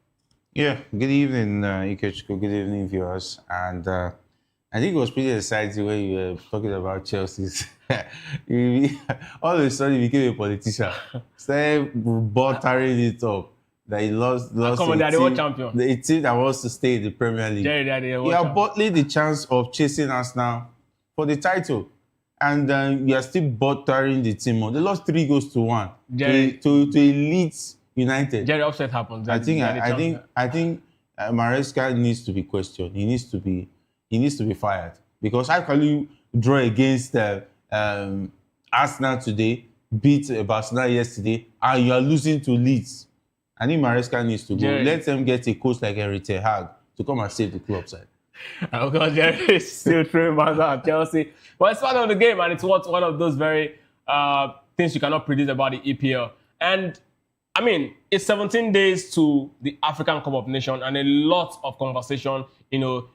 Yeah, good evening, Ikechukwu. Good evening, viewers. And I think it was pretty exciting when you were talking about Chelsea's. All of a sudden, you became a politician. Started buttering it up. That he lost come on, they are the world champion. The team that wants to stay in the Premier League. Jerry, they are the world you are champion. bottling the chance of chasing us now for the title. And you are still buttering the team on. They lost 3-1 to Leeds United. Jerry, upset happens. I think Maresca needs to be questioned. He needs to be fired. Because how can you draw against Arsenal today, beat Barcelona yesterday, and you are losing to Leeds? I think Maresca needs to go. Jerry. Let them get a coach like Henry Ten Hag to come and save the club side. Of course, Jerry is still throwing bans at Chelsea. But it's part of the game, and it's one of those very things you cannot predict about the EPL. And I mean, it's 17 days to the African Cup of Nations, and a lot of conversation,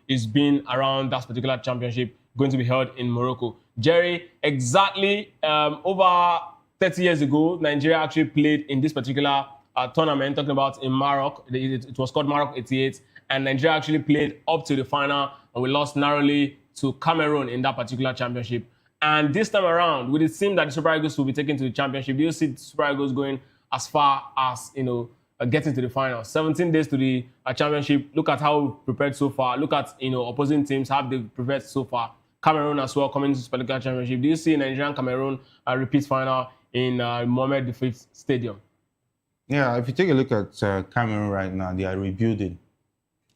is being around that particular championship going to be held in Morocco. Jerry, exactly over 30 years ago, Nigeria actually played in this particular tournament, talking about in Morocco. It was called Morocco 88, and Nigeria actually played up to the final, and we lost narrowly to Cameroon in that particular championship. And this time around, with it seem that the Super Eagles will be taken to the championship, do you see the Super Eagles going as far as, getting to the final? 17 days to the championship. Look at how we've prepared so far. Look at, opposing teams, how they've prepared so far. Cameroon as well coming to this particular championship. Do you see Nigerian-Cameroon repeat final in Mohammed V Stadium? Yeah, if you take a look at Cameroon right now, they are rebuilding.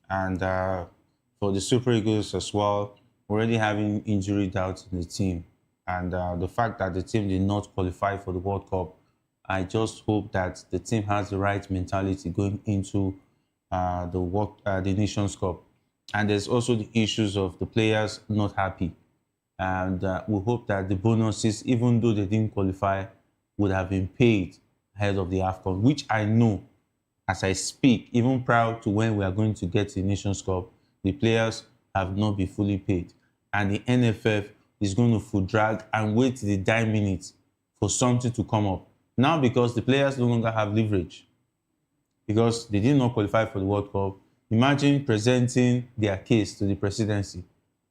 And for the Super Eagles as well, already having injury doubts in the team. And the fact that the team did not qualify for the World Cup, I just hope that the team has the right mentality going into the Nations Cup. And there's also the issues of the players not happy. And we hope that the bonuses, even though they didn't qualify, would have been paid ahead of the AFCON, which I know, as I speak, even prior to when we are going to get to the Nations Cup, the players have not been fully paid. And the NFF is going to foot drag and wait till the dying minutes for something to come up. Now, because the players no longer have leverage, because they did not qualify for the World Cup, imagine presenting their case to the presidency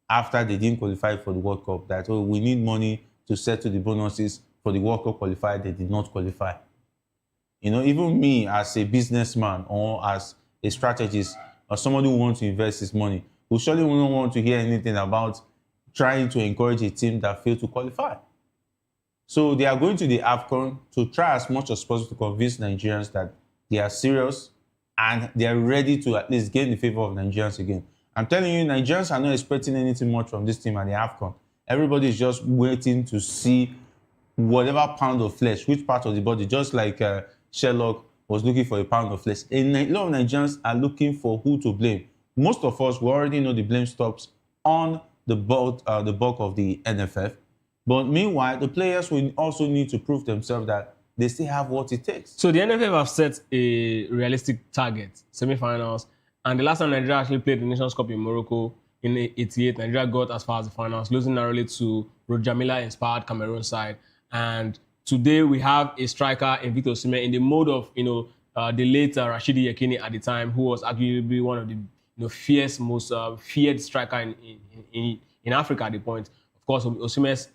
after they didn't qualify for the World Cup, that, oh, we need money to settle the bonuses for the World Cup qualified, they did not qualify. You know, even me as a businessman or as a strategist or somebody who wants to invest his money, we surely wouldn't want to hear anything about trying to encourage a team that failed to qualify. So they are going to the AFCON to try as much as possible to convince Nigerians that they are serious and they are ready to at least gain the favor of Nigerians again. I'm telling you, Nigerians are not expecting anything much from this team at the AFCON. Everybody is just waiting to see whatever pound of flesh, which part of the body, just like Sherlock was looking for a pound of flesh. A lot of Nigerians are looking for who to blame. Most of us, we already know the blame stops on the bulk of the NFF. But meanwhile, the players will also need to prove themselves that they still have what it takes. So the NFF have set a realistic target, semi-finals, and the last time Nigeria actually played the Nations Cup in Morocco in '88, Nigeria got as far as the finals, losing narrowly to Jamila-inspired Cameroon side. And today we have a striker in Victor Osimhen in the mode of, the late Rashidi Yekini at the time, who was arguably one of the fierce, most feared striker in Africa at the point. Of course, Osimhen's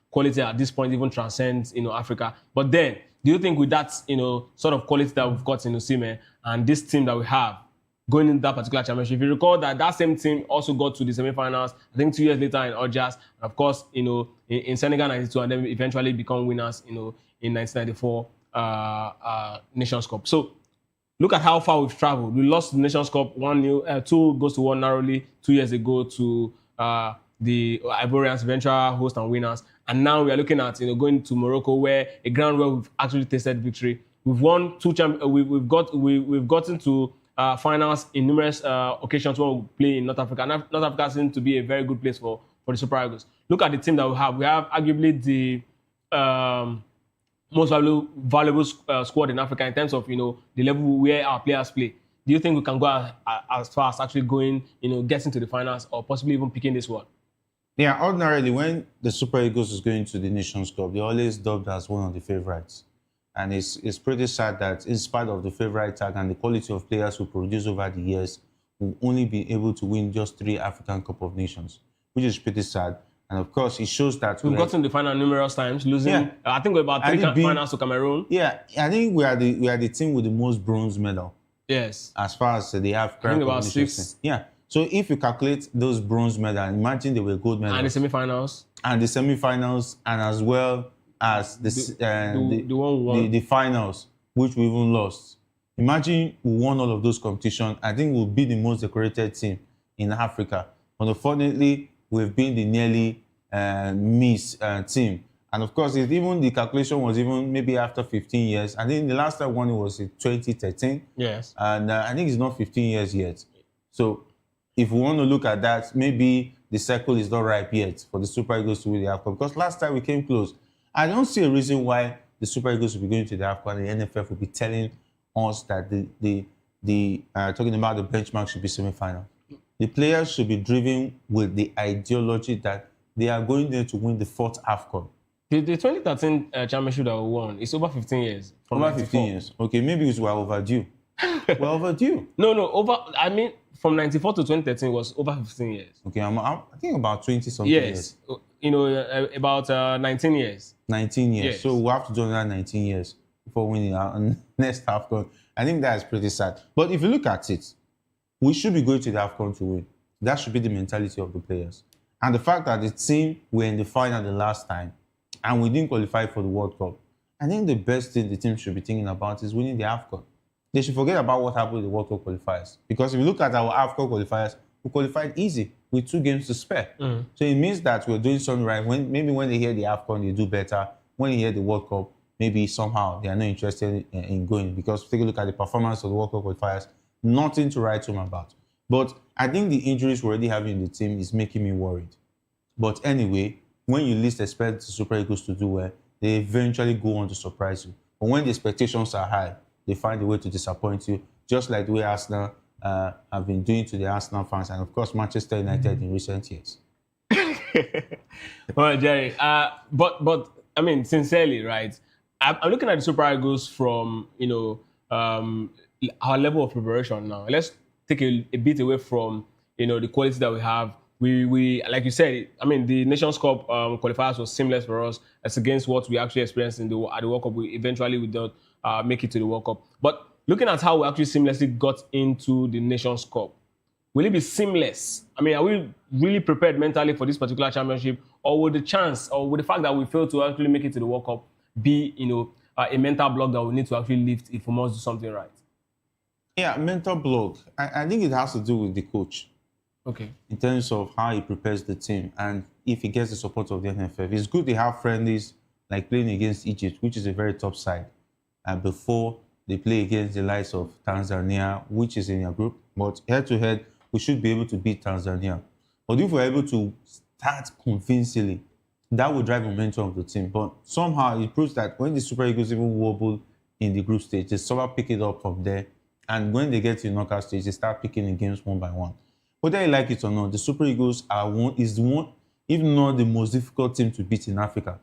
quality at this point even transcends, Africa. But then, do you think with that, sort of quality that we've got in Osimhen and this team that we have going into that particular championship, if you recall that same team also got to the semi-finals, I think 2 years later in Algiers, and of course, in Senegal 92, and then eventually become winners, in 1994 Nations Cup. So look at how far we've traveled. We lost the Nations Cup 1-0, 2 goes to 1 narrowly 2 years ago to the Ivorians, eventual host and winners. And now we are looking at going to Morocco, where a ground where we've actually tasted victory. We've won 2 we've gotten to finals in numerous occasions when we play in North Africa. North Africa seems to be a very good place for the Super Eagles. Look at the team that we have. We have arguably the most valuable squad in Africa in terms of the level where our players play. Do you think we can go as far as actually going, getting to the finals or possibly even picking this one? Yeah, ordinarily when the Super Eagles is going to the Nations Cup, they're always dubbed as one of the favorites. And it's pretty sad that in spite of the favorite tag and the quality of players who produce over the years, we've only been able to win just 3 African Cup of Nations, which is pretty sad. And of course, it shows that we've gotten the final numerous times, losing. Yeah. I think we're about 3 finals to Cameroon. Yeah, I think we are the team with the most bronze medal. Yes. As far as the African I think about 6. Yeah. So if you calculate those bronze medals, imagine they were gold medals. And the semi-finals. And the semi-finals, and as well as the finals, which we even lost. Imagine we won all of those competitions. I think we'll be the most decorated team in Africa. But unfortunately, we've been the nearly miss team. And of course, even the calculation was even maybe after 15 years. I think the last time one was in 2013. Yes. And I think it's not 15 years yet. So if we want to look at that, maybe the circle is not ripe yet for the Super Eagles to win the AFCON. Because last time we came close. I don't see a reason why the Super Eagles will be going to the AFCON and the NFF will be telling us that talking about the benchmark should be semi-final. The players should be driven with the ideology that they are going there to win the 4th AFCON. The 2013 championship that we won is over 15 years. Over 15 years. Okay, maybe we were overdue. We're overdue. No, I mean, from 94 to 2013 was over 15 years. Okay, I think about 20-something years. About 19 years. 19 years. Yes. So we'll have to do another 19 years before winning our next AFCON. I think that is pretty sad. But if you look at it, we should be going to the AFCON to win. That should be the mentality of the players. And the fact that the team were in the final the last time and we didn't qualify for the World Cup, I think the best thing the team should be thinking about is winning the AFCON. They should forget about what happened with the World Cup qualifiers. Because if you look at our AFCON qualifiers, we qualified easy with 2 games to spare. So it means that we're doing something right. Maybe when they hear the AFCON, they do better. When they hear the World Cup, maybe somehow they are not interested in going, because take a look at the performance of the World Cup qualifiers, nothing to write home about. But I think the injuries we're already having in the team is making me worried. But anyway, when you least expect the Super Eagles to do well, they eventually go on to surprise you. But when the expectations are high, they find a way to disappoint you, just like the way Arsenal have been doing to the Arsenal fans, and of course Manchester United in recent years. Well, Jerry, but I mean, sincerely, right? I'm looking at the Super Eagles from our level of preparation now. Let's take a bit away from the quality that we have. We like you said, I mean, the Nations Cup qualifiers was seamless for us as against what we actually experienced at the World Cup. We don't make it to the World Cup. But looking at how we actually seamlessly got into the Nations Cup, will it be seamless? I mean, are we really prepared mentally for this particular championship, or will the chance, or will the fact that we failed to actually make it to the World Cup be, a mental block that we need to actually lift if we must do something right? Yeah, mental block. I think it has to do with the coach. Okay. In terms of how he prepares the team, and if he gets the support of the NFF. It's good they have friendlies like playing against Egypt, which is a very top side, and before they play against the likes of Tanzania, which is in your group. But head-to-head, we should be able to beat Tanzania. But if we're able to start convincingly, that will drive momentum of the team. But somehow it proves that when the Super Eagles even wobble in the group stage, they somehow pick it up from there. And when they get to the knockout stage, they start picking the games one by one. Whether you like it or not, the Super Eagles is one, if not the most difficult team to beat in Africa,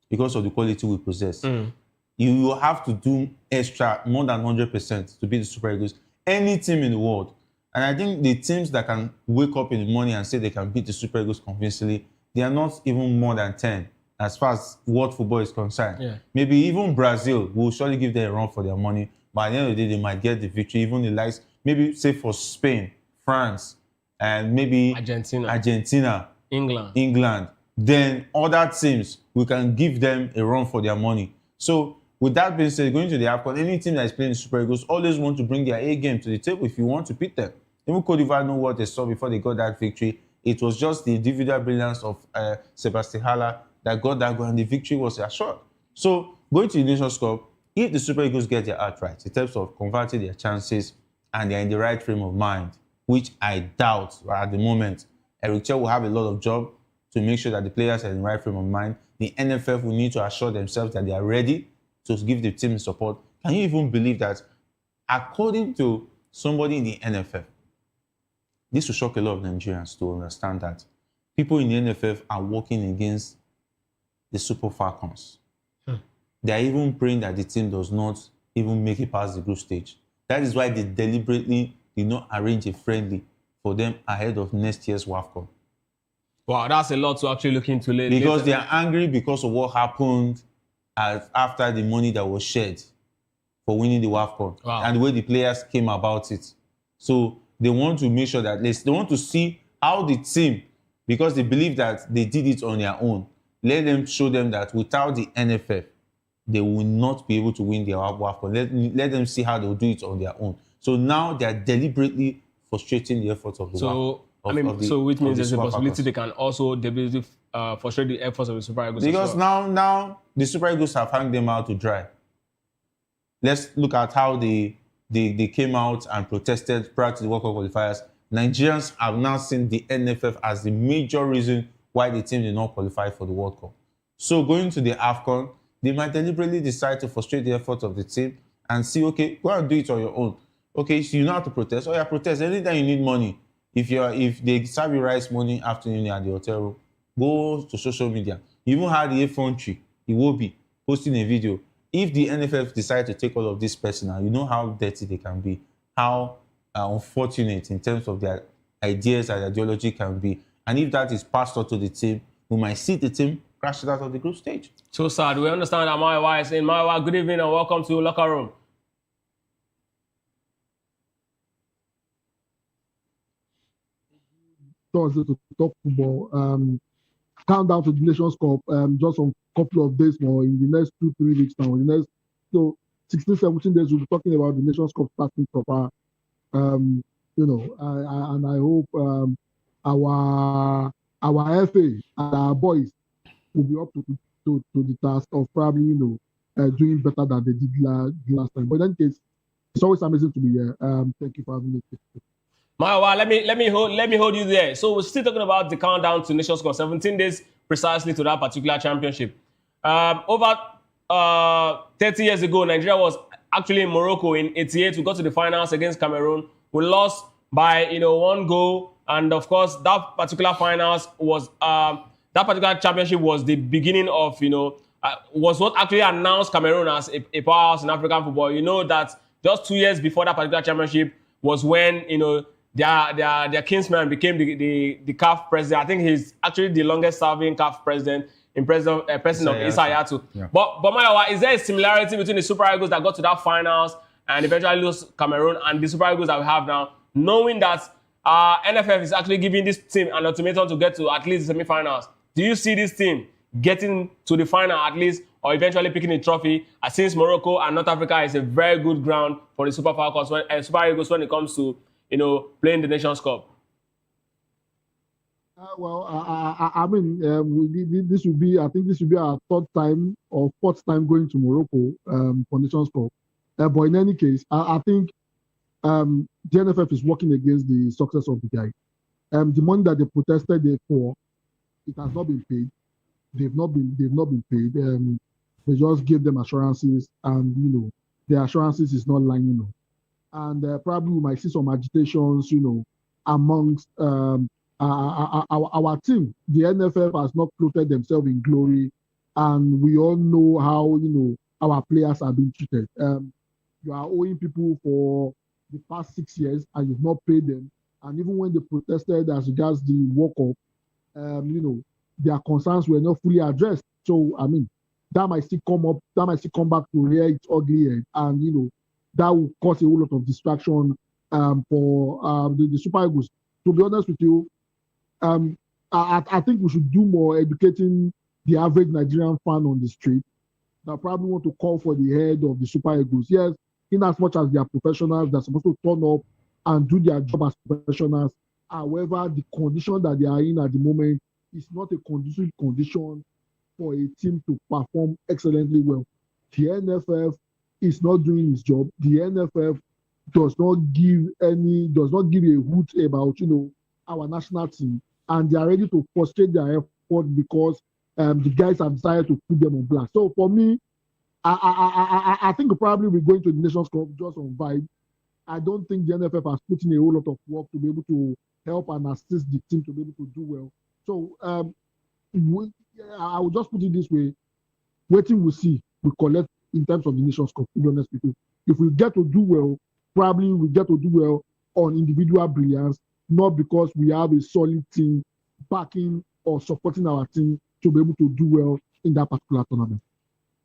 because of the quality we possess. You will have to do extra, more than 100% to beat the Super Eagles. Any team in the world. And I think the teams that can wake up in the morning and say they can beat the Super Eagles convincingly, they are not even more than 10 as far as world football is concerned. Yeah. Maybe even Brazil will surely give them a run for their money. But at the end of the day, they might get the victory. Even the likes, maybe say for Spain, France, and maybe Argentina, England. Then other teams, we can give them a run for their money. So with that being said, going to the AFCON, any team that is playing the Super Eagles always want to bring their A game to the table if you want to beat them. Even Cote d'Ivoire know what they saw before they got that victory. It was just the individual brilliance of Sebastian Haller that got that goal, and the victory was assured. So going to the Nations Cup, if the Super Eagles get their act right in terms of converting their chances and they're in the right frame of mind, which I doubt at the moment, Eric Chell will have a lot of job to make sure that the players are in the right frame of mind. The NFF will need to assure themselves that they are ready to give the team support. Can you even believe that, according to somebody in the NFF, this will shock a lot of Nigerians to understand that people in the NFF are working against the Super Falcons. They are even praying that the team does not even make it past the group stage. That is why they deliberately did not arrange a friendly for them ahead of next year's WAFCON. Wow, that's a lot to actually look into later. Because they are angry because of what happened after the money that was shared for winning the WAFCON. Wow. And the way the players came about it. So they want to make sure that they want to see how the team, because they believe that they did it on their own, let them show them that without the NFF, they will not be able to win their WAFCON. Let them see how they will do it on their own. So now they are deliberately frustrating the efforts of the WAFCON. So which means there's a possibility they can also deliberately frustrate the efforts of the Super Eagles. Because now the Super Eagles have hung them out to dry. Let's look at how they came out and protested prior to the World Cup qualifiers. Nigerians have now seen the NFF as the major reason why the team did not qualify for the World Cup. So going to the AFCON, they might deliberately decide to frustrate the efforts of the team and see, okay, go and do it on your own. Okay, so you know how to protest. Oh yeah, protest. Anytime you need money, if they serve you rice money afternoon at the hotel room, go to social media. You even had the infantry, it will be posting a video. If the NFF decide to take all of this personal, you know how dirty they can be, how unfortunate in terms of their ideas and ideology can be. And if that is passed on to the team, we might see the team crash it out of the group stage. So sad. We understand that Maiwa is saying, Maiwa, good evening and welcome to Locker Room. Thursday to talk football. Countdown to the Nations Cup. Just a couple of days more in the next 2-3 weeks now. In the next 16-17 days, we'll be talking about the Nations Cup starting proper. And I hope our FA and our boys will be up to the task of probably doing better than they did last time. But in any case, it's always amazing to be here. Thank you for having me. Maiwa, let me hold you there. So we're still talking about the countdown to Nations Cup, 17 days precisely to that particular championship. Over 30 years ago, Nigeria was actually in Morocco in '88. We got to the finals against Cameroon. We lost by 1 goal, and of course that particular finals was that particular championship was the beginning of was what actually announced Cameroon as a powerhouse in African football. You know that just 2 years before that particular championship was when their kinsman became the CAF president. I think he's actually the longest serving CAF president in president of Issa Hayatou. Yeah. But Mayowa, is there a similarity between the Super Eagles that got to that finals and eventually lost Cameroon and the Super Eagles that we have now, knowing that NFF is actually giving this team an ultimatum to get to at least the semi-finals? Do you see this team getting to the final at least, or eventually picking the trophy? Since Morocco and North Africa is a very good ground for the Super Falcons and Super Eagles when it comes to playing the Nations Cup. I mean, this will be our third time or fourth time going to Morocco for Nations Cup. But in any case, I think the NFF is working against the success of the guy. The money that they protested for, it has not been paid. They've not been paid. They just gave them assurances, and the assurances is not lining up. And probably we might see some agitations, amongst our team. The NFF has not floated themselves in glory, and we all know how our players are being treated. You are owing people for the past 6 years, and you've not paid them. And even when they protested as regards the walk-up, their concerns were not fully addressed. So I mean, that might still come up. That might still come back to rear its ugly head, and that will cause a whole lot of distraction for the Super Eagles. To be honest with you, I think we should do more educating the average Nigerian fan on the street that probably want to call for the head of the Super Eagles. Yes, in as much as they are professionals, they're supposed to turn up and do their job as professionals. However, the condition that they are in at the moment is not a conducive condition for a team to perform excellently well. The NFF is not doing its job. The NFF does not give a hoot about our national team, and they are ready to frustrate their effort because the guys have decided to put them on blast. So for me, I think probably we're going to the Nations Cup just on vibe. I don't think the NFF has put in a whole lot of work to be able to help and assist the team to be able to do well. So I will just put it this way: waiting, we'll see. We collect in terms of the Nations Cup. To be honest with you, if we get to do well, probably we get to do well on individual brilliance, not because we have a solid team backing or supporting our team to be able to do well in that particular tournament.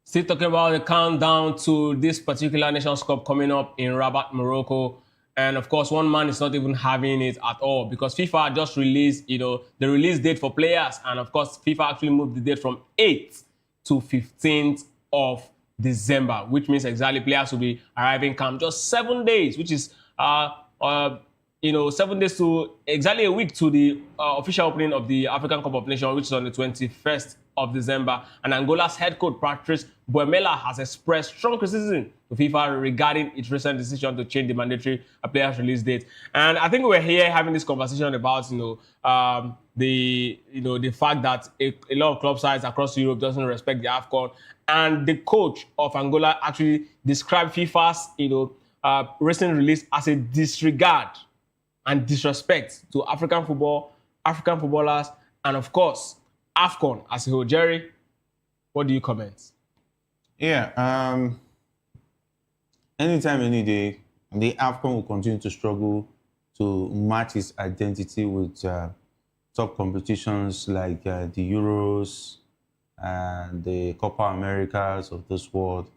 Still talking about the countdown to this particular Nations Cup coming up in Rabat, Morocco. And of course, one man is not even having it at all because FIFA just released, the release date for players. And of course, FIFA actually moved the date from 8th to 15th of December, which means exactly players will be arriving camp just 7 days, which is 7 days to exactly a week to the official opening of the African Cup of Nations, which is on the 21st of December. And Angola's head coach, Patrice Boemela, has expressed strong criticism to FIFA regarding its recent decision to change the mandatory players release date. And I think we're here having this conversation about, the fact that a lot of club sides across Europe doesn't respect the AFCON. And the coach of Angola actually described FIFA's, recent release as a disregard and disrespect to African football, African footballers, and of course, AFCON as a whole. Jerry, what do you comment? Yeah, anytime, any day, the AFCON will continue to struggle to match its identity with top competitions like the Euros and the Copa Americas of this world.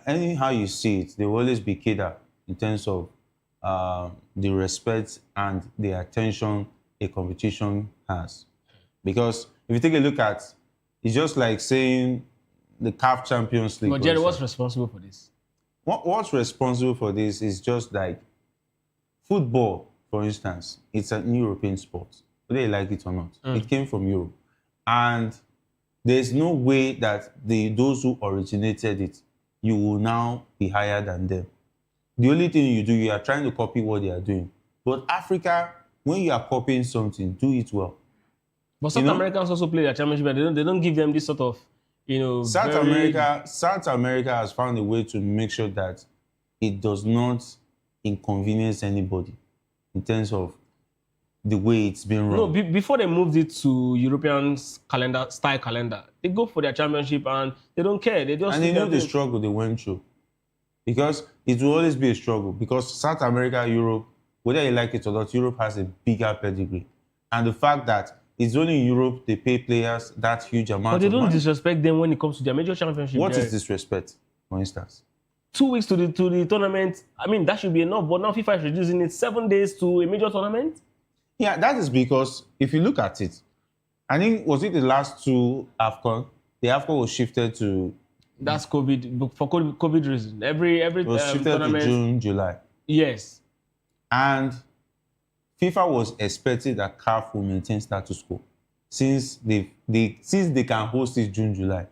Anyhow you see it, they will always be catered in terms of the respect and the attention a competition has. Because if you take a look at, it's just like saying the CAF Champions League. But Jerry, what's responsible for this? What's responsible for this is just like football, for instance. It's an European sport. whether you like it or not. It came from Europe. And there's no way that those who originated it, you will now be higher than them. The only thing you do, you are trying to copy what they are doing. But Africa, when you are copying something, do it well. But South Americans also play their championship, and they don't give them this sort of, South America has found a way to make sure that it does not inconvenience anybody in terms of the way it's been run. No, before they moved it to European style calendar, they go for their championship and they don't care. They just and they know the struggle they went through. Because it will always be a struggle. Because South America, Europe, whether you like it or not, Europe has a bigger pedigree. And the fact that it's only in Europe they pay players that huge amount of money. But they don't disrespect them when it comes to their major championship. What is disrespect, for instance? 2 weeks to the tournament. I mean, that should be enough. But now FIFA is reducing it 7 days to a major tournament. Yeah, that is because if you look at it, I think, was it the last two AFCON? The AFCON was shifted to... That's COVID, for COVID reason. Every it was shifted tournament, to June, July. Yes. And FIFA was expecting that CAF will maintain status quo. Since they can host it June, July,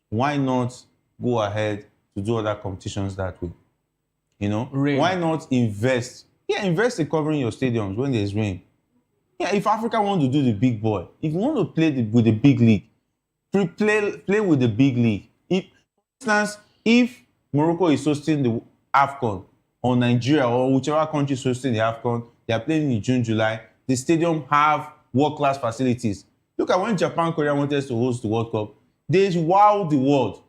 why not go ahead to do other competitions that way? Rain. Why not invest? Yeah, invest in covering your stadiums when there's rain. Yeah, if Africa want to do the big boy, if you want to play with the big league, play with the big league. For instance, if Morocco is hosting the AFCON, or Nigeria, or whichever country is hosting the AFCON, they are playing in June, July, the stadium have world-class facilities. Look at when Japan, Korea wanted to host the World Cup, they wowed the world.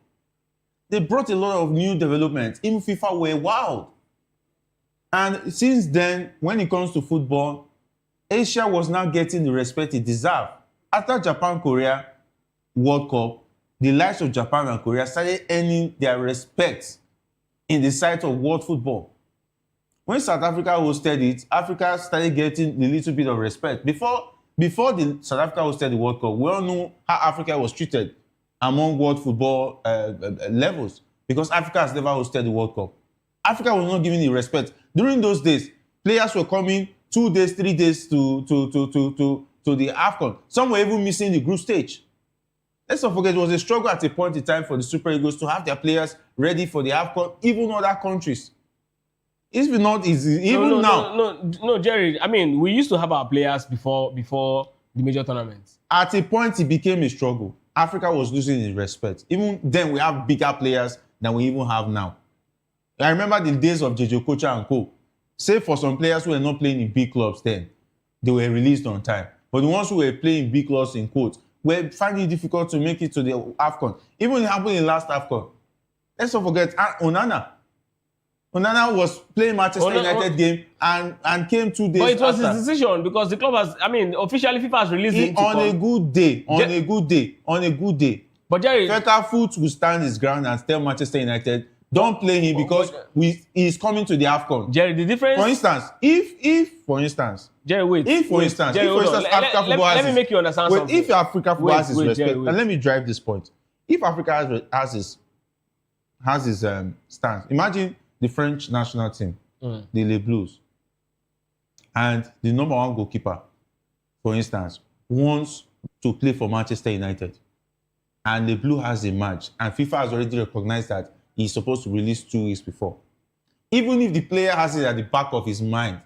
They brought a lot of new developments. Even FIFA were wowed. And since then, when it comes to football, Asia was now getting the respect it deserved. After Japan, Korea World Cup, the likes of Japan and Korea started earning their respect in the sight of world football. When South Africa hosted it, Africa started getting a little bit of respect. Before the South Africa hosted the World Cup, we all know how Africa was treated among world football levels, because Africa has never hosted the World Cup. Africa was not given the respect. During those days, players were coming 2 days, 3 days to the AFCON. Some were even missing the group stage. Let's not forget, it was a struggle at a point in time for the Super Eagles to have their players ready for the AFCON, even other countries. It's not easy, even now. No, Jerry. I mean, we used to have our players before the major tournaments. At a point, it became a struggle. Africa was losing its respect. Even then, we have bigger players than we even have now. I remember the days of JJ Okocha and co. Save for some players who were not playing in big clubs then, they were released on time. But the ones who were playing big clubs in quotes were finding it difficult to make it to the AFCON. Even it happened in last AFCON. Let's not forget Onana. Onana was playing Manchester United game and came 2 days after. But it was his decision because the club has, officially FIFA has released it. On a good day. But Jerry, Foot will stand his ground and tell Manchester United, don't play him because he's coming to the AFCON. Jerry, the difference... For instance, Africa football has... Let me make you understand something. If Africa football has his respect, and let me drive this point. If Africa has his stance, imagine the French national team, the Les Bleus, and the number one goalkeeper, for instance, wants to play for Manchester United, and the Blue has a match, and FIFA has already recognized that he's supposed to release 2 weeks before. Even if the player has it at the back of his mind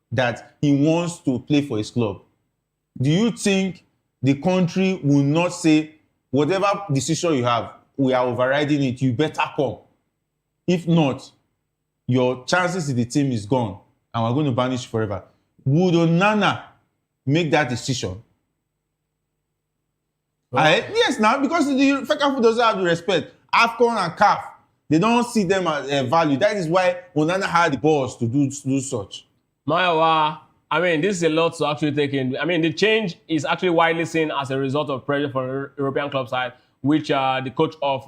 that he wants to play for his club, do you think the country will not say, whatever decision you have, we are overriding it, you better come? If not, your chances in the team is gone, and we're going to banish you forever. Would Onana make that decision? Yes, now, because the FECAFO doesn't have the respect. AFCON and CAF, they don't see them as value. That is why Onana had the balls to do such. Mayawa, this is a lot to actually take in. The change is actually widely seen as a result of pressure from European club side, which the coach of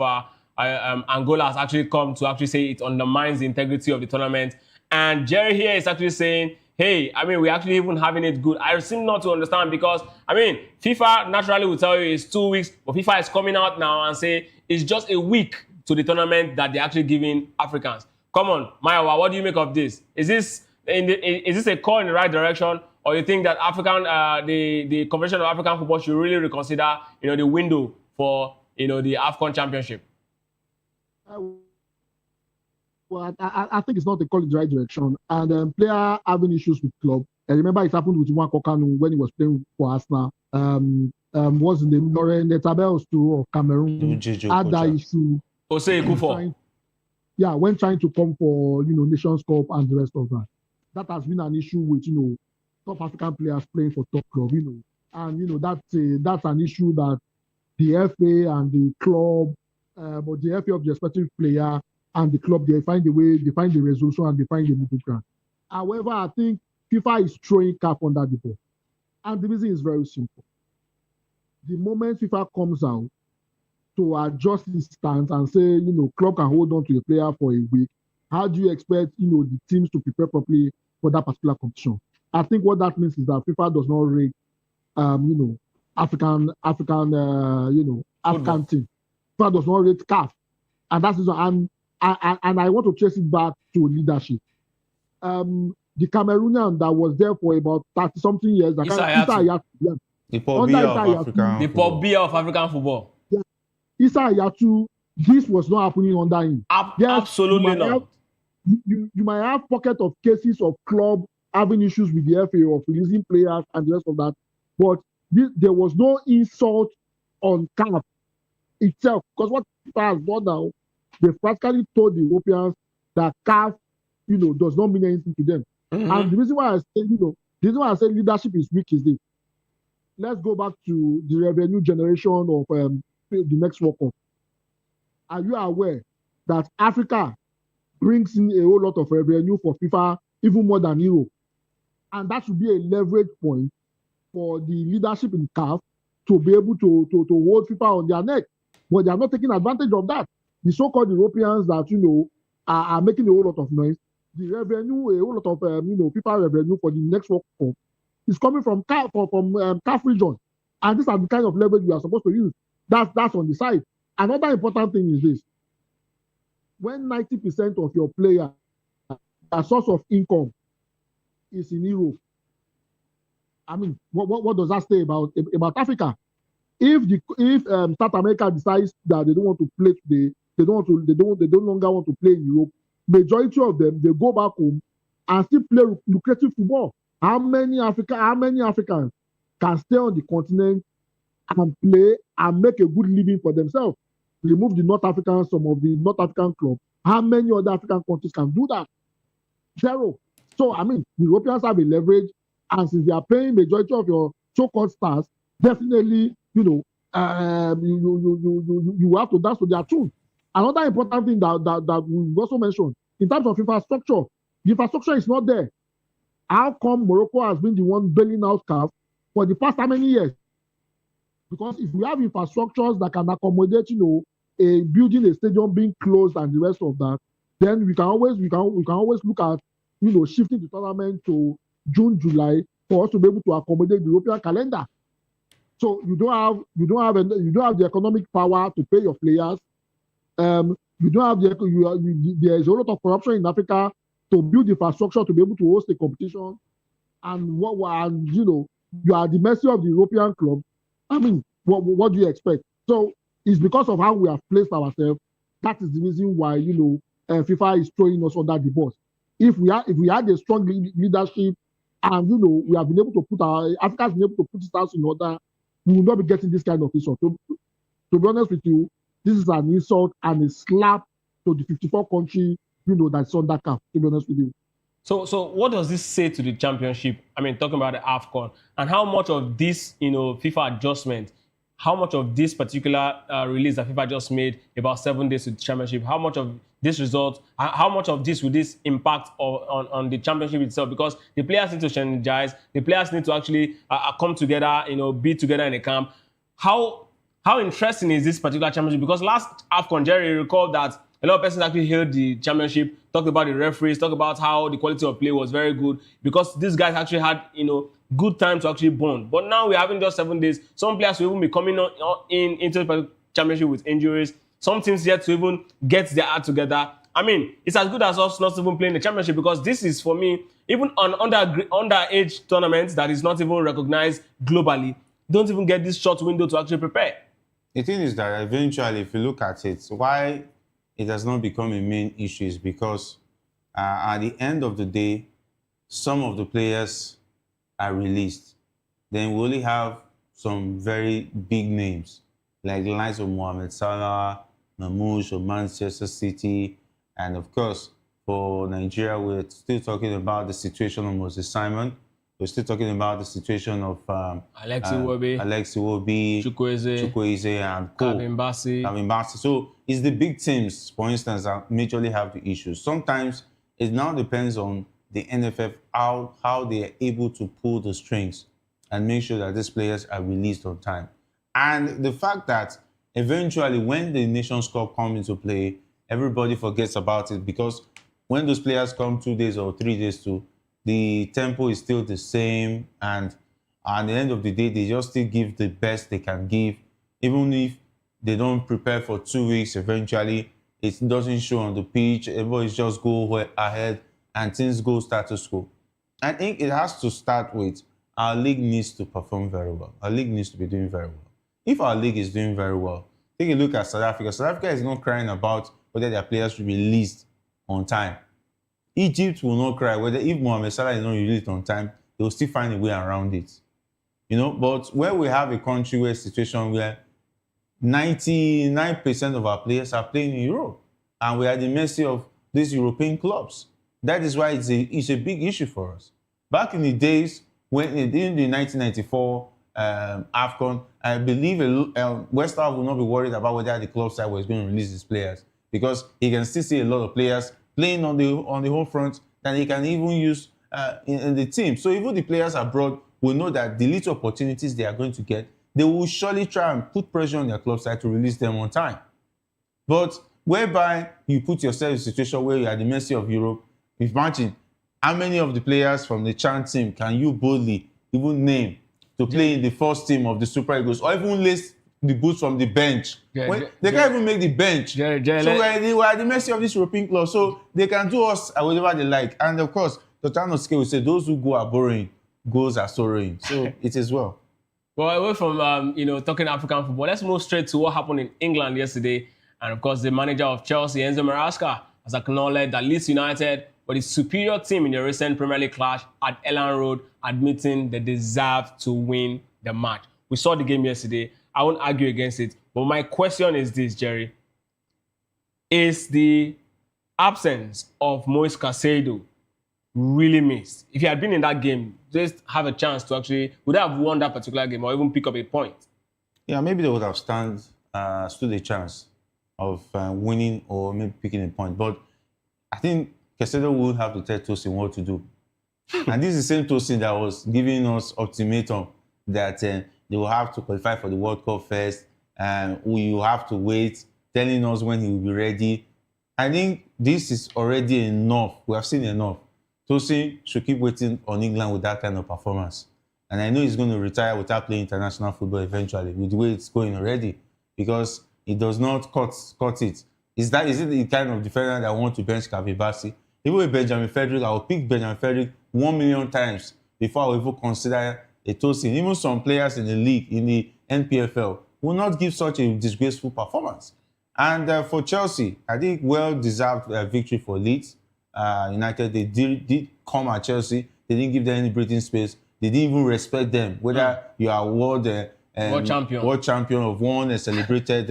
Angola has actually come to actually say it undermines the integrity of the tournament. And Jerry here is actually saying, hey, we're actually even having it good. I seem not to understand because, FIFA naturally will tell you it's 2 weeks, but FIFA is coming out now and say it's just a week to the tournament that they're actually giving Africans. Come on, Mayawa, what do you make of this? Is this a call in the right direction, or you think that African, the Confederation of African Football should really reconsider, the window for, the AFCON Championship? Well, I think it's not the call in the right direction. And player having issues with club. I remember it happened with Nwankwo Kanu when he was playing for Arsenal. What's the name? Laurent Netabels too of Cameroon had that issue. Jose Ekufo. Yeah, when trying to come for Nations Cup and the rest of that. That has been an issue with top African players playing for top club. And that's an issue that the FA and the club, but the FA of the respective player and the club, they find the resolution and they find the middle ground. However, I think FIFA is throwing cap under the ball. And the reason is very simple. The moment FIFA comes out to adjust its stance and say, club can hold on to a player for a week, how do you expect, the teams to prepare properly for that particular competition? I think what that means is that FIFA does not rate, African team. FIFA does not rate CAF. And that's and I want to trace it back to leadership. The Cameroonian that was there for about 30-something years, the Paul Biya of African football. Yeah. Issa Hayatou, this was not happening under him. Absolutely not. You might have pocket of cases of club having issues with the FA of releasing players and the rest of that, but there was no insult on CAF itself, because what FIFA has done now, they practically told the Europeans that CAF, does not mean anything to them. Mm-hmm. And the reason why I say, leadership is weak is this. Let's go back to the revenue generation of the next World Cup. Are you aware that Africa brings in a whole lot of revenue for FIFA, even more than Europe? And that should be a leverage point for the leadership in CAF to be able to hold FIFA on their neck. But they are not taking advantage of that. The so-called Europeans that, are making a whole lot of noise, the revenue, a whole lot of, FIFA revenue for the next World Cup is coming from CAF region. And these are the kind of leverage we are supposed to use. That's on the side. Another important thing is this. When 90% of your players, their source of income is in Europe, I mean, what does that say about Africa? If South America decides that they don't want to play today, they no longer want to play in Europe, majority of them, they go back home and still play lucrative football. How many Africans can stay on the continent and play and make a good living for themselves? Remove the North Africans, some of the North African clubs. How many other African countries can do that? Zero. So, I mean, the Europeans have a leverage, and since they are paying majority of your so-called stars, definitely, you have to dance to their tune. Another important thing that we also mentioned, in terms of infrastructure, the infrastructure is not there. How come Morocco has been the one bailing out CAF for the past how many years? Because if we have infrastructures that can accommodate, a building, a stadium being closed and the rest of that, then we can always look at, shifting the tournament to June, July for us to be able to accommodate the European calendar. So you don't have the economic power to pay your players. You don't have there's a lot of corruption in Africa to build infrastructure to be able to host a competition, and you are at the mercy of the European club. I mean, what do you expect? So it's because of how we have placed ourselves. That is the reason why FIFA is throwing us under the bus. If we had a strong leadership, and we have been able to Africa has been able to put its house in order, we will not be getting this kind of insult. To be honest with you, this is an insult and a slap to the 54 country, that's under CAF, to be honest with you. So what does this say to the championship? I mean, talking about the AFCON, and how much of this, FIFA adjustment, how much of this particular release that FIFA just made about 7 days to the championship, how much of this result, how much of this will this impact on the championship itself? Because the players need to strategize, the players need to actually come together, be together in a camp. How interesting is this particular championship? Because last AFCON, Jerry, recalled that a lot of persons actually hailed the championship, talked about the referees, talked about how the quality of play was very good, because these guys actually had, good time to actually bond. But now we're having just 7 days. Some players will even be coming into the championship with injuries. Some teams yet to even get their act together. I mean, it's as good as us not even playing the championship, because this is, for me, Even on underage tournaments that is not even recognized globally, don't even get this short window to actually prepare. The thing is that eventually, if you look at it, why it has not become a main issue is because at the end of the day, some of the players are released. Then we only have some very big names, like the likes of Mohamed Salah, Mamouche of Manchester City, and of course, for Nigeria, we're still talking about the situation of Moses Simon. We're still talking about the situation of Alexi Iwobi, Chukwueze, and Calvin Bassey. So it's the big teams, for instance, that majorly have the issues. Sometimes it now depends on the NFF how they are able to pull the strings and make sure that these players are released on time. And the fact that eventually when the Nations Cup comes into play, everybody forgets about it because when those players come 2 days or 3 days to, the tempo is still the same, and at the end of the day, they just still give the best they can give. Even if they don't prepare for 2 weeks, eventually it doesn't show on the pitch. Everybody just go ahead and things go status quo. I think it has to start with our league needs to perform very well. Our league needs to be doing very well. If our league is doing very well, take a look at South Africa. South Africa is not crying about whether their players will be released on time. Egypt will not cry whether if Mohamed Salah is not released on time, they will still find a way around it. You know, but where we have a country where situation where 99% of our players are playing in Europe, and we are at the mercy of these European clubs. That is why it's a big issue for us. Back in the days when in the 1994 AFCON, I believe West Ham will not be worried about whether the club side was going to release his players because he can still see a lot of players playing on the whole front that he can even use in the team. So even the players abroad will know that the little opportunities they are going to get, they will surely try and put pressure on their club side to release them on time. But whereby you put yourself in a situation where you are at the mercy of Europe, imagine how many of the players from the CHAN team can you boldly even name to play in the first team of the Super Eagles or even lace the boots from the bench. They can't even make the bench. So we're at the mercy of this European club. So they can do us whatever they like. And of course, the town of scale will say those who go are borrowing, goals are sorrowing. So it is well. Well, away from talking African football, let's move straight to what happened in England yesterday. And of course, the manager of Chelsea, Enzo Maresca, has acknowledged that Leeds United were the superior team in the recent Premier League clash at Elland Road, admitting they deserved to win the match. We saw the game yesterday. I won't argue against it. But my question is this, Jerry. Is the absence of Moise Caicedo really missed? If he had been in that game, just have a chance to actually, would have won that particular game or even pick up a point? Yeah, maybe they would have stood a chance of winning or maybe picking a point. But I think Caicedo will have to tell Tosin what to do. And this is the same Tosin that was giving us ultimatum that they will have to qualify for the World Cup first, and we will have to wait, telling us when he will be ready. I think this is already enough. We have seen enough. Tosin should keep waiting on England with that kind of performance. And I know he's going to retire without playing international football eventually, with the way it's going already, because he does not cut it. Is it the kind of defender that want to bench Calvin Bassey? Even with Benjamin Frederick, I will pick Benjamin Frederick 1 million times before I will even consider a Tosin. Even some players in the league, in the NPFL, will not give such a disgraceful performance. And for Chelsea, I think well-deserved victory for Leeds United. They did come at Chelsea. They didn't give them any breathing space. They didn't even respect them. Whether you are world champion of one and celebrated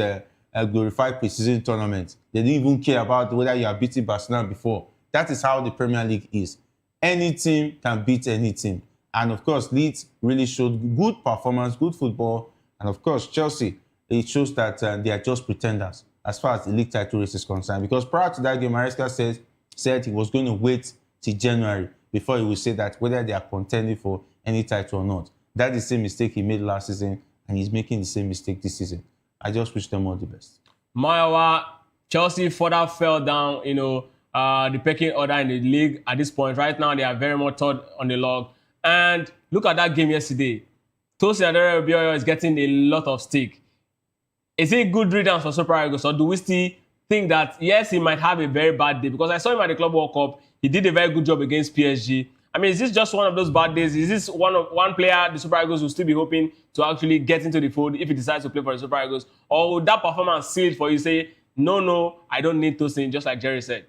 a glorified preseason tournament, they didn't even care about whether you are beating Barcelona before. That is how the Premier League is. Any team can beat any team. And of course, Leeds really showed good performance, good football. And of course, Chelsea, it shows that they are just pretenders as far as the league title race is concerned. Because prior to that game, Maresca said he was going to wait till January before he would say that whether they are contending for any title or not. That's the same mistake he made last season, and he's making the same mistake this season. I just wish them all the best. Mayawa, Chelsea further fell down, the pecking order in the league at this point. Right now, they are very much third on the log. And look at that game yesterday. Tosin Aderabioyo is getting a lot of stick. Is it good riddance for Super Eagles, or do we still think that, yes, he might have a very bad day? Because I saw him at the Club World Cup. He did a very good job against PSG. I mean, is this just one of those bad days? Is this one player the Super Eagles will still be hoping to actually get into the fold if he decides to play for the Super Eagles? Or would that performance seal it for you, say, no, I don't need Tosin, just like Jerry said?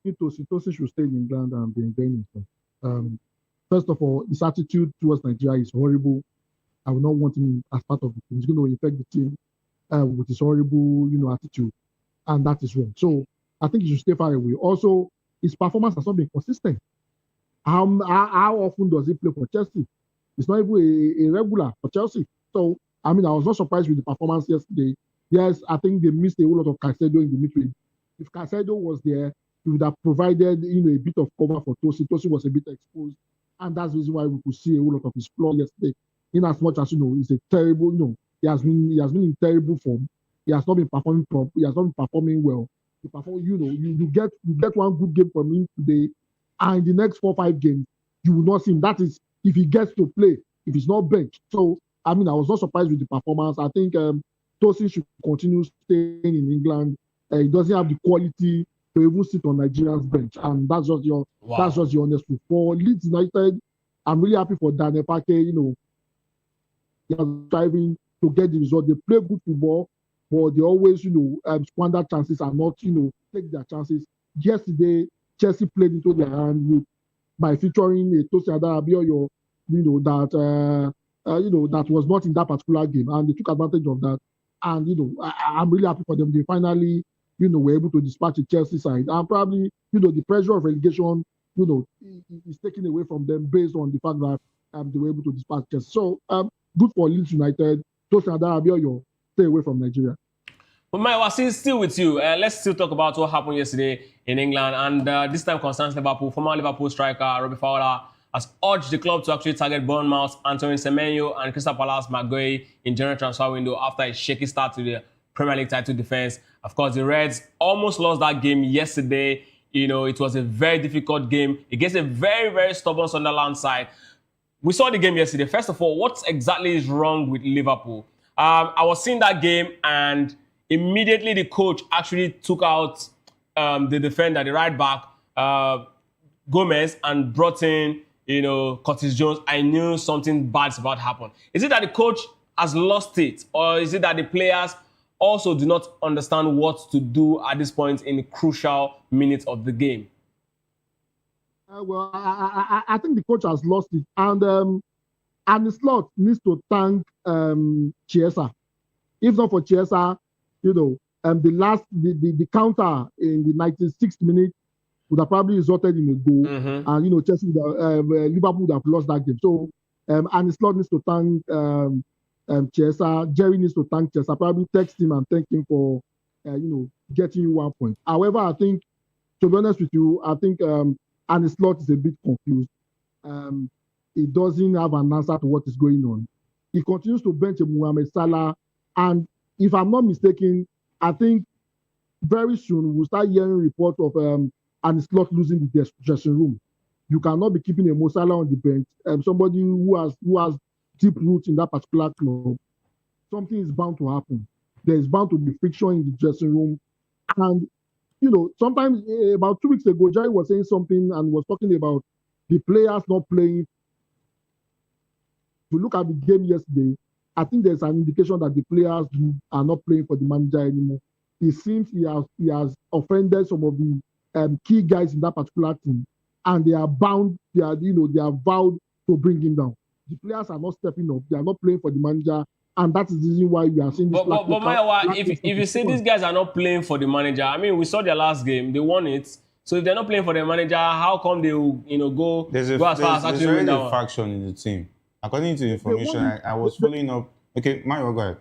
Tosin should stay in England and be enjoying himself. First of all, his attitude towards Nigeria is horrible. I would not want him as part of the team. He's going to infect the team with his horrible, attitude, and that is wrong. So I think he should stay far away. Also, his performance has not been consistent. How often does he play for Chelsea? It's not even a regular for Chelsea. So I mean, I was not surprised with the performance yesterday. Yes, I think they missed a whole lot of Caicedo in the midfield. If Caicedo was there, he would have provided a bit of cover for Tosin. Tosin was a bit exposed, and that's the reason why we could see a whole lot of his flaw yesterday. In as much as he's a terrible, he has been in terrible form. He has not been performing He has not been performing well. He perform, you get one good game from him today, and in the next 4-5 games, you will not see him. That is if he gets to play, if he's not benched. So I mean, I was not surprised with the performance. I think Tosin should continue staying in England. He doesn't have the quality to even sit on Nigeria's bench, and that's just the honest truth. For Leeds United, I'm really happy for Daniel Parker. They are striving to get the result. They play good football, but they always, squander chances and not, take their chances. Yesterday, Chelsea played into their hand by featuring a Tosin Adarabioyo, that was not in that particular game, and they took advantage of that. And I'm really happy for them. They finally, were able to dispatch the Chelsea side, and probably, the pressure of relegation, is taken away from them based on the fact that they were able to dispatch Chelsea. So good for Leeds United. Tosin Adarabioyo, stay away from Nigeria. But Maya, still with you. Let's still talk about what happened yesterday in England, and this time concerns Liverpool. Former Liverpool striker Robbie Fowler has urged the club to actually target Bournemouth, Antoine Semenyo, and Crystal Palace Maguire in January transfer window after a shaky start to the Premier League title defense. Of course, the Reds almost lost that game yesterday. It was a very difficult game against a very, very stubborn Sunderland side. We saw the game yesterday. First of all, what exactly is wrong with Liverpool? I was seeing that game, and immediately the coach actually took out the defender, the right back, Gomez, and brought in, Curtis Jones. I knew something bad's about to happen. Is it that the coach has lost it, or is it that the players also do not understand what to do at this point in the crucial minutes of the game? Well, I think the coach has lost it, and the slot needs to thank Chiesa. If not for Chiesa, the counter in the 96th minute would have probably resulted in a goal, and Chelsea Liverpool would have lost that game. So, and the slot needs to thank Chiesa. Jerry needs to thank Chiesa. Probably text him and thank him for getting you 1 point. However, I think, to be honest with you, I think and the slot is a bit confused. He doesn't have an answer to what is going on. He continues to bench Mohamed Salah, and if I'm not mistaken, I think very soon we'll start hearing reports of and slot losing the dressing room. You cannot be keeping a Mo Salah on the bench. Somebody who has deep roots in that particular club. Something is bound to happen. There is bound to be friction in the dressing room, and sometimes about 2 weeks ago, Jerry was saying something and was talking about the players not playing. If you look at the game yesterday, I think there's an indication that the players are not playing for the manager anymore. It seems he has offended some of the key guys in that particular team, and they are bound. They are vowed to bring him down. The players are not stepping up. They are not playing for the manager. And that is the reason why we are seeing this. But Mayowa, if you say these guys are not playing for the manager, I mean, we saw their last game, they won it. So if they're not playing for the manager, how come they will, go as far as actually win that one? There's a faction in the team. According to the information, I was following up. Okay, Mayowa, go ahead.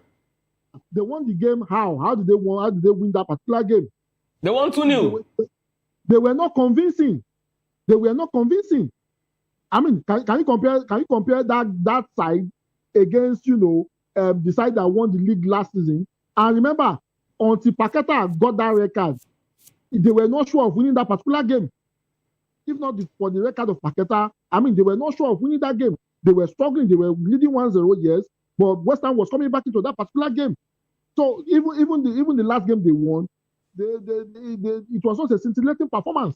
They won the game. How? How did they win? How did they win that particular game? They won 2-0. They were not convincing. They were not convincing. I mean, can you compare that side against the side that won the league last season? And remember, until Paqueta got that record, they were not sure of winning that particular game. If not for the record of Paqueta, I mean, they were not sure of winning that game. They were struggling. They were leading 1-0, yes, but West Ham was coming back into that particular game. So even the last game they won, it was not a scintillating performance.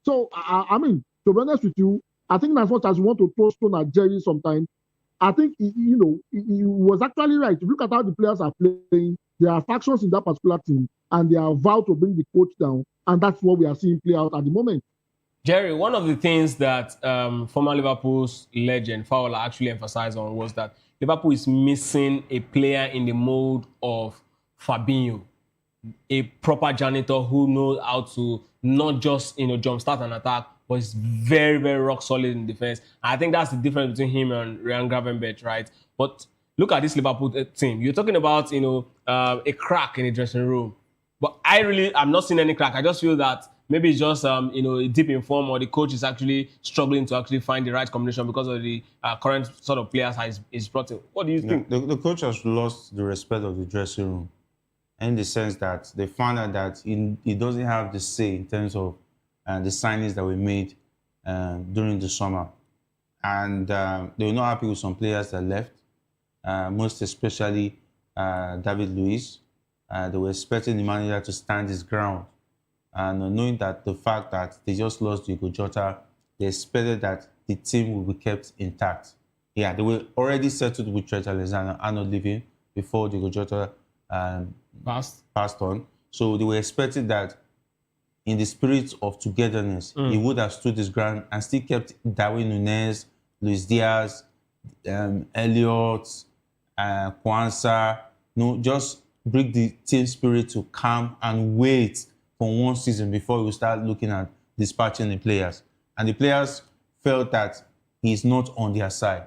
So, I mean, to be honest with you, I think as much as you want to throw stone at Jerry sometimes, I think, he was actually right. If you look at how the players are playing, there are factions in that particular team, and they are vowed to bring the coach down, and that's what we are seeing play out at the moment. Jerry, one of the things that former Liverpool's legend Fowler actually emphasized on was that Liverpool is missing a player in the mold of Fabinho, a proper janitor who knows how to not just jumpstart an attack, but is very, very rock solid in defense. I think that's the difference between him and Ryan Gravenberch, right? But look at this Liverpool team. You're talking about a crack in the dressing room, but I'm not seeing any crack. I just feel that maybe it's just a dip in form, or the coach is actually struggling to actually find the right combination because of the current sort of players he's brought in. What do you think? The coach has lost the respect of the dressing room, in the sense that they found out that he doesn't have the say in terms of the signings that were made during the summer. And they were not happy with some players that left, most especially David Luiz. They were expecting the manager to stand his ground. And knowing that the fact that they just lost Diogo Jota, they expected that the team will be kept intact. Yeah, they were already settled with Trent Alexander-Arnold leaving before Diogo Jota passed on. So they were expecting that in the spirit of togetherness, he would have stood his ground and still kept Darwin Núñez, Luis Diaz, Elliott, Kwanzaa, just bring the team spirit to calm and wait for one season before we start looking at dispatching the players. And the players felt that he's not on their side,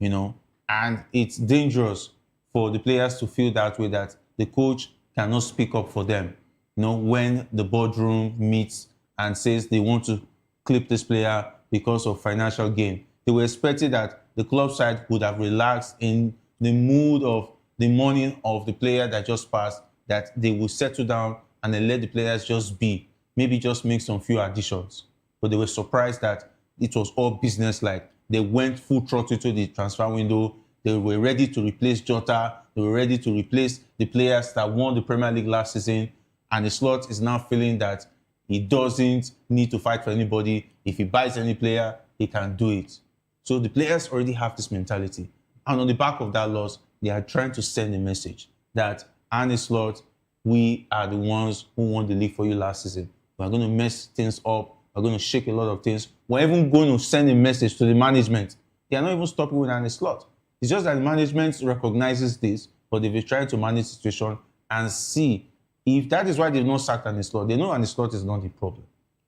and it's dangerous for the players to feel that way, that the coach cannot speak up for them. When the boardroom meets and says they want to clip this player because of financial gain, they were expecting that the club side would have relaxed in the mood of the morning of the player that just passed, that they will settle down and then let the players just be, maybe just make some few additions. But they were surprised that it was all business-like. They went full throttle to the transfer window. They were ready to replace Jota. They were ready to replace the players that won the Premier League last season. And the slot is now feeling that he doesn't need to fight for anybody. If he buys any player, he can do it. So the players already have this mentality. And on the back of that loss, they are trying to send a message that Arne Slot, we are the ones who won the league for you last season. We're going to mess things up. We're going to shake a lot of things. We're even going to send a message to the management. They are not even stopping with Arne Slot. It's just that the management recognizes this, but they've been trying to manage the situation and see if that is why they've not sacked Arne Slot. They know Arne Slot is not the problem.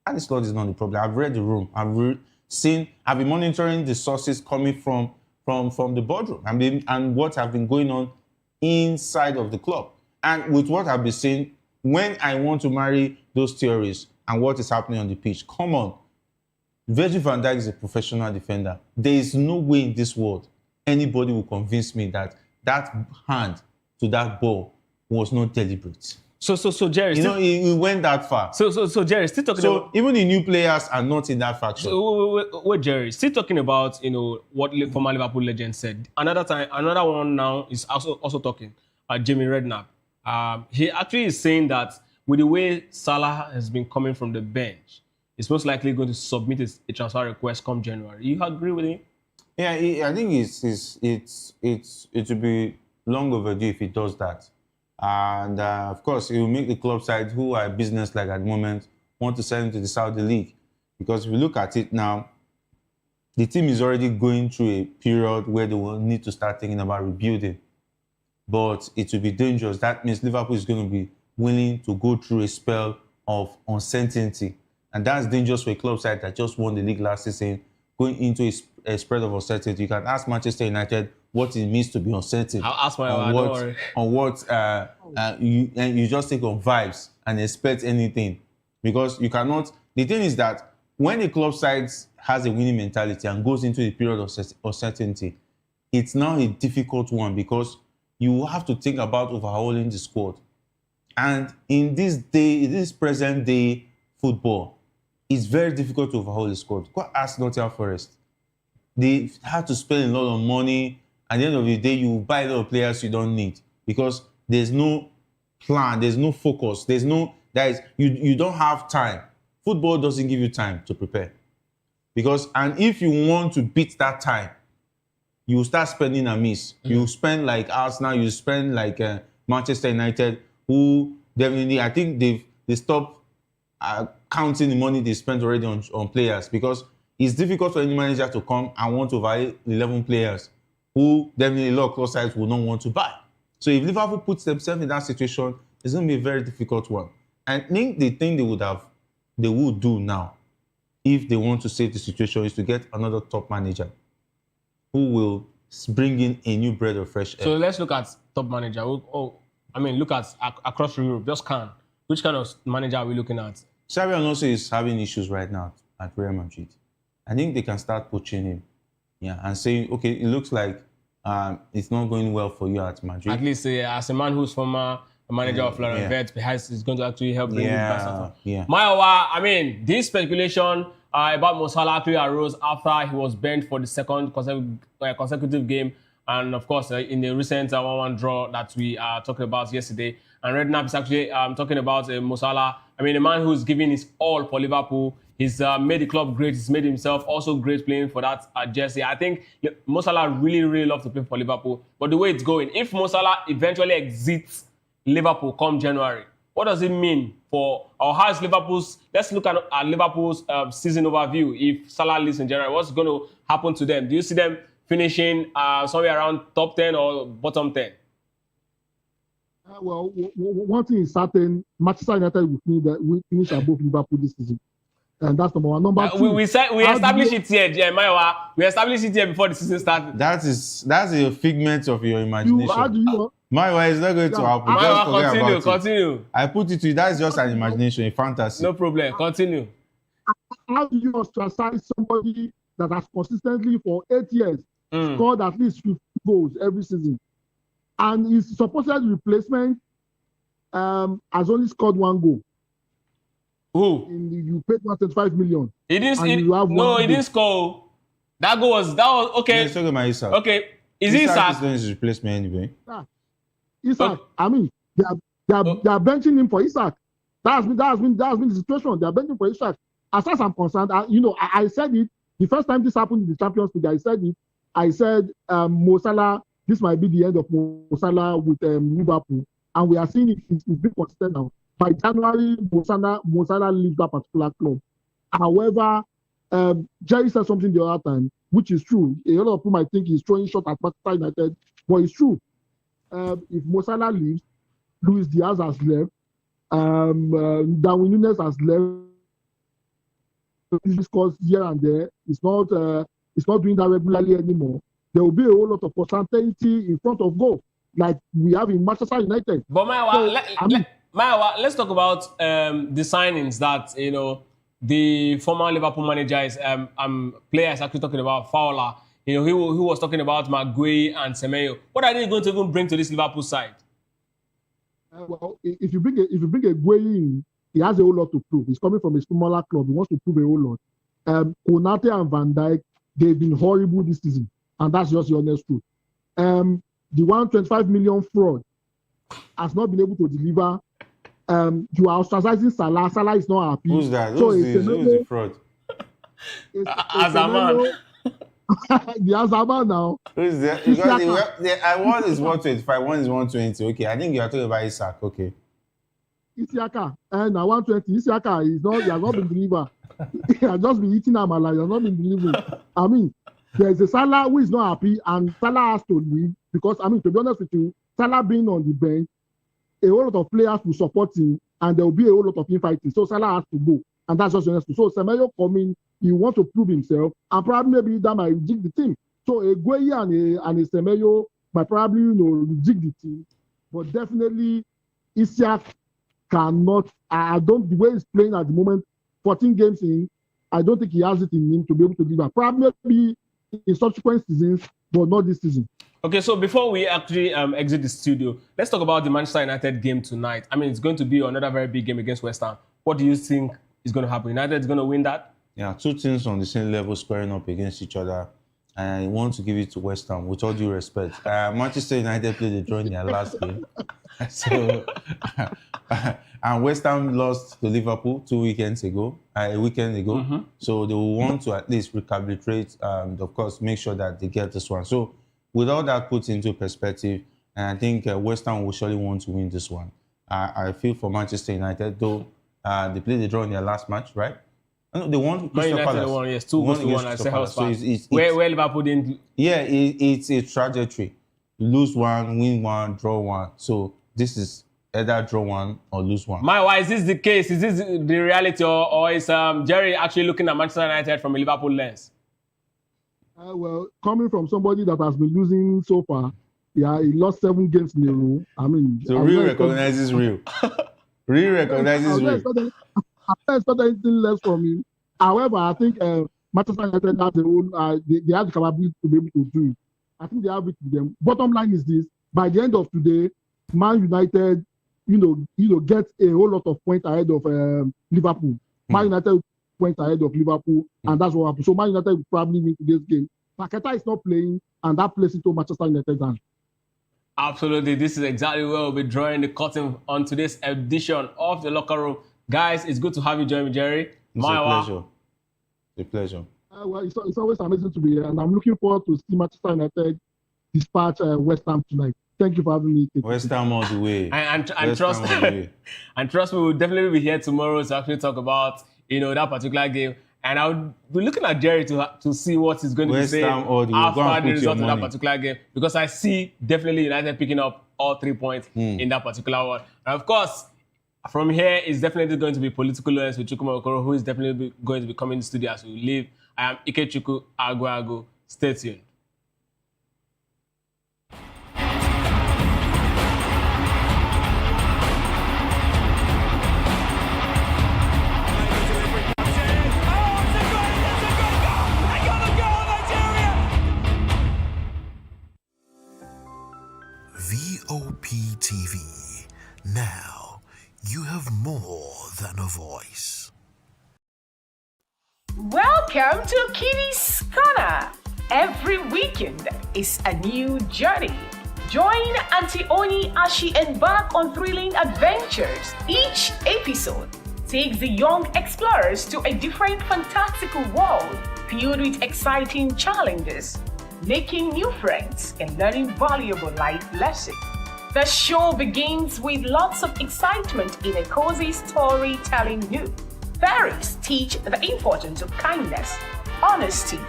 Arne Slot is not the problem. I've read the room. I've been monitoring the sources coming from the boardroom and what have been going on inside of the club. And with what I've been saying, when I want to marry those theories and what is happening on the pitch, come on. Virgil van Dijk is a professional defender. There is no way in this world anybody will convince me that that hand to that ball was not deliberate. So Jerry, he went that far. So Jerry, still talking about. So even the new players are not in that faction. Wait, Jerry, still talking about what former Liverpool legend said. Another one now is also talking. Jamie Redknapp. He actually is saying that with the way Salah has been coming from the bench, he's most likely going to submit a transfer request come January. You agree with him? Yeah, I think it will be long overdue if he does that. And of course, it will make the club side, who are business-like at the moment, want to send him to the Saudi League. Because if you look at it now, the team is already going through a period where they will need to start thinking about rebuilding. But it will be dangerous. That means Liverpool is going to be willing to go through a spell of uncertainty. And that's dangerous for a club side that just won the league last season, going into a spread of uncertainty. You can ask Manchester United what it means to be uncertain. I'll ask my wife. You just take on vibes and expect anything. Because you cannot... The thing is that when a club side has a winning mentality and goes into a period of uncertainty, it's now a difficult one because you have to think about overhauling the squad. And in this present day football, it's very difficult to overhaul the squad. Go ask Nottingham Forest. They had to spend a lot of money. At the end of the day, you buy a lot of players you don't need because there's no plan, there's no focus, you don't have time football doesn't give you time to prepare. And if you want to beat that time, you start spending a miss. You spend like Arsenal, you spend like Manchester United, who definitely, I think they stopped counting the money they spent already on players, because it's difficult for any manager to come and want to buy 11 players who definitely a lot of club sides will not want to buy. So if Liverpool puts themselves in that situation, it's going to be a very difficult one. I think the thing they would do now, if they want to save the situation, is to get another top manager who will bring in a new breath of fresh air. So let's look at top manager. Look at across Europe. Just which kind of manager are we looking at? Xabi Alonso is having issues right now at Real Madrid. I think they can start poaching him, and saying, okay, it looks like it's not going well for you at Madrid. At least as a man who's former manager of Florent Vert, perhaps is going to actually help bring him back. Mayowa, this speculation about Mo Salah actually arose after he was benched for the second consecutive game, and of course in the recent 1-1 draw that we talked about yesterday. And Redknapp is actually talking about Mo Salah. A man who's giving his all for Liverpool. He's made the club great. He's made himself also great playing for that jersey. I think Mo Salah really, really loves to play for Liverpool. But the way it's going, if Mo Salah eventually exits Liverpool come January, what does it mean for, or how is Liverpool's, let's look at Liverpool's season overview. If Salah leaves in January, what's going to happen to them? Do you see them finishing somewhere around top 10 or bottom 10? One thing is certain, Manchester United will finish above Liverpool this season. And that's number one. Number two. We established it here, Mayowa. We established it here before the season started. That's a figment of your imagination. Mayowa is not going to happen. Mayowa, continue. I put it to you, that's just an imagination, a fantasy. No problem. Continue. How do you ostracize somebody that has consistently for 8 years scored at least 50 goals every season? And his supposed replacement has only scored 1 goal. Who? You paid 125 million. He didn't score. That was okay. Let's talk about Isak. Okay, is it Isak? He's his replacement anyway. Isak. They are benching him for Isak. That has been the situation. They are benching for Isak. As far as I'm concerned, I said it the first time this happened in the Champions League. I said Mo Salah, this might be the end of Mo Salah with Liverpool, and we are seeing it. It's been consistent now. By January, Mo Salah leaves that particular club. However, Jerry said something the other time, which is true. A lot of people might think he's throwing shot at Manchester United, but it's true. If Mo Salah leaves, Luis Diaz has left, Darwin Núñez has left. He scores here and there. It's not doing that regularly anymore. There will be a whole lot of uncertainty in front of goal, like we have in Manchester United. But Mayowa, let's talk about the signings that the former Liverpool manager is player is actually talking about. Fowler, he was talking about Maguire and Semenyo. What are they going to even bring to this Liverpool side? If you bring a Gueye in, he has a whole lot to prove. He's coming from a smaller club. He wants to prove a whole lot. Konate and Van Dijk, they've been horrible this season, and that's just the honest truth. The 125 million fraud has not been able to deliver. You are ostracizing Salah. Salah is not happy. Who's that? Who's the fraud? Azaman. The Azaman now. Who's that? Because one is 125, one is 120. Okay, I think you are talking about Isak. Okay. Isiaka and 120. Isiaka he has not been delivered. He has just been eating amala. He has not been delivering. There's a Salah who is not happy, and Salah has to leave because to be honest with you, Salah being on the bench, a whole lot of players will support him, and there will be a whole lot of infighting. So Salah has to go, and that's just honest. So Semenyo coming, he wants to prove himself, and probably maybe that might rejig the team. So a Gueye and a Semenyo might probably rejig the team, but definitely Isak cannot. The way he's playing at the moment, 14 games in, I don't think he has it in him to be able to deliver. Probably in subsequent seasons, but not this season. Okay, so before we actually exit the studio, let's talk about the Manchester United game tonight. It's going to be another very big game against West Ham. What do you think is going to happen? United is going to win that? Yeah, two teams on the same level squaring up against each other. and I want to give it to West Ham with all due respect. Manchester United played a draw in their last game. So, and West Ham lost to Liverpool a weekend ago. So they will want to at least recalibrate and, of course, make sure that they get this one. So, with all that put into perspective, and I think West Ham will surely want to win this one. I feel for Manchester United, though they played the draw in their last match, right? No, they won Crystal Palace. Won, yes, 2-1 at Selhurst Park. Where Liverpool didn't. Yeah, it's a trajectory. Lose one, win one, draw one. So this is either draw one or lose one. Why is this the case? Is this the reality, or is Jerry actually looking at Manchester United from a Liverpool lens? Well, coming from somebody that has been losing so far, yeah, he lost 7 games in a row. I mean, so real recognizes real. Real recognizes real. I don't expect anything less from him. However, I think Manchester United has their own. They have the capability to be able to do it. I think they have it with them. Bottom line is this: by the end of today, Man United, get a whole lot of points ahead of Liverpool. Man United points ahead of Liverpool, and that's what happened. So Man United will probably win today's game. Paqueta is not playing, and that plays into Manchester United's hands. Absolutely, this is exactly where we'll be drawing the curtain on today's edition of the Locker Room. Guys, it's good to have you join me, Jerry. It's a pleasure. It's a pleasure. Well, it's always amazing to be here, and I'm looking forward to see Manchester United dispatch West Ham tonight. Thank you for having me. West Ham all the way. And trust me, we'll definitely be here tomorrow to actually talk about that particular game. And I'll be looking at Jerry to see what he's going to say after the result of that particular game, because I see definitely United picking up all 3 points in that particular one. And of course, from here is definitely going to be Political Lens with Chukwuma Okoro, who is definitely going to be coming to the studio as we leave. I am Ikechukwu Agwago. Stay tuned. VOP TV. Now, you have more than a voice. Welcome to Kitty's Corner. Every weekend is a new journey. Join Auntie Oni as she embarks on thrilling adventures. Each episode takes the young explorers to a different fantastical world filled with exciting challenges, making new friends and learning valuable life lessons. The show begins with lots of excitement in a cozy storytelling mood. Fairies teach the importance of kindness, honesty,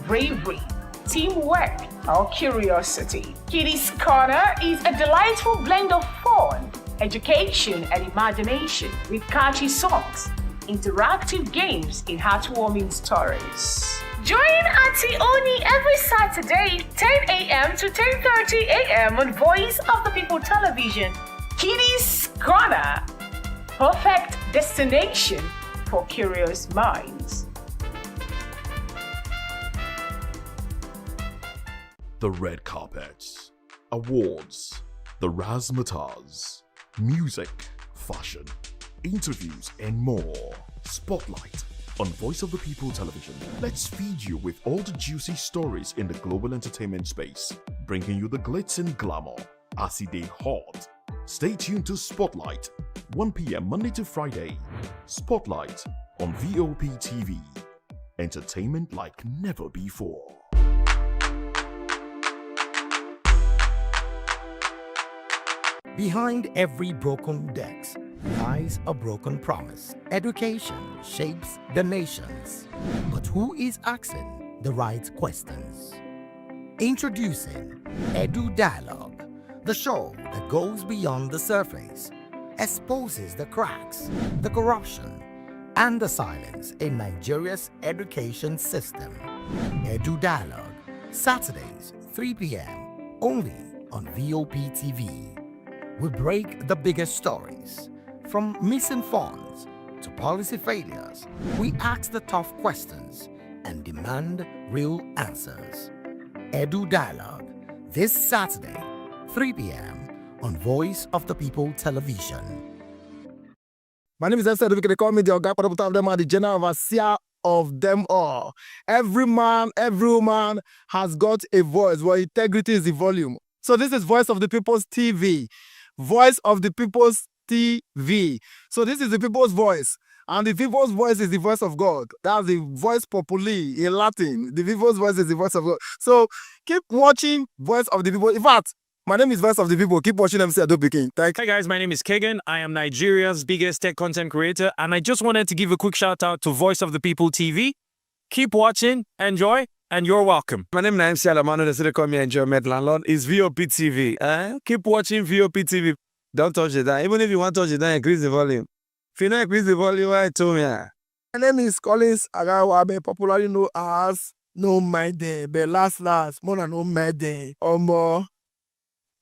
bravery, teamwork, or curiosity. Kitty's Corner is a delightful blend of fun, education, and imagination with catchy songs, interactive games, and heartwarming stories. Join Auntie Oni every Saturday, 10 a.m. to 10:30 a.m. on Voice of the People Television. Kitty's Corner, perfect destination for curious minds. The red carpets, awards, the razzmatazz, music, fashion, interviews, and more. Spotlight on Voice of the People Television. Let's feed you with all the juicy stories in the global entertainment space, bringing you the glitz and glamour as it is hot. Stay tuned to Spotlight, 1 p.m. Monday to Friday. Spotlight on VOP TV. Entertainment like never before. Behind every broken desk lies a broken promise. Education shapes the nations. But who is asking the right questions? Introducing Edu Dialogue, the show that goes beyond the surface, exposes the cracks, the corruption, and the silence in Nigeria's education system. Edu Dialogue, Saturdays, 3 p.m., only on VOP TV. We break the biggest stories. From missing funds to policy failures, we ask the tough questions and demand real answers. Edu Dialogue, this Saturday, 3 p.m. on Voice of the People Television. My name is Esther. They call me the Oga, but the general overseer of them all. Every man, every woman has got a voice, where integrity is the volume. So this is Voice of the People's TV. Voice of the People's TV. So this is the people's voice. And the people's voice is the voice of God. That's the voice populi in Latin. The people's voice is the voice of God. So keep watching Voice of the People. In fact, my name is Voice of the People. Keep watching MC Ado Pikin. Hi guys, my name is Kagan. I am Nigeria's biggest tech content creator, and I just wanted to give a quick shout out to Voice of the People TV. Keep watching, enjoy, and you're welcome. My name is MC Alamano. They say they call me Enjoyment Landlord. It's VOP TV. Keep watching VOP TV. Don't touch it down. Even if you want to touch it down, increase the volume. If you don't increase the volume, why told me? My name is Collins Agawabe, popularly known as No Mind but last, more than No Mind more.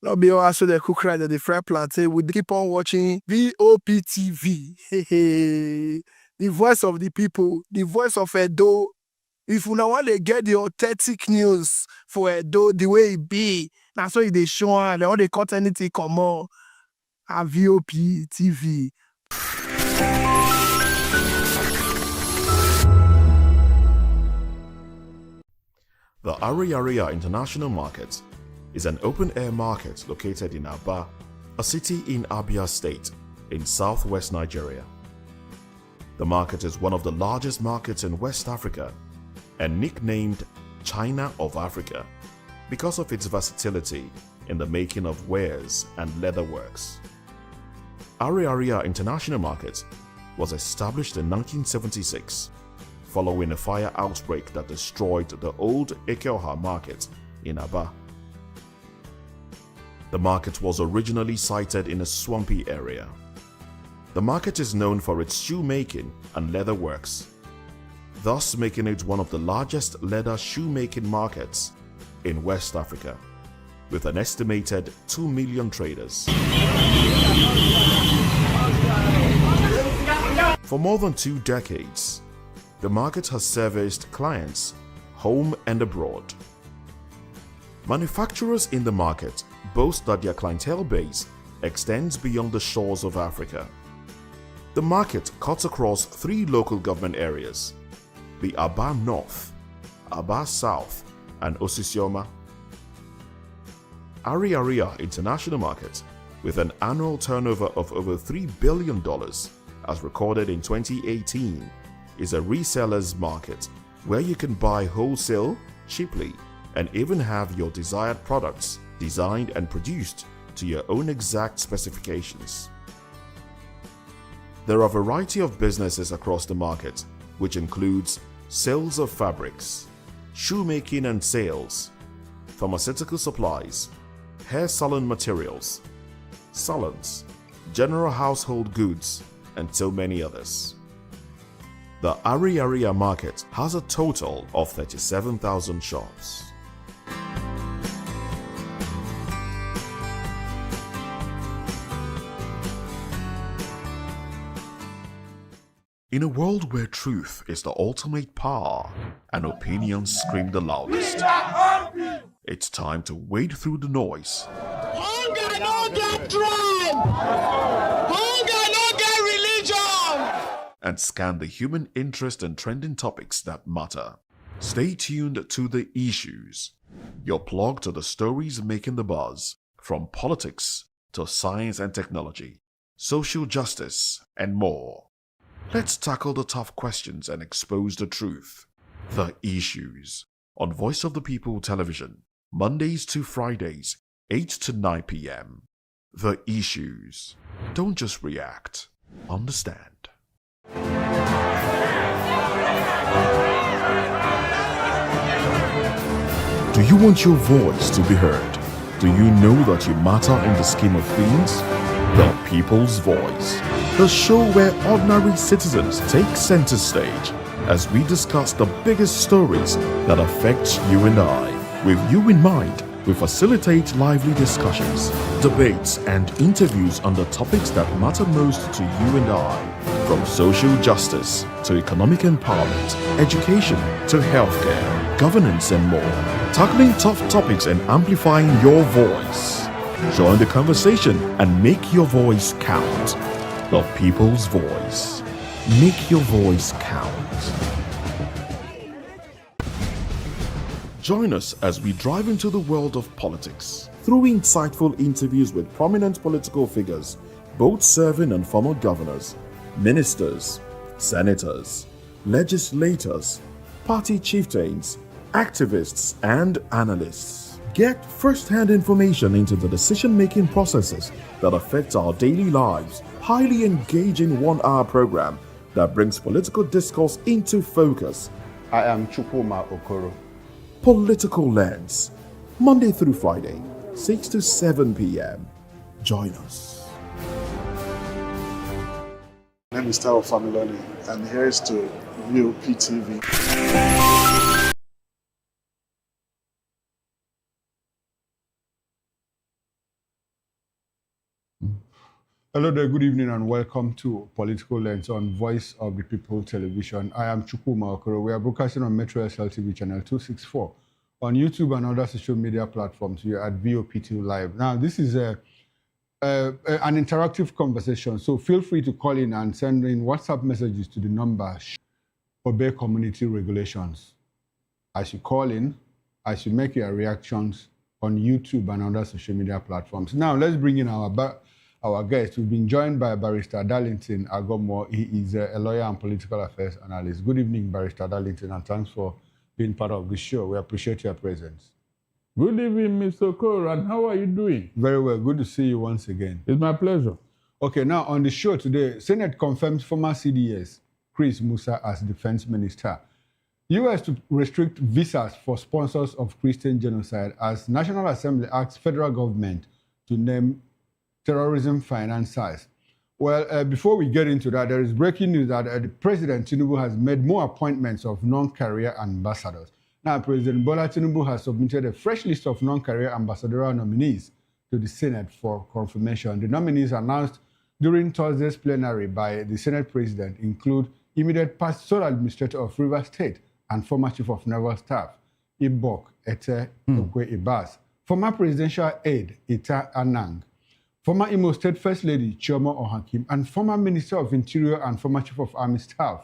Not be all so the cook right at the fry plantain. We keep on watching VOP TV. The voice of the people, the voice of Edo. If you want to get the authentic news for Edo, the way it be, that's why they show and all they cut anything come on. A VOP TV. The Ariaria International Market is an open-air market located in Aba, a city in Abia State in southwest Nigeria. The market is one of the largest markets in West Africa and nicknamed China of Africa because of its versatility in the making of wares and leatherworks. Ariaria International Market was established in 1976 following a fire outbreak that destroyed the old Ekeoha market in Aba. The market was originally sited in a swampy area. The market is known for its shoemaking and leatherworks, thus making it one of the largest leather shoemaking markets in West Africa, with an estimated 2 million traders. For more than 2 decades, the market has serviced clients home and abroad. Manufacturers in the market boast that their clientele base extends beyond the shores of Africa. The market cuts across 3 local government areas: the Aba North, Aba South, and Osisioma. Ariaria International Market, with an annual turnover of over $3 billion, as recorded in 2018, is a reseller's market where you can buy wholesale cheaply and even have your desired products designed and produced to your own exact specifications. There are a variety of businesses across the market, which includes sales of fabrics, shoemaking and sales, pharmaceutical supplies, hair salon materials, salons, general household goods, and so many others. The Ariaria market has a total of 37,000 shops. In a world where truth is the ultimate power and opinions scream the loudest, it's time to wade through the noise. Hunger no get tribe! Hunger no get religion! And scan the human interest and trending topics that matter. Stay tuned to The Issues, your plug to the stories making the buzz, from politics to science and technology, social justice, and more. Let's tackle the tough questions and expose the truth. The Issues, on Voice of the People Television, Mondays to Fridays, 8 to 9 p.m. The Issues. Don't just react, understand. Do you want your voice to be heard? Do you know that you matter in the scheme of things? The People's Voice, the show where ordinary citizens take center stage as we discuss the biggest stories that affect you and I. With you in mind, we facilitate lively discussions, debates, and interviews on the topics that matter most to you and I, from social justice to economic empowerment, education to healthcare, governance, and more, tackling tough topics and amplifying your voice. Join the conversation and make your voice count. The People's Voice. Make your voice count. Join us as we drive into the world of politics through insightful interviews with prominent political figures, both serving and former governors, ministers, senators, legislators, party chieftains, activists, and analysts. Get first-hand information into the decision-making processes that affect our daily lives. Highly engaging 1-hour program that brings political discourse into focus. I am Chukwuma Okoro. Political Lens, Monday through Friday, 6 to 7 p.m. Join us. My name is Tao Familoni, and here's to VOP TV. Hello there, good evening and welcome to Political Lens on Voice of the People Television. I am Chukwuma Okoro. We are broadcasting on Metro SLTV channel 264, on YouTube and other social media platforms. We are at voptvlive. Now, this is an interactive conversation, so feel free to call in and send in WhatsApp messages to the number Obey Community Regulations. As you call in, as you make your reactions on YouTube and other social media platforms. Now, let's bring in our guest. We've been joined by Barrister Darlington Agomo. He is a lawyer and political affairs analyst. Good evening, Barrister Darlington, and thanks for being part of the show. We appreciate your presence. Good evening, Mr. Okoro, and how are you doing? Very well. Good to see you once again. It's my pleasure. Okay, now on the show today, Senate confirms former CDS Chris Musa as defense minister. U.S. to restrict visas for sponsors of Christian genocide as National Assembly asks federal government to name terrorism financiers. Well, before we get into that, there is breaking news that the President Tinubu has made more appointments of non-career ambassadors. Now, President Bola Tinubu has submitted a fresh list of non-career ambassadorial nominees to the Senate for confirmation. The nominees announced during Thursday's plenary by the Senate President include immediate past sole administrator of Rivers State and former Chief of Naval Staff, Ibok Ete Okwe Ibas, former presidential aide, Ita Anang, former Imo State First Lady, Chioma Ohakim, and former Minister of Interior and former Chief of Army Staff,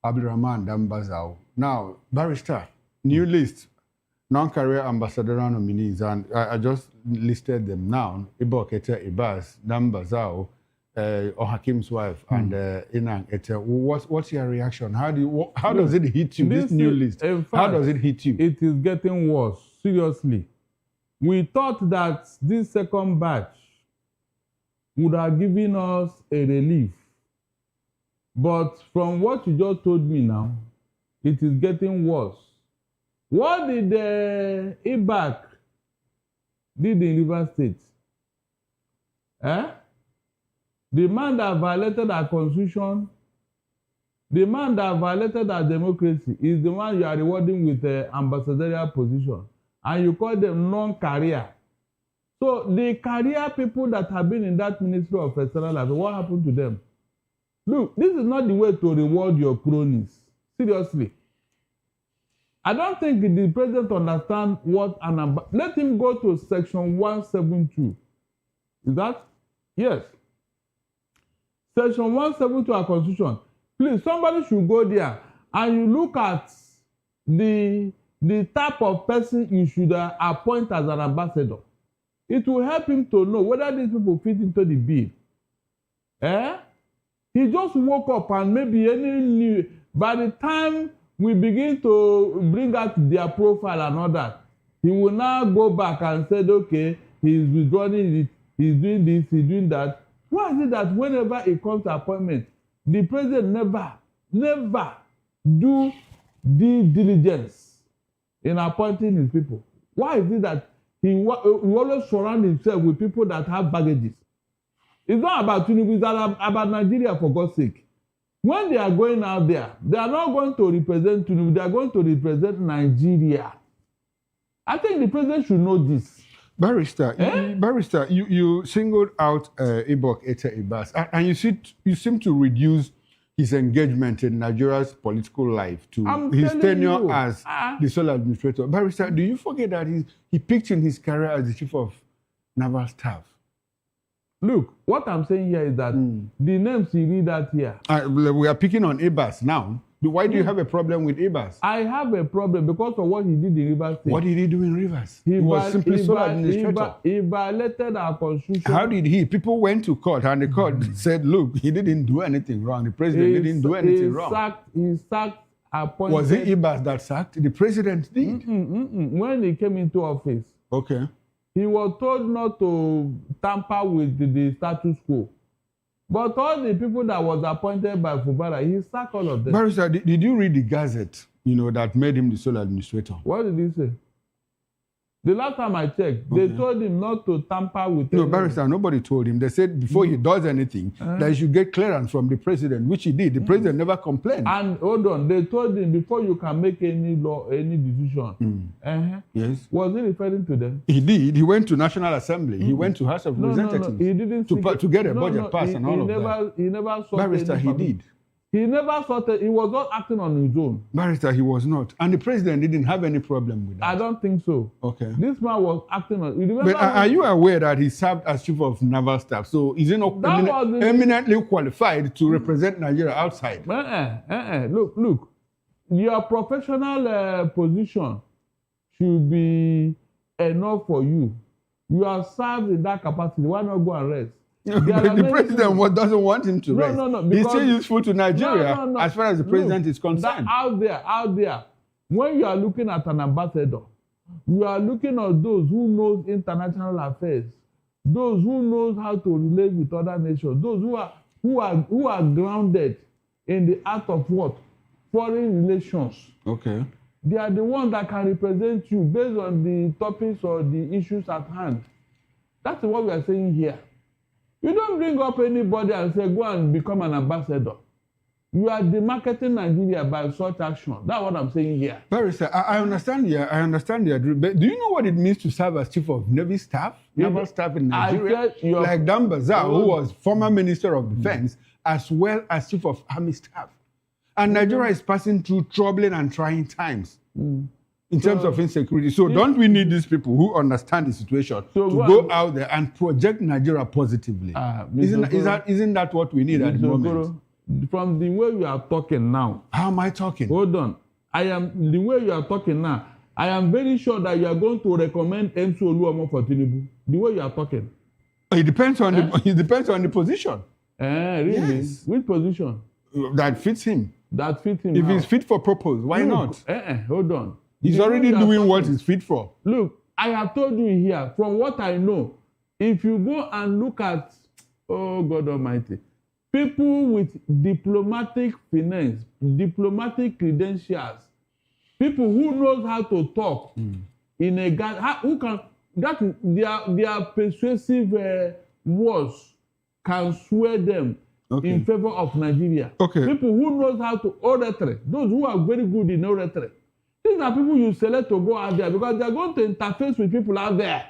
Abdurrahman Dambazao. Now, Barrister, new list, non-career ambassadorial nominees, and I just listed them now. Ibok Ete Ibas, Dambazao, Ohakim's wife, and Inang Ete. What's your reaction? How does it hit you, this new list? In fact, how does it hit you? It is getting worse, seriously. We thought that this second batch would have given us a relief. But from what you just told me now, it is getting worse. What did IBAC did in Rivers State? The man that violated our constitution, the man that violated our democracy is the one you are rewarding with the ambassadorial position. And you call them non-career. So the career people that have been in that Ministry of External Affairs, what happened to them? Look, this is not the way to reward your cronies. Seriously. I don't think the president understands what an ambassador... Let him go to section 172. Is that? Yes. Section 172 of our Constitution. Please, somebody should go there and you look at the type of person you should appoint as an ambassador. It will help him to know whether these people fit into the bill. He just woke up and maybe by the time we begin to bring out their profile and all that, he will now go back and say, okay, he's withdrawing it, he's doing this, he's doing that. Why is it that whenever it comes to appointment, the president never do due diligence in appointing his people? Why is it that he always surround himself with people that have baggages? It's not about Tinubu, it's about Nigeria, for God's sake. When they are going out there, they are not going to represent Tinubu, they are going to represent Nigeria. I think the president should know this. Barrister, you singled out Ibok Ete Ibas, and you seem to reduce his engagement in Nigeria's political life to his tenure as the sole administrator. Barrister, do you forget that he peaked in his career as the Chief of Naval Staff? Look, what I'm saying here is that the names you read out here. We are picking on Ibas now. Why do you have a problem with Ibas? I have a problem because of what he did in Rivers State. What did he do in Rivers? He was simply sole administrator. He violated our constitution. How did he? People went to court and the court said, look, he didn't do anything wrong. The president didn't do anything wrong. He sacked appointed. Was it Ibas that sacked? The president did. When he came into office, okay, he was told not to tamper with the status quo. But all the people that was appointed by Fubara, he sacked all of them. Barrister, did you read the Gazette, that made him the sole administrator? What did he say? The last time I checked, they told him not to tamper with. No, Barrister, nobody told him. They said before he does anything, that he should get clearance from the president, which he did. The president never complained. And hold on, they told him before you can make any law, any decision. Yes. Was he referring to them? He did. He went to National Assembly. He went to House of Representatives. No, he didn't to get a budget passed and all of that. He never saw. Barrister, he did. He never thought that he was not acting on his own. Barrister, he was not. And the president didn't have any problem with that. I don't think so. Okay. This man was acting on. But are you aware that he served as chief of naval staff? So is he not eminently qualified to represent Nigeria outside? Look. Your professional position should be enough for you. You have served in that capacity. Why not go and rest? But the president doesn't want him to rest. No. He's still useful to Nigeria as far as the president is concerned. Out there, when you are looking at an ambassador, you are looking at those who knows international affairs, those who knows how to relate with other nations, those who are grounded in the art of what? Foreign relations. Okay. They are the ones that can represent you based on the topics or the issues at hand. That's what we are saying here. You don't bring up anybody and say, go and become an ambassador. You are demarketing Nigeria by such action. That's what I'm saying here. Barrister, I understand you. But do you know what it means to serve as chief of Navy staff? Naval staff in Nigeria? Like Dan Bazar, who was former Minister of Defense, as well as chief of Army staff. And Nigeria is passing through troubling and trying times. In terms of insecurity. So don't we need these people who understand the situation to go out there and project Nigeria positively? Isn't that what we need at the moment? From the way you are talking now. How am I talking? Hold on. The way you are talking now, I am very sure that you are going to recommend MC Oluomo for Tinubu. The way you are talking. It depends on the position. Really? Yes. Which position? That fits him. That fits him. If he's fit for purpose, why not? Hold on. He's already doing what he's fit for. Look, I have told you here, from what I know, if you go and look at, oh God Almighty, people with diplomatic finance, diplomatic credentials, people who knows how to talk in a guy, who can, that their persuasive words can sway them in favor of Nigeria. People who knows how to oratory, those who are very good in oratory. These are people you select to go out there because they are going to interface with people out there.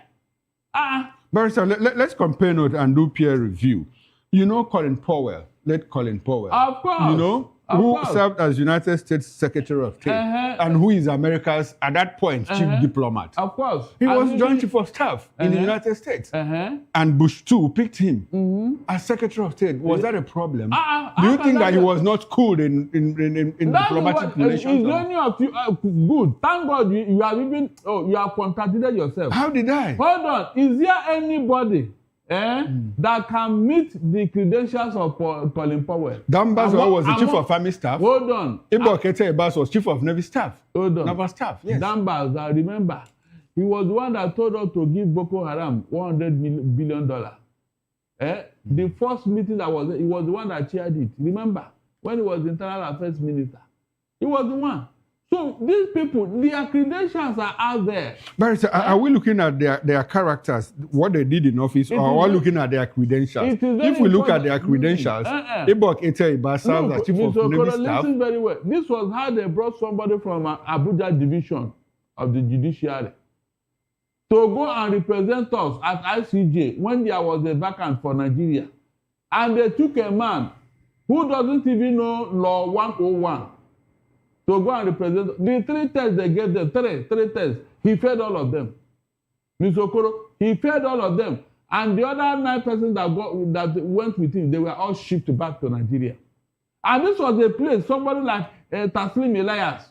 Barrister, let's compare notes and do peer review. You know Colin Powell, late Colin Powell. Of course. You know, who served as United States Secretary of State and who is America's, at that point, chief diplomat. Of course. He was Joint Chief of Staff in the United States. And Bush too picked him as Secretary of State. Was that a problem? Do you think that he was not cool in diplomatic relations? Is any of you good? Thank God you have even you have contradicted yourself. How did I? Hold on. Is there anybody that can meet the credentials of Colin Powell? Dan Bazar was the Chief of Army Staff. Hold on. Ibo Kete Ebas was Chief of Navy Staff. Hold on. Naval Staff, yes. Dan Bazar, remember, he was the one that told us to give Boko Haram $100 billion. The first meeting that was, he was the one that chaired it. Remember, when he was the Internal Affairs Minister. He was the one. So these people, their credentials are out there. Barrister, are we looking at their characters, what they did in office, or are we looking at their credentials? If we look at their credentials, Ibok Ete Iba served as Chief of Navy Staff. Listen very well. This was how they brought somebody from Abuja Division of the Judiciary to go and represent us at ICJ when there was a vacant for Nigeria. And they took a man who doesn't even know Law 101 to go and represent. The 3 tests they gave them, three tests, he failed all of them. Mr. Okoro, he failed all of them. And the other 9 persons that went with him, they were all shipped back to Nigeria. And this was a place, somebody like Taslim Elias,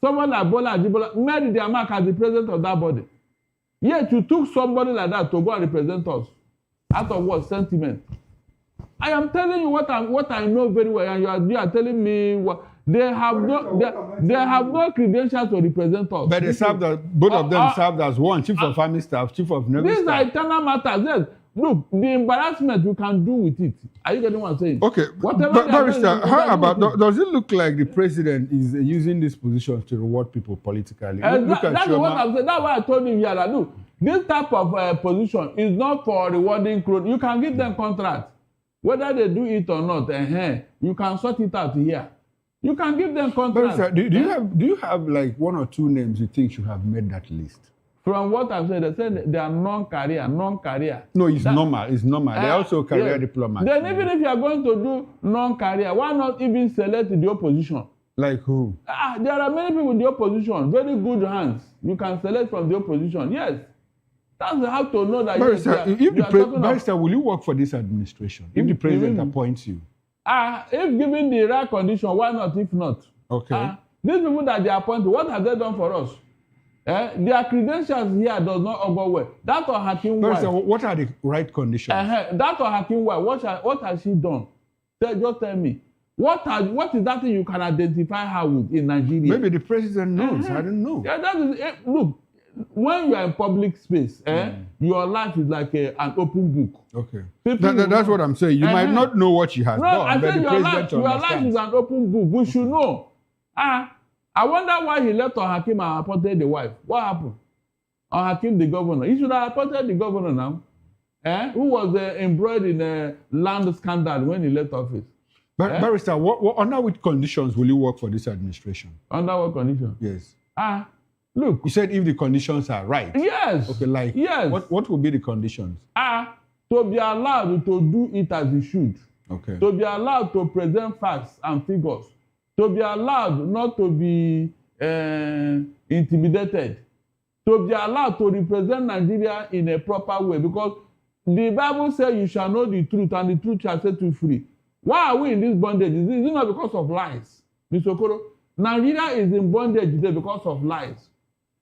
someone like Bola Ajibola made their mark as the president of that body. Yet you took somebody like that to go and represent us. Out of what? Sentiment. I am telling you what I know very well, and you are telling me what they have no credentials to represent us. But they served as, both of them served as one chief of army staff, chief of naval staff. These are internal matters. Yes. Look, the embarrassment you can do with it. Are you getting what I'm saying? Okay, Barrister, how about, does it look like the president is using this position to reward people politically? That's what I'm saying. That's why I told him here that, look, this type of position is not for rewarding crew. You can give them contracts. Whether they do it or not, you can sort it out here. You can give them contracts. Barrister, do you have like one or two names you think should have made that list? From what I've said, they said they are non-career. No, it's normal. It's normal. They're also career diplomats. Then even if you are going to do non-career, why not even select the opposition? Like who? There are many people in the opposition, very good hands. You can select from the opposition. Yes. That's how to know that. Barrister, will you work for this administration if the president appoints you? If given the right condition, why not? If not, okay. These people that they appoint, what have they done for us? Their credentials here does not go well. That or Hakim wife. What are the right conditions? That or Hakim wife. What has she done? Just tell me. What is that thing you can identify her with in Nigeria? Maybe the president knows. I don't know. Yeah, that is it. Look, when you are in public space, your life is like an open book. Okay. That's what I'm saying. You might not know what she has done, I but said the president your life is an open book. We should know. I wonder why he left Hakim and appointed the wife. What happened? Hakim, the governor. He should have appointed the governor now. Who was embroiled in a land scandal when he left office. Barrister, under which conditions will you work for this administration? Under what conditions? Yes. Look. You said if the conditions are right. Yes. Okay, yes. What will be the conditions? To be allowed to do it as he should. Okay. To be allowed to present facts and figures. To be allowed not to be intimidated. To be allowed to represent Nigeria in a proper way. Because the Bible says you shall know the truth and the truth shall set you free. Why are we in this bondage? Is it not because of lies? Mr. Okoro, Nigeria is in bondage today because of lies.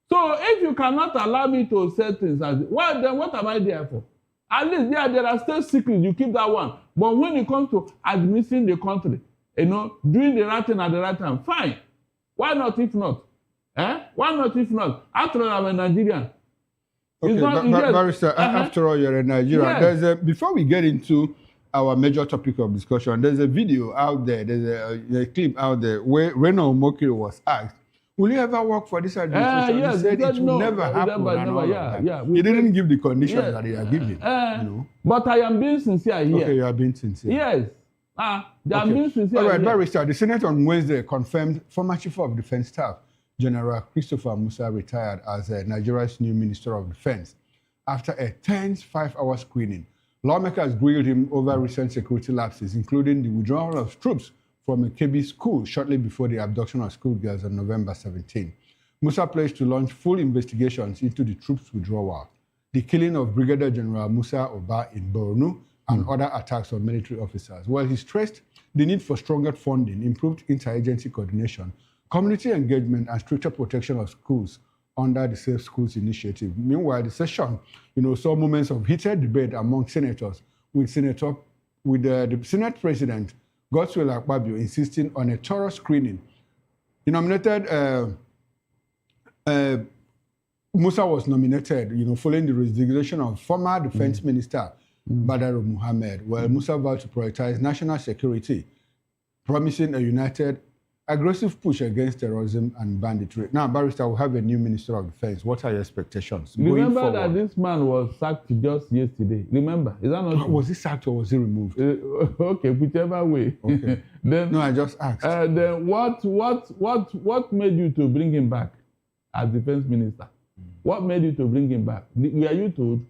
So if you cannot allow me to say things as well, then what am I there for? At least there are still secrets, you keep that one. But when it comes to administering the country, doing the right thing at the right time, fine. Why not if not? Why not if not? After all, I'm a Nigerian. Okay, Barrister, after all, you're a Nigerian. Yes. Before we get into our major topic of discussion, there's a video out there, there's a clip out there where Reno Omokiri was asked, will you ever work for this administration? Yes, he said it will never happen. He didn't give the conditions that he had given. But I am being sincere here. Okay, you are being sincere. Yes. They are being sincere. All right, Barrister, the Senate on Wednesday confirmed former Chief of Defense Staff, General Christopher Musa, retired as Nigeria's new Minister of Defense. After a tense 5-hour screening, lawmakers grilled him over recent security lapses, including the withdrawal of troops from a Kebbi school shortly before the abduction of schoolgirls on November 17. Musa pledged to launch full investigations into the troops' withdrawal, the killing of Brigadier General Musa Oba in Borno, and other attacks on military officers. While he stressed the need for stronger funding, improved interagency coordination, community engagement, and stricter protection of schools under the Safe Schools Initiative. Meanwhile, the session, saw moments of heated debate among senators, with the Senate President Godswill Akpabio insisting on a thorough screening. He nominated Musa was nominated, following the resignation of former Defense Minister Badaro Muhammad, while Musa vowed to prioritize national security, promising a united, aggressive push against terrorism and banditry. Now, Barrister, we have a new Minister of Defense. What are your expectations? Remember that this man was sacked just yesterday. Remember, is that not? Was he sacked or was he removed? Okay, whichever way. Okay. Then, no, I just asked. Then what made you to bring him back as Defense Minister? What made you to bring him back? Were you told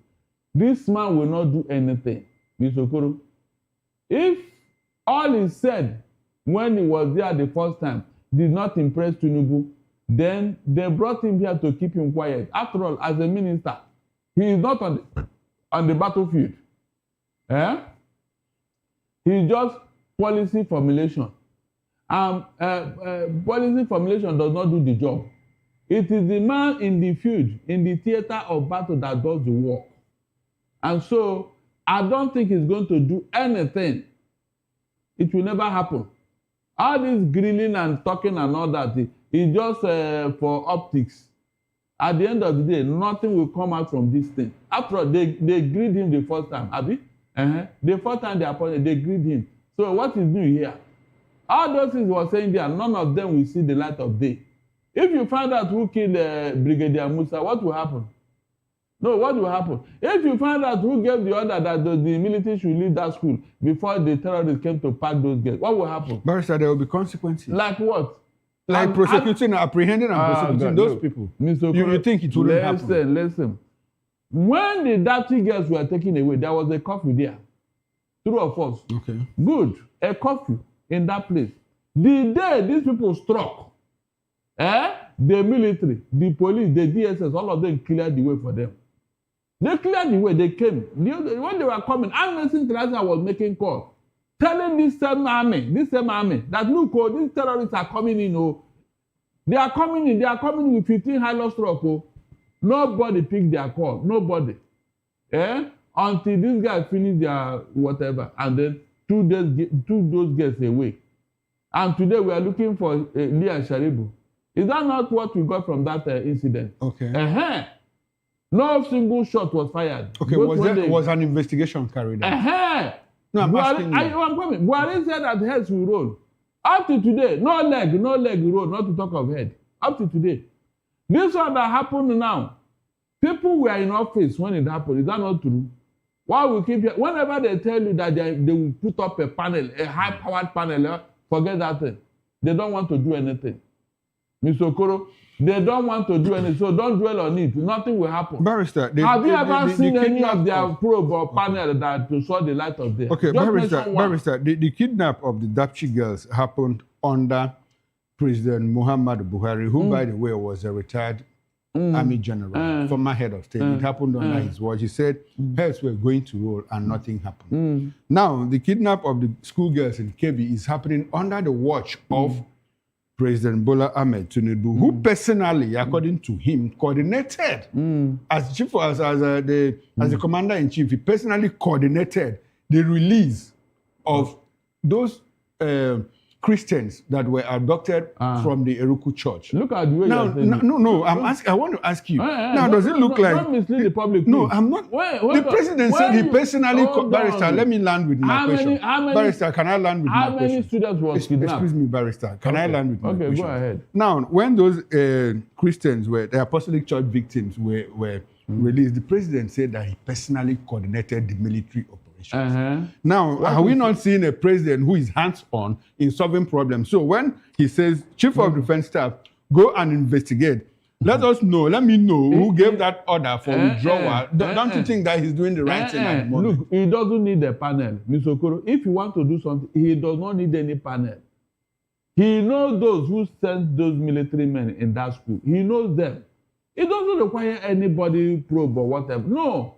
this man will not do anything, Mr. Okoro? If all he said when he was there the first time did not impress Tinubu, then they brought him here to keep him quiet. After all, as a minister, he is not on the battlefield. He's just policy formulation. Policy formulation does not do the job. It is the man in the field, in the theater of battle that does the work. And so I don't think he's going to do anything. It will never happen. All this grilling and talking and all that is just for optics. At the end of the day, nothing will come out from this thing. After all, they grilled him the first time, Abi? The first time they appointed, they grilled him. So what is new here? All those things he was saying there, none of them will see the light of day. If you find out who killed Brigadier Musa, what will happen? No, what will happen? If you find out who gave the order that the military should leave that school before the terrorists came to pack those gates, what will happen? Barrister, there will be consequences. Like what? Like prosecuting, apprehending and prosecuting those people. You think it wouldn't happen? Listen. When the dirty girls were taken away, there was a curfew there. 3 of us. Okay. Good. A curfew in that place. The day these people struck, the military, the police, the DSS, all of them cleared the way for them. They cleared the way. They came. When they were coming, Amnesty International was making calls, telling this same army, that look, these terrorists are coming in. They are coming in with 15 high-loss trucks. Nobody picked their call. Nobody. Until these guys finish their whatever, and then took those guys away. And today we are looking for Leah Sharibu. Is that not what we got from that incident? Okay. No single shot was fired. Okay, was an investigation carried out? No, I'm asking you. I'm coming. Buhari said that heads will roll. Up to today, no leg roll, not to talk of head. Up to today. This one that happened now, people were in office when it happened. Is that not true? Why we keep here? Whenever they tell you that they will put up a panel, a high-powered panel, forget that thing. They don't want to do anything. Mr. Okoro, they don't want to do anything, so don't dwell on it. Nothing will happen. Barrister, have you ever seen any of their probe or panel that to saw the light of day? Okay, Barrister, the kidnap of the Dapchi girls happened under President Muhammadu Buhari, who, by the way, was a retired Army General, former head of state. It happened under his watch. He said heads were going to roll and nothing happened. Now, the kidnap of the schoolgirls in Kebbi is happening under the watch of President Bola Ahmed Tinubu, who personally, according to him, coordinated as the commander-in-chief. He personally coordinated the release of those Christians that were abducted from the Eruku church. Look at the way now, no. I want to ask you. Now, does it look like? Don't mislead the public. No, I'm not. The president said he personally. Barrister, let me land with my question. Barrister, can I land with my question? How many students were kidnapped? Excuse me, Barrister. Can I land with my question? Okay, go ahead. Now, when those Christians the Apostolic Church victims were released, the president said that he personally coordinated the military operation. Now, are we not seeing a president who is hands-on in solving problems? So when he says, Chief of Defense Staff, go and investigate, let me know who gave that order for withdrawal. Don't you think that he's doing the right thing at the moment? Look, he doesn't need a panel, Mr. Okoro. If you want to do something, he does not need any panel. He knows those who sent those military men in that school. He knows them. It doesn't require anybody probe or whatever. No.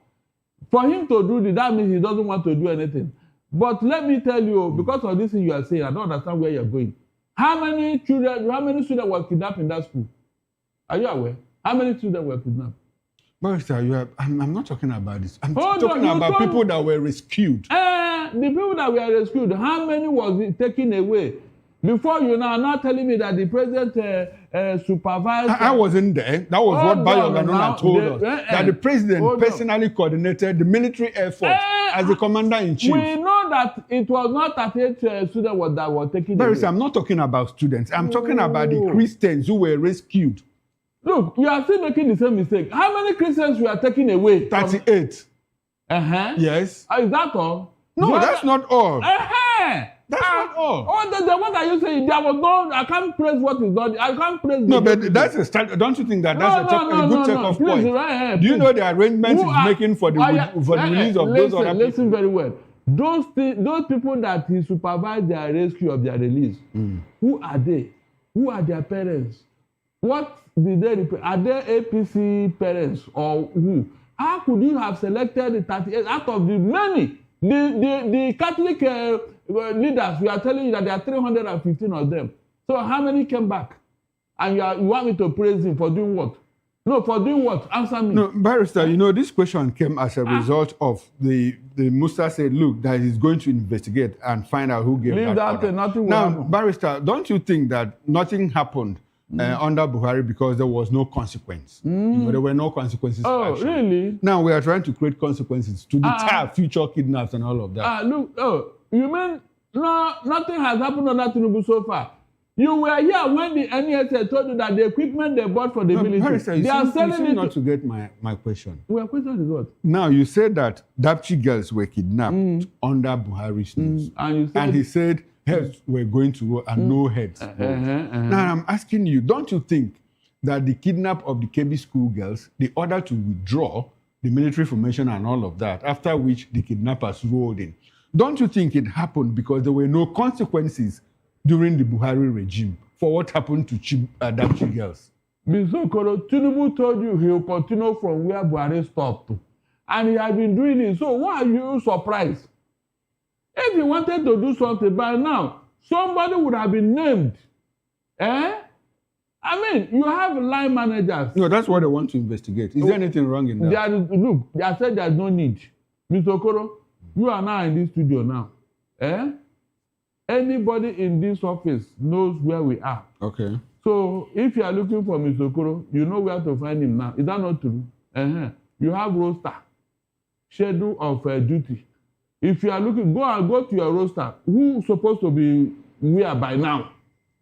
For him to do this, that means he doesn't want to do anything. But let me tell you, because of this thing you are saying, I don't understand where you're going. How many students were kidnapped in that school? Are you aware? How many students were kidnapped? Barrister, I'm not talking about this. I'm talking about people that were rescued. The people that were rescued, how many was it taken away? Before you now not telling me that the president supervised. I wasn't there. That was what Bayo Ganona told us. That the president personally coordinated the military effort as the commander-in-chief. We know that it was not 38 students that were taken away. I'm not talking about students. I'm talking about the Christians who were rescued. Look, you are still making the same mistake. How many Christians were taken away? 38. Yes. Is that all? No, that's not all. That's not all. The one that you say, there was no, I can't praise what is done. I can't praise. No, but that's a start. Don't you think that that's a good check-off point? Right, do you know the arrangements he's making for the release of those other people? Listen very well. Those people that he supervised their rescue of their release, who are they? Who are their parents? What did they represent? Are they APC parents or who? How could you have selected the 38 out of the many The Catholic leaders, we are telling you that there are 315 of them. So how many came back? And you want me to praise him for doing what? No, for doing what? Answer me. No, Barrister, you know, this question came as a result of the Musa said, look, that he's going to investigate and find out who gave Leave that order. nothing will Now, happen. Barrister, don't you think that nothing happened under Buhari because there was no consequence? You know, there were no consequences for Oh, action. really? Now we are trying to create consequences to deter future kidnaps and all of that. You mean nothing has happened under Tinubu so far? You were here when the NSA told you that the equipment they bought for the military, Barrister, they are selling you it. not to get my question. Well, question is what? Now, you said that Dapchi girls were kidnapped under Buhari's news. And he said heads were going to roll and no heads. Now, I'm asking you, don't you think that the kidnap of the KB school girls, the order to withdraw the military formation and all of that, after which the kidnappers rolled in, don't you think it happened because there were no consequences during the Buhari regime for what happened to Dapchi girls? Mr. Okoro, Tinubu told you he will continue from where Buhari stopped. And he has been doing it. So why are you surprised? If he wanted to do something by now, somebody would have been named. I mean, you have line managers. No, that's what they want to investigate. Is there anything wrong in that? Look, they said there's no need. Mr. Okoro, you are now in this studio now. Anybody in this office knows where we are. Okay. So if you are looking for Mr. Okoro, you know where to find him now. Is that not true? You have roster, schedule of duty. If you are looking, go to your roster. Who's supposed to be where by now?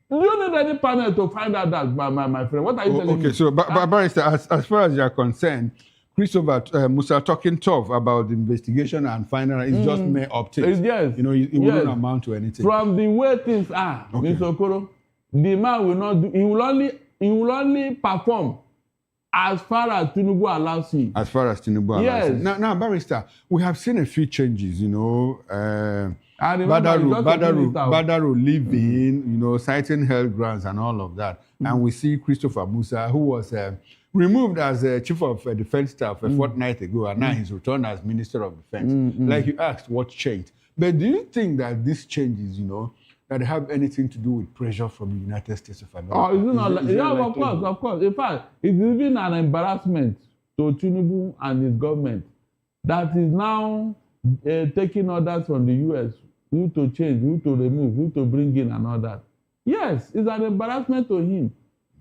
Do you need any panel to find out that, my friend? What are you telling me? Okay, so Barrister, as far as you are concerned, Christopher Musa talking tough about the investigation and finding out it's just mere optics. Yes. You know, it wouldn't amount to anything. From the way things are, Mr. Okoro, the man will not do. He will only perform as far as Tinubu allows him. As far as Tinubu allows him. Now, Barrister, we have seen a few changes. You know, Badaru leaving, you know, citing health grounds and all of that, and we see Christopher Musa, who was removed as chief of defense staff a fortnight ago, and now he's returned as minister of defense. Like you asked, what changed? But do you think that these changes, you know, that have anything to do with pressure from the United States of America? Oh, is it not? Of course. In fact, it's even an embarrassment to Tinubu and his government that is now taking orders from the U.S. who to change, who to remove, who to bring in and all that. Yes, it's an embarrassment to him.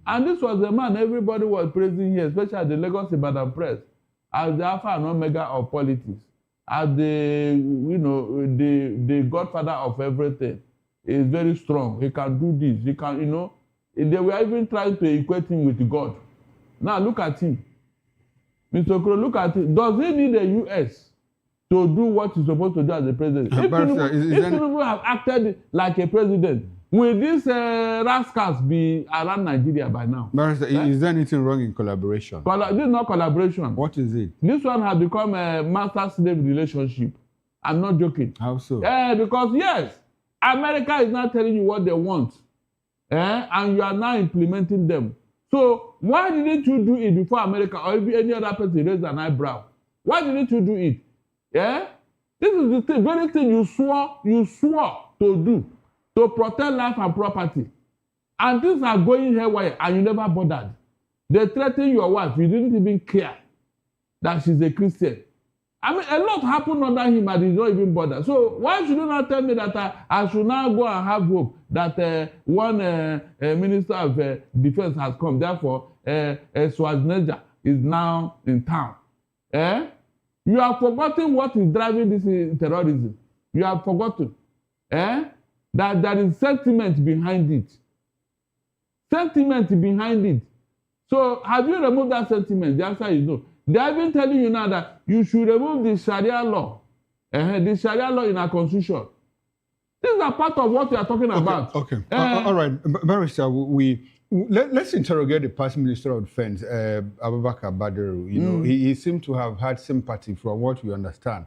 And this was the man everybody was praising here, especially the Lagos Ibadan press, as the alpha and omega of politics, as the godfather of everything. He is very strong. He can do this. He can, you know. They were even trying to equate him with God. Now look at him. Mr. Okoro, look at him. Does he need the U.S. to do what he's supposed to do as a president? If Tinubu have acted like a president, will these rascals be around Nigeria by now? Barrister, is there anything wrong in collaboration? This is not collaboration. What is it? This one has become a master-slave relationship. I'm not joking. How so? Because yes, America is now telling you what they want, and you are now implementing them. So why didn't you do it before America or any other person raised an eyebrow? Why didn't you do it? This is the very thing you swore to do, to protect life and property. And things are going haywire and you never bothered. They threatened your wife. You didn't even care that she's a Christian. I mean, a lot happened under him and he did not even bother. So why should you not tell me that I should now go and have hope that one minister of defense has come? Therefore, Schwarzenegger is now in town. You have forgotten what is driving this terrorism. You have forgotten that there is sentiment behind it. Sentiment behind it. So have you removed that sentiment? The answer is no. They are even telling you now that you should remove the Sharia law. The Sharia law in our constitution. These are part of what we are talking about. Okay. All right. Barrister, let's interrogate the past Minister of Defense, Abubakar Badaru. You know, he seemed to have had sympathy, from what we understand,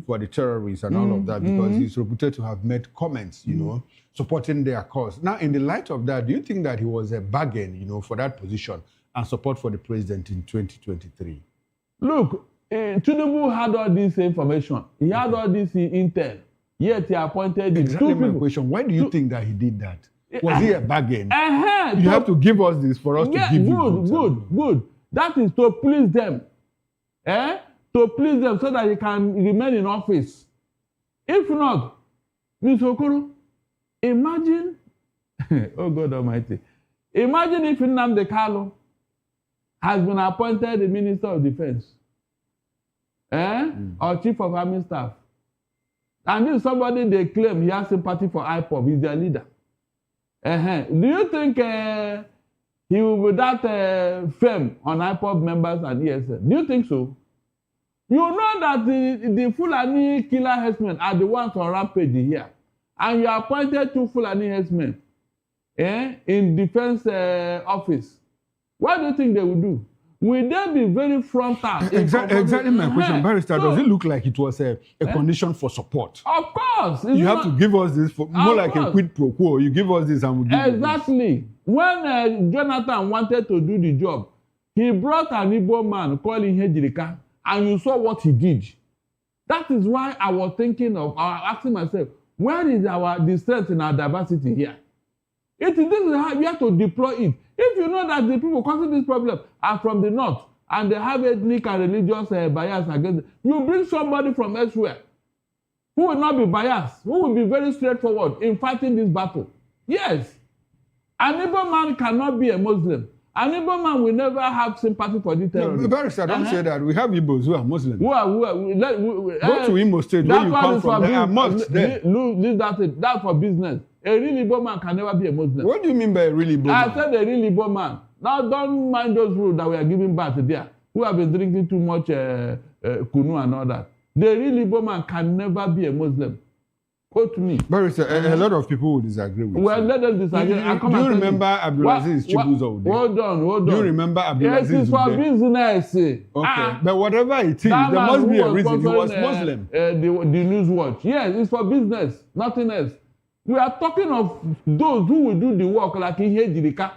for the terrorists and all of that, because he's reputed to have made comments, you know, supporting their cause. Now, in the light of that, do you think that he was a bargain, you know, for that position and support for the president in 2023? Look, Tinubu had all this information. He had all this intel. Yet he appointed exactly two my people. question. Why do you think that he did that? Was he a bargain? You have to give us this for us to give you. Good. That is to please them. To please them so that he can remain in office. If not, Ms. Okoro, imagine, oh God Almighty, imagine if Nnamdi Kanu has been appointed the Minister of Defense, or Chief of Army Staff, and this is somebody they claim he has sympathy for IPOB, he's their leader. Do you think he will be that firm on IPOB members and ESN? Do you think so? You know that the Fulani killer herdsmen are the ones on rampage here. And you appointed 2 Fulani herdsmen in defense office. What do you think they will do? Will they be very frontal? Exactly my question, Barrister. Does it look like it was a condition for support? Of course. You have to give us this, for more like a quid pro quo. You give us this and we give you this. Exactly. When Jonathan wanted to do the job, he brought an Igbo man called Ihejirika, and you saw what he did. That is why I was thinking of, asking myself, where is the strength in our diversity here? This is how we have to deploy it. If you know that the people causing this problem are from the north and they have ethnic and religious bias against them, you bring somebody from elsewhere who will not be biased, who will be very straightforward in fighting this battle. Yes, an Igbo man cannot be a Muslim. An Igbo man will never have sympathy for the terrorists. No, Barrister, don't say that. We have Igbos who are Muslims. Go to Imo State, where you come from, there are mosques there. That's for business. A real Igbo man can never be a Muslim. What do you mean by a real Igbo man? I said a real Igbo man. Now don't mind those rules that we are giving back there, who have been drinking too much kunu and all that. The real Igbo man can never be a Muslim. Quote me. Barrister, a lot of people will disagree with you. Well, let them disagree. Do you remember Abdulaziz Chibuzo? Hold on. Do you remember Abdulaziz? Yes, it's for business. Okay, but whatever it is, there must be a reason. He was Muslim. The News Watch. Yes, it's for business, nothing else. We are talking of those who will do the work like Ihejirika.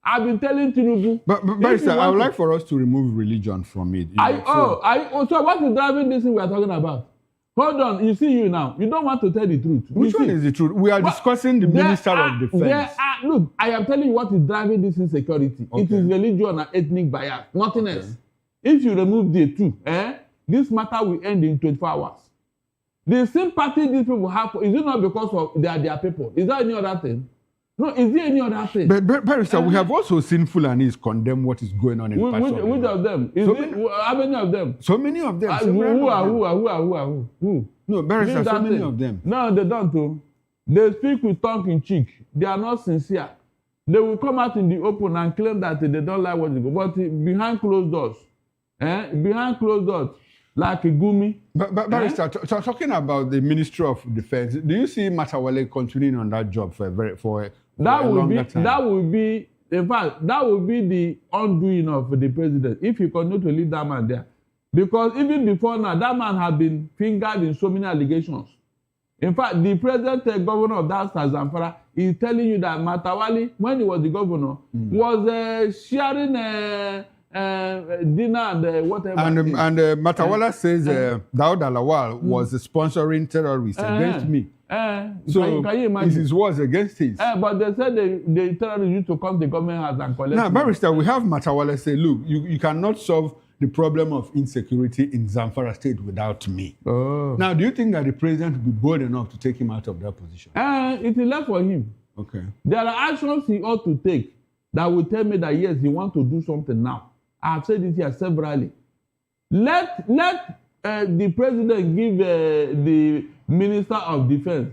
I've been telling Tinubu. But Barrister, I would like for us to remove religion from it. So what is driving this thing we are talking about? Hold on, you see you now. You don't want to tell the truth. Which one is the truth? We are discussing the Minister of Defense. Look, I am telling you what is driving this insecurity. Okay. It is religion and ethnic bias, nothing else. If you remove the two, this matter will end in 24 hours. The sympathy these people have, is it not because of they are their people? Is there any other thing? No, is there any other thing? But Barrister, we have also seen Fulanis condemn what is going on in parts of Which of them? How many of them? So many of them. Who? No, Barrister, so many of them. No, they don't. They speak with tongue in cheek. They are not sincere. They will come out in the open and claim that they don't like what they go. But behind closed doors, like a gumi. But Barrister, talking about the Ministry of Defense, do you see Matawale continuing on that job for a longer time? That will be, in fact, that will be the undoing of the president if he continue to leave that man there. Because even before now, that man had been fingered in so many allegations. In fact, the present governor of that state, Zamfara, is telling you that Matawale, when he was the governor, was sharing dinner and whatever. And Matawala says Daud Alawal was sponsoring terrorists against me. So can you imagine? This is wars against his. But they said the terrorists used to come to the government house and collect. Now, Barrister, we have Matawala say, look, you cannot solve the problem of insecurity in Zamfara state without me. Now, do you think that the president will be bold enough to take him out of that position? It is left for him. Okay. There are actions he ought to take that will tell me that yes, he wants to do something now. I have said it here severally. Let the president give the Minister of Defense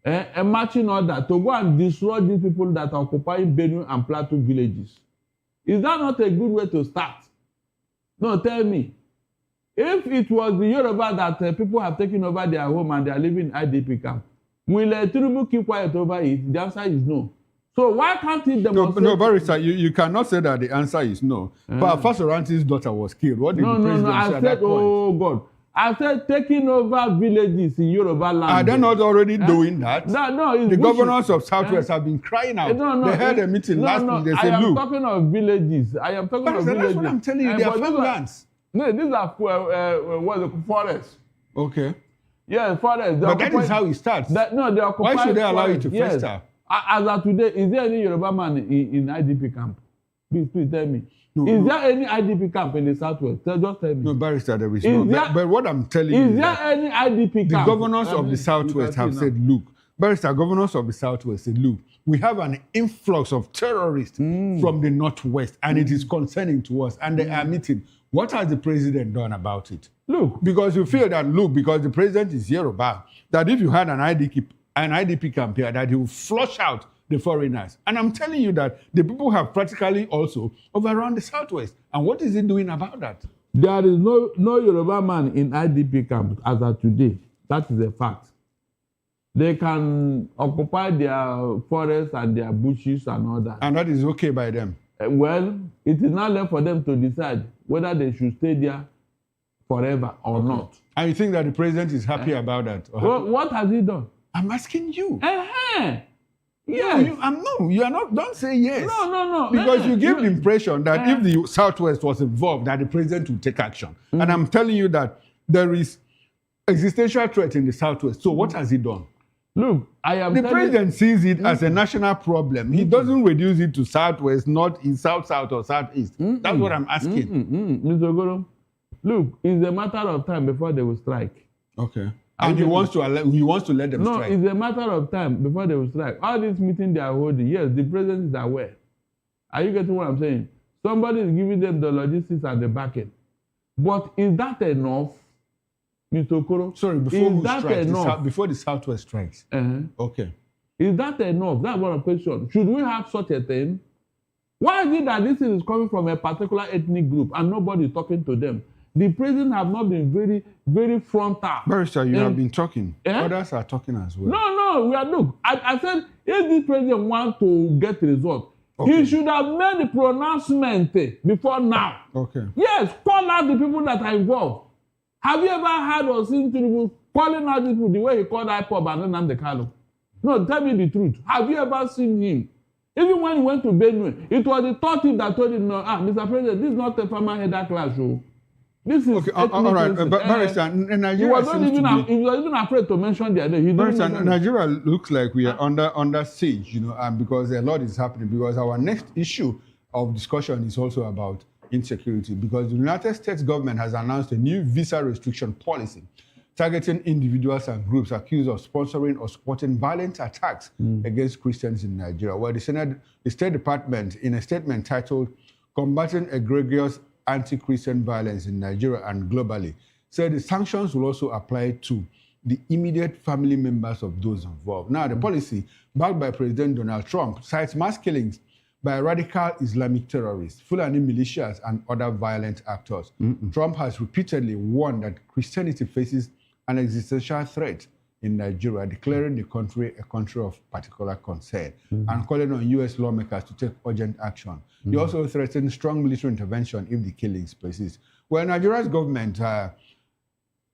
a marching order to go and destroy these people that are occupying Benue and Plateau villages. Is that not a good way to start? No, tell me. If it was the Yoruba that people have taken over their home and they are living in IDP camp, will Tinubu keep quiet over it? The answer is no. So why can't he demonstrate? No, Barrister, you cannot say that the answer is no. But Fasoranti's daughter was killed. What did the president say at that point? Oh God. I said taking over villages in Yoruba land. Are they not already doing that? No. The governors of Southwest have been crying out. They had a meeting last week. They said, look. I am talking of villages. That's what I'm telling you. They are farmlands. No, these are what the forest. Okay. Yeah, forest. But that is how it starts. They occupy. Why should they allow forest. you to Yes. fester? As of today, is there any Yoruba man in IDP camp? Please tell me. Is there any IDP camp in the southwest? Just tell me. No, barrister, there is not. But what I'm telling you is there any IDP camp? The governors of the southwest have said, look, barrister, governors of the southwest said, look, we have an influx of terrorists from the northwest, and it is concerning to us, and they are meeting. What has the president done about it? Look. Because you feel that, because the president is Yoruba, that if you had an IDP camp here, that he will flush out the foreigners. And I'm telling you that the people have practically also overrun the southwest. And what is he doing about that? There is no Yoruba man in IDP camp as of today. That is a fact. They can occupy their forests and their bushes and all that. And that is okay by them? Well, it is not left for them to decide whether they should stay there forever or not. And you think that the president is happy about that? Well, what has he done? I'm asking you. Yes. You are not. Don't say yes. No. Because you give the impression that if the Southwest was involved, that the president would take action. And I'm telling you that there is existential threat in the Southwest. So what has he done? Look, the president sees it as a national problem. He doesn't reduce it to Southwest, Northeast, South, or Southeast. That's what I'm asking. Mr. Ogoro, look, it's a matter of time before they will strike. Okay. And he wants to let them strike. No, it's a matter of time before they will strike. All this meeting they are holding, yes, the president is aware. Are you getting what I'm saying? Somebody is giving them the logistics and the backing. But is that enough, Mr. Okoro? Sorry, before the Southwest strikes. Okay. Is that enough? That's one question. Should we have such a thing? Why is it that this is coming from a particular ethnic group and nobody is talking to them? The president have not been very, very frontal. Barrister, you have been talking. Others are talking as well. No, we are look. I said if this president wants to get results, he should have made the pronouncement before now. Okay. Yes, call out the people that are involved. Have you ever heard or seen Tinubu calling out people the way he called IPOB and then Nnamdi Kanu? No, tell me the truth. Have you ever seen him? Even when he went to Benue, it was the third team that told him, no, Mr. President, this is not a farmer header class show. This is okay. All right, Barrister, Nigeria he was even afraid to mention their name. Barrister, Nigeria looks like we are under siege, because a lot is happening. Because our next issue of discussion is also about insecurity. Because the United States government has announced a new visa restriction policy targeting individuals and groups accused of sponsoring or supporting violent attacks against Christians in Nigeria. Well, the State Department, in a statement titled "Combating Egregious Anti-Christian Violence in Nigeria and Globally," said the sanctions will also apply to the immediate family members of those involved. Now, the policy, backed by President Donald Trump, cites mass killings by radical Islamic terrorists, Fulani militias, and other violent actors. Trump has repeatedly warned that Christianity faces an existential threat in Nigeria, declaring the country a country of particular concern and calling on U.S. lawmakers to take urgent action. He also threatened strong military intervention if the killings persist. Well, Nigeria's government,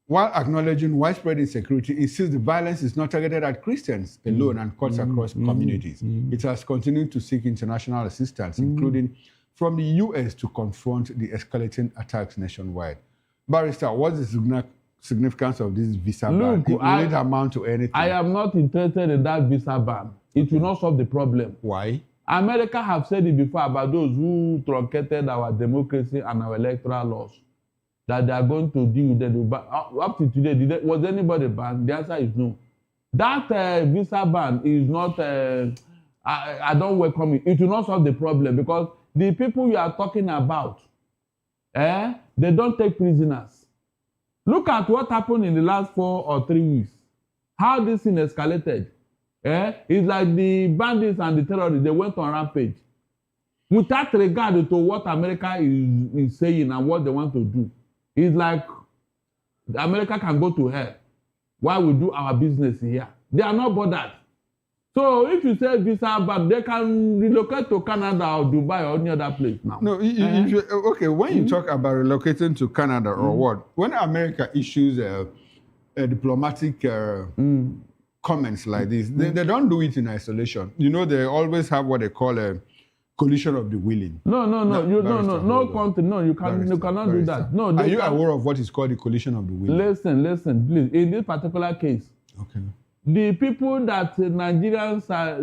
while acknowledging widespread insecurity, insists the violence is not targeted at Christians alone and cuts across communities. It has continued to seek international assistance, including from the U.S., to confront the escalating attacks nationwide. Barrister, what's the significance of this visa ban? It will not amount to anything. I am not interested in that visa ban. It will not solve the problem. Why? America have said it before about those who truncated our democracy and our electoral laws, that they are going to deal with them. But up to today, was anybody banned? The answer is no. That visa ban is not, I don't welcome it. It will not solve the problem because the people you are talking about, they don't take prisoners. Look at what happened in the last 4 or 3 weeks. How this thing escalated. It's like the bandits and the terrorists, they went on rampage. Without regard to what America is saying and what they want to do. It's like America can go to hell while we do our business here. They are not bothered. So if you say visa ban, they can relocate to Canada or Dubai or any other place now. No, when you talk about relocating to Canada or what, when America issues a diplomatic comments like this, they don't do it in isolation. They always have what they call coalition of the willing. No country. No, you cannot do that. No. Are you aware of what is called the coalition of the willing? Listen, please. In this particular case, okay, the people that Nigerians are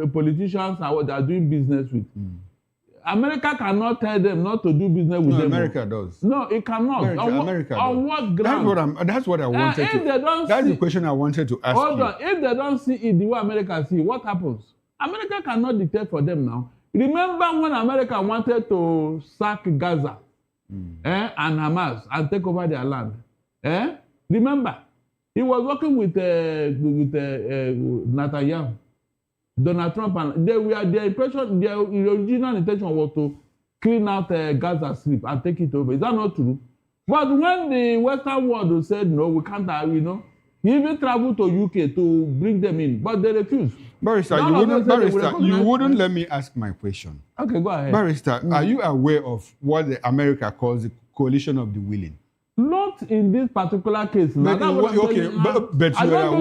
politicians are doing business with. America cannot tell them not to do business with them. America does. No, it cannot. America on what ground? That's what I wanted to. That's the question I wanted to ask you. Hold on. If they don't see it the way America see, what happens? America cannot dictate for them now. Remember when America wanted to sack Gaza and Hamas and take over their land? Remember, he was working with Netanyahu. Donald Trump and their original intention was to clean out Gaza Strip and take it over. Is that not true? But when the Western world said no, we can't, he even traveled to UK to bring them in, but they refused. Barrister, you wouldn't let me ask my question. Okay, go ahead. Barrister, are you aware of what America calls the coalition of the willing? Not in this particular case. But you are aware. But you are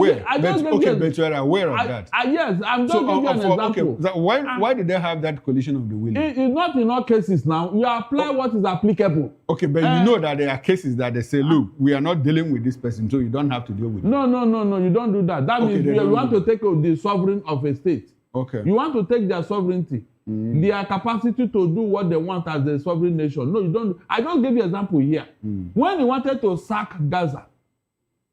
aware of that. Yes, I'm just giving you an example. Okay, why did they have that coalition of the willing? It's not in all cases now. You apply what is applicable. Okay, but you know that there are cases that they say, look, we are not dealing with this person, so you don't have to deal with it. No, you don't do that. That means you want to take the sovereign of a state. Okay. You want to take their sovereignty. Their capacity to do what they want as a sovereign nation. No, you don't. I just give you an example here. When he wanted to sack Gaza,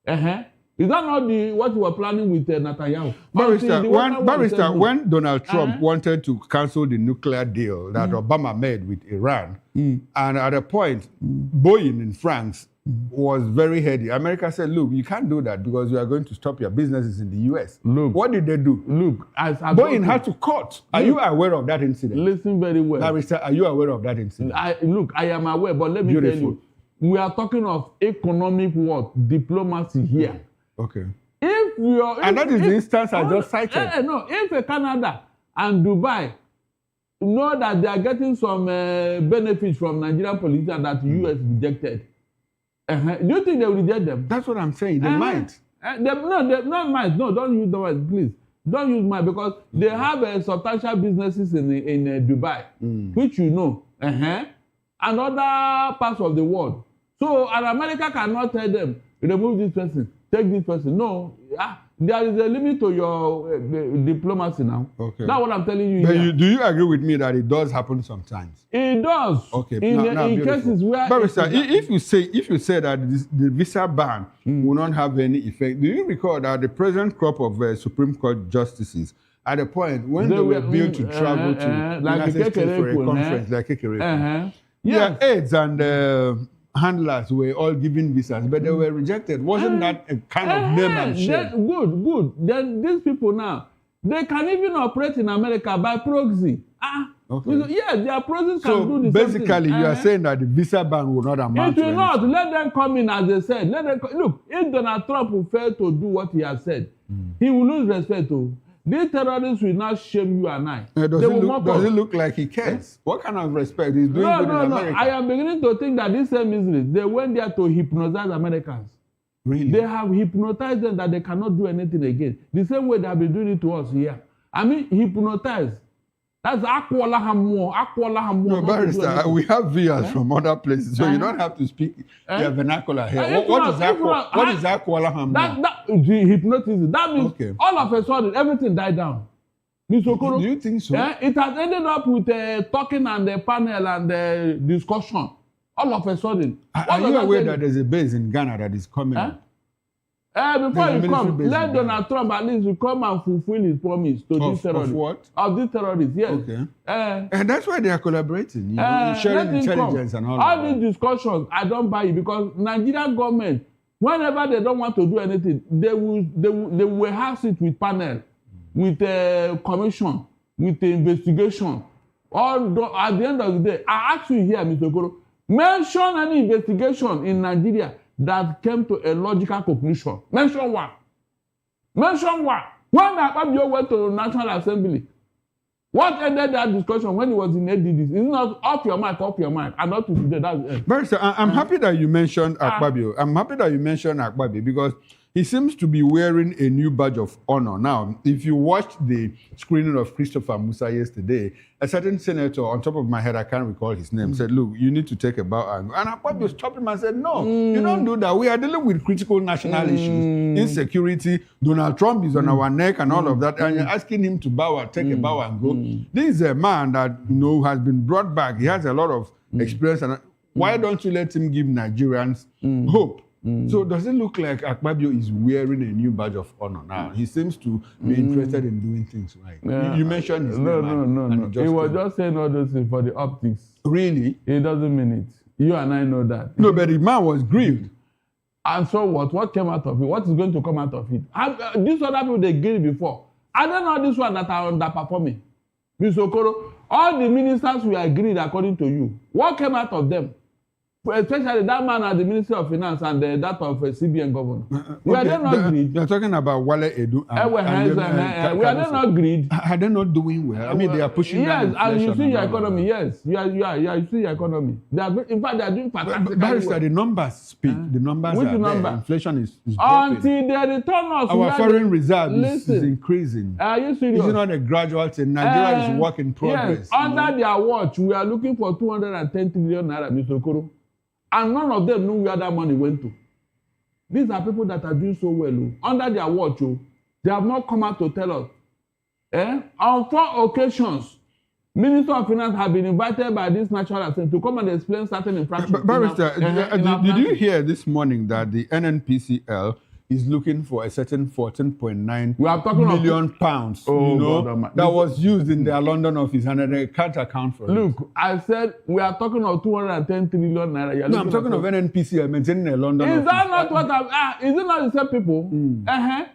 is that not what you were planning with Netanyahu? Barrister, when Donald Trump wanted to cancel the nuclear deal that Obama made with Iran, and at a point, Boeing in France was very heady. America said, look, you can't do that because you are going to stop your businesses in the US. Look, what did they do? Look, Boeing had to cut. Are you aware of that incident? Listen very well. Barrister, are you aware of that incident? I am aware, but let me tell you, we are talking of economic diplomacy here. Okay. And that is the instance I just cited. No, if Canada and Dubai know that they are getting some benefits from Nigerian politicians that the US rejected, do you think they will reject them? That's what I'm saying. They might. They not might. No, don't use the word, please. Don't use might because they have substantial businesses in Dubai, which you know, and other parts of the world. So, and America cannot tell them, remove this person, take this person. No, there is a limit to your diplomacy now. Okay. That's what I'm telling you. But do you agree with me that it does happen sometimes? It does. Okay. In cases where. Barrister, if you say that the visa ban will not have any effect, do you recall that the present crop of Supreme Court justices, at a point when they were built to travel to United States for a conference like Kekere, aides and handlers were all given visas, but they were rejected. Wasn't that a kind of name and shame? Good. Then these people now, they can even operate in America by proxy. Okay. Yeah, their proxies can do the same thing. So basically, you are saying that the visa ban will not amount to anything. It will not. Let them come in as they said. Look, if Donald Trump will fail to do what he has said, he will lose respect to. These terrorists will not shame you and I. Does it look like he cares? What kind of respect he's doing good in America? I am beginning to think that these same Israelis, they went there to hypnotize Americans. Really? They have hypnotized them that they cannot do anything again. The same way they have been doing it to us here. I mean, hypnotized. That's Aquala Hamu. No, Barrister, we have viewers from other places, so you don't have to speak their vernacular here. What is Aquala Hamu? The hypnotism. That means all of a sudden, everything died down. Mr. Okoro, do you think so? It has ended up with talking and the panel and the discussion. All of a sudden. Are you aware that there's a base in Ghana that is coming up? Before you come, let Donald Trump at least come and fulfill his promise to these terrorists. Of what? Of these terrorists, yes. Okay. And that's why they are collaborating, sharing intelligence and all that. All these discussions, I don't buy it because Nigerian government, whenever they don't want to do anything, they will house it with panel, with a commission, with the investigation. At the end of the day, I ask you here, Mr. Okoro, mention any investigation in Nigeria that came to a logical conclusion. Mention one. When Akpabio went to the National Assembly, what ended that discussion when he was in ADDs? It's not off your mic, and not to today. That's it. Barrister, I'm happy that you mentioned Akpabio. I'm happy that you mentioned Akpabio because He seems to be wearing a new badge of honor. Now, if you watched the screening of Christopher Musa yesterday, a certain senator, on top of my head, I can't recall his name, said, look, you need to take a bow. And Akpabio stopped him and said, no, you don't do that. We are dealing with critical national issues, insecurity. Donald Trump is on our neck and all of that. And you're asking him to bow and take a bow and go. This is a man that, has been brought back. He has a lot of experience. And why don't you let him give Nigerians hope? So does it look like Akpabio is wearing a new badge of honor now? He seems to be interested in doing things right. You mentioned his name. No. He was just saying all those things for the optics. Really? He doesn't mean it. You and I know that. No, but the man was grieved. And so what? What came out of it? What is going to come out of it? These other people, they grieved before. I don't know this one that are underperforming. Mr. Okoro, all the ministers who agreed according to you, what came out of them? Especially that man at the Ministry of Finance and that of CBN governor. We are not greed. You're talking about Wale Edu. We are not greed. Are they not doing well? I mean, they are pushing down inflation. Yes, and you see your economy. Yes, you see your economy. In fact, they are doing fantastic. Barrister, the numbers speak. The numbers Which are number? there. Inflation is dropping. Until they return us. Our foreign reserve is increasing. Are you serious? It's not a gradual thing. Nigeria is work in progress. Yes, under their watch, we are looking for 210 trillion naira, Mr. Okoro. And none of them know where that money went to. These are people that are doing so well. Under their watch, they have not come out to tell us. On 4 occasions, Minister of Finance have been invited by this National Assembly to come and explain certain infractions. But Barrister, did you hear this morning that the NNPCL is looking for a certain 14.9 million pounds that was used in their London office and they can't account for it? Look, I said we are talking of 210 trillion naira. No, I'm talking of NNPCL maintaining a London office. Is that not what is it not the same people? I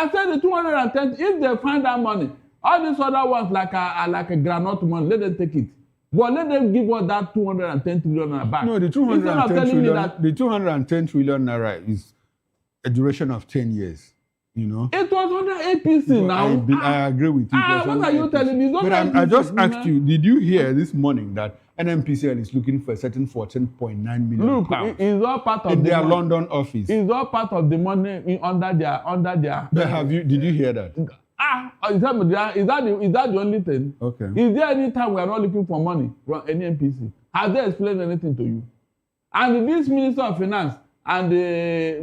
said the 210, if they find that money, all these other ones like a granite money, let them take it. But let them give us that 210 trillion naira back. No, the 210 trillion naira is a duration of 10 years, It was under APC now. I agree with you. What are you telling me? But I just asked you, did you hear this morning that NNPCL is looking for a certain 14.9 million pounds? It's all part of their London office. It's all part of the money under their. But did you hear that? Is that the only thing? Okay. Is there any time we are not looking for money from any NPC? Have they explained anything to you? And this Minister of Finance and the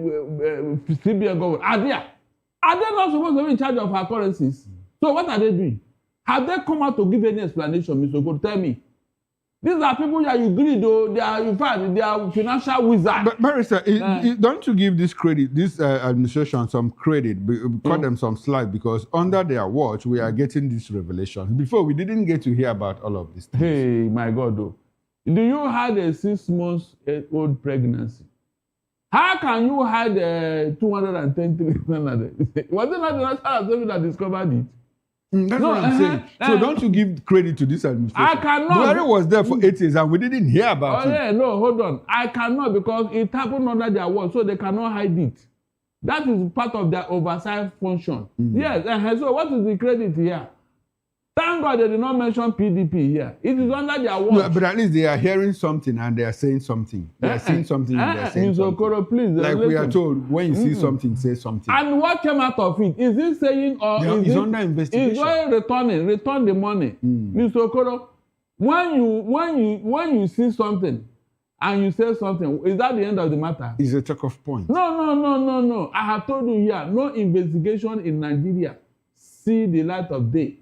CBN government are they not supposed to be in charge of our currencies? So what are they doing? Have they come out to give any explanation, Mr. Okoro? Tell me. These are people that you agree, though. They are, in fact, they are financial wizards. But Barrister, don't you give this administration some credit, cut them some slack, because under their watch, we are getting these revelations. Before, we didn't get to hear about all of these things. Hey, my God, though. Do you hide a 6-month-old pregnancy? How can you hide 210 trillion? Was it not the National Assembly that discovered it? That's what I'm saying. So don't you give credit to this administration? I cannot. Buhari was there for 8 years and we didn't hear about it. Yeah, no, hold on. I cannot, because it happened under their watch, so they cannot hide it. That is part of their oversight function. Yes, so what is the credit here? Thank God they did not mention PDP here. It is under their watch. No, but at least they are hearing something and they are saying something. They are saying something and they are saying something. Okoro, please, like we are told, when you see something, say something. And what came out of it? Is it saying or is under investigation? Is it return the money? Mr. Okoro, when you see something and you say something, is that the end of the matter? It's a talk of point. No. I have told you here, no investigation in Nigeria see the light of day.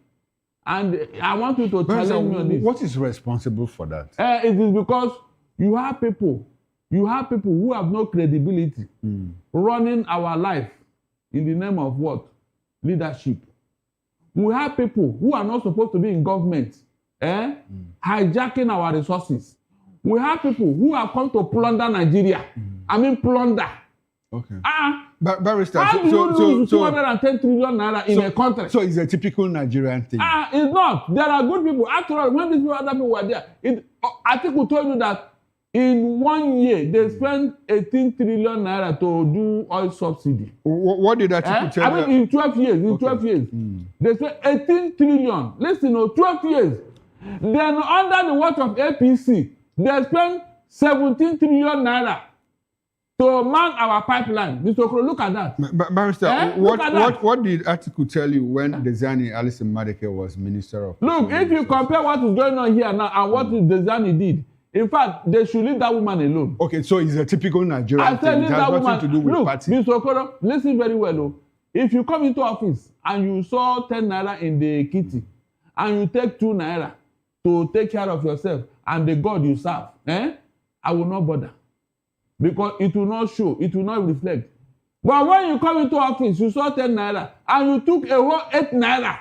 And I want you to challenge me on this. What is responsible for that? It is because you have people who have no credibility running our life in the name of what? Leadership. We have people who are not supposed to be in government, hijacking our resources. We have people who have come to plunder Nigeria. I mean plunder. Okay. Barrister, how do you lose 210 trillion naira in a country? So it's a typical Nigerian thing. It's not. There are good people. After all, when these other people were there, I think we told you that in 1 year they spent 18 trillion naira to do oil subsidy. What did that tell you? I mean, in 12 years. 12 years, they spent 18 trillion. Listen, 12 years. Then under the watch of APC, they spent 17 trillion naira. to man our pipeline. Mr. Okoro, look at that. Barrister, Look at that. what did the article tell you when Desiani Alison Madeke was Minister of? Look, if you compare what is going on here now and what Desiani did, in fact, they should leave that woman alone. Okay, so it's a typical Nigerian I said thing. It has nothing to do with party. Mr. Okoro, listen very well. Oh. If you come into office and you saw 10 naira in the kitty and you take 2 naira to take care of yourself and the God you serve, I will not bother. Because it will not show, it will not reflect. But when you come into office, you saw 10 naira and you took a whole 8 naira.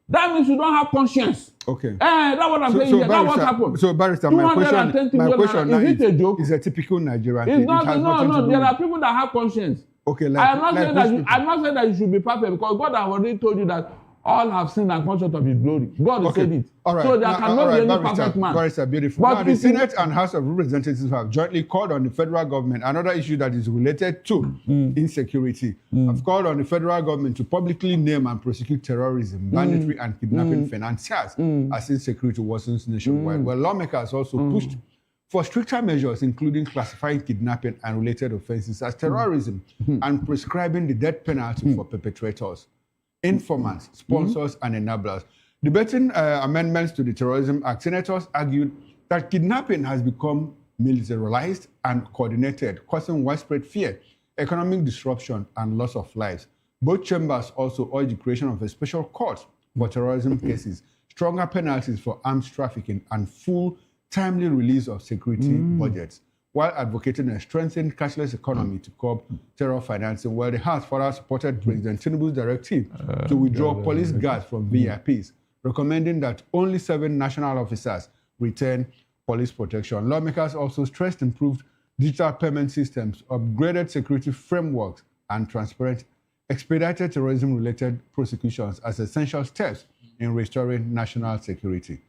That means you don't have conscience. Okay. That's what I'm saying. That's what happened. So, Barrister, my question now is it a joke? Is a typical Nigerian it's thing. not, no. There are people that have conscience. Okay, I'm not saying that you should be perfect because God has already told you that all have sinned and come short of His glory. God said it. All right. So there cannot be any perfect man. Barrister, beautiful. But now, the Senate and House of Representatives have jointly called on the federal government, another issue that is related to insecurity, have called on the federal government to publicly name and prosecute terrorism, banditry, and kidnapping financiers as insecurity worsens nationwide. Well, lawmakers also pushed for stricter measures, including classifying kidnapping and related offenses as terrorism and prescribing the death penalty for perpetrators, informants, sponsors, and enablers. Debating amendments to the Terrorism Act, senators argued that kidnapping has become militarized and coordinated, causing widespread fear, economic disruption, and loss of lives. Both chambers also urged the creation of a special court for terrorism cases, stronger penalties for arms trafficking, and full, timely release of security budgets, while advocating a strengthened cashless economy to curb terror financing. Well, the House further supported President Tinubu's directive to withdraw police guards from VIPs, recommending that only 7 national officers retain police protection. Lawmakers also stressed improved digital payment systems, upgraded security frameworks, and transparent, expedited terrorism-related prosecutions as essential steps in restoring national security.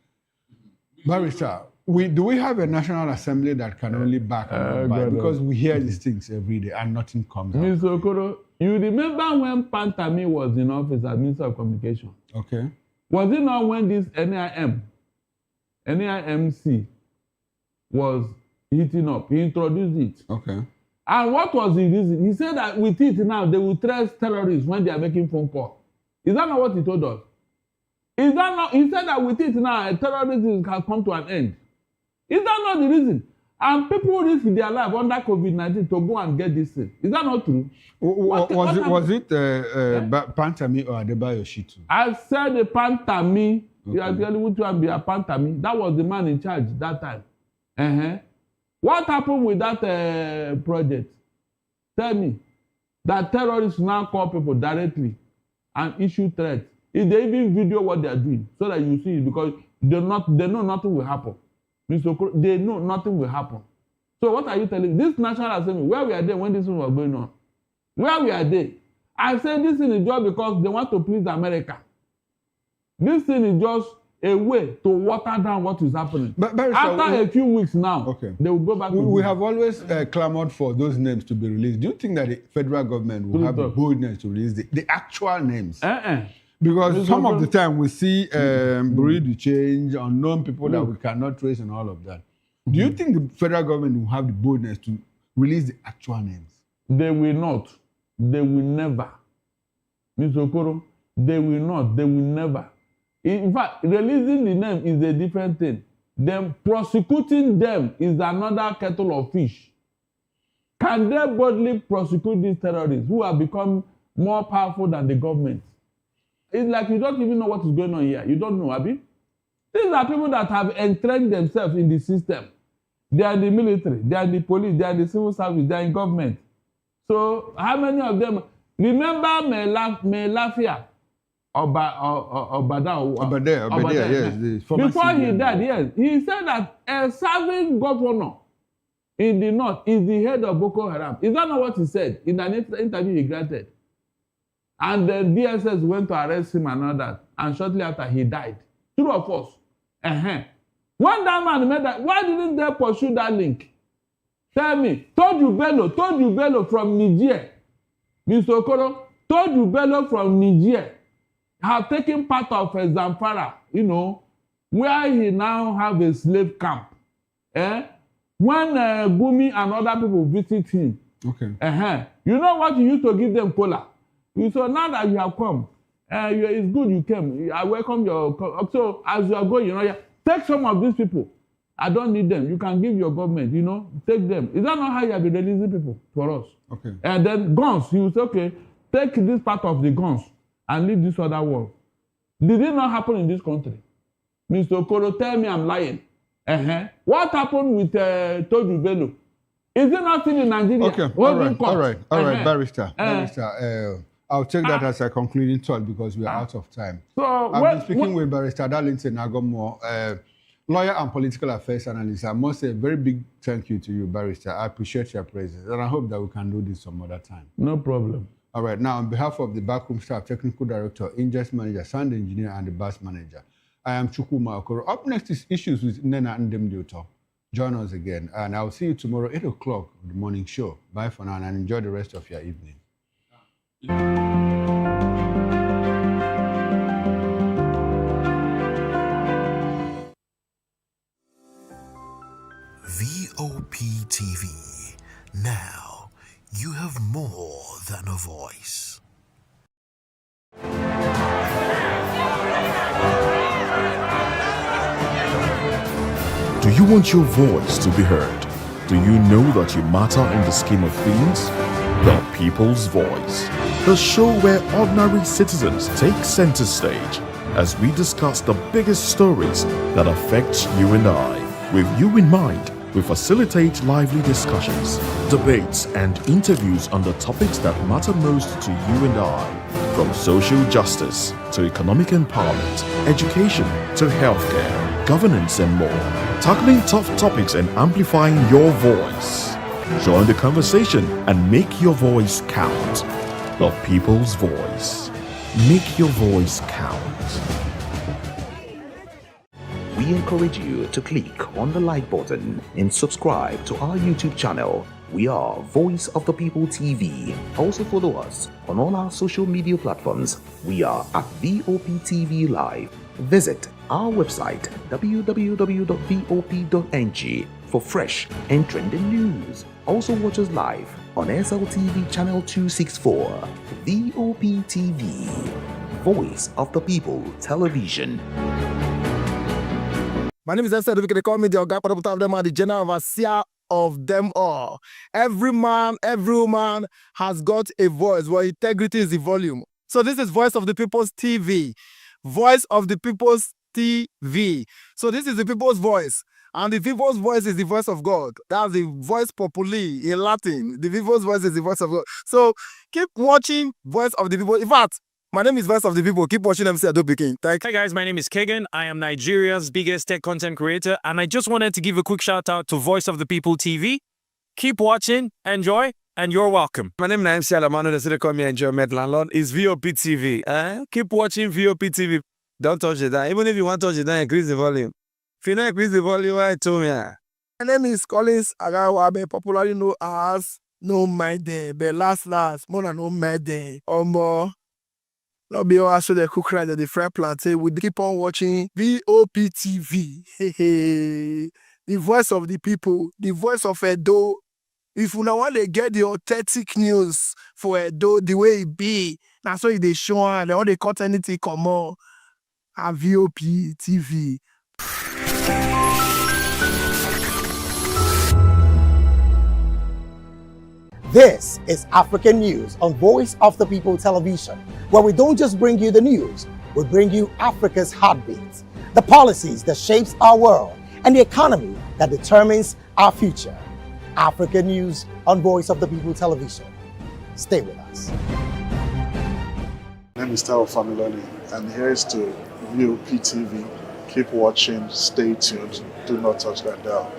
Barrister, do we have a National Assembly that can only back and by? Because we hear these things every day and nothing comes out. Mr. Okoro, you remember when Pantami was in office as Minister of Communication? Okay. Was it not when this NIMC was heating up? He introduced it. Okay. And what was the reason? He said that with it now, they will trace terrorists when they are making phone calls. Is that not what he told us? Is that not? He said that with it now, terrorism has come to an end. Is that not the reason? And people risk their life under COVID-19 to go and get this thing. Is that not true? Was it Pantami or Adebayo Shitu? I said the Pantami. Okay. You are telling which one be a Pantami. That was the man in charge that time. What happened with that project? Tell me. That terrorists now call people directly and issue threats. If they even video what they are doing so that you see it, because they know nothing will happen. Mr. Okoro, they know nothing will happen. So what are you telling me? This National Assembly, where we are there when this thing was going on? Where we are there? I say this thing is just because they want to please America. This thing is just a way to water down what is happening. But after a few weeks now, they will go back to we have always clamored for those names to be released. Do you think that the federal government will have the boldness to release the actual names? Because some of the time we see breed change, unknown people that we cannot trace and all of that. Do you think the federal government will have the boldness to release the actual names? They will not. They will never. Mr. Okoro, they will not. They will never. In fact, releasing the name is a different thing. Then prosecuting them is another kettle of fish. Can they boldly prosecute these terrorists who have become more powerful than the government? It's like you don't even know what is going on here. You don't know, Abi. These are people that have entrenched themselves in the system. They are in the military, they are in the police, they are in the civil service, they are in government. So how many of them? Remember Melafia? Obada, yes. Before he died, yes. He said that a serving governor in the north is the head of Boko Haram. Is that not what he said in an interview he granted? And the DSS went to arrest him and all that. And shortly after, he died. True or false? When that man made that, why didn't they pursue that link? Tell me. Told you Bello from Niger. Mr. Okoro, told you Bello from Niger have taken part of Zamfara, where he now have a slave camp. when Gumi and other people visit him. Okay. You know what? You used to give them cola. So now that you have come, it's good you came. I welcome your. So as you are going, take some of these people. I don't need them. You can give your government, take them. Is that not how you have been releasing people for us? Okay. And then guns, he will say, okay, take this part of the guns and leave this other one. Did it not happen in this country? Mr. Okoro, tell me I'm lying. What happened with Toju Bello? Is it not still in Nigeria? Okay, all right, Barrister. I'll take that as a concluding thought because we are out of time. So I've been speaking with Barrister Darlington Nagomo, lawyer and political affairs analyst. I must say a very big thank you to you, Barrister. I appreciate your praises, and I hope that we can do this some other time. No problem. All right, now on behalf of the backroom staff, technical director, ingest manager, sound engineer, and the bus manager, I am Chukwuma Okoro. Up next is Issues with Nena Ndemdiuto. Join us again, and I'll see you tomorrow, 8 o'clock, the morning show. Bye for now, and enjoy the rest of your evening. VOP TV. Now, you have more than a voice. Do you want your voice to be heard? Do you know that you matter in the scheme of things? The People's Voice, the show where ordinary citizens take center stage as we discuss the biggest stories that affect you and I. With you in mind, we facilitate lively discussions, debates, and interviews on the topics that matter most to you and I. From social justice to economic empowerment, education to healthcare, governance, and more. Tackling tough topics and amplifying your voice. Join the conversation and make your voice count. The People's Voice. Make your voice count. We encourage you to click on the like button and subscribe to our YouTube channel. We are Voice of the People TV. Also follow us on all our social media platforms. We are at VOPTV Live. Visit our website www.vop.ng for fresh and trending news. Also watch us live on SLTV channel 264. VOP TV, Voice of the People Television. My name is Esther. They call me the Ogaparabuta of them, the general overseer of them all. Every man, every woman has got a voice where integrity is the volume. So this is Voice of the People's TV. Voice of the People's TV. So this is the people's voice. And the people's voice is the voice of God. That's the voice populi in Latin. The people's voice is the voice of God. So keep watching Voice of the People. In fact, my name is Voice of the People. Keep watching MC Ado Pikin. Hi guys, my name is Kagan. I am Nigeria's biggest tech content creator, and I just wanted to give a quick shout out to Voice of the People TV. Keep watching, enjoy, and you're welcome. My name is MC Alamano. The city call me Enjoyment Landlord. It's VOP TV. Keep watching VOP TV. Don't touch it down. Even if you want to touch it down, increase the volume. If you don't increase the volume, why told me? My name is Collins Agawabe, popularly known as No My Day. But last, more than No My Day. More. Not be all so the cook right at the fry plantain. We keep on watching VOP TV. The voice of the people, the voice of Edo. If you want to get the authentic news for Edo, the way it be, that's why they show and all they cut anything come on. A VOP TV. This is African News on Voice of the People Television, where we don't just bring you the news, we bring you Africa's heartbeat, the policies that shapes our world, and the economy that determines our future. African News on Voice of the People Television. Stay with us. My name is Tao Familoni, and here is to VOP TV. Keep watching, stay tuned, do not touch that dial.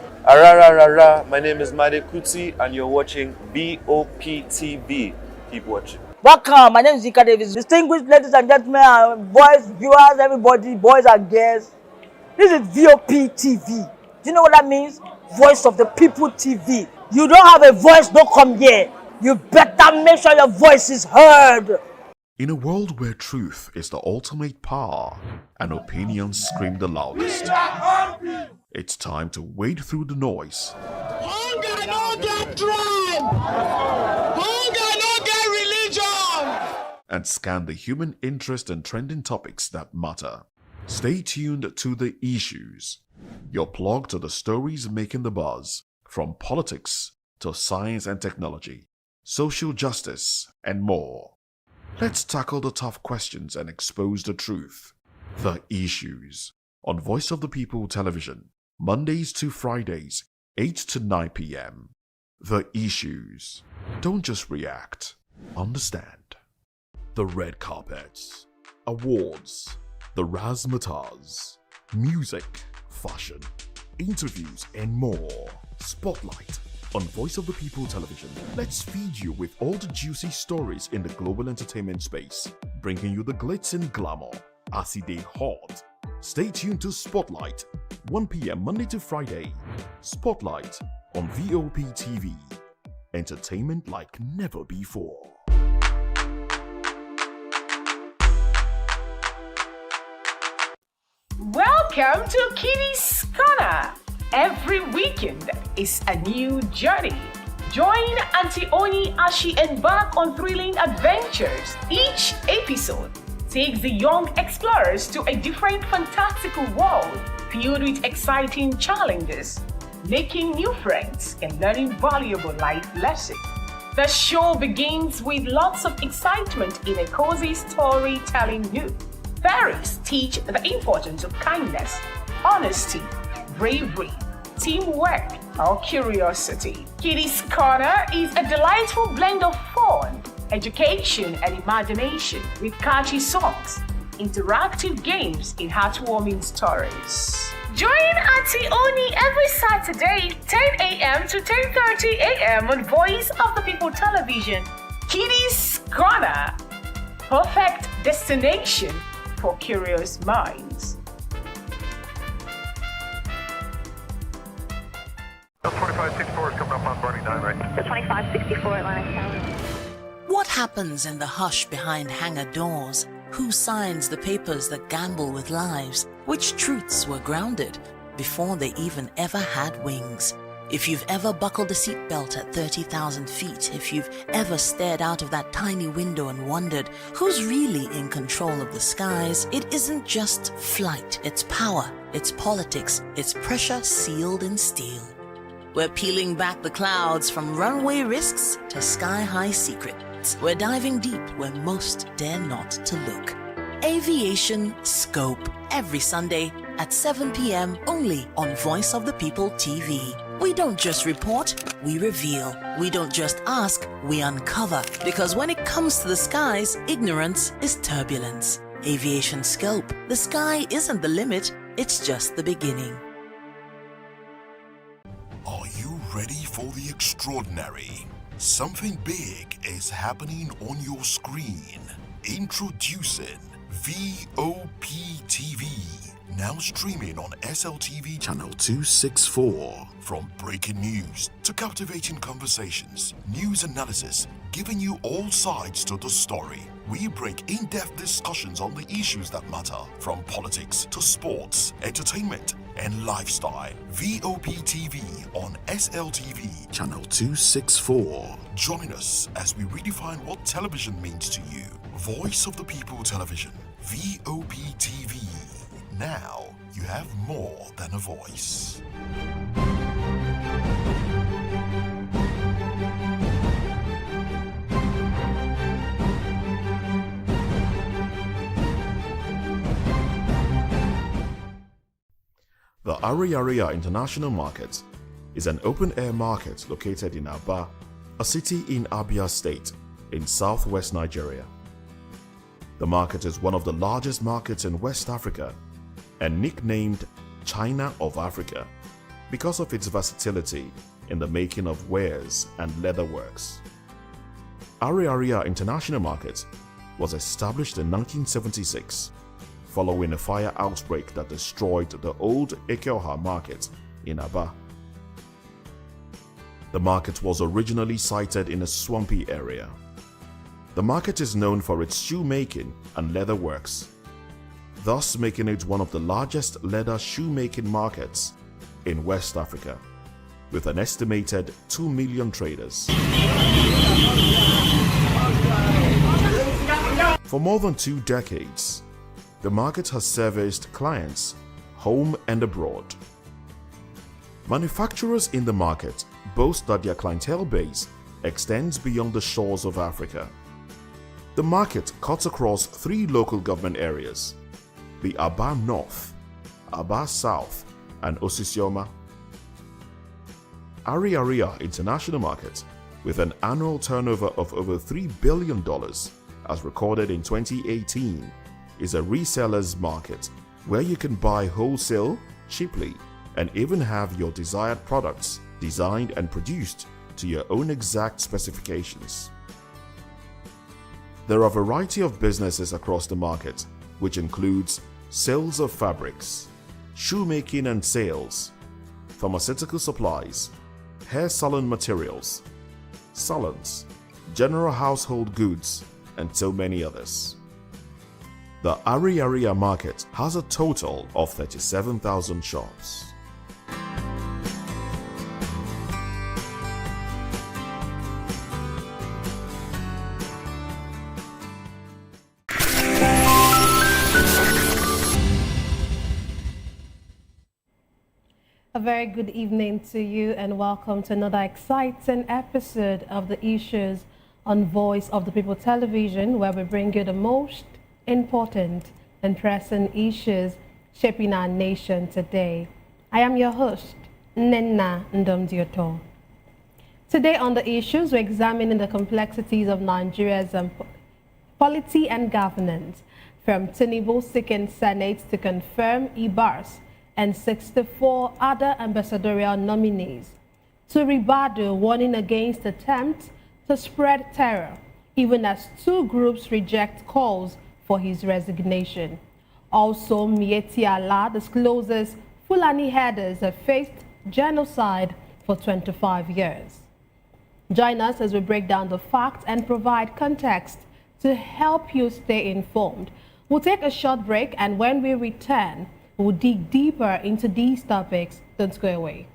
My name is Made Kuti and you're watching VOP TV. Keep watching. Welcome, my name is Zika Davis. Distinguished ladies and gentlemen, boys, viewers, everybody, boys and girls. This is VOP TV. Do you know what that means? Voice of the People TV. You don't have a voice, don't come here. You better make sure your voice is heard. In a world where truth is the ultimate power and opinions scream the loudest, It's time to wade through the noise Hunger no get tribe. Hunger no get religion. and scan the human interest and trending topics that matter. Stay tuned to The Issues, your plug to the stories making the buzz, from politics to science and technology, social justice, and more. Let's tackle the tough questions and expose the truth. The Issues on Voice of the People Television, Mondays to Fridays, 8 to 9 p.m. The Issues. Don't just react, understand. The red carpets, awards, the razzmatazz, music, fashion, interviews, and more. Spotlight on Voice of the People Television. Let's feed you with all the juicy stories in the global entertainment space, bringing you the glitz and glamour as it is hot. Stay tuned to Spotlight, 1 p.m. Monday to Friday. Spotlight on VOP TV. Entertainment like never before. Welcome to Kitty's Corner. Every weekend is a new journey. Join Auntie Oni as she embarks on thrilling adventures. Each episode takes the young explorers to a different fantastical world filled with exciting challenges, making new friends and learning valuable life lessons. The show begins with lots of excitement in a cozy storytelling mood. Fairies teach the importance of kindness, honesty, bravery, teamwork, or curiosity. Kitty's Corner is a delightful blend of fun, education, and imagination with catchy songs, interactive games, and heartwarming stories. Join Auntie Oni every Saturday, 10 a.m. to 10:30 a.m. on Voice of the People Television. Kitty's Corner, perfect destination for curious minds. 2564 is coming up on Burning 9 right. 2564 Atlantic Tower. What happens in the hush behind hangar doors? Who signs the papers that gamble with lives? Which truths were grounded before they even ever had wings? If you've ever buckled a seatbelt at 30,000 feet, if you've ever stared out of that tiny window and wondered who's really in control of the skies, it isn't just flight, it's power, it's politics, it's pressure sealed in steel. We're peeling back the clouds from runway risks to sky-high secrets. We're diving deep where most dare not to look. Aviation Scope, every Sunday at 7 p.m. only on Voice of the People TV. We don't just report, we reveal. We don't just ask, we uncover. Because when it comes to the skies, ignorance is turbulence. Aviation Scope, the sky isn't the limit, it's just the beginning. Are you ready for the extraordinary? Something big is happening on your screen. Introducing VOP TV. Now streaming on SLTV channel 264. From breaking news to captivating conversations, news analysis, giving you all sides to the story. We bring in-depth discussions on the issues that matter, from politics to sports, entertainment, and lifestyle. VOP TV on SLTV channel 264. Join us as we redefine what television means to you. Voice of the People Television, VOP TV. Now you have more than a voice. The Ariaria International Market is an open-air market located in Aba, a city in Abia State in southwest Nigeria. The market is one of the largest markets in West Africa and nicknamed China of Africa because of its versatility in the making of wares and leatherworks. Ariaria International Market was established in 1976 following a fire outbreak that destroyed the old Ekeoha market in Aba. The market was originally sited in a swampy area. The market is known for its shoemaking and leatherworks, thus making it one of the largest leather shoemaking markets in West Africa, with an estimated 2 million traders. For more than 2 decades, the market has serviced clients home and abroad. Manufacturers in the market boast that their clientele base extends beyond the shores of Africa. The market cuts across 3 local government areas: the Aba North, Aba South, and Osisioma. Ariaria International Market, with an annual turnover of over $3 billion as recorded in 2018, is a reseller's market where you can buy wholesale cheaply and even have your desired products designed and produced to your own exact specifications. There are a variety of businesses across the market, which includes sales of fabrics, shoemaking and sales, pharmaceutical supplies, hair salon materials, salons, general household goods, and so many others. The Ariaria market has a total of 37,000 shops. A very good evening to you and welcome to another exciting episode of the Issues on Voice of the People television, where we bring you the most important and pressing issues shaping our nation today. I am your host, Nenna Ndomdioto. Today on the Issues, we're examining the complexities of Nigeria's polity and governance, from Tinubu seeking Senate to confirm Ibars and 64 other ambassadorial nominees, to Ribadu warning against attempts to spread terror, even as 2 groups reject calls for his resignation. Also, Mieti Allah discloses Fulani herders have faced genocide for 25 years. Join us as we break down the facts and provide context to help you stay informed. We'll take a short break, and when we return, we'll dig deeper into these topics. Don't go away.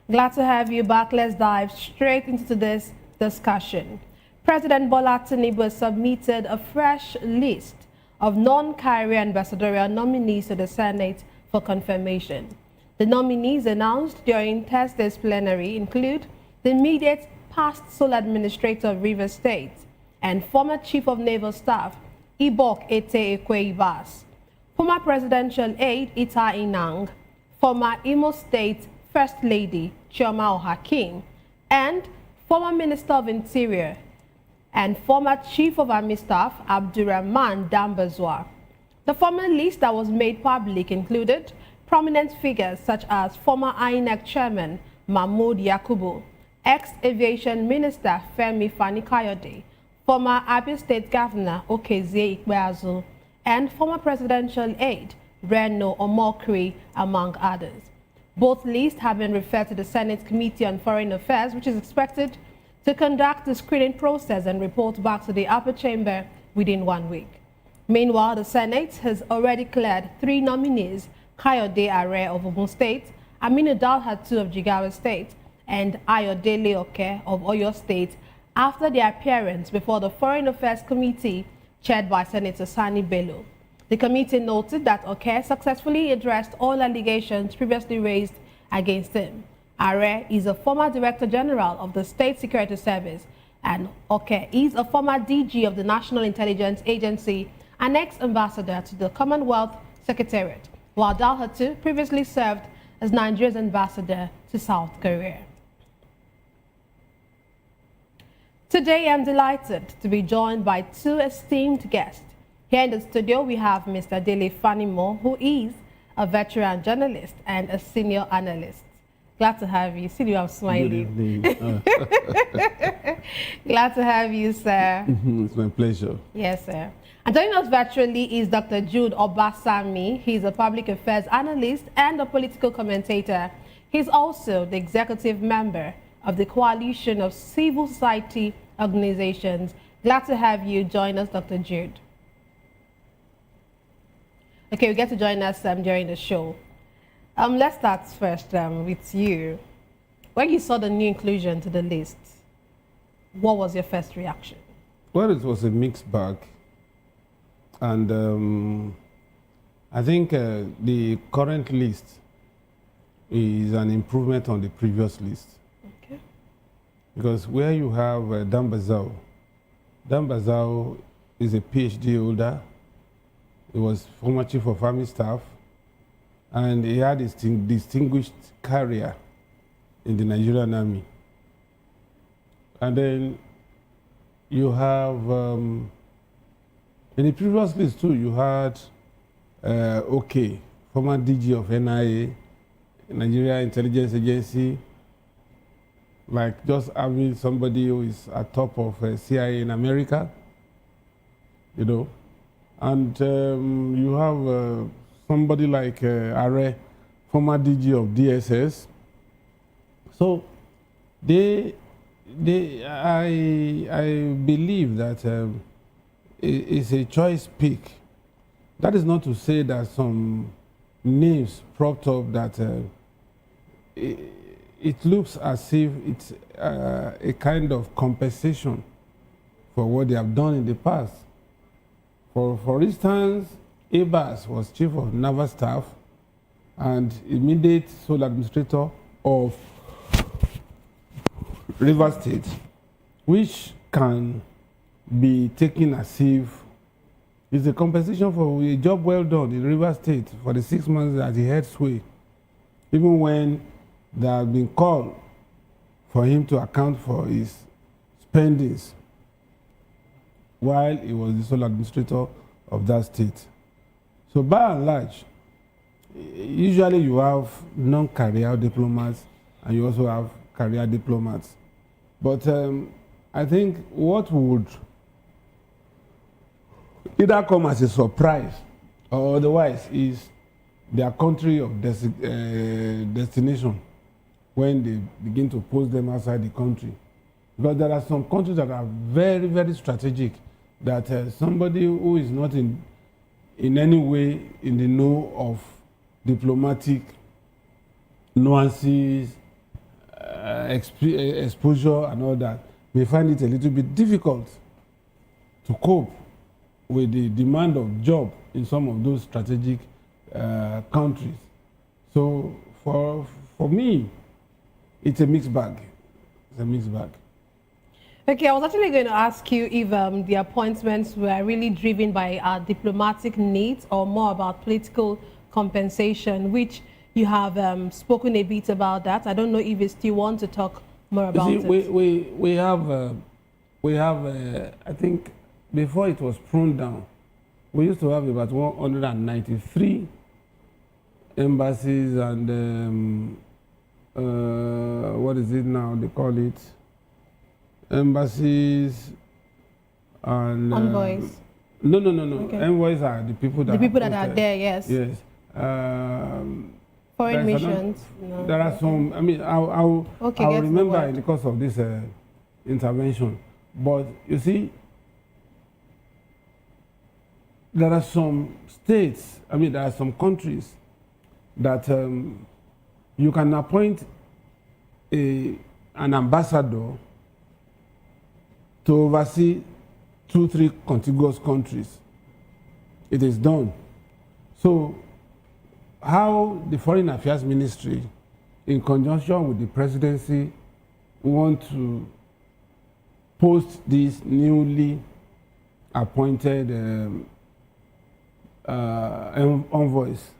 Glad to have you back. Let's dive straight into this discussion. President Bola Tinubu submitted a fresh list of non-career ambassadorial nominees to the Senate for confirmation. The nominees announced during Thursday's plenary include the immediate past sole administrator of Rivers State and former Chief of Naval Staff Ibok Ete Ekwe Ibas, former presidential aide Ita Inang, former Imo State First Lady Chioma Ohakim, and former Minister of Interior and former Chief of Army Staff Abdurrahman Dambazwa. The former list that was made public included prominent figures such as former INEC Chairman Mahmoud Yakubu, ex-Aviation Minister Femi Fani-Kayode, former Abia State Governor Okezie Ikpeazu, and former presidential aide Reno Omokri, among others. Both lists have been referred to the Senate Committee on Foreign Affairs, which is expected to conduct the screening process and report back to the upper chamber within 1 week. Meanwhile, the Senate has already cleared 3 nominees: Kayode Are of Ogun State, Aminu Dalhatu of Jigawa State, and Ayodele Oke of Oyo State, after their appearance before the Foreign Affairs Committee chaired by Senator Sani Bello. The committee noted that Oke successfully addressed all allegations previously raised against him. Are is a former Director General of the State Security Service, and Oke is a former DG of the National Intelligence Agency and ex-ambassador to the Commonwealth Secretariat, while Dalhatu previously served as Nigeria's ambassador to South Korea. Today, I'm delighted to be joined by 2 esteemed guests. Here in the studio, we have Mr. Dele Fanimo, who is a veteran journalist and a senior analyst. Glad to have you. See you, I'm smiling. Good evening. Glad to have you, sir. It's my pleasure. Yes, sir. And joining us virtually is Dr. Jude Obasami. He's a public affairs analyst and a political commentator. He's also the executive member of the Coalition of Civil Society Organizations. Glad to have you join us, Dr. Jude. Okay, we get to join us during the show. Let's start first with you. When you saw the new inclusion to the list, what was your first reaction? Well, it was a mixed bag. And I think the current list is an improvement on the previous list. Okay. Because where you have Dan Bazao is a PhD holder. He was former chief of army staff, and he had a distinguished career in the Nigerian army. And then you have, in the previous list too, you had OK, former DG of NIA, Nigeria Intelligence Agency, like just having somebody who is at top of CIA in America, you know. And you have somebody like Are, former DG of DSS. So I believe that it's a choice pick. That is not to say that some names propped up that it looks as if it's a kind of compensation for what they have done in the past. For instance, Abbas was chief of naval staff and immediate sole administrator of Rivers State, which can be taken as if it's a compensation for a job well done in Rivers State for the 6 months that he had sway, even when there have been called for him to account for his spendings while he was the sole administrator of that state. So by and large, usually you have non-career diplomats and you also have career diplomats. But I think what would either come as a surprise or otherwise is their country of destination when they begin to post them outside the country. Because there are some countries that are very, very strategic, that somebody who is not in any way in the know of diplomatic nuances, exposure and all that may find it a little bit difficult to cope with the demand of job in some of those strategic countries. So for me, it's a mixed bag. It's a mixed bag. Okay, I was actually going to ask you if the appointments were really driven by diplomatic needs or more about political compensation, which you have spoken a bit about that. I don't know if you still want to talk more about it. We have I think before it was pruned down, we used to have about 193 embassies and what is it now? They call it embassies and envoys. No. Okay. Envoys are the people that are there. Yes. Yes. Foreign missions. No. There are some. I mean, I'll remember in the course of this intervention. But you see, there are some states. I mean, there are some countries that you can appoint an ambassador to oversee 2-3 contiguous countries. It is done. So how the Foreign Affairs Ministry, in conjunction with the presidency, want to post these newly appointed envoys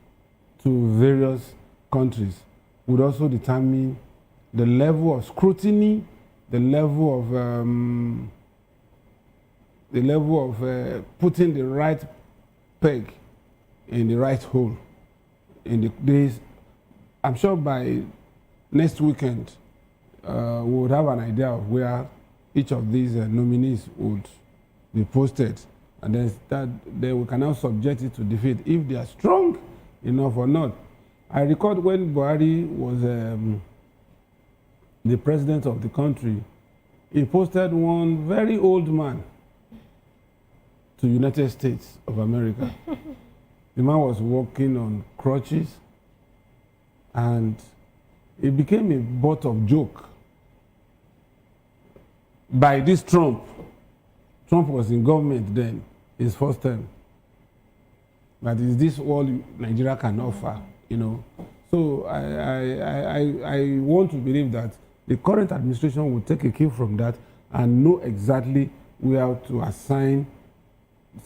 to various countries would also determine the level of scrutiny, the level of putting the right peg in the right hole in the days. I'm sure by next weekend we would have an idea of where each of these nominees would be posted, and then we can now subject it to defeat if they are strong enough or not. I recall when Buhari was the president of the country, he posted one very old man to United States of America. The man was walking on crutches, and it became a butt of joke by this Trump. Trump was in government then, his first term. But is this all Nigeria can offer, you know? So I want to believe that the current administration will take a cue from that and know exactly where to assign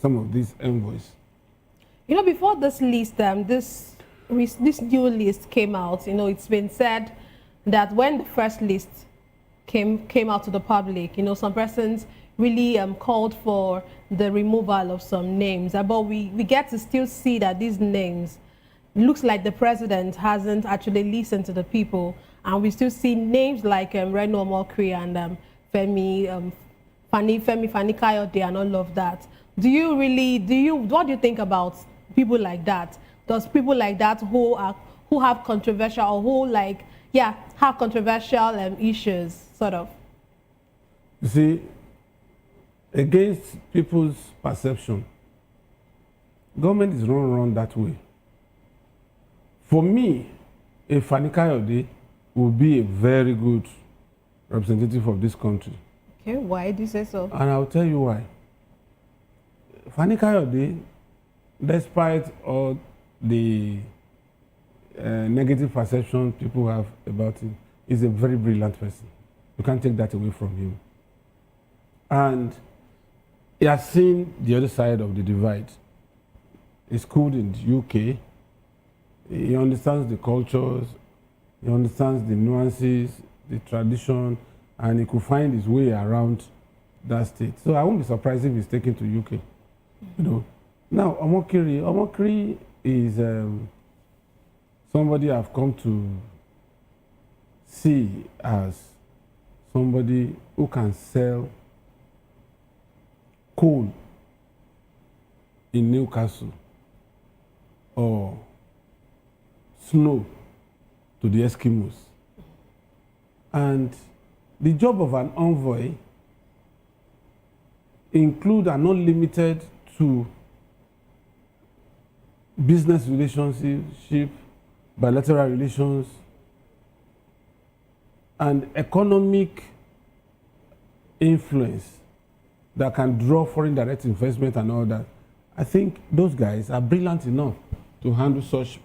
some of these envoys. You know, before this list, this new list came out, you know, it's been said that when the first list came out to the public, you know, some persons really called for the removal of some names. But we get to still see that these names, looks like the president hasn't actually listened to the people. And we still see names like Reno Omokri and Femi Kayode and all of that. What do you think about people like that? Does people like that who have controversial or who have controversial issues, sort of? You see, against people's perception, government is not run that way. For me, a Fani Kayode will be a very good representative of this country. Okay, why do you say so? And I'll tell you why. Fani Kayode, despite all the negative perception people have about him, is a very brilliant person. You can't take that away from him. And he has seen the other side of the divide. He's schooled in the UK. He understands the cultures. He understands the nuances, the tradition, and he could find his way around that state. So I won't be surprised if he's taken to UK. You know. Now, Omokri is somebody I've come to see as somebody who can sell coal in Newcastle or snow to the Eskimos. And the job of an envoy include and not limited to business relationship, bilateral relations, and economic influence that can draw foreign direct investment and all that. I think those guys are brilliant enough to handle such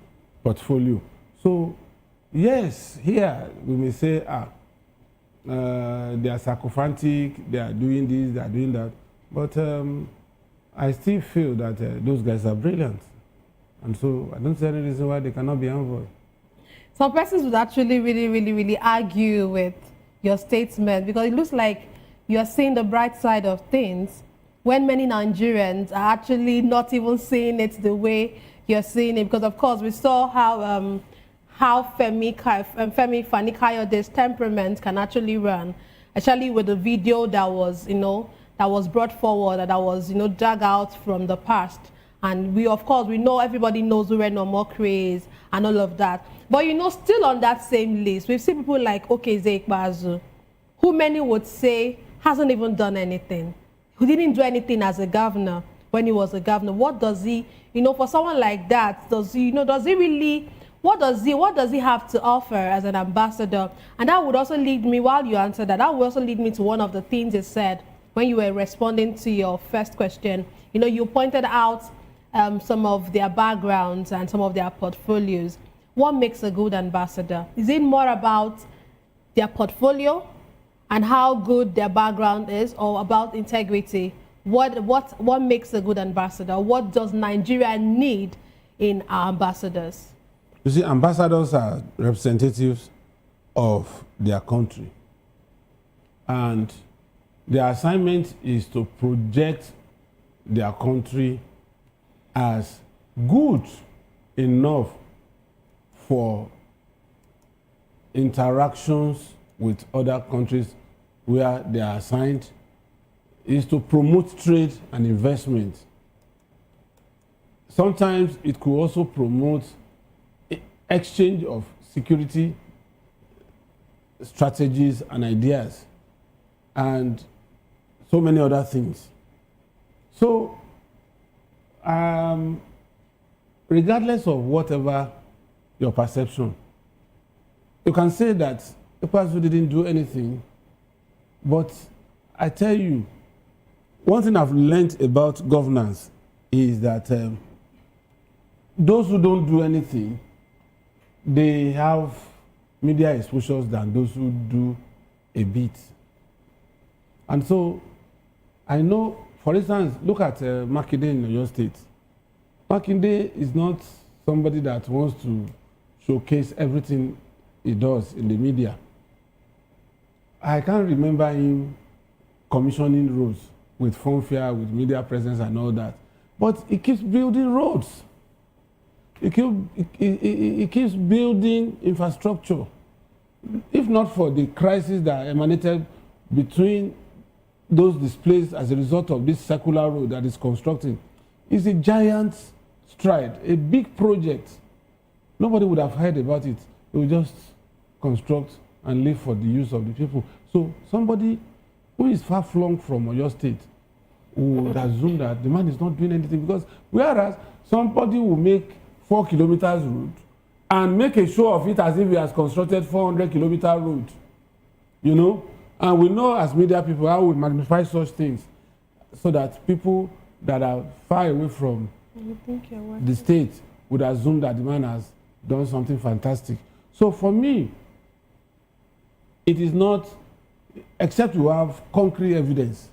portfolio. So, yes, here we may say, they are sycophantic, they are doing this, they are doing that. But I still feel that those guys are brilliant. And so I don't see any reason why they cannot be envoy. Some persons would actually really argue with your statement, because it looks like you're seeing the bright side of things when many Nigerians are actually not even seeing it the way you're seeing it. Because of course we saw how Fani Kayode's temperament can actually run, actually with the video that was, that was brought forward, that was, dug out from the past. And we know, everybody knows who Reno Omokri is and all of that. But still on that same list, we've seen people like Okezie Ikpeazu, who many would say hasn't even done anything. Who didn't do anything as a governor when he was a governor. What does he, for someone like that, does he really, what does he have to offer as an ambassador? And that would also lead me, while you answer that would also lead me to one of the things you said when you were responding to your first question. You pointed out some of their backgrounds and some of their portfolios. What makes a good ambassador? Is it more about their portfolio and how good their background is, or about integrity? What makes a good ambassador? What does Nigeria need in our ambassadors? You see, ambassadors are representatives of their country. And their assignment is to project their country as good enough for interactions with other countries where they are assigned, is to promote trade and investment. Sometimes it could also promote exchange of security strategies and ideas and so many other things. So, regardless of whatever your perception, you can say that the person didn't do anything, but I tell you, one thing I've learned about governance is that those who don't do anything, they have media exposures than those who do a bit. And so, I know, for instance, look at Makinde in your state. Makinde is not somebody that wants to showcase everything he does in the media. I can't remember him commissioning roads with fanfare, with media presence and all that. But he keeps building roads. He keeps building infrastructure. If not for the crisis that emanated between those displaced as a result of this circular road that is constructing, it's a giant stride, a big project. Nobody would have heard about it. They would just construct and live for the use of the people. So somebody who is far-flung from Oyo State would assume that the man is not doing anything, because whereas somebody will make 4 kilometers road and make a show of it as if he has constructed 400-kilometer road, you know, and we know as media people how we magnify such things so that people that are far away from the state would assume that the man has done something fantastic. So for me, it is not, except you have concrete evidence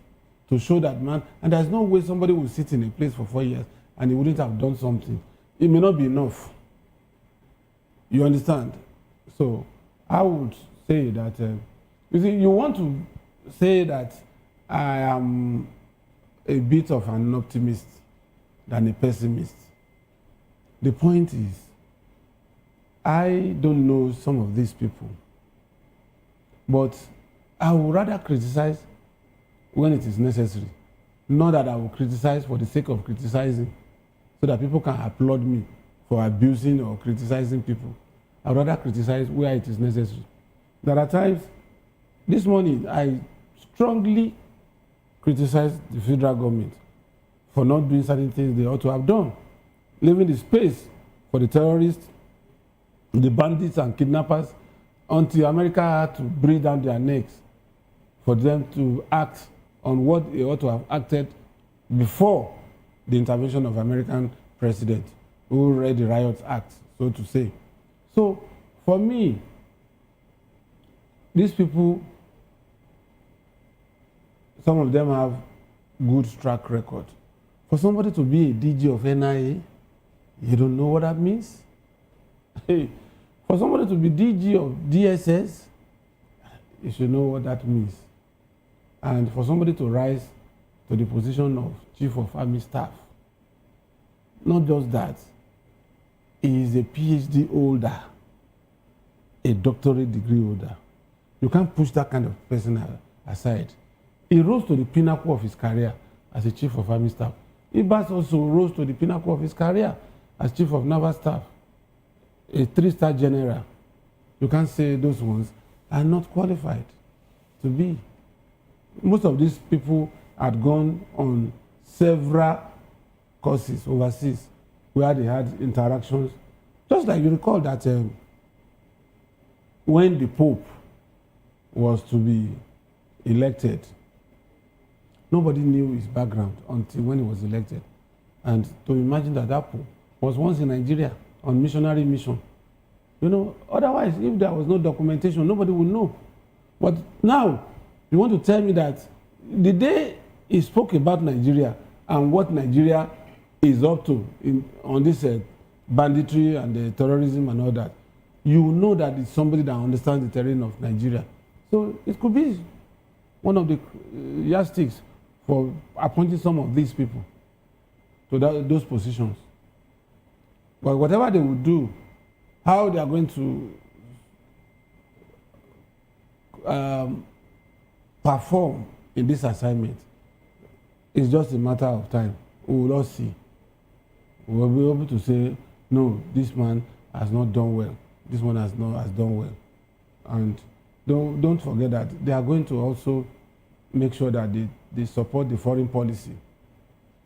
to show that man, and there's no way somebody will sit in a place for 4 years and he wouldn't have done something. It may not be enough. You understand? So I would say that, you see, you want to say that I am a bit of an optimist than a pessimist. The point is, I don't know some of these people, but I would rather criticize when it is necessary, not that I will criticize for the sake of criticizing, so that people can applaud me for abusing or criticizing people. I would rather criticize where it is necessary. There are times, this morning, I strongly criticized the federal government for not doing certain things they ought to have done, leaving the space for the terrorists, the bandits and kidnappers, until America had to breathe down their necks for them to act on what they ought to have acted before the intervention of American president, who read the Riot Act, so to say. So, for me, these people, some of them have good track record. For somebody to be a DG of NIA, you don't know what that means? Hey, for somebody to be DG of DSS, you should know what that means. And for somebody to rise to the position of Chief of Army Staff, not just that, he is a PhD holder, a doctorate degree holder. You can't push that kind of person aside. He rose to the pinnacle of his career as a Chief of Army Staff. Ibas also rose to the pinnacle of his career as Chief of Naval Staff, a 3-star general. You can't say those ones are not qualified to be. Most of these people had gone on several courses overseas where they had interactions. Just like you recall that when the Pope was to be elected, nobody knew his background until when he was elected. And to imagine that that Pope was once in Nigeria on missionary mission. You know, otherwise, if there was no documentation, nobody would know. But now, you want to tell me that the day he spoke about Nigeria and what Nigeria is up to on this banditry and terrorism and all that, you know that it's somebody that understands the terrain of Nigeria. So it could be one of the yardsticks for appointing some of these people to those positions. But whatever they would do, how they are going to perform in this assignment is just a matter of time. We will all see. We will be able to say, no, this man has not done well. This one has done well. And don't forget that they are going to also make sure that they support the foreign policy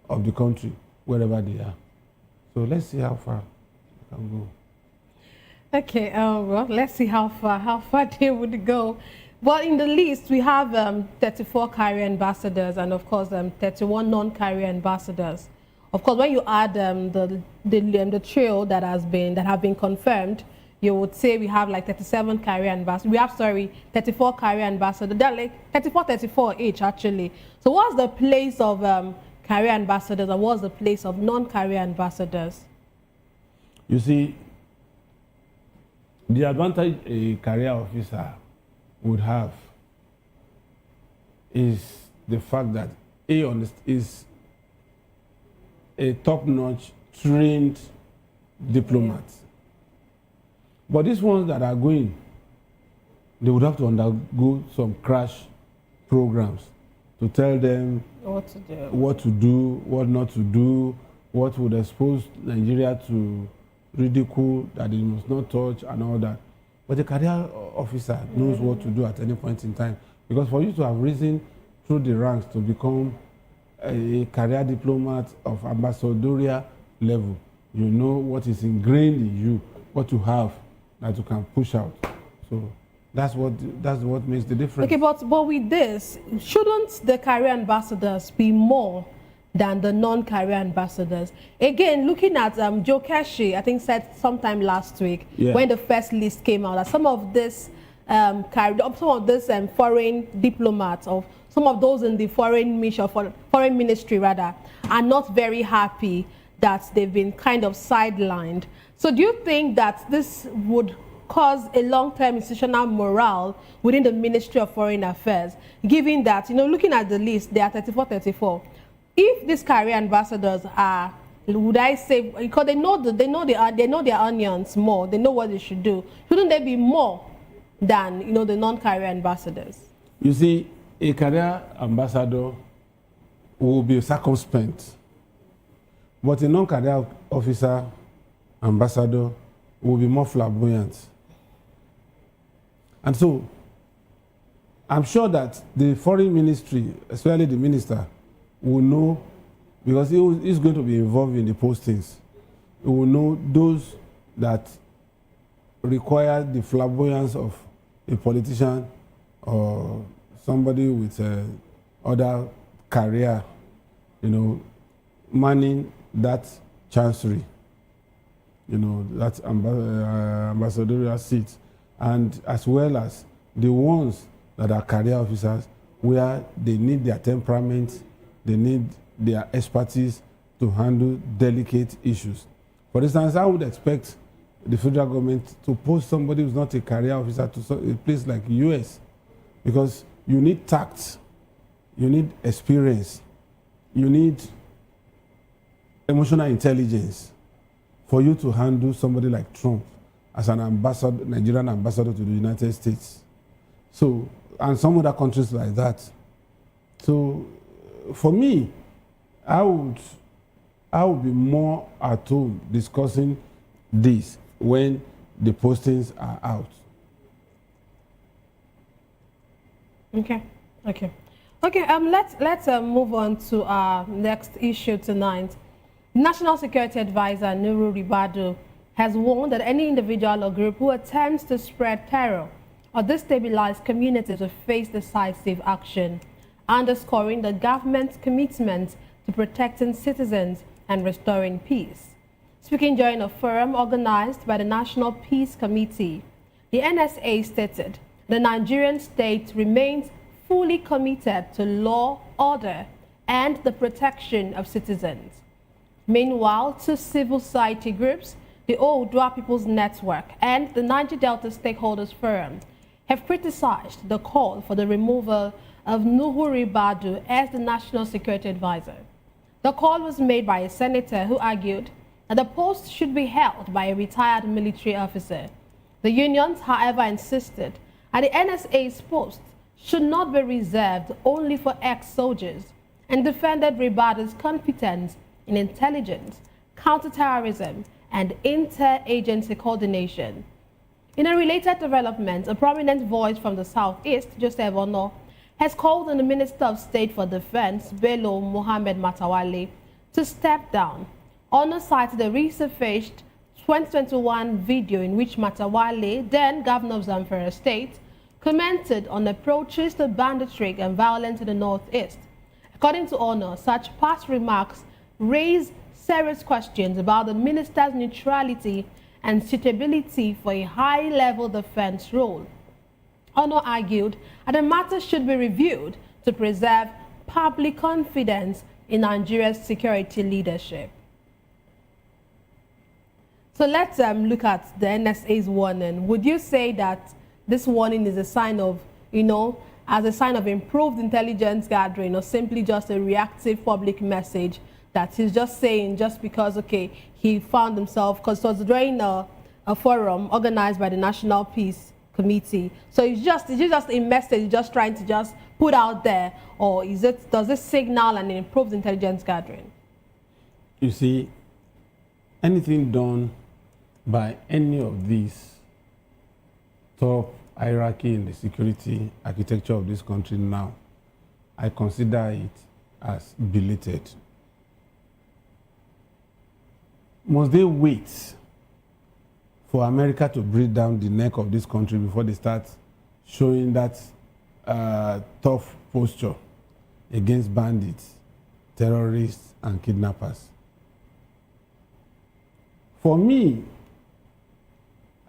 of the country wherever they are. So let's see how far they can go. Okay, well, let's see how far they would go. Well, in the list, we have 34 carrier ambassadors and, of course, 31 non-carrier ambassadors. Of course, when you add the trio that have been confirmed, you would say we have like 37 carrier ambassadors. We have, 34 carrier ambassadors. They're like 34 each, actually. So what's the place of carrier ambassadors and what's the place of non-carrier ambassadors? You see, the advantage a career officer would have is the fact that he is a top-notch trained diplomat. But these ones that are going, they would have to undergo some crash programs to tell them what to do, what not to do, what would expose Nigeria to ridicule that they must not touch and all that. But the career officer knows what to do at any point in time. Because for you to have risen through the ranks to become a career diplomat of ambassadorial level, you know what is ingrained in you, what you have that you can push out. So that's what makes the difference. Okay, but with this, shouldn't the career ambassadors be more than the non-career ambassadors? Again, looking at Joe Keshi, I think said sometime last week when the first list came out that some of this foreign diplomats or some of those in the foreign ministry rather are not very happy that they've been kind of sidelined. So do you think that this would cause a long-term institutional morale within the Ministry of Foreign Affairs, given that, looking at the list, there are 34. If these career ambassadors are, would I say, because they know their onions more, they know what they should do, shouldn't they be more than the non-career ambassadors? You see, a career ambassador will be circumspect, but a non-career officer ambassador will be more flamboyant. And so, I'm sure that the foreign ministry, especially the minister, will know, because he's going to be involved in the postings, he will know those that require the flamboyance of a politician or somebody with other career, manning that chancery, that ambassadorial seat, and as well as the ones that are career officers where they need their temperament, they need their expertise to handle delicate issues. For instance, I would expect the federal government to post somebody who's not a career officer to a place like the US, because you need tact, you need experience, you need emotional intelligence for you to handle somebody like Trump as an ambassador, Nigerian ambassador to the United States. So, and some other countries like that. So, for me, I would be more at home discussing this when the postings are out. Okay. Let's move on to our next issue tonight. National Security Advisor Nuhu Ribadu has warned that any individual or group who attempts to spread terror or destabilize communities will face decisive action, underscoring the government's commitment to protecting citizens and restoring peace. Speaking during a forum organized by the National Peace Committee, the NSA stated the Nigerian state remains fully committed to law, order, and the protection of citizens. Meanwhile, two civil society groups, the Oodua People's Network and the Niger Delta Stakeholders Forum, have criticized the call for the removal of Nuhu Ribadu as the National Security Advisor. The call was made by a senator who argued that the post should be held by a retired military officer. The unions, however, insisted that the NSA's post should not be reserved only for ex-soldiers and defended Ribadu's competence in intelligence, counterterrorism, and interagency coordination. In a related development, a prominent voice from the Southeast, Joseph Ono, has called on the Minister of State for Defense, Bello Mohammed Matawale, to step down. Ono cited a resurfaced 2021 video in which Matawale, then Governor of Zamfara State, commented on approaches to banditry and violence in the Northeast. According to Ono, such past remarks raise serious questions about the minister's neutrality and suitability for a high-level defense role. Ono argued that the matter should be reviewed to preserve public confidence in Nigeria's security leadership. So let's look at the NSA's warning. Would you say that this warning is a sign of, as a sign of improved intelligence gathering, or simply just a reactive public message that he's just saying just because, okay, he found himself, because it was during a forum organized by the National Peace Committee. So is it just a message just trying to just put out there, or does it signal an improved intelligence gathering? You see, anything done by any of these top hierarchy in the security architecture of this country now, I consider it as belated. Must they wait for America to breathe down the neck of this country before they start showing that tough posture against bandits, terrorists, and kidnappers? For me,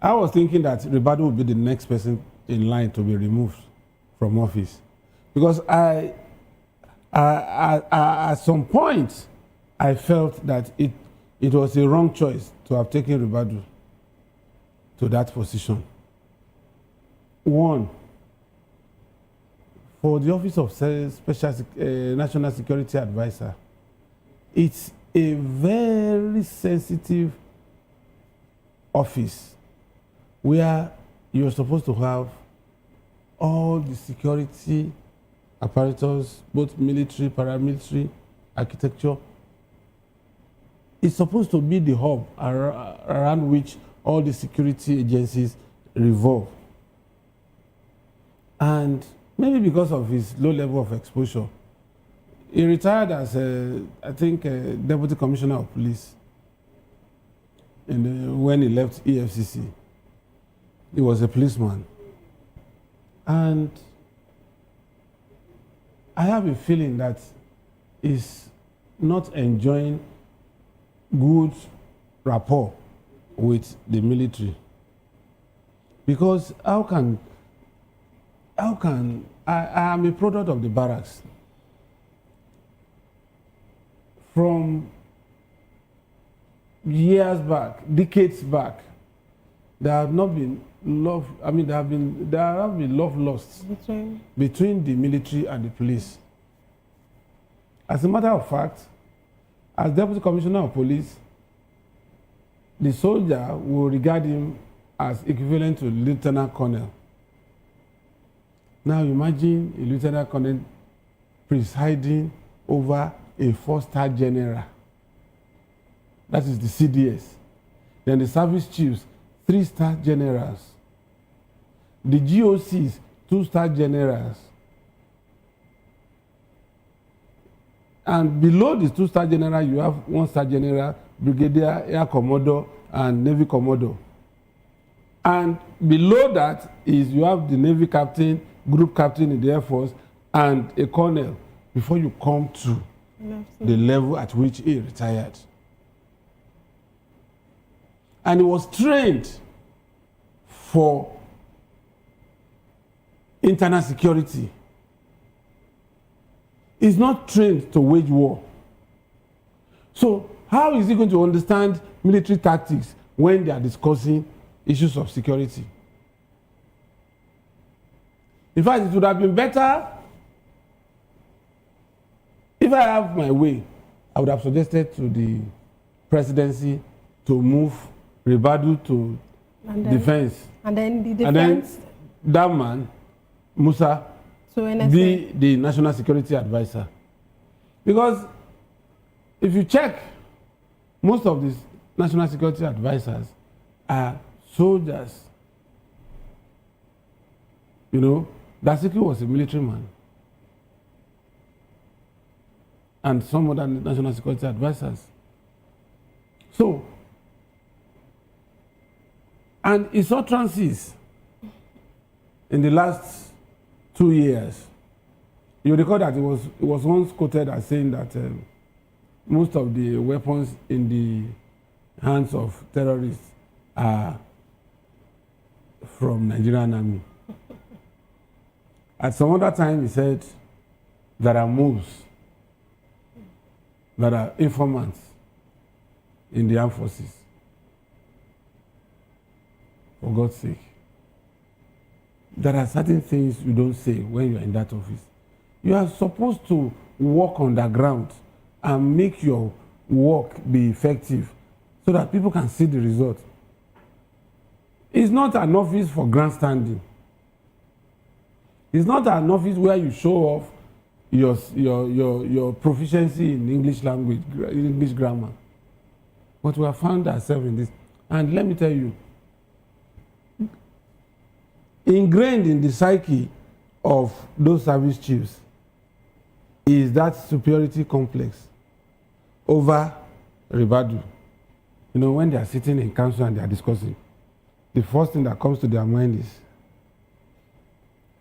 I was thinking that Ribadu would be the next person in line to be removed from office, because at some point I felt that it was a wrong choice to have taken Ribadu to that position. One, for the office of National Security Advisor, it's a very sensitive office where you're supposed to have all the security apparatus, both military, paramilitary, architecture. It's supposed to be the hub around which all the security agencies revolve. And maybe because of his low level of exposure, he retired as, I think, Deputy Commissioner of Police when he left EFCC. He was a policeman. And I have a feeling that he's not enjoying good rapport with the military. Because I am a product of the barracks. From years back, decades back, there have not been love, there have been love lost between the military and the police. As a matter of fact, as Deputy Commissioner of Police, the soldier will regard him as equivalent to Lieutenant Colonel. Now imagine a Lieutenant Colonel presiding over a 4-star general. That is the CDS. Then the service chiefs, 3-star generals. The GOCs, 2-star generals. And below the 2-star general, you have 1-star general, brigadier, air commodore, and navy commodore. And below that is you have the navy captain, group captain in the Air Force, and a colonel before you come to the level at which he retired. And he was trained for internal security. He's not trained to wage war. So how is he going to understand military tactics when they are discussing issues of security? In fact, it would have been better if I have my way. I would have suggested to the presidency to move Ribadu to defense. And then the defense. And then that man, Musa, be the national security advisor. Because if you check most of these national security advisors are soldiers. You know, Dasiki was a military man. And some other national security advisors. So, and he saw trances in the last 2 years. You recall that it was once quoted as saying that most of the weapons in the hands of terrorists are from Nigerian army. At some other time, he said there are moves, there are informants in the armed forces. For God's sake. There are certain things you don't say when you're in that office. You are supposed to work on the ground and make your work be effective so that people can see the result. It's not an office for grandstanding. It's not an office where you show off your proficiency in English language, English grammar. But we have found ourselves in this. And let me tell you, ingrained in the psyche of those service chiefs is that superiority complex over Ribadu. You know, when they are sitting in council and they are discussing, the first thing that comes to their mind is,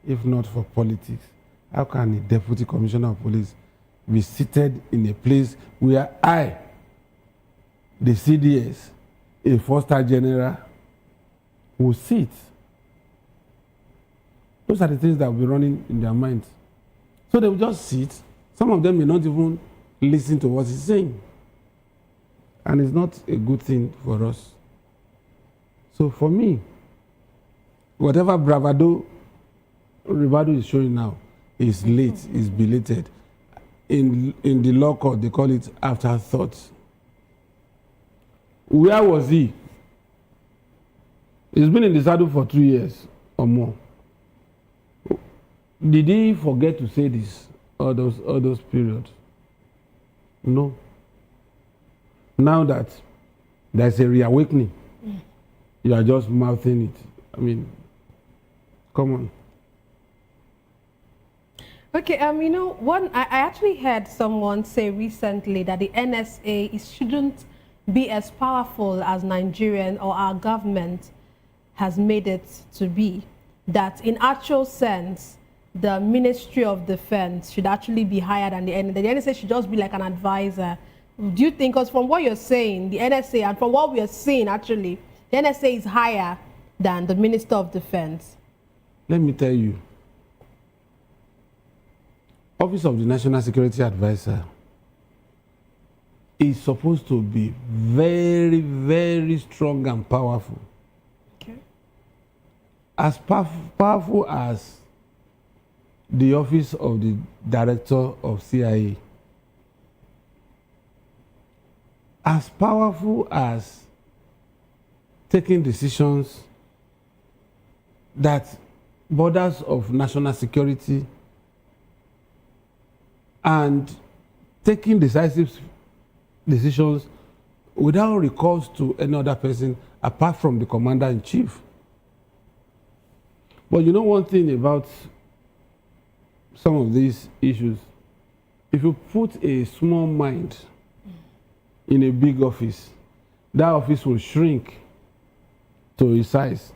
if not for politics, how can a deputy commissioner of police be seated in a place where I, the CDS, a 4-star general, will sit? Those are the things that will be running in their minds. So they will just sit. Some of them may not even listen to what he's saying. And it's not a good thing for us. So for me, whatever bravado Ribadu is showing now is late, is belated. In the law court, they call it afterthought. Where was he? He's been in the saddle for 2 years or more. Did he forget to say this all those periods? No. Now that there's a reawakening, you are just mouthing it. I mean, come on. Okay, you know, I actually heard someone say recently that the NSA shouldn't be as powerful as Nigerian or our government has made it to be. That in actual sense, the Ministry of Defense should actually be higher than the NSA. The NSA should just be like an advisor. Do you think, because from what you're saying, the NSA, and from what we are seeing actually, the NSA is higher than the Minister of Defense? Let me tell you, Office of the National Security Advisor is supposed to be very, very strong and powerful. Okay. As powerful as the Office of the Director of CIA. As powerful as taking decisions that borders of national security and taking decisive decisions without recourse to any other person apart from the commander-in-chief. But you know one thing about some of these issues, if you put a small mind in a big office, that office will shrink to its size.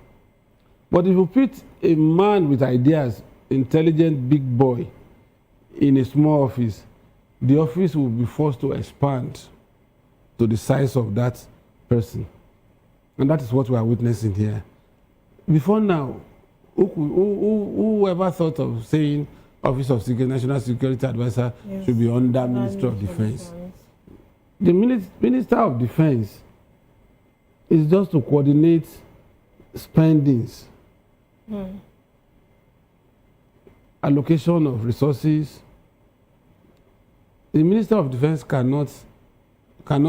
But if you put a man with ideas, intelligent big boy, in a small office, the office will be forced to expand to the size of that person. And that is what we are witnessing here. Before now, whoever thought of saying Office of National Security Advisor should be under Minister of Defense? The Minister of Defense is just to coordinate spendings, allocation of resources. The Minister of Defense cannot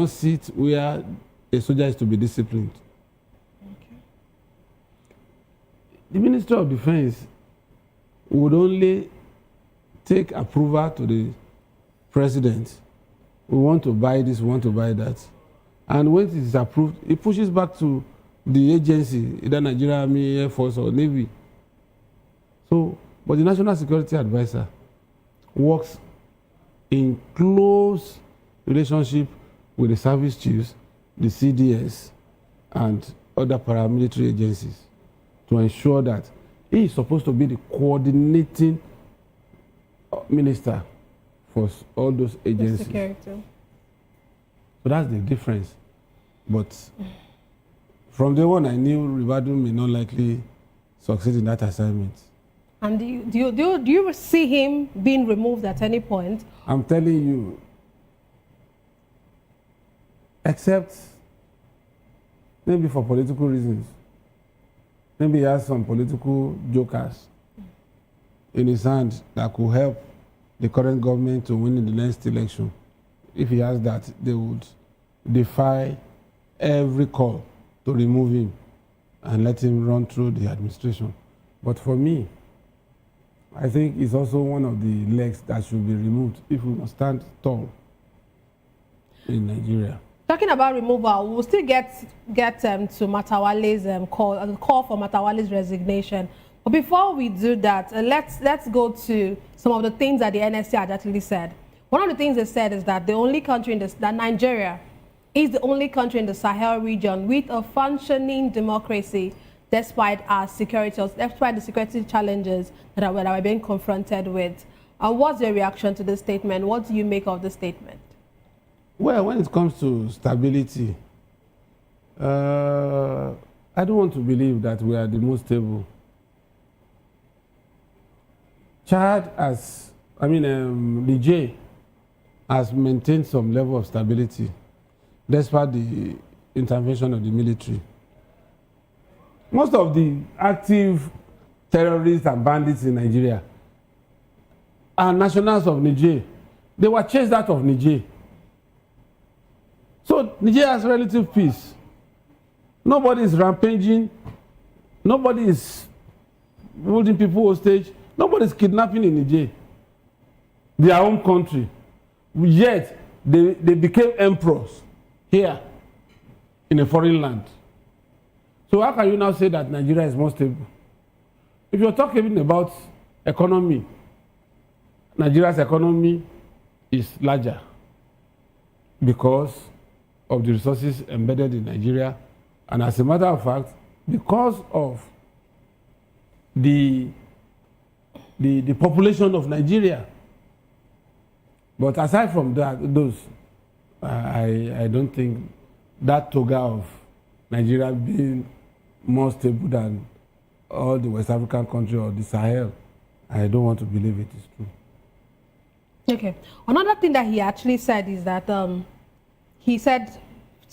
sit where a soldier is to be disciplined. Okay. The Minister of Defense would only take approval to the president. We want to buy this, we want to buy that. And when it is approved, it pushes back to the agency, either Nigeria Army, Air Force, or Navy. So, but the National Security Advisor works in close relationship with the service chiefs, the CDS, and other paramilitary agencies to ensure that he is supposed to be the coordinating minister for all those agencies. Security. So that's the difference. But from day one, I knew Rivadu may not likely succeed in that assignment. And do you see him being removed at any point? I'm telling you, except maybe for political reasons. Maybe he has some political jokers in his hand that could help the current government to win in the next election. If he has that, they would defy every call to remove him and let him run through the administration. But for me, I think it's also one of the legs that should be removed if we must stand tall in Nigeria. Talking about removal, we'll still get to Matawale's call for Matawale's resignation. But before we do that, let's go to some of the things that the NSC had actually said. One of the things they said is that the only country that Nigeria is the only country in the Sahel region with a functioning democracy, despite the security challenges that we're being confronted with. What's your reaction to this statement? What do you make of the statement? Well, when it comes to stability, I don't want to believe that we are the most stable. Chad Niger has maintained some level of stability despite the intervention of the military. Most of the active terrorists and bandits in Nigeria are nationals of Niger. They were chased out of Niger. So Niger has relative peace. Nobody is rampaging. Nobody is holding people hostage. Nobody is kidnapping in Niger, their own country. Yet they became emperors here in a foreign land. So how can you now say that Nigeria is more stable? If you're talking about economy, Nigeria's economy is larger because of the resources embedded in Nigeria, and as a matter of fact, because of the population of Nigeria. But aside from that, I don't think that toga of Nigeria being more stable than all the West African countries or the Sahel, I don't want to believe it is true. Okay. Another thing that he actually said is that he said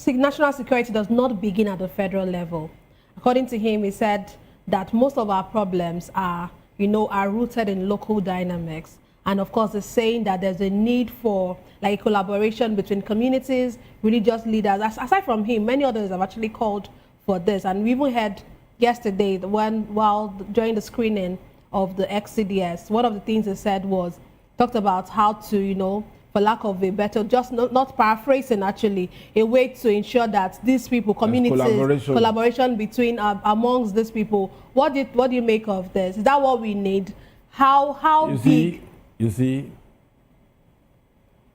national security does not begin at the federal level. According to him, he said that most of our problems are rooted in local dynamics. And of course, the saying that there's a need for like collaboration between communities, religious leaders. Aside from him, many others have actually called for this. And we even heard yesterday during the screening of the XCDS, one of the things they said was, talked about how to, for lack of a better, just not paraphrasing actually, a way to ensure that these people, communities, collaboration between, amongst these people. What do you make of this? Is that what we need? How big? You see,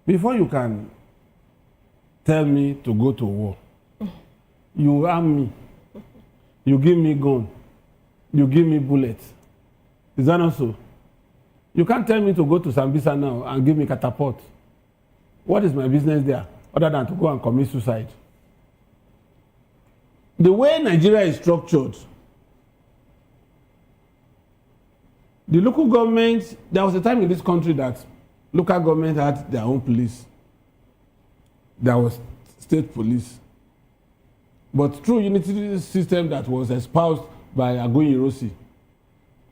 before you can tell me to go to war, you arm me, you give me gun, you give me bullets. Is that not so? You can't tell me to go to Sambisa now and give me catapult. What is my business there other than to go and commit suicide? The way Nigeria is structured, the local government, there was a time in this country that local government had their own police. There was state police. But through unity system that was espoused by Agoyin Irosi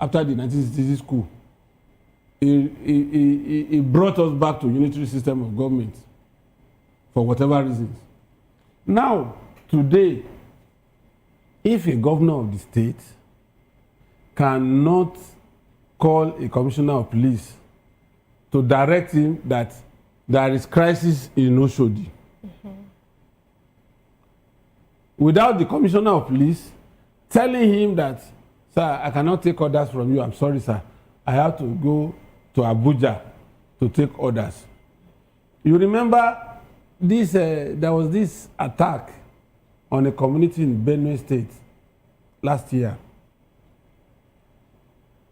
after the 1960s coup, he brought us back to unitary system of government for whatever reasons. Now, today, if a governor of the state cannot call a commissioner of police to direct him that there is crisis in Oshodi, without the commissioner of police telling him that, sir, I cannot take orders from you. I'm sorry, sir. I have to go to Abuja to take orders. You remember this? There was this attack on a community in Benue State last year.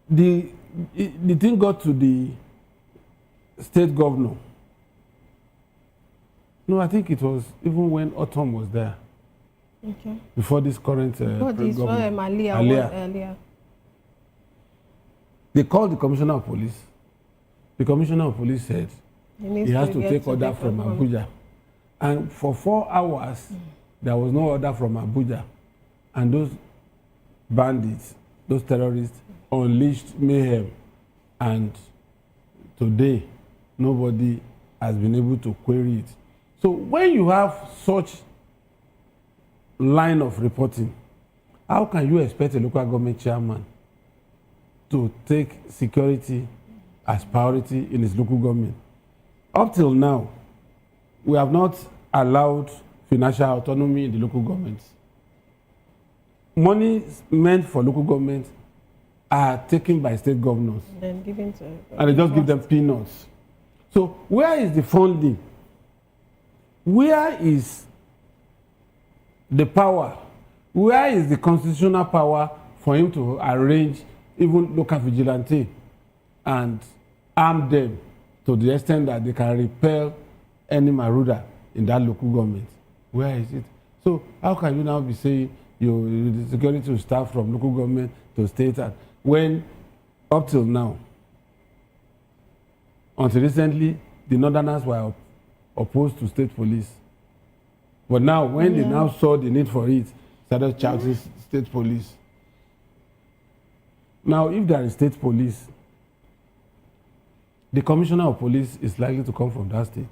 The thing got to the state governor. No, I think it was even when Autumn was there. Okay. Before this current government. Earlier. They called the commissioner of police. The commissioner of police said he has to take order from Abuja. And for 4 hours, there was no order from Abuja. And those bandits, those terrorists, unleashed mayhem. And today, nobody has been able to query it. So when you have such line of reporting, how can you expect a local government chairman to take security as priority in his local government? Up till now, we have not allowed financial autonomy in the local government. Money meant for local government are taken by state governors. Then given to. And they just give them peanuts. So where is the funding? Where is the power? Where is the constitutional power for him to arrange even local vigilante and arm them to the extent that they can repel any marauder in that local government? Where is it? So how can you now be saying the security will start from local government to state, and when up till now, until recently, the Northerners were opposed to state police. But now, when they now saw the need for it, started shouting state police. Now, if there is state police, the commissioner of police is likely to come from that state.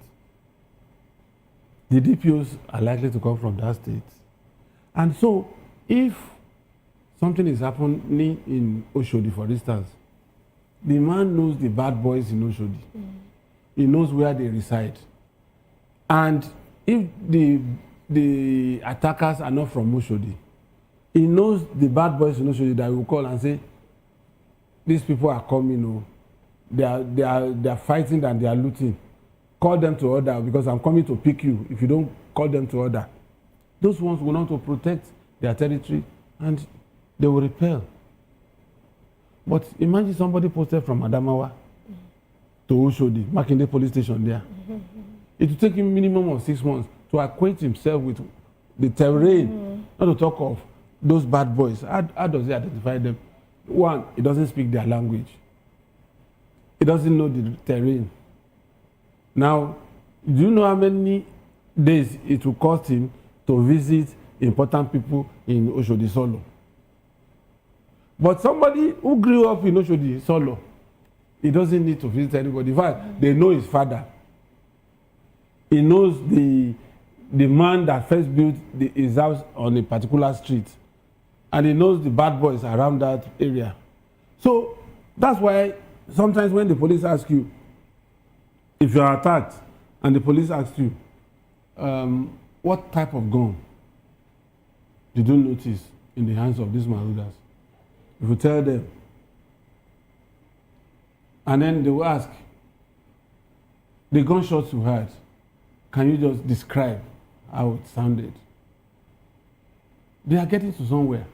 The DPOs are likely to come from that state. And so, if something is happening in Oshodi, for instance, the man knows the bad boys in Oshodi. He knows where they reside. And if the attackers are not from Oshodi, he knows the bad boys in Oshodi that will call and say, these people are coming, they are fighting and they are looting. Call them to order because I'm coming to pick you. If you don't call them to order, those ones will want to protect their territory and they will repel. But imagine somebody posted from Adamawa to Oshodi, Makinde police station there. It will take him minimum of 6 months to acquaint himself with the terrain, not to talk of those bad boys. How does he identify them? One, he doesn't speak their language. He doesn't know the terrain. Now, do you know how many days it will cost him to visit important people in Oshodi Solo? But somebody who grew up in Oshodi Solo, he doesn't need to visit anybody. In fact, they know his father. He knows the man that first built his house on a particular street. And he knows the bad boys around that area. So that's why sometimes when the police ask you, if you are attacked, and the police ask you, what type of gun did you notice in the hands of these marauders? If you tell them, and then they will ask, the gunshots you heard, can you just describe how it sounded? They are getting to somewhere.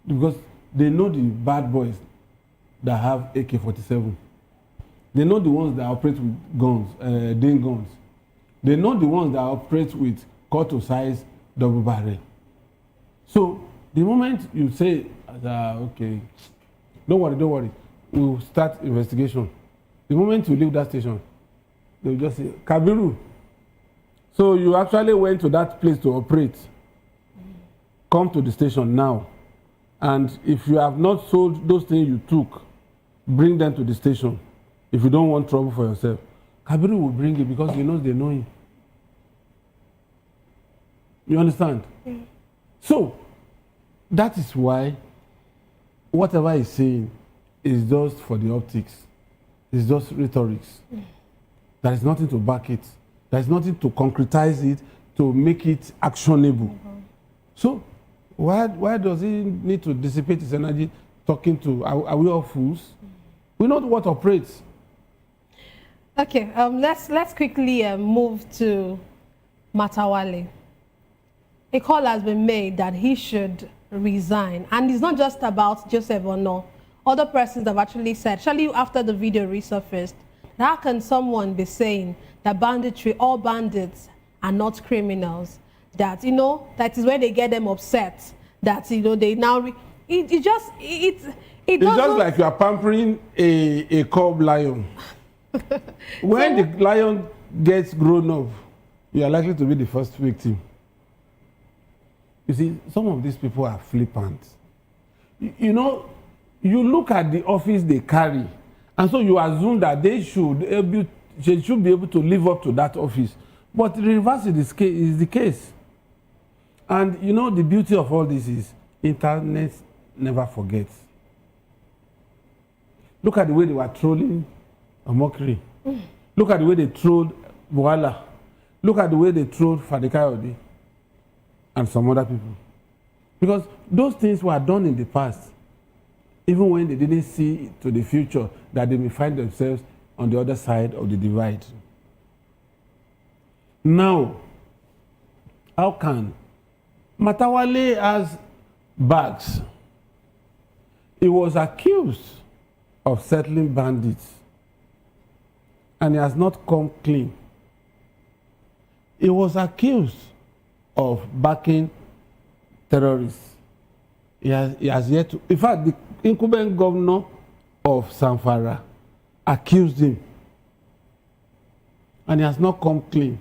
Because they know the bad boys that have AK-47. They know the ones that operate with guns, Dane guns. They know the ones that operate with quarter-size double barrel. So the moment you say, okay, don't worry, we'll start investigation. The moment you leave that station, they'll just say, Kabiru. So you actually went to that place to operate. Come to the station now. And if you have not sold those things you took, bring them to the station. If you don't want trouble for yourself, Kabiru will bring it because he knows they know him. You understand? Yeah. So, that is why whatever he's saying is just for the optics. It's just rhetorics. There is nothing to back it. There is nothing to concretize it to make it actionable. So why does he need to dissipate his energy talking to, are we all fools? We know what operates. Okay, let's quickly move to Matawale. A call has been made that he should resign. And it's not just about Joseph Ono. Other persons have actually said, especially after the video resurfaced, how can someone be saying that banditry, all bandits are not criminals? That, you know, that is where they get them upset. That, you know, they now, it's just like you are pampering a cub lion. When the lion gets grown up, you are likely to be the first victim. You see, some of these people are flippant. You know, you look at the office they carry, and so you assume that they should be able to live up to that office. But the reverse is the case. And you know, the beauty of all this is internet never forgets. Look at the way they were trolling a mockery. Look at the way they trolled Boala. Look at the way they trolled Fadikayode and some other people. Because those things were done in the past, even when they didn't see to the future that they may find themselves on the other side of the divide. Now, how can Matawale has bags? He was accused of settling bandits, and he has not come clean. He was accused of backing terrorists. He has yet to. In fact, the incumbent governor of Zamfara accused him, and he has not come clean.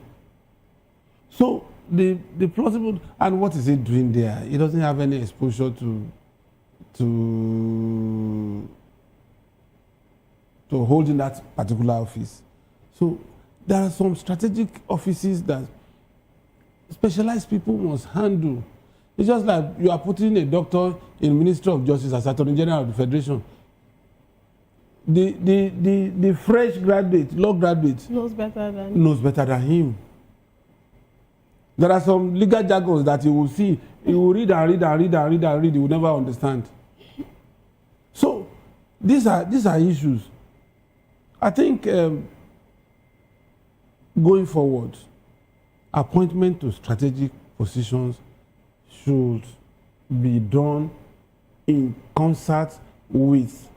So the plausible, and what is he doing there? He doesn't have any exposure to holding that particular office. So there are some strategic offices that specialized people must handle. It's just like you are putting a doctor in Ministry of Justice as Attorney General of the Federation. The fresh graduate, law graduate, knows better than him. There are some legal jargons that you will see, you will read and read and read and read and read, you will never understand. So these are issues. I think going forward, appointment to strategic positions should be done in concert with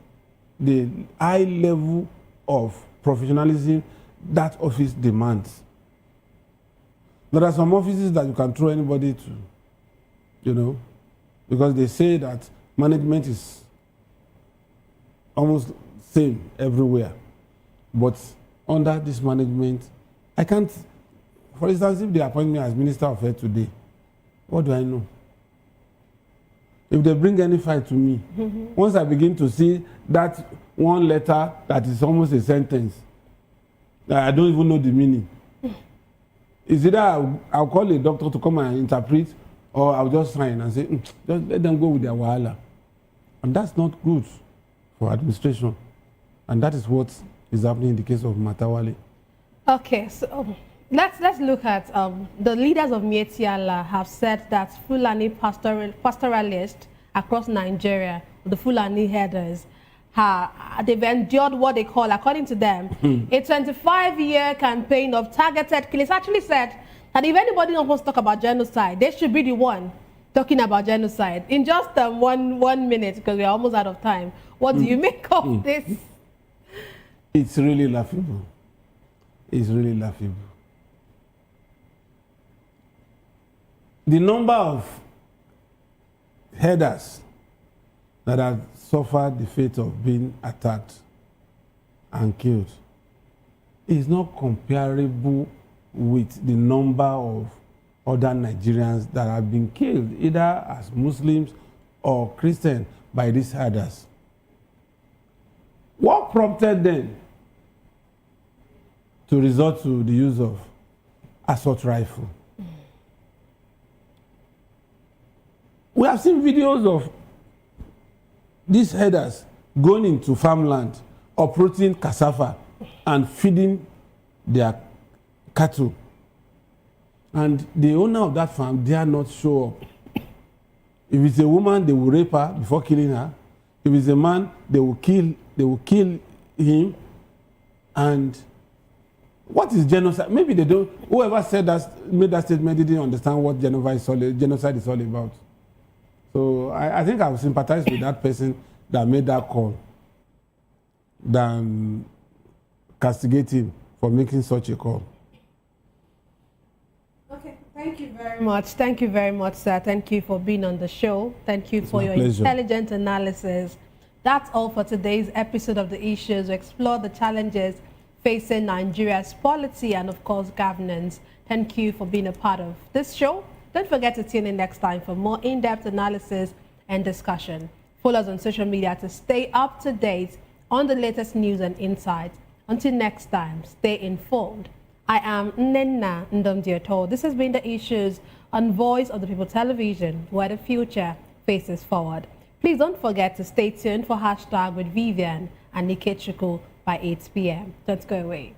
the high level of professionalism that office demands. There are some offices that you can throw anybody to, you know, because they say that management is almost same everywhere. But under this management, I can't, for instance, if they appoint me as Minister of Health today, what do I know? If they bring any fight to me, once I begin to see that one letter that is almost a sentence, I don't even know the meaning. It's either I'll call a doctor to come and interpret, or I'll just sign and say, just let them go with their wahala. And that's not good for administration. And that is what is happening in the case of Matawale. Okay, so let's look at the leaders of Mieti Allah have said that Fulani pastoralists across Nigeria, the Fulani headers, they've endured what they call, according to them, a 25-year campaign of targeted killings. Actually said that if anybody wants to talk about genocide, they should be the one talking about genocide. In just 1 minute, because we're almost out of time, what do you make of this? It's really laughable. It's really laughable. The number of headers that have suffered the fate of being attacked and killed is not comparable with the number of other Nigerians that have been killed, either as Muslims or Christians, by these herders. What prompted them to resort to the use of assault rifle? We have seen videos of these herders going into farmland, uprooting cassava and feeding their cattle. and the owner of that farm dare not show up. If it's a woman, they will rape her before killing her. If it's a man, they will kill him. And what is genocide? Maybe they don't. Whoever said that, made that statement, didn't understand what genocide is all about. So I think I would sympathize with that person that made that call than castigate him for making such a call. Okay, thank you very much. Thank you very much, sir. Thank you for being on the show. Thank you for your intelligent analysis. That's all for today's episode of The Issues. We explore the challenges facing Nigeria's polity and, of course, governance. Thank you for being a part of this show. Don't forget to tune in next time for more in-depth analysis and discussion. Follow us on social media to stay up to date on the latest news and insights. Until next time, stay informed. I am Nenna Ndomdioto. This has been The Issues on Voice of the People Television, where the future faces forward. Please don't forget to stay tuned for Hashtag with Vivian and Nikechukwu by 8 p.m. Don't go away.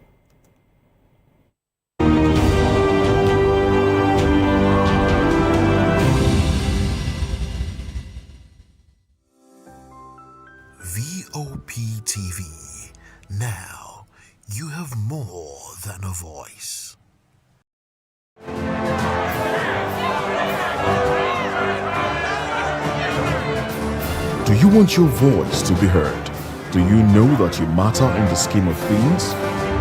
VOP TV. Now, you have more than a voice. Do you want your voice to be heard? Do you know that you matter in the scheme of things?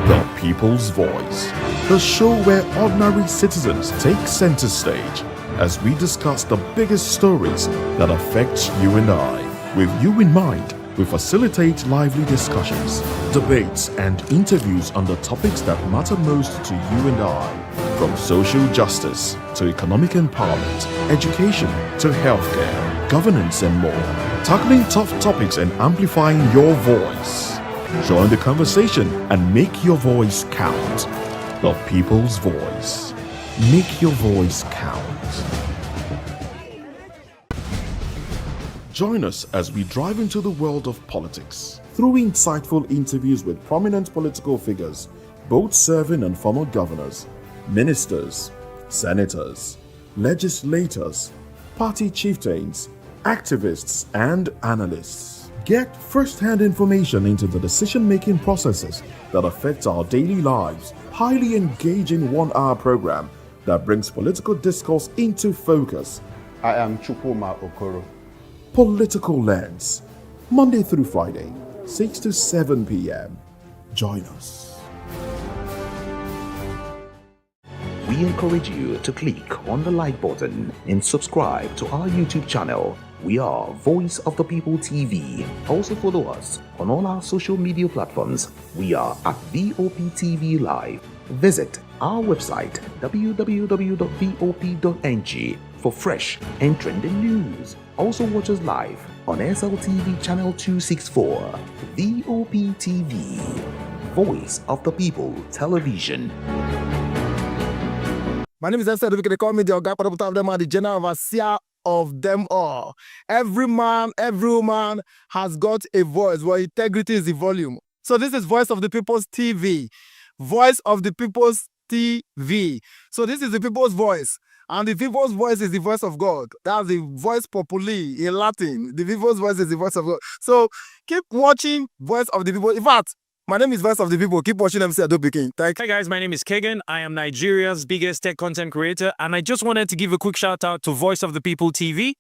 The People's Voice, the show where ordinary citizens take center stage as we discuss the biggest stories that affect you and I. With you in mind, we facilitate lively discussions, debates, and interviews on the topics that matter most to you and I. From social justice to economic empowerment, education to healthcare, governance, and more. Tackling tough topics and amplifying your voice. Join the conversation and make your voice count. The People's Voice. Make your voice count. Join us as we drive into the world of politics through insightful interviews with prominent political figures, both serving and former governors, ministers, senators, legislators, party chieftains, activists, and analysts. Get first-hand information into the decision-making processes that affect our daily lives. Highly engaging one-hour program that brings political discourse into focus. I am Chukwuma Okoro. Political Lens, Monday through Friday, 6 to 7 p.m. Join us. We encourage you to click on the like button and subscribe to our YouTube channel. We are Voice of the People TV. Also follow us on all our social media platforms. We are at VOPTV Live. Visit our website www.vop.ng for fresh and trending news. Also watch us live on SLTV channel 264. VOP TV, Voice of the People Television. My name is Esther. They call me the Oga of them are the general overseer of them all. Every man, every woman has got a voice where integrity is the volume. So this is Voice of the People's TV. Voice of the People's TV. So this is the people's voice. And the people's voice is the voice of God. That's the voice populi in Latin. The people's voice is the voice of God. So keep watching Voice of the People. In fact, my name is Voice of the People. Keep watching MC Adobe King. Thank you. Hey guys, my name is Kegan. I am Nigeria's biggest tech content creator, and I just wanted to give a quick shout out to Voice of the People TV.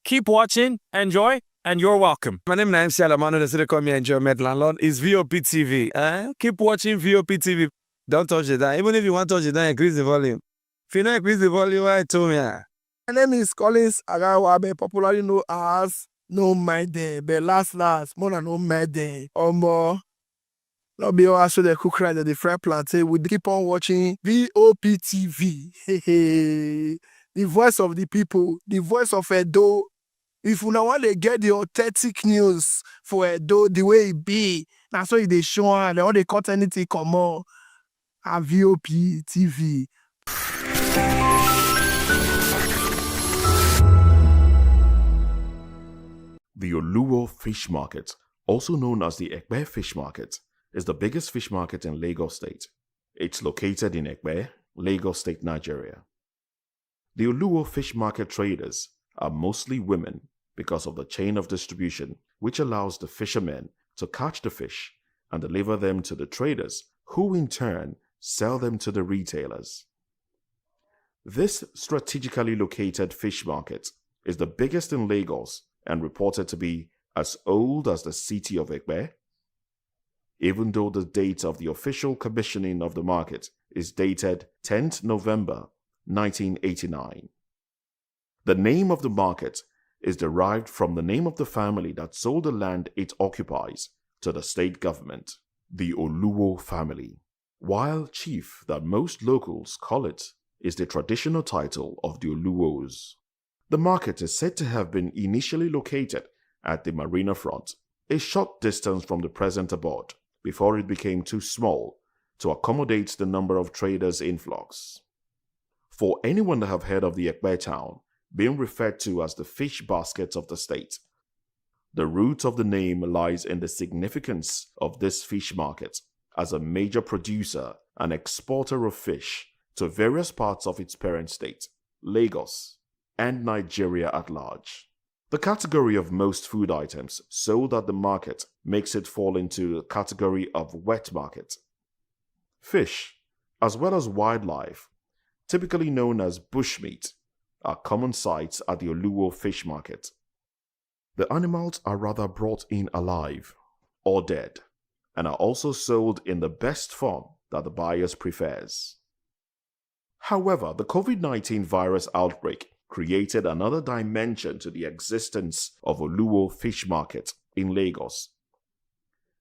Keep watching, enjoy, and you're welcome. My name is MC Alamano. They call me Enjoy Landlord. It's VOP TV. Keep watching VOP TV. Don't touch it down. Even if you want to touch it down, increase the volume. If you don't increase the volume, I told me. My name is Collins Agawabe, popularly known as No Maiden, but last, more than No Maiden. More. Not be also the cook right at the fry plantain. We keep on watching VOP TV. The voice of the people, the voice of Edo. If you don't want to get the authentic news for Edo the way it be, that's why they show and they want to cut anything come on. At VOP TV. The Oluwo Fish Market, also known as the Ekpe Fish Market, is the biggest fish market in Lagos State. It's located in Ekpe, Lagos State, Nigeria. The Oluwo fish market traders are mostly women because of the chain of distribution, which allows the fishermen to catch the fish and deliver them to the traders, who in turn sell them to the retailers. This strategically located fish market is the biggest in Lagos and reported to be as old as the city of Ekpe, even though the date of the official commissioning of the market is dated 10th November 1989. The name of the market is derived from the name of the family that sold the land it occupies to the state government, the Oluwo family, while chief that most locals call it is the traditional title of the Oluwos. The market is said to have been initially located at the marina front, a short distance from the present abode, before it became too small to accommodate the number of traders' influx. For anyone that have heard of the Ekpe town being referred to as the fish baskets of the state, the root of the name lies in the significance of this fish market as a major producer and exporter of fish to various parts of its parent state, Lagos, and Nigeria at large. The category of most food items sold at the market makes it fall into the category of wet market. Fish, as well as wildlife, typically known as bushmeat, are common sights at the Oluwo fish market. The animals are rather brought in alive or dead, and are also sold in the best form that the buyers prefers. However, the COVID-19 virus outbreak created another dimension to the existence of Oluwo fish market in Lagos,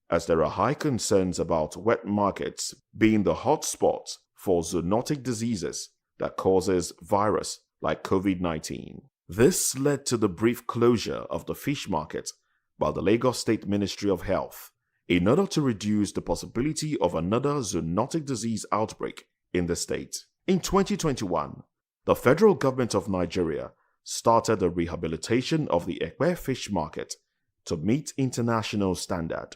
as there are high concerns about wet markets being the hotspot for zoonotic diseases that causes virus like COVID-19. This led to the brief closure of the fish market by the Lagos State Ministry of Health in order to reduce the possibility of another zoonotic disease outbreak in the state. In 2021, the federal government of Nigeria started the rehabilitation of the Ekpe fish market to meet international standard.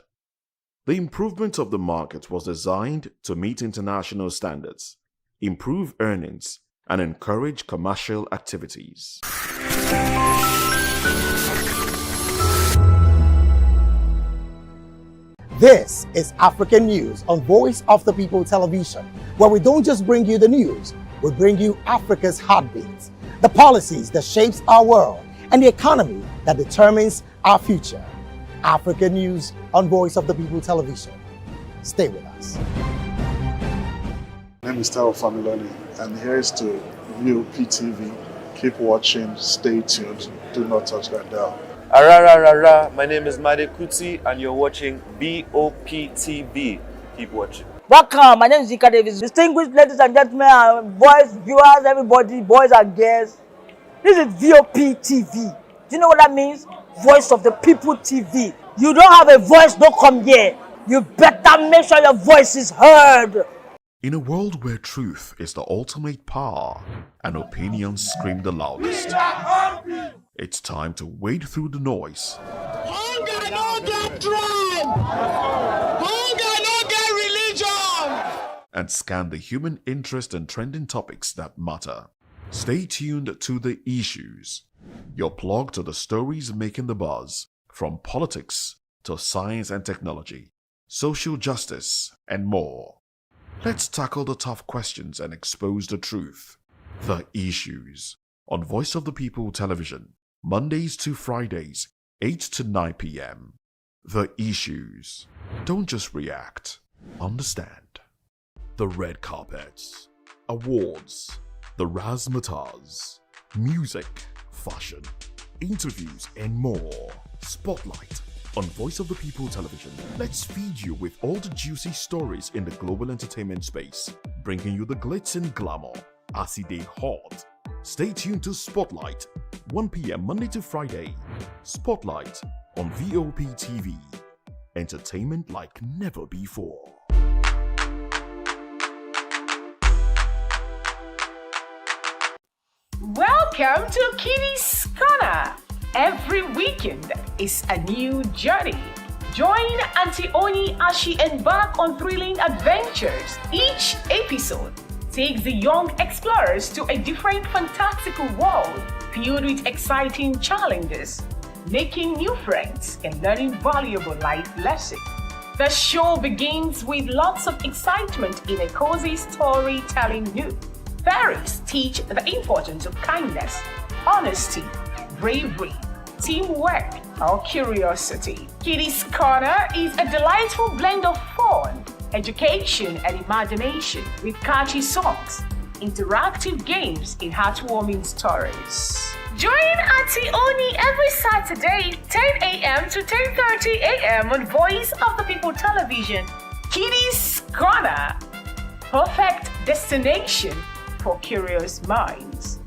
The improvement of the market was designed to meet international standards, improve earnings, and encourage commercial activities. This is African News on Voice of the People Television, where we don't just bring you the news, we bring you Africa's heartbeats, the policies that shapes our world, and the economy that determines our future. African News on Voice of the People Television. Stay with us. My name is Tao Familoni, and here's to VOP TV. Keep watching, stay tuned, do not touch that dial. Arararara, my name is Made Kuti, and you're watching BOP TV. Keep watching. Welcome, my name is Zika Davis. Distinguished ladies and gentlemen, boys, viewers, everybody, boys and girls. This is VOP TV. Do you know what that means? Voice of the People TV. You don't have a voice, don't come here. You better make sure your voice is heard. In a world where truth is the ultimate power and opinions scream the loudest, it's time to wade through the noise. Hunger no get tribe. Hunger no get religion. And scan the human interest and trending topics that matter. Stay tuned to The Issues, your plug to the stories making the buzz, from politics to science and technology, social justice, and more. Let's tackle the tough questions and expose the truth. The Issues on Voice of the People Television, Mondays to Fridays, 8 to 9 p.m. The Issues. Don't just react, understand. The red carpets, awards, the razzmatazz, music, fashion, interviews, and more. Spotlight on Voice of the People Television. Let's feed you with all the juicy stories in the global entertainment space, bringing you the glitz and glamour as it is hot. Stay tuned to Spotlight, 1 p.m. Monday to Friday. Spotlight on VOP TV. Entertainment like never before. Welcome to Kitty's Corner. Every weekend is a new journey. Join Auntie Oni as she embarks on thrilling adventures. Each episode takes the young explorers to a different fantastical world filled with exciting challenges, making new friends and learning valuable life lessons. The show begins with lots of excitement in a cozy storytelling mood. Fairies teach the importance of kindness, honesty, bravery, teamwork, or curiosity. Kiddies Corner is a delightful blend of fun, education, and imagination with catchy songs, interactive games, and heartwarming stories. Join Auntie Oni every Saturday, 10 a.m. to 10:30 a.m. on Voice of the People Television. Kiddies Corner, perfect destination for curious minds.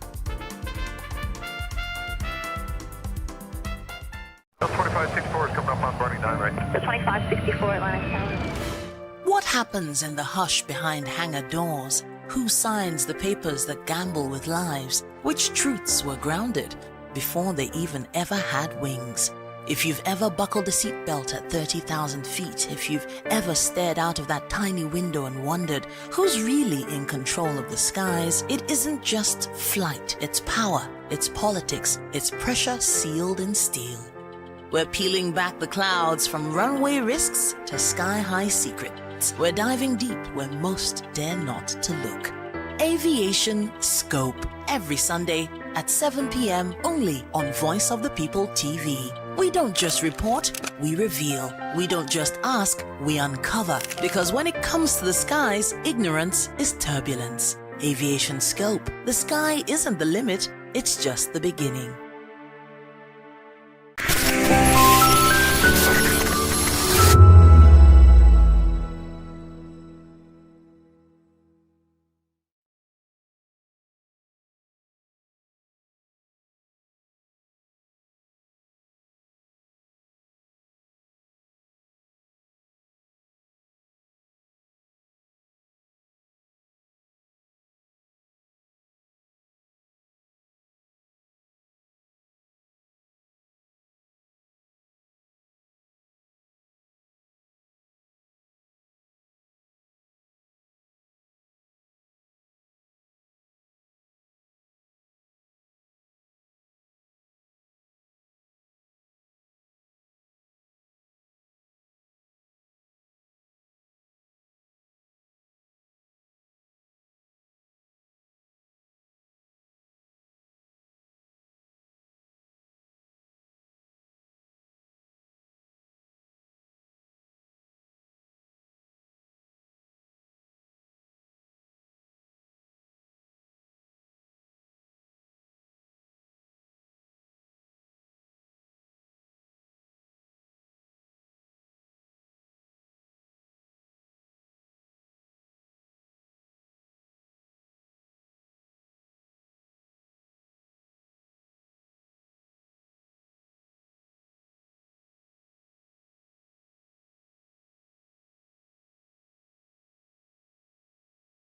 2564 is coming up on Bunny 9 right. 2564 Atlantic Tower. What happens in the hush behind hangar doors? Who signs the papers that gamble with lives? Which truths were grounded before they even ever had wings? If you've ever buckled a seatbelt at 30,000 feet, if you've ever stared out of that tiny window and wondered who's really in control of the skies, it isn't just flight, it's power, it's politics, it's pressure sealed in steel. We're peeling back the clouds from runway risks to sky-high secrets. We're diving deep where most dare not to look. Aviation Scope, every Sunday at 7 p.m. only on Voice of the People TV. We don't just report, we reveal. We don't just ask, we uncover. Because when it comes to the skies, ignorance is turbulence. Aviation Scope, the sky isn't the limit, it's just the beginning.